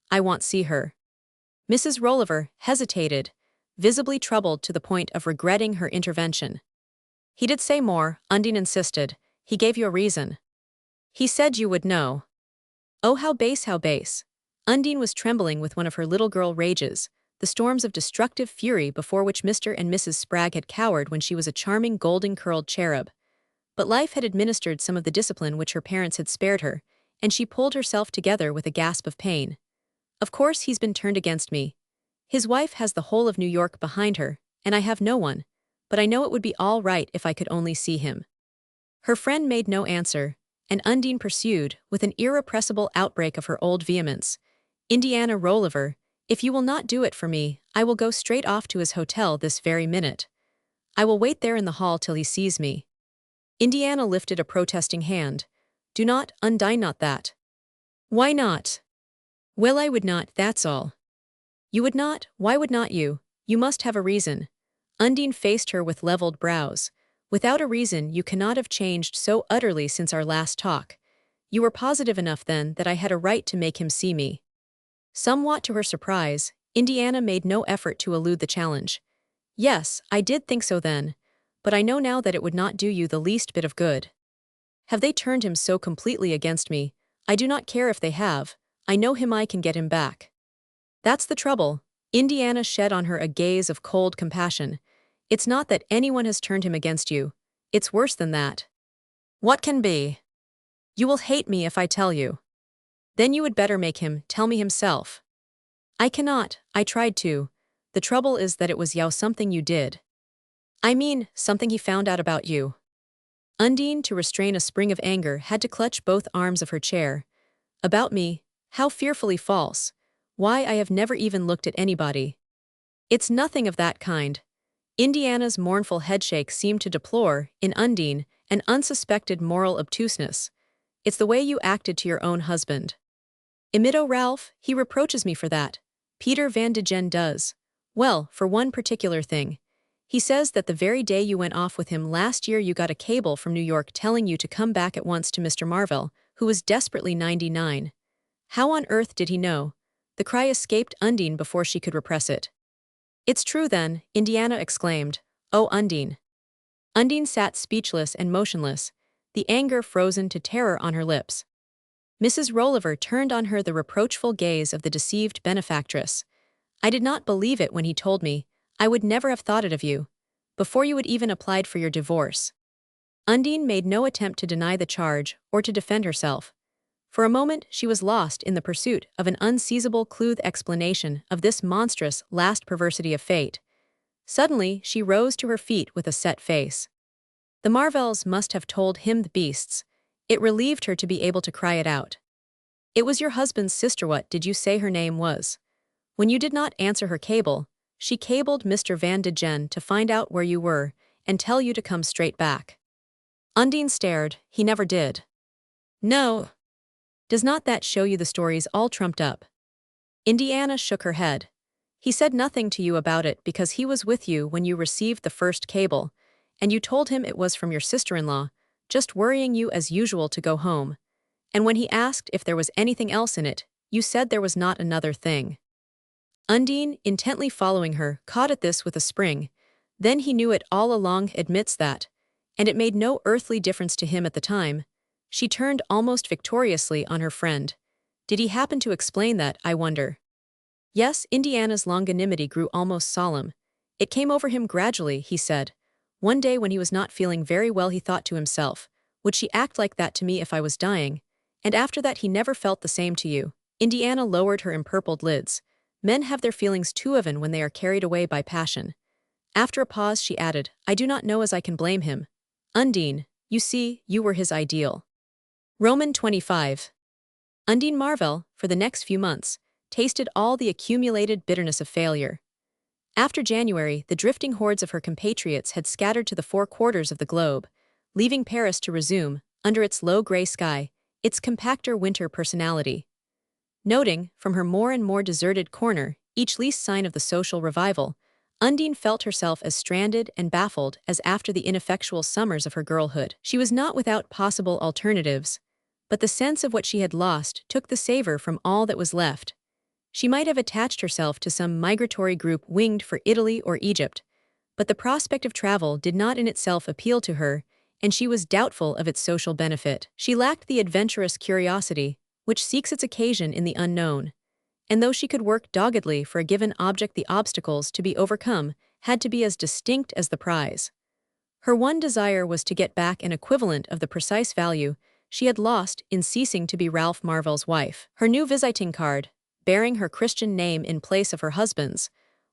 'I want see her.'" Mrs. Rolliver hesitated, visibly troubled to the point of regretting her intervention. "He did say more," Undine insisted. "He gave you a reason. He said you would know." Oh, how base, how base. Undine was trembling with one of her little girl rages, the storms of destructive fury before which Mr. and Mrs. Spragg had cowered when she was a charming golden-curled cherub. But life had administered some of the discipline which her parents had spared her, and she pulled herself together with a gasp of pain. "Of course he's been turned against me. His wife has the whole of New York behind her, and I have no one, but I know it would be all right if I could only see him." Her friend made no answer, and Undine pursued, with an irrepressible outbreak of her old vehemence, "Indiana Rolliver, if you will not do it for me, I will go straight off to his hotel this very minute. I will wait there in the hall till he sees me." Indiana lifted a protesting hand. "Do not, Undine, not that." "Why not?" "Well, I would not, that's all." "You would not? Why would not you? You must have a reason." Undine faced her with leveled brows. "Without a reason you cannot have changed so utterly since our last talk. You were positive enough then that I had a right to make him see me." Somewhat to her surprise, Indiana made no effort to elude the challenge. "Yes, I did think so then, but I know now that it would not do you the least bit of good. Have they turned him so completely against me? I do not care if they have. I know him, I can get him back." "That's the trouble." Indiana shed on her a gaze of cold compassion. "It's not that anyone has turned him against you. It's worse than that." "What can be?" "You will hate me if I tell you." "Then you would better make him tell me himself." "I cannot, I tried to. The trouble is that it was something you did." "I mean, something he found out about you." Undine, to restrain a spring of anger, had to clutch both arms of her chair. "About me? How fearfully false. Why, I have never even looked at anybody." "It's nothing of that kind." Indiana's mournful headshake seemed to deplore, in Undine, an unsuspected moral obtuseness. "It's the way you acted to your own husband." Imito Ralph, he reproaches me for that. Peter Van de Gen does. Well, for one particular thing. He says that the very day you went off with him last year you got a cable from New York telling you to come back at once to Mr. Marvell, who was desperately 99. How on earth did he know? The cry escaped Undine before she could repress it. It's true then, Indiana exclaimed. Oh, Undine. Undine sat speechless and motionless, the anger frozen to terror on her lips. Mrs. Rolliver turned on her the reproachful gaze of the deceived benefactress. I did not believe it when he told me. I would never have thought it of you. Before you had even applied for your divorce. Undine made no attempt to deny the charge or to defend herself. For a moment she was lost in the pursuit of an unseizable clue explanation of this monstrous last perversity of fate. Suddenly she rose to her feet with a set face. The Marvells must have told him the beasts. It relieved her to be able to cry it out. It was your husband's sister. What did you say her name was? When you did not answer her cable, she cabled Mr. Van de Gen to find out where you were and tell you to come straight back. Undine stared. He never did. No. Does not that show you the story's all trumped up? Indiana shook her head. He said nothing to you about it because he was with you when you received the first cable, and you told him it was from your sister-in-law, just worrying you as usual to go home. And when he asked if there was anything else in it, you said there was not another thing. Undine, intently following her, caught at this with a spring. Then he knew it all along, admits that. And it made no earthly difference to him at the time. She turned almost victoriously on her friend. Did he happen to explain that, I wonder? Yes, Indiana's longanimity grew almost solemn. It came over him gradually, he said. One day when he was not feeling very well he thought to himself, would she act like that to me if I was dying? And after that he never felt the same to you. Indiana lowered her empurpled lids. Men have their feelings too often when they are carried away by passion. After a pause she added, I do not know as I can blame him. Undine, you see, you were his ideal. Roman 25. Undine Marvell, for the next few months, tasted all the accumulated bitterness of failure. After January, the drifting hordes of her compatriots had scattered to the four quarters of the globe, leaving Paris to resume, under its low gray sky, its compacter winter personality. Noting, from her more and more deserted corner, each least sign of the social revival, Undine felt herself as stranded and baffled as after the ineffectual summers of her girlhood. She was not without possible alternatives, but the sense of what she had lost took the savor from all that was left. She might have attached herself to some migratory group winged for Italy or Egypt, but the prospect of travel did not in itself appeal to her, and she was doubtful of its social benefit. She lacked the adventurous curiosity, which seeks its occasion in the unknown. And though she could work doggedly for a given object, the obstacles to be overcome had to be as distinct as the prize. Her one desire was to get back an equivalent of the precise value she had lost in ceasing to be Ralph Marvell's wife. Her new visiting card, bearing her Christian name in place of her husband's,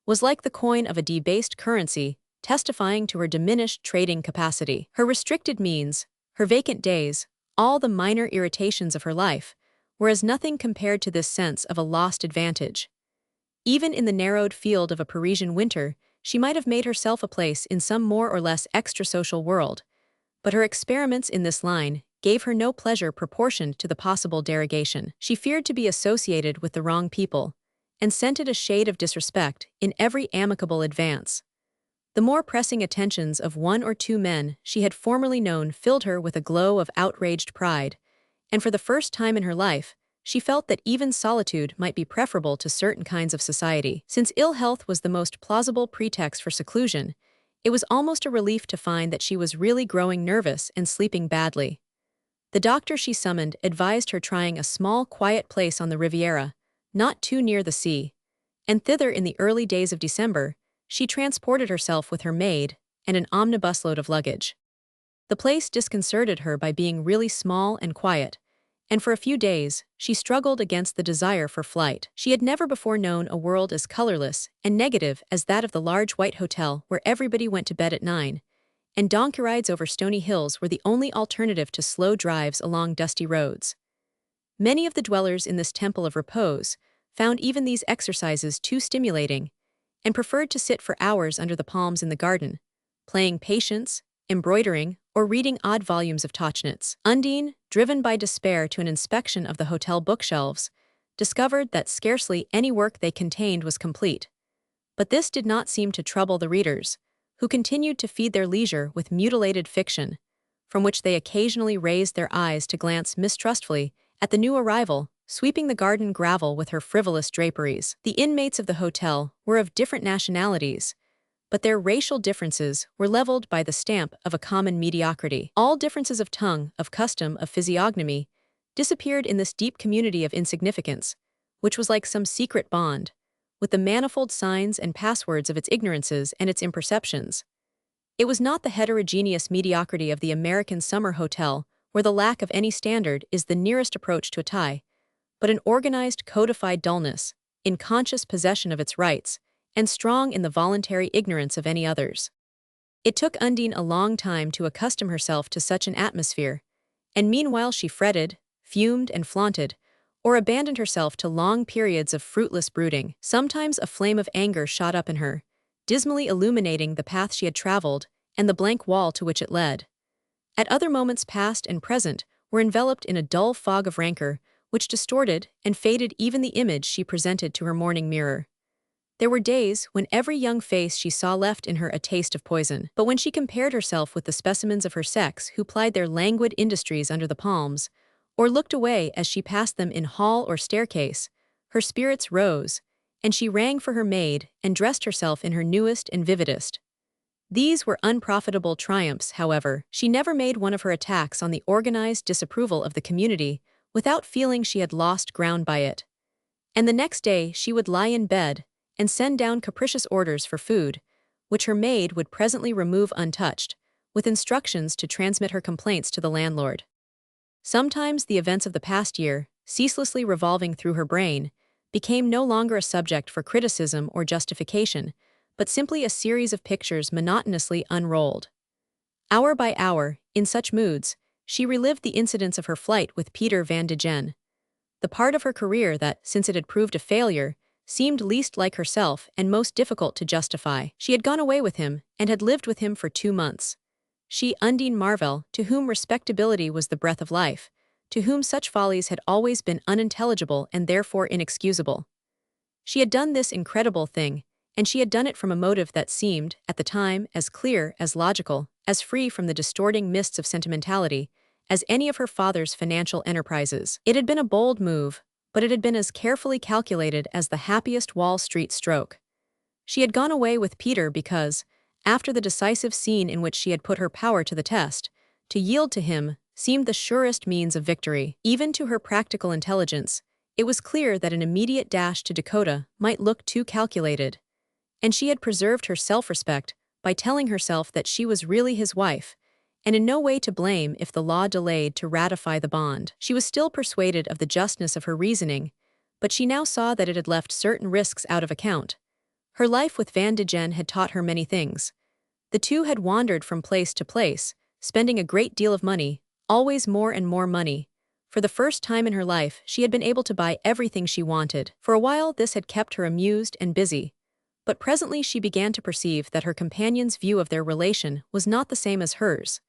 was like the coin of a debased currency, testifying to her diminished trading capacity. Her restricted means, her vacant days, all the minor irritations of her life, were as nothing compared to this sense of a lost advantage. Even in the narrowed field of a Parisian winter, she might have made herself a place in some more or less extra-social world, but her experiments in this line gave her no pleasure proportioned to the possible derogation. She feared to be associated with the wrong people, and scented a shade of disrespect in every amicable advance. The more pressing attentions of one or two men she had formerly known filled her with a glow of outraged pride, and for the first time in her life, she felt that even solitude might be preferable to certain kinds of society. Since ill health was the most plausible pretext for seclusion, it was almost a relief to find that she was really growing nervous and sleeping badly. The doctor she summoned advised her trying a small, quiet place on the Riviera, not too near the sea, and thither in the early days of December, she transported herself with her maid and an omnibus load of luggage. The place disconcerted her by being really small and quiet, and for a few days, she struggled against the desire for flight. She had never before known a world as colorless and negative as that of the large white hotel where everybody went to bed at 9, and donkey rides over stony hills were the only alternative to slow drives along dusty roads. Many of the dwellers in this temple of repose found even these exercises too stimulating, and preferred to sit for hours under the palms in the garden, playing patience, embroidering, or reading odd volumes of Tauchnitz. Undine, driven by despair to an inspection of the hotel bookshelves, discovered that scarcely any work they contained was complete. But this did not seem to trouble the readers, who continued to feed their leisure with mutilated fiction, from which they occasionally raised their eyes to glance mistrustfully at the new arrival, sweeping the garden gravel with her frivolous draperies. The inmates of the hotel were of different nationalities, but their racial differences were leveled by the stamp of a common mediocrity. All differences of tongue, of custom, of physiognomy disappeared in this deep community of insignificance, which was like some secret bond, with the manifold signs and passwords of its ignorances and its imperceptions. It was not the heterogeneous mediocrity of the American summer hotel, where the lack of any standard is the nearest approach to a tie, but an organized codified dullness, in conscious possession of its rights, and strong in the voluntary ignorance of any others. It took Undine a long time to accustom herself to such an atmosphere, and meanwhile she fretted, fumed and flaunted, or abandoned herself to long periods of fruitless brooding. Sometimes a flame of anger shot up in her, dismally illuminating the path she had traveled and the blank wall to which it led. At other moments past and present were enveloped in a dull fog of rancor, which distorted and faded even the image she presented to her morning mirror. There were days when every young face she saw left in her a taste of poison. But when she compared herself with the specimens of her sex who plied their languid industries under the palms, or looked away as she passed them in hall or staircase, her spirits rose, and she rang for her maid and dressed herself in her newest and vividest. These were unprofitable triumphs, however. She never made one of her attacks on the organized disapproval of the community without feeling she had lost ground by it. And the next day she would lie in bed and send down capricious orders for food, which her maid would presently remove untouched, with instructions to transmit her complaints to the landlord. Sometimes the events of the past year, ceaselessly revolving through her brain, became no longer a subject for criticism or justification, but simply a series of pictures monotonously unrolled. Hour by hour, in such moods, she relived the incidents of her flight with Peter Van de Gen, the part of her career that, since it had proved a failure, seemed least like herself and most difficult to justify. She had gone away with him and had lived with him for 2 months. She, Undine Marvell, to whom respectability was the breath of life, to whom such follies had always been unintelligible and therefore inexcusable. She had done this incredible thing, and she had done it from a motive that seemed, at the time, as clear, as logical, as free from the distorting mists of sentimentality, as any of her father's financial enterprises. It had been a bold move, but it had been as carefully calculated as the happiest Wall Street stroke. She had gone away with Peter because, after the decisive scene in which she had put her power to the test, to yield to him seemed the surest means of victory. Even to her practical intelligence, it was clear that an immediate dash to Dakota might look too calculated, and she had preserved her self-respect by telling herself that she was really his wife, and in no way to blame if the law delayed to ratify the bond. She was still persuaded of the justness of her reasoning, but she now saw that it had left certain risks out of account. Her life with Van de Gen had taught her many things. The two had wandered from place to place, spending a great deal of money, always more and more money. For the first time in her life, she had been able to buy everything she wanted. For a while, this had kept her amused and busy. But presently she began to perceive that her companion's view of their relation was not the same as hers.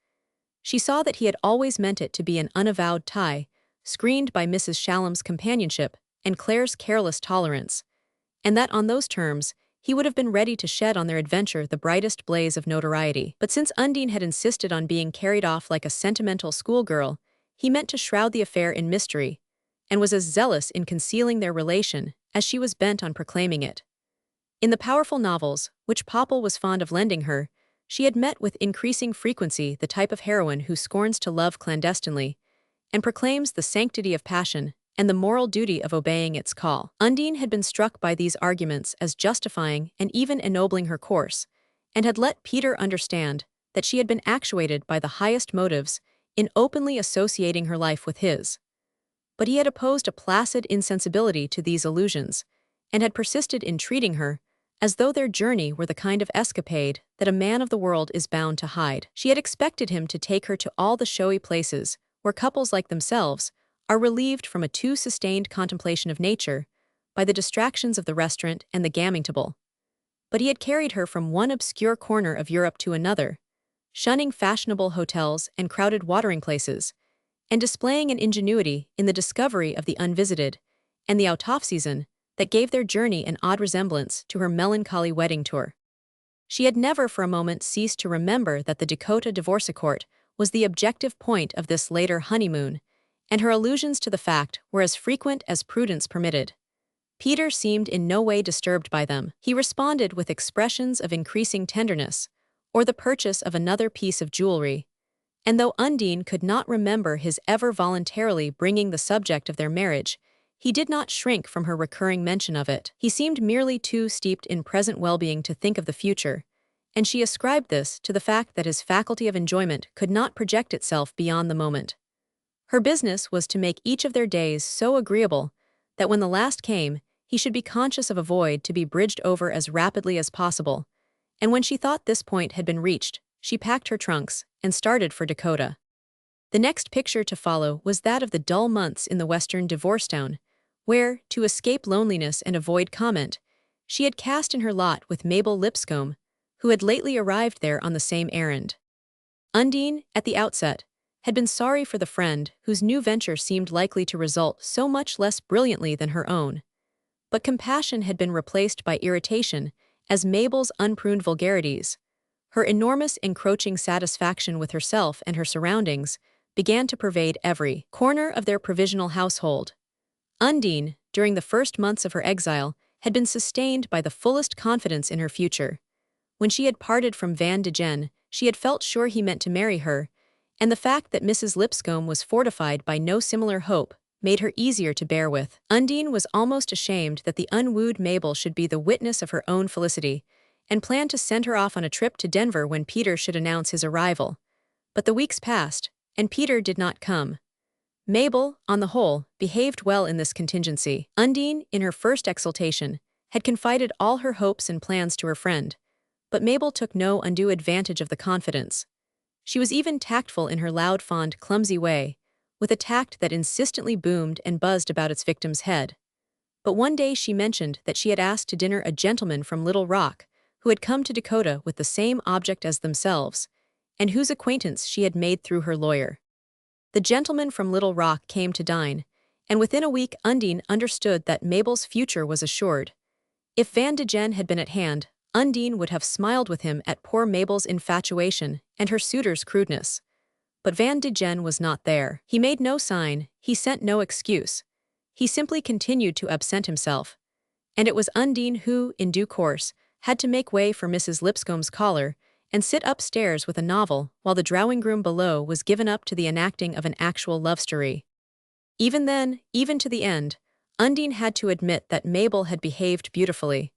She saw that he had always meant it to be an unavowed tie, screened by Mrs. Shallum's companionship and Claire's careless tolerance, and that on those terms, he would have been ready to shed on their adventure the brightest blaze of notoriety. But since Undine had insisted on being carried off like a sentimental schoolgirl, he meant to shroud the affair in mystery, and was as zealous in concealing their relation as she was bent on proclaiming it. In the powerful novels, which Popple was fond of lending her, she had met with increasing frequency the type of heroine who scorns to love clandestinely, and proclaims the sanctity of passion and the moral duty of obeying its call. Undine had been struck by these arguments as justifying and even ennobling her course, and had let Peter understand that she had been actuated by the highest motives in openly associating her life with his. But he had opposed a placid insensibility to these allusions, and had persisted in treating her as though their journey were the kind of escapade that a man of the world is bound to hide. She had expected him to take her to all the showy places where couples like themselves are relieved from a too sustained contemplation of nature by the distractions of the restaurant and the gaming table. But he had carried her from one obscure corner of Europe to another, shunning fashionable hotels and crowded watering places, and displaying an ingenuity in the discovery of the unvisited, and the out-of-season that gave their journey an odd resemblance to her melancholy wedding tour. She had never for a moment ceased to remember that the Dakota divorce court was the objective point of this later honeymoon, and her allusions to the fact were as frequent as prudence permitted. Peter seemed in no way disturbed by them. He responded with expressions of increasing tenderness, or the purchase of another piece of jewelry. And though Undine could not remember his ever voluntarily bringing the subject of their marriage, he did not shrink from her recurring mention of it. He seemed merely too steeped in present well-being to think of the future, and she ascribed this to the fact that his faculty of enjoyment could not project itself beyond the moment. Her business was to make each of their days so agreeable that when the last came, he should be conscious of a void to be bridged over as rapidly as possible, and when she thought this point had been reached, she packed her trunks and started for Dakota. The next picture to follow was that of the dull months in the western divorce town, where, to escape loneliness and avoid comment, she had cast in her lot with Mabel Lipscomb, who had lately arrived there on the same errand. Undine, at the outset, had been sorry for the friend whose new venture seemed likely to result so much less brilliantly than her own. But compassion had been replaced by irritation as Mabel's unpruned vulgarities, her enormous encroaching satisfaction with herself and her surroundings, began to pervade every corner of their provisional household. Undine, during the first months of her exile, had been sustained by the fullest confidence in her future. When she had parted from Van de Gen, she had felt sure he meant to marry her, and the fact that Mrs. Lipscomb was fortified by no similar hope made her easier to bear with. Undine was almost ashamed that the unwooed Mabel should be the witness of her own felicity, and planned to send her off on a trip to Denver when Peter should announce his arrival. But the weeks passed, and Peter did not come. Mabel, on the whole, behaved well in this contingency. Undine, in her first exultation, had confided all her hopes and plans to her friend, but Mabel took no undue advantage of the confidence. She was even tactful in her loud, fond, clumsy way, with a tact that insistently boomed and buzzed about its victim's head. But one day she mentioned that she had asked to dinner a gentleman from Little Rock, who had come to Dakota with the same object as themselves, and whose acquaintance she had made through her lawyer. The gentleman from Little Rock came to dine, and within a week Undine understood that Mabel's future was assured. If Van de Gen had been at hand, Undine would have smiled with him at poor Mabel's infatuation and her suitor's crudeness. But Van de Gen was not there. He made no sign, he sent no excuse. He simply continued to absent himself. And it was Undine who, in due course, had to make way for Mrs. Lipscomb's caller and sit upstairs with a novel while the drawing-room below was given up to the enacting of an actual love story. Even then, even to the end, Undine had to admit that Mabel had behaved beautifully.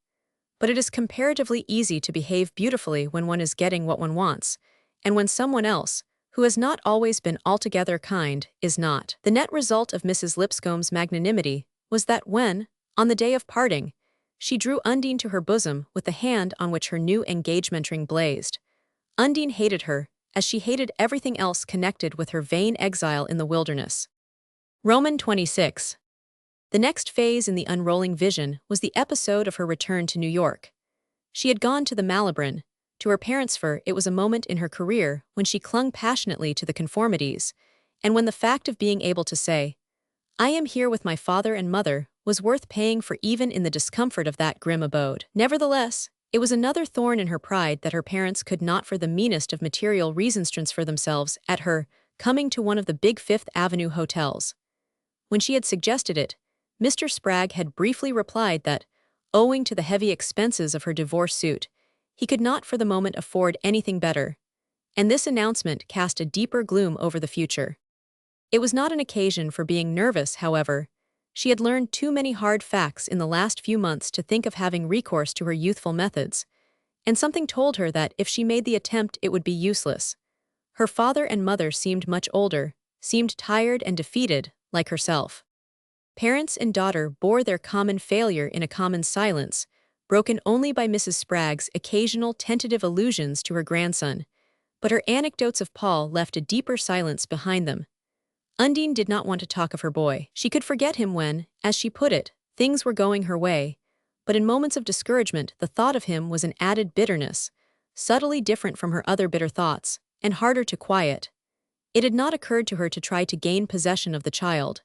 But it is comparatively easy to behave beautifully when one is getting what one wants, and when someone else, who has not always been altogether kind, is not. The net result of Mrs. Lipscomb's magnanimity was that when, on the day of parting, she drew Undine to her bosom with the hand on which her new engagement ring blazed, Undine hated her, as she hated everything else connected with her vain exile in the wilderness. Roman 26. The next phase in the unrolling vision was the episode of her return to New York. She had gone to the Malibran. To her parents, for it was a moment in her career when she clung passionately to the conformities, and when the fact of being able to say, "I am here with my father and mother," was worth paying for even in the discomfort of that grim abode. Nevertheless, it was another thorn in her pride that her parents could not for the meanest of material reasons transfer themselves at her coming to one of the big Fifth Avenue hotels. When she had suggested it, Mr. Spragg had briefly replied that, owing to the heavy expenses of her divorce suit, he could not for the moment afford anything better, and this announcement cast a deeper gloom over the future. It was not an occasion for being nervous, however. She had learned too many hard facts in the last few months to think of having recourse to her youthful methods, and something told her that if she made the attempt it would be useless. Her father and mother seemed much older, seemed tired and defeated, like herself. Parents and daughter bore their common failure in a common silence, broken only by Mrs. Spragg's occasional tentative allusions to her grandson, but her anecdotes of Paul left a deeper silence behind them. Undine did not want to talk of her boy. She could forget him when, as she put it, things were going her way, but in moments of discouragement the thought of him was an added bitterness, subtly different from her other bitter thoughts, and harder to quiet. It had not occurred to her to try to gain possession of the child.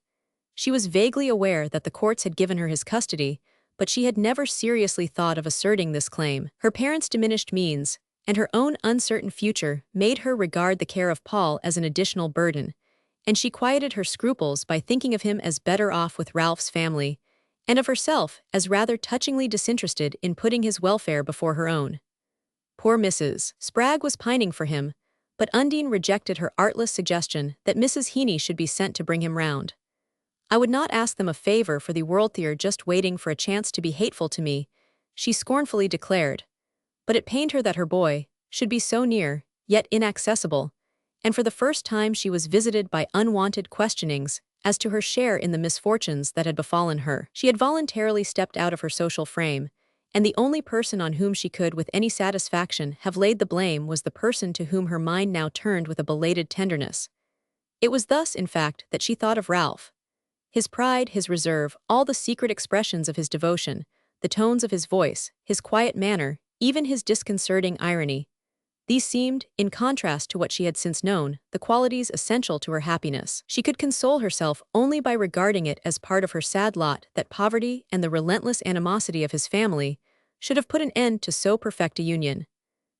She was vaguely aware that the courts had given her his custody, but she had never seriously thought of asserting this claim. Her parents' diminished means, and her own uncertain future made her regard the care of Paul as an additional burden, and she quieted her scruples by thinking of him as better off with Ralph's family, and of herself as rather touchingly disinterested in putting his welfare before her own. Poor Mrs. Spragg was pining for him, but Undine rejected her artless suggestion that Mrs. Heeny should be sent to bring him round. "I would not ask them a favor for the world, they're just waiting for a chance to be hateful to me," she scornfully declared. But it pained her that her boy should be so near, yet inaccessible, and for the first time she was visited by unwanted questionings as to her share in the misfortunes that had befallen her. She had voluntarily stepped out of her social frame, and the only person on whom she could with any satisfaction have laid the blame was the person to whom her mind now turned with a belated tenderness. It was thus, in fact, that she thought of Ralph. His pride, his reserve, all the secret expressions of his devotion, the tones of his voice, his quiet manner, even his disconcerting irony. These seemed, in contrast to what she had since known, the qualities essential to her happiness. She could console herself only by regarding it as part of her sad lot that poverty and the relentless animosity of his family should have put an end to so perfect a union.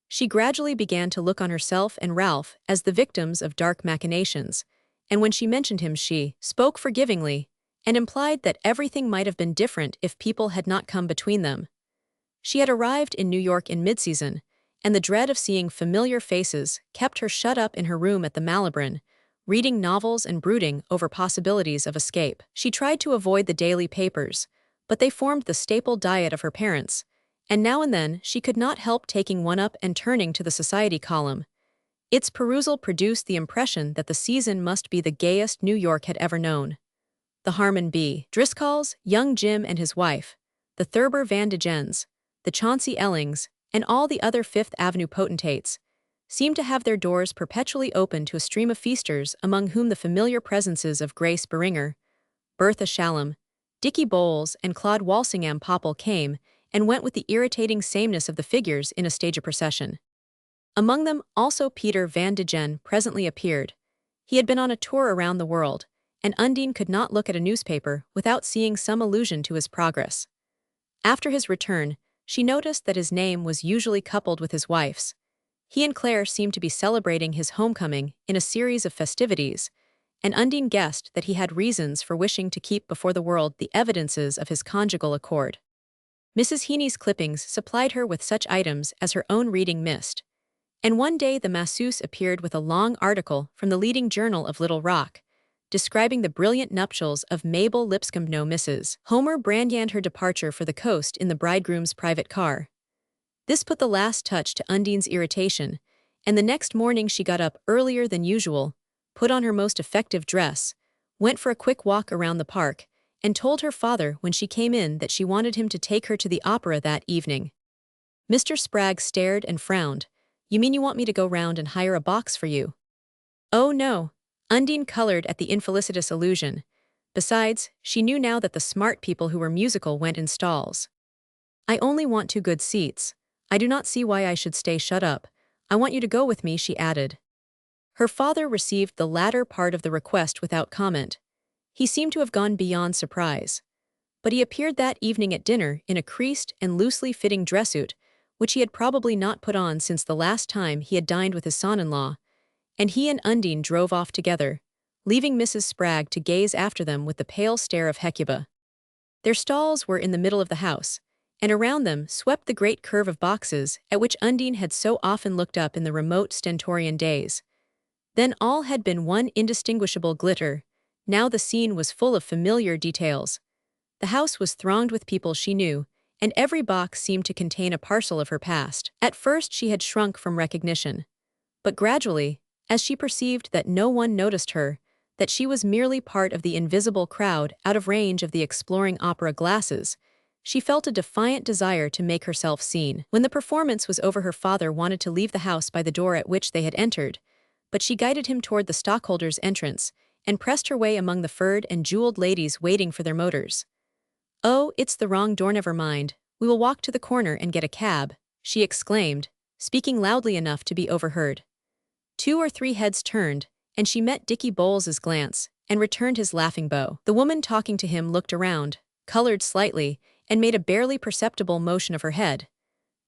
She gradually began to look on herself and Ralph as the victims of dark machinations, and when she mentioned him she spoke forgivingly, and implied that everything might have been different if people had not come between them. She had arrived in New York in mid-season, and the dread of seeing familiar faces kept her shut up in her room at the Malibran, reading novels and brooding over possibilities of escape. She tried to avoid the daily papers, but they formed the staple diet of her parents, and now and then she could not help taking one up and turning to the society column. Its perusal produced the impression that the season must be the gayest New York had ever known. The Harmon B. Driscolls, young Jim and his wife, the Thurber Van de Gens, the Chauncey Ellings, and all the other Fifth Avenue potentates, seemed to have their doors perpetually open to a stream of feasters, among whom the familiar presences of Grace Beringer, Bertha Shallum, Dickie Bowles, and Claude Walsingham Popple came and went with the irritating sameness of the figures in a stage of procession. Among them also Peter Van de Gen presently appeared. He had been on a tour around the world, and Undine could not look at a newspaper without seeing some allusion to his progress. After his return, she noticed that his name was usually coupled with his wife's. He and Claire seemed to be celebrating his homecoming in a series of festivities, and Undine guessed that he had reasons for wishing to keep before the world the evidences of his conjugal accord. Mrs. Heeny's clippings supplied her with such items as her own reading missed, and one day the masseuse appeared with a long article from the leading journal of Little Rock, describing the brilliant nuptials of Mabel Lipscomb no Mrs. Homer Brandyaned her departure for the coast in the bridegroom's private car. This put the last touch to Undine's irritation, and the next morning she got up earlier than usual, put on her most effective dress, went for a quick walk around the park, and told her father when she came in that she wanted him to take her to the opera that evening. Mr. Spragg stared and frowned. "You mean you want me to go round and hire a box for you?" "Oh no." Undine colored at the infelicitous allusion. Besides, she knew now that the smart people who were musical went in stalls. "I only want 2 good seats. I do not see why I should stay shut up. I want you to go with me," she added. Her father received the latter part of the request without comment. He seemed to have gone beyond surprise. But he appeared that evening at dinner in a creased and loosely fitting dress-suit, which he had probably not put on since the last time he had dined with his son-in-law, and he and Undine drove off together, leaving Mrs. Spragg to gaze after them with the pale stare of Hecuba. Their stalls were in the middle of the house, and around them swept the great curve of boxes at which Undine had so often looked up in the remote stentorian days. Then all had been one indistinguishable glitter. Now the scene was full of familiar details. The house was thronged with people she knew, and every box seemed to contain a parcel of her past. At first she had shrunk from recognition, but gradually, as she perceived that no one noticed her, that she was merely part of the invisible crowd out of range of the exploring opera glasses, she felt a defiant desire to make herself seen. When the performance was over, her father wanted to leave the house by the door at which they had entered, but she guided him toward the stockholders' entrance and pressed her way among the furred and jeweled ladies waiting for their motors. "Oh, it's the wrong door, never mind. We will walk to the corner and get a cab," she exclaimed, speaking loudly enough to be overheard. 2 or 3 heads turned, and she met Dickie Bowles's glance, and returned his laughing bow. The woman talking to him looked around, colored slightly, and made a barely perceptible motion of her head.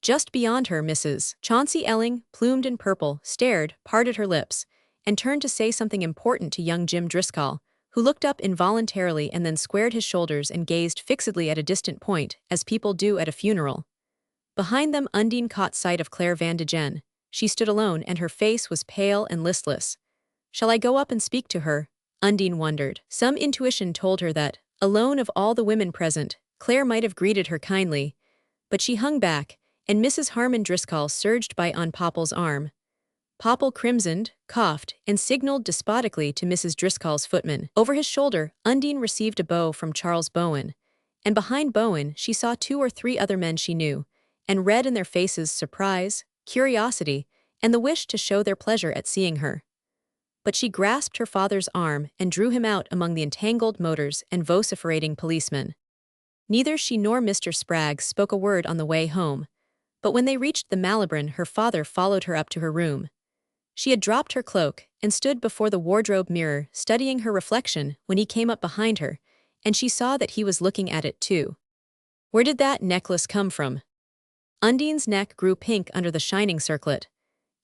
Just beyond her, Mrs. Chauncey Elling, plumed in purple, stared, parted her lips, and turned to say something important to young Jim Driscoll, who looked up involuntarily and then squared his shoulders and gazed fixedly at a distant point, as people do at a funeral. Behind them, Undine caught sight of Claire Van de Gen. She stood alone, and her face was pale and listless. Shall I go up and speak to her? Undine wondered. Some intuition told her that, alone of all the women present, Claire might have greeted her kindly, but she hung back, and Mrs. Harmon Driscoll surged by on Popple's arm. Popple crimsoned, coughed, and signaled despotically to Mrs. Driscoll's footman. Over his shoulder, Undine received a bow from Charles Bowen, and behind Bowen she saw 2 or 3 other men she knew, and read in their faces surprise, curiosity, and the wish to show their pleasure at seeing her. But she grasped her father's arm and drew him out among the entangled motors and vociferating policemen. Neither she nor Mr. Spragg spoke a word on the way home, but when they reached the Malibran, her father followed her up to her room. She had dropped her cloak and stood before the wardrobe mirror studying her reflection when he came up behind her, and she saw that he was looking at it too. Where did that necklace come from? Undine's neck grew pink under the shining circlet.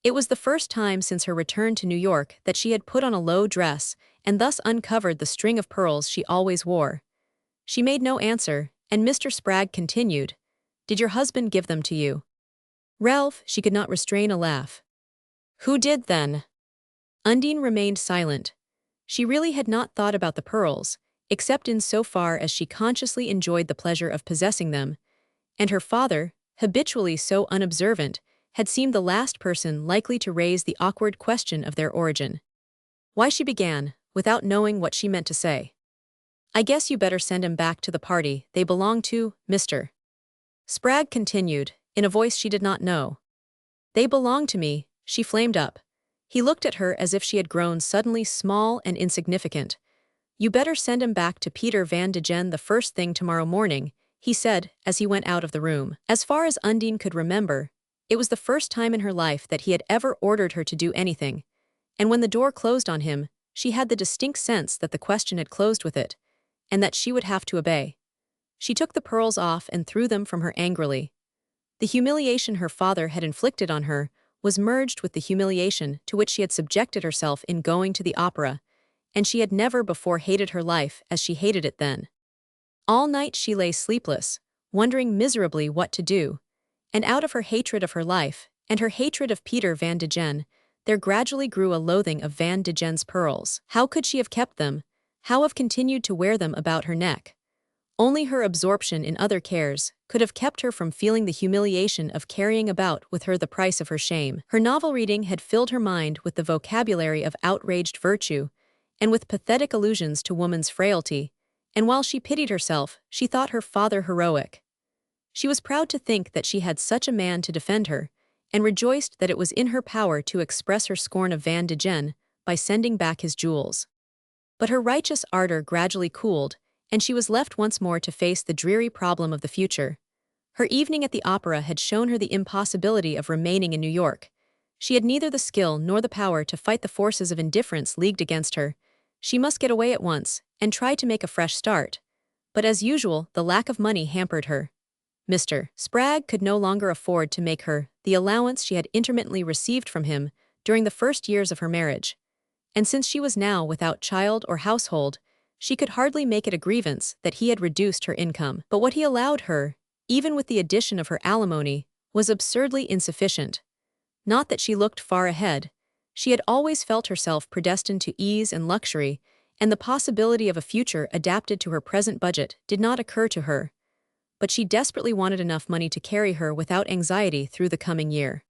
It was the first time since her return to New York that she had put on a low dress and thus uncovered the string of pearls she always wore. She made no answer, and Mr. Spragg continued, "Did your husband give them to you?" "Ralph," she could not restrain a laugh. "Who did then?" Undine remained silent. She really had not thought about the pearls, except in so far as she consciously enjoyed the pleasure of possessing them, and her father, habitually so unobservant, had seemed the last person likely to raise the awkward question of their origin. Why, she began, without knowing what she meant to say. "I guess you better send 'em back to the party they belong to, Mr. Spragg continued, in a voice she did not know. "They belong to me," she flamed up. He looked at her as if she had grown suddenly small and insignificant. "You better send 'em back to Peter Van de Gen the first thing tomorrow morning," he said as he went out of the room. As far as Undine could remember, it was the first time in her life that he had ever ordered her to do anything, and when the door closed on him, she had the distinct sense that the question had closed with it, and that she would have to obey. She took the pearls off and threw them from her angrily. The humiliation her father had inflicted on her was merged with the humiliation to which she had subjected herself in going to the opera, and she had never before hated her life as she hated it then. All night she lay sleepless, wondering miserably what to do, and out of her hatred of her life, and her hatred of Peter Van de Gen, there gradually grew a loathing of Van de Gen's pearls. How could she have kept them? How have continued to wear them about her neck? Only her absorption in other cares could have kept her from feeling the humiliation of carrying about with her the price of her shame. Her novel reading had filled her mind with the vocabulary of outraged virtue, and with pathetic allusions to woman's frailty, and while she pitied herself, she thought her father heroic. She was proud to think that she had such a man to defend her, and rejoiced that it was in her power to express her scorn of Van de Gen by sending back his jewels. But her righteous ardor gradually cooled, and she was left once more to face the dreary problem of the future. Her evening at the opera had shown her the impossibility of remaining in New York. She had neither the skill nor the power to fight the forces of indifference leagued against her. She must get away at once, and try to make a fresh start. But as usual, the lack of money hampered her. Mr. Spragg could no longer afford to make her the allowance she had intermittently received from him during the first years of her marriage. And since she was now without child or household, she could hardly make it a grievance that he had reduced her income. But what he allowed her, even with the addition of her alimony, was absurdly insufficient. Not that she looked far ahead. She had always felt herself predestined to ease and luxury, and the possibility of a future adapted to her present budget did not occur to her. But she desperately wanted enough money to carry her without anxiety through the coming year.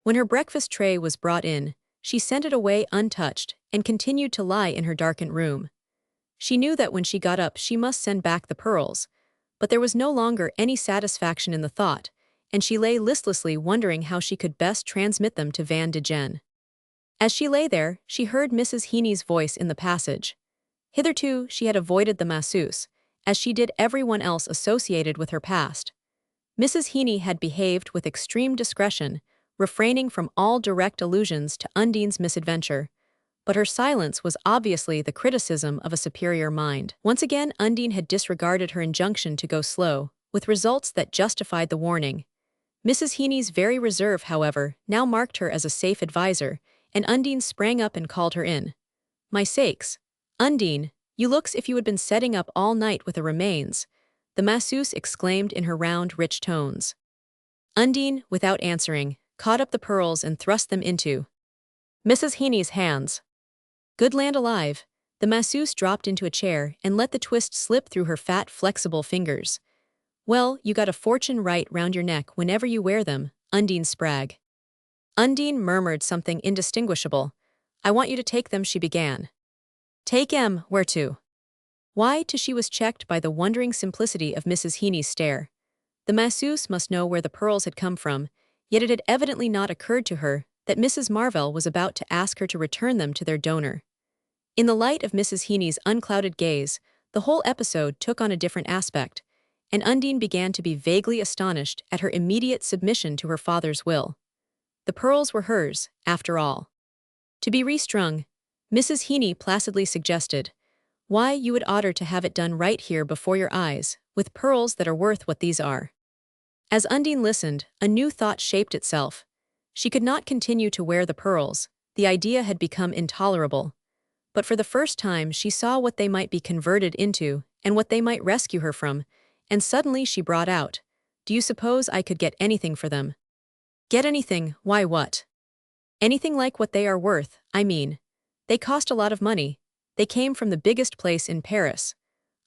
When her breakfast tray was brought in, she sent it away untouched and continued to lie in her darkened room. She knew that when she got up she must send back the pearls, but there was no longer any satisfaction in the thought, and she lay listlessly wondering how she could best transmit them to Van de Gen. As she lay there, she heard Mrs. Heeny's voice in the passage. Hitherto she had avoided the masseuse, as she did everyone else associated with her past. Mrs. Heeny had behaved with extreme discretion, refraining from all direct allusions to Undine's misadventure, but her silence was obviously the criticism of a superior mind. Once again, Undine had disregarded her injunction to go slow, with results that justified the warning. Mrs. Heeny's very reserve, however, now marked her as a safe advisor, and Undine sprang up and called her in. "My sakes, Undine, you looks if you had been setting up all night with the remains," the masseuse exclaimed in her round, rich tones. Undine, without answering, caught up the pearls and thrust them into Mrs. Heeny's hands. Good land alive, the masseuse dropped into a chair and let the twist slip through her fat, flexible fingers. "Well, you got a fortune right round your neck whenever you wear them, Undine Spragg." Undine murmured something indistinguishable. "I want you to take them," she began. "Take 'em, where to?" Why, till she was checked by the wondering simplicity of Mrs. Heeny's stare. The masseuse must know where the pearls had come from, yet it had evidently not occurred to her that Mrs. Marvell was about to ask her to return them to their donor. In the light of Mrs. Heeny's unclouded gaze, the whole episode took on a different aspect, and Undine began to be vaguely astonished at her immediate submission to her father's will. The pearls were hers, after all. To be restrung, Mrs. Heeny placidly suggested. "Why, you would oughter to have it done right here before your eyes, with pearls that are worth what these are." As Undine listened, a new thought shaped itself. She could not continue to wear the pearls, the idea had become intolerable. But for the first time she saw what they might be converted into, and what they might rescue her from, and suddenly she brought out, "Do you suppose I could get anything for them?" "Get anything, why what?" "Anything like what they are worth, I mean. They cost a lot of money. They came from the biggest place in Paris."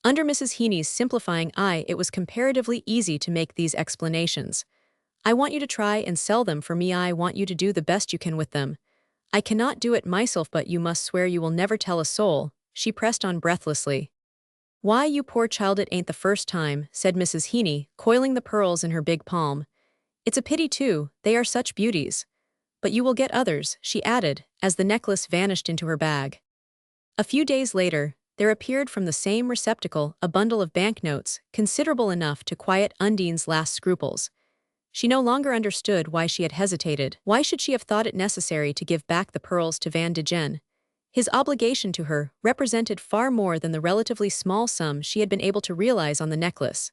Under Mrs. Heeny's simplifying eye, it was comparatively easy to make these explanations. "I want you to try and sell them for me. I want you to do the best you can with them. I cannot do it myself, but you must swear you will never tell a soul," she pressed on breathlessly. "Why, you poor child, it ain't the first time," said Mrs. Heeny, coiling the pearls in her big palm. "It's a pity, too, they are such beauties. But you will get others," she added, as the necklace vanished into her bag. A few days later, there appeared from the same receptacle a bundle of banknotes, considerable enough to quiet Undine's last scruples. She no longer understood why she had hesitated. Why should she have thought it necessary to give back the pearls to Van de Gen? His obligation to her represented far more than the relatively small sum she had been able to realize on the necklace.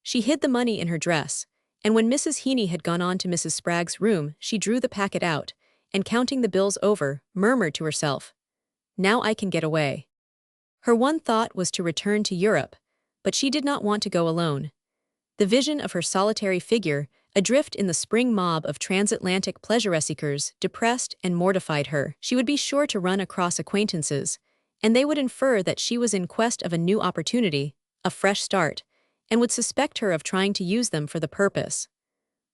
She hid the money in her dress, and when Mrs. Heeny had gone on to Mrs. Spragg's room, she drew the packet out, and counting the bills over, murmured to herself, "Now I can get away." Her one thought was to return to Europe, but she did not want to go alone. The vision of her solitary figure, adrift in the spring mob of transatlantic pleasure-seekers, depressed and mortified her. She would be sure to run across acquaintances, and they would infer that she was in quest of a new opportunity, a fresh start, and would suspect her of trying to use them for the purpose.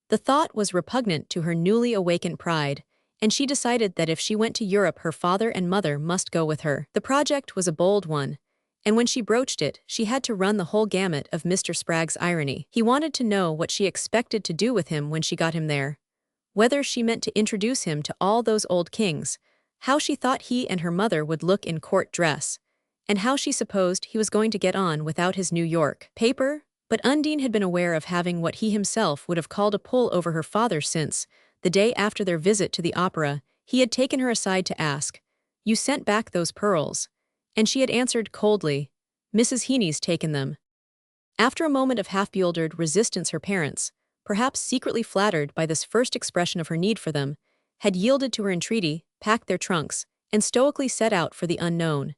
The thought was repugnant to her newly awakened pride, and she decided that if she went to Europe, her father and mother must go with her. The project was a bold one, and when she broached it, she had to run the whole gamut of Mr. Spragg's irony. He wanted to know what she expected to do with him when she got him there. Whether she meant to introduce him to all those old kings, how she thought he and her mother would look in court dress, and how she supposed he was going to get on without his New York paper. But Undine had been aware of having what he himself would have called a pull over her father since, the day after their visit to the opera, he had taken her aside to ask, "You sent back those pearls?" And she had answered coldly, "Mrs. Heeny's taken them." After a moment of half-bewildered resistance, her parents, perhaps secretly flattered by this first expression of her need for them, had yielded to her entreaty, packed their trunks, and stoically set out for the unknown.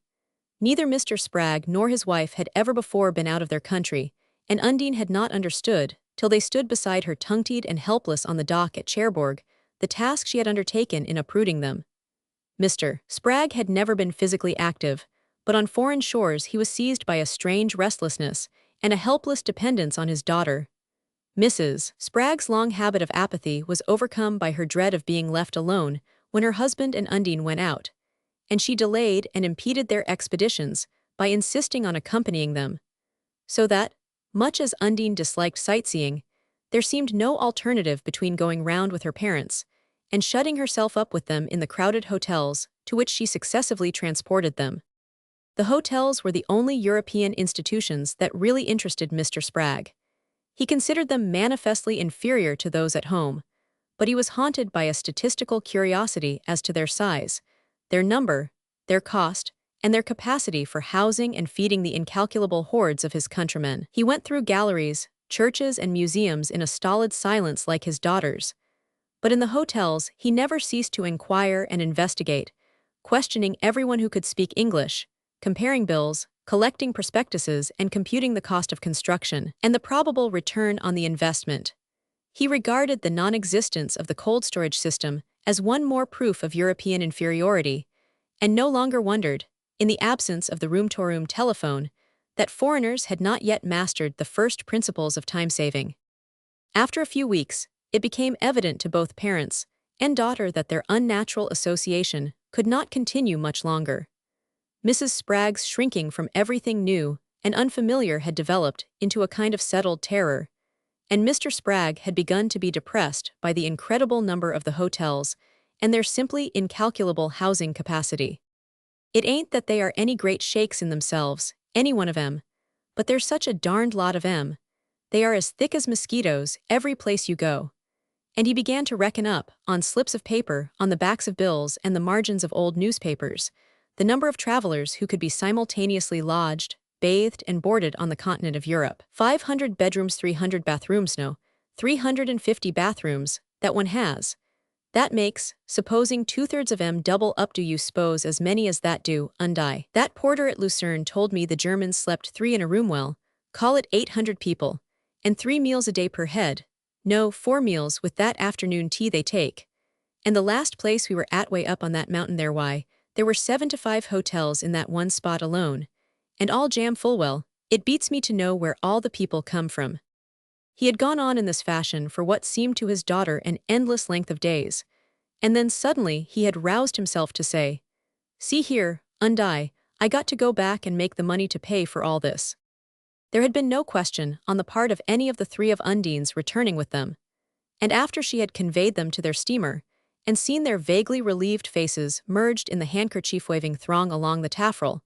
Neither Mr. Spragg nor his wife had ever before been out of their country, and Undine had not understood, till they stood beside her tongue-tied and helpless on the dock at Cherbourg, the task she had undertaken in uprooting them. Mr. Spragg had never been physically active, but on foreign shores he was seized by a strange restlessness and a helpless dependence on his daughter. Mrs. Spragg's long habit of apathy was overcome by her dread of being left alone when her husband and Undine went out, and she delayed and impeded their expeditions by insisting on accompanying them. So that, much as Undine disliked sightseeing, there seemed no alternative between going round with her parents and shutting herself up with them in the crowded hotels to which she successively transported them. The hotels were the only European institutions that really interested Mr. Spragg. He considered them manifestly inferior to those at home, but he was haunted by a statistical curiosity as to their size, their number, their cost, and their capacity for housing and feeding the incalculable hordes of his countrymen. He went through galleries, churches, and museums in a stolid silence like his daughters. But in the hotels, he never ceased to inquire and investigate, questioning everyone who could speak English, comparing bills, collecting prospectuses, and computing the cost of construction and the probable return on the investment. He regarded the non-existence of the cold storage system as one more proof of European inferiority, and no longer wondered, in the absence of the room-to-room telephone, that foreigners had not yet mastered the first principles of time-saving. After a few weeks, it became evident to both parents and daughter that their unnatural association could not continue much longer. Mrs. Spragg's shrinking from everything new and unfamiliar had developed into a kind of settled terror, and Mr. Spragg had begun to be depressed by the incredible number of the hotels and their simply incalculable housing capacity. It ain't that they are any great shakes in themselves, any one of 'em, but there's such a darned lot of 'em. They are as thick as mosquitoes every place you go. And he began to reckon up, on slips of paper, on the backs of bills and the margins of old newspapers, the number of travelers who could be simultaneously lodged, bathed, and boarded on the continent of Europe. 500 bedrooms, 300 bathrooms, no, 350 bathrooms, that one has. That makes, supposing 2/3 of 'em double up, do you suppose as many as that do, Undine? That porter at Lucerne told me the Germans slept 3 in a room, well, call it 800 people, and 3 meals a day per head. No, 4 meals with that afternoon tea they take. And the last place we were at way up on that mountain there, why, there were 7 to 5 hotels in that one spot alone, and all jam full. Well, it beats me to know where all the people come from. He had gone on in this fashion for what seemed to his daughter an endless length of days, and then suddenly he had roused himself to say, "See here, Undine, I got to go back and make the money to pay for all this." There had been no question on the part of any of the 3 of Undine's returning with them, and after she had conveyed them to their steamer, and seen their vaguely relieved faces merged in the handkerchief-waving throng along the taffrail,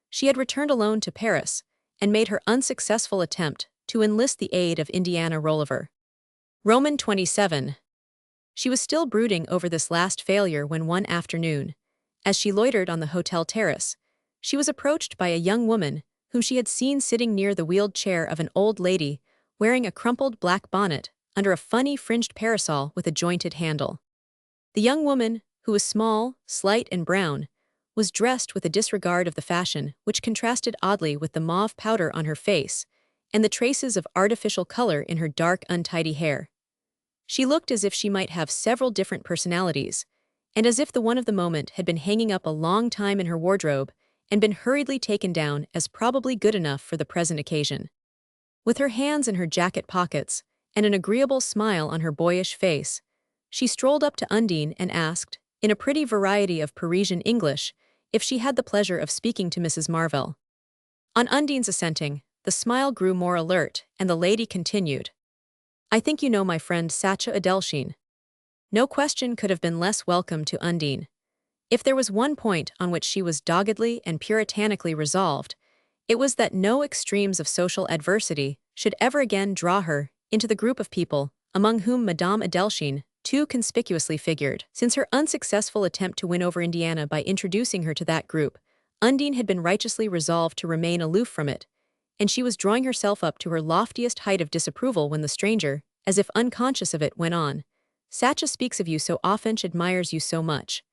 she had returned alone to Paris, and made her unsuccessful attempt to enlist the aid of Indiana Rolliver. Roman 27. She was still brooding over this last failure when one afternoon, as she loitered on the hotel terrace, she was approached by a young woman whom she had seen sitting near the wheeled chair of an old lady wearing a crumpled black bonnet under a funny fringed parasol with a jointed handle. The young woman, who was small, slight, and brown, was dressed with a disregard of the fashion which contrasted oddly with the mauve powder on her face and the traces of artificial color in her dark, untidy hair. She looked as if she might have several different personalities, and as if the one of the moment had been hanging up a long time in her wardrobe and been hurriedly taken down as probably good enough for the present occasion. With her hands in her jacket pockets and an agreeable smile on her boyish face, she strolled up to Undine and asked, in a pretty variety of Parisian English, if she had the pleasure of speaking to Mrs. Marvell. On Undine's assenting, the smile grew more alert, and the lady continued, "I think you know my friend Sacha Adelschein." No question could have been less welcome to Undine. If there was one point on which she was doggedly and puritanically resolved, it was that no extremes of social adversity should ever again draw her into the group of people among whom Madame Adelschein too conspicuously figured. Since her unsuccessful attempt to win over Indiana by introducing her to that group, Undine had been righteously resolved to remain aloof from it, and she was drawing herself up to her loftiest height of disapproval when the stranger, as if unconscious of it, went on, "Sacha speaks of you so often, admires you so much.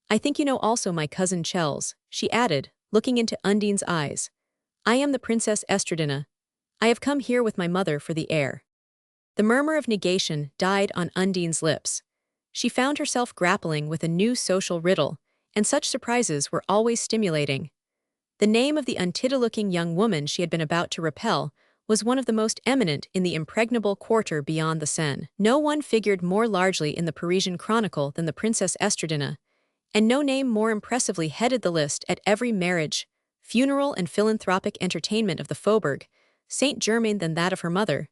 I think you know also my cousin Chelles," she added, looking into Undine's eyes. "I am the Princess Estradina. I have come here with my mother for the air." The murmur of negation died on Undine's lips. She found herself grappling with a new social riddle, and such surprises were always stimulating. The name of the untidy-looking young woman she had been about to repel was one of the most eminent in the impregnable quarter beyond the Seine. No one figured more largely in the Parisian chronicle than the Princess Estradina, and no name more impressively headed the list at every marriage, funeral, and philanthropic entertainment of the Faubourg Saint-Germain than that of her mother,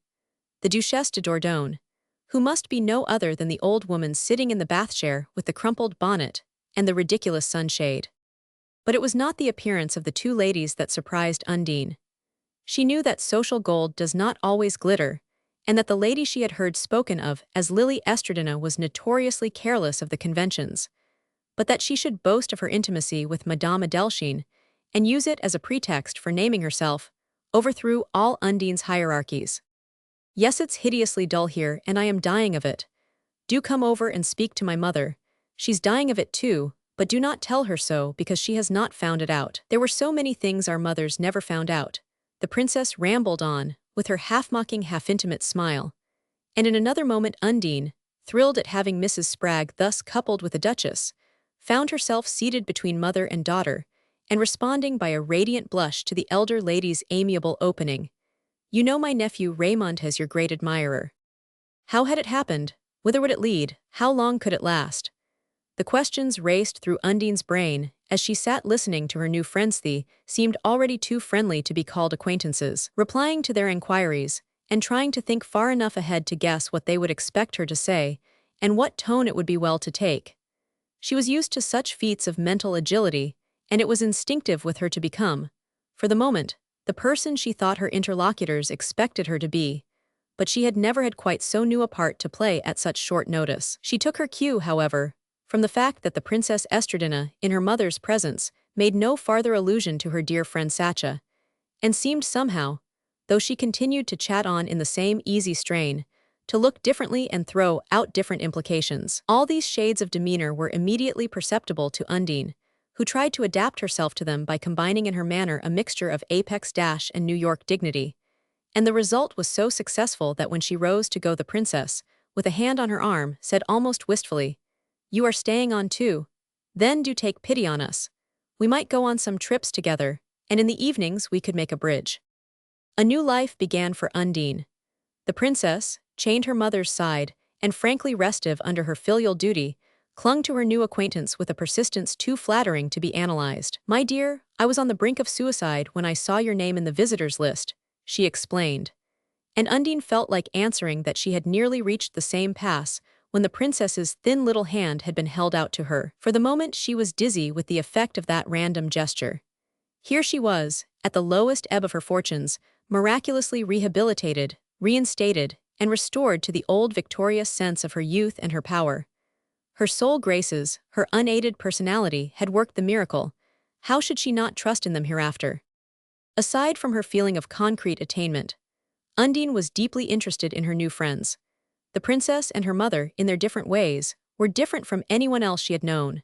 the Duchesse de Dordogne, who must be no other than the old woman sitting in the bath chair with the crumpled bonnet and the ridiculous sunshade. But it was not the appearance of the 2 ladies that surprised Undine. She knew that social gold does not always glitter, and that the lady she had heard spoken of as Lily Estradina was notoriously careless of the conventions. but that she should boast of her intimacy with Madame Adelschein and use it as a pretext for naming herself, overthrew all Undine's hierarchies. Yes, it's hideously dull here, and I am dying of it. Do come over and speak to my mother. She's dying of it too, but do not tell her so because she has not found it out. There were so many things our mothers never found out. The princess rambled on, with her half-mocking, half-intimate smile. And in another moment Undine, thrilled at having Mrs. Spragg thus coupled with the Duchess, found herself seated between mother and daughter, and responding by a radiant blush to the elder lady's amiable opening. You know my nephew Raymond is your great admirer. How had it happened? Whither would it lead? How long could it last? The questions raced through Undine's brain as she sat listening to her new friends. They seemed already too friendly to be called acquaintances, replying to their inquiries, and trying to think far enough ahead to guess what they would expect her to say, and what tone it would be well to take. She was used to such feats of mental agility, and it was instinctive with her to become, for the moment, the person she thought her interlocutors expected her to be, but she had never had quite so new a part to play at such short notice. She took her cue, however, from the fact that the Princess Estradina, in her mother's presence, made no farther allusion to her dear friend Sacha, and seemed somehow, though she continued to chat on in the same easy strain, to look differently and throw out different implications. All these shades of demeanor were immediately perceptible to Undine, who tried to adapt herself to them by combining in her manner a mixture of Apex dash and New York dignity. And the result was so successful that when she rose to go, the princess, with a hand on her arm, said almost wistfully, "You are staying on too? Then do take pity on us. We might go on some trips together, and in the evenings we could make a bridge." A new life began for Undine. The princess, chained her mother's side, and frankly restive under her filial duty, clung to her new acquaintance with a persistence too flattering to be analyzed. "My dear, I was on the brink of suicide when I saw your name in the visitors' list," she explained. And Undine felt like answering that she had nearly reached the same pass when the princess's thin little hand had been held out to her. For the moment she was dizzy with the effect of that random gesture. Here she was, at the lowest ebb of her fortunes, miraculously rehabilitated, reinstated, and restored to the old victorious sense of her youth and her power. Her sole graces, her unaided personality, had worked the miracle. How should she not trust in them hereafter? Aside from her feeling of concrete attainment, Undine was deeply interested in her new friends. The princess and her mother, in their different ways, were different from anyone else she had known.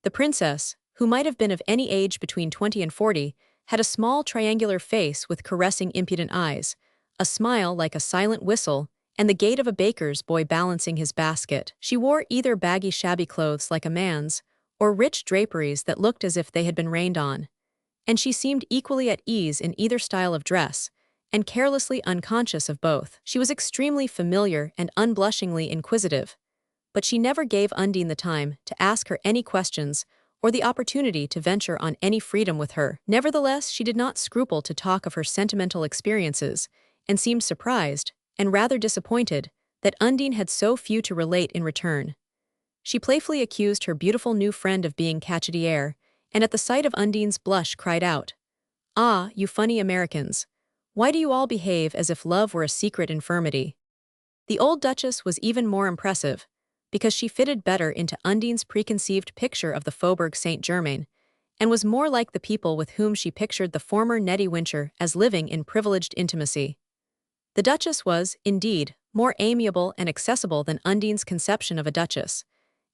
The princess, who might have been of any age between 20 and 40, had a small triangular face with caressing impudent eyes, a smile like a silent whistle, and the gait of a baker's boy balancing his basket. She wore either baggy shabby clothes like a man's, or rich draperies that looked as if they had been rained on. And she seemed equally at ease in either style of dress, and carelessly unconscious of both. She was extremely familiar and unblushingly inquisitive, but she never gave Undine the time to ask her any questions or the opportunity to venture on any freedom with her. Nevertheless, she did not scruple to talk of her sentimental experiences, and seemed surprised, and rather disappointed, that Undine had so few to relate in return. She playfully accused her beautiful new friend of being cachetière, and at the sight of Undine's blush cried out, "Ah, you funny Americans! Why do you all behave as if love were a secret infirmity?" The old Duchess was even more impressive, because she fitted better into Undine's preconceived picture of the Faubourg Saint-Germain, and was more like the people with whom she pictured the former Nettie Wincher as living in privileged intimacy. The Duchess was, indeed, more amiable and accessible than Undine's conception of a duchess,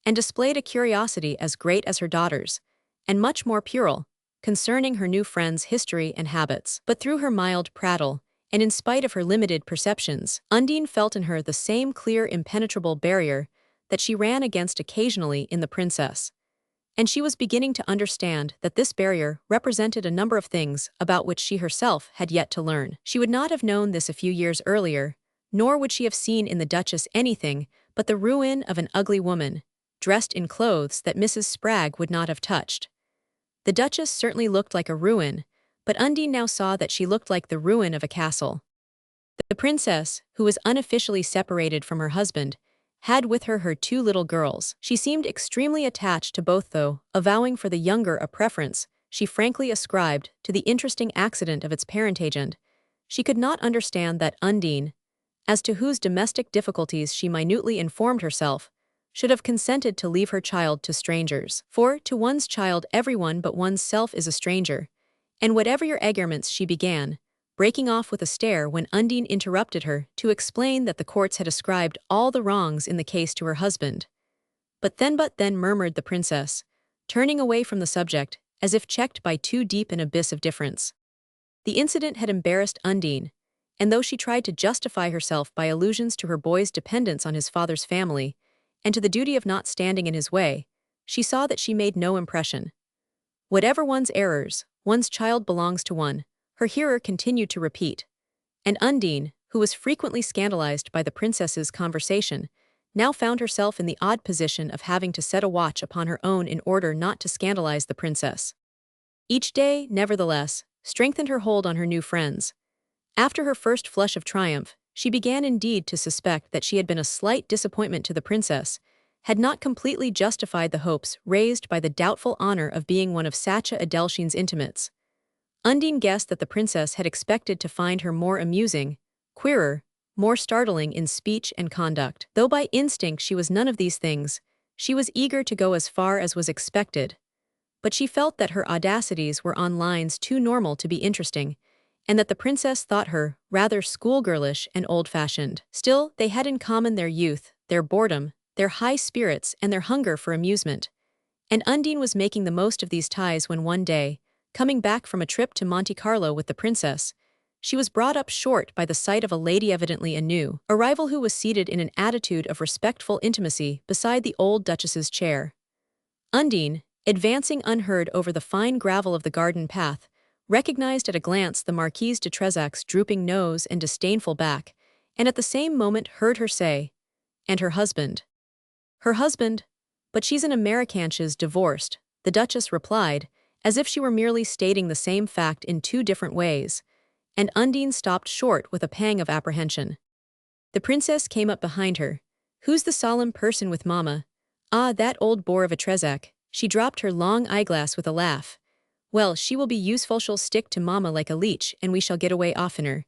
and displayed a curiosity as great as her daughter's, and much more puerile, concerning her new friend's history and habits. But through her mild prattle, and in spite of her limited perceptions, Undine felt in her the same clear, impenetrable barrier that she ran against occasionally in the princess. And she was beginning to understand that this barrier represented a number of things about which she herself had yet to learn. She would not have known this a few years earlier, nor would she have seen in the Duchess anything but the ruin of an ugly woman, dressed in clothes that Mrs. Spragg would not have touched. The Duchess certainly looked like a ruin, but Undine now saw that she looked like the ruin of a castle. The princess, who was unofficially separated from her husband, had with her her two little girls. She seemed extremely attached to both, though, avowing for the younger a preference she frankly ascribed to the interesting accident of its parentage, and she could not understand that Undine, as to whose domestic difficulties she minutely informed herself, should have consented to leave her child to strangers. For, to one's child everyone but one's self is a stranger. And whatever your arguments, she began, breaking off with a stare when Undine interrupted her to explain that the courts had ascribed all the wrongs in the case to her husband. But then murmured the princess, turning away from the subject, as if checked by too deep an abyss of difference. The incident had embarrassed Undine, and though she tried to justify herself by allusions to her boy's dependence on his father's family, and to the duty of not standing in his way, she saw that she made no impression. Whatever one's errors, one's child belongs to one, her hearer continued to repeat. And Undine, who was frequently scandalized by the princess's conversation, now found herself in the odd position of having to set a watch upon her own in order not to scandalize the princess. Each day, nevertheless, strengthened her hold on her new friends. After her first flush of triumph, she began indeed to suspect that she had been a slight disappointment to the princess, had not completely justified the hopes raised by the doubtful honor of being one of Sacha Adelshine's intimates. Undine guessed that the princess had expected to find her more amusing, queerer, more startling in speech and conduct. Though by instinct she was none of these things, she was eager to go as far as was expected. But she felt that her audacities were on lines too normal to be interesting, and that the princess thought her rather schoolgirlish and old-fashioned. Still, they had in common their youth, their boredom, their high spirits, and their hunger for amusement. And Undine was making the most of these ties when one day, coming back from a trip to Monte Carlo with the princess, she was brought up short by the sight of a lady evidently a new arrival who was seated in an attitude of respectful intimacy beside the old duchess's chair. Undine, advancing unheard over the fine gravel of the garden path, recognized at a glance the Marquise de Trezac's drooping nose and disdainful back, and at the same moment heard her say, "And her husband." "Her husband? But she's an Americanches divorced," the Duchess replied, as if she were merely stating the same fact in two different ways, and Undine stopped short with a pang of apprehension. The princess came up behind her. "Who's the solemn person with Mamma?" "Ah, that old bore of a Trezac." She dropped her long eyeglass with a laugh. "Well, she will be useful, she'll stick to Mamma like a leech, and we shall get away oftener.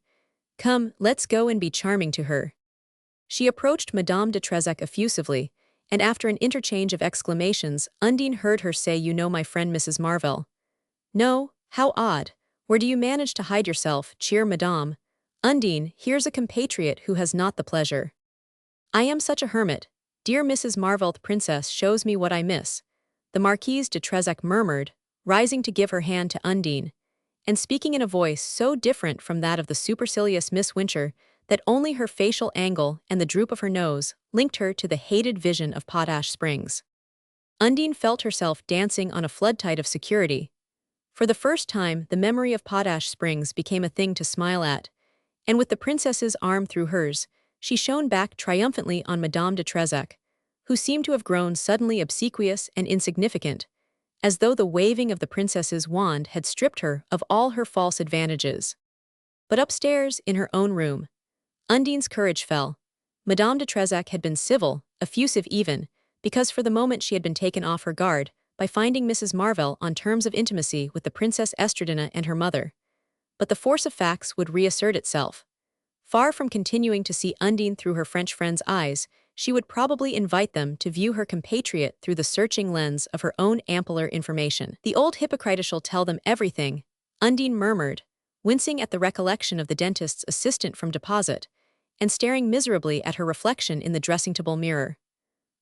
Come, let's go and be charming to her." She approached Madame de Trezac effusively, and after an interchange of exclamations, Undine heard her say, "You know my friend Mrs. Marvell?" "No, how odd. Where do you manage to hide yourself, cheer Madame? Undine, here's a compatriot who has not the pleasure." "I am such a hermit. Dear Mrs. Marvell, the princess shows me what I miss," the Marquise de Trezac murmured, rising to give her hand to Undine, and speaking in a voice so different from that of the supercilious Miss Wincher that only her facial angle and the droop of her nose linked her to the hated vision of Potash Springs. Undine felt herself dancing on a flood tide of security. For the first time, the memory of Potash Springs became a thing to smile at, and with the princess's arm through hers, she shone back triumphantly on Madame de Trezac, who seemed to have grown suddenly obsequious and insignificant, as though the waving of the princess's wand had stripped her of all her false advantages. But upstairs, in her own room, Undine's courage fell. Madame de Trezac had been civil, effusive even, because for the moment she had been taken off her guard by finding Mrs. Marvell on terms of intimacy with the Princess Estradina and her mother. But the force of facts would reassert itself. Far from continuing to see Undine through her French friend's eyes, she would probably invite them to view her compatriot through the searching lens of her own ampler information. "The old hypocrite shall tell them everything," Undine murmured, wincing at the recollection of the dentist's assistant from deposit, and staring miserably at her reflection in the dressing-table mirror.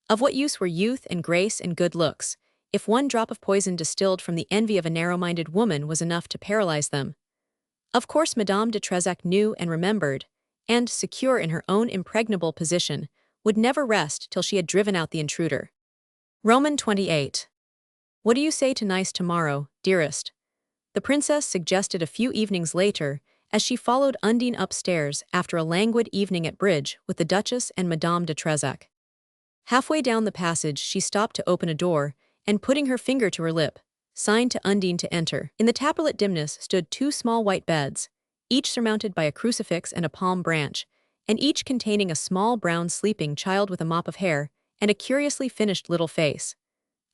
Of what use were youth and grace and good looks, if one drop of poison distilled from the envy of a narrow-minded woman was enough to paralyze them? Of course Madame de Trezac knew and remembered, and, secure in her own impregnable position, would never rest till she had driven out the intruder. Roman 28. "What do you say to nice tomorrow, dearest?" the princess suggested a few evenings later, as she followed Undine upstairs after a languid evening at bridge with the Duchess and Madame de Trezac. Halfway down the passage she stopped to open a door, and putting her finger to her lip, signed to Undine to enter. In the tapperlit dimness stood two small white beds, each surmounted by a crucifix and a palm branch, and each containing a small brown sleeping child with a mop of hair and a curiously finished little face.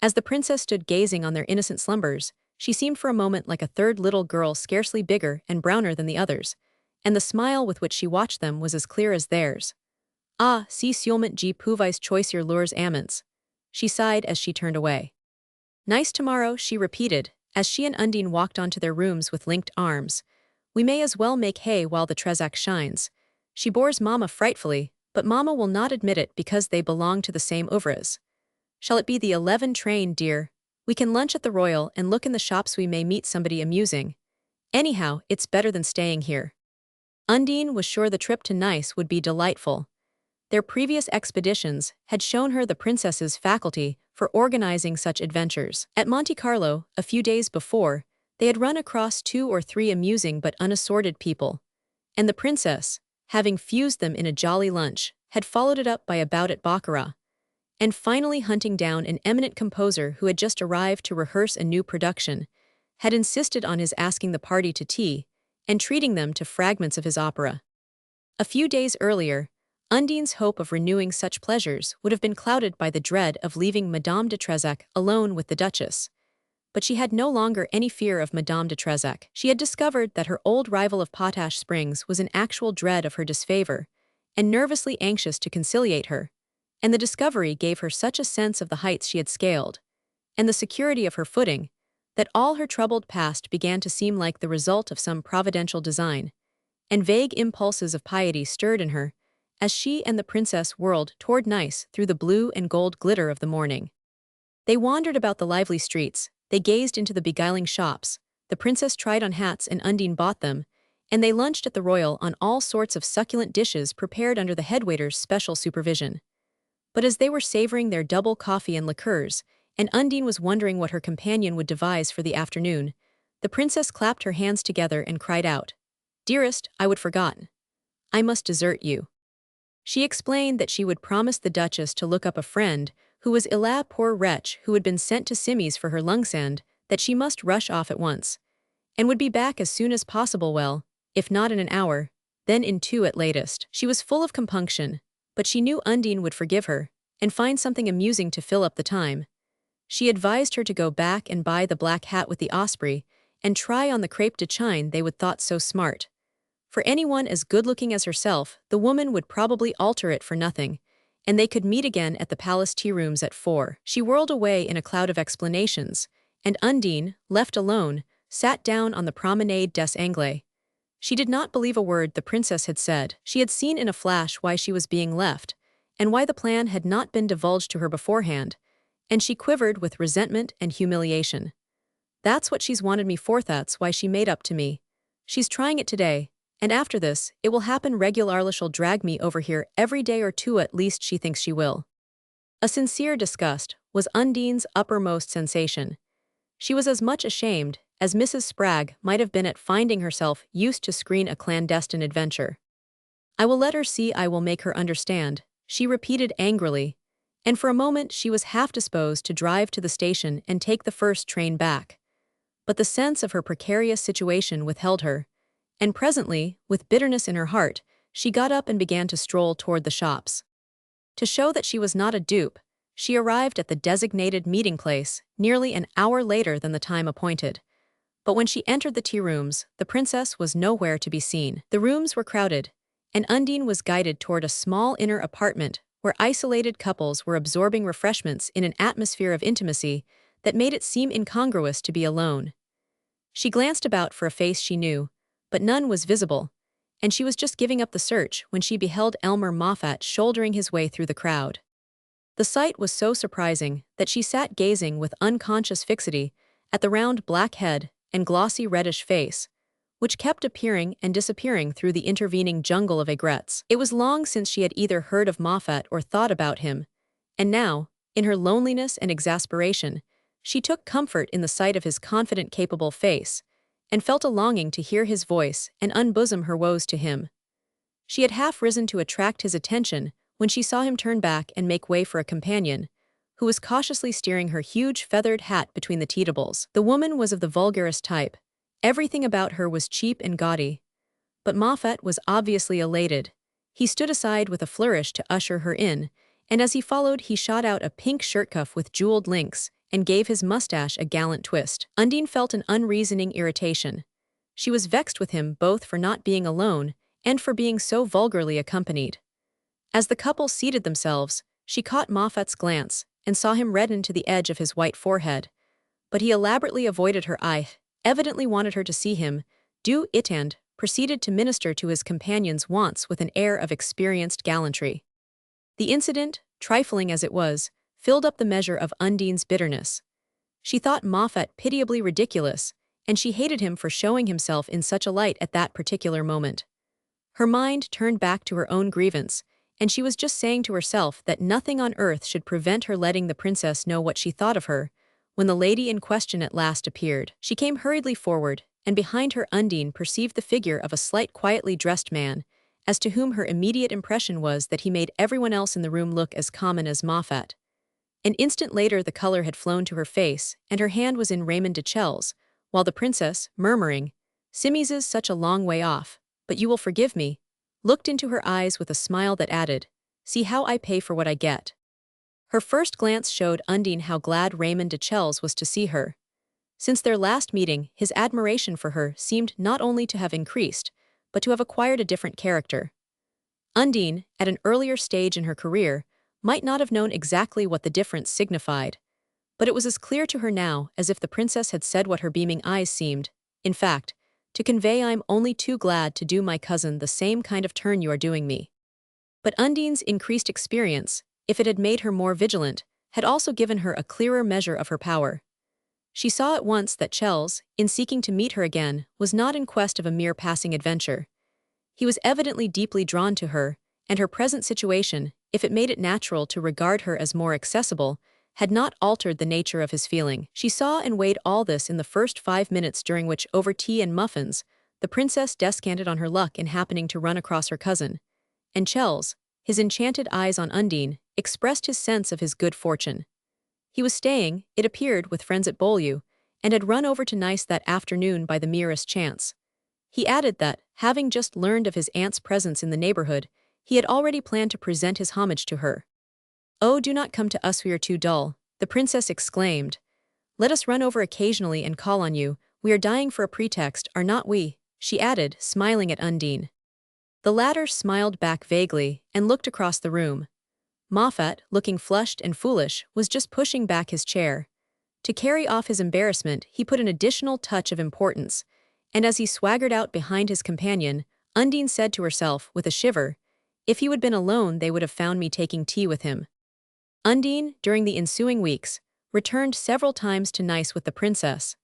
As the princess stood gazing on their innocent slumbers, she seemed for a moment like a third little girl scarcely bigger and browner than the others, and the smile with which she watched them was as clear as theirs. Ah, si seulement je pouvais choisir leurs amants. She sighed as she turned away. Nice tomorrow, she repeated, as she and Undine walked onto their rooms with linked arms. We may as well make hay while the Trezac shines. She bores Mamma frightfully, but Mamma will not admit it because they belong to the same oeuvres. Shall it be the 11 train, dear? We can lunch at the Royal and look in the shops. We may meet somebody amusing. Anyhow, it's better than staying here. Undine was sure the trip to Nice would be delightful. Their previous expeditions had shown her the princess's faculty for organizing such adventures. At Monte Carlo, a few days before, they had run across 2 or 3 amusing but unassorted people, and the princess, having fused them in a jolly lunch, had followed it up by a bout at baccarat, and finally hunting down an eminent composer who had just arrived to rehearse a new production, had insisted on his asking the party to tea and treating them to fragments of his opera. A few days earlier, Undine's hope of renewing such pleasures would have been clouded by the dread of leaving Madame de Trezac alone with the Duchess. But she had no longer any fear of Madame de Trezac. She had discovered that her old rival of Potash Springs was in actual dread of her disfavor, and nervously anxious to conciliate her, and the discovery gave her such a sense of the heights she had scaled, and the security of her footing, that all her troubled past began to seem like the result of some providential design, and vague impulses of piety stirred in her, as she and the princess whirled toward Nice through the blue and gold glitter of the morning. They wandered about the lively streets, they gazed into the beguiling shops, the princess tried on hats and Undine bought them, and they lunched at the Royal on all sorts of succulent dishes prepared under the headwaiter's special supervision. But as they were savoring their double coffee and liqueurs, and Undine was wondering what her companion would devise for the afternoon, the princess clapped her hands together and cried out, "Dearest, I would forgotten. I must desert you." She explained that she would promise the Duchess to look up a friend who was ill, a poor wretch who had been sent to Simmes for her lungsand, that she must rush off at once, and would be back as soon as possible, well, if not in an hour, then in 2 at latest. She was full of compunction, but she knew Undine would forgive her, and find something amusing to fill up the time. She advised her to go back and buy the black hat with the osprey, and try on the crepe de chine they would thought so smart. For anyone as good-looking as herself, the woman would probably alter it for nothing, and they could meet again at the palace tea-rooms at 4. She whirled away in a cloud of explanations, and Undine, left alone, sat down on the Promenade des Anglais. She did not believe a word the princess had said. She had seen in a flash why she was being left, and why the plan had not been divulged to her beforehand, and she quivered with resentment and humiliation. "That's what she's wanted me for, that's why she made up to me. She's trying it today. And after this, it will happen regularly. She'll drag me over here every day or 2 at least, she thinks she will." A sincere disgust was Undine's uppermost sensation. She was as much ashamed as Mrs. Spragg might have been at finding herself used to screen a clandestine adventure. "I will let her see, I will make her understand," she repeated angrily, and for a moment she was half disposed to drive to the station and take the first train back. But the sense of her precarious situation withheld her, and presently, with bitterness in her heart, she got up and began to stroll toward the shops. To show that she was not a dupe, she arrived at the designated meeting place nearly an hour later than the time appointed. But when she entered the tea-rooms, the princess was nowhere to be seen. The rooms were crowded, and Undine was guided toward a small inner apartment where isolated couples were absorbing refreshments in an atmosphere of intimacy that made it seem incongruous to be alone. She glanced about for a face she knew, but none was visible, and she was just giving up the search when she beheld Elmer Moffat shouldering his way through the crowd. The sight was so surprising that she sat gazing with unconscious fixity at the round black head and glossy reddish face, which kept appearing and disappearing through the intervening jungle of aigrettes. It was long since she had either heard of Moffat or thought about him, and now, in her loneliness and exasperation, she took comfort in the sight of his confident, capable face, and felt a longing to hear his voice and unbosom her woes to him. She had half risen to attract his attention when she saw him turn back and make way for a companion, who was cautiously steering her huge feathered hat between the teetables. The woman was of the vulgarest type. Everything about her was cheap and gaudy. But Moffat was obviously elated. He stood aside with a flourish to usher her in, and as he followed he shot out a pink shirtcuff with jeweled links, and gave his mustache a gallant twist. Undine felt an unreasoning irritation. She was vexed with him both for not being alone and for being so vulgarly accompanied. As the couple seated themselves, she caught Moffat's glance and saw him redden to the edge of his white forehead. But he elaborately avoided her eye, evidently wanted her to see him, do it, and proceeded to minister to his companion's wants with an air of experienced gallantry. The incident, trifling as it was, filled up the measure of Undine's bitterness. She thought Moffat pitiably ridiculous, and she hated him for showing himself in such a light at that particular moment. Her mind turned back to her own grievance, and she was just saying to herself that nothing on earth should prevent her letting the princess know what she thought of her, when the lady in question at last appeared. She came hurriedly forward, and behind her Undine perceived the figure of a slight quietly dressed man, as to whom her immediate impression was that he made everyone else in the room look as common as Moffat. An instant later the color had flown to her face, and her hand was in Raymond de Chelles, while the princess, murmuring, "Simmies is such a long way off, but you will forgive me," looked into her eyes with a smile that added, "See how I pay for what I get." Her first glance showed Undine how glad Raymond de Chelles was to see her. Since their last meeting, his admiration for her seemed not only to have increased, but to have acquired a different character. Undine, at an earlier stage in her career, might not have known exactly what the difference signified, but it was as clear to her now as if the princess had said what her beaming eyes seemed, in fact, to convey, "I'm only too glad to do my cousin the same kind of turn you are doing me." But Undine's increased experience, if it had made her more vigilant, had also given her a clearer measure of her power. She saw at once that Chelles, in seeking to meet her again, was not in quest of a mere passing adventure. He was evidently deeply drawn to her, and her present situation, if it made it natural to regard her as more accessible, had not altered the nature of his feeling. She saw and weighed all this in the first 5 minutes during which, over tea and muffins, the princess descanted on her luck in happening to run across her cousin. And Chelles, his enchanted eyes on Undine, expressed his sense of his good fortune. He was staying, it appeared, with friends at Beaulieu, and had run over to Nice that afternoon by the merest chance. He added that, having just learned of his aunt's presence in the neighborhood, he had already planned to present his homage to her. "Oh, do not come to us, we are too dull," the princess exclaimed. "Let us run over occasionally and call on you, we are dying for a pretext, are not we?" she added, smiling at Undine. The latter smiled back vaguely and looked across the room. Moffat, looking flushed and foolish, was just pushing back his chair. To carry off his embarrassment, he put an additional touch of importance, and as he swaggered out behind his companion, Undine said to herself, with a shiver, "If he would been alone, they would have found me taking tea with him." Undine, during the ensuing weeks, returned several times to Nice with the princess,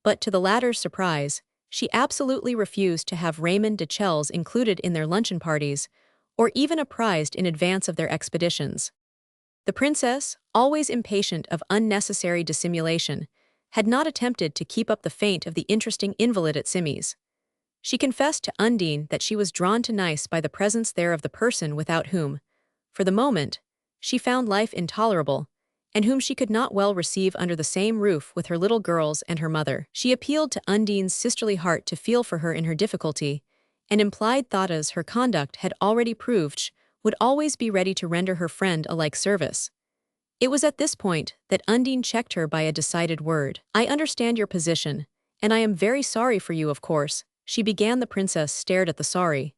but to the latter's surprise, she absolutely refused to have Raymond de Chelles included in their luncheon parties, or even apprised in advance of their expeditions. The princess, always impatient of unnecessary dissimulation, had not attempted to keep up the feint of the interesting invalid at Simmies. She confessed to Undine that she was drawn to Nice by the presence there of the person without whom, for the moment, she found life intolerable, and whom she could not well receive under the same roof with her little girls and her mother. She appealed to Undine's sisterly heart to feel for her in her difficulty, and implied that as her conduct had already proved she would always be ready to render her friend a like service. It was at this point that Undine checked her by a decided word. "I understand your position, and I am very sorry for you, of course," she began. The princess stared at the sorry.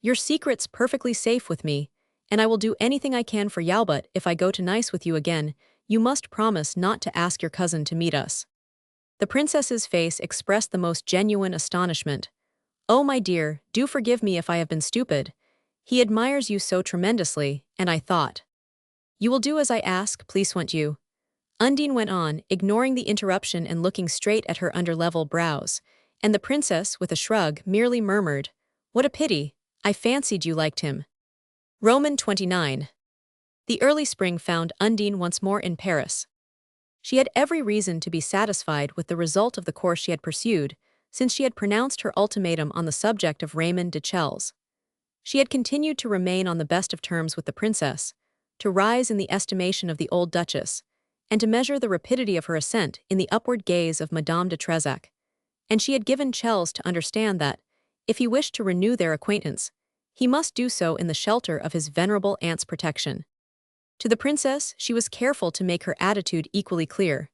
"Your secret's perfectly safe with me, and I will do anything I can for you, but if I go to Nice with you again, you must promise not to ask your cousin to meet us." The princess's face expressed the most genuine astonishment. "Oh, my dear, do forgive me if I have been stupid. He admires you so tremendously, and I thought—" "You will do as I ask, please, won't you?" Undine went on, ignoring the interruption and looking straight at her under level brows, and the princess, with a shrug, merely murmured, "What a pity, I fancied you liked him." Roman 29. The early spring found Undine once more in Paris. She had every reason to be satisfied with the result of the course she had pursued, since she had pronounced her ultimatum on the subject of Raymond de Chelles. She had continued to remain on the best of terms with the princess, to rise in the estimation of the old duchess, and to measure the rapidity of her ascent in the upward gaze of Madame de Trezac. And she had given Chelles to understand that, if he wished to renew their acquaintance, he must do so in the shelter of his venerable aunt's protection. To the princess, she was careful to make her attitude equally clear.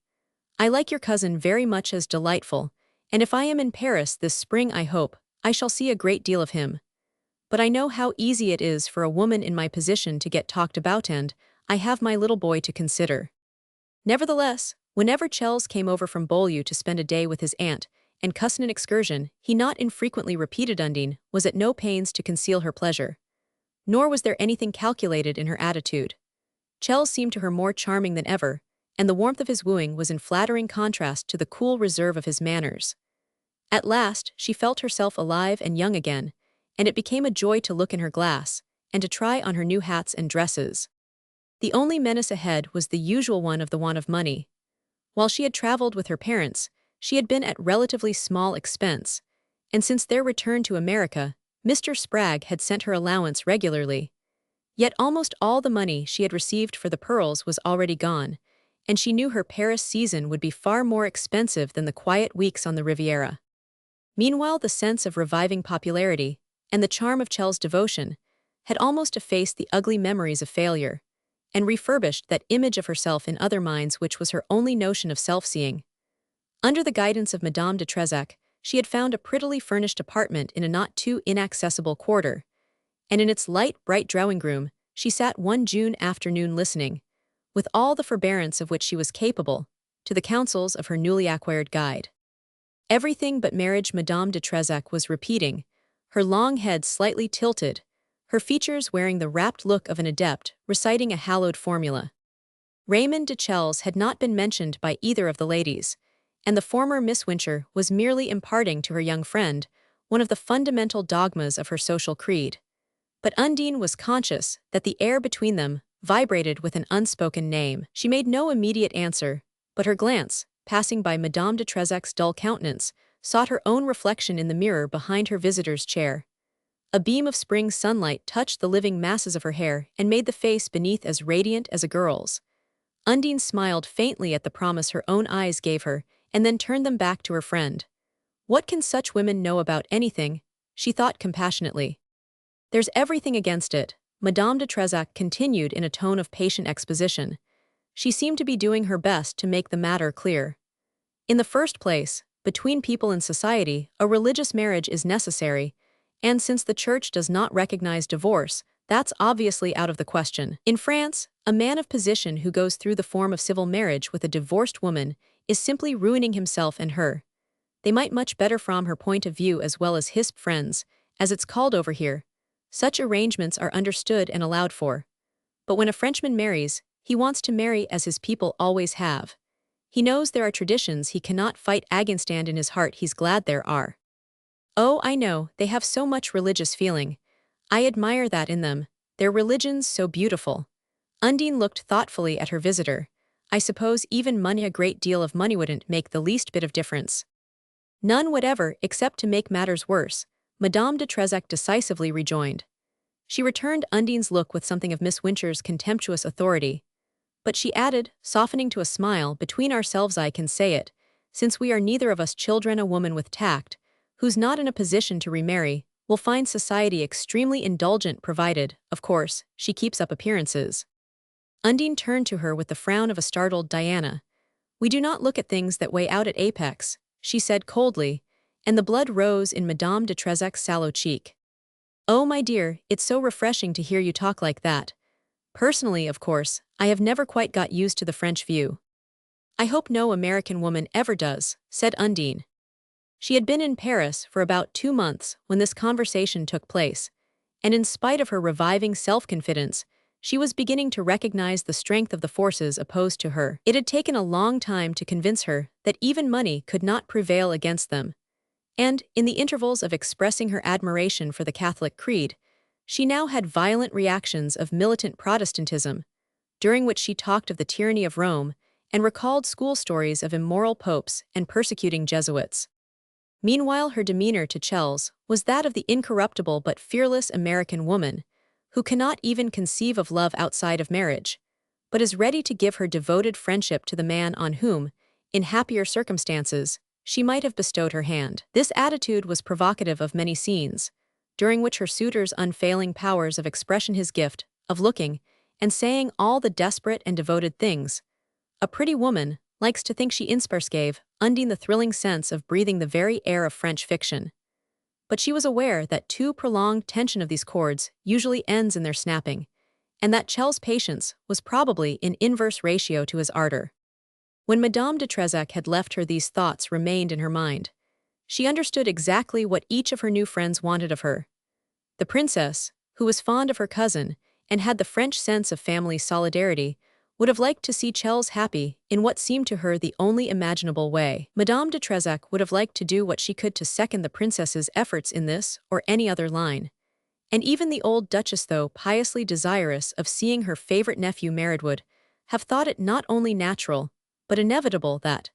"I like your cousin very much, as delightful, and if I am in Paris this spring I hope I shall see a great deal of him. But I know how easy it is for a woman in my position to get talked about, and I have my little boy to consider." Nevertheless, whenever Charles came over from Beaulieu to spend a day with his aunt and cuss an excursion, he not infrequently repeated Undine was at no pains to conceal her pleasure. Nor was there anything calculated in her attitude. Charles seemed to her more charming than ever, and the warmth of his wooing was in flattering contrast to the cool reserve of his manners. At last, she felt herself alive and young again, and it became a joy to look in her glass and to try on her new hats and dresses. The only menace ahead was the usual one of the want of money. While she had traveled with her parents, she had been at relatively small expense, and since their return to America, Mr. Spragg had sent her allowance regularly. Yet almost all the money she had received for the pearls was already gone, and she knew her Paris season would be far more expensive than the quiet weeks on the Riviera. Meanwhile, the sense of reviving popularity and the charm of Chel's devotion had almost effaced the ugly memories of failure, and refurbished that image of herself in other minds which was her only notion of self-seeing. Under the guidance of Madame de Trezac, she had found a prettily furnished apartment in a not too inaccessible quarter, and in its light, bright drawing-room she sat one June afternoon listening, with all the forbearance of which she was capable, to the counsels of her newly acquired guide. Everything but marriage Madame de Trezac was repeating, her long head slightly tilted, her features wearing the rapt look of an adept reciting a hallowed formula. Raymond de Chelles had not been mentioned by either of the ladies, and the former Miss Wincher was merely imparting to her young friend one of the fundamental dogmas of her social creed. But Undine was conscious that the air between them vibrated with an unspoken name. She made no immediate answer, but her glance, passing by Madame de Trezac's dull countenance, sought her own reflection in the mirror behind her visitor's chair. A beam of spring sunlight touched the living masses of her hair and made the face beneath as radiant as a girl's. Undine smiled faintly at the promise her own eyes gave her, and then turned them back to her friend. "What can such women know about anything?" she thought compassionately. "There's everything against it," Madame de Trezac continued in a tone of patient exposition. She seemed to be doing her best to make the matter clear. "In the first place, between people in society, a religious marriage is necessary, and since the Church does not recognize divorce, that's obviously out of the question. In France, a man of position who goes through the form of civil marriage with a divorced woman is simply ruining himself and her. They might much better from her point of view as well as his friends, as it's called over here. Such arrangements are understood and allowed for. But when a Frenchman marries, he wants to marry as his people always have. He knows there are traditions he cannot fight against, and in his heart he's glad there are. Oh, I know, they have so much religious feeling. I admire that in them, their religion's so beautiful." Undine looked thoughtfully at her visitor. "I suppose even money, a great deal of money, wouldn't make the least bit of difference." "None whatever, except to make matters worse," Madame de Trezac decisively rejoined. She returned Undine's look with something of Miss Wincher's contemptuous authority. But she added, softening to a smile, "Between ourselves I can say it, since we are neither of us children, a woman with tact, who's not in a position to remarry, will find society extremely indulgent, provided, of course, she keeps up appearances." Undine turned to her with the frown of a startled Diana. "We do not look at things that way out at Apex," she said coldly, and the blood rose in Madame de Trezac's sallow cheek. "Oh, my dear, it's so refreshing to hear you talk like that. Personally, of course, I have never quite got used to the French view." "I hope no American woman ever does," said Undine. She had been in Paris for about 2 months when this conversation took place, and in spite of her reviving self-confidence, she was beginning to recognize the strength of the forces opposed to her. It had taken a long time to convince her that even money could not prevail against them, and, in the intervals of expressing her admiration for the Catholic creed, she now had violent reactions of militant Protestantism, during which she talked of the tyranny of Rome and recalled school stories of immoral popes and persecuting Jesuits. Meanwhile, her demeanor to Chelles was that of the incorruptible but fearless American woman, who cannot even conceive of love outside of marriage, but is ready to give her devoted friendship to the man on whom, in happier circumstances, she might have bestowed her hand. This attitude was provocative of many scenes, during which her suitor's unfailing powers of expression, his gift of looking and saying all the desperate and devoted things a pretty woman likes to think she inspires, gave Undine the thrilling sense of breathing the very air of French fiction. But she was aware that too prolonged tension of these cords usually ends in their snapping, and that Chell's patience was probably in inverse ratio to his ardor. When Madame de Trezac had left her, these thoughts remained in her mind. She understood exactly what each of her new friends wanted of her. The princess, who was fond of her cousin and had the French sense of family solidarity, would have liked to see Chelles happy in what seemed to her the only imaginable way. Madame de Trezac would have liked to do what she could to second the princess's efforts in this or any other line. And even the old duchess, though piously desirous of seeing her favorite nephew married, would have thought it not only natural, but inevitable that,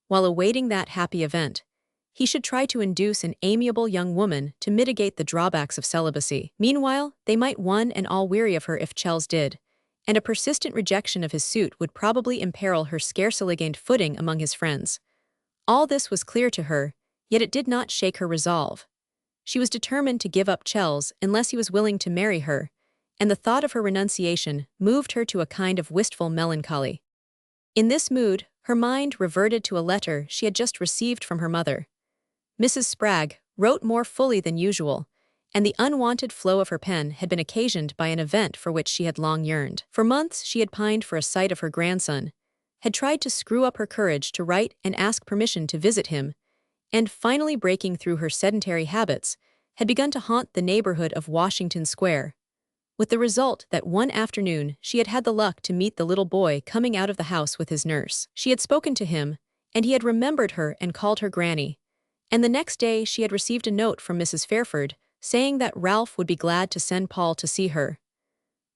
while awaiting that happy event, he should try to induce an amiable young woman to mitigate the drawbacks of celibacy. Meanwhile, they might one and all weary of her if Chelles did, and a persistent rejection of his suit would probably imperil her scarcely gained footing among his friends. All this was clear to her, yet it did not shake her resolve. She was determined to give up Chelles unless he was willing to marry her, and the thought of her renunciation moved her to a kind of wistful melancholy. In this mood, her mind reverted to a letter she had just received from her mother. Mrs. Spragg wrote more fully than usual, and the unwonted flow of her pen had been occasioned by an event for which she had long yearned. For months she had pined for a sight of her grandson, had tried to screw up her courage to write and ask permission to visit him, and finally breaking through her sedentary habits, had begun to haunt the neighborhood of Washington Square, with the result that one afternoon she had had the luck to meet the little boy coming out of the house with his nurse. She had spoken to him, and he had remembered her and called her Granny, and the next day she had received a note from Mrs. Fairford saying that Ralph would be glad to send Paul to see her.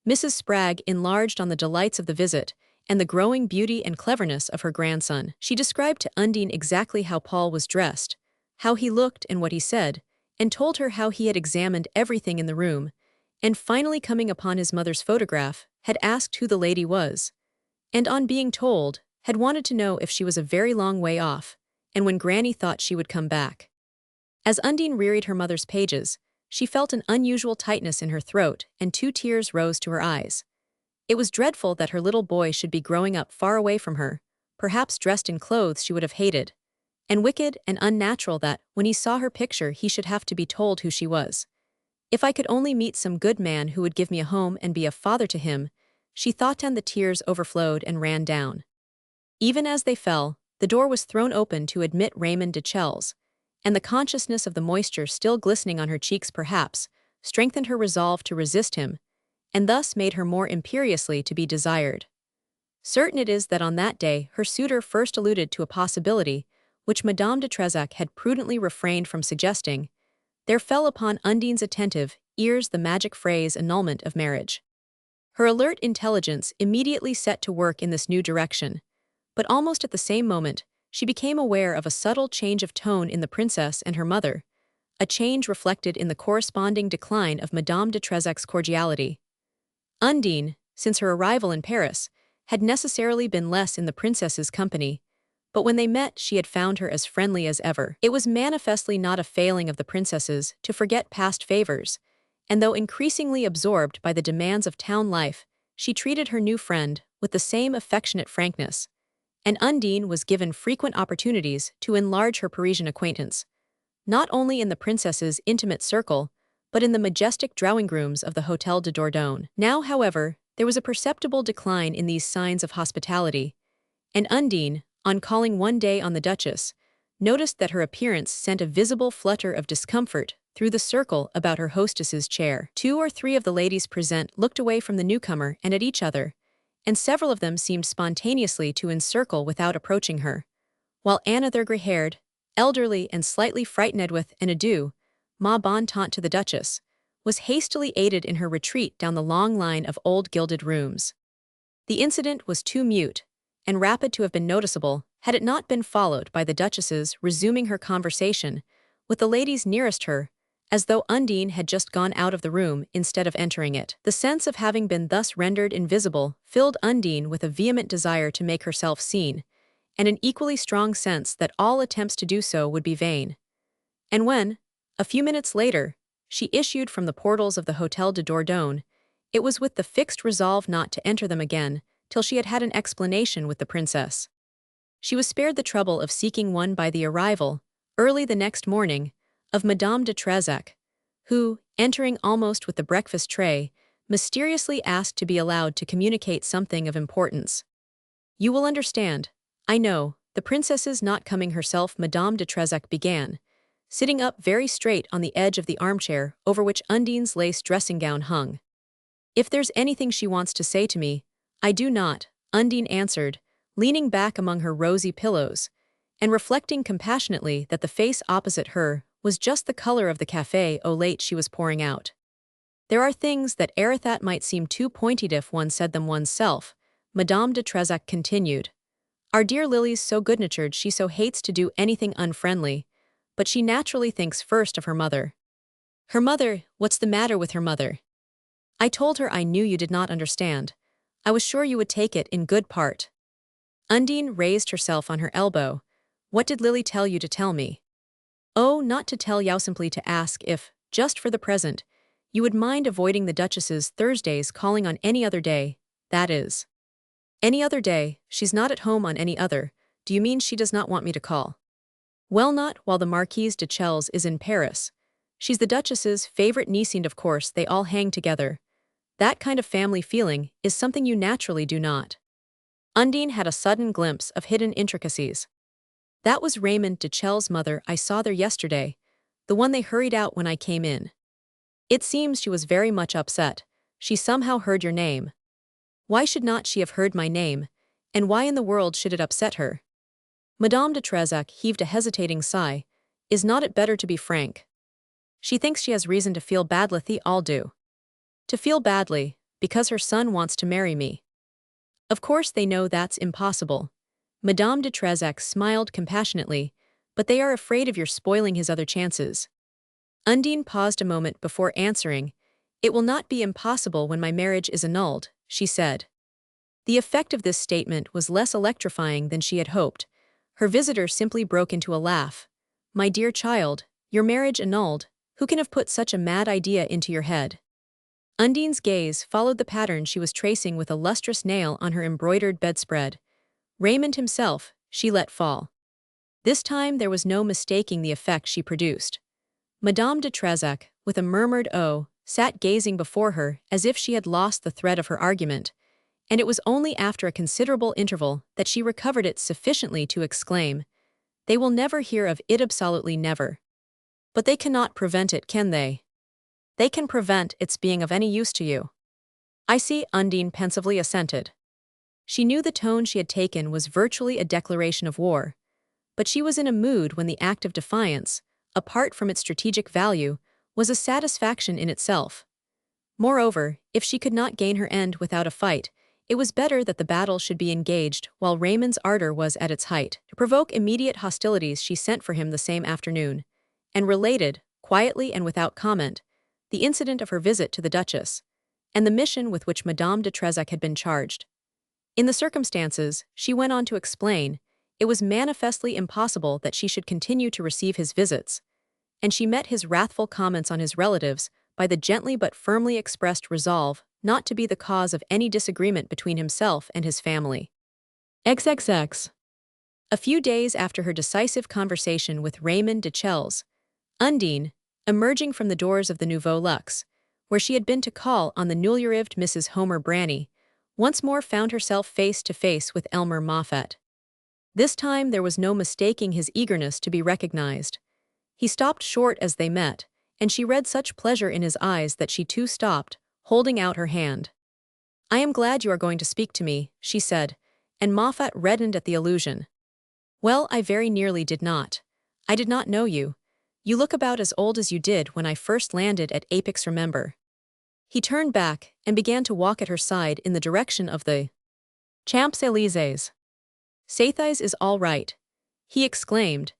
Mrs. Spragg enlarged on the delights of the visit and the growing beauty and cleverness of her grandson. She described to Undine exactly how Paul was dressed, how he looked and what he said, and told her how he had examined everything in the room, and finally coming upon his mother's photograph, had asked who the lady was, and on being told, had wanted to know if she was a very long way off, and when Granny thought she would come back. As Undine reread her mother's pages, she felt an unusual tightness in her throat, and 2 tears rose to her eyes. It was dreadful that her little boy should be growing up far away from her, perhaps dressed in clothes she would have hated, and wicked and unnatural that, when he saw her picture, he should have to be told who she was. If I could only meet some good man who would give me a home and be a father to him, she thought, and the tears overflowed and ran down. Even as they fell, the door was thrown open to admit Raymond de Chelles, and the consciousness of the moisture still glistening on her cheeks perhaps strengthened her resolve to resist him, and thus made her more imperiously to be desired. Certain it is that on that day her suitor first alluded to a possibility which Madame de Trezac had prudently refrained from suggesting. There fell upon Undine's attentive ears the magic phrase annulment of marriage. Her alert intelligence immediately set to work in this new direction, but almost at the same moment, she became aware of a subtle change of tone in the princess and her mother, a change reflected in the corresponding decline of Madame de Trezac's cordiality. Undine, since her arrival in Paris, had necessarily been less in the princess's company, but when they met she had found her as friendly as ever. It was manifestly not a failing of the princess's to forget past favors, and though increasingly absorbed by the demands of town life, she treated her new friend with the same affectionate frankness, and Undine was given frequent opportunities to enlarge her Parisian acquaintance, not only in the princess's intimate circle, but in the majestic drawing-rooms of the Hôtel de Dordogne. Now, however, there was a perceptible decline in these signs of hospitality, and Undine, on calling one day on the Duchess, noticed that her appearance sent a visible flutter of discomfort through the circle about her hostess's chair. 2 or 3 of the ladies present looked away from the newcomer and at each other, and several of them seemed spontaneously to encircle without approaching her, while Anna, the gray-haired, elderly and slightly frightened with an adieu, ma bonne tante to the Duchess, was hastily aided in her retreat down the long line of old gilded rooms. The incident was too mute and rapid to have been noticeable had it not been followed by the Duchess's resuming her conversation with the ladies nearest her, as though Undine had just gone out of the room instead of entering it. The sense of having been thus rendered invisible filled Undine with a vehement desire to make herself seen, and an equally strong sense that all attempts to do so would be vain. And when, a few minutes later, she issued from the portals of the Hôtel de Dordogne, it was with the fixed resolve not to enter them again till she had had an explanation with the princess. She was spared the trouble of seeking one by the arrival, early the next morning, of Madame de Trezac, who, entering almost with the breakfast tray, mysteriously asked to be allowed to communicate something of importance. "You will understand. I know, the princess's not coming herself," Madame de Trezac began, sitting up very straight on the edge of the armchair over which Undine's lace dressing gown hung. "If there's anything she wants to say to me, I do not," Undine answered, leaning back among her rosy pillows, and reflecting compassionately that the face opposite her was just the color of the café au lait she was pouring out. "There are things that that might seem too pointed if one said them oneself," Madame de Trezac continued. "Our dear Lily's so good-natured she so hates to do anything unfriendly, but she naturally thinks first of her mother." "Her mother? What's the matter with her mother?" "I told her I knew you did not understand. I was sure you would take it in good part." Undine raised herself on her elbow. "What did Lily tell you to tell me?" "Oh, not to tell you, simply to ask if, just for the present, you would mind avoiding the Duchess's Thursdays, calling on any other day, that is." "Any other day? She's not at home on any other. Do you mean she does not want me to call?" "Well, not while the Marquise de Chelles is in Paris. She's the Duchess's favorite niece and of course they all hang together. That kind of family feeling is something you naturally do not." Undine had a sudden glimpse of hidden intricacies. "That was Raymond de Chelles' mother I saw there yesterday, the one they hurried out when I came in. It seems she was very much upset. She somehow heard your name." "Why should not she have heard my name, and why in the world should it upset her?" Madame de Trezac heaved a hesitating sigh. "Is not it better to be frank?" "She thinks she has reason to feel badly, they all do." "To feel badly, because her son wants to marry me." "Of course they know that's impossible." Madame de Trezac smiled compassionately, "but they are afraid of your spoiling his other chances." Undine paused a moment before answering. "It will not be impossible when my marriage is annulled," she said. The effect of this statement was less electrifying than she had hoped. Her visitor simply broke into a laugh. "My dear child, your marriage annulled? Who can have put such a mad idea into your head?" Undine's gaze followed the pattern she was tracing with a lustrous nail on her embroidered bedspread. "Raymond himself," she let fall. This time there was no mistaking the effect she produced. Madame de Trezac, with a murmured "oh," sat gazing before her as if she had lost the thread of her argument, and it was only after a considerable interval that she recovered it sufficiently to exclaim, "They will never hear of it, absolutely never." "But they cannot prevent it, can they?" "They can prevent its being of any use to you." "I see," Undine pensively assented. She knew the tone she had taken was virtually a declaration of war, but she was in a mood when the act of defiance, apart from its strategic value, was a satisfaction in itself. Moreover, if she could not gain her end without a fight, it was better that the battle should be engaged while Raymond's ardor was at its height. To provoke immediate hostilities, she sent for him the same afternoon, and related, quietly and without comment, the incident of her visit to the Duchess, and the mission with which Madame de Trezac had been charged. In the circumstances, she went on to explain, it was manifestly impossible that she should continue to receive his visits, and she met his wrathful comments on his relatives by the gently but firmly expressed resolve not to be the cause of any disagreement between himself and his family. XXX. A few days after her decisive conversation with Raymond de Chelles, Undine, emerging from the doors of the Nouveau Luxe, where she had been to call on the newly arrived Mrs. Homer Branney, once more found herself face to face with Elmer Moffat. This time there was no mistaking his eagerness to be recognized. He stopped short as they met, and she read such pleasure in his eyes that she too stopped, holding out her hand. "I am glad you are going to speak to me," she said, and Moffat reddened at the allusion. "Well, I very nearly did not. I did not know you. You look about as old as you did when I first landed at Apex, remember?" He turned back and began to walk at her side in the direction of the Champs-Élysées. "Sathais is all right," he exclaimed,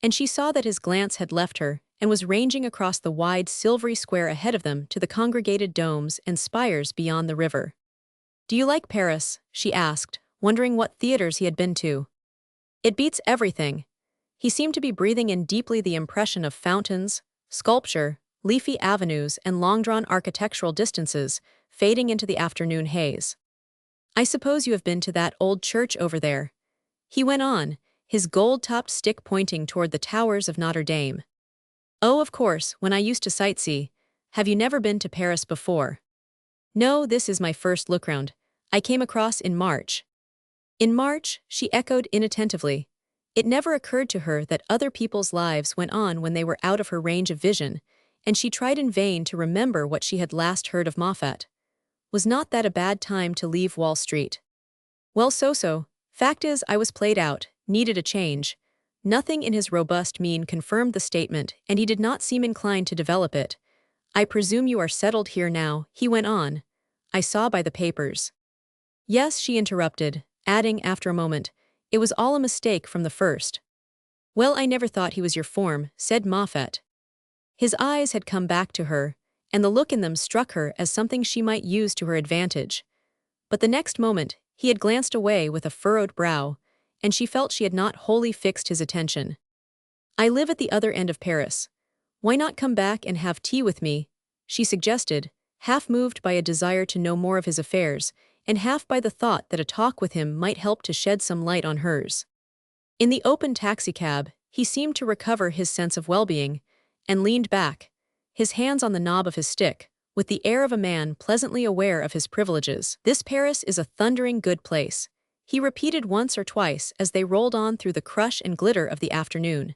and she saw that his glance had left her and was ranging across the wide silvery square ahead of them to the congregated domes and spires beyond the river. "Do you like Paris?" she asked, wondering what theaters he had been to. "It beats everything." He seemed to be breathing in deeply the impression of fountains, sculpture, leafy avenues, and long-drawn architectural distances fading into the afternoon haze. "I suppose you have been to that old church over there," he went on, his gold-topped stick pointing toward the towers of Notre Dame. Oh, of course, when I used to sightsee. Have you never been to Paris before? No, this is my first look round. I came across in March. In March, she echoed inattentively. It never occurred to her that other people's lives went on when they were out of her range of vision, and she tried in vain to remember what she had last heard of Moffat. Was not that a bad time to leave Wall Street? Well, so. Fact is, I was played out, needed a change. Nothing in his robust mien confirmed the statement, and he did not seem inclined to develop it. I presume you are settled here now, he went on. I saw by the papers. Yes, she interrupted, adding after a moment, it was all a mistake from the first. Well, I never thought he was your form, said Moffat. His eyes had come back to her, and the look in them struck her as something she might use to her advantage. But the next moment, he had glanced away with a furrowed brow, and she felt she had not wholly fixed his attention. I live at the other end of Paris. Why not come back and have tea with me? She suggested, half moved by a desire to know more of his affairs, and half by the thought that a talk with him might help to shed some light on hers. In the open taxicab, he seemed to recover his sense of well-being, and leaned back, his hands on the knob of his stick, with the air of a man pleasantly aware of his privileges. This Paris is a thundering good place, he repeated once or twice as they rolled on through the crush and glitter of the afternoon.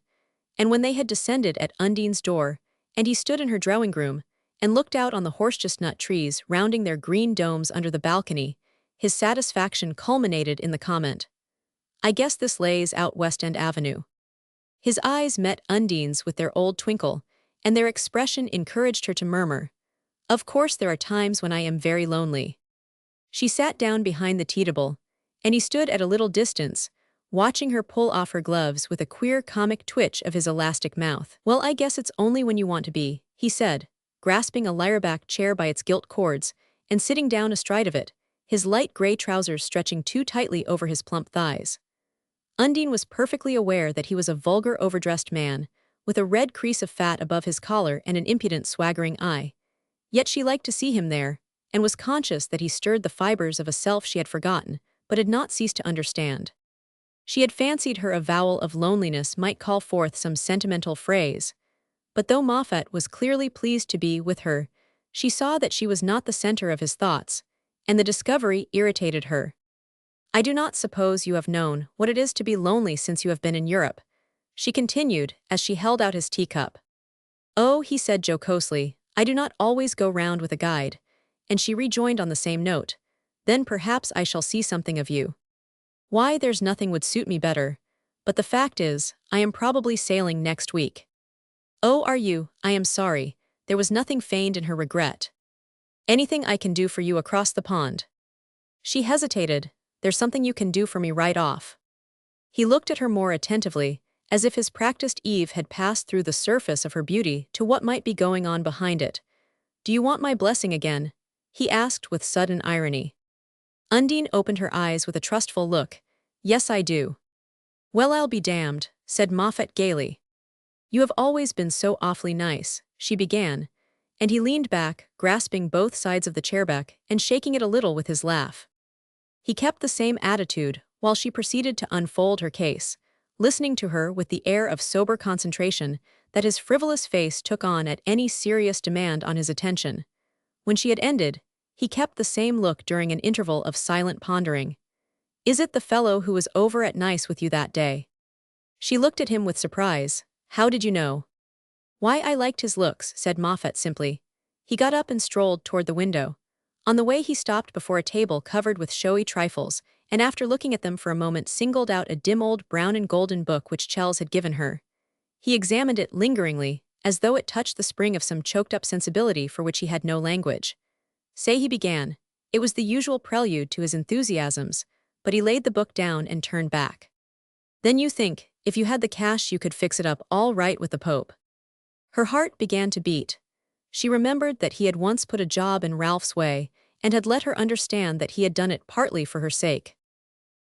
And when they had descended at Undine's door, and he stood in her drawing-room, and looked out on the horse-chestnut trees rounding their green domes under the balcony, his satisfaction culminated in the comment, I guess this lays out West End Avenue. His eyes met Undine's with their old twinkle, and their expression encouraged her to murmur, Of course there are times when I am very lonely. She sat down behind the tea table, and he stood at a little distance, watching her pull off her gloves with a queer comic twitch of his elastic mouth. Well, I guess it's only when you want to be, he said, grasping a lyre-back chair by its gilt cords, and sitting down astride of it, his light gray trousers stretching too tightly over his plump thighs. Undine was perfectly aware that he was a vulgar overdressed man, with a red crease of fat above his collar and an impudent swaggering eye. Yet she liked to see him there, and was conscious that he stirred the fibers of a self she had forgotten, but had not ceased to understand. She had fancied her avowal of loneliness might call forth some sentimental phrase, but though Moffat was clearly pleased to be with her, she saw that she was not the center of his thoughts, and the discovery irritated her. I do not suppose you have known what it is to be lonely since you have been in Europe, she continued as she held out his teacup. Oh, he said jocosely, I do not always go round with a guide, and she rejoined on the same note, then perhaps I shall see something of you. Why, there's nothing would suit me better, but the fact is, I am probably sailing next week. Oh, are you? I am sorry. There was nothing feigned in her regret. Anything I can do for you across the pond? She hesitated. There's something you can do for me right off. He looked at her more attentively, as if his practiced Eve had passed through the surface of her beauty to what might be going on behind it. Do you want my blessing again? He asked with sudden irony. Undine opened her eyes with a trustful look. Yes, I do. Well, I'll be damned, said Moffat gaily. You have always been so awfully nice, she began, and he leaned back, grasping both sides of the chairback and shaking it a little with his laugh. He kept the same attitude while she proceeded to unfold her case, listening to her with the air of sober concentration that his frivolous face took on at any serious demand on his attention. When she had ended, he kept the same look during an interval of silent pondering. Is it the fellow who was over at Nice with you that day? She looked at him with surprise. How did you know? Why, I liked his looks, said Moffat simply. He got up and strolled toward the window. On the way he stopped before a table covered with showy trifles, and after looking at them for a moment singled out a dim old brown and golden book which Chelles had given her. He examined it lingeringly, as though it touched the spring of some choked-up sensibility for which he had no language. Say, he began. It was the usual prelude to his enthusiasms, but he laid the book down and turned back. Then you think, if you had the cash you could fix it up all right with the Pope. Her heart began to beat. She remembered that he had once put a job in Ralph's way, and had let her understand that he had done it partly for her sake.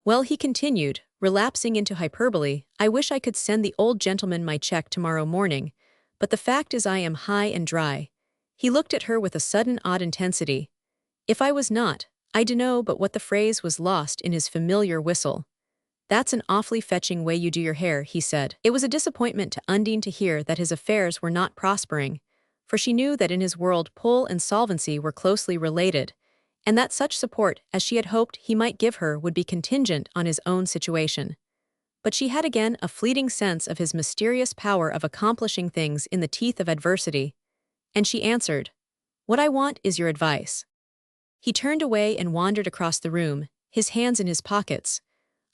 Well, he continued, relapsing into hyperbole, I wish I could send the old gentleman my check tomorrow morning, but the fact is I am high and dry. He looked at her with a sudden odd intensity. If I was not, I dunno but what the phrase was lost in his familiar whistle. "That's an awfully fetching way you do your hair," he said. It was a disappointment to Undine to hear that his affairs were not prospering, for she knew that in his world pull and solvency were closely related, and that such support as she had hoped he might give her would be contingent on his own situation. But she had again a fleeting sense of his mysterious power of accomplishing things in the teeth of adversity, and she answered, "What I want is your advice." He turned away and wandered across the room, his hands in his pockets.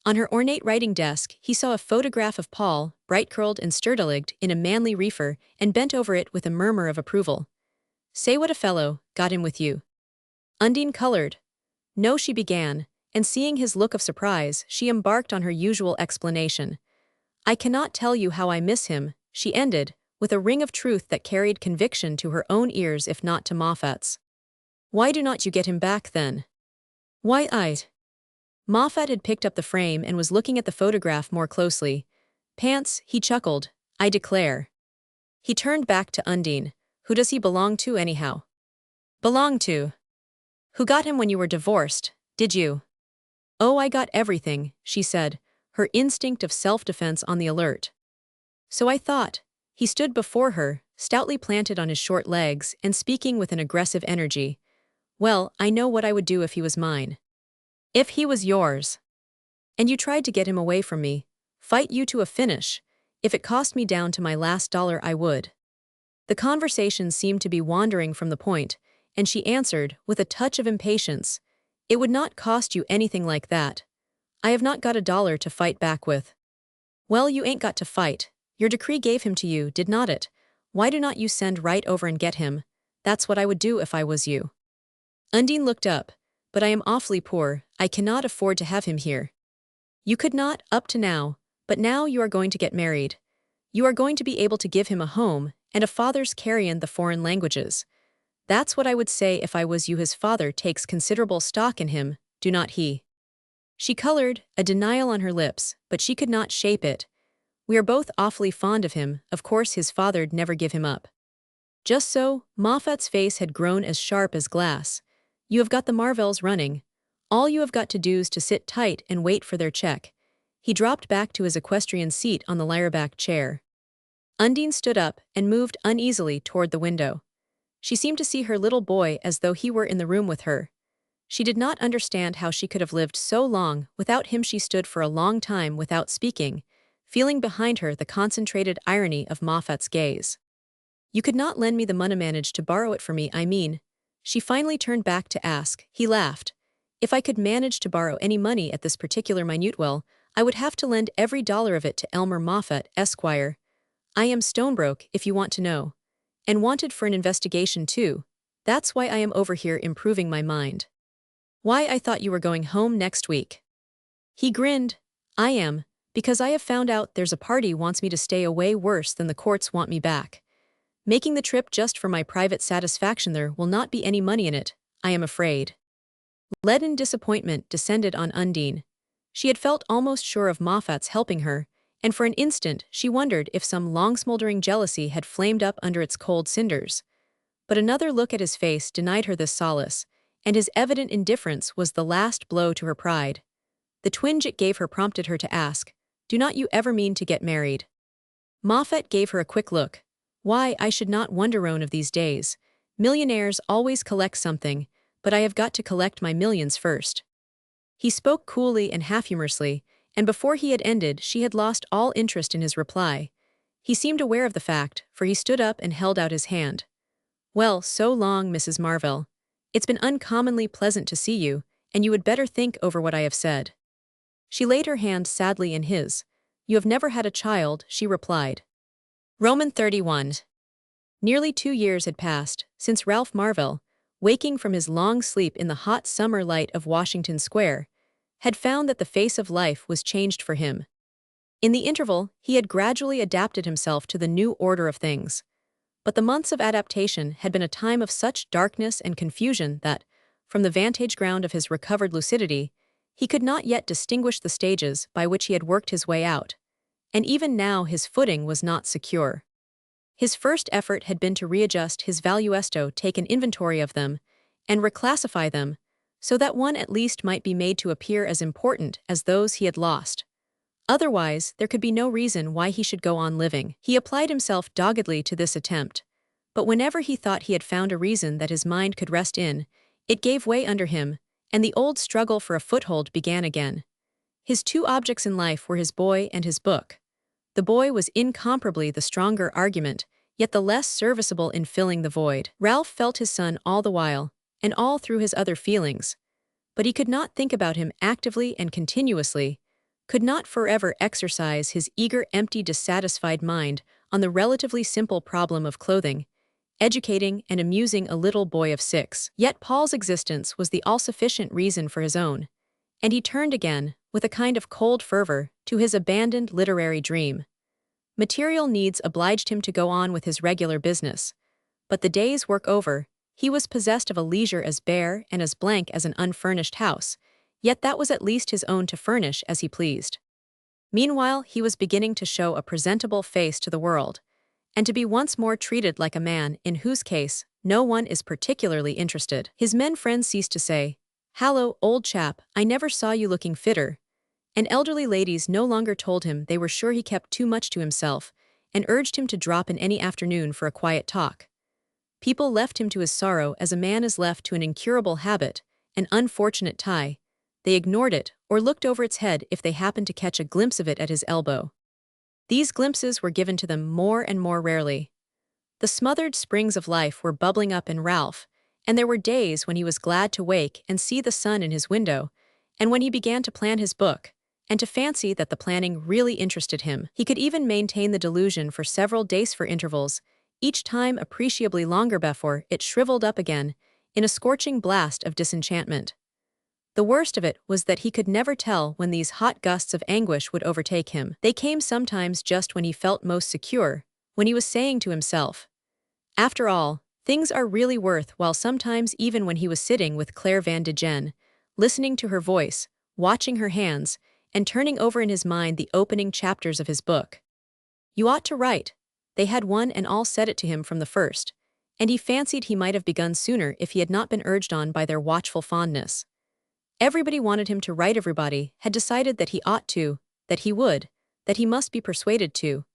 On her ornate writing desk, he saw a photograph of Paul, bright-curled and sturdily, in a manly reefer, and bent over it with a murmur of approval. "Say what a fellow, got him with you." Undine colored. "No," she began, and seeing his look of surprise, she embarked on her usual explanation. "I cannot tell you how I miss him," she ended, with a ring of truth that carried conviction to her own ears if not to Moffat's. "Why do not you get him back, then?" "Why, Moffat had picked up the frame and was looking at the photograph more closely. "Pants," he chuckled, "I declare." He turned back to Undine. "Who does he belong to, anyhow?" "Belong to? Who got him when you were divorced, did you?" "Oh, I got everything," she said, her instinct of self-defense on the alert. "So I thought." He stood before her, stoutly planted on his short legs, and speaking with an aggressive energy. "Well, I know what I would do if he was mine." "If he was yours? And you tried to get him away from me. Fight you to a finish. If it cost me down to my last dollar, I would." The conversation seemed to be wandering from the point, and she answered, with a touch of impatience, "It would not cost you anything like that. I have not got a dollar to fight back with." "Well, you ain't got to fight. Your decree gave him to you, did not it? Why do not you send right over and get him? That's what I would do if I was you." Undine looked up. "But I am awfully poor, I cannot afford to have him here." "You could not, up to now, but now you are going to get married. You are going to be able to give him a home, and a father's carryin' the foreign languages. That's what I would say if I was you. His father takes considerable stock in him, do not he?" She colored, a denial on her lips, but she could not shape it. "We are both awfully fond of him, of course his father'd never give him up." "Just so." Moffat's face had grown as sharp as glass. "You have got the Marvells running. All you have got to do is to sit tight and wait for their check." He dropped back to his equestrian seat on the lyre-backed chair. Undine stood up and moved uneasily toward the window. She seemed to see her little boy as though he were in the room with her. She did not understand how she could have lived so long without him. She stood for a long time without speaking, feeling behind her the concentrated irony of Moffat's gaze. "You could not lend me the money, manage to borrow it for me, I mean?" She finally turned back to ask. He laughed. "If I could manage to borrow any money at this particular minute, well, I would have to lend every dollar of it to Elmer Moffat, Esquire. I am stone-broke, if you want to know. And wanted for an investigation, too. That's why I am over here improving my mind." "Why, I thought you were going home next week." He grinned. "I am, because I have found out there's a party wants me to stay away worse than the courts want me back. Making the trip just for my private satisfaction. There will not be any money in it, I am afraid." Leaden disappointment descended on Undine. She had felt almost sure of Moffat's helping her, and for an instant she wondered if some long-smoldering jealousy had flamed up under its cold cinders. But another look at his face denied her this solace, and his evident indifference was the last blow to her pride. The twinge it gave her prompted her to ask, "Do not you ever mean to get married?" Moffat gave her a quick look. "Why, I should not wonder one of these days. Millionaires always collect something, but I have got to collect my millions first." He spoke coolly and half-humorously, and before he had ended she had lost all interest in his reply. He seemed aware of the fact, for he stood up and held out his hand. "Well, so long, Mrs. Marvell. It's been uncommonly pleasant to see you, and you would better think over what I have said." She laid her hand sadly in his. "You have never had a child," she replied. Roman 31. Nearly 2 years had passed since Ralph Marvell, waking from his long sleep in the hot summer light of Washington Square, had found that the face of life was changed for him. In the interval, he had gradually adapted himself to the new order of things. But the months of adaptation had been a time of such darkness and confusion that, from the vantage ground of his recovered lucidity, he could not yet distinguish the stages by which he had worked his way out, and even now his footing was not secure. His first effort had been to readjust his valuesto, take an inventory of them, and reclassify them, so that one at least might be made to appear as important as those he had lost. Otherwise, there could be no reason why he should go on living. He applied himself doggedly to this attempt. But whenever he thought he had found a reason that his mind could rest in, it gave way under him, and the old struggle for a foothold began again. His two objects in life were his boy and his book. The boy was incomparably the stronger argument, yet the less serviceable in filling the void. Ralph felt his son all the while, and all through his other feelings. But he could not think about him actively and continuously, could not forever exercise his eager, empty, dissatisfied mind on the relatively simple problem of clothing, educating and amusing a little boy of 6. Yet Paul's existence was the all-sufficient reason for his own, and he turned again, with a kind of cold fervor, to his abandoned literary dream. Material needs obliged him to go on with his regular business, but the day's work over, he was possessed of a leisure as bare and as blank as an unfurnished house, yet that was at least his own to furnish as he pleased. Meanwhile, he was beginning to show a presentable face to the world, and to be once more treated like a man in whose case no one is particularly interested. His men friends ceased to say, "Hallo, old chap, I never saw you looking fitter," and elderly ladies no longer told him they were sure he kept too much to himself, and urged him to drop in any afternoon for a quiet talk. People left him to his sorrow as a man is left to an incurable habit, an unfortunate tie. They ignored it, or looked over its head if they happened to catch a glimpse of it at his elbow. These glimpses were given to them more and more rarely. The smothered springs of life were bubbling up in Ralph, and there were days when he was glad to wake and see the sun in his window, and when he began to plan his book, and to fancy that the planning really interested him. He could even maintain the delusion for several days for intervals, each time appreciably longer before it shriveled up again, in a scorching blast of disenchantment. The worst of it was that he could never tell when these hot gusts of anguish would overtake him. They came sometimes just when he felt most secure, when he was saying to himself, "After all, things are really worth while," sometimes even when he was sitting with Claire Van de Gen, listening to her voice, watching her hands, and turning over in his mind the opening chapters of his book. "You ought to write," they had one and all said it to him from the first, and he fancied he might have begun sooner if he had not been urged on by their watchful fondness. Everybody wanted him to write, everybody had decided that he ought to, that he would, that he must be persuaded to.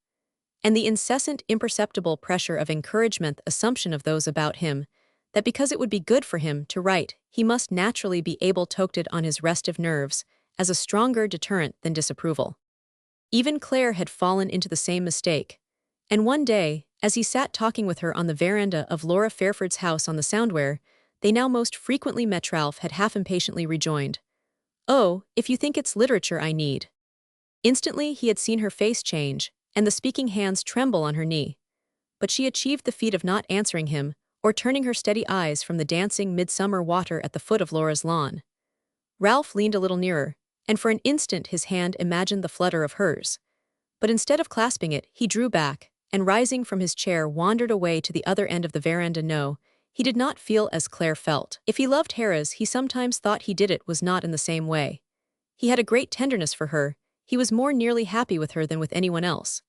And the incessant, imperceptible pressure of encouragement, the assumption of those about him, that because it would be good for him to write, he must naturally be able toted on his restive nerves, as a stronger deterrent than disapproval. Even Claire had fallen into the same mistake, and one day, as he sat talking with her on the veranda of Laura Fairford's house on the Soundware, they now most frequently met, Ralph had half impatiently rejoined, "Oh, if you think it's literature I need." Instantly he had seen her face change, and the speaking hands tremble on her knee. But she achieved the feat of not answering him, or turning her steady eyes from the dancing midsummer water at the foot of Laura's lawn. Ralph leaned a little nearer, and for an instant his hand imagined the flutter of hers. But instead of clasping it, he drew back, and rising from his chair wandered away to the other end of the veranda. No, he did not feel as Claire felt. If he loved Harris, he sometimes thought he did it was not in the same way. He had a great tenderness for her, he was more nearly happy with her than with anyone else.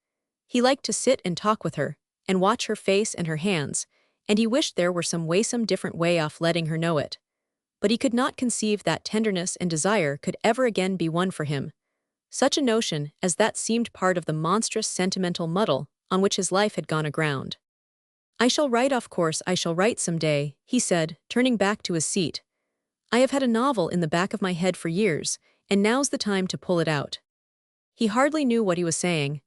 He liked to sit and talk with her, and watch her face and her hands, and he wished there were some waysome different way of letting her know it. But he could not conceive that tenderness and desire could ever again be one for him. Such a notion as that seemed part of the monstrous sentimental muddle on which his life had gone aground. "I shall write, of course I shall write some day," he said, turning back to his seat. "I have had a novel in the back of my head for years, and now's the time to pull it out." He hardly knew what he was saying,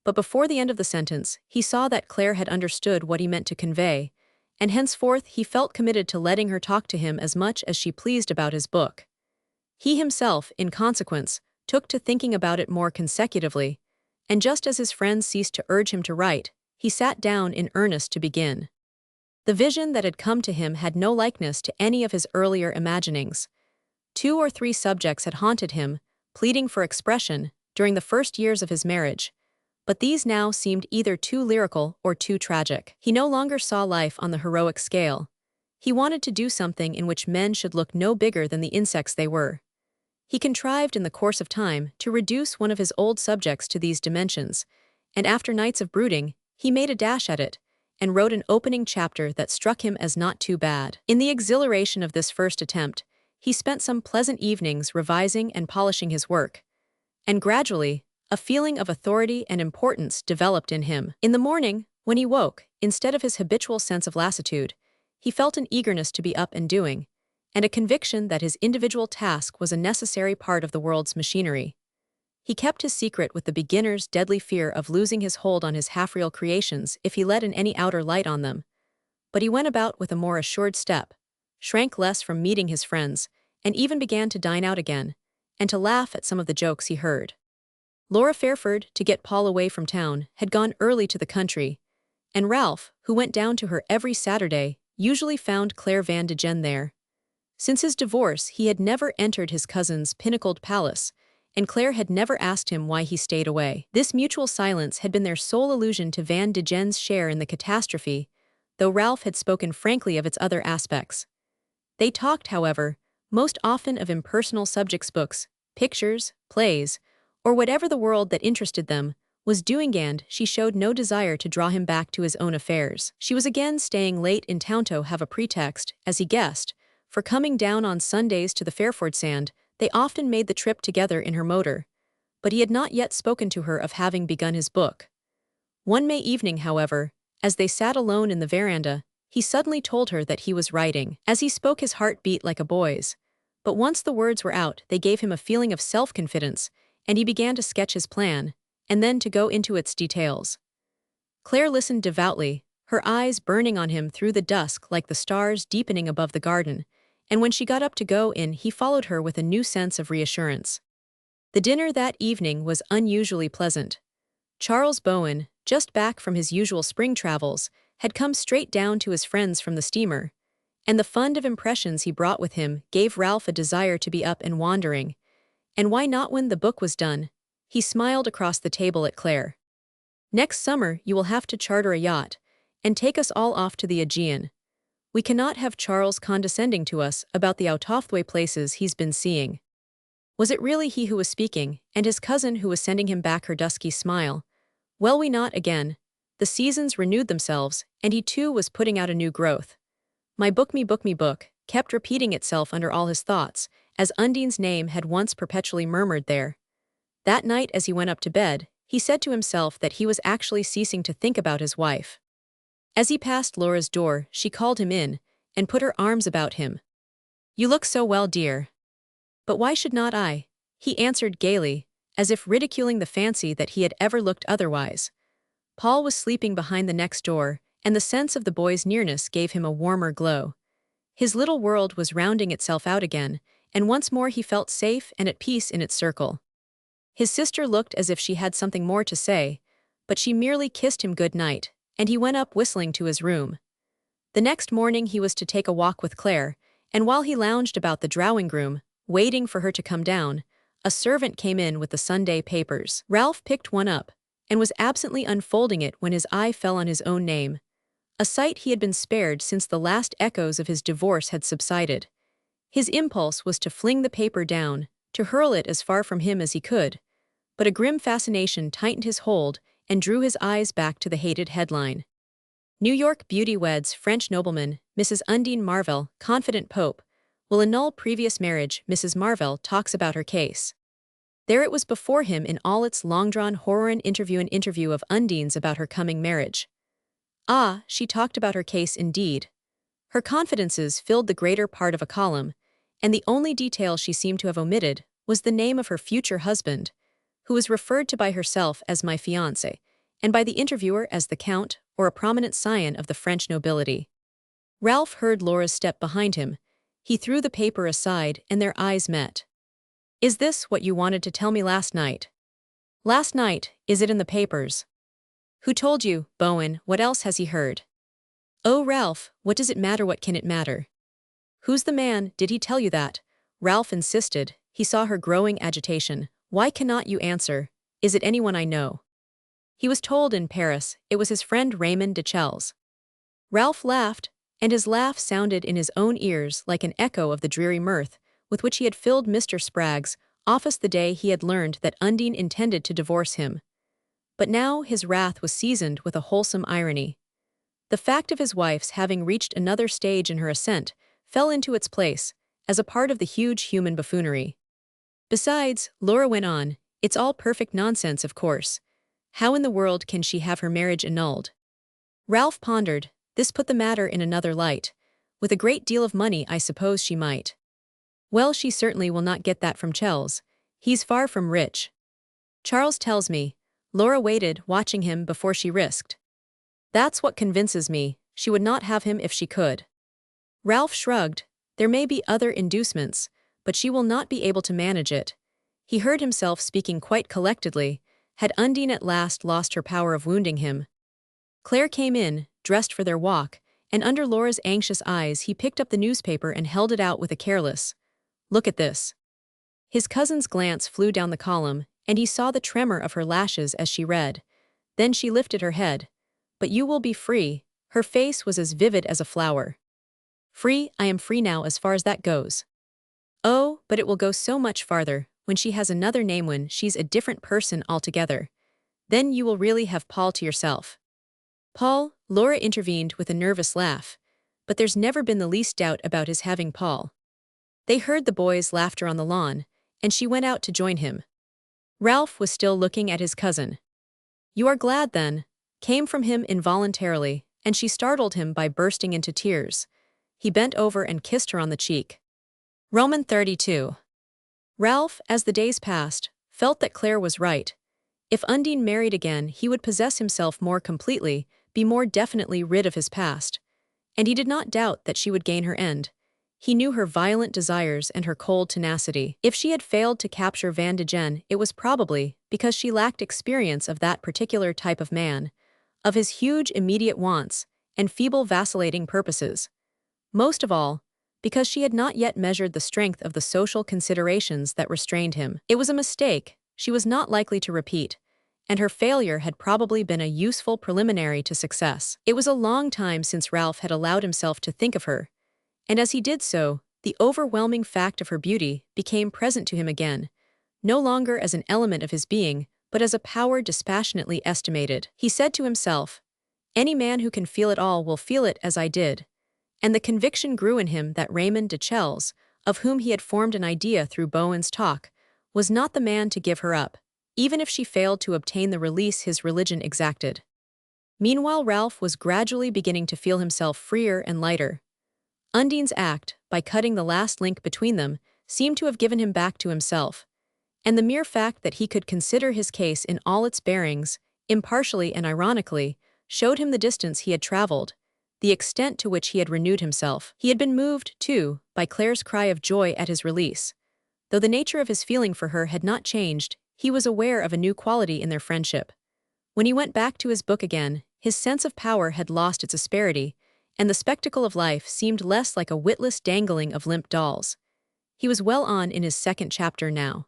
but before the end of the sentence, he saw that Claire had understood what he meant to convey, and henceforth he felt committed to letting her talk to him as much as she pleased about his book. He himself, in consequence, took to thinking about it more consecutively, and just as his friends ceased to urge him to write, he sat down in earnest to begin. The vision that had come to him had no likeness to any of his earlier imaginings. 2 or 3 subjects had haunted him, pleading for expression, during the first years of his marriage, but these now seemed either too lyrical or too tragic. He no longer saw life on the heroic scale. He wanted to do something in which men should look no bigger than the insects they were. He contrived in the course of time to reduce one of his old subjects to these dimensions, and after nights of brooding, he made a dash at it, and wrote an opening chapter that struck him as not too bad. In the exhilaration of this first attempt, he spent some pleasant evenings revising and polishing his work, and gradually, A feeling of authority and importance developed in him. In the morning, when he woke, instead of his habitual sense of lassitude, he felt an eagerness to be up and doing, and a conviction that his individual task was a necessary part of the world's machinery. He kept his secret with the beginner's deadly fear of losing his hold on his half-real creations if he let in any outer light on them. But he went about with a more assured step, shrank less from meeting his friends, and even began to dine out again, and to laugh at some of the jokes he heard. Laura Fairford, to get Paul away from town, had gone early to the country, and Ralph, who went down to her every Saturday, usually found Claire Van de Gen there. Since his divorce, he had never entered his cousin's pinnacled palace, and Claire had never asked him why he stayed away. This mutual silence had been their sole allusion to Van de Gen's share in the catastrophe, though Ralph had spoken frankly of its other aspects. They talked, however, most often of impersonal subjects, books, pictures, plays, or whatever the world that interested them was doing, and she showed no desire to draw him back to his own affairs. She was again staying late in town to have a pretext, as he guessed, for coming down on Sundays to the Fairford Sand. They often made the trip together in her motor, but he had not yet spoken to her of having begun his book. One May evening, however, as they sat alone in the veranda, he suddenly told her that he was writing. As he spoke, his heart beat like a boy's, but once the words were out, they gave him a feeling of self-confidence, and he began to sketch his plan, and then to go into its details. Claire listened devoutly, her eyes burning on him through the dusk like the stars deepening above the garden, and when she got up to go in, he followed her with a new sense of reassurance. The dinner that evening was unusually pleasant. Charles Bowen, just back from his usual spring travels, had come straight down to his friends from the steamer, and the fund of impressions he brought with him gave Ralph a desire to be up and wandering. And why not when the book was done? He smiled across the table at Claire. Next summer you will have to charter a yacht, and take us all off to the Aegean. We cannot have Charles condescending to us about the out-of-the-way places he's been seeing. Was it really he who was speaking, and his cousin who was sending him back her dusky smile? Well, we not again. The seasons renewed themselves, and he too was putting out a new growth. My book, me book, me book, kept repeating itself under all his thoughts, as Undine's name had once perpetually murmured there. That night as he went up to bed, he said to himself that he was actually ceasing to think about his wife. As he passed Laura's door, she called him in, and put her arms about him. "You look so well, dear." "But why should not I?" he answered gaily, as if ridiculing the fancy that he had ever looked otherwise. Paul was sleeping behind the next door, and the sense of the boy's nearness gave him a warmer glow. His little world was rounding itself out again, and once more he felt safe and at peace in its circle. His sister looked as if she had something more to say, but she merely kissed him good night, and he went up whistling to his room. The next morning he was to take a walk with Claire, and while he lounged about the drawing-room, waiting for her to come down, a servant came in with the Sunday papers. Ralph picked one up, and was absently unfolding it when his eye fell on his own name, a sight he had been spared since the last echoes of his divorce had subsided. His impulse was to fling the paper down, to hurl it as far from him as he could, but a grim fascination tightened his hold and drew his eyes back to the hated headline. New York beauty weds French nobleman, Mrs. Undine Marvell, confident Pope, will annul previous marriage. Mrs. Marvell talks about her case. There it was before him in all its long-drawn horror, an interview of Undine's about her coming marriage. Ah, she talked about her case indeed. Her confidences filled the greater part of a column, and the only detail she seemed to have omitted was the name of her future husband, who was referred to by herself as my fiancé, and by the interviewer as the Count, or a prominent scion of the French nobility. Ralph heard Laura's step behind him. He threw the paper aside, and their eyes met. "Is this what you wanted to tell me last night?" "Last night, is it in the papers?" "Who told you, Bowen? What else has he heard?" "Oh, Ralph, what does it matter? What can it matter?" "Who's the man? Did he tell you that?" Ralph insisted. He saw her growing agitation. "Why cannot you answer? Is it anyone I know?" "He was told in Paris. It was his friend Raymond de Chelles." Ralph laughed, and his laugh sounded in his own ears like an echo of the dreary mirth with which he had filled Mr. Spragg's office the day he had learned that Undine intended to divorce him. But now his wrath was seasoned with a wholesome irony. The fact of his wife's having reached another stage in her ascent fell into its place, as a part of the huge human buffoonery. "Besides," Laura went on, It's all perfect nonsense, of course. How in the world can she have her marriage annulled? Ralph pondered. This put the matter in another light. With a great deal of money, I suppose she might. Well, she certainly will not get that from Charles. He's far from rich. Charles tells me. Laura waited, watching him before she risked. That's what convinces me. She would not have him if she could. Ralph shrugged. There may be other inducements, but she will not be able to manage it. He heard himself speaking quite collectedly. Had Undine at last lost her power of wounding him? Claire came in, dressed for their walk, and under Laura's anxious eyes he picked up the newspaper and held it out with a careless, "Look at this." His cousin's glance flew down the column, and he saw the tremor of her lashes as she read. Then she lifted her head. "But you will be free." Her face was as vivid as a flower. "Free, I am free now as far as that goes." "Oh, but it will go so much farther, when she has another name, when she's a different person altogether. Then you will really have Paul to yourself." "Paul," Laura intervened with a nervous laugh. "But there's never been the least doubt about his having Paul." They heard the boys' laughter on the lawn, and she went out to join him. Ralph was still looking at his cousin. "You are glad, then?" came from him involuntarily, and she startled him by bursting into tears. He bent over and kissed her on the cheek. Roman 32. Ralph, as the days passed, felt that Claire was right. If Undine married again, he would possess himself more completely, be more definitely rid of his past. And he did not doubt that she would gain her end. He knew her violent desires and her cold tenacity. If she had failed to capture Van de Gen, it was probably because she lacked experience of that particular type of man, of his huge immediate wants and feeble vacillating purposes. Most of all, because she had not yet measured the strength of the social considerations that restrained him. It was a mistake she was not likely to repeat, and her failure had probably been a useful preliminary to success. It was a long time since Ralph had allowed himself to think of her, and as he did so, the overwhelming fact of her beauty became present to him again, no longer as an element of his being, but as a power dispassionately estimated. He said to himself, "Any man who can feel it all will feel it as I did." And the conviction grew in him that Raymond de Chelles, of whom he had formed an idea through Bowen's talk, was not the man to give her up, even if she failed to obtain the release his religion exacted. Meanwhile, Ralph was gradually beginning to feel himself freer and lighter. Undine's act, by cutting the last link between them, seemed to have given him back to himself, and the mere fact that he could consider his case in all its bearings, impartially and ironically, showed him the distance he had traveled, the extent to which he had renewed himself. He had been moved, too, by Claire's cry of joy at his release. Though the nature of his feeling for her had not changed, he was aware of a new quality in their friendship. When he went back to his book again, his sense of power had lost its asperity, and the spectacle of life seemed less like a witless dangling of limp dolls. He was well on in his second chapter now.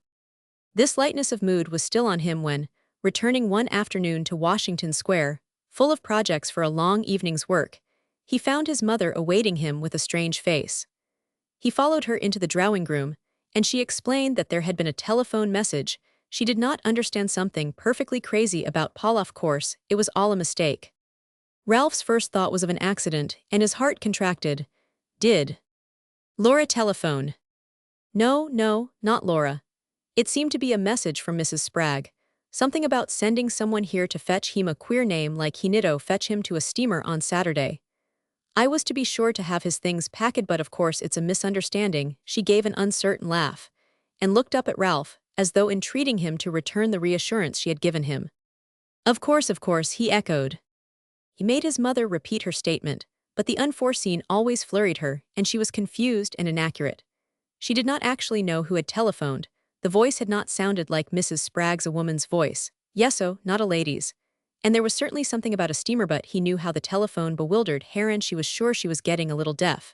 This lightness of mood was still on him when, returning one afternoon to Washington Square, full of projects for a long evening's work, he found his mother awaiting him with a strange face. He followed her into the drawing-room, and she explained that there had been a telephone message. She did not understand something perfectly crazy about Paul. Of course, it was all a mistake. Ralph's first thought was of an accident, and his heart contracted. Did Laura telephone? No, not Laura. It seemed to be a message from Mrs. Spragg. Something about sending someone here to fetch him, a queer name like Hinito, fetch him to a steamer on Saturday. I was to be sure to have his things packed, but of course it's a misunderstanding. She gave an uncertain laugh, and looked up at Ralph, as though entreating him to return the reassurance she had given him. Of course, he echoed. He made his mother repeat her statement, but the unforeseen always flurried her, and she was confused and inaccurate. She did not actually know who had telephoned. The voice had not sounded like Mrs. Spragg's, a woman's voice. Yeso, not a lady's. And there was certainly something about a steamer, but he knew how the telephone bewildered her, and she was sure she was getting a little deaf.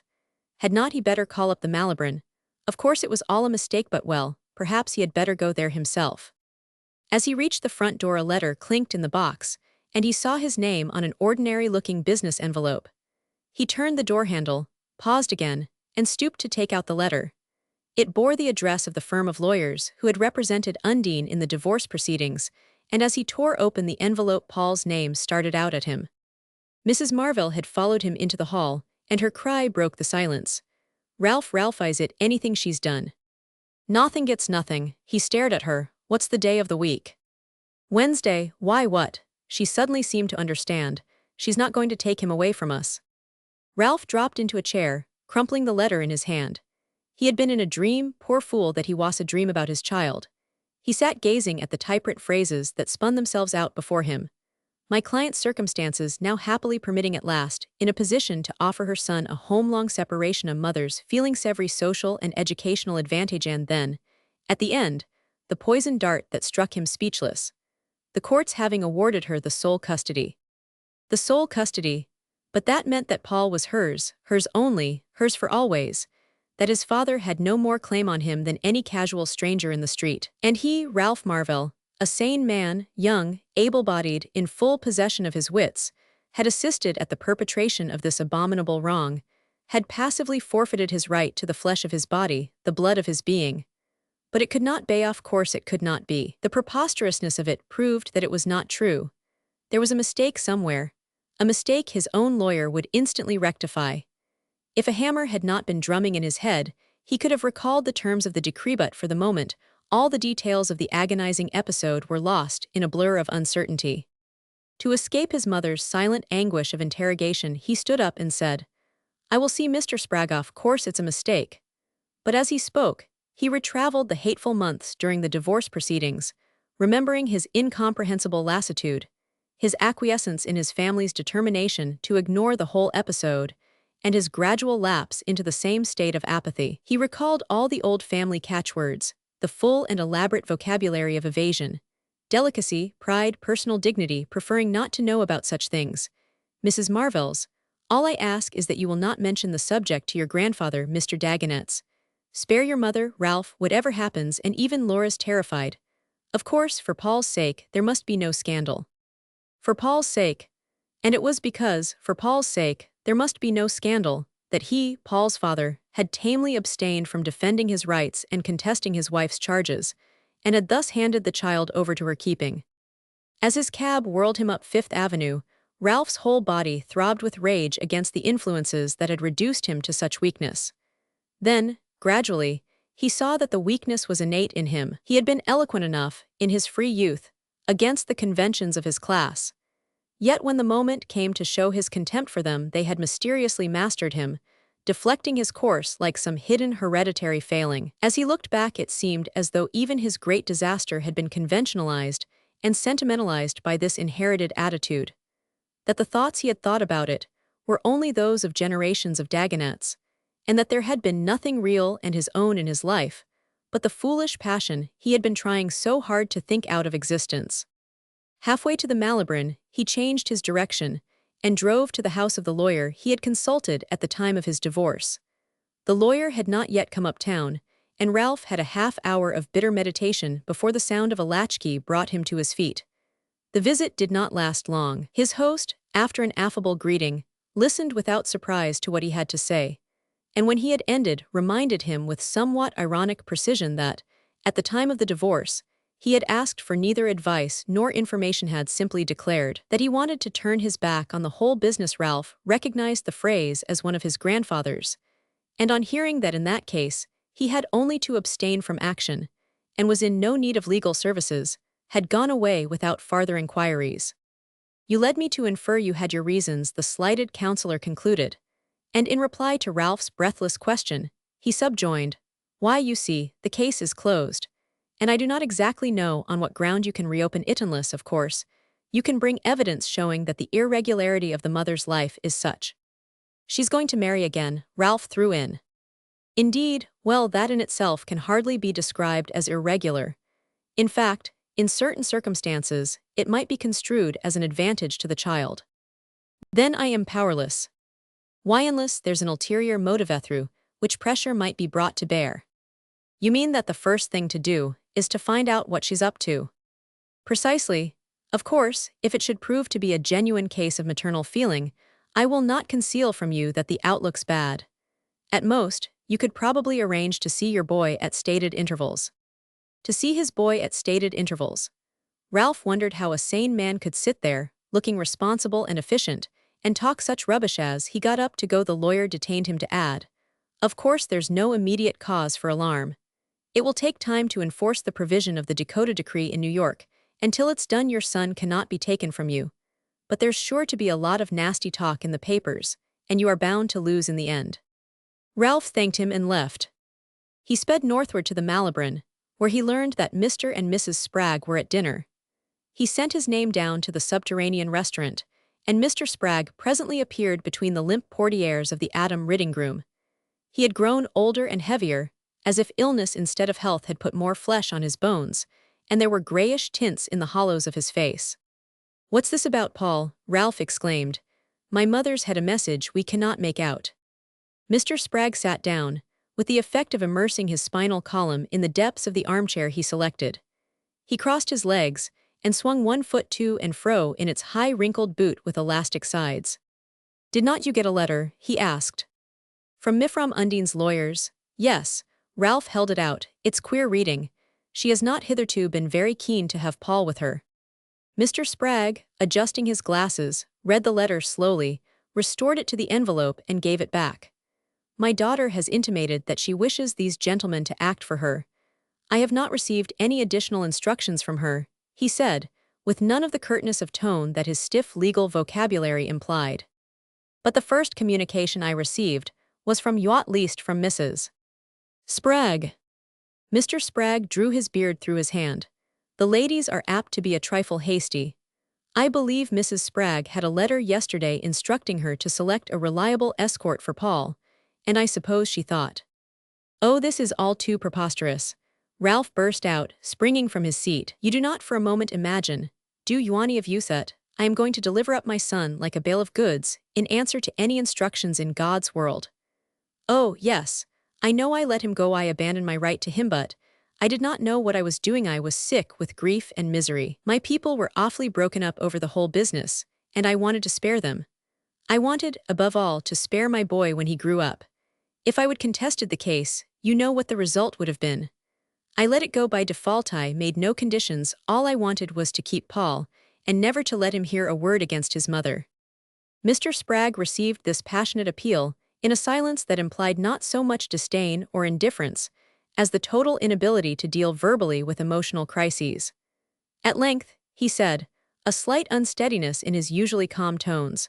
Had not he better call up the Malibran? Of course it was all a mistake, but well, perhaps he had better go there himself. As he reached the front door, a letter clinked in the box, and he saw his name on an ordinary-looking business envelope. He turned the door handle, paused again, and stooped to take out the letter. It bore the address of the firm of lawyers who had represented Undine in the divorce proceedings, and as he tore open the envelope, Paul's name started out at him. Mrs. Marvell had followed him into the hall, and her cry broke the silence. Ralph, is it anything she's done? Nothing gets nothing. He stared at her. What's the day of the week? Wednesday, why what? She suddenly seemed to understand. She's not going to take him away from us. Ralph dropped into a chair, crumpling the letter in his hand. He had been in a dream, poor fool that he was a dream about his child. He sat gazing at the typewritten phrases that spun themselves out before him. My client's circumstances now happily permitting at last, in a position to offer her son a home-long separation of mothers, feeling every social and educational advantage, and then, at the end, the poisoned dart that struck him speechless. The courts having awarded her the sole custody. The sole custody, but that meant that Paul was hers only, hers for always, that his father had no more claim on him than any casual stranger in the street. And he, Ralph Marvell, a sane man, young, able-bodied, in full possession of his wits, had assisted at the perpetration of this abominable wrong, had passively forfeited his right to the flesh of his body, the blood of his being. But it could not be, of course it could not be. The preposterousness of it proved that it was not true. There was a mistake somewhere, a mistake his own lawyer would instantly rectify. If a hammer had not been drumming in his head, he could have recalled the terms of the decree, but for the moment, all the details of the agonizing episode were lost in a blur of uncertainty. To escape his mother's silent anguish of interrogation, he stood up and said, "I will see Mr. Spragg, of course it's a mistake." But as he spoke, he retraveled the hateful months during the divorce proceedings, remembering his incomprehensible lassitude, his acquiescence in his family's determination to ignore the whole episode, and his gradual lapse into the same state of apathy. He recalled all the old family catchwords, the full and elaborate vocabulary of evasion, delicacy, pride, personal dignity, preferring not to know about such things. Mrs. Marvell's, all I ask is that you will not mention the subject to your grandfather, Mr. Dagonet's. Spare your mother, Ralph, whatever happens, and even Laura's terrified. Of course, for Paul's sake, there must be no scandal. For Paul's sake. And it was because, for Paul's sake, there must be no scandal, that he, Paul's father, had tamely abstained from defending his rights and contesting his wife's charges, and had thus handed the child over to her keeping. As his cab whirled him up Fifth Avenue, Ralph's whole body throbbed with rage against the influences that had reduced him to such weakness. Then, gradually, he saw that the weakness was innate in him. He had been eloquent enough, in his free youth, against the conventions of his class. Yet when the moment came to show his contempt for them, they had mysteriously mastered him, deflecting his course like some hidden hereditary failing. As he looked back, it seemed as though even his great disaster had been conventionalized and sentimentalized by this inherited attitude. That the thoughts he had thought about it were only those of generations of Dagonets, and that there had been nothing real and his own in his life, but the foolish passion he had been trying so hard to think out of existence. Halfway to the Malibran, he changed his direction and drove to the house of the lawyer he had consulted at the time of his divorce. The lawyer had not yet come uptown, and Ralph had a half-hour of bitter meditation before the sound of a latchkey brought him to his feet. The visit did not last long. His host, after an affable greeting, listened without surprise to what he had to say, and when he had ended, reminded him with somewhat ironic precision that, at the time of the divorce, he had asked for neither advice nor information, had simply declared that he wanted to turn his back on the whole business. Ralph recognized the phrase as one of his grandfather's, and on hearing that in that case, he had only to abstain from action, and was in no need of legal services, had gone away without farther inquiries. "You led me to infer you had your reasons," the slighted counselor concluded, and in reply to Ralph's breathless question, he subjoined, "Why, you see, the case is closed. And I do not exactly know on what ground you can reopen it unless, of course, you can bring evidence showing that the irregularity of the mother's life is such." "She's going to marry again," Ralph threw in. "Indeed, well, that in itself can hardly be described as irregular. In fact, in certain circumstances, it might be construed as an advantage to the child." "Then I am powerless." "Why, unless there's an ulterior motive through which pressure might be brought to bear." "You mean that the first thing to do is to find out what she's up to?" "Precisely. Of course, if it should prove to be a genuine case of maternal feeling, I will not conceal from you that the outlook's bad. At most, you could probably arrange to see your boy at stated intervals." To see his boy at stated intervals. Ralph wondered how a sane man could sit there, looking responsible and efficient, and talk such rubbish. As he got up to go, the lawyer detained him to add, "Of course there's no immediate cause for alarm. It will take time to enforce the provision of the Dakota Decree in New York. Until it's done, your son cannot be taken from you. But there's sure to be a lot of nasty talk in the papers, and you are bound to lose in the end." Ralph thanked him and left. He sped northward to the Malibran, where he learned that Mr. and Mrs. Spragg were at dinner. He sent his name down to the subterranean restaurant, and Mr. Spragg presently appeared between the limp portieres of the Adam Riding Groom. He had grown older and heavier, as if illness instead of health had put more flesh on his bones, and there were grayish tints in the hollows of his face. "What's this about, Paul?" Ralph exclaimed. "My mother's had a message we cannot make out." Mr. Spragg sat down, with the effect of immersing his spinal column in the depths of the armchair he selected. He crossed his legs and swung one foot to and fro in its high wrinkled boot with elastic sides. "Did not you get a letter?" he asked. "From Mifram Undine's lawyers?" "Yes." Ralph held it out. "It's queer reading. She has not hitherto been very keen to have Paul with her." Mr. Spragg, adjusting his glasses, read the letter slowly, restored it to the envelope and gave it back. "My daughter has intimated that she wishes these gentlemen to act for her. I have not received any additional instructions from her," he said, with none of the curtness of tone that his stiff legal vocabulary implied. "But the first communication I received was from you, at least from Mrs. Spragg." Mr. Spragg drew his beard through his hand. "The ladies are apt to be a trifle hasty. I believe Mrs. Spragg had a letter yesterday instructing her to select a reliable escort for Paul, and I suppose she thought, 'Oh, this is all too preposterous,'" Ralph burst out, springing from his seat. "You do not for a moment imagine, do you, Ani of Uset, I am going to deliver up my son like a bale of goods, in answer to any instructions in God's world? Oh, yes, I know I let him go, I abandoned my right to him, but I did not know what I was doing. I was sick with grief and misery. My people were awfully broken up over the whole business, and I wanted to spare them. I wanted, above all, to spare my boy when he grew up. If I would contested the case, you know what the result would have been. I let it go by default. I made no conditions. All I wanted was to keep Paul, and never to let him hear a word against his mother." Mr. Spragg received this passionate appeal in a silence that implied not so much disdain or indifference as the total inability to deal verbally with emotional crises. At length, he said, a slight unsteadiness in his usually calm tones,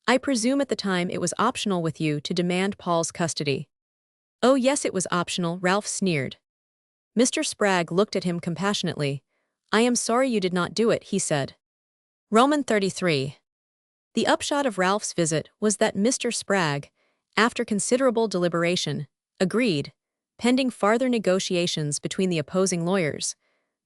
"I presume at the time it was optional with you to demand Paul's custody." "Oh yes, it was optional," Ralph sneered. Mr. Spragg looked at him compassionately. "I am sorry you did not do it," he said. Roman 33. The upshot of Ralph's visit was that Mr. Spragg, after considerable deliberation, agreed, pending farther negotiations between the opposing lawyers,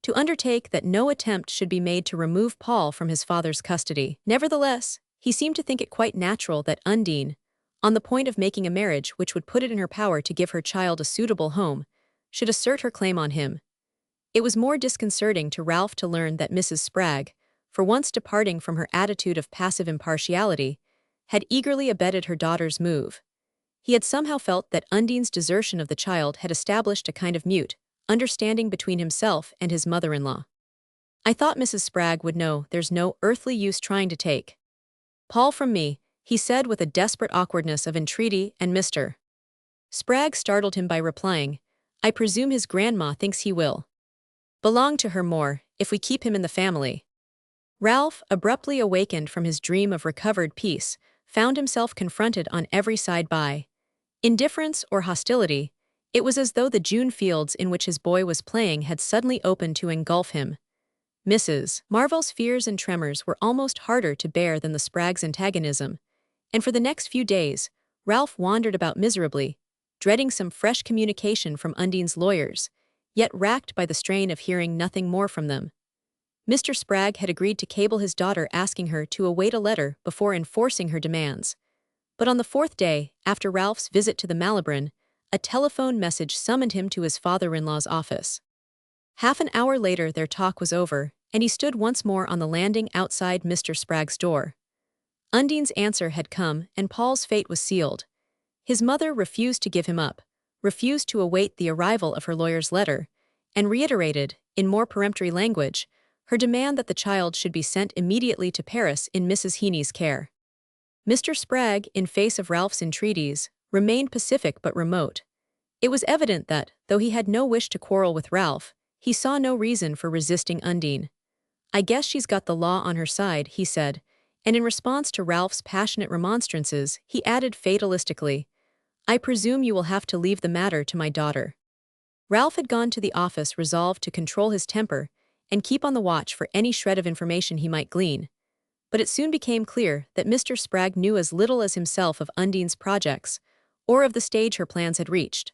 to undertake that no attempt should be made to remove Paul from his father's custody. Nevertheless, he seemed to think it quite natural that Undine, on the point of making a marriage which would put it in her power to give her child a suitable home, should assert her claim on him. It was more disconcerting to Ralph to learn that Mrs. Spragg, for once departing from her attitude of passive impartiality, had eagerly abetted her daughter's move. He had somehow felt that Undine's desertion of the child had established a kind of mute understanding between himself and his mother-in-law. "I thought Mrs. Spragg would know there's no earthly use trying to take Paul from me," he said with a desperate awkwardness of entreaty, and Mr. Spragg startled him by replying, "I presume his grandma thinks he will belong to her more, if we keep him in the family." Ralph, abruptly awakened from his dream of recovered peace, found himself confronted on every side by indifference or hostility. It was as though the June fields in which his boy was playing had suddenly opened to engulf him. Mrs. Marvell's fears and tremors were almost harder to bear than the Spragg's antagonism, and for the next few days, Ralph wandered about miserably, dreading some fresh communication from Undine's lawyers, yet racked by the strain of hearing nothing more from them. Mr. Spragg had agreed to cable his daughter asking her to await a letter before enforcing her demands. But on the fourth day, after Ralph's visit to the Malibran, a telephone message summoned him to his father-in-law's office. Half an hour later their talk was over, and he stood once more on the landing outside Mr. Spragg's door. Undine's answer had come, and Paul's fate was sealed. His mother refused to give him up, refused to await the arrival of her lawyer's letter, and reiterated, in more peremptory language, her demand that the child should be sent immediately to Paris in Mrs. Heeny's care. Mr. Spragg, in face of Ralph's entreaties, remained pacific but remote. It was evident that, though he had no wish to quarrel with Ralph, he saw no reason for resisting Undine. "I guess she's got the law on her side," he said, and in response to Ralph's passionate remonstrances, he added fatalistically, "I presume you will have to leave the matter to my daughter." Ralph had gone to the office resolved to control his temper and keep on the watch for any shred of information he might glean. But it soon became clear that Mr. Spragg knew as little as himself of Undine's projects, or of the stage her plans had reached.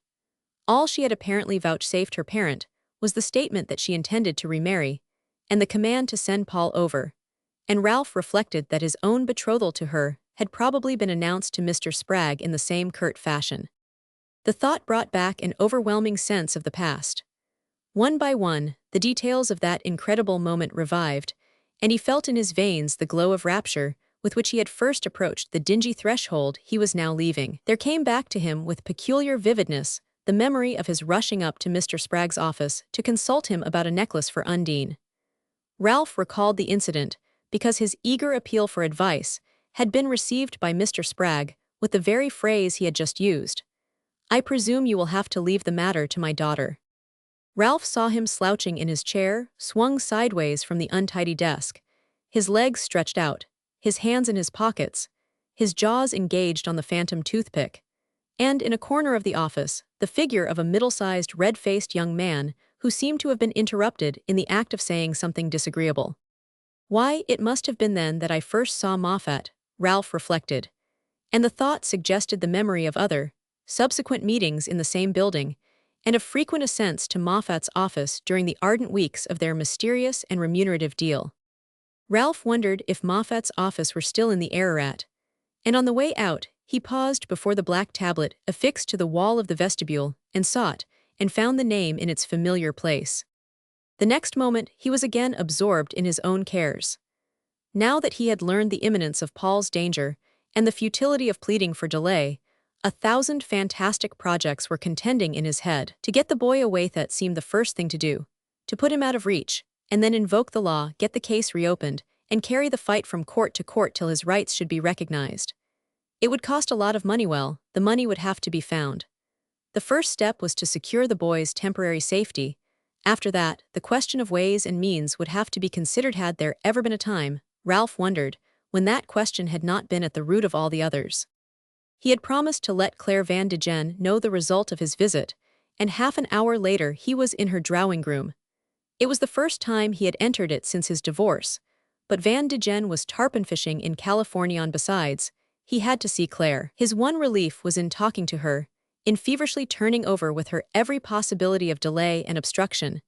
All she had apparently vouchsafed her parent was the statement that she intended to remarry, and the command to send Paul over, and Ralph reflected that his own betrothal to her had probably been announced to Mr. Spragg in the same curt fashion. The thought brought back an overwhelming sense of the past. One by one, the details of that incredible moment revived, and he felt in his veins the glow of rapture with which he had first approached the dingy threshold he was now leaving. There came back to him with peculiar vividness the memory of his rushing up to Mr. Spragg's office to consult him about a necklace for Undine. Ralph recalled the incident because his eager appeal for advice had been received by Mr. Spragg with the very phrase he had just used. "I presume you will have to leave the matter to my daughter." Ralph saw him slouching in his chair, swung sideways from the untidy desk, his legs stretched out, his hands in his pockets, his jaws engaged on the phantom toothpick, and in a corner of the office, the figure of a middle-sized, red-faced young man who seemed to have been interrupted in the act of saying something disagreeable. "Why, it must have been then that I first saw Moffat," Ralph reflected, and the thought suggested the memory of other, subsequent meetings in the same building, and of frequent ascents to Moffat's office during the ardent weeks of their mysterious and remunerative deal. Ralph wondered if Moffat's office were still in the Ararat, and on the way out, he paused before the black tablet affixed to the wall of the vestibule and sought and found the name in its familiar place. The next moment, he was again absorbed in his own cares. Now that he had learned the imminence of Paul's danger and the futility of pleading for delay, 1,000 fantastic projects were contending in his head. To get the boy away, that seemed the first thing to do. To put him out of reach, and then invoke the law, get the case reopened, and carry the fight from court to court till his rights should be recognized. It would cost a lot of money. Well, the money would have to be found. The first step was to secure the boy's temporary safety. After that, the question of ways and means would have to be considered. Had there ever been a time, Ralph wondered, when that question had not been at the root of all the others? He had promised to let Claire Van de Gen know the result of his visit, and half an hour later he was in her drawing-room. It was the first time he had entered it since his divorce, but Van de Gen was tarpon fishing in California. Besides, he had to see Claire. His one relief was in talking to her, in feverishly turning over with her every possibility of delay and obstruction,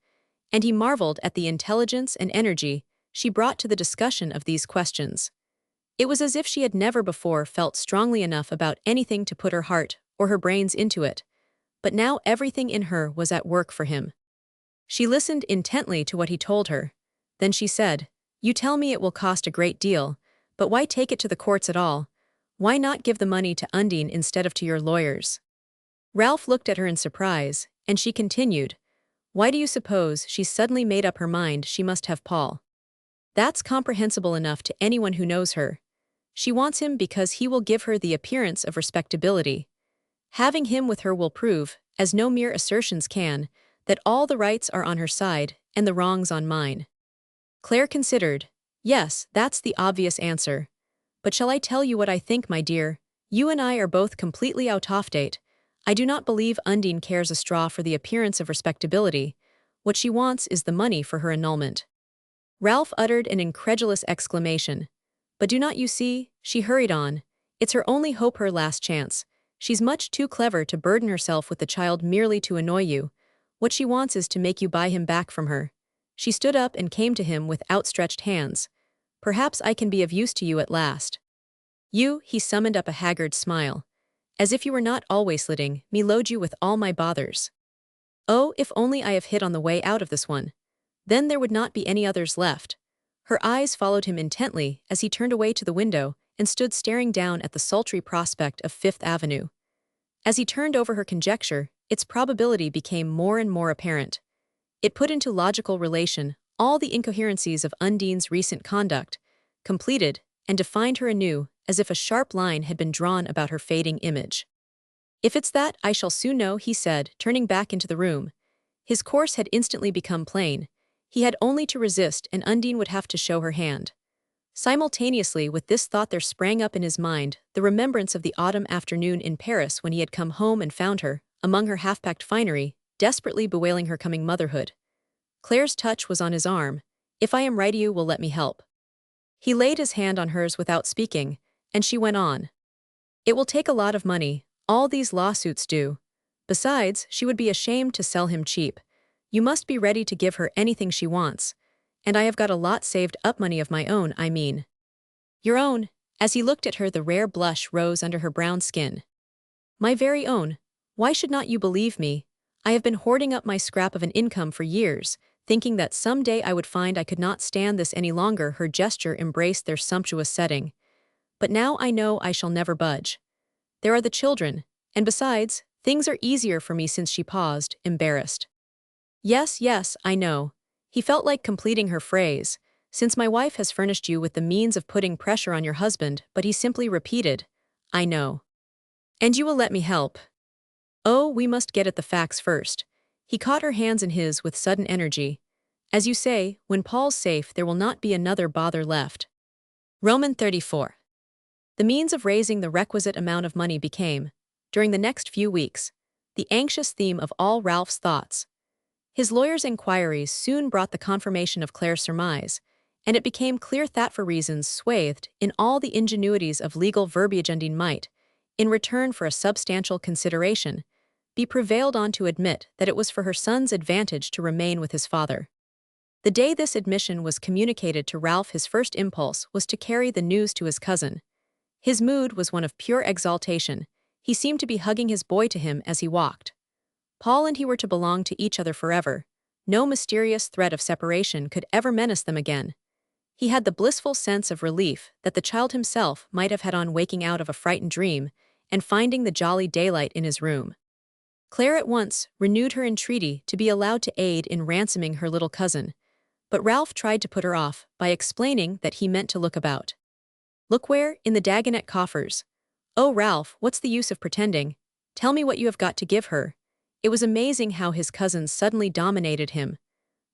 and he marveled at the intelligence and energy she brought to the discussion of these questions. It was as if she had never before felt strongly enough about anything to put her heart or her brains into it, but now everything in her was at work for him. She listened intently to what he told her. Then she said, "You tell me it will cost a great deal, but why take it to the courts at all? Why not give the money to Undine instead of to your lawyers?" Ralph looked at her in surprise, and she continued, "Why do you suppose she's suddenly made up her mind she must have Paul? That's comprehensible enough to anyone who knows her. She wants him because he will give her the appearance of respectability. Having him with her will prove, as no mere assertions can, that all the rights are on her side and the wrongs on mine." Claire considered. "Yes, that's the obvious answer. But shall I tell you what I think, my dear? You and I are both completely out of date. I do not believe Undine cares a straw for the appearance of respectability. What she wants is the money for her annulment." Ralph uttered an incredulous exclamation. "But do not you see?" she hurried on. "It's her only hope, her last chance. She's much too clever to burden herself with the child merely to annoy you. What she wants is to make you buy him back from her." She stood up and came to him with outstretched hands. "Perhaps I can be of use to you at last." "You," he summoned up a haggard smile. "As if you were not always letting me load you with all my bothers. Oh, if only I have hit on the way out of this one. Then there would not be any others left." Her eyes followed him intently as he turned away to the window and stood staring down at the sultry prospect of Fifth Avenue. As he turned over her conjecture, its probability became more and more apparent. It put into logical relation all the incoherencies of Undine's recent conduct, completed and defined her anew as if a sharp line had been drawn about her fading image. "If it's that, I shall soon know," he said, turning back into the room. His course had instantly become plain. He had only to resist, and Undine would have to show her hand. Simultaneously with this thought there sprang up in his mind the remembrance of the autumn afternoon in Paris when he had come home and found her, among her half-packed finery, desperately bewailing her coming motherhood. Claire's touch was on his arm. "If I am right, you will let me help." He laid his hand on hers without speaking, and she went on. "It will take a lot of money, all these lawsuits do. Besides, she would be ashamed to sell him cheap. You must be ready to give her anything she wants. And I have got a lot saved up, money of my own, I mean." "Your own?" As he looked at her, the rare blush rose under her brown skin. "My very own. Why should not you believe me? I have been hoarding up my scrap of an income for years, thinking that some day I would find I could not stand this any longer." Her gesture embraced their sumptuous setting. "But now I know I shall never budge. There are the children, and besides, things are easier for me." Since she paused, embarrassed. "Yes, yes, I know." He felt like completing her phrase. "Since my wife has furnished you with the means of putting pressure on your husband," but he simply repeated, "I know. And you will let me help." "Oh, we must get at the facts first." He caught her hands in his with sudden energy. "As you say, when Paul's safe there will not be another bother left." Roman 34. The means of raising the requisite amount of money became, during the next few weeks, the anxious theme of all Ralph's thoughts. His lawyer's inquiries soon brought the confirmation of Claire's surmise, and it became clear that for reasons swathed in all the ingenuities of legal verbiage Undine might, in return for a substantial consideration, be prevailed on to admit that it was for her son's advantage to remain with his father. The day this admission was communicated to Ralph, his first impulse was to carry the news to his cousin. His mood was one of pure exaltation. He seemed to be hugging his boy to him as he walked. Paul and he were to belong to each other forever. No mysterious threat of separation could ever menace them again. He had the blissful sense of relief that the child himself might have had on waking out of a frightened dream and finding the jolly daylight in his room. Claire at once renewed her entreaty to be allowed to aid in ransoming her little cousin, but Ralph tried to put her off by explaining that he meant to look about. "Look where? In the Dagonet coffers." "Oh, Ralph, what's the use of pretending? Tell me what you have got to give her." It was amazing how his cousin suddenly dominated him,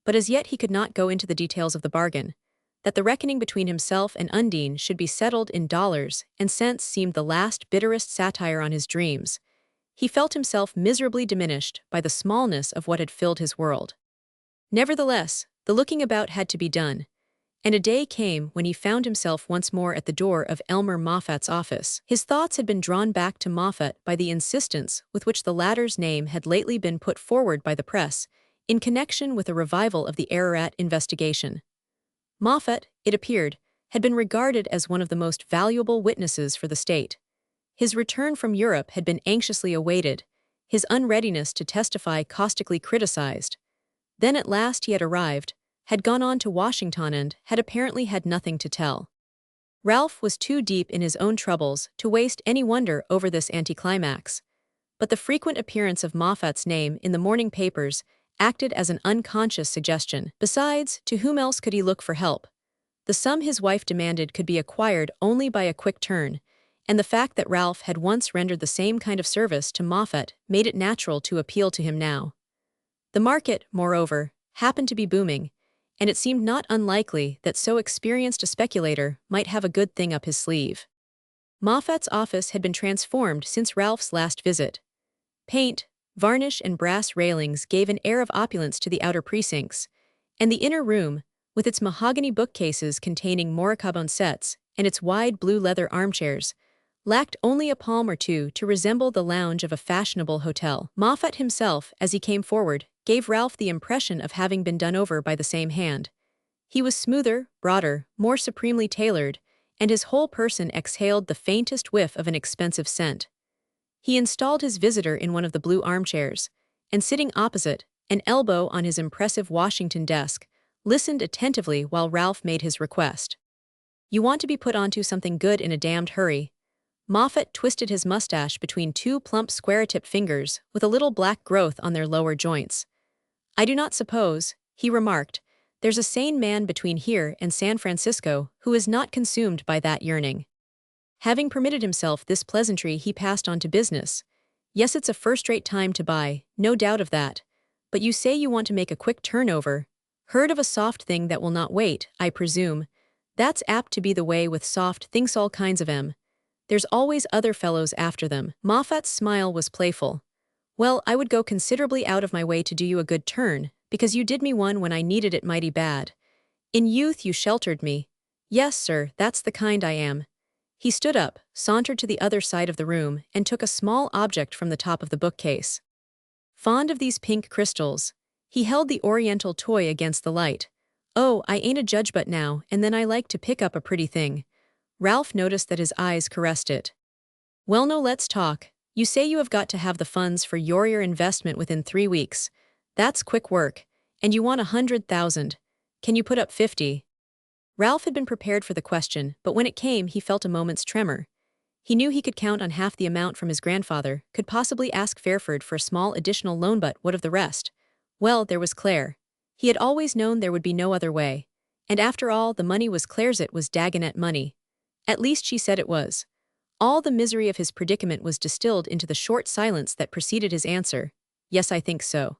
but as yet he could not go into the details of the bargain. That the reckoning between himself and Undine should be settled in dollars and cents seemed the last bitterest satire on his dreams. He felt himself miserably diminished by the smallness of what had filled his world. Nevertheless, the looking about had to be done, and a day came when he found himself once more at the door of Elmer Moffat's office. His thoughts had been drawn back to Moffat by the insistence with which the latter's name had lately been put forward by the press, in connection with a revival of the Ararat investigation. Moffat, it appeared, had been regarded as one of the most valuable witnesses for the state. His return from Europe had been anxiously awaited, his unreadiness to testify caustically criticized. Then at last he had arrived, had gone on to Washington and had apparently had nothing to tell. Ralph was too deep in his own troubles to waste any wonder over this anticlimax, but the frequent appearance of Moffat's name in the morning papers acted as an unconscious suggestion. Besides, to whom else could he look for help? The sum his wife demanded could be acquired only by a quick turn, and the fact that Ralph had once rendered the same kind of service to Moffat made it natural to appeal to him now. The market, moreover, happened to be booming, and it seemed not unlikely that so experienced a speculator might have a good thing up his sleeve. Moffat's office had been transformed since Ralph's last visit. Paint, varnish and brass railings gave an air of opulence to the outer precincts, and the inner room, with its mahogany bookcases containing moricabone sets and its wide blue leather armchairs, lacked only a palm or two to resemble the lounge of a fashionable hotel. Moffat himself, as he came forward, gave Ralph the impression of having been done over by the same hand. He was smoother, broader, more supremely tailored, and his whole person exhaled the faintest whiff of an expensive scent. He installed his visitor in one of the blue armchairs, and sitting opposite, an elbow on his impressive Washington desk, listened attentively while Ralph made his request. "You want to be put onto something good in a damned hurry." Moffat twisted his mustache between two plump square-tipped fingers with a little black growth on their lower joints. "I do not suppose," he remarked, "there's a sane man between here and San Francisco who is not consumed by that yearning." Having permitted himself this pleasantry, he passed on to business. Yes, it's a first-rate time to buy, no doubt of that. But you say you want to make a quick turnover. Heard of a soft thing that will not wait, I presume. That's apt to be the way with soft things, all kinds of 'em. There's always other fellows after them. Moffat's smile was playful. Well, I would go considerably out of my way to do you a good turn, because you did me one when I needed it mighty bad. In youth you sheltered me. Yes, sir, that's the kind I am. He stood up, sauntered to the other side of the room, and took a small object from the top of the bookcase. Fond of these pink crystals. He held the oriental toy against the light. Oh, I ain't a judge but now, and then I like to pick up a pretty thing. Ralph noticed that his eyes caressed it. Well, no, let's talk. You say you have got to have the funds for your investment within 3 weeks. That's quick work. And you want 100,000. Can you put up 50? Ralph had been prepared for the question, but when it came he felt a moment's tremor. He knew he could count on half the amount from his grandfather, could possibly ask Fairford for a small additional loan, but what of the rest? Well, there was Claire. He had always known there would be no other way. And after all, the money was Claire's, it was Dagonet money. At least she said it was. All the misery of his predicament was distilled into the short silence that preceded his answer. Yes, I think so.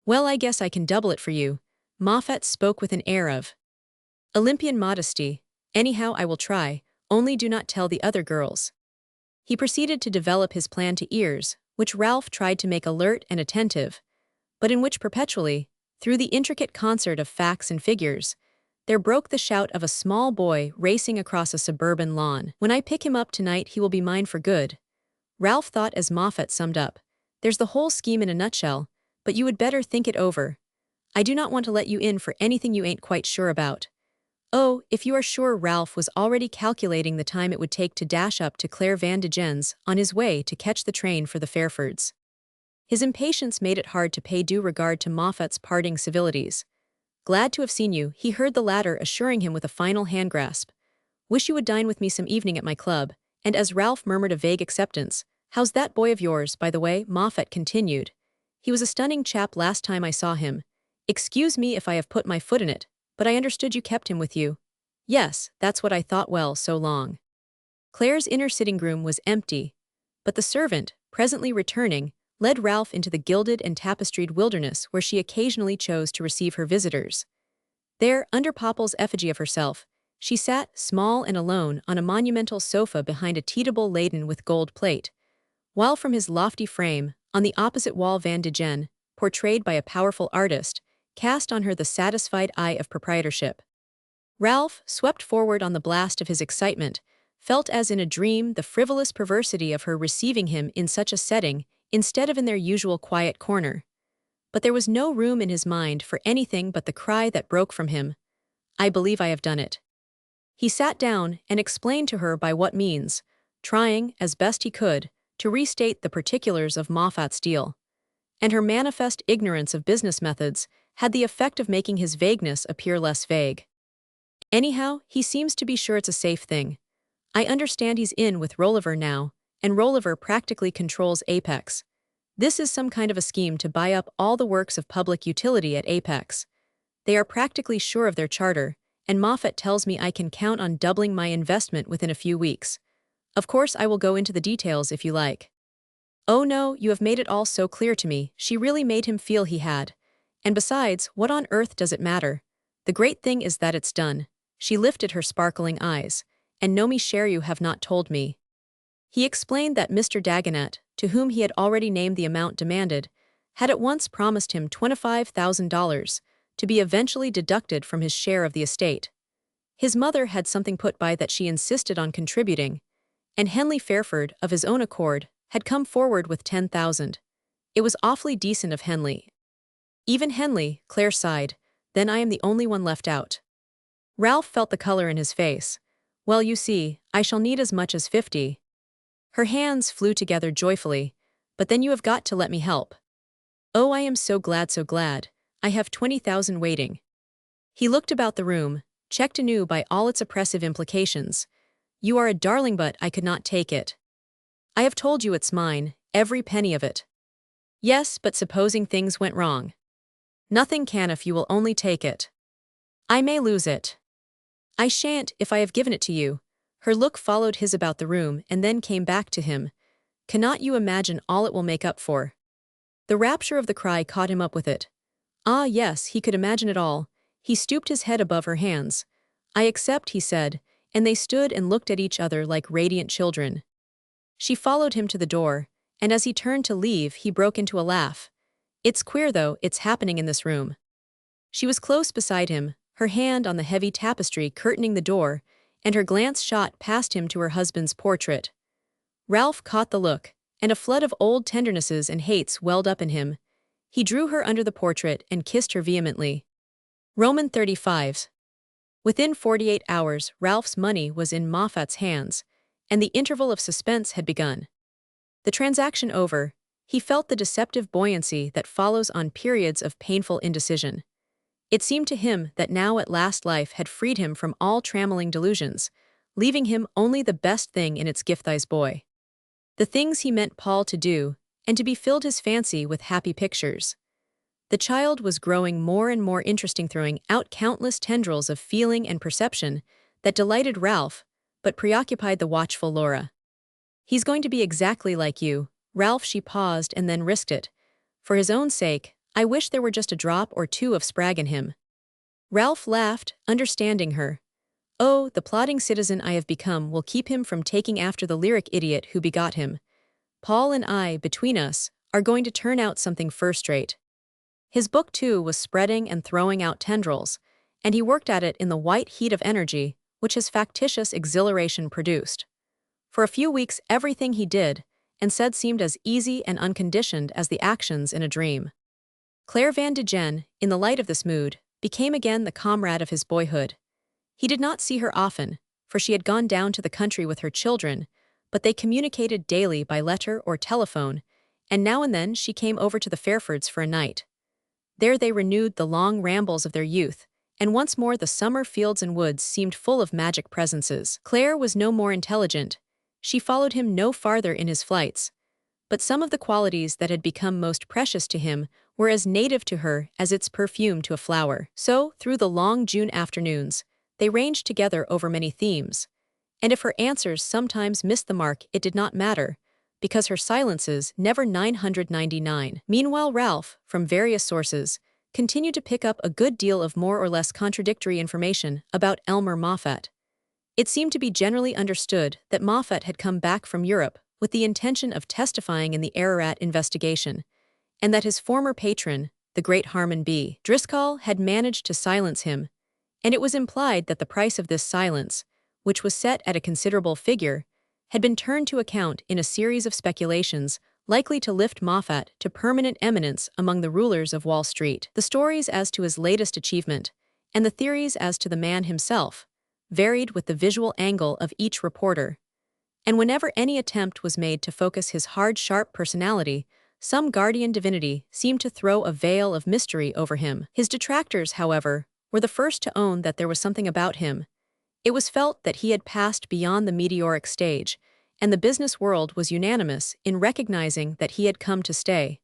Well, I guess I can double it for you. Moffat spoke with an air of Olympian modesty. Anyhow, I will try, only do not tell the other girls. He proceeded to develop his plan to ears, which Ralph tried to make alert and attentive, but in which perpetually, through the intricate concert of facts and figures, there broke the shout of a small boy racing across a suburban lawn. When I pick him up tonight he will be mine for good. Ralph thought as Moffat summed up. There's the whole scheme in a nutshell, but you would better think it over. I do not want to let you in for anything you ain't quite sure about. Oh, if you are sure. Ralph was already calculating the time it would take to dash up to Claire Van de Gen's on his way to catch the train for the Fairfords. His impatience made it hard to pay due regard to Moffat's parting civilities. Glad to have seen you, he heard the latter assuring him with a final hand grasp. Wish you would dine with me some evening at my club, and as Ralph murmured a vague acceptance, how's that boy of yours, by the way? Moffat continued. He was a stunning chap last time I saw him. Excuse me if I have put my foot in it, but I understood you kept him with you. Yes, that's what I thought. Well, so long. Claire's inner sitting room was empty, but the servant, presently returning, led Ralph into the gilded and tapestried wilderness where she occasionally chose to receive her visitors. There, under Popple's effigy of herself, she sat, small and alone, on a monumental sofa behind a tea table laden with gold plate, while from his lofty frame, on the opposite wall, Van de Gen, portrayed by a powerful artist, cast on her the satisfied eye of proprietorship. Ralph, swept forward on the blast of his excitement, felt as in a dream the frivolous perversity of her receiving him in such a setting, instead of in their usual quiet corner. But there was no room in his mind for anything but the cry that broke from him. I believe I have done it. He sat down and explained to her by what means, trying, as best he could, to restate the particulars of Moffat's deal. And her manifest ignorance of business methods had the effect of making his vagueness appear less vague. Anyhow, he seems to be sure it's a safe thing. I understand he's in with Rolliver now, and Rolliver practically controls Apex. This is some kind of a scheme to buy up all the works of public utility at Apex. They are practically sure of their charter, and Moffat tells me I can count on doubling my investment within a few weeks. Of course I will go into the details if you like. Oh no, you have made it all so clear to me. She really made him feel he had. And besides, what on earth does it matter? The great thing is that it's done. She lifted her sparkling eyes. And no, me share you have not told me. He explained that Mr. Dagonet, to whom he had already named the amount demanded, had at once promised him $25,000 to be eventually deducted from his share of the estate. His mother had something put by that she insisted on contributing, and Henley Fairford, of his own accord, had come forward with $10,000. It was awfully decent of Henley. Even Henley, Claire sighed, then I am the only one left out. Ralph felt the color in his face. Well, you see, I shall need as much as 50. Her hands flew together joyfully. But then you have got to let me help. Oh, I am so glad, so glad. I have 20,000 waiting. He looked about the room, checked anew by all its oppressive implications. You are a darling, but I could not take it. I have told you it's mine, every penny of it. Yes, but supposing things went wrong. Nothing can if you will only take it. I may lose it. I shan't if I have given it to you. Her look followed his about the room and then came back to him. Cannot you imagine all it will make up for? The rapture of the cry caught him up with it. Ah, yes, he could imagine it all. He stooped his head above her hands. I accept, he said, and they stood and looked at each other like radiant children. She followed him to the door, and as he turned to leave, he broke into a laugh. It's queer, though, it's happening in this room. She was close beside him, her hand on the heavy tapestry curtaining the door, and her glance shot past him to her husband's portrait. Ralph caught the look, and a flood of old tendernesses and hates welled up in him. He drew her under the portrait and kissed her vehemently. Roman 35. Within 48 hours, Ralph's money was in Moffat's hands, and the interval of suspense had begun. The transaction over, he felt the deceptive buoyancy that follows on periods of painful indecision. It seemed to him that now at last life had freed him from all trammeling delusions, leaving him only the best thing in its gift, thy's boy. The things he meant Paul to do, and to be filled his fancy with happy pictures. The child was growing more and more interesting, throwing out countless tendrils of feeling and perception that delighted Ralph, but preoccupied the watchful Laura. He's going to be exactly like you, Ralph. She paused and then risked it. For his own sake, I wish there were just a drop or two of Spragg in him. Ralph laughed, understanding her. Oh, the plodding citizen I have become will keep him from taking after the lyric idiot who begot him. Paul and I, between us, are going to turn out something first-rate. His book, too, was spreading and throwing out tendrils, and he worked at it in the white heat of energy which his factitious exhilaration produced. For a few weeks everything he did and said seemed as easy and unconditioned as the actions in a dream. Claire Van de Gen, in the light of this mood, became again the comrade of his boyhood. He did not see her often, for she had gone down to the country with her children, but they communicated daily by letter or telephone, and now and then she came over to the Fairfords for a night. There they renewed the long rambles of their youth, and once more the summer fields and woods seemed full of magic presences. Claire was no more intelligent. She followed him no farther in his flights. But some of the qualities that had become most precious to him were as native to her as its perfume to a flower. So, through the long June afternoons, they ranged together over many themes. And if her answers sometimes missed the mark, it did not matter, because her silences never 999. Meanwhile, Ralph, from various sources, continued to pick up a good deal of more or less contradictory information about Elmer Moffat. It seemed to be generally understood that Moffat had come back from Europe with the intention of testifying in the Ararat investigation, and that his former patron, the great Harmon B. Driscoll, had managed to silence him, and it was implied that the price of this silence, which was set at a considerable figure, had been turned to account in a series of speculations likely to lift Moffat to permanent eminence among the rulers of Wall Street. The stories as to his latest achievement, and the theories as to the man himself, varied with the visual angle of each reporter. And whenever any attempt was made to focus his hard, sharp personality, some guardian divinity seemed to throw a veil of mystery over him. His detractors, however, were the first to own that there was something about him. It was felt that he had passed beyond the meteoric stage, and the business world was unanimous in recognizing that he had come to stay.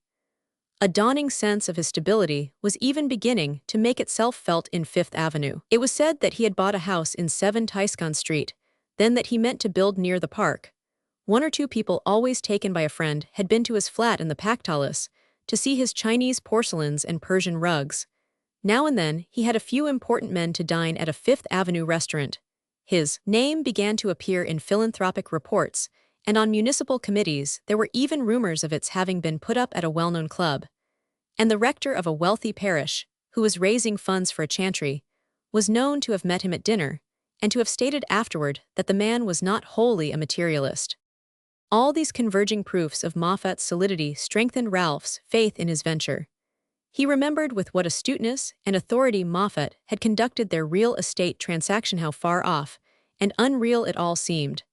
A dawning sense of his stability was even beginning to make itself felt in Fifth Avenue. It was said that he had bought a house in 7 Tyscon Street, then that he meant to build near the park. 1 or 2 people always taken by a friend had been to his flat in the Pactolus to see his Chinese porcelains and Persian rugs. Now and then he had a few important men to dine at a Fifth Avenue restaurant. His name began to appear in philanthropic reports, and on municipal committees there were even rumors of its having been put up at a well-known club. And the rector of a wealthy parish, who was raising funds for a chantry, was known to have met him at dinner, and to have stated afterward that the man was not wholly a materialist. All these converging proofs of Moffat's solidity strengthened Ralph's faith in his venture. He remembered with what astuteness and authority Moffat had conducted their real estate transaction, how far off and unreal it all seemed,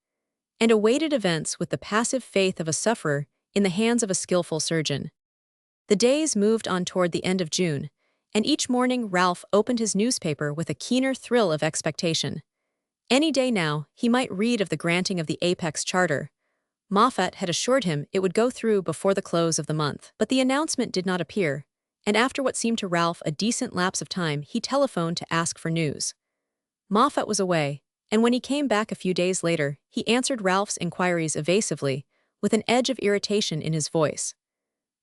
and awaited events with the passive faith of a sufferer in the hands of a skillful surgeon. The days moved on toward the end of June, and each morning Ralph opened his newspaper with a keener thrill of expectation. Any day now he might read of the granting of the Apex Charter. Moffat had assured him it would go through before the close of the month, but the announcement did not appear, and after what seemed to Ralph a decent lapse of time, he telephoned to ask for news. Moffat was away, and when he came back a few days later, he answered Ralph's inquiries evasively, with an edge of irritation in his voice.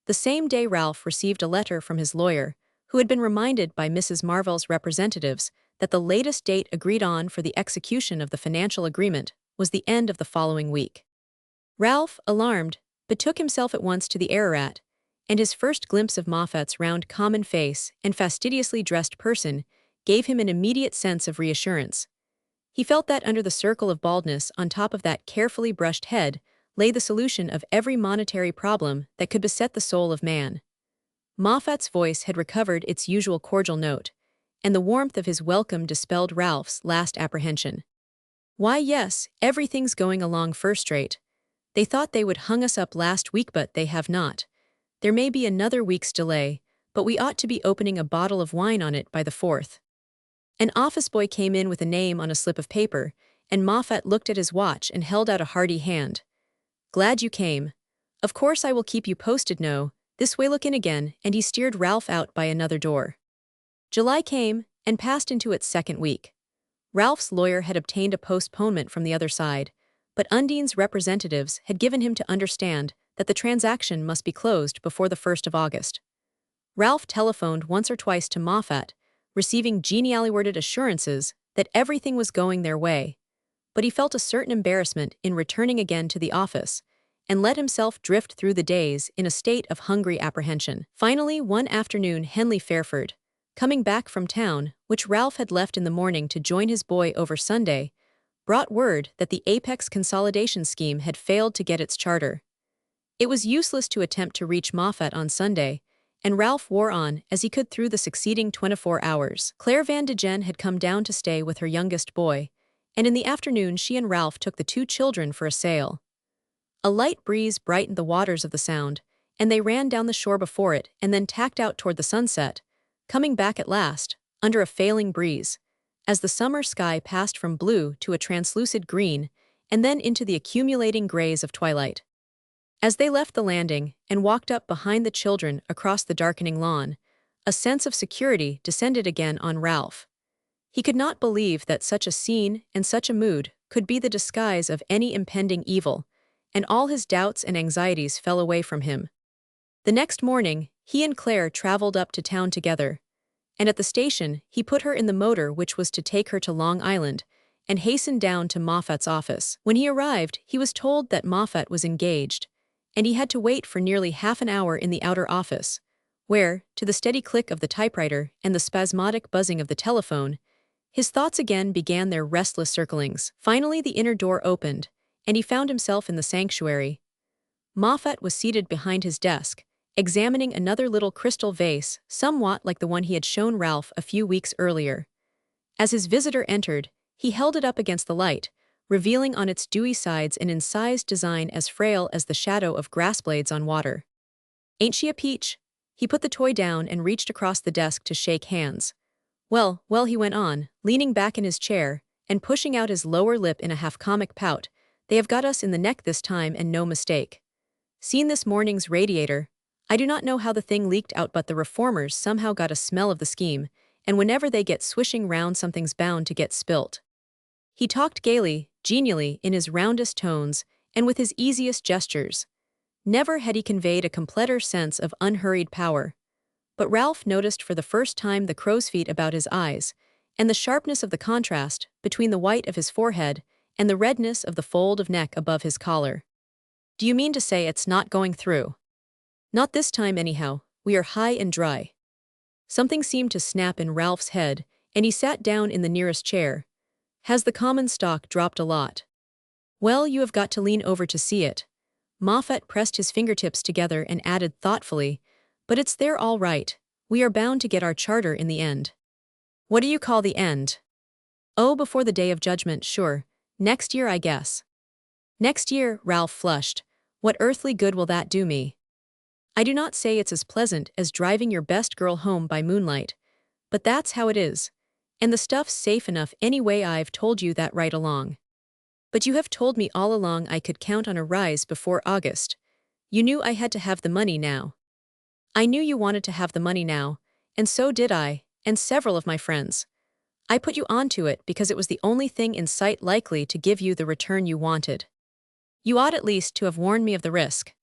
The same day Ralph received a letter from his lawyer, who had been reminded by Mrs. Marvell's representatives that the latest date agreed on for the execution of the financial agreement was the end of the following week. Ralph, alarmed, betook himself at once to the Ararat, and his first glimpse of Moffat's round common face and fastidiously dressed person gave him an immediate sense of reassurance. He felt that under the circle of baldness on top of that carefully brushed head lay the solution of every monetary problem that could beset the soul of man. Moffat's voice had recovered its usual cordial note, and the warmth of his welcome dispelled Ralph's last apprehension. "Why, yes, everything's going along first-rate. They thought they would hung us up last week, but they have not. There may be another week's delay, but we ought to be opening a bottle of wine on it by the 4th. An office boy came in with a name on a slip of paper, and Moffat looked at his watch and held out a hearty hand. "Glad you came. Of course I will keep you posted. No, this way, look in again," and he steered Ralph out by another door. July came, and passed into its second week. Ralph's lawyer had obtained a postponement from the other side, but Undine's representatives had given him to understand that the transaction must be closed before the 1st of August. Ralph telephoned once or twice to Moffat, receiving genially worded assurances that everything was going their way, but he felt a certain embarrassment in returning again to the office, and let himself drift through the days in a state of hungry apprehension. Finally, one afternoon Henley Fairford, coming back from town, which Ralph had left in the morning to join his boy over Sunday, brought word that the Apex consolidation scheme had failed to get its charter. It was useless to attempt to reach Moffat on Sunday, and Ralph wore on as he could through the succeeding 24 hours. Claire Van de Gen had come down to stay with her youngest boy, and in the afternoon she and Ralph took the two children for a sail. A light breeze brightened the waters of the Sound, and they ran down the shore before it and then tacked out toward the sunset, coming back at last, under a failing breeze, as the summer sky passed from blue to a translucid green and then into the accumulating grays of twilight. As they left the landing and walked up behind the children across the darkening lawn, a sense of security descended again on Ralph. He could not believe that such a scene and such a mood could be the disguise of any impending evil, and all his doubts and anxieties fell away from him. The next morning, he and Claire traveled up to town together, and at the station he put her in the motor which was to take her to Long Island, and hastened down to Moffat's office. When he arrived, he was told that Moffat was engaged, and he had to wait for nearly half an hour in the outer office, where, to the steady click of the typewriter and the spasmodic buzzing of the telephone, his thoughts again began their restless circlings. Finally the inner door opened, and he found himself in the sanctuary. Moffat was seated behind his desk, examining another little crystal vase somewhat like the one he had shown Ralph a few weeks earlier. As his visitor entered, he held it up against the light, revealing on its dewy sides an incised design as frail as the shadow of grass blades on water. "Ain't she a peach?" He put the toy down and reached across the desk to shake hands. Well, he went on, leaning back in his chair and pushing out his lower lip in a half-comic pout, "they have got us in the neck this time and no mistake. Seen this morning's radiator? I do not know how the thing leaked out, but the reformers somehow got a smell of the scheme, and whenever they get swishing round something's bound to get spilt." He talked gaily, genially, in his roundest tones, and with his easiest gestures. Never had he conveyed a completer sense of unhurried power. But Ralph noticed for the first time the crow's feet about his eyes, and the sharpness of the contrast between the white of his forehead and the redness of the fold of neck above his collar. "Do you mean to say it's not going through?" "Not this time anyhow, we are high and dry." Something seemed to snap in Ralph's head, and he sat down in the nearest chair. "Has the common stock dropped a lot?" "Well, you have got to lean over to see it." Moffat pressed his fingertips together and added thoughtfully, "But it's there all right. We are bound to get our charter in the end." "What do you call the end?" "Oh, before the day of judgment, sure. Next year, I guess." "Next year," Ralph flushed. "What earthly good will that do me?" "I do not say it's as pleasant as driving your best girl home by moonlight, but that's how it is. And the stuff's safe enough anyway. I've told you that right along." "But you have told me all along I could count on a rise before August. You knew I had to have the money now." "I knew you wanted to have the money now, and so did I, and several of my friends. I put you onto it because it was the only thing in sight likely to give you the return you wanted." You ought at least to have warned me of the risk.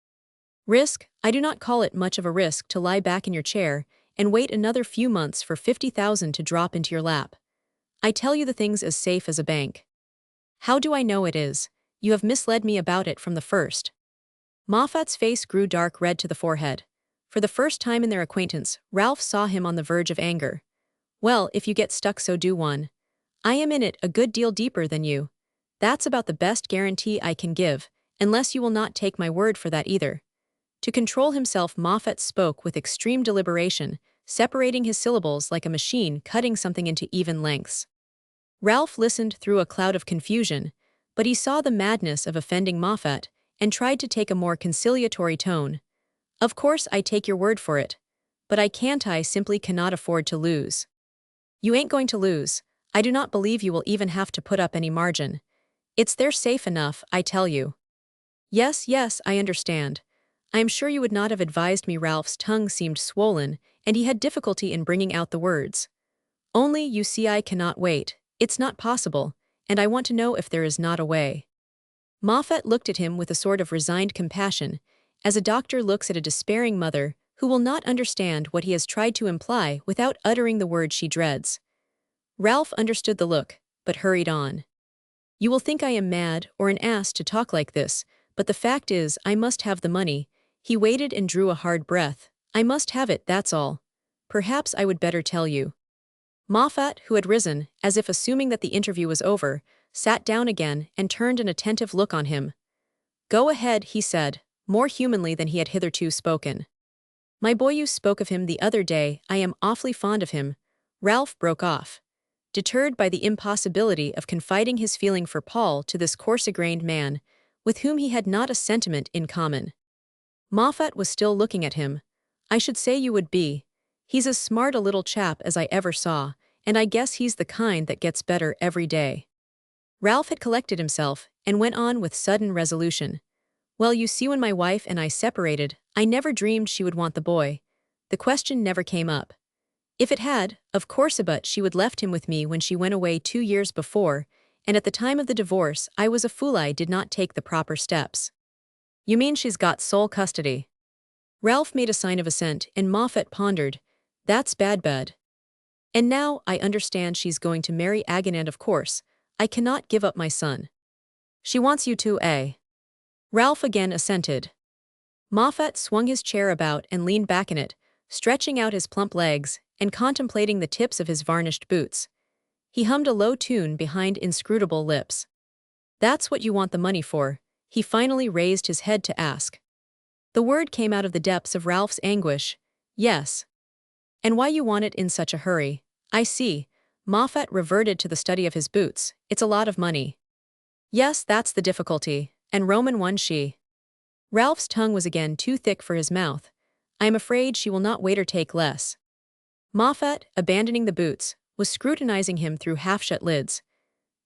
Risk? I do not call it much of a risk to lie back in your chair and wait another few months for 50,000 to drop into your lap. I tell you the thing's as safe as a bank. How do I know it is? You have misled me about it from the first. Moffat's face grew dark red to the forehead. For the first time in their acquaintance, Ralph saw him on the verge of anger. Well, if you get stuck, so do one. I am in it a good deal deeper than you. That's about the best guarantee I can give, unless you will not take my word for that either. To control himself, Moffat spoke with extreme deliberation, separating his syllables like a machine cutting something into even lengths. Ralph listened through a cloud of confusion, but he saw the madness of offending Moffat and tried to take a more conciliatory tone. Of course I take your word for it, but I simply cannot afford to lose. You ain't going to lose. I do not believe you will even have to put up any margin. It's there safe enough, I tell you. Yes, yes, I understand. I am sure you would not have advised me. Ralph's tongue seemed swollen, and he had difficulty in bringing out the words. Only, you see, I cannot wait. It's not possible, and I want to know if there is not a way. Moffat looked at him with a sort of resigned compassion, as a doctor looks at a despairing mother who will not understand what he has tried to imply without uttering the word she dreads. Ralph understood the look, but hurried on. You will think I am mad or an ass to talk like this, but the fact is I must have the money. He waited and drew a hard breath. I must have it, that's all. Perhaps I would better tell you. Moffat, who had risen, as if assuming that the interview was over, sat down again and turned an attentive look on him. Go ahead, he said, more humanly than he had hitherto spoken. My boy, you spoke of him the other day. I am awfully fond of him. Ralph broke off, deterred by the impossibility of confiding his feeling for Paul to this coarse-grained man, with whom he had not a sentiment in common. Moffat was still looking at him. I should say you would be. He's as smart a little chap as I ever saw, and I guess he's the kind that gets better every day. Ralph had collected himself and went on with sudden resolution. Well, you see, when my wife and I separated, I never dreamed she would want the boy. The question never came up. If it had, of course, but she would left him with me when she went away 2 years before, and at the time of the divorce I was a fool. I did not take the proper steps. You mean she's got sole custody? Ralph made a sign of assent, and Moffat pondered. That's bad. And now I understand she's going to marry Agan, and of course, I cannot give up my son. She wants you to, eh? Ralph again assented. Moffat swung his chair about and leaned back in it, stretching out his plump legs and contemplating the tips of his varnished boots. He hummed a low tune behind inscrutable lips. That's what you want the money for? He finally raised his head to ask. The word came out of the depths of Ralph's anguish. Yes. And why you want it in such a hurry? I see. Moffat reverted to the study of his boots. It's a lot of money. Yes, that's the difficulty. And Roman one she. Ralph's tongue was again too thick for his mouth. I am afraid she will not wait or take less. Moffat, abandoning the boots, was scrutinizing him through half-shut lids.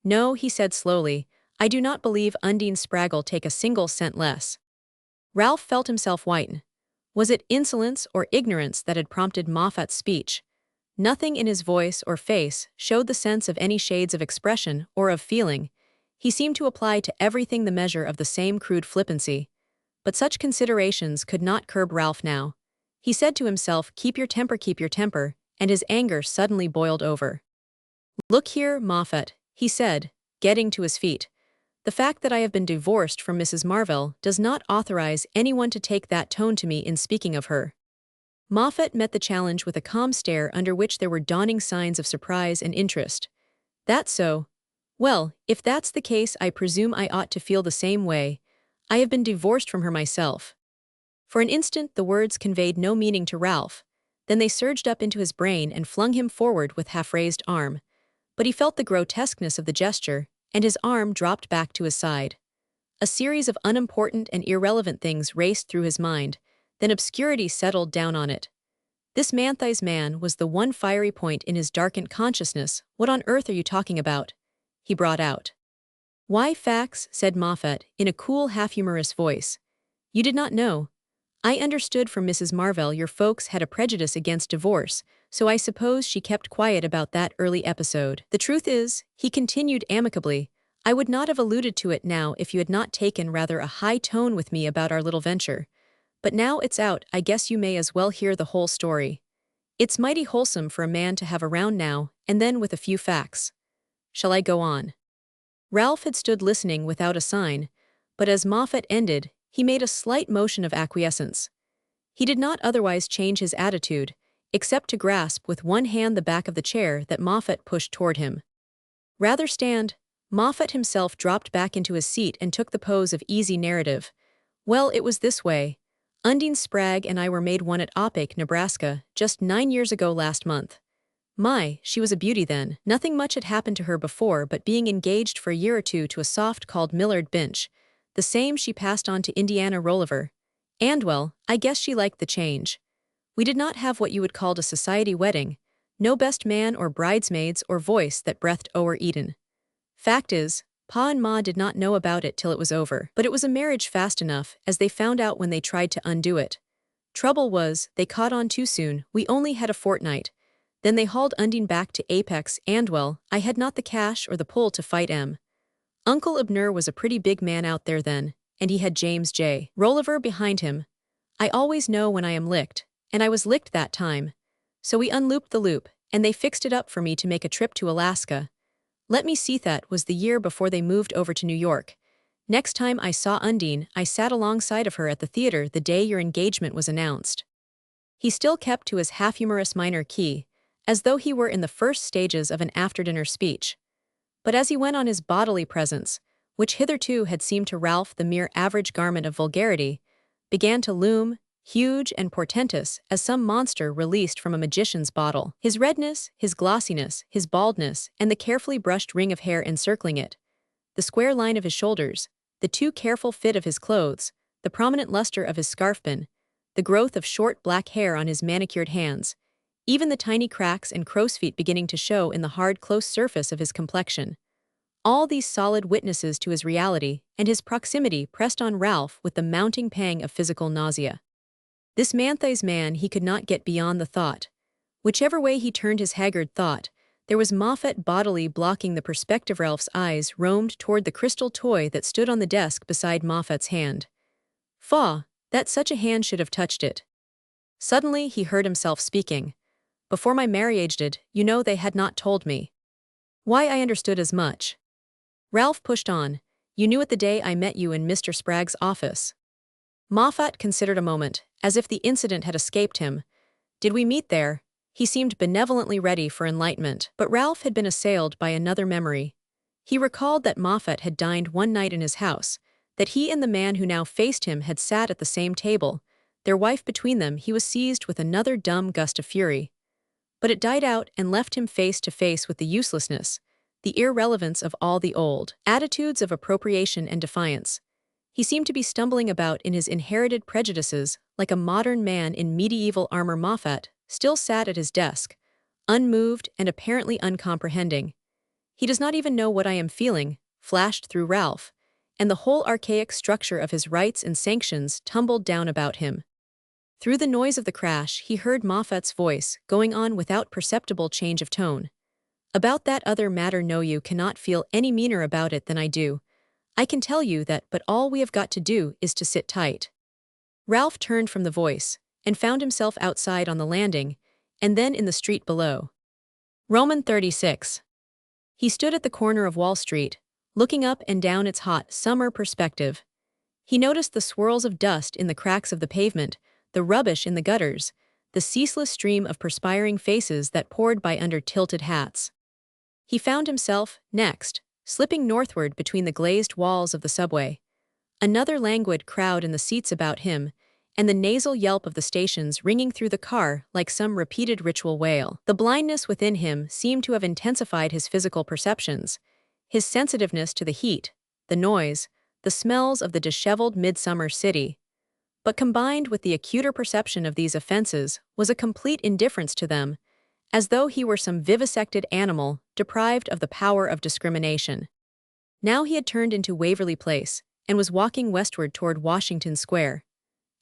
No, he said slowly, I do not believe Undine Spragg will take a single cent less. Ralph felt himself whiten. Was it insolence or ignorance that had prompted Moffat's speech? Nothing in his voice or face showed the sense of any shades of expression or of feeling. He seemed to apply to everything the measure of the same crude flippancy. But such considerations could not curb Ralph now. He said to himself, keep your temper, and his anger suddenly boiled over. Look here, Moffat, he said, getting to his feet. The fact that I have been divorced from Mrs. Marvell does not authorize anyone to take that tone to me in speaking of her. Moffat met the challenge with a calm stare under which there were dawning signs of surprise and interest. That's so. Well, if that's the case, I presume I ought to feel the same way. I have been divorced from her myself. For an instant the words conveyed no meaning to Ralph. Then they surged up into his brain and flung him forward with half-raised arm. But he felt the grotesqueness of the gesture, and his arm dropped back to his side. A series of unimportant and irrelevant things raced through his mind, then obscurity settled down on it. This Manthais man was the one fiery point in his darkened consciousness. What on earth are you talking about? He brought out. Why, facts, said Moffat, in a cool, half-humorous voice. You did not know. I understood from Mrs. Marvell your folks had a prejudice against divorce, so I suppose she kept quiet about that early episode. The truth is, he continued amicably, I would not have alluded to it now if you had not taken rather a high tone with me about our little venture. But now it's out, I guess you may as well hear the whole story. It's mighty wholesome for a man to have around now, and then with a few facts. Shall I go on? Ralph had stood listening without a sign, but as Moffat ended, he made a slight motion of acquiescence. He did not otherwise change his attitude, except to grasp with one hand the back of the chair that Moffat pushed toward him. Rather stand, Moffat himself dropped back into his seat and took the pose of easy narrative. Well, it was this way. Undine Spragg and I were made one at Oppake, Nebraska, just 9 years ago last month. My, she was a beauty then. Nothing much had happened to her before but being engaged for a year or two to a soft called Millard Binch, the same she passed on to Indiana Rolliver. And well, I guess she liked the change. We did not have what you would call a society wedding, no best man or bridesmaids or voice that breathed o'er Eden. Fact is, Pa and Ma did not know about it till it was over, but it was a marriage fast enough, as they found out when they tried to undo it. Trouble was, they caught on too soon, we only had a fortnight. Then they hauled Undine back to Apex, and well, I had not the cash or the pull to fight M. Uncle Abner was a pretty big man out there then, and he had James J. Rolliver behind him. I always know when I am licked, and I was licked that time. So we unlooped the loop, and they fixed it up for me to make a trip to Alaska. Let me see, that was the year before they moved over to New York. Next time I saw Undine, I sat alongside of her at the theater the day your engagement was announced. He still kept to his half-humorous minor key, as though he were in the first stages of an after-dinner speech. But as he went on, his bodily presence, which hitherto had seemed to Ralph the mere average garment of vulgarity, began to loom, huge and portentous as some monster released from a magician's bottle. His redness, his glossiness, his baldness, and the carefully brushed ring of hair encircling it, the square line of his shoulders, the too careful fit of his clothes, the prominent luster of his scarfpin, the growth of short black hair on his manicured hands, even the tiny cracks and crow's feet beginning to show in the hard, close surface of his complexion. All these solid witnesses to his reality and his proximity pressed on Ralph with the mounting pang of physical nausea. This man-thigh's man, he could not get beyond the thought. Whichever way he turned his haggard thought, there was Moffat bodily blocking the perspective. Ralph's eyes roamed toward the crystal toy that stood on the desk beside Moffat's hand. Faugh, that such a hand should have touched it. Suddenly he heard himself speaking. Before my marriage did, you know, they had not told me. Why, I understood as much. Ralph pushed on. You knew it the day I met you in Mr. Spragg's office. Moffat considered a moment, as if the incident had escaped him. Did we meet there? He seemed benevolently ready for enlightenment, but Ralph had been assailed by another memory. He recalled that Moffat had dined one night in his house, that he and the man who now faced him had sat at the same table, their wife between them. He was seized with another dumb gust of fury. But it died out and left him face to face with the uselessness, the irrelevance of all the old attitudes of appropriation and defiance. He seemed to be stumbling about in his inherited prejudices like a modern man in medieval armor. Moffat still sat at his desk, unmoved and apparently uncomprehending. He does not even know what I am feeling, flashed through Ralph, and the whole archaic structure of his rights and sanctions tumbled down about him. Through the noise of the crash, he heard Moffat's voice, going on without perceptible change of tone. About that other matter, no, you cannot feel any meaner about it than I do. I can tell you that, but all we have got to do is to sit tight. Ralph turned from the voice, and found himself outside on the landing, and then in the street below. Roman 36. He stood at the corner of Wall Street, looking up and down its hot summer perspective. He noticed the swirls of dust in the cracks of the pavement, the rubbish in the gutters, the ceaseless stream of perspiring faces that poured by under tilted hats. He found himself, next, slipping northward between the glazed walls of the subway. Another languid crowd in the seats about him, and the nasal yelp of the stations ringing through the car like some repeated ritual wail. The blindness within him seemed to have intensified his physical perceptions, his sensitiveness to the heat, the noise, the smells of the disheveled midsummer city. But combined with the acuter perception of these offenses was a complete indifference to them, as though he were some vivisected animal deprived of the power of discrimination. Now he had turned into Waverly Place and was walking westward toward Washington Square.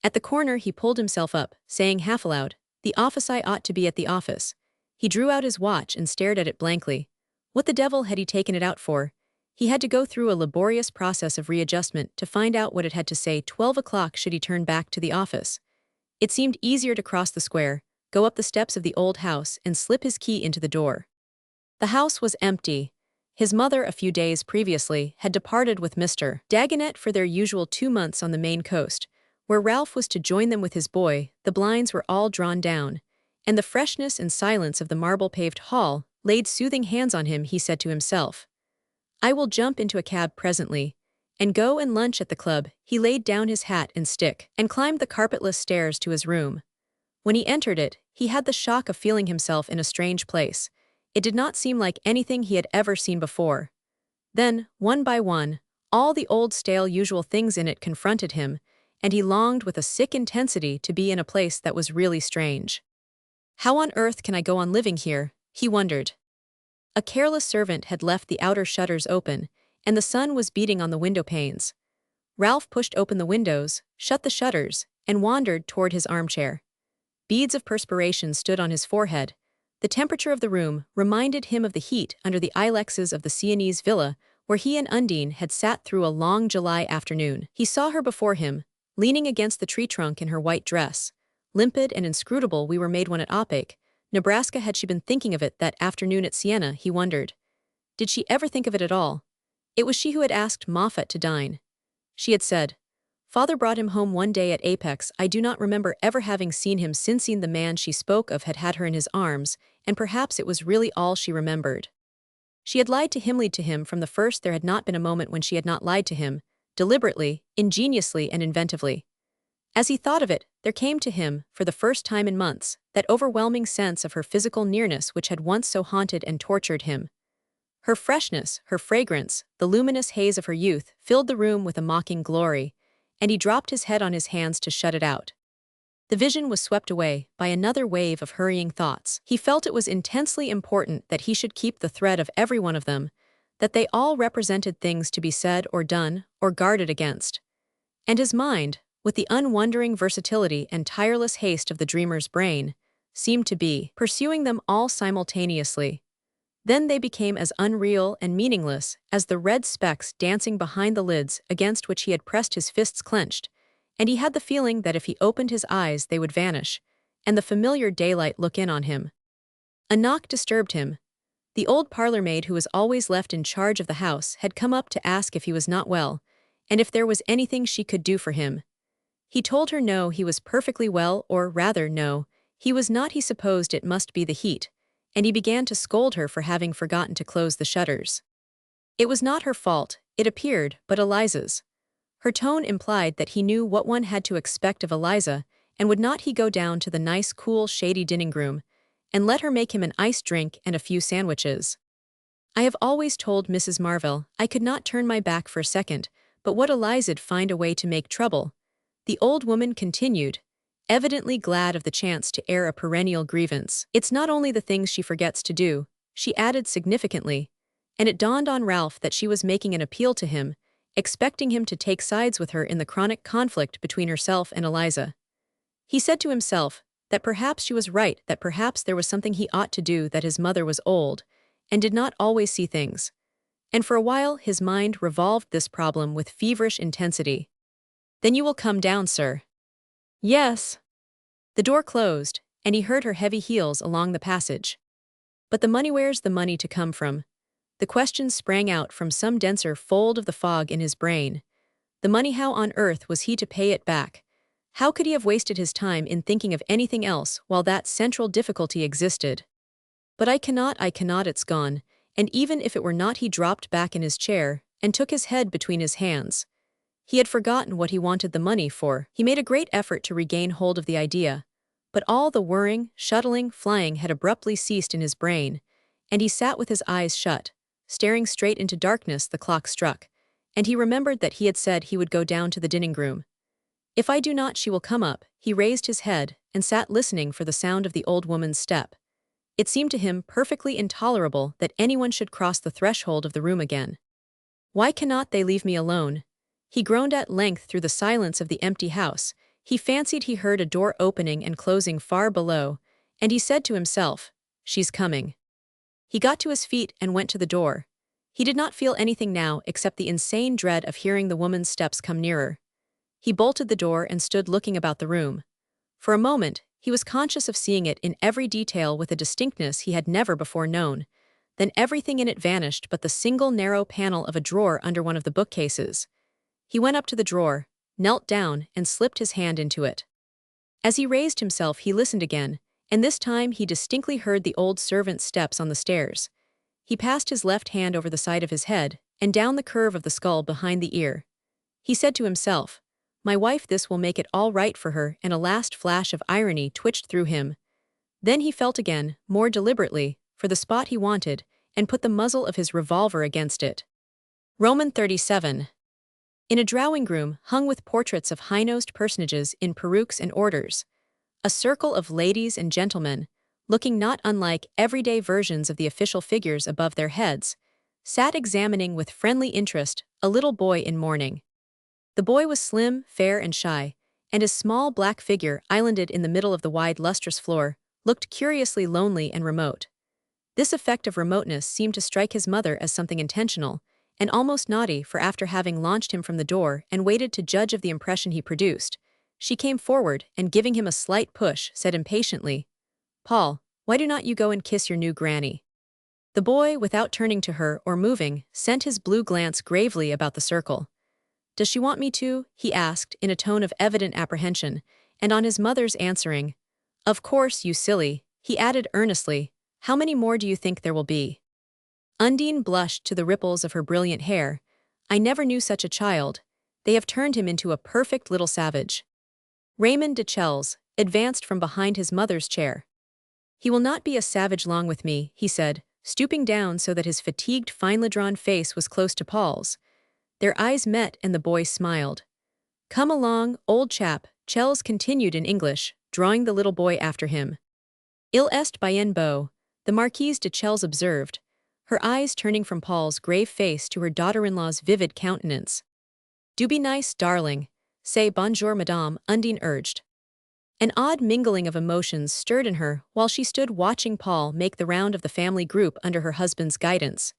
At the corner he pulled himself up, saying half aloud, "The office, I ought to be at the office." He drew out his watch and stared at it blankly. What the devil had he taken it out for? He had to go through a laborious process of readjustment to find out what it had to say 12 o'clock should he turn back to the office. It seemed easier to cross the square, go up the steps of the old house, and slip his key into the door. The house was empty. His mother, a few days previously, had departed with Mr. Dagonet for their usual 2 months on the Maine coast, where Ralph was to join them with his boy. The blinds were all drawn down, and the freshness and silence of the marble-paved hall laid soothing hands on him. He said to himself, "I will jump into a cab presently, and go and lunch at the club." He laid down his hat and stick, and climbed the carpetless stairs to his room. When he entered it, he had the shock of feeling himself in a strange place. It did not seem like anything he had ever seen before. Then, one by one, all the old stale usual things in it confronted him, and he longed with a sick intensity to be in a place that was really strange. How on earth can I go on living here? He wondered. A careless servant had left the outer shutters open, and the sun was beating on the window panes. Ralph pushed open the windows, shut the shutters, and wandered toward his armchair. Beads of perspiration stood on his forehead. The temperature of the room reminded him of the heat under the ilexes of the Sienese villa, where he and Undine had sat through a long July afternoon. He saw her before him, leaning against the tree trunk in her white dress. Limpid and inscrutable we were made one at Oppake, Nebraska. Had she been thinking of it that afternoon at Siena, he wondered. Did she ever think of it at all? It was she who had asked Moffat to dine. She had said, "Father brought him home one day at Apex. I do not remember ever having seen him since." The man she spoke of had had her in his arms, and perhaps it was really all she remembered. She had lied to him from the first. There had not been a moment when she had not lied to him, deliberately, ingeniously, and inventively. As he thought of it, there came to him, for the first time in months, that overwhelming sense of her physical nearness which had once so haunted and tortured him. Her freshness, her fragrance, the luminous haze of her youth filled the room with a mocking glory, and he dropped his head on his hands to shut it out. The vision was swept away by another wave of hurrying thoughts. He felt it was intensely important that he should keep the thread of every one of them, that they all represented things to be said or done or guarded against. And his mind, with the unwondering versatility and tireless haste of the dreamer's brain, seemed to be pursuing them all simultaneously. Then they became as unreal and meaningless as the red specks dancing behind the lids against which he had pressed his fists clenched, and he had the feeling that if he opened his eyes they would vanish, and the familiar daylight look in on him. A knock disturbed him. The old parlour-maid who was always left in charge of the house had come up to ask if he was not well, and if there was anything she could do for him. He told her no, he was perfectly well, or rather no, he was not. He supposed it must be the heat, and he began to scold her for having forgotten to close the shutters. It was not her fault, it appeared, but Eliza's. Her tone implied that he knew what one had to expect of Eliza, and would not he go down to the nice, cool, shady dining-room, and let her make him an iced drink and a few sandwiches. I have always told Mrs. Marvell I could not turn my back for a second, but what Eliza'd find a way to make trouble. The old woman continued, evidently glad of the chance to air a perennial grievance. It's not only the things she forgets to do, she added significantly, and it dawned on Ralph that she was making an appeal to him, expecting him to take sides with her in the chronic conflict between herself and Eliza. He said to himself that perhaps she was right, that perhaps there was something he ought to do, that his mother was old, and did not always see things. And for a while his mind revolved this problem with feverish intensity. "Then you will come down, sir?" "Yes." The door closed, and he heard her heavy heels along the passage. "But the money, where's the money to come from?" The question sprang out from some denser fold of the fog in his brain. The money, how on earth was he to pay it back? How could he have wasted his time in thinking of anything else while that central difficulty existed? "But I cannot, it's gone," and even if it were not, he dropped back in his chair and took his head between his hands. He had forgotten what he wanted the money for. He made a great effort to regain hold of the idea, but all the whirring, shuttling, flying had abruptly ceased in his brain, and he sat with his eyes shut, staring straight into darkness. The clock struck, and he remembered that he had said he would go down to the dining-room. "If I do not, she will come up." He raised his head and sat listening for the sound of the old woman's step. It seemed to him perfectly intolerable that anyone should cross the threshold of the room again. "Why cannot they leave me alone?" He groaned at length through the silence of the empty house. He fancied he heard a door opening and closing far below, and he said to himself, "She's coming." He got to his feet and went to the door. He did not feel anything now except the insane dread of hearing the woman's steps come nearer. He bolted the door and stood looking about the room. For a moment, he was conscious of seeing it in every detail with a distinctness he had never before known. Then everything in it vanished but the single narrow panel of a drawer under one of the bookcases. He went up to the drawer, knelt down, and slipped his hand into it. As he raised himself, he listened again, and this time he distinctly heard the old servant's steps on the stairs. He passed his left hand over the side of his head and down the curve of the skull behind the ear. He said to himself, "My wife, this will make it all right for her," and a last flash of irony twitched through him. Then he felt again, more deliberately, for the spot he wanted, and put the muzzle of his revolver against it. Roman 37. In a drawing room hung with portraits of high-nosed personages in perukes and orders, a circle of ladies and gentlemen, looking not unlike everyday versions of the official figures above their heads, sat examining with friendly interest a little boy in mourning. The boy was slim, fair, and shy, and his small black figure, islanded in the middle of the wide lustrous floor, looked curiously lonely and remote. This effect of remoteness seemed to strike his mother as something intentional, and almost naughty, for after having launched him from the door and waited to judge of the impression he produced, she came forward and, giving him a slight push, said impatiently, "Paul, why do not you go and kiss your new granny?" The boy, without turning to her or moving, sent his blue glance gravely about the circle. "Does she want me to?" he asked in a tone of evident apprehension, and on his mother's answering, "Of course, you silly," he added earnestly, "how many more do you think there will be?" Undine blushed to the ripples of her brilliant hair. "I never knew such a child. They have turned him into a perfect little savage." Raymond de Chelles advanced from behind his mother's chair. "He will not be a savage long with me," he said, stooping down so that his fatigued, finely-drawn face was close to Paul's. Their eyes met and the boy smiled. "Come along, old chap," Chelles continued in English, drawing the little boy after him. "Il est bien beau," the Marquise de Chelles observed, her eyes turning from Paul's grave face to her daughter-in-law's vivid countenance. "Do be nice, darling. Say bonjour, madame," Undine urged. An odd mingling of emotions stirred in her while she stood watching Paul make the round of the family group under her husband's guidance.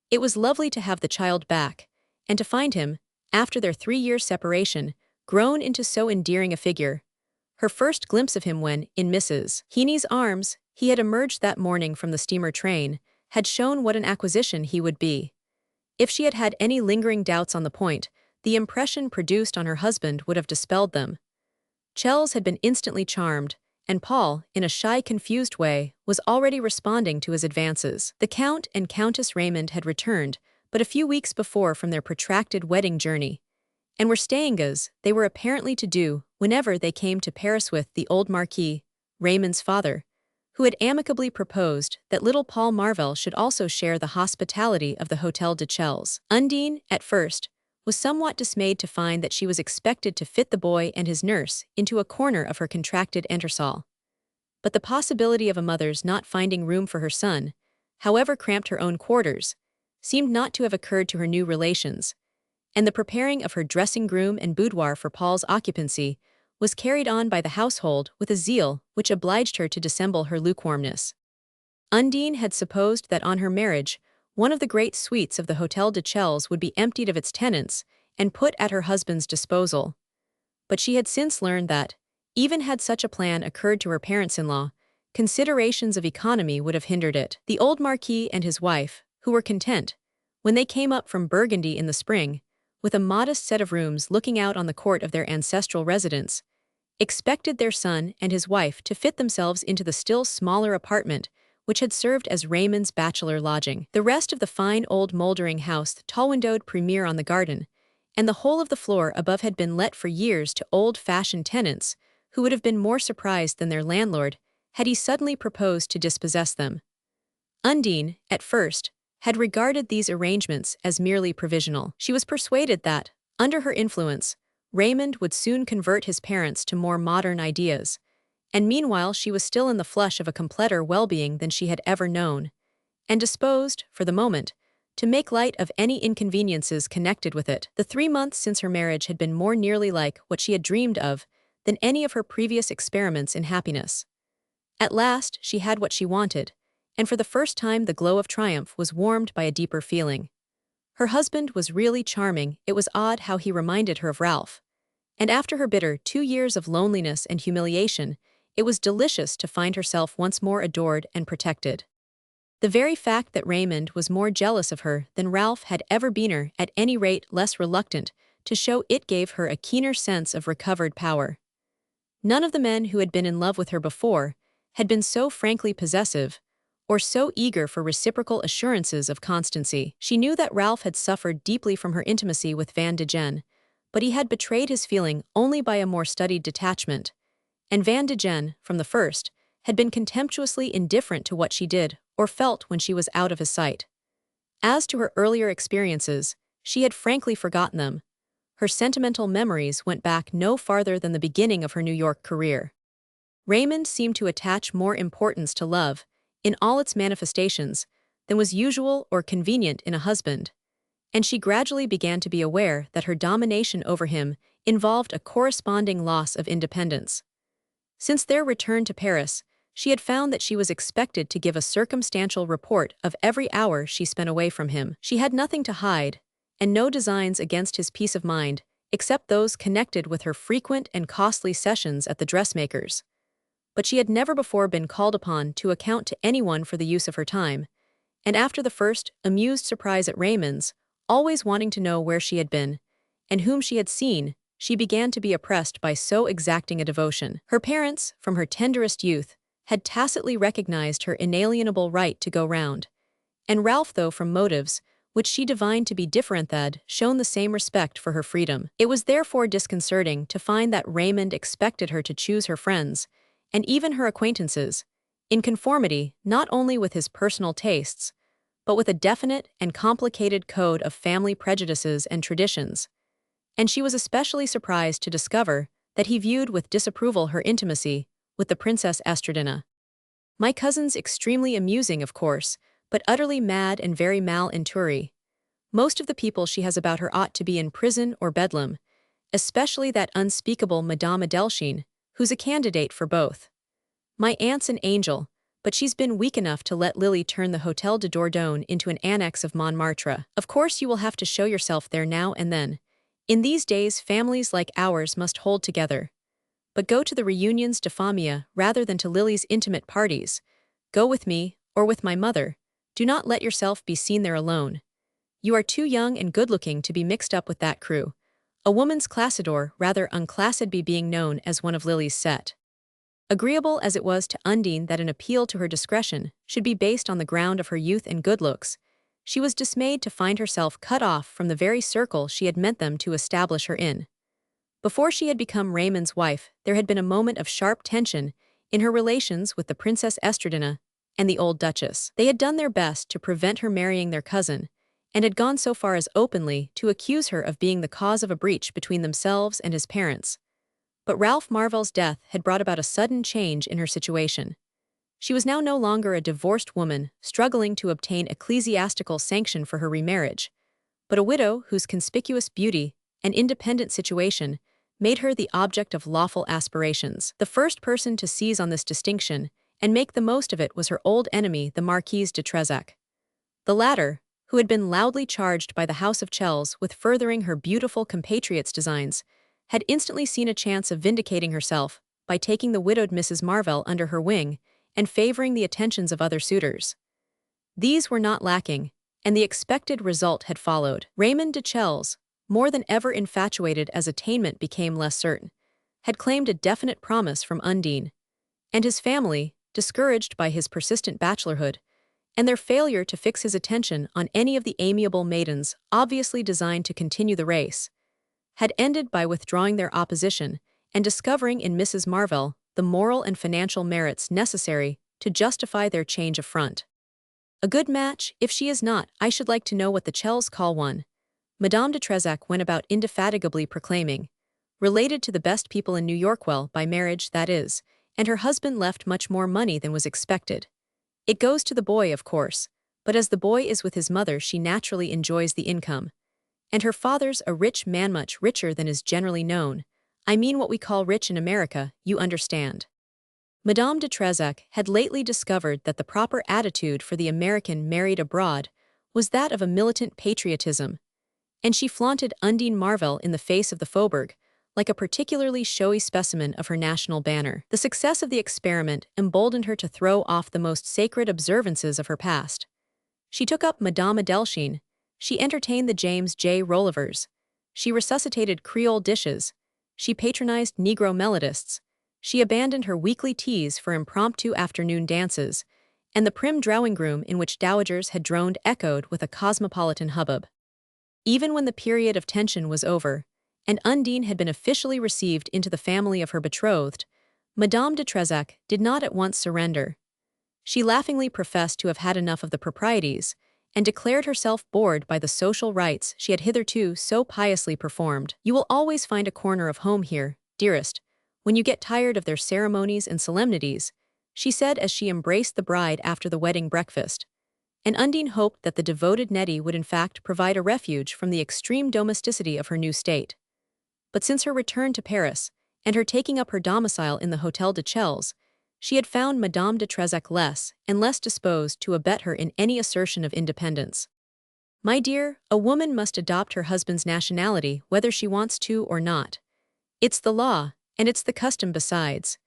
It was lovely to have the child back, and to find him, after their 3-year separation, grown into so endearing a figure. Her first glimpse of him when, in Mrs. Heeny's arms, he had emerged that morning from the steamer train, had shown what an acquisition he would be. If she had had any lingering doubts on the point, the impression produced on her husband would have dispelled them. Chelles had been instantly charmed, and Paul, in a shy, confused way, was already responding to his advances. The Count and Countess Raymond had returned but a few weeks before from their protracted wedding journey, and were staying as they were apparently to do whenever they came to Paris with the old Marquis, Raymond's father, who had amicably proposed that little Paul Marvell should also share the hospitality of the Hôtel de Chelles. Undine, at first, was somewhat dismayed to find that she was expected to fit the boy and his nurse into a corner of her contracted entresol. But the possibility of a mother's not finding room for her son, however cramped her own quarters, seemed not to have occurred to her new relations, and the preparing of her dressing-room and boudoir for Paul's occupancy was carried on by the household with a zeal which obliged her to dissemble her lukewarmness. Undine had supposed that on her marriage, one of the great suites of the Hôtel de Chelles would be emptied of its tenants and put at her husband's disposal. But she had since learned that, even had such a plan occurred to her parents-in-law, considerations of economy would have hindered it. The old Marquis and his wife, who were content, when they came up from Burgundy in the spring, with a modest set of rooms looking out on the court of their ancestral residence, expected their son and his wife to fit themselves into the still smaller apartment which had served as Raymond's bachelor lodging. The rest of the fine old mouldering house, the tall-windowed premier on the garden, and the whole of the floor above had been let for years to old-fashioned tenants who would have been more surprised than their landlord had he suddenly proposed to dispossess them. Undine, at first, had regarded these arrangements as merely provisional. She was persuaded that, under her influence, Raymond would soon convert his parents to more modern ideas, and meanwhile she was still in the flush of a completer well-being than she had ever known, and disposed, for the moment, to make light of any inconveniences connected with it. The 3 months since her marriage had been more nearly like what she had dreamed of than any of her previous experiments in happiness. At last she had what she wanted, and for the first time the glow of triumph was warmed by a deeper feeling. Her husband was really charming. It was odd how he reminded her of Ralph. And after her bitter 2 years of loneliness and humiliation, it was delicious to find herself once more adored and protected. The very fact that Raymond was more jealous of her than Ralph had ever been, or at any rate less reluctant to show it, gave her a keener sense of recovered power. None of the men who had been in love with her before had been so frankly possessive or so eager for reciprocal assurances of constancy. She knew that Ralph had suffered deeply from her intimacy with Van de Gen, but he had betrayed his feeling only by a more studied detachment, and Van de Gen, from the first, had been contemptuously indifferent to what she did or felt when she was out of his sight. As to her earlier experiences, she had frankly forgotten them. Her sentimental memories went back no farther than the beginning of her New York career. Raymond seemed to attach more importance to love, in all its manifestations, than was usual or convenient in a husband, and she gradually began to be aware that her domination over him involved a corresponding loss of independence. Since their return to Paris, she had found that she was expected to give a circumstantial report of every hour she spent away from him. She had nothing to hide, and no designs against his peace of mind, except those connected with her frequent and costly sessions at the dressmaker's. But she had never before been called upon to account to anyone for the use of her time, and after the first amused surprise at Raymond's, always wanting to know where she had been, and whom she had seen, she began to be oppressed by so exacting a devotion. Her parents, from her tenderest youth, had tacitly recognized her inalienable right to go round, and Ralph, though from motives which she divined to be different, had shown the same respect for her freedom. It was therefore disconcerting to find that Raymond expected her to choose her friends, and even her acquaintances, in conformity not only with his personal tastes, but with a definite and complicated code of family prejudices and traditions. And she was especially surprised to discover that he viewed with disapproval her intimacy with the Princess Estradina. "My cousin's extremely amusing, of course, but utterly mad and very mal intouri. Most of the people she has about her ought to be in prison or bedlam, especially that unspeakable Madame Adelschein, who's a candidate for both. My aunt's an angel, but she's been weak enough to let Lily turn the Hôtel de Dordogne into an annex of Montmartre. Of course you will have to show yourself there now and then. In these days families like ours must hold together. But go to the reunions de famille rather than to Lily's intimate parties. Go with me, or with my mother. Do not let yourself be seen there alone. You are too young and good-looking to be mixed up with that crew. A woman's classador rather unclassed be being known as one of Lily's set." Agreeable as it was to Undine that an appeal to her discretion should be based on the ground of her youth and good looks, she was dismayed to find herself cut off from the very circle she had meant them to establish her in. Before she had become Raymond's wife, there had been a moment of sharp tension in her relations with the Princess Estradina and the old Duchess. They had done their best to prevent her marrying their cousin, and had gone so far as openly to accuse her of being the cause of a breach between themselves and his parents. But Ralph Marvell's death had brought about a sudden change in her situation. She was now no longer a divorced woman struggling to obtain ecclesiastical sanction for her remarriage, but a widow whose conspicuous beauty and independent situation made her the object of lawful aspirations. The first person to seize on this distinction and make the most of it was her old enemy, the Marquise de Trezac. The latter, who had been loudly charged by the House of Chelles with furthering her beautiful compatriot's designs, had instantly seen a chance of vindicating herself by taking the widowed Mrs. Marvell under her wing and favoring the attentions of other suitors. These were not lacking, and the expected result had followed. Raymond de Chelles, more than ever infatuated as attainment became less certain, had claimed a definite promise from Undine, and his family, discouraged by his persistent bachelorhood, and their failure to fix his attention on any of the amiable maidens obviously designed to continue the race, had ended by withdrawing their opposition and discovering in Mrs. Marvell the moral and financial merits necessary to justify their change of front. "A good match, if she is not, I should like to know what the Chelles call one," Madame de Trezac went about indefatigably proclaiming, related to the best people in New York, well, by marriage, that is, and her husband left much more money than was expected. It goes to the boy, of course, but as the boy is with his mother she naturally enjoys the income. And her father's a rich man, much richer than is generally known. I mean what we call rich in America, you understand. Madame de Trezac had lately discovered that the proper attitude for the American married abroad was that of a militant patriotism, and she flaunted Undine Marvell in the face of the Faubourg, like a particularly showy specimen of her national banner. The success of the experiment emboldened her to throw off the most sacred observances of her past. She took up Madame Adelschein, she entertained the James J. Rollivers, she resuscitated Creole dishes, she patronized Negro melodists, she abandoned her weekly teas for impromptu afternoon dances, and the prim drawing-room in which dowagers had droned echoed with a cosmopolitan hubbub. Even when the period of tension was over, and Undine had been officially received into the family of her betrothed, Madame de Trezac did not at once surrender. She laughingly professed to have had enough of the proprieties, and declared herself bored by the social rites she had hitherto so piously performed. "You will always find a corner of home here, dearest, when you get tired of their ceremonies and solemnities," she said as she embraced the bride after the wedding breakfast. And Undine hoped that the devoted Nettie would in fact provide a refuge from the extreme domesticity of her new state. But since her return to Paris, and her taking up her domicile in the Hôtel de Chelles, she had found Madame de Trezac less and less disposed to abet her in any assertion of independence. "My dear, a woman must adopt her husband's nationality whether she wants to or not. It's the law, and it's the custom besides.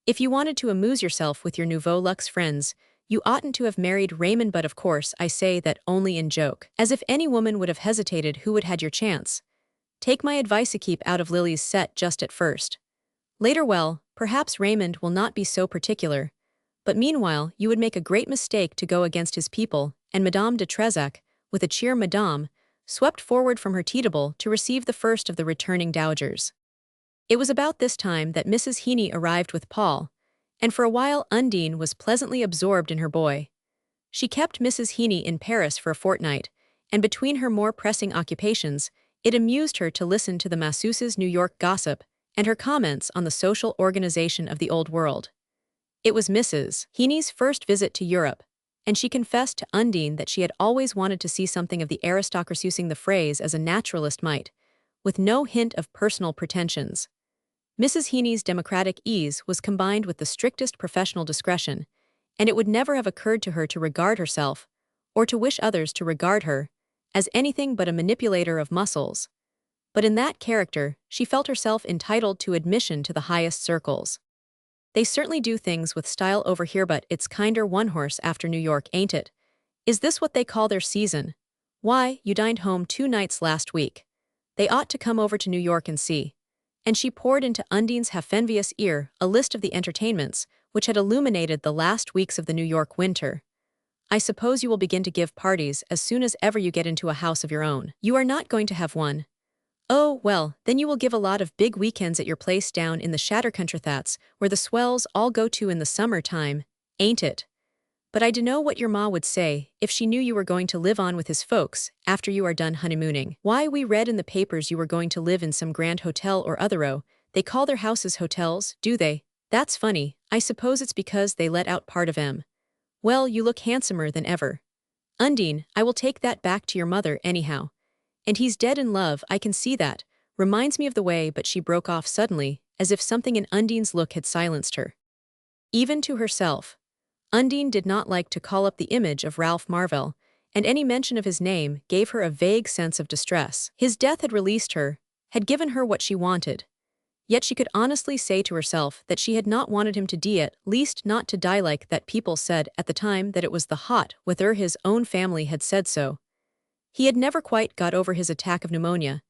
If you wanted to amuse yourself with your Nouveau Luxe friends, you oughtn't to have married Raymond, but of course I say that only in joke. As if any woman would have hesitated who had had your chance. Take my advice, a keep out of Lily's set just at first. Later, well, perhaps Raymond will not be so particular, but meanwhile you would make a great mistake to go against his people," and Madame de Trezac, with a cheer Madame, swept forward from her tea table to receive the first of the returning dowagers. It was about this time that Mrs. Heeny arrived with Paul, and for a while Undine was pleasantly absorbed in her boy. She kept Mrs. Heeny in Paris for a fortnight, and between her more pressing occupations, it amused her to listen to the masseuse's New York gossip and her comments on the social organization of the Old World. It was Mrs. Heeny's first visit to Europe, and she confessed to Undine that she had always wanted to see something of the aristocracy, using the phrase as a naturalist might, with no hint of personal pretensions. Mrs. Heeny's democratic ease was combined with the strictest professional discretion, and it would never have occurred to her to regard herself, or to wish others to regard her, as anything but a manipulator of muscles. But in that character, she felt herself entitled to admission to the highest circles. "They certainly do things with style over here, but it's kinder one horse after New York, ain't it? Is this what they call their season? Why, you dined home 2 nights last week. They ought to come over to New York and see." And she poured into Undine's half-envious ear a list of the entertainments which had illuminated the last weeks of the New York winter. "I suppose you will begin to give parties as soon as ever you get into a house of your own. You are not going to have one. Oh, well, then you will give a lot of big weekends at your place down in the Shattercountrythats, where the swells all go to in the summer time, ain't it? But I dunno what your ma would say if she knew you were going to live on with his folks after you are done honeymooning. Why, we read in the papers you were going to live in some grand hotel or othero. They call their houses hotels, do they? That's funny. I suppose it's because they let out part of 'em. Well, you look handsomer than ever. Undine, I will take that back to your mother anyhow. And he's dead in love, I can see that. Reminds me of the way," but she broke off suddenly, as if something in Undine's look had silenced her. Even to herself, Undine did not like to call up the image of Ralph Marvell, and any mention of his name gave her a vague sense of distress. His death had released her, had given her what she wanted. Yet she could honestly say to herself that she had not wanted him to die, at least not to die like that. People said at the time that it was the hot weather, his own family had said so. He had never quite got over his attack of pneumonia,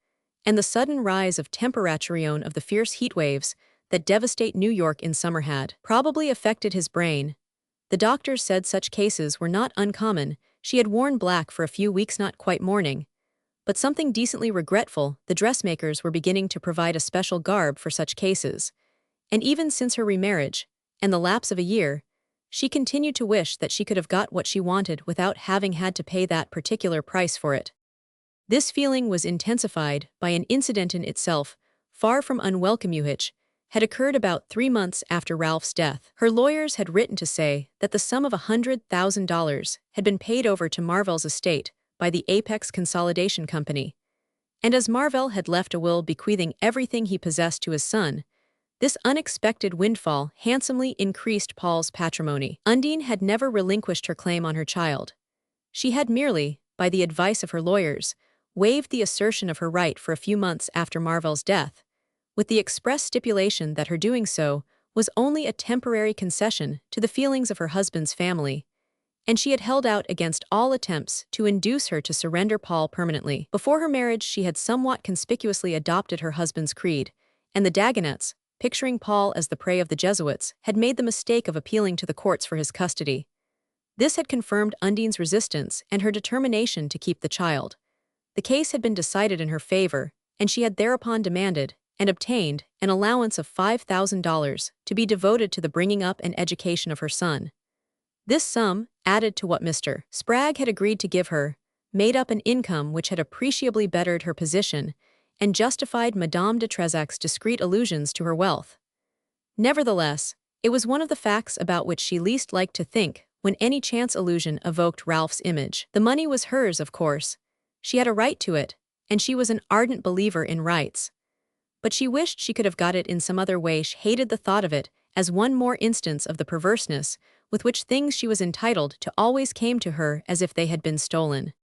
and the sudden rise of temperature of the fierce heat waves that devastate New York in summer had probably affected his brain. The doctors said such cases were not uncommon. She had worn black for a few weeks, not quite mourning, but something decently regretful. The dressmakers were beginning to provide a special garb for such cases, and even since her remarriage, and the lapse of a year, she continued to wish that she could have got what she wanted without having had to pay that particular price for it. This feeling was intensified by an incident in itself, far from unwelcome, which had occurred about 3 months after Ralph's death. Her lawyers had written to say that the sum of $100,000 had been paid over to Marvell's estate by the Apex Consolidation Company, and as Marvell had left a will bequeathing everything he possessed to his son, This unexpected windfall handsomely increased Paul's patrimony. Undine had never relinquished her claim on her child. She had merely, by the advice of her lawyers, waived the assertion of her right for a few months after Marvell's death, with the express stipulation that her doing so was only a temporary concession to the feelings of her husband's family, and she had held out against all attempts to induce her to surrender Paul permanently. Before her marriage, she had somewhat conspicuously adopted her husband's creed, and the Dagonets, picturing Paul as the prey of the Jesuits, had made the mistake of appealing to the courts for his custody. This had confirmed Undine's resistance and her determination to keep the child. The case had been decided in her favor, and she had thereupon demanded, and obtained, an allowance of $5,000 to be devoted to the bringing up and education of her son. This sum, added to what Mr. Spragg had agreed to give her, made up an income which had appreciably bettered her position and justified Madame de Trezac's discreet allusions to her wealth. Nevertheless, it was one of the facts about which she least liked to think when any chance allusion evoked Ralph's image. The money was hers, of course. She had a right to it, and she was an ardent believer in rights. But she wished she could have got it in some other way. She hated the thought of it as one more instance of the perverseness with which things she was entitled to always came to her as if they had been stolen.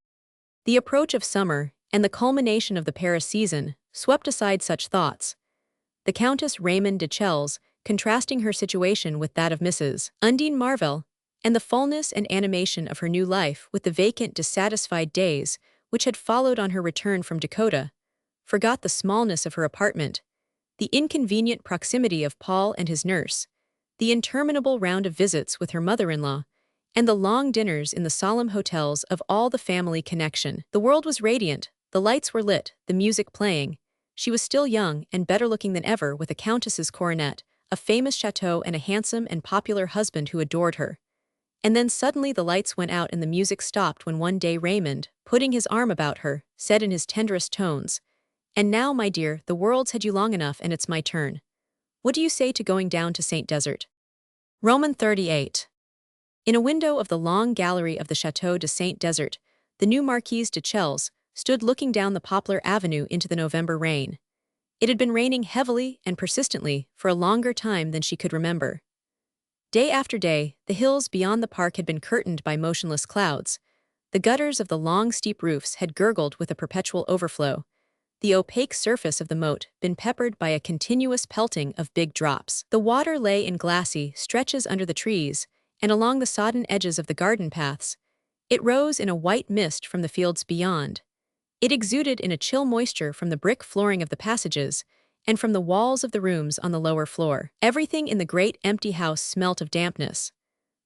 The approach of summer and the culmination of the Paris season swept aside such thoughts. The Countess Raymond de Chelles, contrasting her situation with that of Mrs. Undine Marvell, and the fullness and animation of her new life with the vacant, dissatisfied days which had followed on her return from Dakota, forgot the smallness of her apartment, the inconvenient proximity of Paul and his nurse, the interminable round of visits with her mother-in-law, and the long dinners in the solemn hotels of all the family connection. The world was radiant, the lights were lit, the music playing. She was still young and better looking than ever, with a countess's coronet, a famous chateau, and a handsome and popular husband who adored her. And then suddenly the lights went out and the music stopped when one day Raymond, putting his arm about her, said in his tenderest tones, "And now, my dear, the world's had you long enough and it's my turn. What do you say to going down to St. Desert?" Roman 38. In a window of the long gallery of the Château de St. Desert, the new Marquise de Chelles stood looking down the poplar avenue into the November rain. It had been raining heavily and persistently for a longer time than she could remember. Day after day, the hills beyond the park had been curtained by motionless clouds. The gutters of the long, steep roofs had gurgled with a perpetual overflow. The opaque surface of the moat been peppered by a continuous pelting of big drops. The water lay in glassy stretches under the trees, and along the sodden edges of the garden paths. It rose in a white mist from the fields beyond. It exuded in a chill moisture from the brick flooring of the passages, and from the walls of the rooms on the lower floor. Everything in the great empty house smelt of dampness.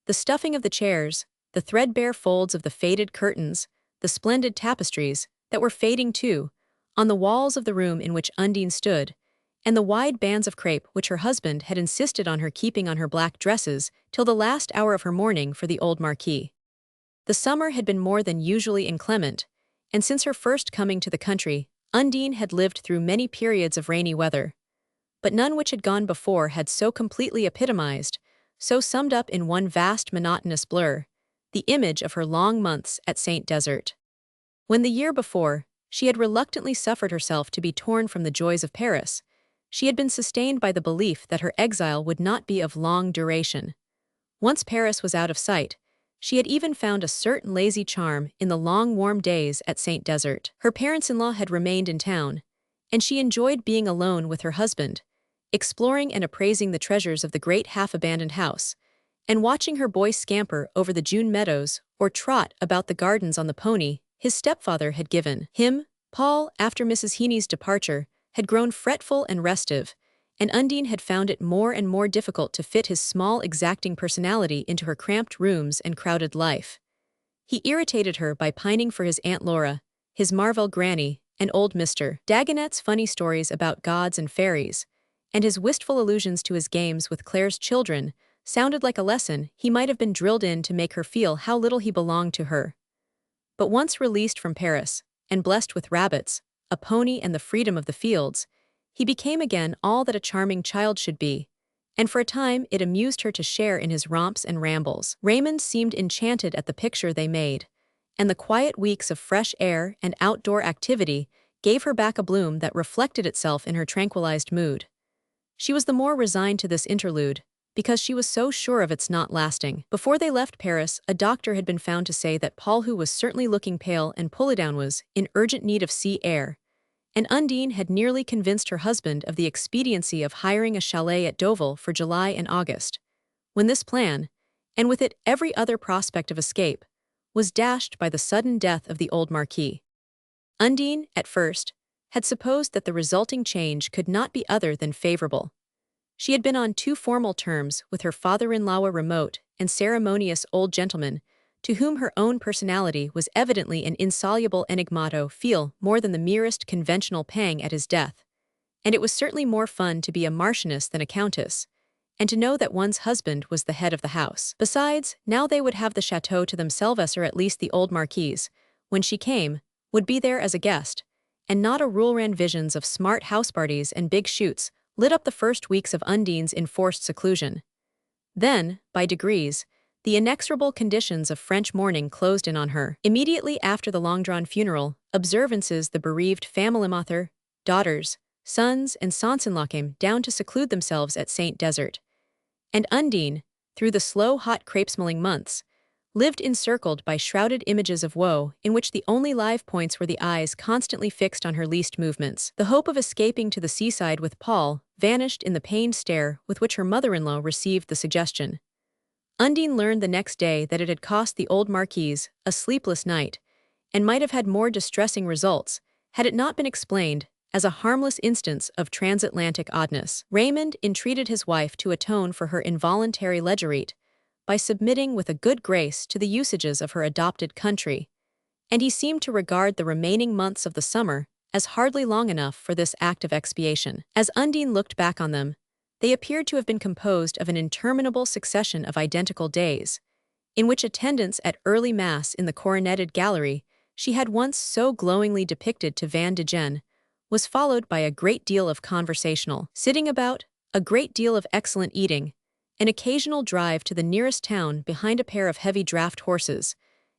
The stuffing of the chairs, the threadbare folds of the faded curtains, the splendid tapestries, that were fading too, on the walls of the room in which Undine stood, and the wide bands of crepe which her husband had insisted on her keeping on her black dresses till the last hour of her mourning for the old Marquis. The summer had been more than usually inclement, and since her first coming to the country, Undine had lived through many periods of rainy weather. But none which had gone before had so completely epitomized, so summed up in one vast monotonous blur, the image of her long months at St. Desert. When the year before, she had reluctantly suffered herself to be torn from the joys of Paris, she had been sustained by the belief that her exile would not be of long duration. Once Paris was out of sight, she had even found a certain lazy charm in the long warm days at St. Desert. Her parents-in-law had remained in town, and she enjoyed being alone with her husband, exploring and appraising the treasures of the great half-abandoned house, and watching her boy scamper over the June meadows or trot about the gardens on the pony his stepfather had given him. Paul, after Mrs. Heeny's departure, had grown fretful and restive, and Undine had found it more and more difficult to fit his small, exacting personality into her cramped rooms and crowded life. He irritated her by pining for his Aunt Laura, his Marvell granny, and old Mr. Dagonet's funny stories about gods and fairies, and his wistful allusions to his games with Claire's children sounded like a lesson he might have been drilled in to make her feel how little he belonged to her. But once released from Paris, and blessed with rabbits, a pony, and the freedom of the fields, he became again all that a charming child should be, and for a time it amused her to share in his romps and rambles. Raymond seemed enchanted at the picture they made, and the quiet weeks of fresh air and outdoor activity gave her back a bloom that reflected itself in her tranquilized mood. She was the more resigned to this interlude, because she was so sure of its not lasting. Before they left Paris, a doctor had been found to say that Paul, who was certainly looking pale and Polydore was in urgent need of sea air, and Undine had nearly convinced her husband of the expediency of hiring a chalet at Deauville for July and August, when this plan, and with it every other prospect of escape, was dashed by the sudden death of the old Marquis. Undine, at first, had supposed that the resulting change could not be other than favorable. She had been on too formal terms with her father-in-law, a remote and ceremonious old gentleman, to whom her own personality was evidently an insoluble enigma, feel more than the merest conventional pang at his death. And it was certainly more fun to be a marchioness than a countess, and to know that one's husband was the head of the house. Besides, now they would have the chateau to themselves, or at least the old marquise, when she came, would be there as a guest, and not a rule. Ran visions of smart house parties and big shoots lit up the first weeks of Undine's enforced seclusion. Then, by degrees, the inexorable conditions of French mourning closed in on her. Immediately after the long-drawn funeral, observances the bereaved family mother, daughters, sons, and sons-in-law came down to seclude themselves at Saint Desert. And Undine, through the slow, hot, crepe-smelling months, lived encircled by shrouded images of woe in which the only live points were the eyes constantly fixed on her least movements. The hope of escaping to the seaside with Paul vanished in the pained stare with which her mother-in-law received the suggestion. Undine learned the next day that it had cost the old marquise a sleepless night, and might have had more distressing results had it not been explained as a harmless instance of transatlantic oddness. Raymond entreated his wife to atone for her involuntary legerite by submitting with a good grace to the usages of her adopted country, and he seemed to regard the remaining months of the summer as hardly long enough for this act of expiation. As Undine looked back on them, they appeared to have been composed of an interminable succession of identical days, in which attendance at early mass in the coroneted gallery she had once so glowingly depicted to Van de Gen was followed by a great deal of conversational sitting about, a great deal of excellent eating, an occasional drive to the nearest town behind a pair of heavy draught horses,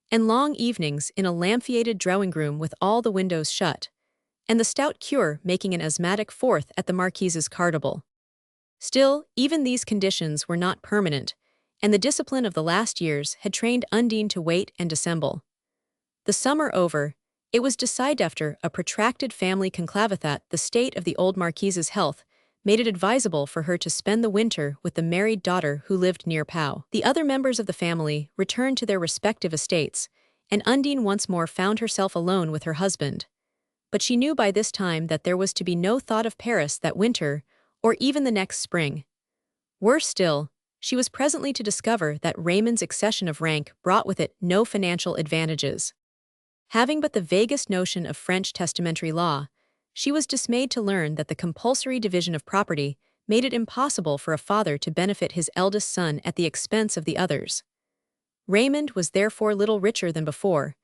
and long evenings in a lampshaded drawing-room with all the windows shut, and the stout curé making an asthmatic fourth at the marquise's cartable. Still, even these conditions were not permanent, and the discipline of the last years had trained Undine to wait and dissemble. The summer over, it was decided after a protracted family conclave that the state of the old marquise's health made it advisable for her to spend the winter with the married daughter who lived near Pau. The other members of the family returned to their respective estates, and Undine once more found herself alone with her husband. But she knew by this time that there was to be no thought of Paris that winter, or even the next spring. Worse still, she was presently to discover that Raymond's accession of rank brought with it no financial advantages. Having but the vaguest notion of French testamentary law, she was dismayed to learn that the compulsory division of property made it impossible for a father to benefit his eldest son at the expense of the others. Raymond was therefore little richer than before,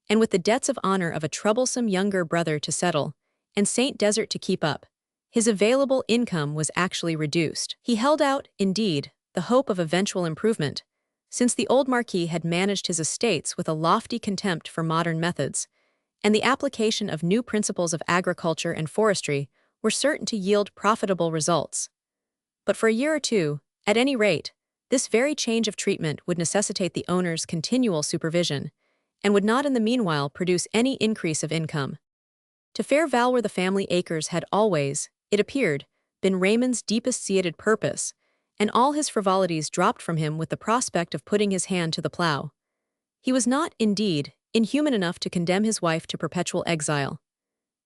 and with the debts of honor of a troublesome younger brother to settle, and Saint Desert to keep up, his available income was actually reduced. He held out, indeed, the hope of eventual improvement, since the old marquis had managed his estates with a lofty contempt for modern methods, and the application of new principles of agriculture and forestry were certain to yield profitable results. But for a year or two, at any rate, this very change of treatment would necessitate the owner's continual supervision, and would not in the meanwhile produce any increase of income. To fair Valour the family acres had always, it appeared, been Raymond's deepest-seated purpose, and all his frivolities dropped from him with the prospect of putting his hand to the plough. He was not, indeed, inhuman enough to condemn his wife to perpetual exile.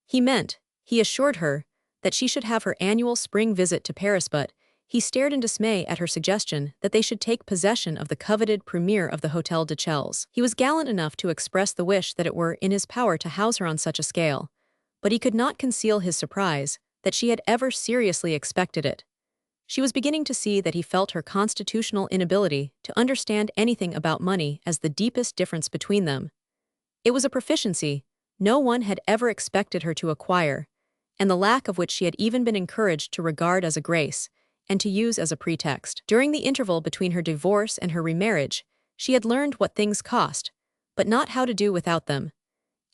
He meant, he assured her, that she should have her annual spring visit to Paris, but he stared in dismay at her suggestion that they should take possession of the coveted premier of the Hôtel de Chelles. He was gallant enough to express the wish that it were in his power to house her on such a scale, but he could not conceal his surprise that she had ever seriously expected it. She was beginning to see that he felt her constitutional inability to understand anything about money as the deepest difference between them. It was a proficiency no one had ever expected her to acquire, and the lack of which she had even been encouraged to regard as a grace, and to use as a pretext. During the interval between her divorce and her remarriage, she had learned what things cost, but not how to do without them,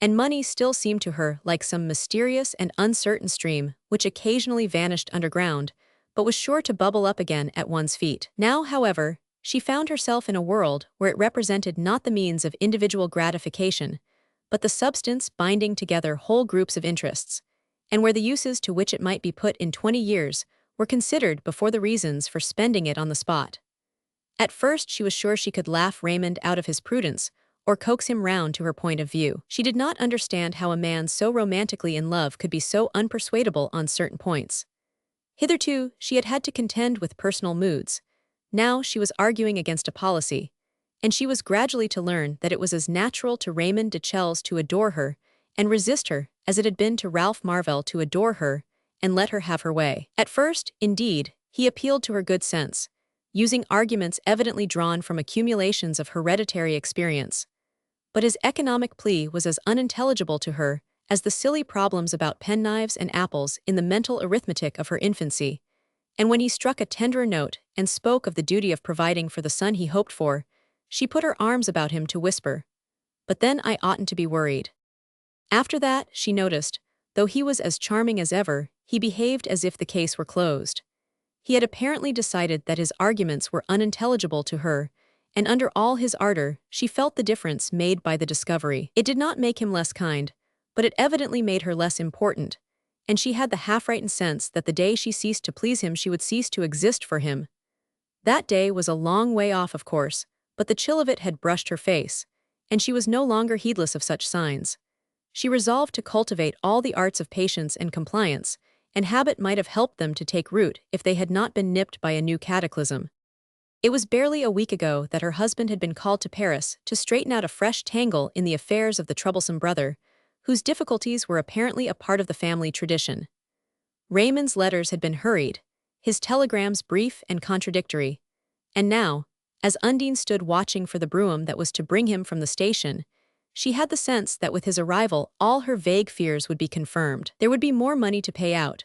and money still seemed to her like some mysterious and uncertain stream which occasionally vanished underground, but was sure to bubble up again at one's feet. Now, however, she found herself in a world where it represented not the means of individual gratification, but the substance binding together whole groups of interests, and where the uses to which it might be put in 20 years were considered before the reasons for spending it on the spot. At first she was sure she could laugh Raymond out of his prudence, or coax him round to her point of view. She did not understand how a man so romantically in love could be so unpersuadable on certain points. Hitherto, she had had to contend with personal moods. Now she was arguing against a policy, and she was gradually to learn that it was as natural to Raymond de Chelles to adore her and resist her as it had been to Ralph Marvell to adore her and let her have her way. At first, indeed, he appealed to her good sense, using arguments evidently drawn from accumulations of hereditary experience. But his economic plea was as unintelligible to her as the silly problems about penknives and apples in the mental arithmetic of her infancy, and when he struck a tenderer note and spoke of the duty of providing for the son he hoped for, she put her arms about him to whisper, "But then I oughtn't to be worried." After that, she noticed, though he was as charming as ever, he behaved as if the case were closed. He had apparently decided that his arguments were unintelligible to her, and under all his ardor, she felt the difference made by the discovery. It did not make him less kind, but it evidently made her less important, and she had the half-frightened sense that the day she ceased to please him she would cease to exist for him. That day was a long way off, of course, but the chill of it had brushed her face, and she was no longer heedless of such signs. She resolved to cultivate all the arts of patience and compliance, and habit might have helped them to take root if they had not been nipped by a new cataclysm. It was barely a week ago that her husband had been called to Paris to straighten out a fresh tangle in the affairs of the troublesome brother, whose difficulties were apparently a part of the family tradition. Raymond's letters had been hurried, his telegrams brief and contradictory, and now, as Undine stood watching for the brougham that was to bring him from the station, she had the sense that with his arrival all her vague fears would be confirmed. There would be more money to pay out.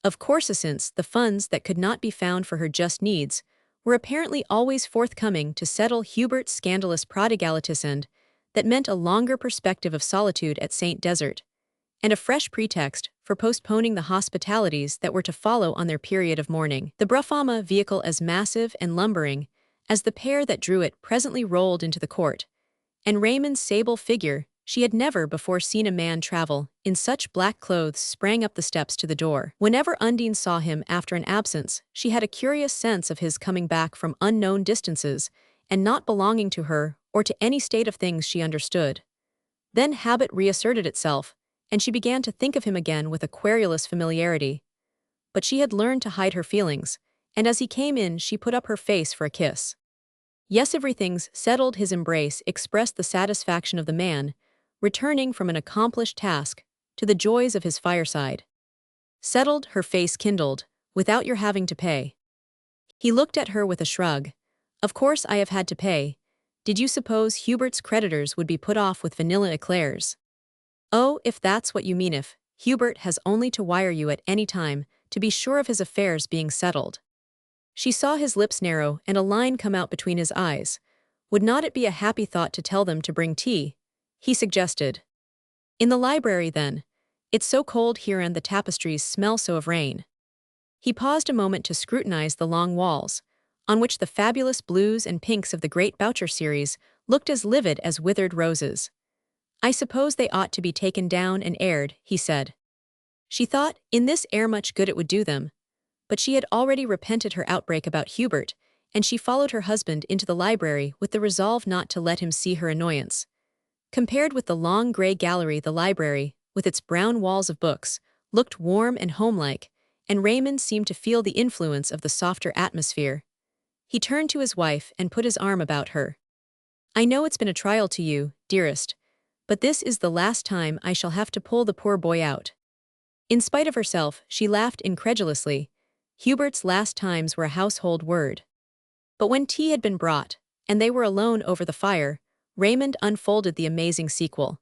Of course, since the funds that could not be found for her just needs were apparently always forthcoming to settle Hubert's scandalous prodigalities, and that meant a longer perspective of solitude at St. Desert, and a fresh pretext for postponing the hospitalities that were to follow on their period of mourning. The brougham, vehicle as massive and lumbering as the pair that drew it, presently rolled into the court, and Raymond's sable figure, she had never before seen a man travel in such black clothes, sprang up the steps to the door. Whenever Undine saw him after an absence, she had a curious sense of his coming back from unknown distances and not belonging to her or to any state of things she understood. Then habit reasserted itself, and she began to think of him again with a querulous familiarity. But she had learned to hide her feelings, and as he came in she put up her face for a kiss. Yes, everything's settled. His embrace expressed the satisfaction of the man, returning from an accomplished task, to the joys of his fireside. Settled, her face kindled, without your having to pay. He looked at her with a shrug. Of course I have had to pay. Did you suppose Hubert's creditors would be put off with vanilla eclairs? Oh, if that's what you mean. If Hubert has only to wire you at any time to be sure of his affairs being settled. She saw his lips narrow and a line come out between his eyes. Would not it be a happy thought to tell them to bring tea? He suggested. In the library, then. It's so cold here and the tapestries smell so of rain. He paused a moment to scrutinize the long walls, on which the fabulous blues and pinks of the great Boucher series looked as livid as withered roses. I suppose they ought to be taken down and aired, he said. She thought, in this air much good it would do them. But she had already repented her outbreak about Hubert, and she followed her husband into the library with the resolve not to let him see her annoyance. Compared with the long grey gallery, the library, with its brown walls of books, looked warm and homelike, and Raymond seemed to feel the influence of the softer atmosphere. He turned to his wife and put his arm about her. I know it's been a trial to you, dearest, but this is the last time I shall have to pull the poor boy out. In spite of herself, she laughed incredulously. Hubert's last times were a household word. But when tea had been brought, and they were alone over the fire, Raymond unfolded the amazing sequel.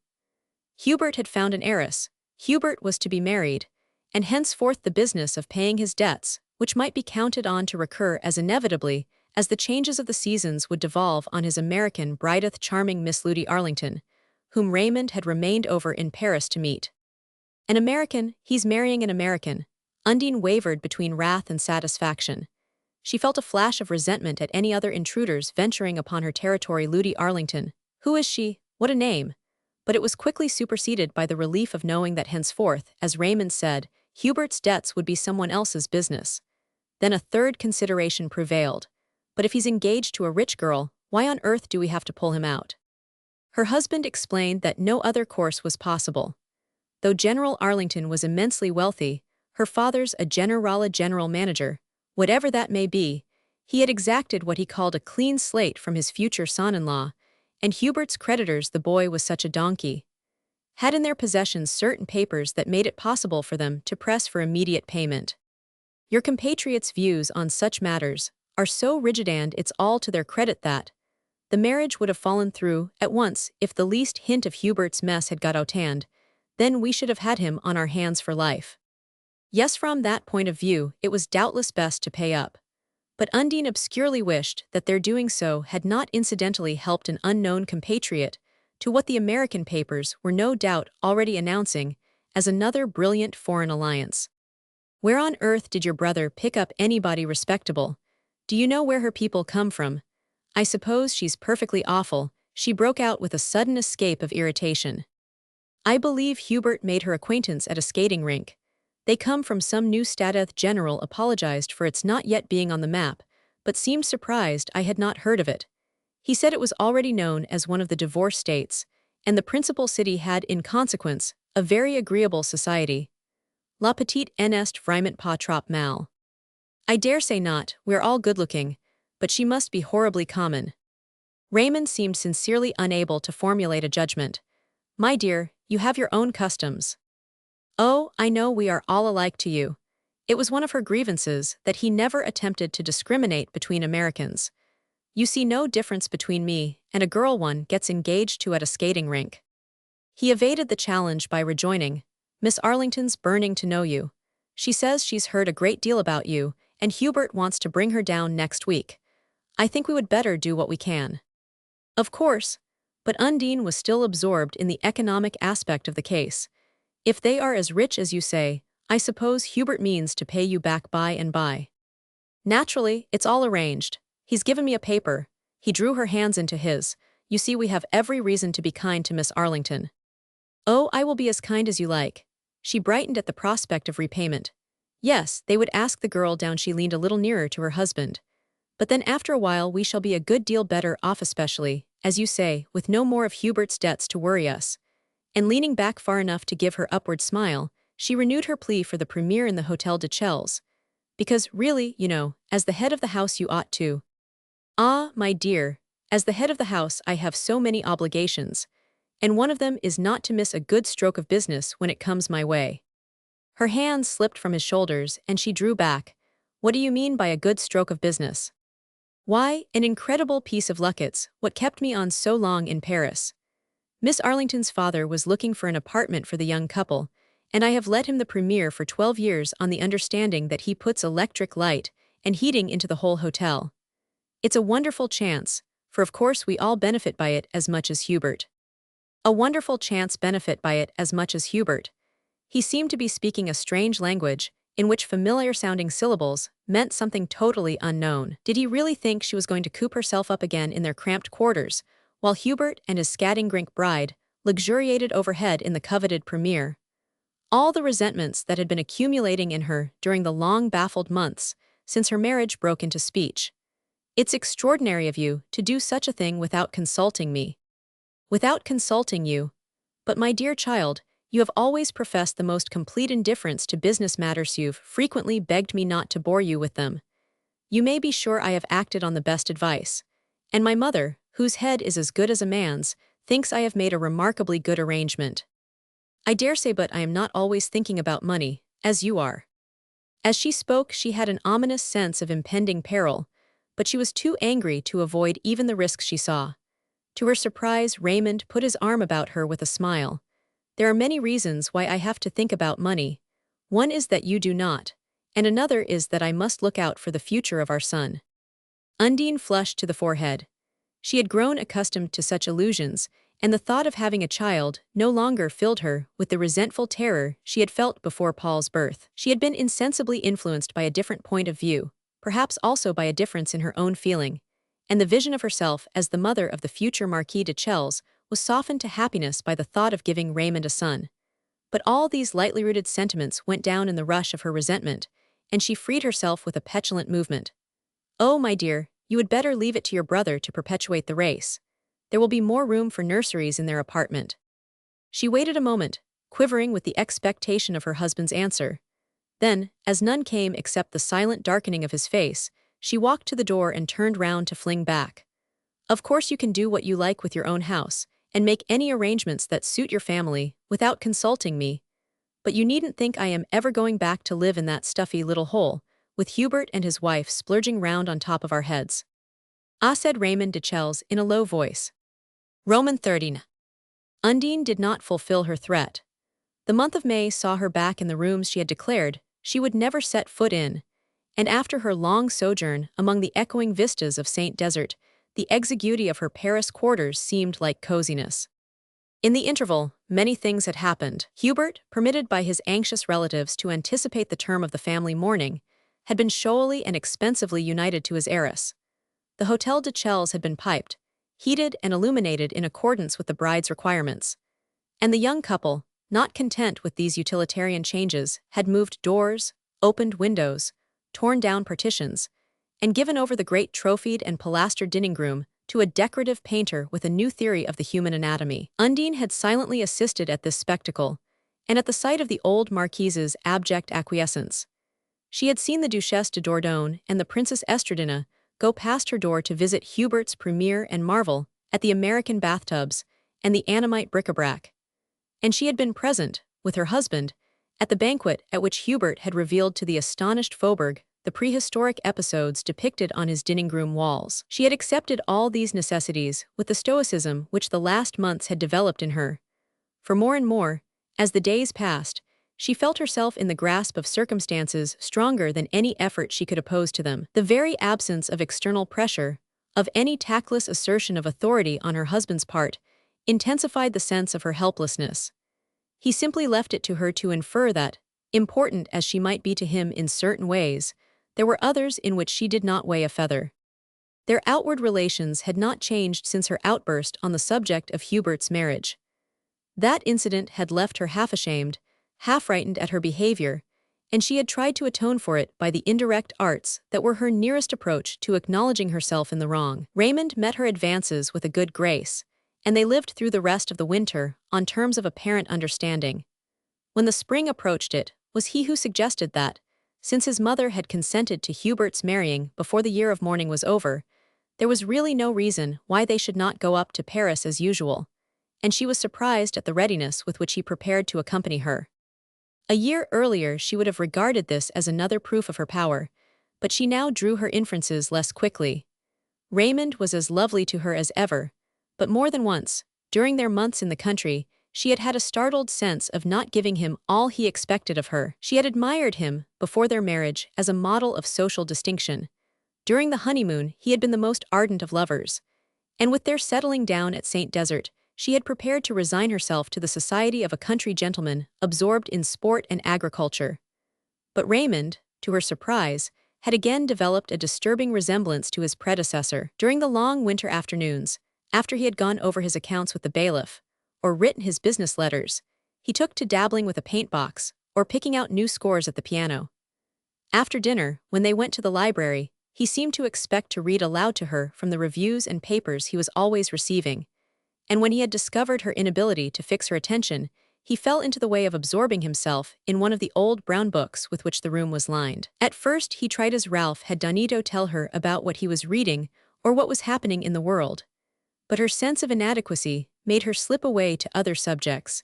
Hubert had found an heiress, Hubert was to be married, and henceforth the business of paying his debts, which might be counted on to recur as inevitably as the changes of the seasons would devolve on his American brideth charming Miss Ludy Arlington, whom Raymond had remained over in Paris to meet. An American, he's marrying an American. Undine wavered between wrath and satisfaction. She felt a flash of resentment at any other intruders venturing upon her territory. Ludi Arlington. Who is she? What a name! But it was quickly superseded by the relief of knowing that henceforth, as Raymond said, Hubert's debts would be someone else's business. Then a third consideration prevailed. But if he's engaged to a rich girl, why on earth do we have to pull him out? Her husband explained that no other course was possible. Though General Arlington was immensely wealthy, her father's a general manager, whatever that may be, he had exacted what he called a clean slate from his future son-in-law, and Hubert's creditors, the boy was such a donkey, had in their possessions certain papers that made it possible for them to press for immediate payment. Your compatriots' views on such matters are so rigid, and it's all to their credit that the marriage would have fallen through at once if the least hint of Hubert's mess had got out of hand. Then we should have had him on our hands for life. Yes, from that point of view, it was doubtless best to pay up. But Undine obscurely wished that their doing so had not incidentally helped an unknown compatriot to what the American papers were no doubt already announcing as another brilliant foreign alliance. Where on earth did your brother pick up anybody respectable? Do you know where her people come from? I suppose she's perfectly awful, she broke out with a sudden escape of irritation. I believe Hubert made her acquaintance at a skating rink. They come from some new Stateth General apologized for its not yet being on the map, but seemed surprised I had not heard of it. He said it was already known as one of the divorce states, and the principal city had, in consequence, a very agreeable society. La petite n'est vraiment pas trop mal. I dare say not, we're all good-looking, but she must be horribly common. Raymond seemed sincerely unable to formulate a judgment. My dear, you have your own customs. Oh, I know we are all alike to you. It was one of her grievances that he never attempted to discriminate between Americans. You see no difference between me and a girl one gets engaged to at a skating rink. He evaded the challenge by rejoining, Miss Arlington's burning to know you. She says she's heard a great deal about you, and Hubert wants to bring her down next week. I think we would better do what we can. Of course, but Undine was still absorbed in the economic aspect of the case. If they are as rich as you say, I suppose Hubert means to pay you back by and by. Naturally, it's all arranged. He's given me a paper. He drew her hands into his. You see, we have every reason to be kind to Miss Arlington. Oh, I will be as kind as you like. She brightened at the prospect of repayment. Yes, they would ask the girl down. She leaned a little nearer to her husband. But then after a while we shall be a good deal better off, especially, as you say, with no more of Hubert's debts to worry us. And leaning back far enough to give her upward smile, she renewed her plea for the premiere in the Hotel de Chelles. Because really, you know, as the head of the house you ought to. Ah, my dear, as the head of the house I have so many obligations, and one of them is not to miss a good stroke of business when it comes my way. Her hands slipped from his shoulders and she drew back. What do you mean by a good stroke of business? Why, an incredible piece of luck. It's what kept me on so long in Paris. Miss Arlington's father was looking for an apartment for the young couple, and I have let him the premier for 12 years on the understanding that he puts electric light and heating into the whole hotel. It's a wonderful chance, for of course we all benefit by it as much as Hubert. A wonderful chance benefit by it as much as Hubert. He seemed to be speaking a strange language, in which familiar-sounding syllables meant something totally unknown. Did he really think she was going to coop herself up again in their cramped quarters, while Hubert and his scatting-grink bride luxuriated overhead in the coveted premier? All the resentments that had been accumulating in her during the long baffled months since her marriage broke into speech. It's extraordinary of you to do such a thing without consulting me. Without consulting you. But my dear child, you have always professed the most complete indifference to business matters. You've frequently begged me not to bore you with them. You may be sure I have acted on the best advice. And my mother, whose head is as good as a man's, thinks I have made a remarkably good arrangement. I dare say, but I am not always thinking about money, as you are. As she spoke, she had an ominous sense of impending peril, but she was too angry to avoid even the risk she saw. To her surprise, Raymond put his arm about her with a smile. There are many reasons why I have to think about money. One is that you do not, and another is that I must look out for the future of our son. Undine flushed to the forehead. She had grown accustomed to such allusions, and the thought of having a child no longer filled her with the resentful terror she had felt before Paul's birth. She had been insensibly influenced by a different point of view, perhaps also by a difference in her own feeling, and the vision of herself as the mother of the future Marquis de Chelles was softened to happiness by the thought of giving Raymond a son. But all these lightly rooted sentiments went down in the rush of her resentment, and she freed herself with a petulant movement. "Oh, my dear, you would better leave it to your brother to perpetuate the race. There will be more room for nurseries in their apartment." She waited a moment, quivering with the expectation of her husband's answer. Then, as none came except the silent darkening of his face, she walked to the door and turned round to fling back. "Of course you can do what you like with your own house, and make any arrangements that suit your family, without consulting me. But you needn't think I am ever going back to live in that stuffy little hole, with Hubert and his wife splurging round on top of our heads." "Ah," said Raymond de Chelles in a low voice. Roman 13. Undine did not fulfill her threat. The month of May saw her back in the rooms she had declared she would never set foot in, and after her long sojourn among the echoing vistas of Saint Desert, the exiguity of her Paris quarters seemed like coziness. In the interval, many things had happened. Hubert, permitted by his anxious relatives to anticipate the term of the family mourning, had been showily and expensively united to his heiress. The Hôtel de Chelles had been piped, heated and illuminated in accordance with the bride's requirements. And the young couple, not content with these utilitarian changes, had moved doors, opened windows, torn down partitions, and given over the great trophied and pilastered dining-room to a decorative painter with a new theory of the human anatomy. Undine had silently assisted at this spectacle, and at the sight of the old Marquise's abject acquiescence. She had seen the Duchesse de Dordogne and the Princess Estradina go past her door to visit Hubert's premiere and marvel at the American bathtubs and the Annamite bric-a-brac. And she had been present, with her husband, at the banquet at which Hubert had revealed to the astonished Faubourg the prehistoric episodes depicted on his dining-room walls. She had accepted all these necessities with the stoicism which the last months had developed in her. For more and more, as the days passed, she felt herself in the grasp of circumstances stronger than any effort she could oppose to them. The very absence of external pressure, of any tactless assertion of authority on her husband's part, intensified the sense of her helplessness. He simply left it to her to infer that, important as she might be to him in certain ways, there were others in which she did not weigh a feather. Their outward relations had not changed since her outburst on the subject of Hubert's marriage. That incident had left her half ashamed, half frightened at her behavior, and she had tried to atone for it by the indirect arts that were her nearest approach to acknowledging herself in the wrong. Raymond met her advances with a good grace, and they lived through the rest of the winter on terms of apparent understanding. When the spring approached, it was he who suggested that, since his mother had consented to Hubert's marrying before the year of mourning was over, there was really no reason why they should not go up to Paris as usual, and she was surprised at the readiness with which he prepared to accompany her. A year earlier she would have regarded this as another proof of her power, but she now drew her inferences less quickly. Raymond was as lovely to her as ever, but more than once, during their months in the country, she had had a startled sense of not giving him all he expected of her. She had admired him, before their marriage, as a model of social distinction. During the honeymoon he had been the most ardent of lovers, and with their settling down at Saint Desert, she had prepared to resign herself to the society of a country gentleman absorbed in sport and agriculture. But Raymond, to her surprise, had again developed a disturbing resemblance to his predecessor. During the long winter afternoons, after he had gone over his accounts with the bailiff, or written his business letters, he took to dabbling with a paint-box, or picking out new scores at the piano. After dinner, when they went to the library, he seemed to expect to read aloud to her from the reviews and papers he was always receiving, and when he had discovered her inability to fix her attention, he fell into the way of absorbing himself in one of the old brown books with which the room was lined. At first he tried as Ralph had done to tell her about what he was reading or what was happening in the world, but her sense of inadequacy made her slip away to other subjects,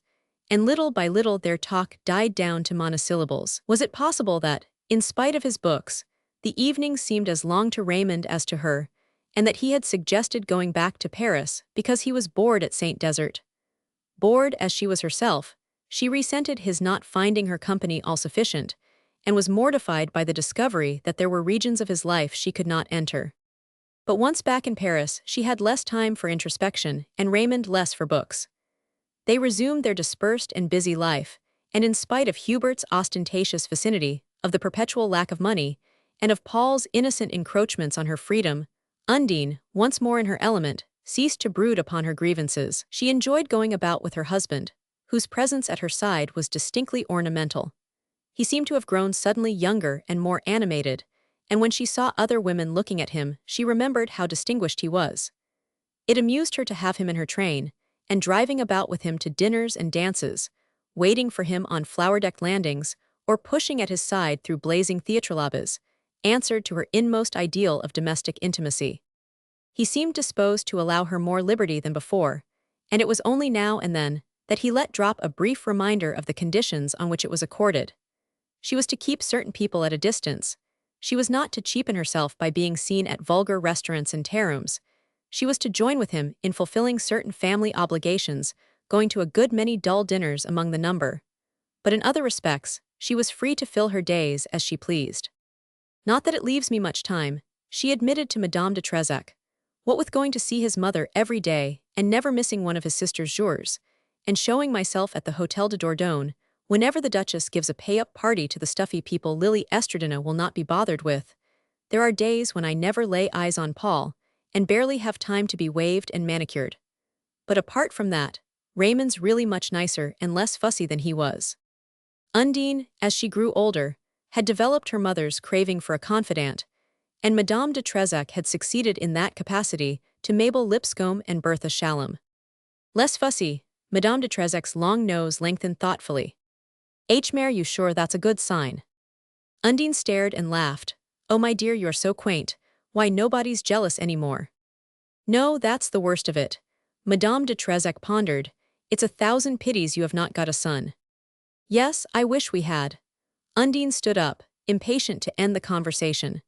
and little by little their talk died down to monosyllables. Was it possible that, in spite of his books, the evenings seemed as long to Raymond as to her, and that he had suggested going back to Paris because he was bored at Saint Desert? Bored as she was herself, she resented his not finding her company all sufficient, and was mortified by the discovery that there were regions of his life she could not enter. But once back in Paris, she had less time for introspection and Raymond less for books. They resumed their dispersed and busy life, and in spite of Hubert's ostentatious vicinity, of the perpetual lack of money, and of Paul's innocent encroachments on her freedom, Undine, once more in her element, ceased to brood upon her grievances. She enjoyed going about with her husband, whose presence at her side was distinctly ornamental. He seemed to have grown suddenly younger and more animated, and when she saw other women looking at him, she remembered how distinguished he was. It amused her to have him in her train, and driving about with him to dinners and dances, waiting for him on flower-decked landings, or pushing at his side through blazing theatrolabes, answered to her inmost ideal of domestic intimacy. He seemed disposed to allow her more liberty than before, and it was only now and then that he let drop a brief reminder of the conditions on which it was accorded. She was to keep certain people at a distance. She was not to cheapen herself by being seen at vulgar restaurants and terrums. She was to join with him in fulfilling certain family obligations, going to a good many dull dinners among the number. But in other respects, she was free to fill her days as she pleased. "Not that it leaves me much time," she admitted to Madame de Trezac. "What with going to see his mother every day, and never missing one of his sister's jours, and showing myself at the Hôtel de Dordogne, whenever the Duchess gives a pay-up party to the stuffy people Lily Estradina will not be bothered with, there are days when I never lay eyes on Paul, and barely have time to be waved and manicured. But apart from that, Raymond's really much nicer and less fussy than he was." Undine, as she grew older, had developed her mother's craving for a confidant, and Madame de Trezac had succeeded in that capacity to Mabel Lipscomb and Bertha Shalom. Less fussy, Madame de Trezac's long nose lengthened thoughtfully. "H-Mare, you sure that's a good sign?" Undine stared and laughed. "Oh my dear, you're so quaint. Why, nobody's jealous anymore." "No, that's the worst of it," Madame de Trezac pondered. "It's 1,000 pities you have not got a son." "Yes, I wish we had." Undine stood up, impatient to end the conversation.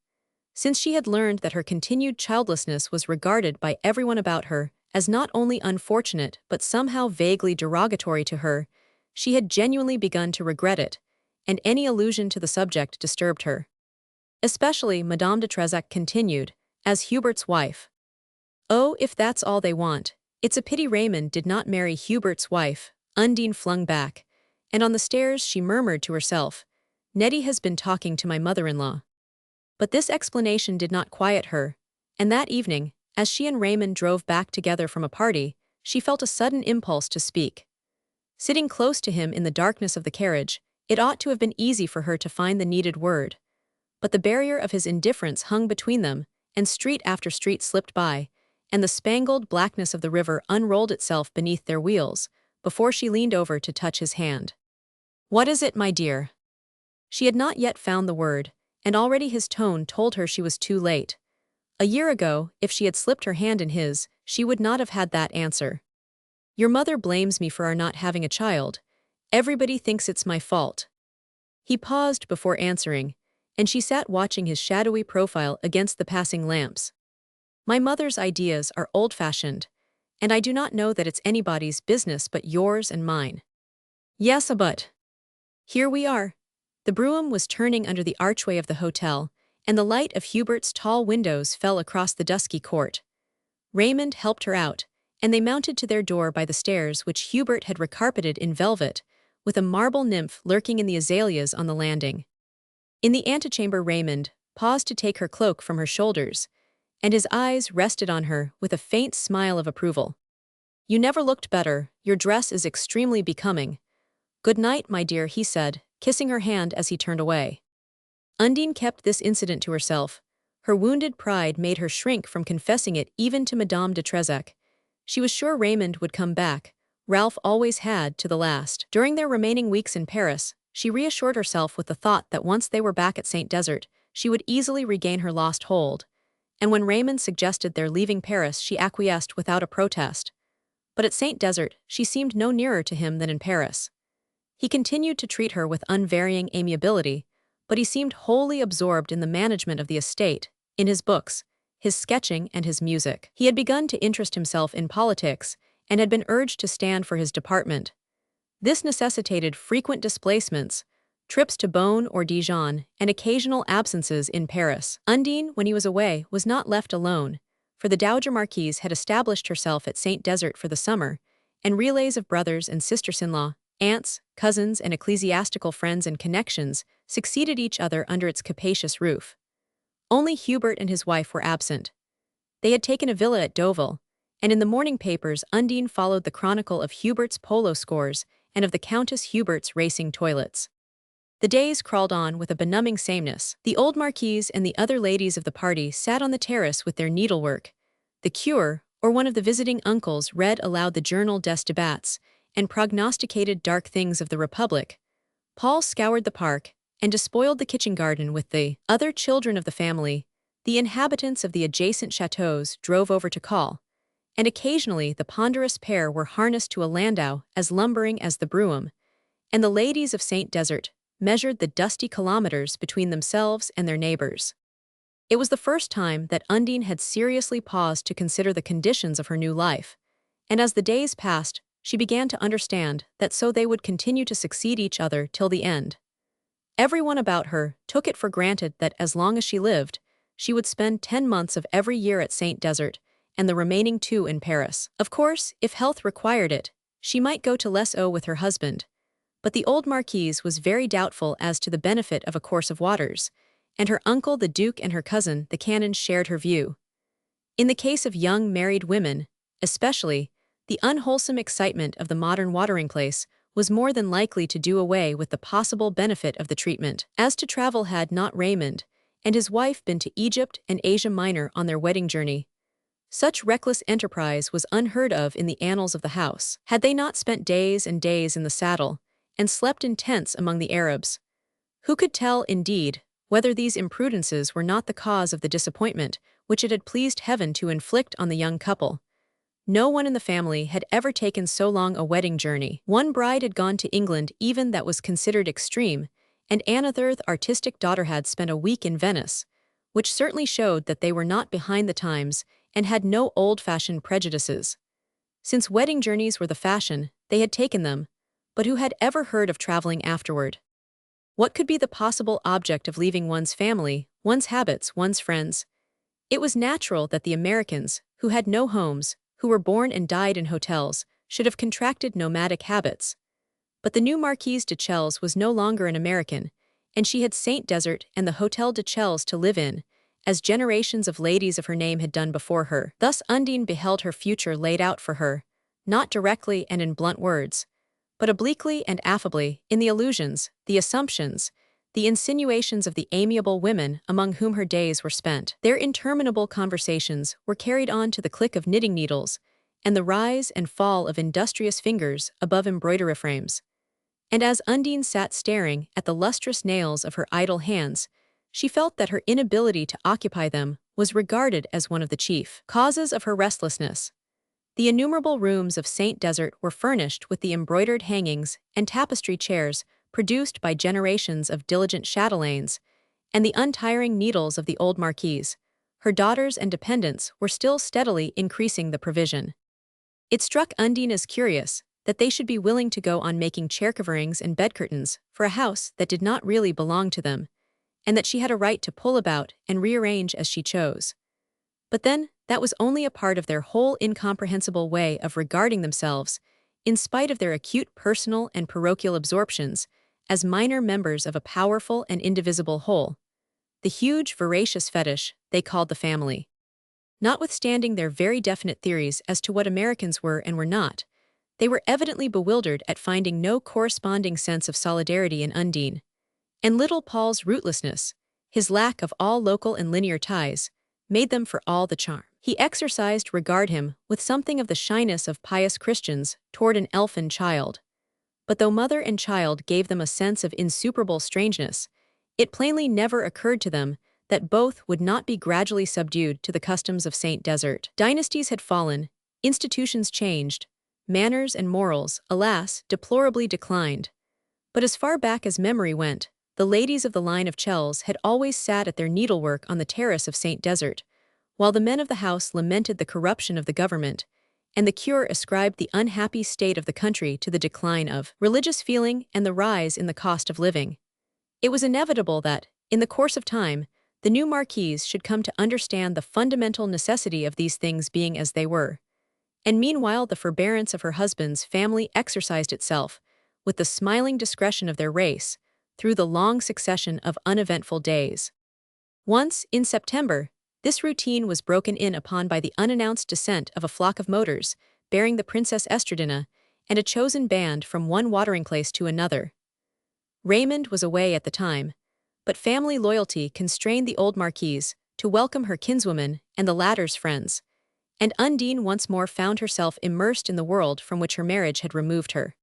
Since she had learned that her continued childlessness was regarded by everyone about her as not only unfortunate but somehow vaguely derogatory to her, she had genuinely begun to regret it, and any allusion to the subject disturbed her. Especially, Madame de Trezac continued, as Hubert's wife. "Oh, if that's all they want, it's a pity Raymond did not marry Hubert's wife," Undine flung back, and on the stairs she murmured to herself, "Nettie has been talking to my mother-in-law." But this explanation did not quiet her, and that evening, as she and Raymond drove back together from a party, she felt a sudden impulse to speak. Sitting close to him in the darkness of the carriage, it ought to have been easy for her to find the needed word. But the barrier of his indifference hung between them, and street after street slipped by, and the spangled blackness of the river unrolled itself beneath their wheels, before she leaned over to touch his hand. "What is it, my dear?" She had not yet found the word, and already his tone told her she was too late. A year ago, if she had slipped her hand in his, she would not have had that answer. "Your mother blames me for our not having a child. Everybody thinks it's my fault." He paused before answering, and she sat watching his shadowy profile against the passing lamps. "My mother's ideas are old-fashioned, and I do not know that it's anybody's business but yours and mine." "Yes, but here we are." The brougham was turning under the archway of the hotel, and the light of Hubert's tall windows fell across the dusky court. Raymond helped her out, and they mounted to their door by the stairs which Hubert had recarpeted in velvet, with a marble nymph lurking in the azaleas on the landing. In the antechamber Raymond paused to take her cloak from her shoulders, and his eyes rested on her with a faint smile of approval. "You never looked better, your dress is extremely becoming." "Good night, my dear," he said, kissing her hand as he turned away. Undine kept this incident to herself. Her wounded pride made her shrink from confessing it even to Madame de Trezac. She was sure Raymond would come back. Ralph always had, to the last. During their remaining weeks in Paris, she reassured herself with the thought that once they were back at St. Desert, she would easily regain her lost hold. And when Raymond suggested their leaving Paris, she acquiesced without a protest. But at St. Desert, she seemed no nearer to him than in Paris. He continued to treat her with unvarying amiability, but he seemed wholly absorbed in the management of the estate, in his books, his sketching and his music. He had begun to interest himself in politics, and had been urged to stand for his department. This necessitated frequent displacements, trips to Beaune or Dijon, and occasional absences in Paris. Undine, when he was away, was not left alone. for the Dowager Marquise had established herself at St. Desert for the summer, and relays of brothers and sisters-in-law, aunts, cousins, and ecclesiastical friends and connections succeeded each other under its capacious roof. Only Hubert and his wife were absent. They had taken a villa at Deauville, and in the morning papers Undine followed the chronicle of Hubert's polo scores and of the Countess Hubert's racing toilets. The days crawled on with a benumbing sameness. The old marquise and the other ladies of the party sat on the terrace with their needlework. The curé, or one of the visiting uncles, read aloud the Journal des Débats and prognosticated dark things of the Republic. Paul scoured the park and despoiled the kitchen garden with the other children of the family. The inhabitants of the adjacent chateaux drove over to call, and occasionally the ponderous pair were harnessed to a landau as lumbering as the brougham, and the ladies of St. Desert measured the dusty kilometers between themselves and their neighbors. It was the first time that Undine had seriously paused to consider the conditions of her new life, and as the days passed, she began to understand that so they would continue to succeed each other till the end. Everyone about her took it for granted that as long as she lived, she would spend 10 months of every year at St. Desert, and the remaining 2 in Paris. Of course, if health required it, she might go to Les Eaux with her husband, but the old marquise was very doubtful as to the benefit of a course of waters, and her uncle the Duke and her cousin the Canon shared her view. In the case of young married women, especially, the unwholesome excitement of the modern watering place was more than likely to do away with the possible benefit of the treatment. As to travel, had not Raymond and his wife been to Egypt and Asia Minor on their wedding journey? Such reckless enterprise was unheard of in the annals of the house. Had they not spent days and days in the saddle, and slept in tents among the Arabs? Who could tell, indeed, whether these imprudences were not the cause of the disappointment which it had pleased Heaven to inflict on the young couple? No one in the family had ever taken so long a wedding journey. One bride had gone to England, even that was considered extreme, and another, the artistic daughter, had spent a week in Venice, which certainly showed that they were not behind the times and had no old-fashioned prejudices. Since wedding journeys were the fashion, they had taken them, but who had ever heard of traveling afterward? What could be the possible object of leaving one's family, one's habits, one's friends? It was natural that the Americans, who had no homes, who were born and died in hotels, should have contracted nomadic habits. But the new Marquise de Chelles was no longer an American, and she had St. Desert and the Hotel de Chelles to live in, as generations of ladies of her name had done before her. Thus Undine beheld her future laid out for her, not directly and in blunt words, but obliquely and affably, in the allusions, the assumptions, the insinuations of the amiable women among whom her days were spent. Their interminable conversations were carried on to the click of knitting needles and the rise and fall of industrious fingers above embroidery frames. And as Undine sat staring at the lustrous nails of her idle hands, she felt that her inability to occupy them was regarded as one of the chief causes of her restlessness. The innumerable rooms of St. Desert were furnished with the embroidered hangings and tapestry chairs produced by generations of diligent chatelaines, and the untiring needles of the old marquise. Her daughters and dependents were still steadily increasing the provision. It struck Undine as curious that they should be willing to go on making chair coverings and bed curtains for a house that did not really belong to them, and that she had a right to pull about and rearrange as she chose. But then, that was only a part of their whole incomprehensible way of regarding themselves, in spite of their acute personal and parochial absorptions, as minor members of a powerful and indivisible whole, the huge, voracious fetish they called the family. Notwithstanding their very definite theories as to what Americans were and were not, they were evidently bewildered at finding no corresponding sense of solidarity in Undine. And little Paul's rootlessness, his lack of all local and linear ties, made them for all the charm. He exercised regard him with something of the shyness of pious Christians toward an elfin child. But though mother and child gave them a sense of insuperable strangeness, it plainly never occurred to them that both would not be gradually subdued to the customs of St. Desert. Dynasties had fallen, institutions changed, manners and morals, alas, deplorably declined. But as far back as memory went, the ladies of the line of Chelles had always sat at their needlework on the terrace of St. Desert, while the men of the house lamented the corruption of the government, and the curé ascribed the unhappy state of the country to the decline of religious feeling and the rise in the cost of living. It was inevitable that, in the course of time, The new marquise should come to understand the fundamental necessity of these things being as they were. And meanwhile the forbearance of her husband's family exercised itself, with the smiling discretion of their race, through the long succession of uneventful days. Once, in September, this routine was broken in upon by the unannounced descent of a flock of motors, bearing the Princess Estradina, and a chosen band from one watering place to another. Raymond was away at the time, but family loyalty constrained the old marquise to welcome her kinswoman and the latter's friends, and Undine once more found herself immersed in the world from which her marriage had removed her.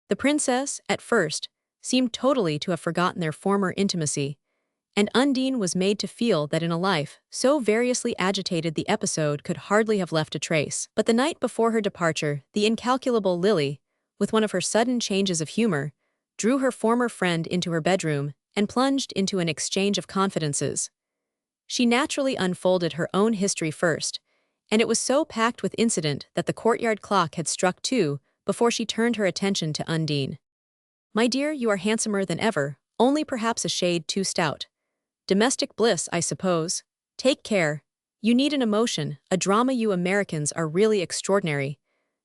The princess, at first, seemed totally to have forgotten their former intimacy, and Undine was made to feel that in a life so variously agitated the episode could hardly have left a trace. But the night before her departure, the incalculable Lily, with one of her sudden changes of humor, drew her former friend into her bedroom and plunged into an exchange of confidences. She naturally unfolded her own history first, and it was so packed with incident that the courtyard clock had struck 2 before she turned her attention to Undine. "My dear, you are handsomer than ever, only perhaps a shade too stout. Domestic bliss, I suppose. Take care. You need an emotion, a drama. You Americans are really extraordinary.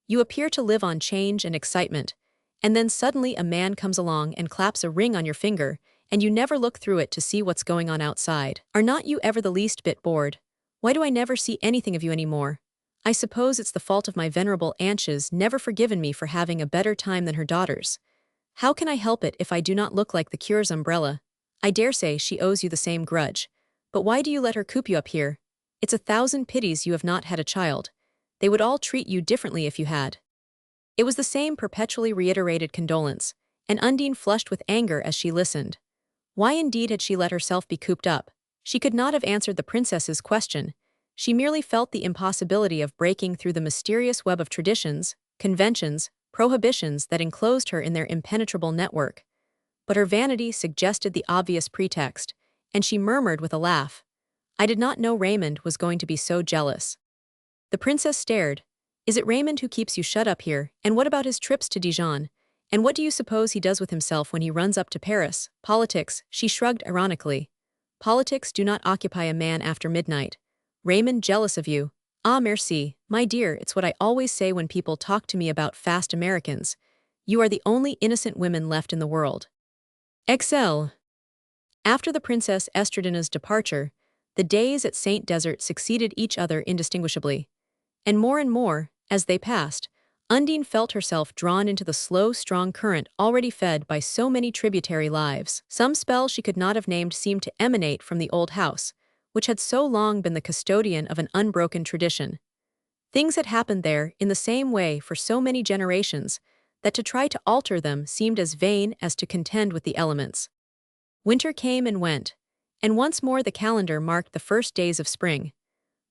You appear to live on change and excitement, and then suddenly a man comes along and claps a ring on your finger, and you never look through it to see what's going on outside. Are not you ever the least bit bored? Why do I never see anything of you anymore? I suppose it's the fault of my venerable aunt's never forgiven me for having a better time than her daughters. How can I help it if I do not look like the cure's umbrella? I dare say she owes you the same grudge. But why do you let her coop you up here? It's 1,000 pities you have not had a child. They would all treat you differently if you had." It was the same perpetually reiterated condolence, and Undine flushed with anger as she listened. Why indeed had she let herself be cooped up? She could not have answered the princess's question. She merely felt the impossibility of breaking through the mysterious web of traditions, conventions, prohibitions that enclosed her in their impenetrable network. But her vanity suggested the obvious pretext, and she murmured with a laugh, "I did not know Raymond was going to be so jealous." The princess stared. "Is it Raymond who keeps you shut up here, and what about his trips to Dijon? And what do you suppose he does with himself when he runs up to Paris? Politics," she shrugged ironically. "Politics do not occupy a man after midnight. Raymond jealous of you? Ah, merci, my dear, it's what I always say when people talk to me about fast Americans. You are the only innocent women left in the world." Excel. After the Princess Estradina's departure, the days at St. Desert succeeded each other indistinguishably. And more, as they passed, Undine felt herself drawn into the slow, strong current already fed by so many tributary lives. Some spell she could not have named seemed to emanate from the old house, which had so long been the custodian of an unbroken tradition. Things had happened there in the same way for so many generations that to try to alter them seemed as vain as to contend with the elements. Winter came and went, and once more the calendar marked the first days of spring.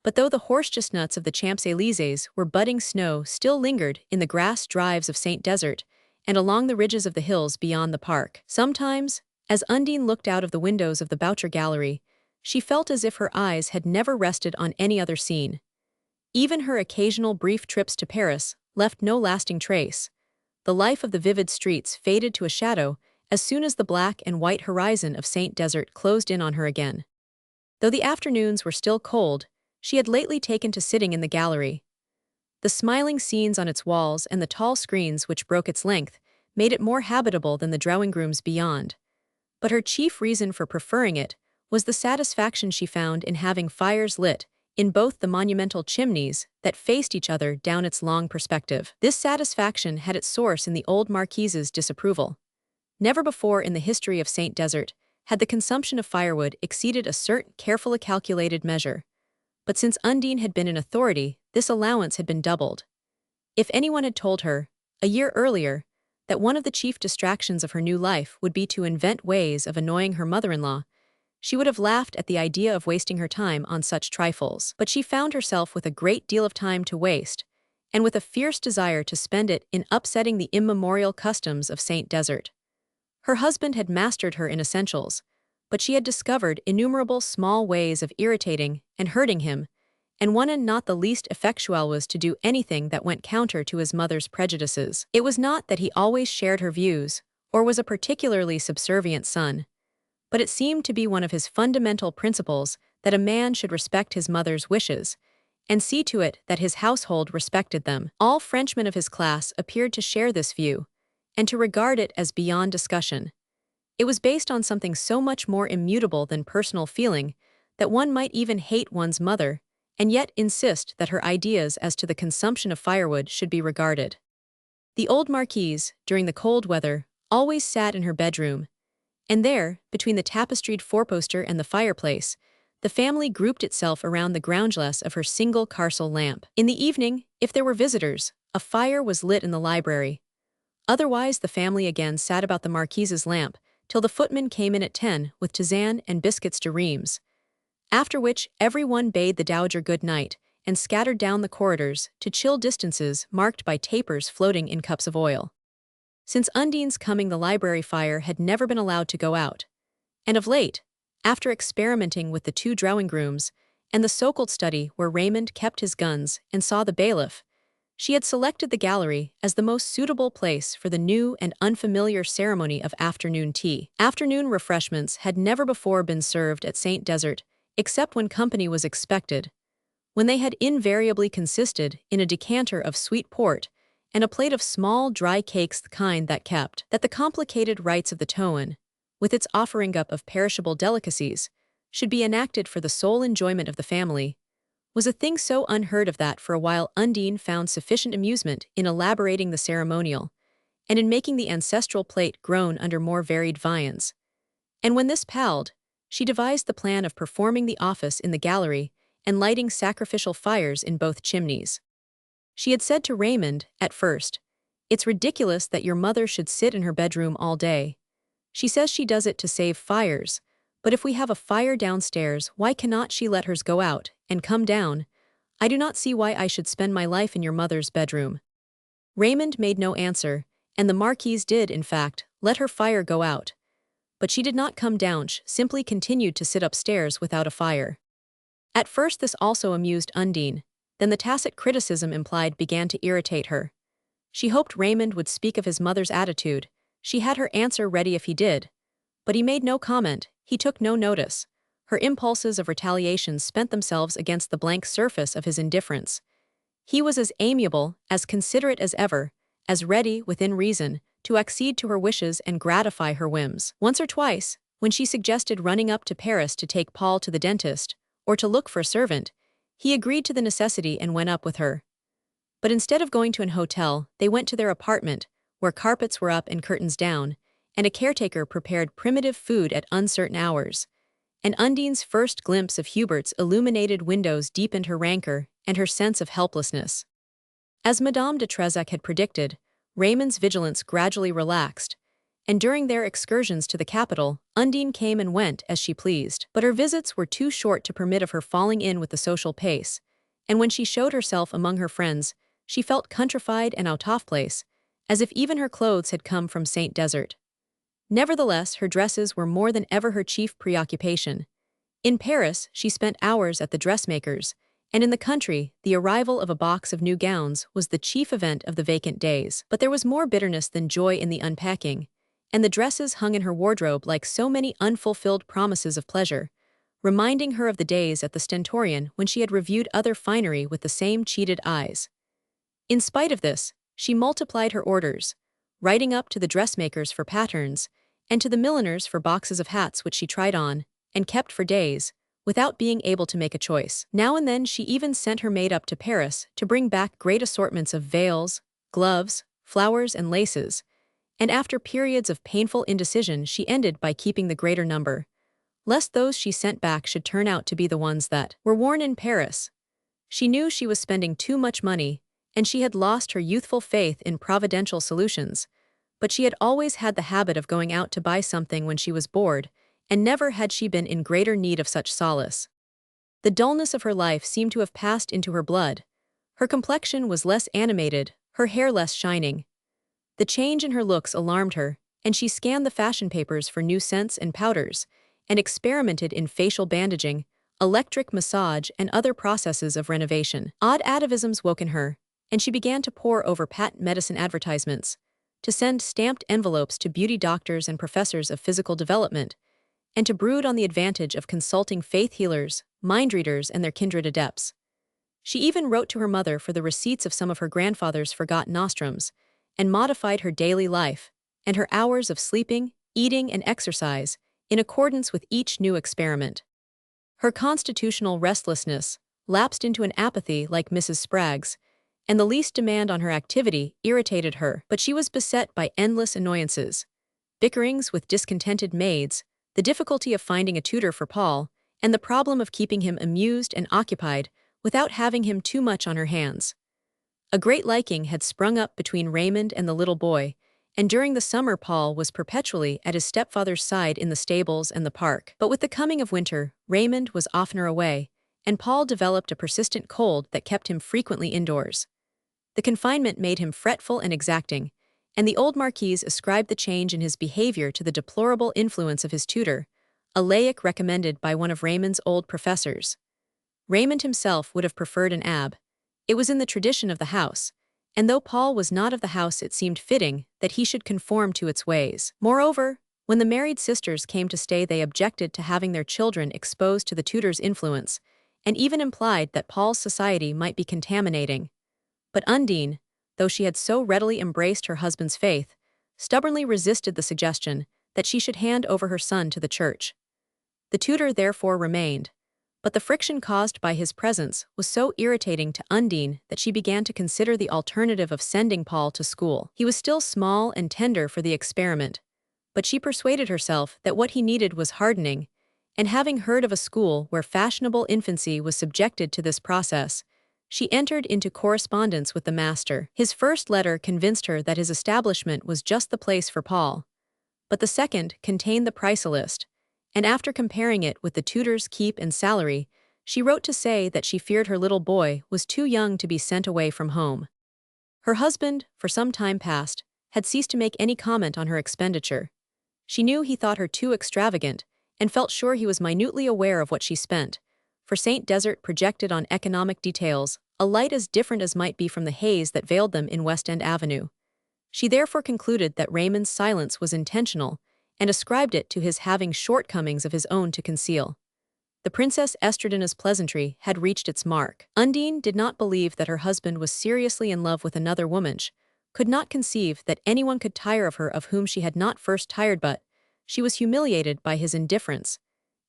But though the horse-chestnuts of the Champs-Élysées were budding, snow still lingered in the grass drives of St. Desert and along the ridges of the hills beyond the park. Sometimes, as Undine looked out of the windows of the Boucher Gallery, she felt as if her eyes had never rested on any other scene. Even her occasional brief trips to Paris left no lasting trace. The life of the vivid streets faded to a shadow as soon as the black and white horizon of St. Desert closed in on her again. Though the afternoons were still cold, she had lately taken to sitting in the gallery. The smiling scenes on its walls and the tall screens which broke its length made it more habitable than the drawing rooms beyond. But her chief reason for preferring it was the satisfaction she found in having fires lit in both the monumental chimneys that faced each other down its long perspective. This satisfaction had its source in the old marquise's disapproval. Never before in the history of St. Desert had the consumption of firewood exceeded a certain carefully calculated measure. But since Undine had been in authority, this allowance had been doubled. If anyone had told her, a year earlier, that one of the chief distractions of her new life would be to invent ways of annoying her mother-in-law, she would have laughed at the idea of wasting her time on such trifles. But she found herself with a great deal of time to waste, and with a fierce desire to spend it in upsetting the immemorial customs of St. Desert. Her husband had mastered her in essentials, but she had discovered innumerable small ways of irritating and hurting him, and one and not the least effectual was to do anything that went counter to his mother's prejudices. It was not that he always shared her views, or was a particularly subservient son, but it seemed to be one of his fundamental principles that a man should respect his mother's wishes and see to it that his household respected them. All Frenchmen of his class appeared to share this view and to regard it as beyond discussion. It was based on something so much more immutable than personal feeling that one might even hate one's mother and yet insist that her ideas as to the consumption of firewood should be regarded. The old marquise, during the cold weather, always sat in her bedroom, and there, between the tapestried four-poster and the fireplace, the family grouped itself around the groundglass of her single carcel lamp. In the evening, if there were visitors, a fire was lit in the library. Otherwise, the family again sat about the marquise's lamp till the footman came in at 10 with tisane and biscuits de Reims, after which everyone bade the dowager good night and scattered down the corridors to chill distances marked by tapers floating in cups of oil. Since Undine's coming, the library fire had never been allowed to go out, and of late, after experimenting with the 2 drawing-rooms and the so-called study where Raymond kept his guns and saw the bailiff, she had selected the gallery as the most suitable place for the new and unfamiliar ceremony of afternoon tea. Afternoon refreshments had never before been served at St. Desert, except when company was expected, when they had invariably consisted in a decanter of sweet port and a plate of small dry cakes, the kind that kept, that the complicated rites of the Toan, with its offering up of perishable delicacies, should be enacted for the sole enjoyment of the family, was a thing so unheard of that for a while Undine found sufficient amusement in elaborating the ceremonial, and in making the ancestral plate groan under more varied viands. And when this palled, she devised the plan of performing the office in the gallery and lighting sacrificial fires in both chimneys. She had said to Raymond, at first, "It's ridiculous that your mother should sit in her bedroom all day. She says she does it to save fires, but if we have a fire downstairs, why cannot she let hers go out and come down? I do not see why I should spend my life in your mother's bedroom." Raymond made no answer, and the marquise did, in fact, let her fire go out. But she did not come down, she simply continued to sit upstairs without a fire. At first this also amused Undine, then the tacit criticism implied began to irritate her. She hoped Raymond would speak of his mother's attitude. She had her answer ready if he did. But he made no comment, he took no notice. Her impulses of retaliation spent themselves against the blank surface of his indifference. He was as amiable, as considerate as ever, as ready, within reason, to accede to her wishes and gratify her whims. Once or twice, when she suggested running up to Paris to take Paul to the dentist, or to look for a servant, he agreed to the necessity and went up with her. But instead of going to an hotel, they went to their apartment, where carpets were up and curtains down, and a caretaker prepared primitive food at uncertain hours. And Undine's first glimpse of Hubert's illuminated windows deepened her rancor and her sense of helplessness. As Madame de Trezac had predicted, Raymond's vigilance gradually relaxed, and during their excursions to the capital, Undine came and went as she pleased. But her visits were too short to permit of her falling in with the social pace, and when she showed herself among her friends, she felt countrified and out of place, as if even her clothes had come from St. Desert. Nevertheless, her dresses were more than ever her chief preoccupation. In Paris, she spent hours at the dressmaker's, and in the country, the arrival of a box of new gowns was the chief event of the vacant days. But there was more bitterness than joy in the unpacking, and the dresses hung in her wardrobe like so many unfulfilled promises of pleasure, reminding her of the days at the Stentorian when she had reviewed other finery with the same cheated eyes. In spite of this, she multiplied her orders, writing up to the dressmakers for patterns, and to the milliners for boxes of hats which she tried on, and kept for days, without being able to make a choice. Now and then she even sent her maid up to Paris to bring back great assortments of veils, gloves, flowers and laces, and after periods of painful indecision she ended by keeping the greater number, lest those she sent back should turn out to be the ones that were worn in Paris. She knew she was spending too much money, and she had lost her youthful faith in providential solutions, but she had always had the habit of going out to buy something when she was bored, and never had she been in greater need of such solace. The dullness of her life seemed to have passed into her blood. Her complexion was less animated, her hair less shining. The change in her looks alarmed her, and she scanned the fashion papers for new scents and powders, and experimented in facial bandaging, electric massage, and other processes of renovation. Odd atavisms woke in her, and she began to pore over patent medicine advertisements, to send stamped envelopes to beauty doctors and professors of physical development, and to brood on the advantage of consulting faith healers, mind readers, and their kindred adepts. She even wrote to her mother for the receipts of some of her grandfather's forgotten nostrums, and modified her daily life, and her hours of sleeping, eating, and exercise, in accordance with each new experiment. Her constitutional restlessness lapsed into an apathy like Mrs. Spragg's, and the least demand on her activity irritated her, but she was beset by endless annoyances, bickerings with discontented maids, the difficulty of finding a tutor for Paul, and the problem of keeping him amused and occupied without having him too much on her hands. A great liking had sprung up between Raymond and the little boy, and during the summer Paul was perpetually at his stepfather's side in the stables and the park. But with the coming of winter, Raymond was oftener away, and Paul developed a persistent cold that kept him frequently indoors. The confinement made him fretful and exacting, and the old Marquise ascribed the change in his behavior to the deplorable influence of his tutor, a laic recommended by one of Raymond's old professors. Raymond himself would have preferred an abbé. It was in the tradition of the house, and though Paul was not of the house, it seemed fitting that he should conform to its ways. Moreover, when the married sisters came to stay, they objected to having their children exposed to the tutor's influence, and even implied that Paul's society might be contaminating. But Undine, though she had so readily embraced her husband's faith, stubbornly resisted the suggestion that she should hand over her son to the church. The tutor therefore remained, but the friction caused by his presence was so irritating to Undine that she began to consider the alternative of sending Paul to school. He was still small and tender for the experiment, but she persuaded herself that what he needed was hardening, and having heard of a school where fashionable infancy was subjected to this process, she entered into correspondence with the master. His first letter convinced her that his establishment was just the place for Paul, but the second contained the price list, and after comparing it with the tutor's keep and salary, she wrote to say that she feared her little boy was too young to be sent away from home. Her husband, for some time past, had ceased to make any comment on her expenditure. She knew he thought her too extravagant, and felt sure he was minutely aware of what she spent, for St. Desert projected on economic details a light as different as might be from the haze that veiled them in West End Avenue. She therefore concluded that Raymond's silence was intentional, and ascribed it to his having shortcomings of his own to conceal. The Princess Estradina's pleasantry had reached its mark. Undine did not believe that her husband was seriously in love with another woman, could not conceive that anyone could tire of her of whom she had not first tired, but she was humiliated by his indifference,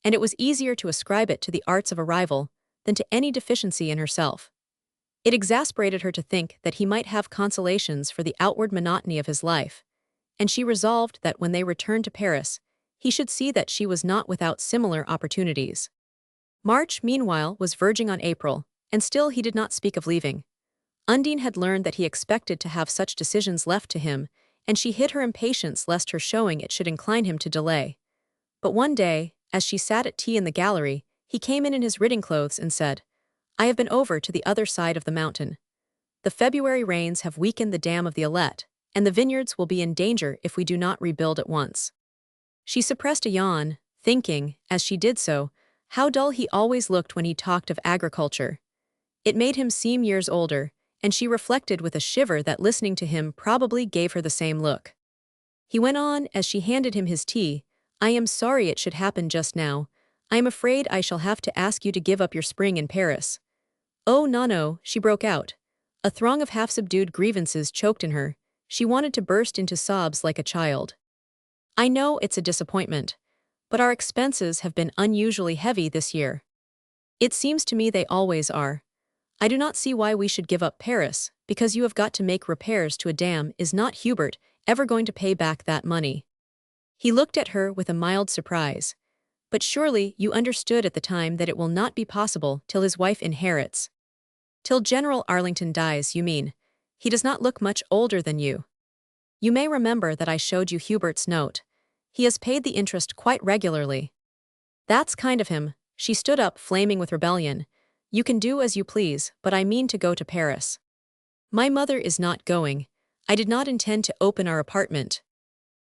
and it was easier to ascribe it to the arts of a rival than to any deficiency in herself. It exasperated her to think that he might have consolations for the outward monotony of his life, and she resolved that when they returned to Paris, he should see that she was not without similar opportunities. March, meanwhile, was verging on April, and still he did not speak of leaving. Undine had learned that he expected to have such decisions left to him, and she hid her impatience lest her showing it should incline him to delay. But one day, as she sat at tea in the gallery, he came in his riding clothes and said, "I have been over to the other side of the mountain. The February rains have weakened the dam of the Alette, and the vineyards will be in danger if we do not rebuild at once." She suppressed a yawn, thinking, as she did so, how dull he always looked when he talked of agriculture. It made him seem years older, and she reflected with a shiver that listening to him probably gave her the same look. He went on as she handed him his tea, "I am sorry it should happen just now. I am afraid I shall have to ask you to give up your spring in Paris." "Oh, no," she broke out. A throng of half-subdued grievances choked in her. She wanted to burst into sobs like a child. "I know it's a disappointment, but our expenses have been unusually heavy this year. It seems to me they always are. I do not see why we should give up Paris, because you have got to make repairs to a dam. Is not Hubert ever going to pay back that money?" He looked at her with a mild surprise. "But surely you understood at the time that it will not be possible till his wife inherits." "Till General Arlington dies, you mean. He does not look much older than you. You may remember that I showed you Hubert's note. He has paid the interest quite regularly." "That's kind of him." She stood up, flaming with rebellion. "You can do as you please, but I mean to go to Paris. My mother is not going. I did not intend to open our apartment."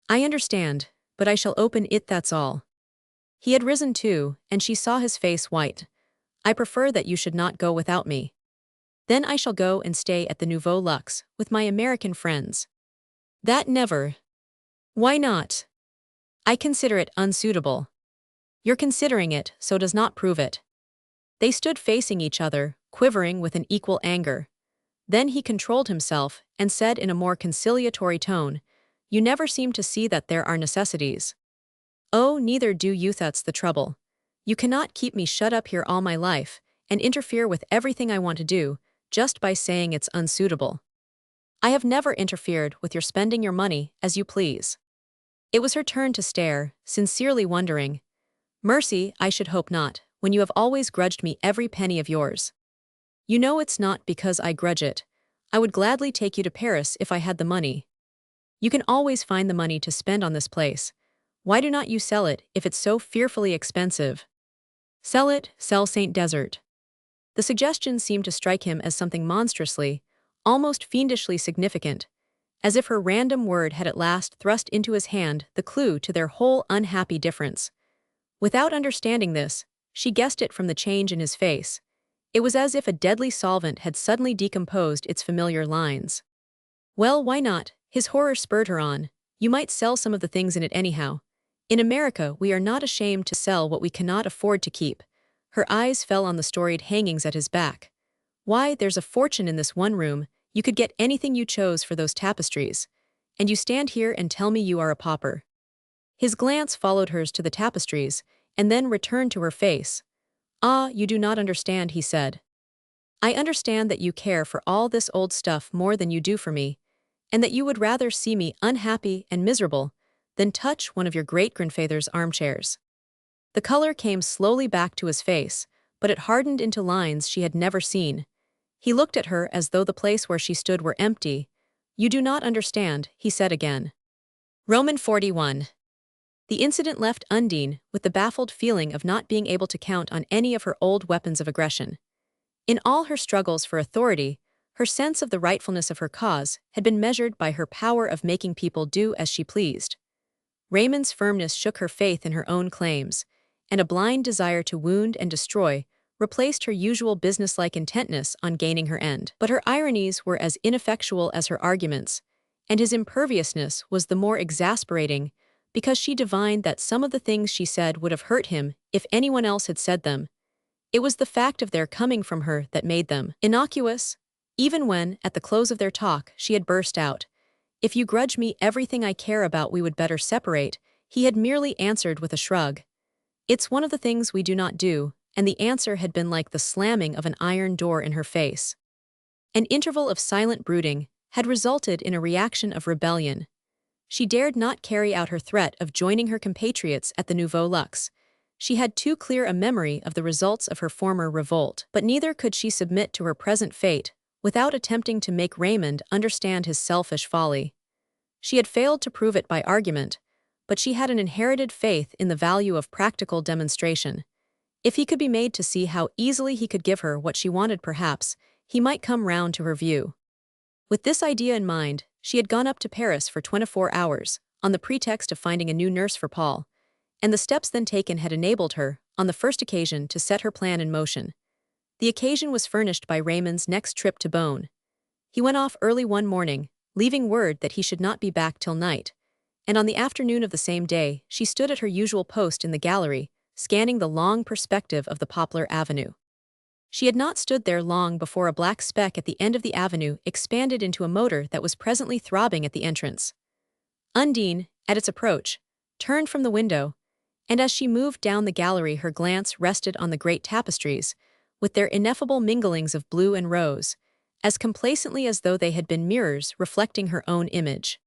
"I understand, but I shall open it, that's all." He had risen too, and she saw his face white. "I prefer that you should not go without me. Then I shall go and stay at the Nouveau Luxe with my American friends." "That never." "Why not?" "I consider it unsuitable." You're considering it, so does not prove it. They stood facing each other, quivering with an equal anger. Then he controlled himself and said in a more conciliatory tone, "You never seem to see that there are necessities." "Oh, neither do you, that's the trouble. You cannot keep me shut up here all my life and interfere with everything I want to do just by saying it's unsuitable. I have never interfered with your spending your money as you please." It was her turn to stare, sincerely wondering. "Mercy, I should hope not, when you have always grudged me every penny of yours." "You know it's not because I grudge it. I would gladly take you to Paris if I had the money. You can always find the money to spend on this place. Why do not you sell it if it's so fearfully expensive?" "Sell it, sell Saint Desert." The suggestion seemed to strike him as something monstrously, almost fiendishly significant, as if her random word had at last thrust into his hand the clue to their whole unhappy difference. Without understanding this, she guessed it from the change in his face. It was as if a deadly solvent had suddenly decomposed its familiar lines. "Well, why not?" His horror spurred her on. "You might sell some of the things in it anyhow. In America, we are not ashamed to sell what we cannot afford to keep." Her eyes fell on the storied hangings at his back. "Why, there's a fortune in this one room. You could get anything you chose for those tapestries. And you stand here and tell me you are a pauper." His glance followed hers to the tapestries, and then returned to her face. "Ah, you do not understand," he said. "I understand that you care for all this old stuff more than you do for me, and that you would rather see me unhappy and miserable than touch one of your great-grandfather's armchairs." The color came slowly back to his face, but it hardened into lines she had never seen. He looked at her as though the place where she stood were empty. "You do not understand," he said again. Roman 41. The incident left Undine with the baffled feeling of not being able to count on any of her old weapons of aggression. In all her struggles for authority, her sense of the rightfulness of her cause had been measured by her power of making people do as she pleased. Raymond's firmness shook her faith in her own claims, and a blind desire to wound and destroy replaced her usual businesslike intentness on gaining her end. But her ironies were as ineffectual as her arguments, and his imperviousness was the more exasperating because she divined that some of the things she said would have hurt him if anyone else had said them. It was the fact of their coming from her that made them innocuous, even when, at the close of their talk, she had burst out, "If you grudge me everything I care about, we would better separate." He had merely answered with a shrug. "It's one of the things we do not do," and the answer had been like the slamming of an iron door in her face. An interval of silent brooding had resulted in a reaction of rebellion. She dared not carry out her threat of joining her compatriots at the Nouveau Luxe. She had too clear a memory of the results of her former revolt, but neither could she submit to her present fate without attempting to make Raymond understand his selfish folly. She had failed to prove it by argument, but she had an inherited faith in the value of practical demonstration. If he could be made to see how easily he could give her what she wanted, perhaps he might come round to her view. With this idea in mind, she had gone up to Paris for 24 hours, on the pretext of finding a new nurse for Paul, and the steps then taken had enabled her, on the first occasion, to set her plan in motion. The occasion was furnished by Raymond's next trip to Beaune. He went off early one morning, leaving word that he should not be back till night, and on the afternoon of the same day she stood at her usual post in the gallery, scanning the long perspective of the Poplar Avenue. She had not stood there long before a black speck at the end of the avenue expanded into a motor that was presently throbbing at the entrance. Undine, at its approach, turned from the window, and as she moved down the gallery her glance rested on the great tapestries, with their ineffable minglings of blue and rose, as complacently as though they had been mirrors reflecting her own image.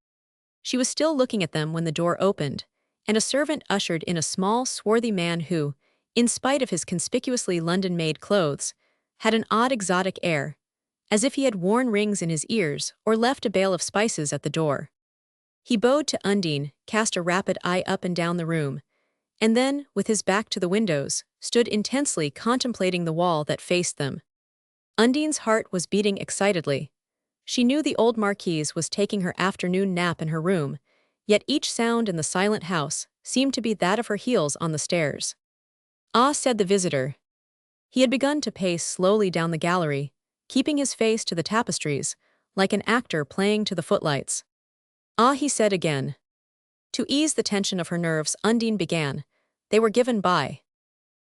She was still looking at them when the door opened, and a servant ushered in a small, swarthy man who, in spite of his conspicuously London-made clothes, had an odd exotic air, as if he had worn rings in his ears or left a bale of spices at the door. He bowed to Undine, cast a rapid eye up and down the room, and then, with his back to the windows, stood intensely contemplating the wall that faced them. Undine's heart was beating excitedly. She knew the old marquise was taking her afternoon nap in her room, yet each sound in the silent house seemed to be that of her heels on the stairs. "Ah," said the visitor. He had begun to pace slowly down the gallery, keeping his face to the tapestries, like an actor playing to the footlights. "Ah," he said again. To ease the tension of her nerves, Undine began, They were given by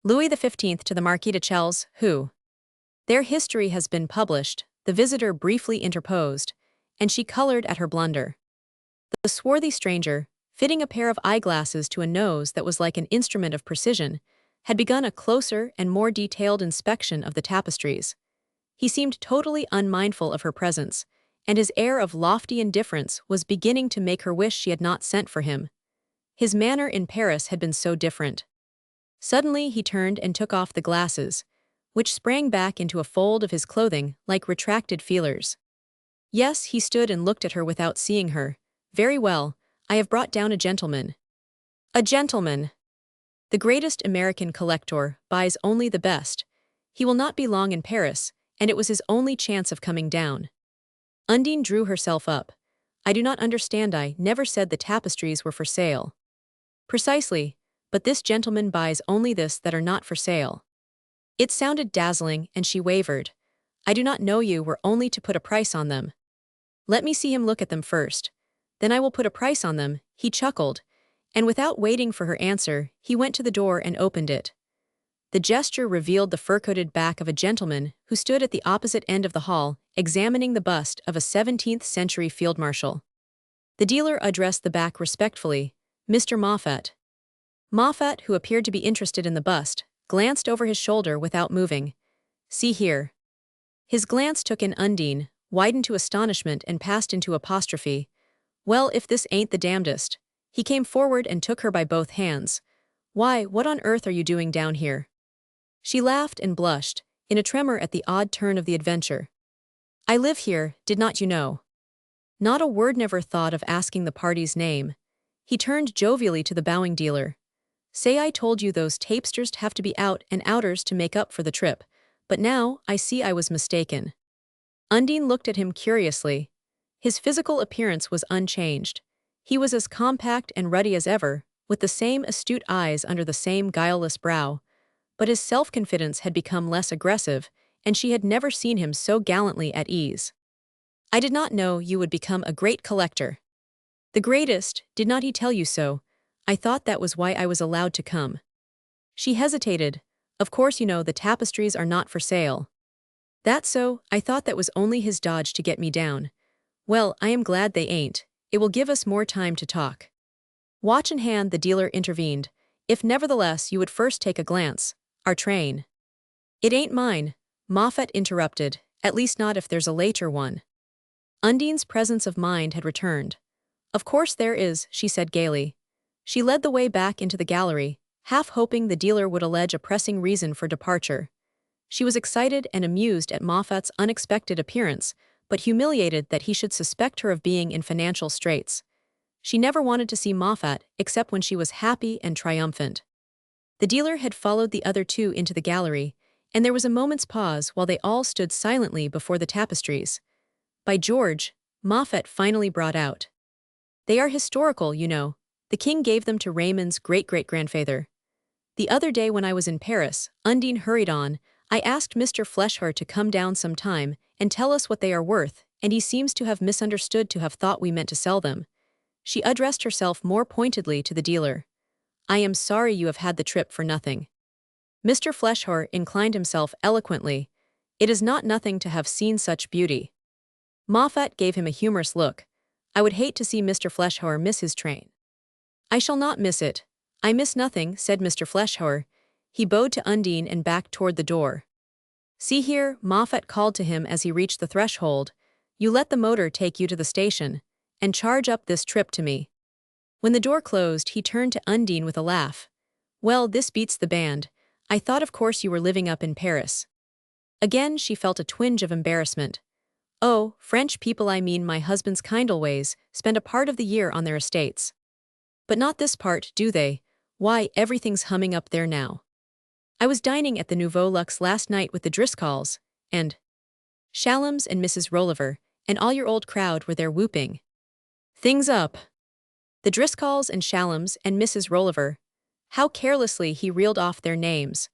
Louis XV to the Marquis de Chelles, who, their history has been published, the visitor briefly interposed, and she colored at her blunder. The swarthy stranger, fitting a pair of eyeglasses to a nose that was like an instrument of precision, had begun a closer and more detailed inspection of the tapestries. He seemed totally unmindful of her presence, and his air of lofty indifference was beginning to make her wish she had not sent for him. His manner in Paris had been so different. Suddenly he turned and took off the glasses, which sprang back into a fold of his clothing like retracted feelers. Yes, he stood and looked at her without seeing her. Very well, I have brought down a gentleman. A gentleman. The greatest American collector buys only the best. He will not be long in Paris, and it was his only chance of coming down. Undine drew herself up. I do not understand. I never said the tapestries were for sale. Precisely, but this gentleman buys only this that are not for sale. It sounded dazzling, and she wavered. I do not know, you were only to put a price on them. Let me see him look at them first. Then I will put a price on them, he chuckled, and without waiting for her answer, he went to the door and opened it. The gesture revealed the fur-coated back of a gentleman who stood at the opposite end of the hall, examining the bust of a 17th-century field marshal. The dealer addressed the back respectfully, Mr. Moffat. Moffat, who appeared to be interested in the bust, glanced over his shoulder without moving. See here. His glance took in Undine, widened to astonishment and passed into apostrophe. Well, if this ain't the damnedest. He came forward and took her by both hands. Why, what on earth are you doing down here? She laughed and blushed, in a tremor at the odd turn of the adventure. I live here, did not you know? Not a word, never thought of asking the party's name. He turned jovially to the bowing dealer. Say I told you those tapesters have to be out and outers to make up for the trip, but now I see I was mistaken. Undine looked at him curiously. His physical appearance was unchanged. He was as compact and ruddy as ever, with the same astute eyes under the same guileless brow, but his self-confidence had become less aggressive, and she had never seen him so gallantly at ease. I did not know you would become a great collector. The greatest, did not he tell you so? I thought that was why I was allowed to come. She hesitated. Of course you know the tapestries are not for sale. That's so, I thought that was only his dodge to get me down. Well, I am glad they ain't. It will give us more time to talk. Watch in hand, the dealer intervened. If nevertheless you would first take a glance. Our train. It ain't mine, Moffat interrupted, at least not if there's a later one. Undine's presence of mind had returned. Of course there is, she said gaily. She led the way back into the gallery, half hoping the dealer would allege a pressing reason for departure. She was excited and amused at Moffat's unexpected appearance, but humiliated that he should suspect her of being in financial straits. She never wanted to see Moffat except when she was happy and triumphant. The dealer had followed the other two into the gallery, and there was a moment's pause while they all stood silently before the tapestries. By George, Moffat finally brought out. They are historical, you know. The king gave them to Raymond's great-great-grandfather. The other day when I was in Paris, Undine hurried on, I asked Mr. Fleshar to come down some time and tell us what they are worth, and he seems to have misunderstood, to have thought we meant to sell them. She addressed herself more pointedly to the dealer. I am sorry you have had the trip for nothing. Mr. Fleshar inclined himself eloquently. It is not nothing to have seen such beauty. Moffat gave him a humorous look. I would hate to see Mr. Fleshar miss his train. I shall not miss it. I miss nothing, said Mr. Fleshar. He bowed to Undine and backed toward the door. See here, Moffat called to him as he reached the threshold. You let the motor take you to the station, and charge up this trip to me. When the door closed, he turned to Undine with a laugh. Well, this beats the band. I thought of course you were living up in Paris. Again she felt a twinge of embarrassment. Oh, French people, I mean my husband's kindleways, spend a part of the year on their estates. But not this part, do they? Why, everything's humming up there now. I was dining at the Nouveau Luxe last night with the Driscolls, and Shallums and Mrs. Rolliver, and all your old crowd were there whooping. Things up. The Driscolls and Shallums and Mrs. Rolliver. How carelessly he reeled off their names.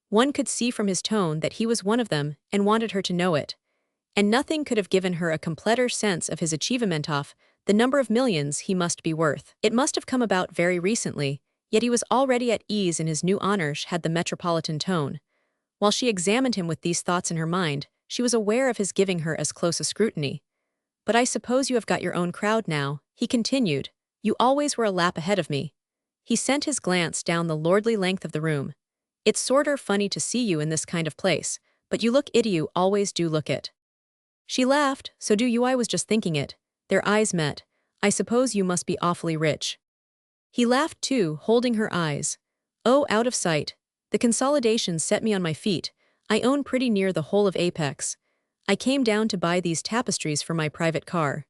One could see from his tone that he was one of them and wanted her to know it. And nothing could have given her a completer sense of his achievement, of the number of millions he must be worth. It must have come about very recently, yet he was already at ease in his new honors had the metropolitan tone. While she examined him with these thoughts in her mind, she was aware of his giving her as close a scrutiny. "But I suppose you have got your own crowd now," he continued. "You always were a lap ahead of me." He sent his glance down the lordly length of the room. "It's sorter funny to see you in this kind of place, but you look it, you always do look it." She laughed. "So do you, I was just thinking it." Their eyes met. "I suppose you must be awfully rich." He laughed too, holding her eyes. "Oh, out of sight. The consolidations set me on my feet. I own pretty near the whole of Apex. I came down to buy these tapestries for my private car."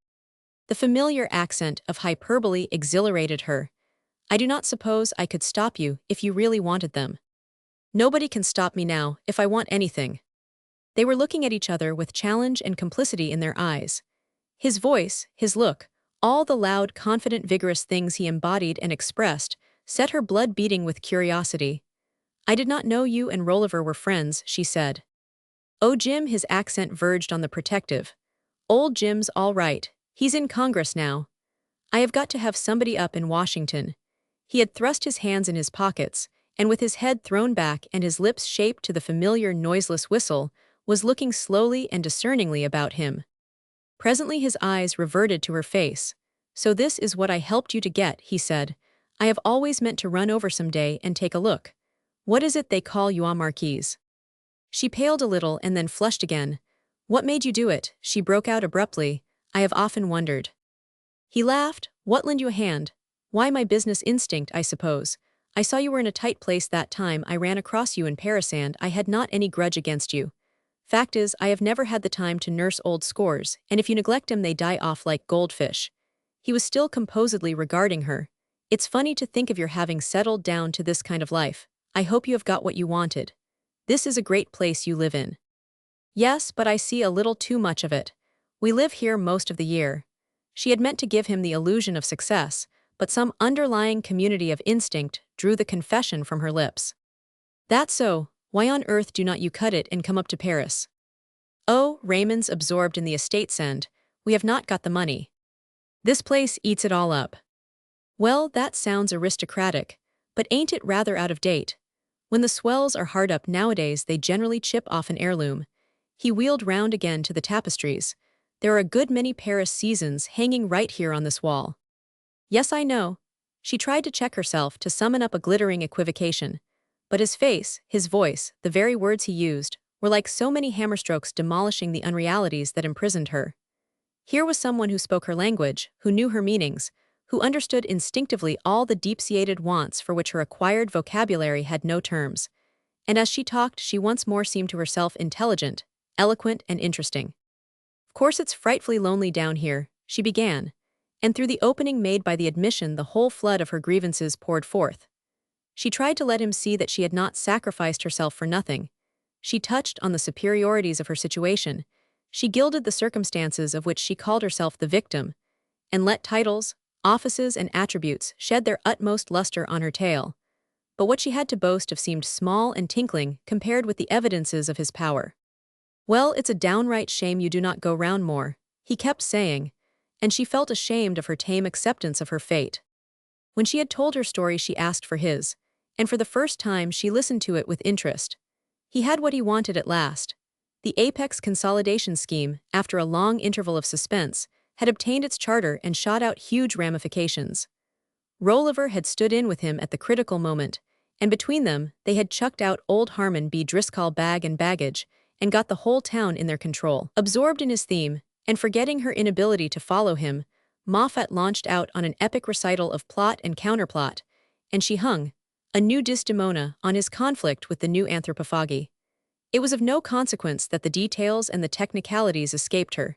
The familiar accent of hyperbole exhilarated her. "I do not suppose I could stop you if you really wanted them." "Nobody can stop me now, if I want anything." They were looking at each other with challenge and complicity in their eyes. His voice, his look, all the loud, confident, vigorous things he embodied and expressed, set her blood beating with curiosity. "I did not know you and Rolliver were friends," she said. "Oh, Jim," his accent verged on the protective. "Old Jim's all right. He's in Congress now. I have got to have somebody up in Washington." He had thrust his hands in his pockets, and with his head thrown back and his lips shaped to the familiar noiseless whistle, was looking slowly and discerningly about him. Presently his eyes reverted to her face. "So this is what I helped you to get," he said. "I have always meant to run over some day and take a look. What is it they call you, Marquise?" She paled a little and then flushed again. "What made you do it?" she broke out abruptly. "I have often wondered." He laughed. "What, lend you a hand? Why, my business instinct, I suppose. I saw you were in a tight place that time I ran across you in Paris, and I had not any grudge against you. Fact is, I have never had the time to nurse old scores, and if you neglect 'em they die off like goldfish." He was still composedly regarding her. "It's funny to think of your having settled down to this kind of life. I hope you have got what you wanted. This is a great place you live in." "Yes, but I see a little too much of it. We live here most of the year." She had meant to give him the illusion of success, but some underlying community of instinct drew the confession from her lips. "That's so. Why on earth do not you cut it and come up to Paris?" "Oh, Raymond's absorbed in the estates and we have not got the money. This place eats it all up." "Well, that sounds aristocratic, but ain't it rather out of date? When the swells are hard up nowadays they generally chip off an heirloom." He wheeled round again to the tapestries. "There are a good many Paris seasons hanging right here on this wall." "Yes, I know." She tried to check herself to summon up a glittering equivocation. But his face, his voice, the very words he used, were like so many hammerstrokes demolishing the unrealities that imprisoned her. Here was someone who spoke her language, who knew her meanings, who understood instinctively all the deep-seated wants for which her acquired vocabulary had no terms. And as she talked, she once more seemed to herself intelligent, eloquent, and interesting. "Of course it's frightfully lonely down here," she began, and through the opening made by the admission the whole flood of her grievances poured forth. She tried to let him see that she had not sacrificed herself for nothing. She touched on the superiorities of her situation. She gilded the circumstances of which she called herself the victim, and let titles, offices, and attributes shed their utmost luster on her tale. But what she had to boast of seemed small and tinkling compared with the evidences of his power. "Well, it's a downright shame you do not go round more," he kept saying, and she felt ashamed of her tame acceptance of her fate. When she had told her story she asked for his, and for the first time she listened to it with interest. He had what he wanted at last. The Apex consolidation scheme, after a long interval of suspense, had obtained its charter and shot out huge ramifications. Rolliver had stood in with him at the critical moment, and between them they had chucked out old Harmon B. Driscoll bag and baggage, and got the whole town in their control. Absorbed in his theme, and forgetting her inability to follow him, Moffat launched out on an epic recital of plot and counterplot, and she hung, a new Desdemona, on his conflict with the new anthropophagy. It was of no consequence that the details and the technicalities escaped her.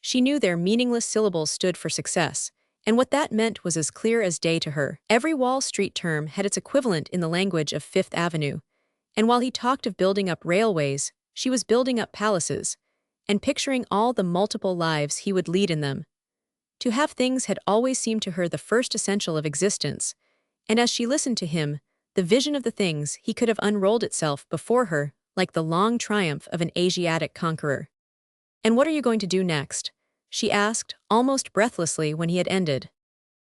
She knew their meaningless syllables stood for success, and what that meant was as clear as day to her. Every Wall Street term had its equivalent in the language of Fifth Avenue, and while he talked of building up railways, she was building up palaces, and picturing all the multiple lives he would lead in them. To have things had always seemed to her the first essential of existence, and as she listened to him, the vision of the things he could have unrolled itself before her like the long triumph of an Asiatic conqueror. "And what are you going to do next?" she asked, almost breathlessly when he had ended.